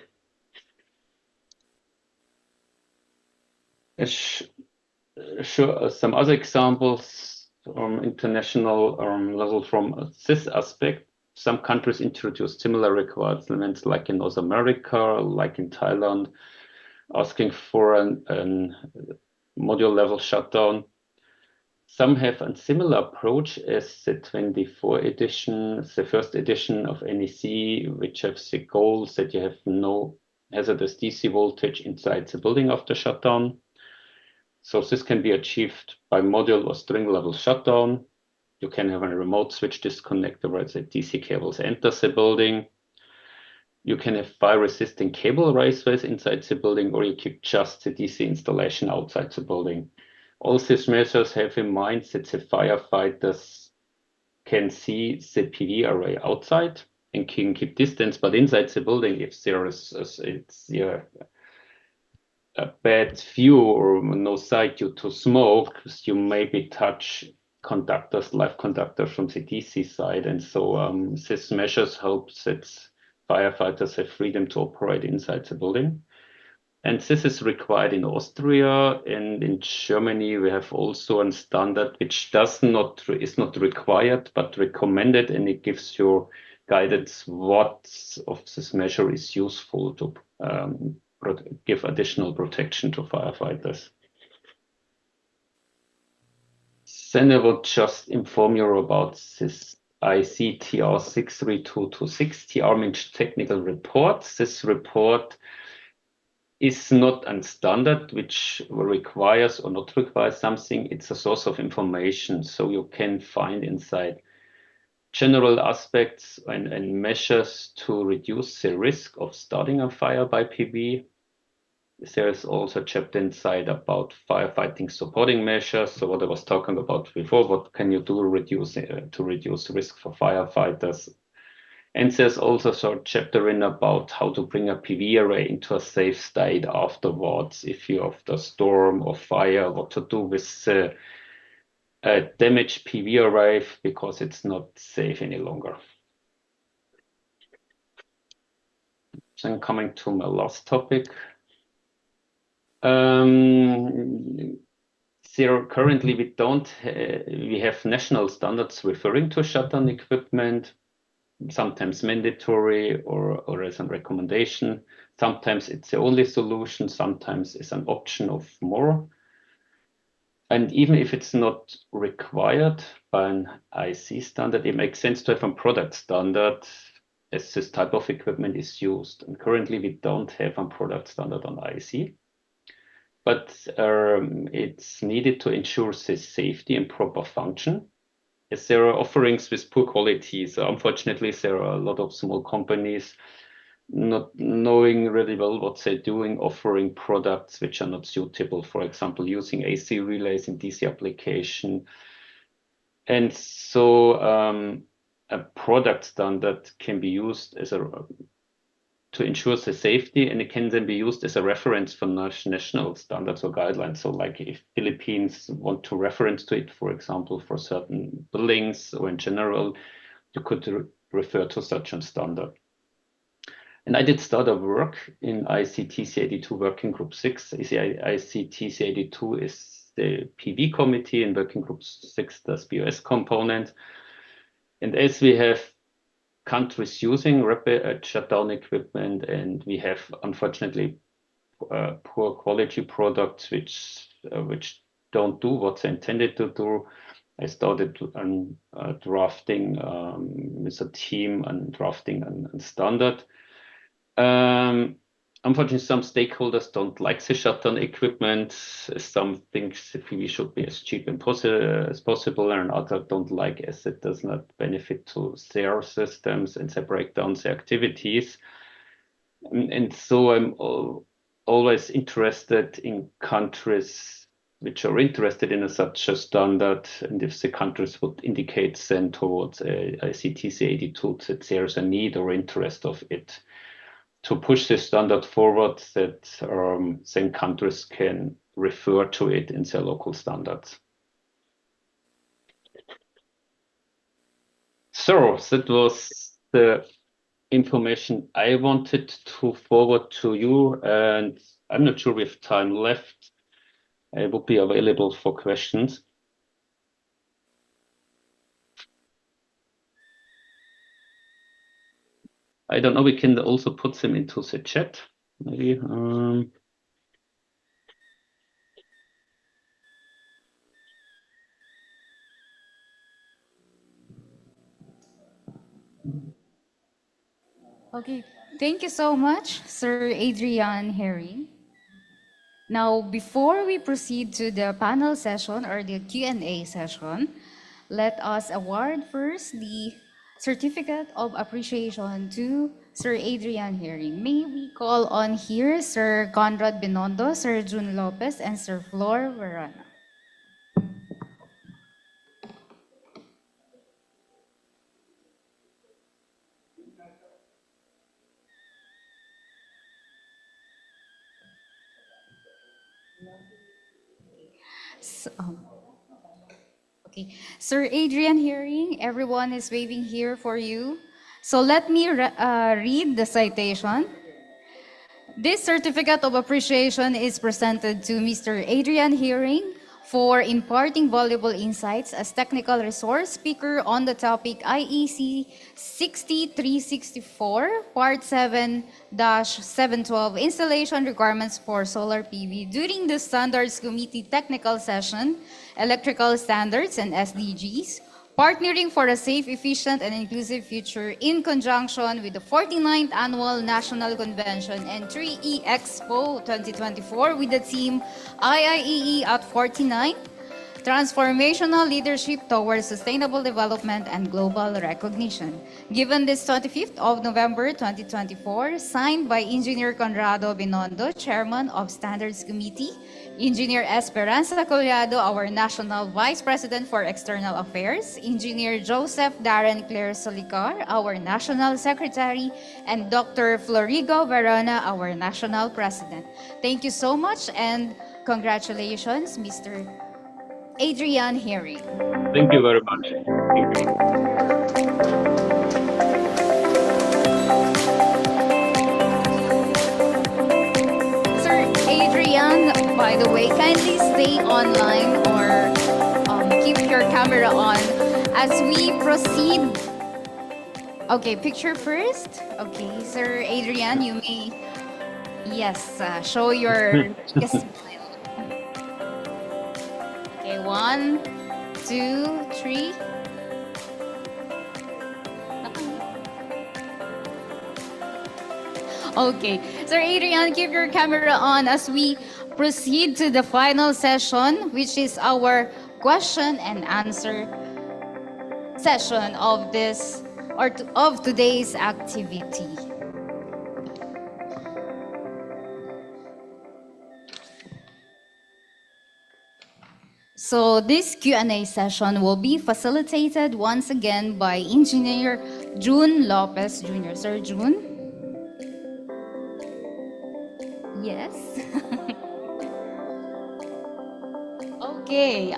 Sure, some other examples from international level from this aspect. Some countries introduced similar requirements, like in North America, like in Thailand, asking for an module level shutdown. Some have a similar approach as the 24 edition, the first edition of NEC, which have the goal that you have no hazardous DC voltage inside the building after shutdown. So this can be achieved by module or string level shutdown. You can have a remote switch disconnector where the DC cables enter the building. You can have fire-resisting cable raceways inside the building, or you keep just the DC installation outside the building. All these measures have in mind that the firefighters can see the PV array outside and can keep distance, but inside the building, if there is a bad view or no sight due to smoke, you maybe touch conductors, live conductors from the DC side. And so these measures help that firefighters have freedom to operate inside the building. And this is required in Austria, and in Germany we have also a standard which is not required but recommended, and it gives you guidance what of this measure is useful to give additional protection to firefighters. Then I will just inform you about this ICTR 63226, TR means technical report. This report is not a standard which requires or not requires something. It's a source of information. So you can find inside general aspects and measures to reduce the risk of starting a fire by PV. There is also a chapter inside about firefighting supporting measures. So what I was talking about before, what can you do to reduce risk for firefighters? And there's also a short chapter in about how to bring a PV array into a safe state afterwards. If you after storm or fire, what to do with a damaged PV array because it's not safe any longer. Then coming to my last topic. Currently we have national standards referring to shutdown equipment, sometimes mandatory or as a recommendation. Sometimes it's the only solution, sometimes it's an option of more. And even if it's not required by an IC standard, it makes sense to have a product standard as this type of equipment is used. And currently we don't have a product standard on IC. But it's needed to ensure the safety and proper function, as there are offerings with poor quality. So unfortunately, there are a lot of small companies not knowing really well what they're doing, offering products which are not suitable, for example, using AC relays in DC application. And so a product standard can be used as to ensure the safety, and it can then be used as a reference for national standards or guidelines. So like if Philippines want to reference to it, for example, for certain buildings or in general, you could refer to such a standard. And I did start a work in ICTC82 Working Group 6. ICTC82 is the PV committee, and Working Group 6 does BOS component. And as we have countries using rapid shutdown equipment, and we have unfortunately poor quality products which don't do what they're intended to do. I started drafting with a team and drafting a standard. Unfortunately, some stakeholders don't like the shutdown equipment. Some think the PV should be as cheap and as possible, and others don't like as it does not benefit to their systems and they break down their activities. And so I'm always interested in countries which are interested in such a standard, and if the countries would indicate then towards ICTC 82 that there's a need or interest of it, to push this standard forward, that then countries can refer to it in their local standards. So that was the information I wanted to forward to you, and I'm not sure we have time left. I will be available for questions. I don't know, we can also put them into the chat, maybe. Okay, thank you so much, Sir Adrian Herring. Now, before we proceed to the panel session or the Q&A session, let us award first the Certificate of Appreciation to Sir Adrian Herring. May we call on here Sir Conrad Binondo, Sir Jun Lopez, and Sir Flor Verana. So, okay, Sir Adrian Herring, everyone is waving here for you. So let me read the citation. This certificate of appreciation is presented to Mr. Adrian Hearing for imparting valuable insights as technical resource speaker on the topic IEC 6364, Part 7-712, Installation Requirements for Solar PV during the Standards Committee Technical Session, Electrical Standards and SDGs, Partnering for a Safe, Efficient, and Inclusive Future in conjunction with the 49th Annual National Convention and 3E Expo 2024 with the theme IIEE at 49, Transformational Leadership Towards Sustainable Development and Global Recognition. Given this 25th of November 2024, signed by Engineer Conrado Binondo, Chairman of Standards Committee, Engineer Esperanza Collado, our National Vice President for External Affairs, Engineer Joseph Darren Claire Solicar, our National Secretary, and Dr. Florigo Verona, our National President. Thank you so much and congratulations, Mr. Adrian Hearing. Thank you very much. Thank you. Sir Adrian, by the way, kindly stay online or keep your camera on as we proceed. Okay, picture first. Okay, Sir Adrian, you may, yes, show your yes, smile. Okay, 1, 2, 3. Okay, Sir Adrian, keep your camera on as we proceed to the final session, which is our question and answer session of this or of today's activity. So this Q&A session will be facilitated once again by Engineer June Lopez Jr. Sir June? Yes. Okay,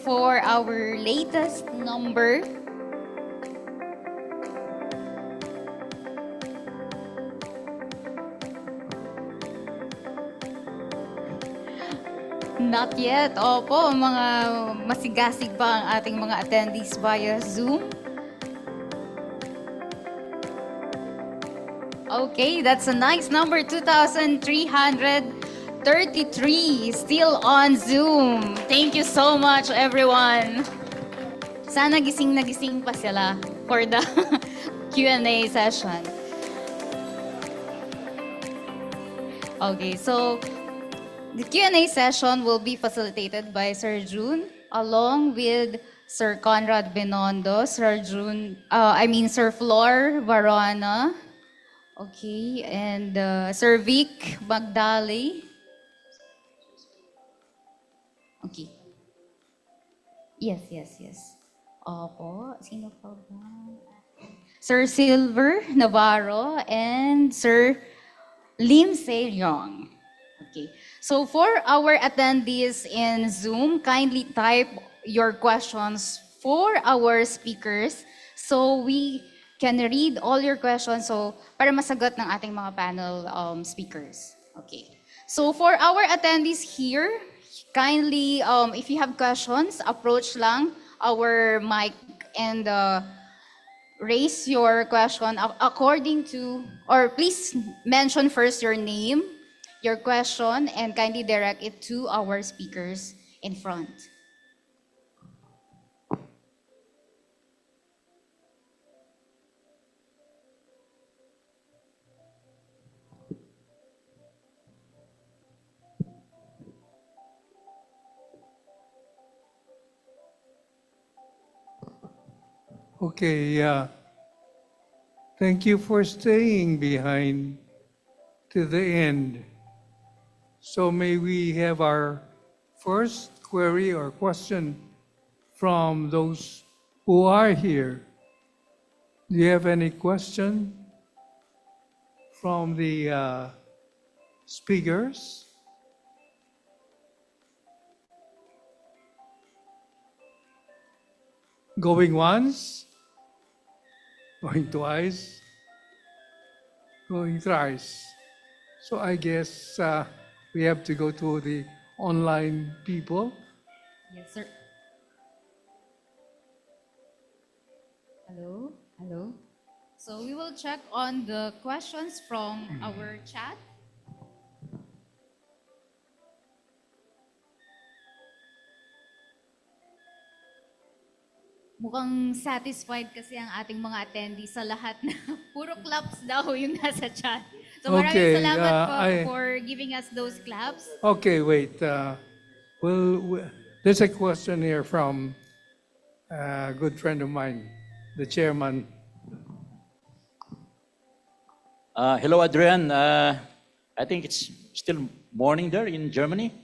for our latest number, not yet. Opo, mga masigasig pa ang ating mga attendees via Zoom. Okay, that's a nice number, 2,333, still on Zoom. Thank you so much, everyone. Sana gising na gising pa sila for the Q&A session. Okay, so the Q&A session will be facilitated by Sir June along with Sir Conrad Binondo, Sir Flor Varona, okay, and Sir Vic Magdali. Okay. Yes. Opo, sino pa ba? Sir Silver Navarro and Sir Lim Se Yong. Okay. So for our attendees in Zoom, kindly type your questions for our speakers so we can read all your questions so para masagot ng ating mga panel speakers. Okay. So for our attendees here, kindly if you have questions, approach lang our mic and raise your question according to, or please mention first your name, your question, and kindly direct it to our speakers in front. Okay, thank you for staying behind to the end. So may we have our first query or question from those who are here. Do you have any question from the speakers? Going once? Going twice? Going thrice? So I guess we have to go to the online people. Yes, sir. Hello, hello. So we will check on the questions from our chat. Mukhang satisfied kasi ang ating mga attendees sa lahat na puro claps daw yung nasa chat. So maraming Okay, salamat po for giving us those claps. Okay, wait. There's a question here from a good friend of mine, the chairman. Hello, Adrian. I think it's still morning there in Germany.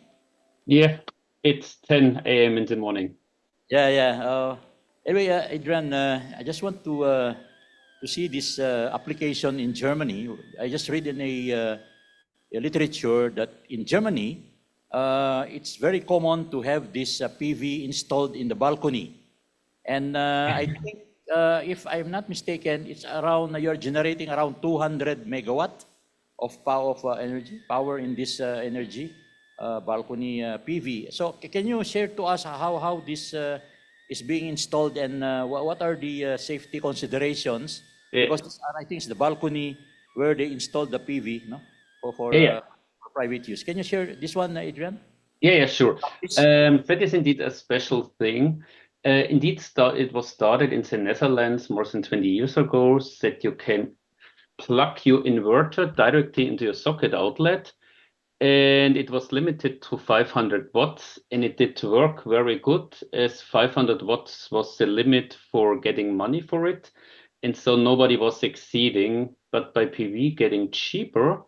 Yeah, it's 10 a.m. in the morning. Yeah. Anyway, Adrian, I just want to see this application in Germany. I just read in a literature that in Germany, it's very common to have this PV installed in the balcony. And I think, if I'm not mistaken, it's around, you're generating around 200 megawatt of power in this energy balcony PV. So can you share to us how this is being installed and what are the safety considerations? Yeah. Because I think it's the balcony where they installed the PV, no, for private use. Can you share this one, Adrian? Yeah, sure. That is indeed a special thing. Indeed, it was started in the Netherlands more than 20 years ago, that you can plug your inverter directly into your socket outlet. And it was limited to 500 watts, and it did work very good, as 500 watts was the limit for getting money for it. And so nobody was succeeding, but by PV getting cheaper,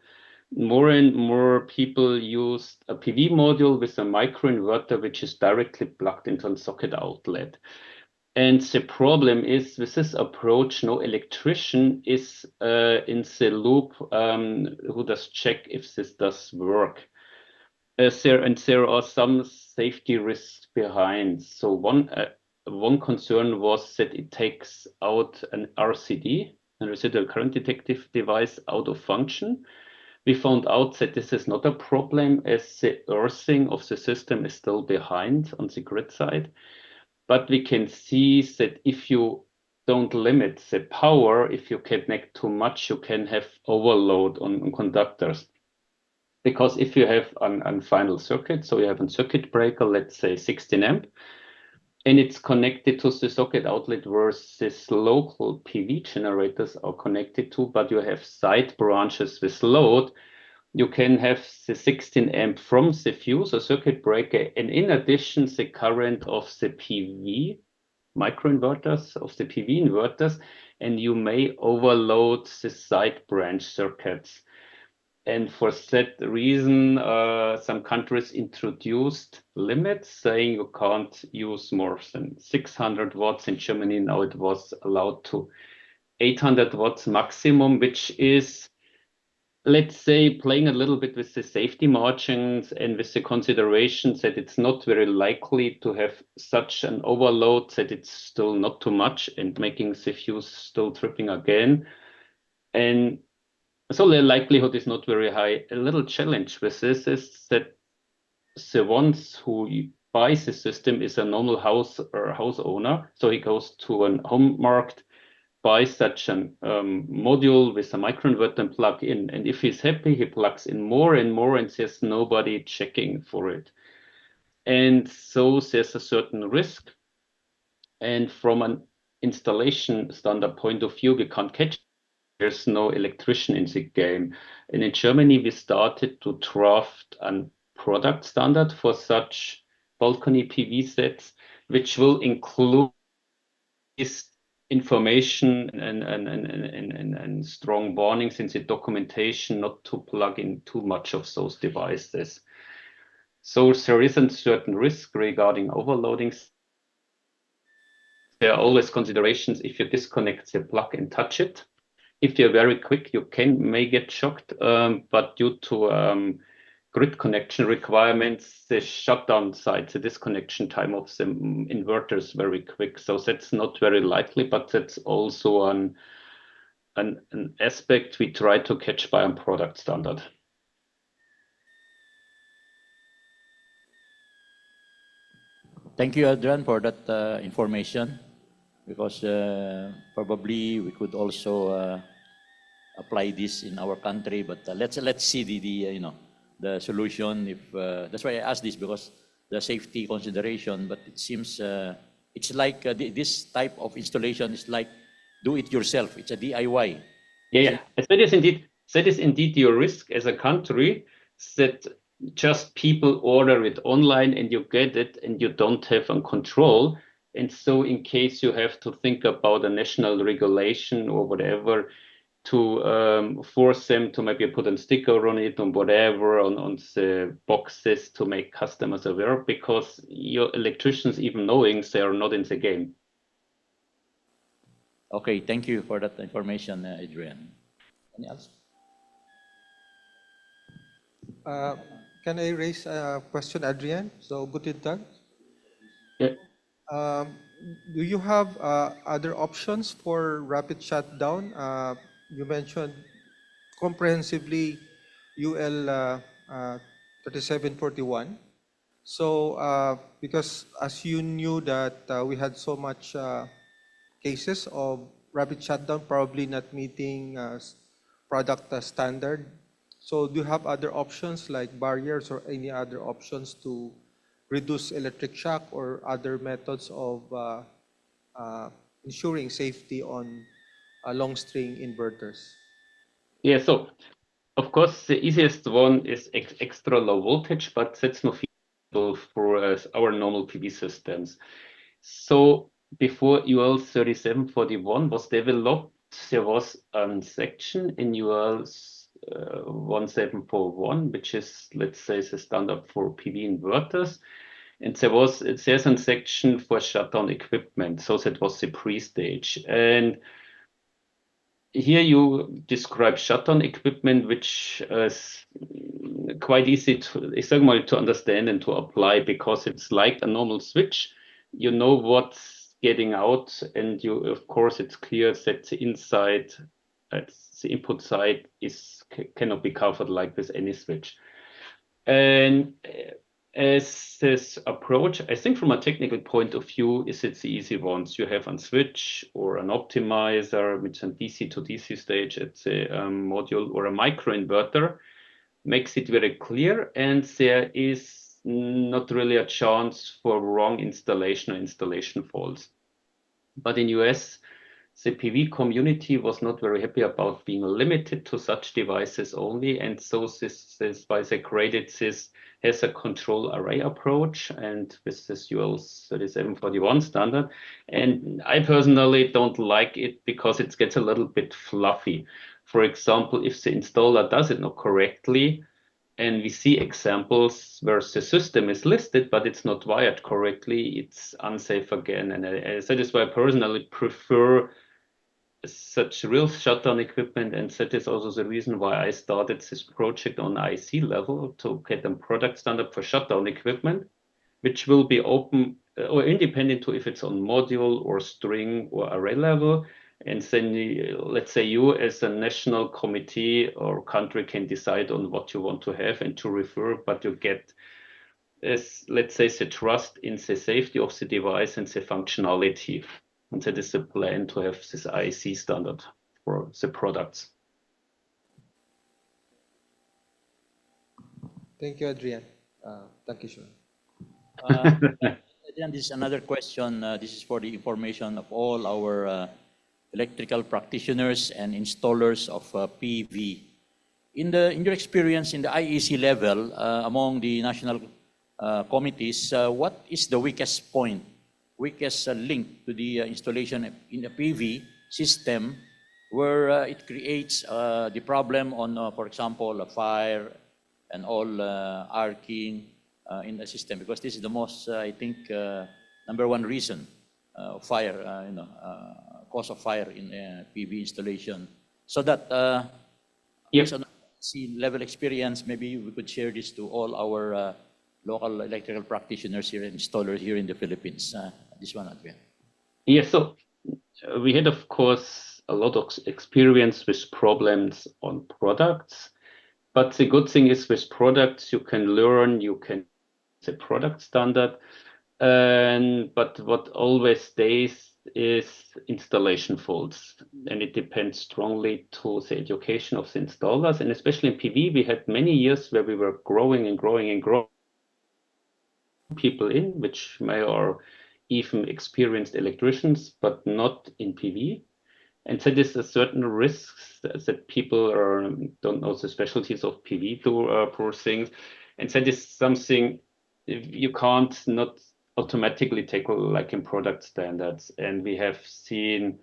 more and more people used a PV module with a microinverter, which is directly plugged into a socket outlet. And the problem is, with this approach, no electrician is in the loop who does check if this does work. There are some safety risks behind. So one concern was that it takes out an RCD, a residual current detective device, out of function. We found out that this is not a problem, as the earthing of the system is still behind on the grid side. But we can see that if you don't limit the power, if you connect too much, you can have overload on conductors. Because if you have an final circuit, so you have a circuit breaker, let's say 16 amp, and it's connected to the socket outlet where these local PV generators are connected to, but you have side branches with load, you can have the 16 amp from the fuse or circuit breaker, and in addition, the current of the PV microinverters, of the PV inverters, and you may overload the side branch circuits. And for that reason, some countries introduced limits saying you can't use more than 600 watts. In Germany, now it was allowed to 800 watts maximum, which is, let's say, playing a little bit with the safety margins and with the considerations that it's not very likely to have such an overload, that it's still not too much and making the fuse still tripping again. And so the likelihood is not very high. A little challenge with this is that the ones who buy the system is a normal house or house owner. So he goes to a home market, buys such a module with a microinverter and plug in. And if he's happy, he plugs in more and more, and there's nobody checking for it. And so there's a certain risk. And from an installation standard point of view, we can't catch. There's no electrician in the game. And in Germany, we started to draft a product standard for such balcony PV sets, which will include this information and strong warnings in the documentation not to plug in too much of those devices. So there is a certain risk regarding overloading. There are always considerations if you disconnect the plug and touch it. If you're very quick, you may get shocked, but due to grid connection requirements, the shutdown side, the disconnection time of the inverter is very quick. So that's not very likely, but that's also an aspect we try to catch by a product standard. Thank you, Adrian, for that information, because probably we could also apply this in our country. But let's see the solution. If that's why I asked this, because the safety consideration. But it seems it's like this type of installation is like do it yourself. It's a DIY. Yeah. That is indeed your risk as a country, that just people order it online and you get it and you don't have a control. And so in case you have to think about a national regulation or whatever to force them to maybe put a sticker on it or whatever on the boxes to make customers aware, because your electricians, even knowing they are not in the game. Okay, thank you for that information, Adrian. Any else? Can I raise a question, Adrian? So, guten Tag. Yeah. Do you have other options for rapid shutdown? You mentioned comprehensively UL 3741. So, because as you knew that we had so much cases of rapid shutdown probably not meeting product standard. So do you have other options like barriers or any other options to reduce electric shock or other methods of ensuring safety on long string inverters? Yeah, so of course the easiest one is extra low voltage, but that's not feasible for our normal PV systems. So before UL 3741 was developed, there was a section in UL 1741, which is, let's say, the standard for PV inverters. And there's a section for shutdown equipment. So that was the pre-stage. And here you describe shutdown equipment, which is quite easy to understand and to apply, because it's like a normal switch. You know what's getting out, and of course it's clear that the inside, the input side cannot be covered like with any switch. And as this approach, I think from a technical point of view, it's the easy ones. You have a switch or an optimizer, which is a DC to DC stage at the module, or a microinverter, makes it very clear, and there is not really a chance for wrong installation or installation faults. But in US, the PV community was not very happy about being limited to such devices only, and so this why they created this as a control array approach, and with this UL 3741 standard. And I personally don't like it because it gets a little bit fluffy. For example, if the installer does it not correctly, and we see examples where the system is listed, but it's not wired correctly, it's unsafe again. And that is why I personally prefer such real shutdown equipment, and that is also the reason why I started this project on IC level to get a product standard for shutdown equipment, which will be open or independent to if it's on module or string or array level. And then let's say you as a national committee or country can decide on what you want to have and to refer, but you get, as let's say, the trust in the safety of the device and the functionality. And that is the plan, to have this IEC standard for the products. Thank you, Adrian. Thank you, sir. Adrian, this is another question. This is for the information of all our electrical practitioners and installers of PV. In your experience in the IEC level, among the national committees, what is the weakest point, weakest link to the installation in the PV system, where it creates the problem on, for example, a fire and all arcing in the system? Because this is the most, I think, number one reason of fire, cause of fire in PV installation. So that, based on C-level experience, maybe we could share this to all our local electrical practitioners here, installers here in the Philippines. This one, Adrian. Yes, so we had, of course, a lot of experience with problems on products. But the good thing is with products, you can learn, you can the product standard. But what always stays is installation faults, and it depends strongly to the education of the installers. And especially in PV, we had many years where we were growing and growing and growing people in, which may or even experienced electricians, but not in PV. And that is a certain risks that people don't know the specialties of PV to poor things. And that is something you can't not automatically tackle like in product standards. And we have seen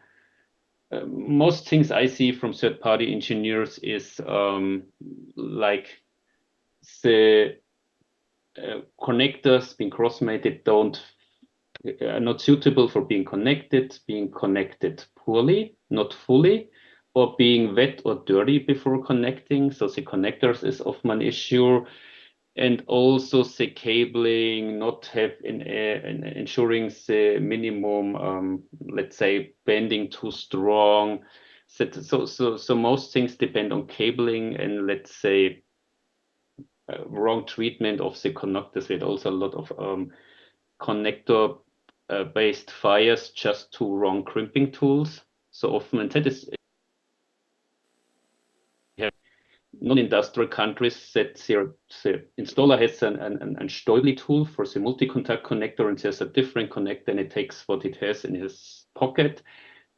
most things I see from third-party engineers is like the connectors being cross-mated are not suitable for being connected poorly, not fully, or being wet or dirty before connecting. So the connectors is often an issue. And also the cabling not have ensuring the minimum, let's say, bending too strong. So most things depend on cabling and let's say wrong treatment of the connectors. With also a lot of connector based fires just to wrong crimping tools. So often, and that is non-industrial countries that the installer has an Stoibli tool for the multi-contact connector, and there's a different connector, and it takes what it has in his pocket,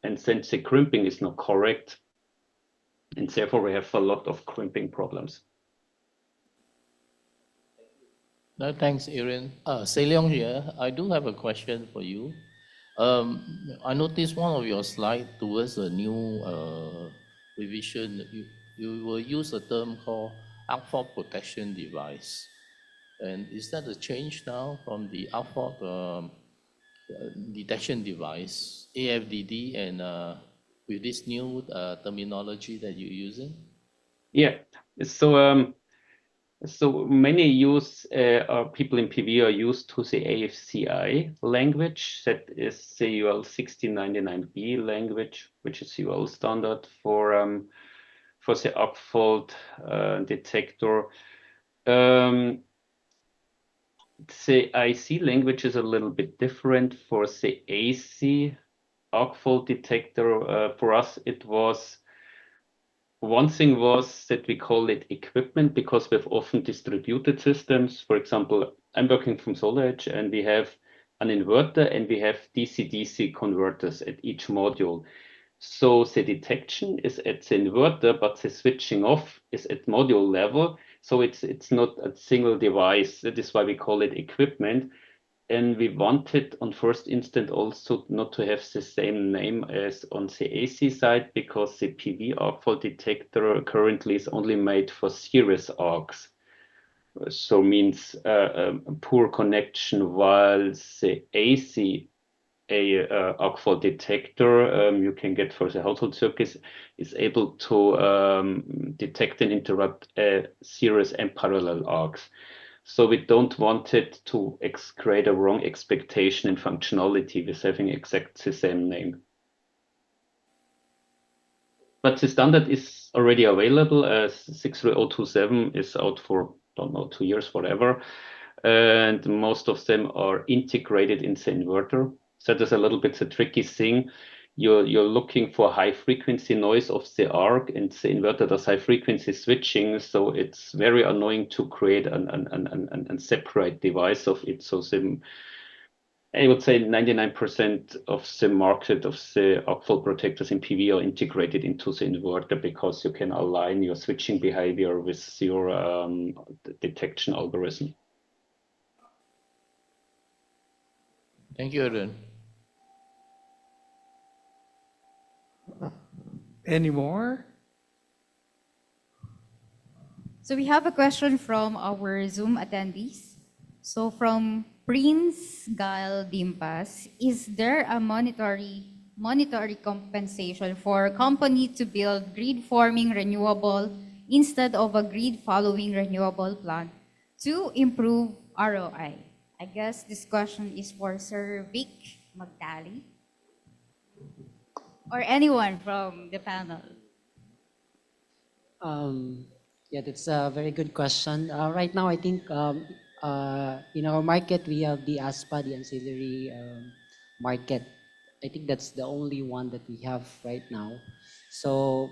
and since the crimping is not correct, and therefore we have a lot of crimping problems. No, thanks, Aaron. Seliong here. I do have a question for you. I noticed one of your slides towards a new revision. You will use a term called arc fault protection device. And is that a change now from the arc fault detection device, AFDD, and with this new terminology that you're using? Yeah. So many people in PV are used to the AFCI language. That is the UL 1699B language, which is UL standard for the arc fault detector. The IC language is a little bit different for the AC arc fault detector. For us, it was one thing was that we call it equipment because we have often distributed systems. For example, I'm working from SolarEdge and we have an inverter and we have DC-DC converters at each module. So the detection is at the inverter, but the switching off is at module level. So it's not a single device. That is why we call it equipment. And we wanted on first instant also not to have the same name as on the AC side because the PV arc fault detector currently is only made for series arcs. So means poor connection, while the AC arc fault detector you can get for the household circuits is able to detect and interrupt series and parallel arcs. So we don't want it to create a wrong expectation in functionality with having exact the same name. But the standard is already available as 63027 is out for, don't know, 2 years, whatever. And most of them are integrated in the inverter. So that is a little bit the tricky thing. You're looking for high frequency noise of the arc, and the inverter does high frequency switching, so it's very annoying to create a separate device of it. So I would say 99% of the market of the arc fault protectors in PV are integrated into the inverter because you can align your switching behavior with your detection algorithm. Thank you, Aaron. Any more? So we have a question from our Zoom attendees. So from Prince Gal Dimpas, is there a monetary compensation for a company to build grid-forming renewable instead of a grid-following renewable plant to improve ROI? I guess this question is for Sir Vic Magdali or anyone from the panel. Yeah, that's a very good question. Right now, I think in our market, we have the ASPA, the ancillary market. I think that's the only one that we have right now. So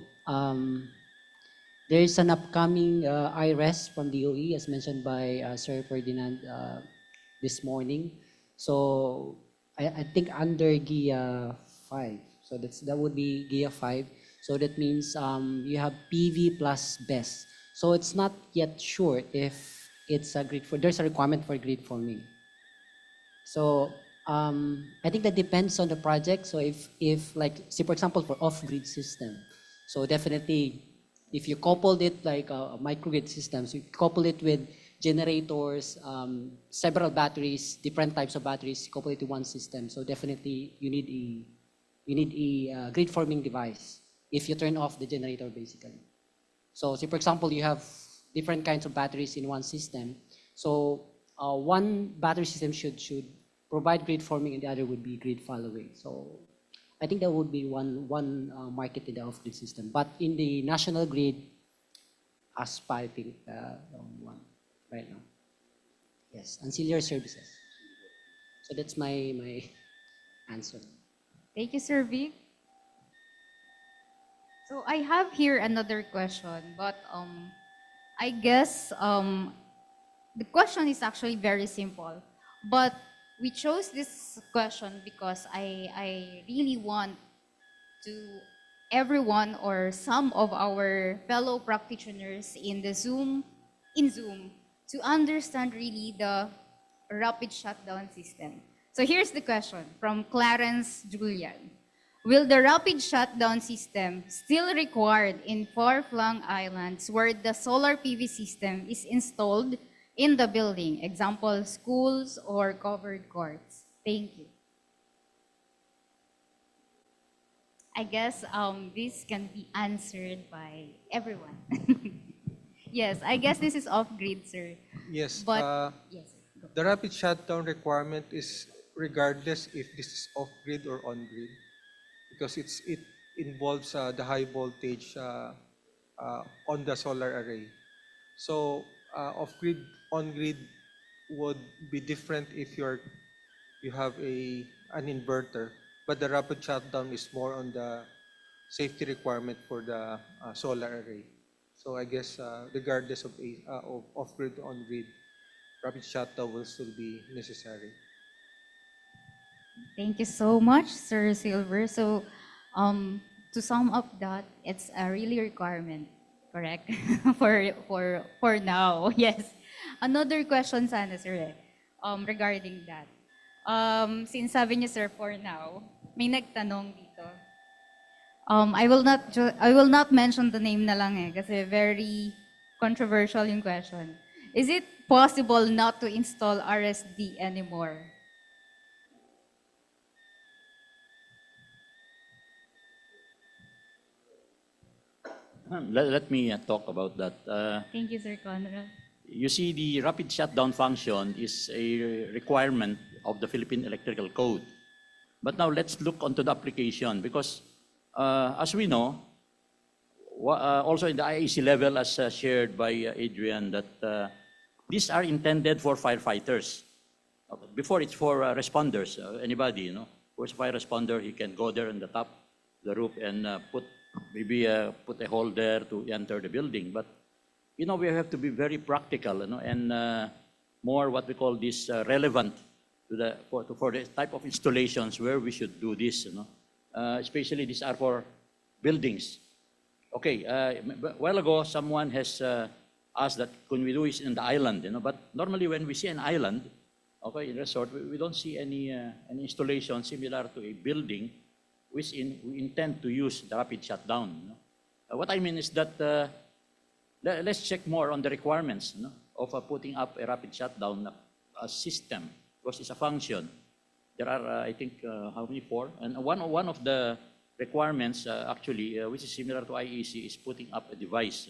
there is an upcoming IRES from DOE, as mentioned by Sir Ferdinand this morning. So I think under GIA 5. So that would be GIA 5. So that means you have PV plus BESS. So it's not yet sure if it's a grid for, there's a requirement for grid forming. So I think that depends on the project. So if like, say for example, for off-grid system, so definitely if you coupled it like a microgrid system, so you couple it with generators, several batteries, different types of batteries, couple it to one system. So definitely you need a grid forming device if you turn off the generator basically. So say for example, you have different kinds of batteries in one system. So one battery system should provide grid forming and the other would be grid following. So I think that would be one market in the off-grid system. But in the national grid, ASPA, I think one right now. Yes, ancillary services. So that's my answer. Thank you, Sir Vic. So I have here another question, but I guess the question is actually very simple. But we chose this question because I really want to everyone or some of our fellow practitioners in Zoom to understand really the rapid shutdown system. So here's the question from Clarence Julian. Will the rapid shutdown system still required in far-flung islands where the solar PV system is installed in the building? Example, schools or covered courts. Thank you. I guess this can be answered by everyone. Yes, I guess this is off-grid, sir. Yes. But yes, sir. The rapid shutdown requirement is regardless if this is off-grid or on-grid, because it involves the high voltage on the solar array. So off-grid, on-grid would be different if you have an inverter, but the rapid shutdown is more on the safety requirement for the solar array. So I guess regardless of off-grid to on-grid, rapid shutdown will still be necessary. Thank you so much, Sir Silver. So to sum up that, it's a really requirement, correct? for now, yes. Another question sana, sir, regarding that. Since sabi niyo, sir, for now, may nagtanong dito. I will not mention the name na lang kasi very controversial yung question. Is it possible not to install RSD anymore? Let me talk about that. Thank you, Sir Conrad. You see, the rapid shutdown function is a requirement of the Philippine Electrical Code. But now let's look onto the application because as we know, also in the IEC level as shared by Adrian, that these are intended for firefighters. Before it's for responders, anybody, who's a fire responder, he can go there on the top of the roof and put a hole there to enter the building. But we have to be very practical, and more what we call this relevant to for the type of installations where we should do this. Especially these are for buildings. Okay, a while ago someone has asked that can we do this in the island, But normally when we see an island, okay, in resort, we don't see any installation similar to a building which we intend to use the rapid shutdown. What I mean is that let's check more on the requirements of putting up a rapid shutdown system, because it's a function. There are, I think, how many? 4? And one of the requirements, actually, which is similar to IEC, is putting up a device,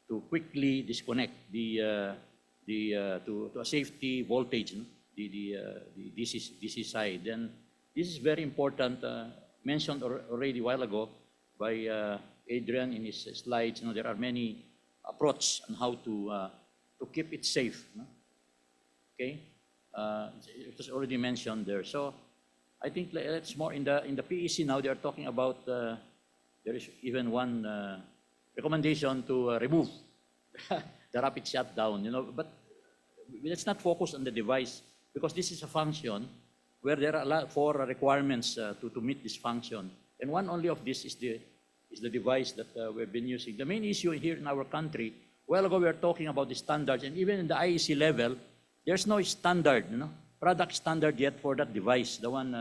to quickly disconnect to a safety voltage, the DC side. And this is very important, mentioned already a while ago by Adrian in his slides. There are many approaches on how to keep it safe. Okay, it was already mentioned there. So I think it's more in the PEC now. They are talking about there is even one recommendation to remove the rapid shutdown. But let's not focus on the device, because this is a function where there are four requirements to meet this function, and one only of this is the device that we've been using. The main issue here in our country, a while ago we were talking about the standards, and even in the IEC level, there's no standard, product standard yet for that device. The one,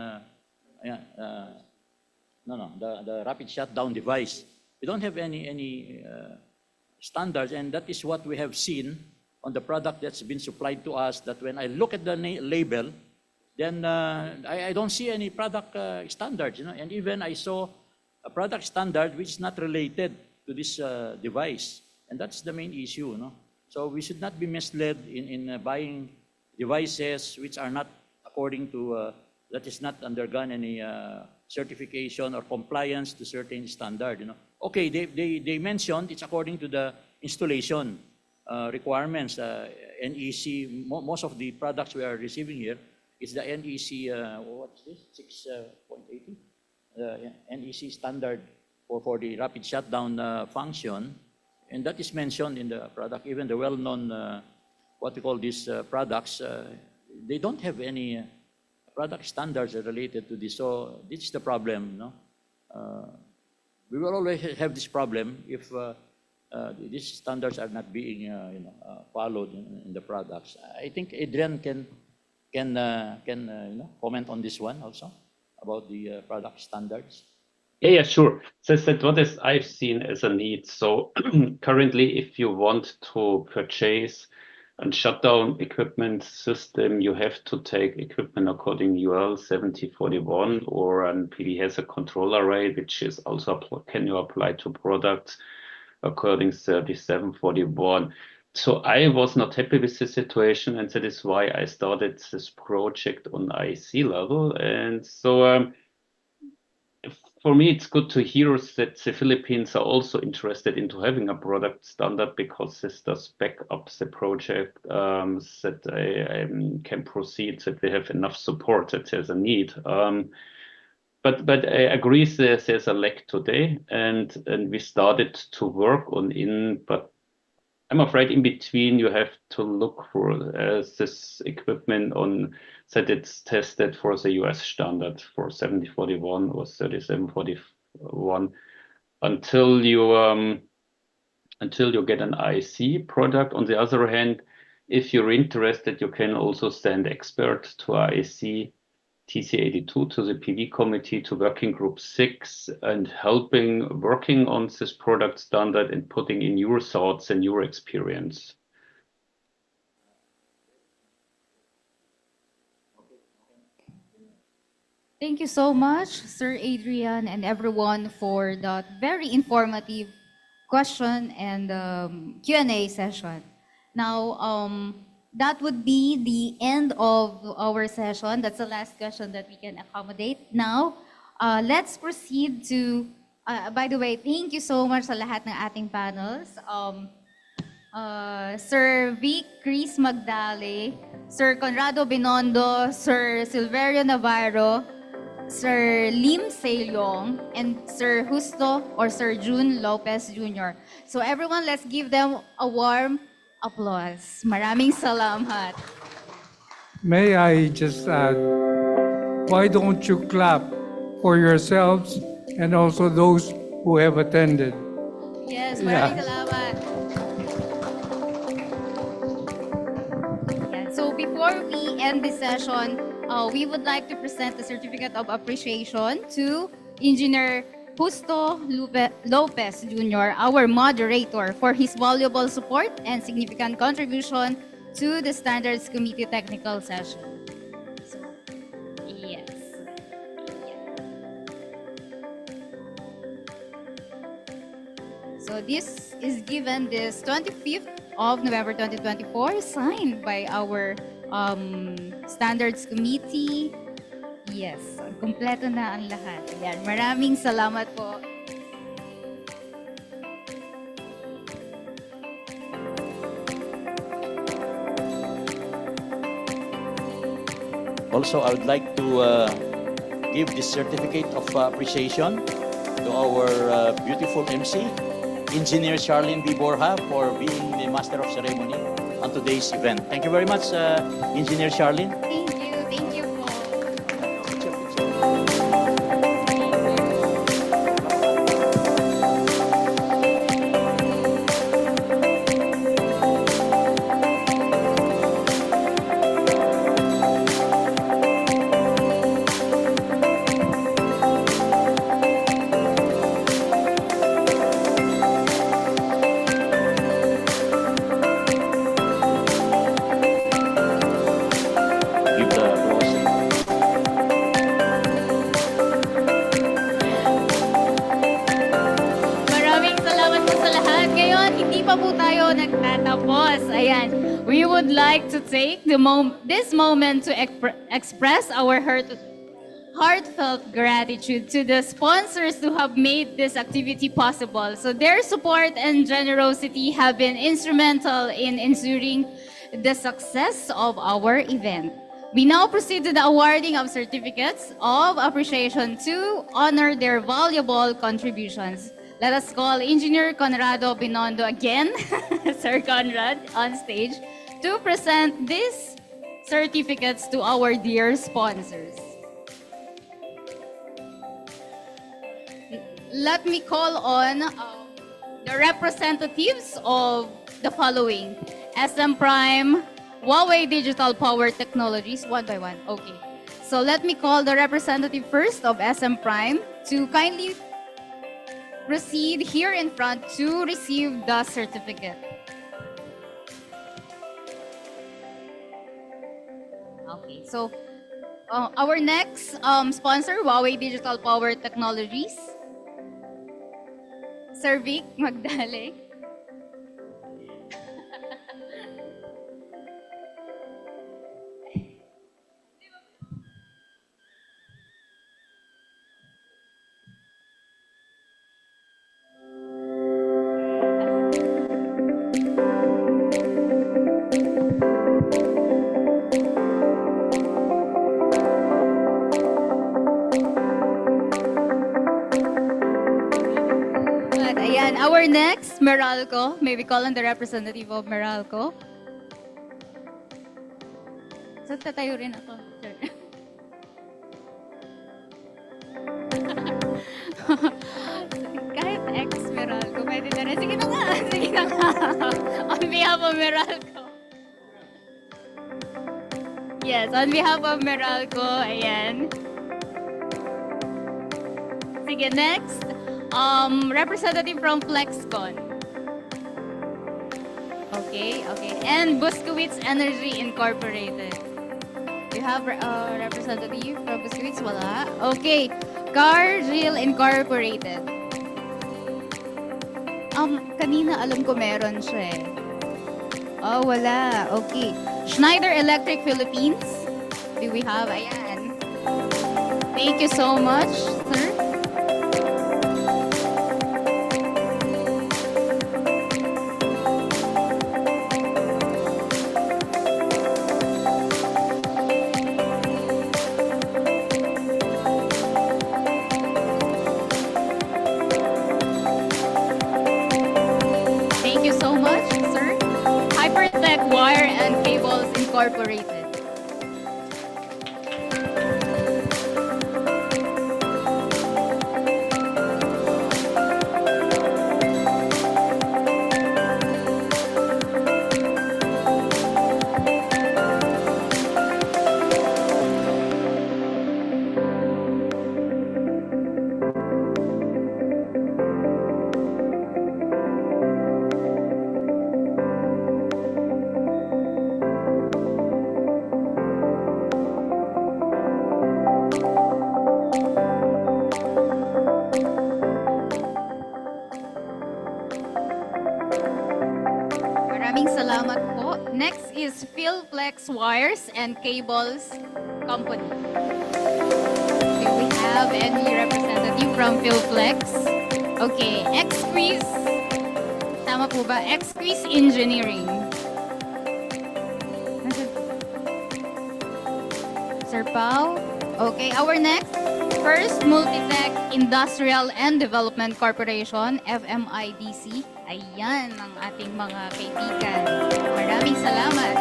the rapid shutdown device. We don't have any standards, and that is what we have seen on the product that's been supplied to us, that when I look at the label, then I don't see any product standards, and even I saw a product standard which is not related to this device, and that's the main issue. So we should not be misled in buying devices which are not according to, that is not undergone any certification or compliance to certain standard. Okay, they mentioned it's according to the installation requirements, NEC. Most of the products we are receiving here is the NEC, what's this, 6.80? NEC standard for the rapid shutdown function, and that is mentioned in the product. Even the well-known, what we call these products, they don't have any product standards related to this. So this is the problem. We will always have this problem if these standards are not being followed in the products. I think Adrian can comment on this one also about the product standards. Yeah, sure. So that what is I've seen as a need. So currently, if you want to purchase a shutdown equipment system, you have to take equipment according UL 7041, or PD has a control array, which is also can you apply to products according 3741. So I was not happy with the situation, and that is why I started this project on IEC level. And so for me, it's good to hear that the Philippines are also interested into having a product standard, because this does back up the project, that I can proceed, that they have enough support, that there's a need. But I agree there's a lack today, and we started to work on but I'm afraid in between you have to look for this equipment on that it's tested for the US standard for 7041 or 3741 until you get an IC product. On the other hand, if you're interested, you can also send experts to IC TC82 to the PV committee, to working group 6, and working on this product standard and putting in your thoughts and your experience. Thank you so much, Sir Adrian, and everyone for that very informative question and Q&A session. Now, that would be the end of our session. That's the last question that we can accommodate. Now, let's proceed to, by the way, thank you so much sa lahat ng ating panels. Sir Vic Chris Magdale, Sir Conrado Binondo, Sir Silverio Navarro, Sir Lim Selyong, and Sir Justo or Sir June Lopez Jr. So everyone, let's give them a warm applause. Maraming salamat. May I just add, why don't you clap for yourselves and also those who have attended? Yes, maraming salamat. Yeah, so before we end this session, we would like to present the Certificate of Appreciation to Engineer Justo Lopez Jr., our moderator, for his valuable support and significant contribution to the Standards Committee technical session. So, yes. So this is given this 25th of November 2024, signed by our Standards Committee. Yes, kompleto na ang lahat. Ayan, maraming salamat po. Also, I would like to give this certificate of appreciation to our beautiful MC, Engineer Charlene B. Borja, for being the Master of Ceremony on today's event. Thank you very much, Engineer Charlene. Thank you po. Give the applause. Maraming salamat po sa lahat. Ngayon, hindi pa po tayo nagtatapos. Ayan. We would like to take this moment to express our heartfelt gratitude to the sponsors who have made this activity possible. So their support and generosity have been instrumental in ensuring the success of our event. We now proceed to the awarding of certificates of appreciation to honor their valuable contributions. Let us call Engineer Conrado Binondo again, Sir Conrad, on stage to present these certificates to our dear sponsors. Let me call on the representatives of the following: SM Prime, Huawei Digital Power Technologies, one by one. Okay. So let me call the representative first of SM Prime to kindly proceed here in front to receive the certificate. Okay. So our next sponsor, Huawei Digital Power Technologies. Sir Vic Magdale. At ayan, our next, Meralco. May we call on the representative of Meralco? So, tatayo rin ako, sir. Kahit ex-Meralco, pwede na rin. Sige na nga, sige na nga. On behalf of Meralco. Yes, on behalf of Meralco, ayan. Sige, next. Representative from Flexcon. Okay, okay. And Buskowitz Energy Incorporated. You have a representative from Buskowitz? Wala. Okay. Cargill Incorporated. Kanina alam ko meron siya eh. Oh, wala. Okay. Schneider Electric Philippines. Do we have? Ayan. Thank you so much, sir. Thank you so much, sir. Hypertech Wire and Cables Incorporated. Maraming salamat po. Next is Philflex Wires and Cables Company. Do we have any representative from Philflex? Okay, Exquis. Tama po ba? Exquis Engineering. Sir Pao. Okay, our next, First Multitech Industrial and Development Corporation, FMIDC. Ayan ang ating mga kaibigan. Maraming salamat.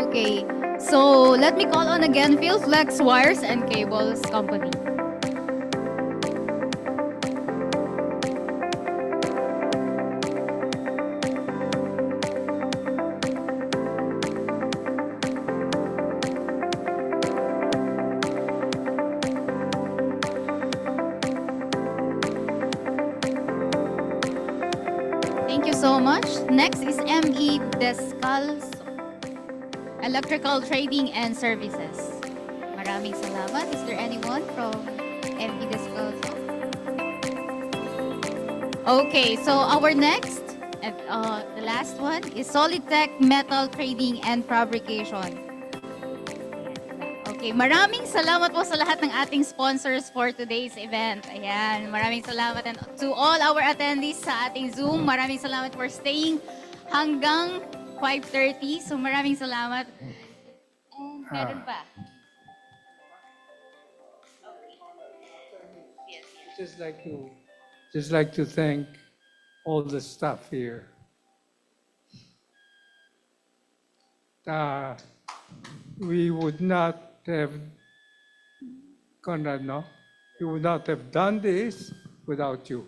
Okay, so let me call on again Flex Wires and Cables Company. Thank you so much. Next is ME Descalzo. Electrical Trading and Services. Maraming salamat. Is there anyone from ME Descalzo? Okay, so our next, the last one is Solidtech Metal Trading and Fabrication. Okay, maraming salamat po sa lahat ng ating sponsors for today's event. Ayan, maraming salamat. And to all our attendees sa ating Zoom, maraming salamat for staying hanggang 5:30. So maraming salamat. And meron pa. Just like to thank all the staff here. We would not have we would not have done this without you.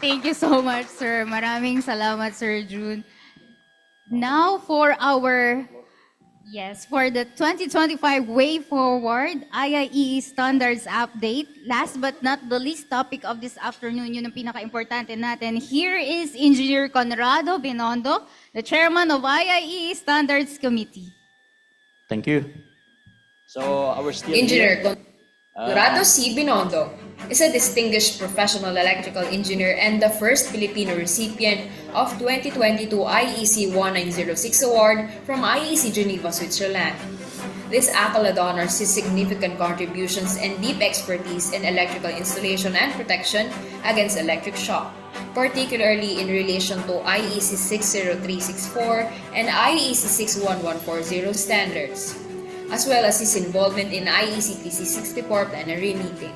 Thank you so much, sir. Maraming salamat, Sir June. Now for our, for the 2025 Way Forward IIEE Standards Update. Last but not the least topic of this afternoon, yun ang pinaka-importante natin. Here is Engineer Conrado Binondo, the Chairman of IIEE Standards Committee. Thank you. So, our still Engineer here. Conrado C. Binondo is a distinguished professional electrical engineer and the first Filipino recipient of 2022 IEC 1906 Award from IEC Geneva, Switzerland. This accolade honors his significant contributions and deep expertise in electrical installation and protection against electric shock, particularly in relation to IEC 60364 and IEC 61140 standards, as well as his involvement in IEC TC64 plenary meeting.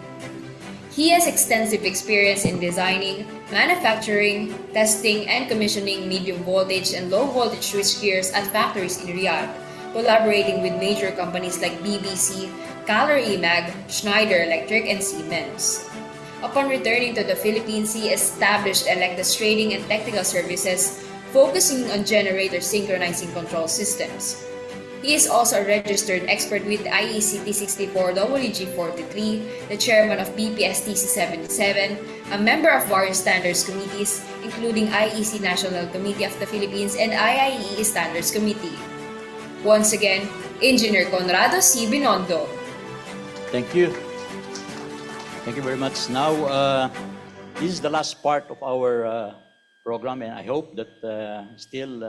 He has extensive experience in designing, manufacturing, testing, and commissioning medium voltage and low voltage switchgears at factories in Riyadh, collaborating with major companies like BBC, Calor EMAG, Schneider Electric, and Siemens. Upon returning to the Philippines, he established Electus Trading and Technical Services, focusing on generator synchronizing control systems. He is also a registered expert with IEC T64 WG43, the chairman of BPS TC77, a member of various standards committees, including IEC National Committee of the Philippines and IIEE Standards Committee. Once again, Engineer Conrado C. Binondo. Thank you. Thank you very much. Now, this is the last part of our program, and I hope that still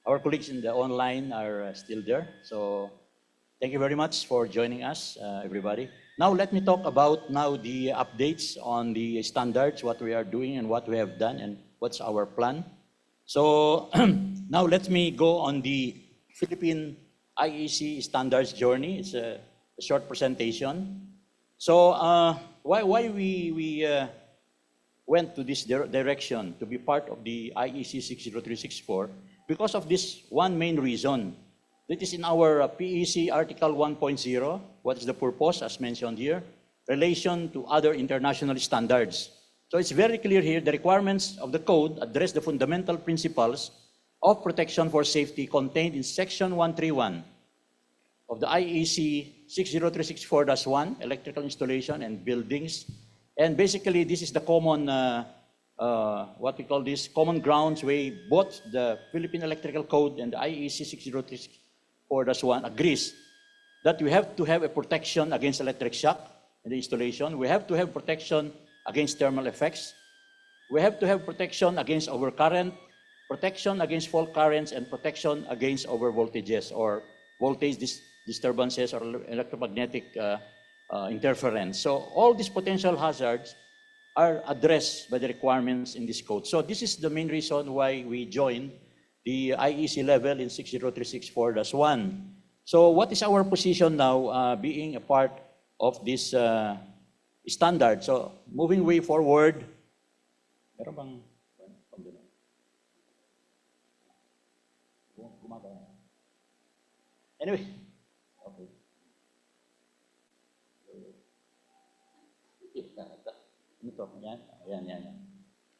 our colleagues in the online are still there. So thank you very much for joining us, everybody. Now let me talk about the updates on the standards, what we are doing and what we have done and what's our plan. So now let me go on the Philippine IEC standards journey. It's a short presentation. So why we went to this direction to be part of the IEC 60364? Because of this one main reason. That is in our PEC Article 1.0, what is the purpose, as mentioned here, relation to other international standards. So it's very clear here, the requirements of the code address the fundamental principles of protection for safety contained in Section 131 of the IEC 60364-1, electrical installation and buildings. And basically, this is the common, what we call this, common grounds where both the Philippine Electrical Code and the IEC 60364-1 agrees that we have to have a protection against electric shock in the installation. We have to have protection against thermal effects. We have to have protection against overcurrent, protection against fault currents, and protection against overvoltages or voltage disturbances or electromagnetic interference. So all these potential hazards are addressed by the requirements in this code. So this is the main reason why we joined the IEC level in 60364-1. So what is our position now being a part of this standard? So moving way forward, anyway, okay.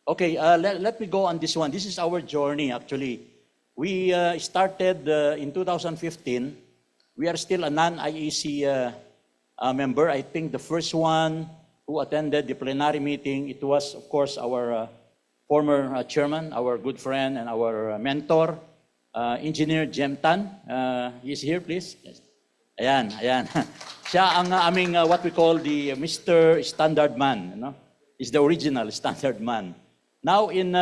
Okay, let me go on this one. This is our journey, actually. We started in 2015. We are still a non-IEC member. I think the first one who attended the plenary meeting, it was, of course, our former chairman, our good friend and our mentor, Engineer Jem Tan. He's here, please. Yes. Ayan, ayan. Siya ang aming what we call the Mr. Standard Man. You know? He's the original standard man. Now in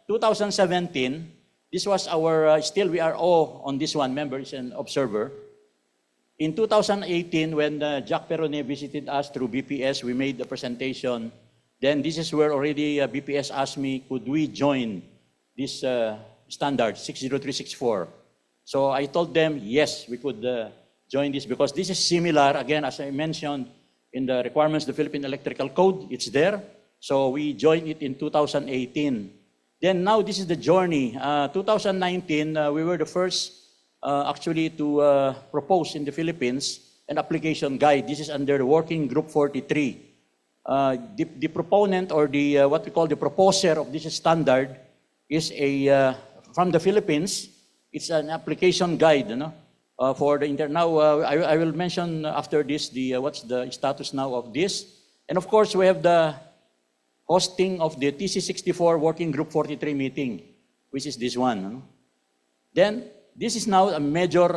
2017, this was our, still we are all on this one, members and observer. In 2018, when Jack Perone visited us through BPS, we made the presentation. Then this is where already BPS asked me, could we join this standard 60364? So I told them, yes, we could join this because this is similar, again, as I mentioned, in the requirements of the Philippine Electrical Code, it's there. So we joined it in 2018. Then now this is the journey. 2019, we were the first actually to propose in the Philippines an application guide. This is under the Working Group 43. The proponent or the what we call the proposer of this standard is a from the Philippines. It's an application guide, you know, for the now. I will mention after this the what's the status now of this, and of course we have the hosting of the TC64 Working Group 43 meeting, which is this one. You know? Then this is now a major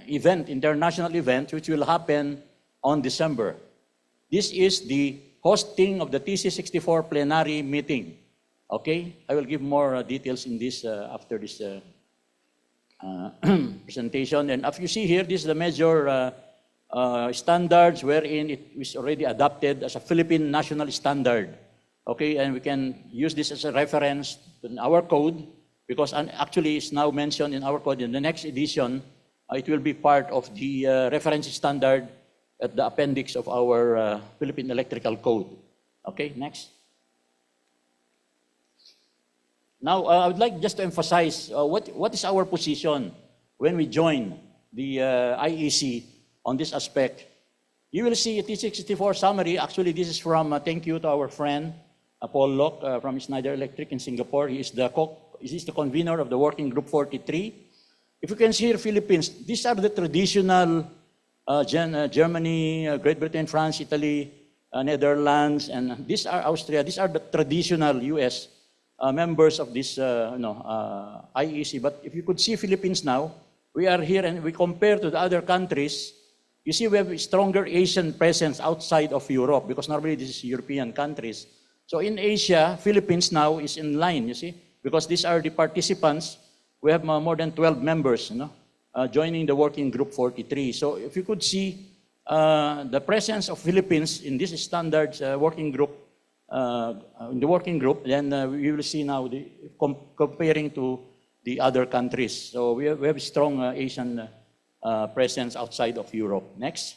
event, international event, which will happen on December. This is the hosting of the TC64 plenary meeting. Okay, I will give more details in this after this presentation. And if you see here, this is the major standards wherein it is already adopted as a Philippine national standard. Okay, and we can use this as a reference in our code because actually it's now mentioned in our code. In the next edition, it will be part of the reference standard at the appendix of our Philippine Electrical Code. Okay, next. Now, I would like just to emphasize what is our position when we join the IEC on this aspect. You will see a T64 summary. Actually, this is from, thank you to our friend, Paul Locke from Schneider Electric in Singapore. He is the convener of the Working Group 43. If you can see here, Philippines, these are the traditional Germany, Great Britain, France, Italy, Netherlands, and these are Austria. These are the traditional US members of this IEC. But if you could see Philippines now, we are here and we compare to the other countries, you see we have a stronger Asian presence outside of Europe because normally this is European countries. So in Asia, Philippines now is in line, you see, because these are the participants. We have more than 12 members, you know, joining the Working Group 43. So if you could see the presence of Philippines in this standards working group, in the working group, then we will see now comparing to the other countries. So we have strong Asian presence outside of Europe. Next.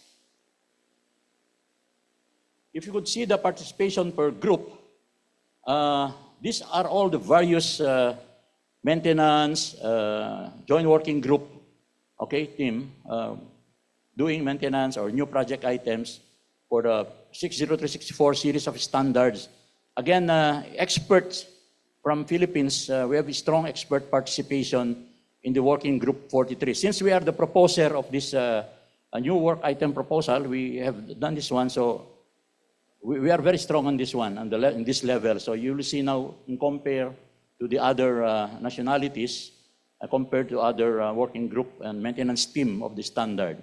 If you could see the participation per group, these are all the various maintenance, joint working group, okay, team, doing maintenance or new project items for the 60364 series of standards. Again, experts from Philippines, we have a strong expert participation in the working group 43. Since we are the proposer of this a new work item proposal, we have done this one, so we are very strong on this one, on in this level. So you will see now, in compare to the other nationalities, compared to other working group and maintenance team of the standard.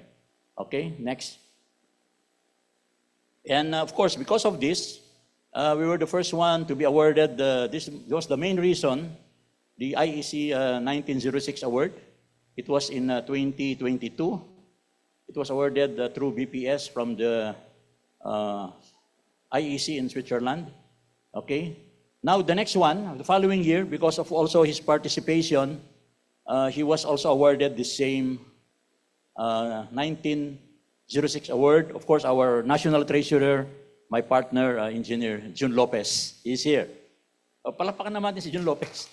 Okay, next. And of course, because of this, we were the first one to be awarded, this was the main reason, the IEC 1906 award. It was in 2022. It was awarded through BPS from the IEC in Switzerland. Okay. Now the next one, the following year, because of also his participation, he was also awarded the same 1906 award. Of course, our national treasurer, my partner, Engineer Jun Lopez, is here. Palapakan naman natin si Jun Lopez.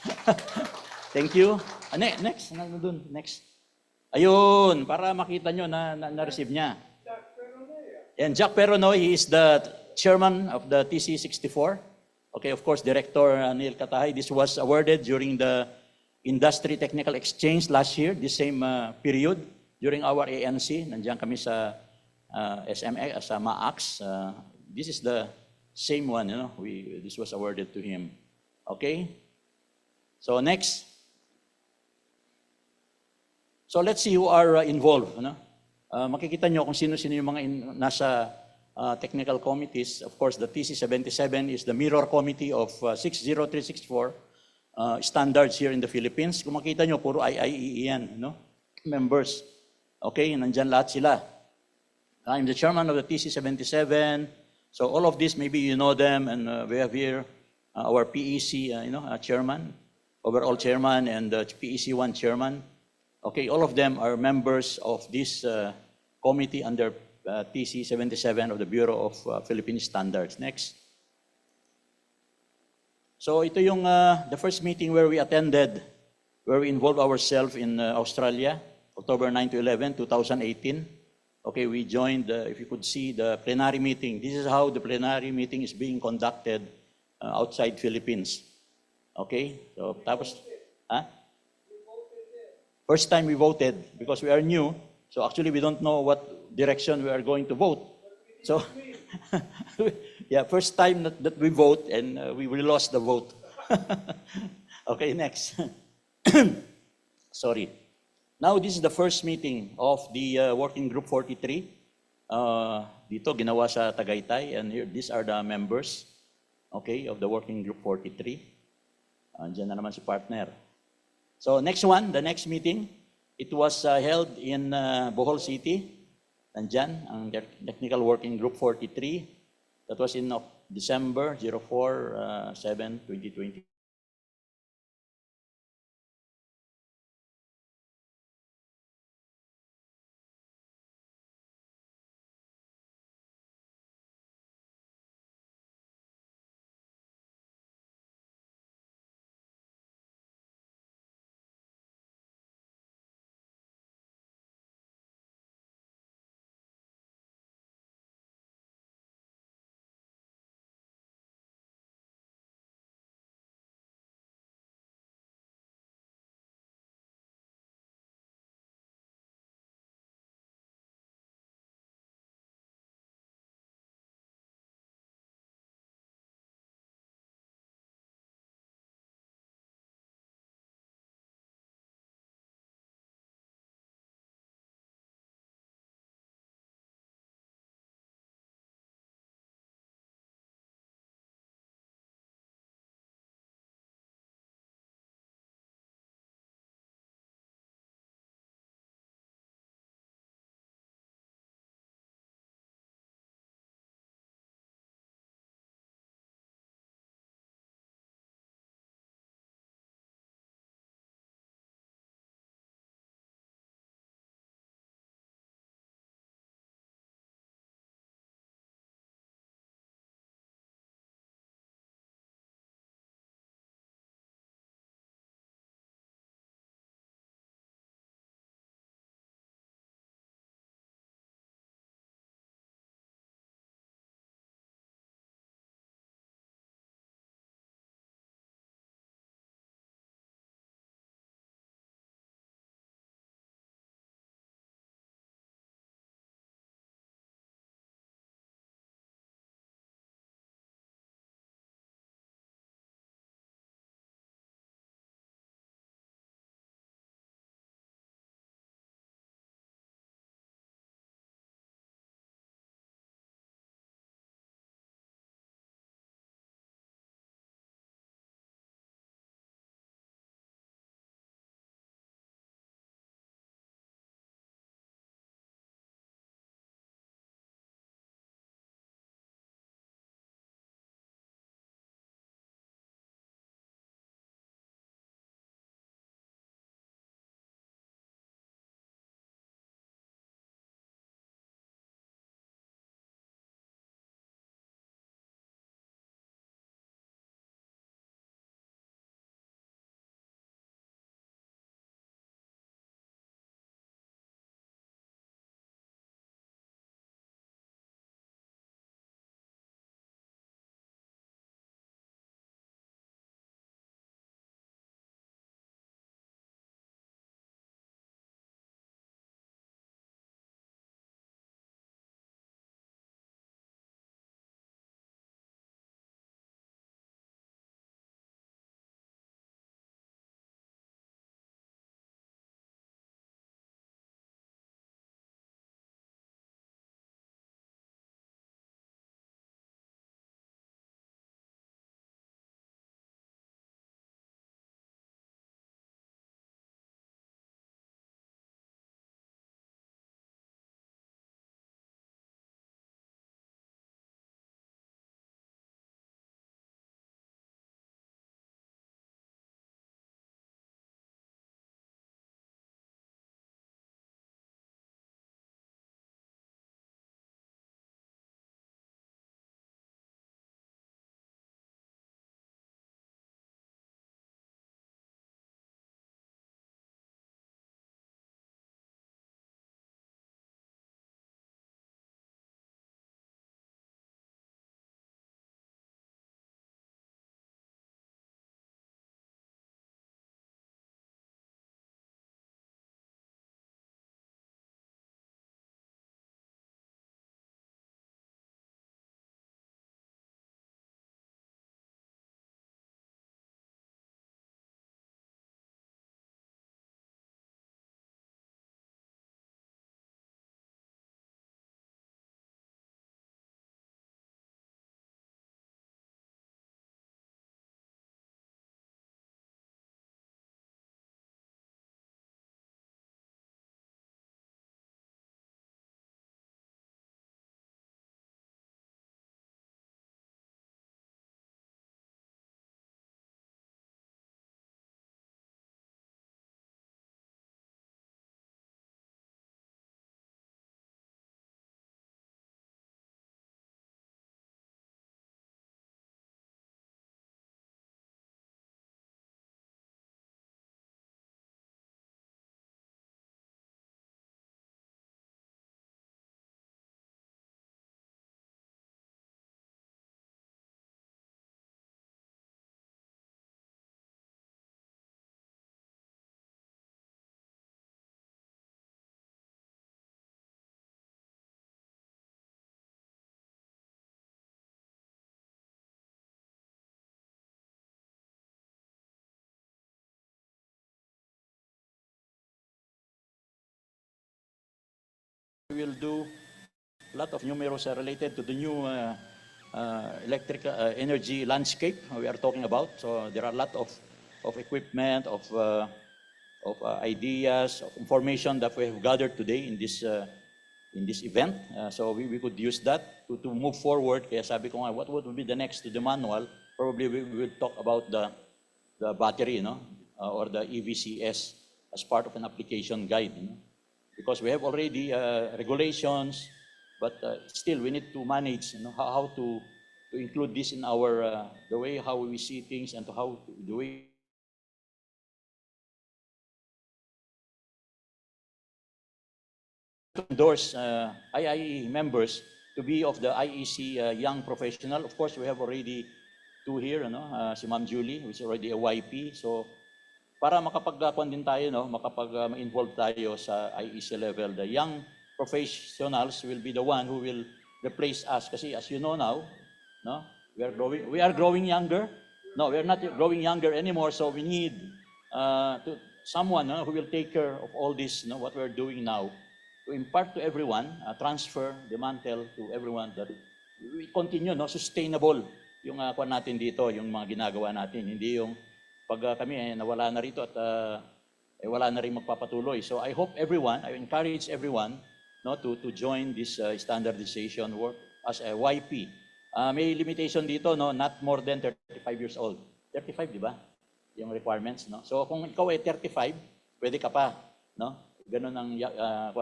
Thank you. Next. Next. Ayun, para makita nyo na-receive niya. And Jack Peronoy, he is the chairman of the TC64. Okay, of course, Director Neil Katahay. This was awarded during the Industry Technical Exchange last year, the same period, during our ANC. Nandiyan kami sa SMX, sa MAAX. This is the same one, you know, this was awarded to him. Okay? So next. So let's see who are involved. You know? Makikita nyo kung sino-sino yung mga nasa technical committees. Of course, the TC77 is the mirror committee of 60364 standards here in the Philippines. Kung makita nyo, puro IIEE yan, no? Members. Okay, nandyan lahat sila. I'm the chairman of the TC77. So all of this, maybe you know them, and we have here our PEC, chairman, overall chairman, and the PEC1 chairman. Okay, all of them are members of this committee under TC77 of the Bureau of Philippine Standards. Next. So ito yung the first meeting where we attended, where we involved ourselves in Australia, October 9 to 11, 2018. Okay, we joined, if you could see the plenary meeting. This is how the plenary meeting is being conducted outside Philippines. Okay, so tapos, first time we voted because we are new. So actually we don't know what direction we are going to vote. So, yeah, first time that we vote and we lost the vote. Okay, next. Sorry. Now, this is the first meeting of the Working Group 43. Dito, ginawa sa Tagaytay, and here, these are the members, okay, of the Working Group 43. Andiyan na naman si partner. So, next one, the next meeting, it was held in Bohol City. Nandyan, ang Technical Working Group 43. That was in December 04/7, 2020. will do a lot of numerous related to the new electric energy landscape we are talking about. So there are a lot of equipment, of ideas, of information that we have gathered today in this event. So we could use that to move forward. Kaya sabi ko nga, what would be the next to the manual? Probably we will talk about the battery, or the EVCS as part of an application guide. Because we have already regulations, but still we need to manage how to include this in our the way how we see things and how the way to endorse IIE members to be of the IEC young professional. Of course, we have already two here, si Ma'am Julie, which is already a YP. So para makapag-kwan din tayo, ma-involve tayo sa IEC level, the young professionals will be the one who will replace us. Kasi as you know now, we are growing younger. No, we are not growing younger anymore. So we need someone who will take care of all this, what we are doing now, to impart to everyone, transfer the mantle to everyone that we continue, sustainable yung kwan natin dito, yung mga ginagawa natin. Hindi yung pag kami nawala na rito at wala na rin magpapatuloy. So I hope everyone, I encourage everyone to join this standardization work as a YP. May limitation dito, not more than 35 years old. 35, di ba? Yung requirements, So kung ikaw ay 35, pwede ka pa, Ganun ang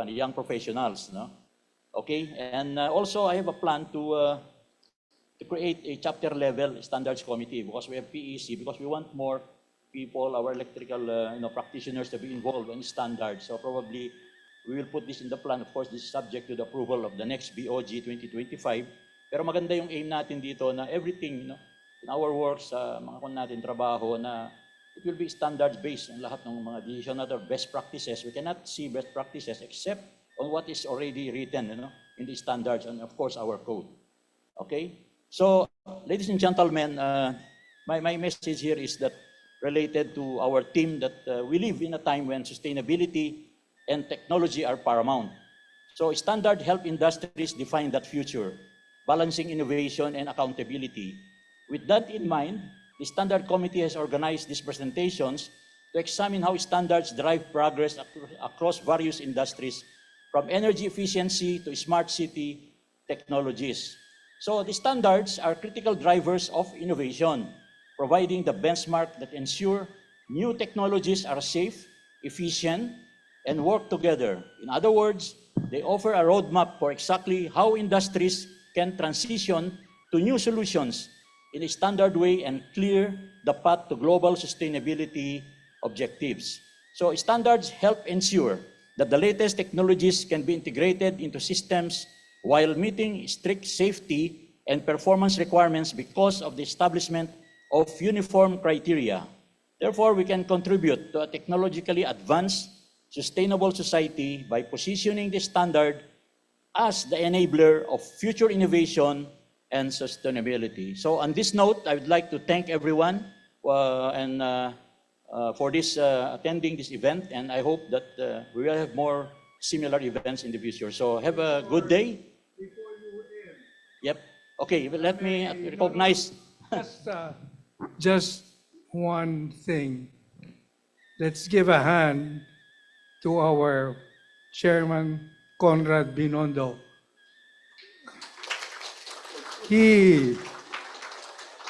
young professionals, Okay? And also I have a plan to create a chapter level standards committee because we have PEC, because we want more people, our electrical practitioners to be involved in standards. So probably we will put this in the plan. Of course, this is subject to the approval of the next BOG 2025. Pero maganda yung aim natin dito na everything, in our works, mga natin trabaho na it will be standards-based ang lahat ng mga decision natin, best practices. We cannot see best practices except on what is already written in the standards and, of course, our code. Okay? So, ladies and gentlemen, my message here is that related to our team that we live in a time when sustainability and technology are paramount. So, standard help industries define that future, balancing innovation and accountability. With that in mind, the Standard Committee has organized these presentations to examine how standards drive progress across various industries, from energy efficiency to smart city technologies. So the standards are critical drivers of innovation, providing the benchmark that ensure new technologies are safe, efficient, and work together. In other words, they offer a roadmap for exactly how industries can transition to new solutions in a standard way and clear the path to global sustainability objectives. So standards help ensure that the latest technologies can be integrated into systems while meeting strict safety and performance requirements because of the establishment of uniform criteria. Therefore, we can contribute to a technologically advanced, sustainable society by positioning the standard as the enabler of future innovation and sustainability. So on this note, I would like to thank everyone for this attending this event, and I hope that we will have more similar events in the future. So have a good day. Before you end. Yep. Okay, let me recognize. Just one thing. Let's give a hand to our Chairman, Conrad Binondo. He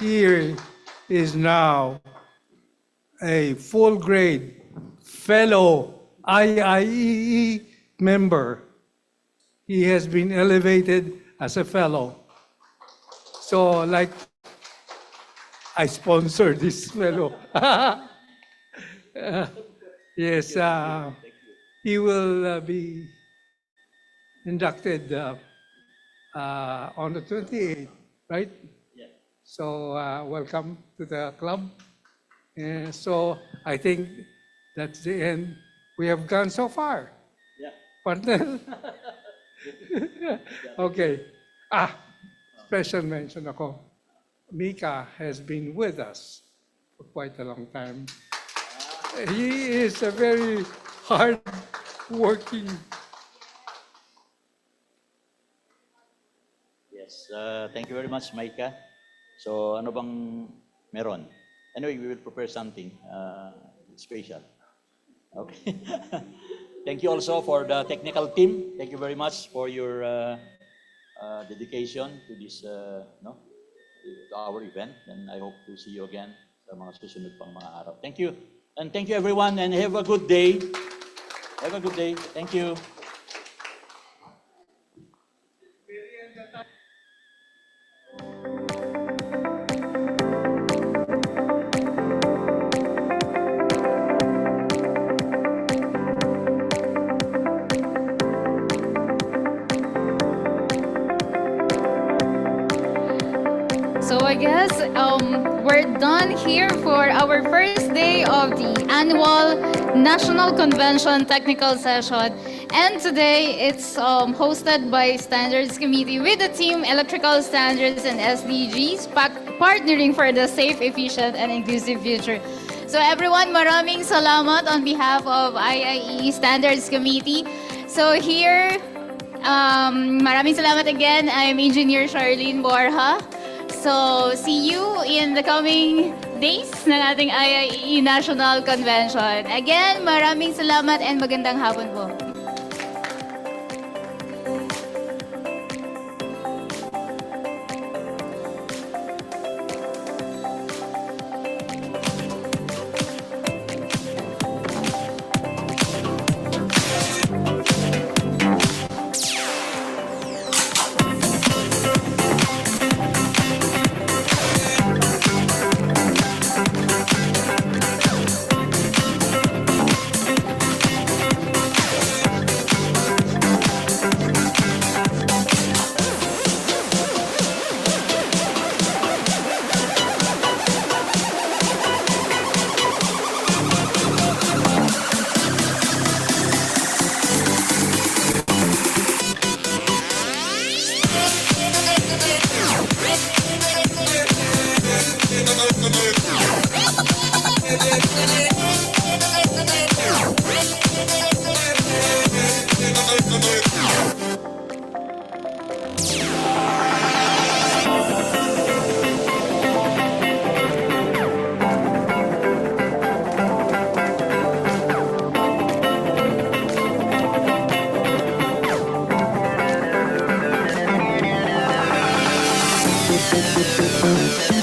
is now a full-grade fellow IIEE member. He has been elevated as a fellow. So, like, I sponsored this fellow. Yes, he will be inducted on the 28th, right? Yeah. So welcome to the club. And so I think that's the end. We have gone so far. Yeah. Partner? Okay. Special mention ako. Mika has been with us for quite a long time. He is a very hard-working Yes, thank you very much, Maika. So, ano bang meron? Anyway, we will prepare something special. Okay. Thank you also for the technical team. Thank you very much for your dedication to this, no, to our event. And I hope to see you again sa mga susunod pang mga araw. Thank you. And thank you everyone and have a good day. Have a good day. Thank you. So I guess we're done here for our first day of the annual National Convention Technical Session. And today it's hosted by Standards Committee with the team Electrical Standards and SDGs, partnering for the safe, efficient, and inclusive future. So everyone, maraming salamat on behalf of IIE Standards Committee. So here, maraming salamat again. I'm Engineer Charlene Borja. So, see you in the coming days ng ating IIE National Convention. Again, maraming salamat and magandang hapon po. Thank you.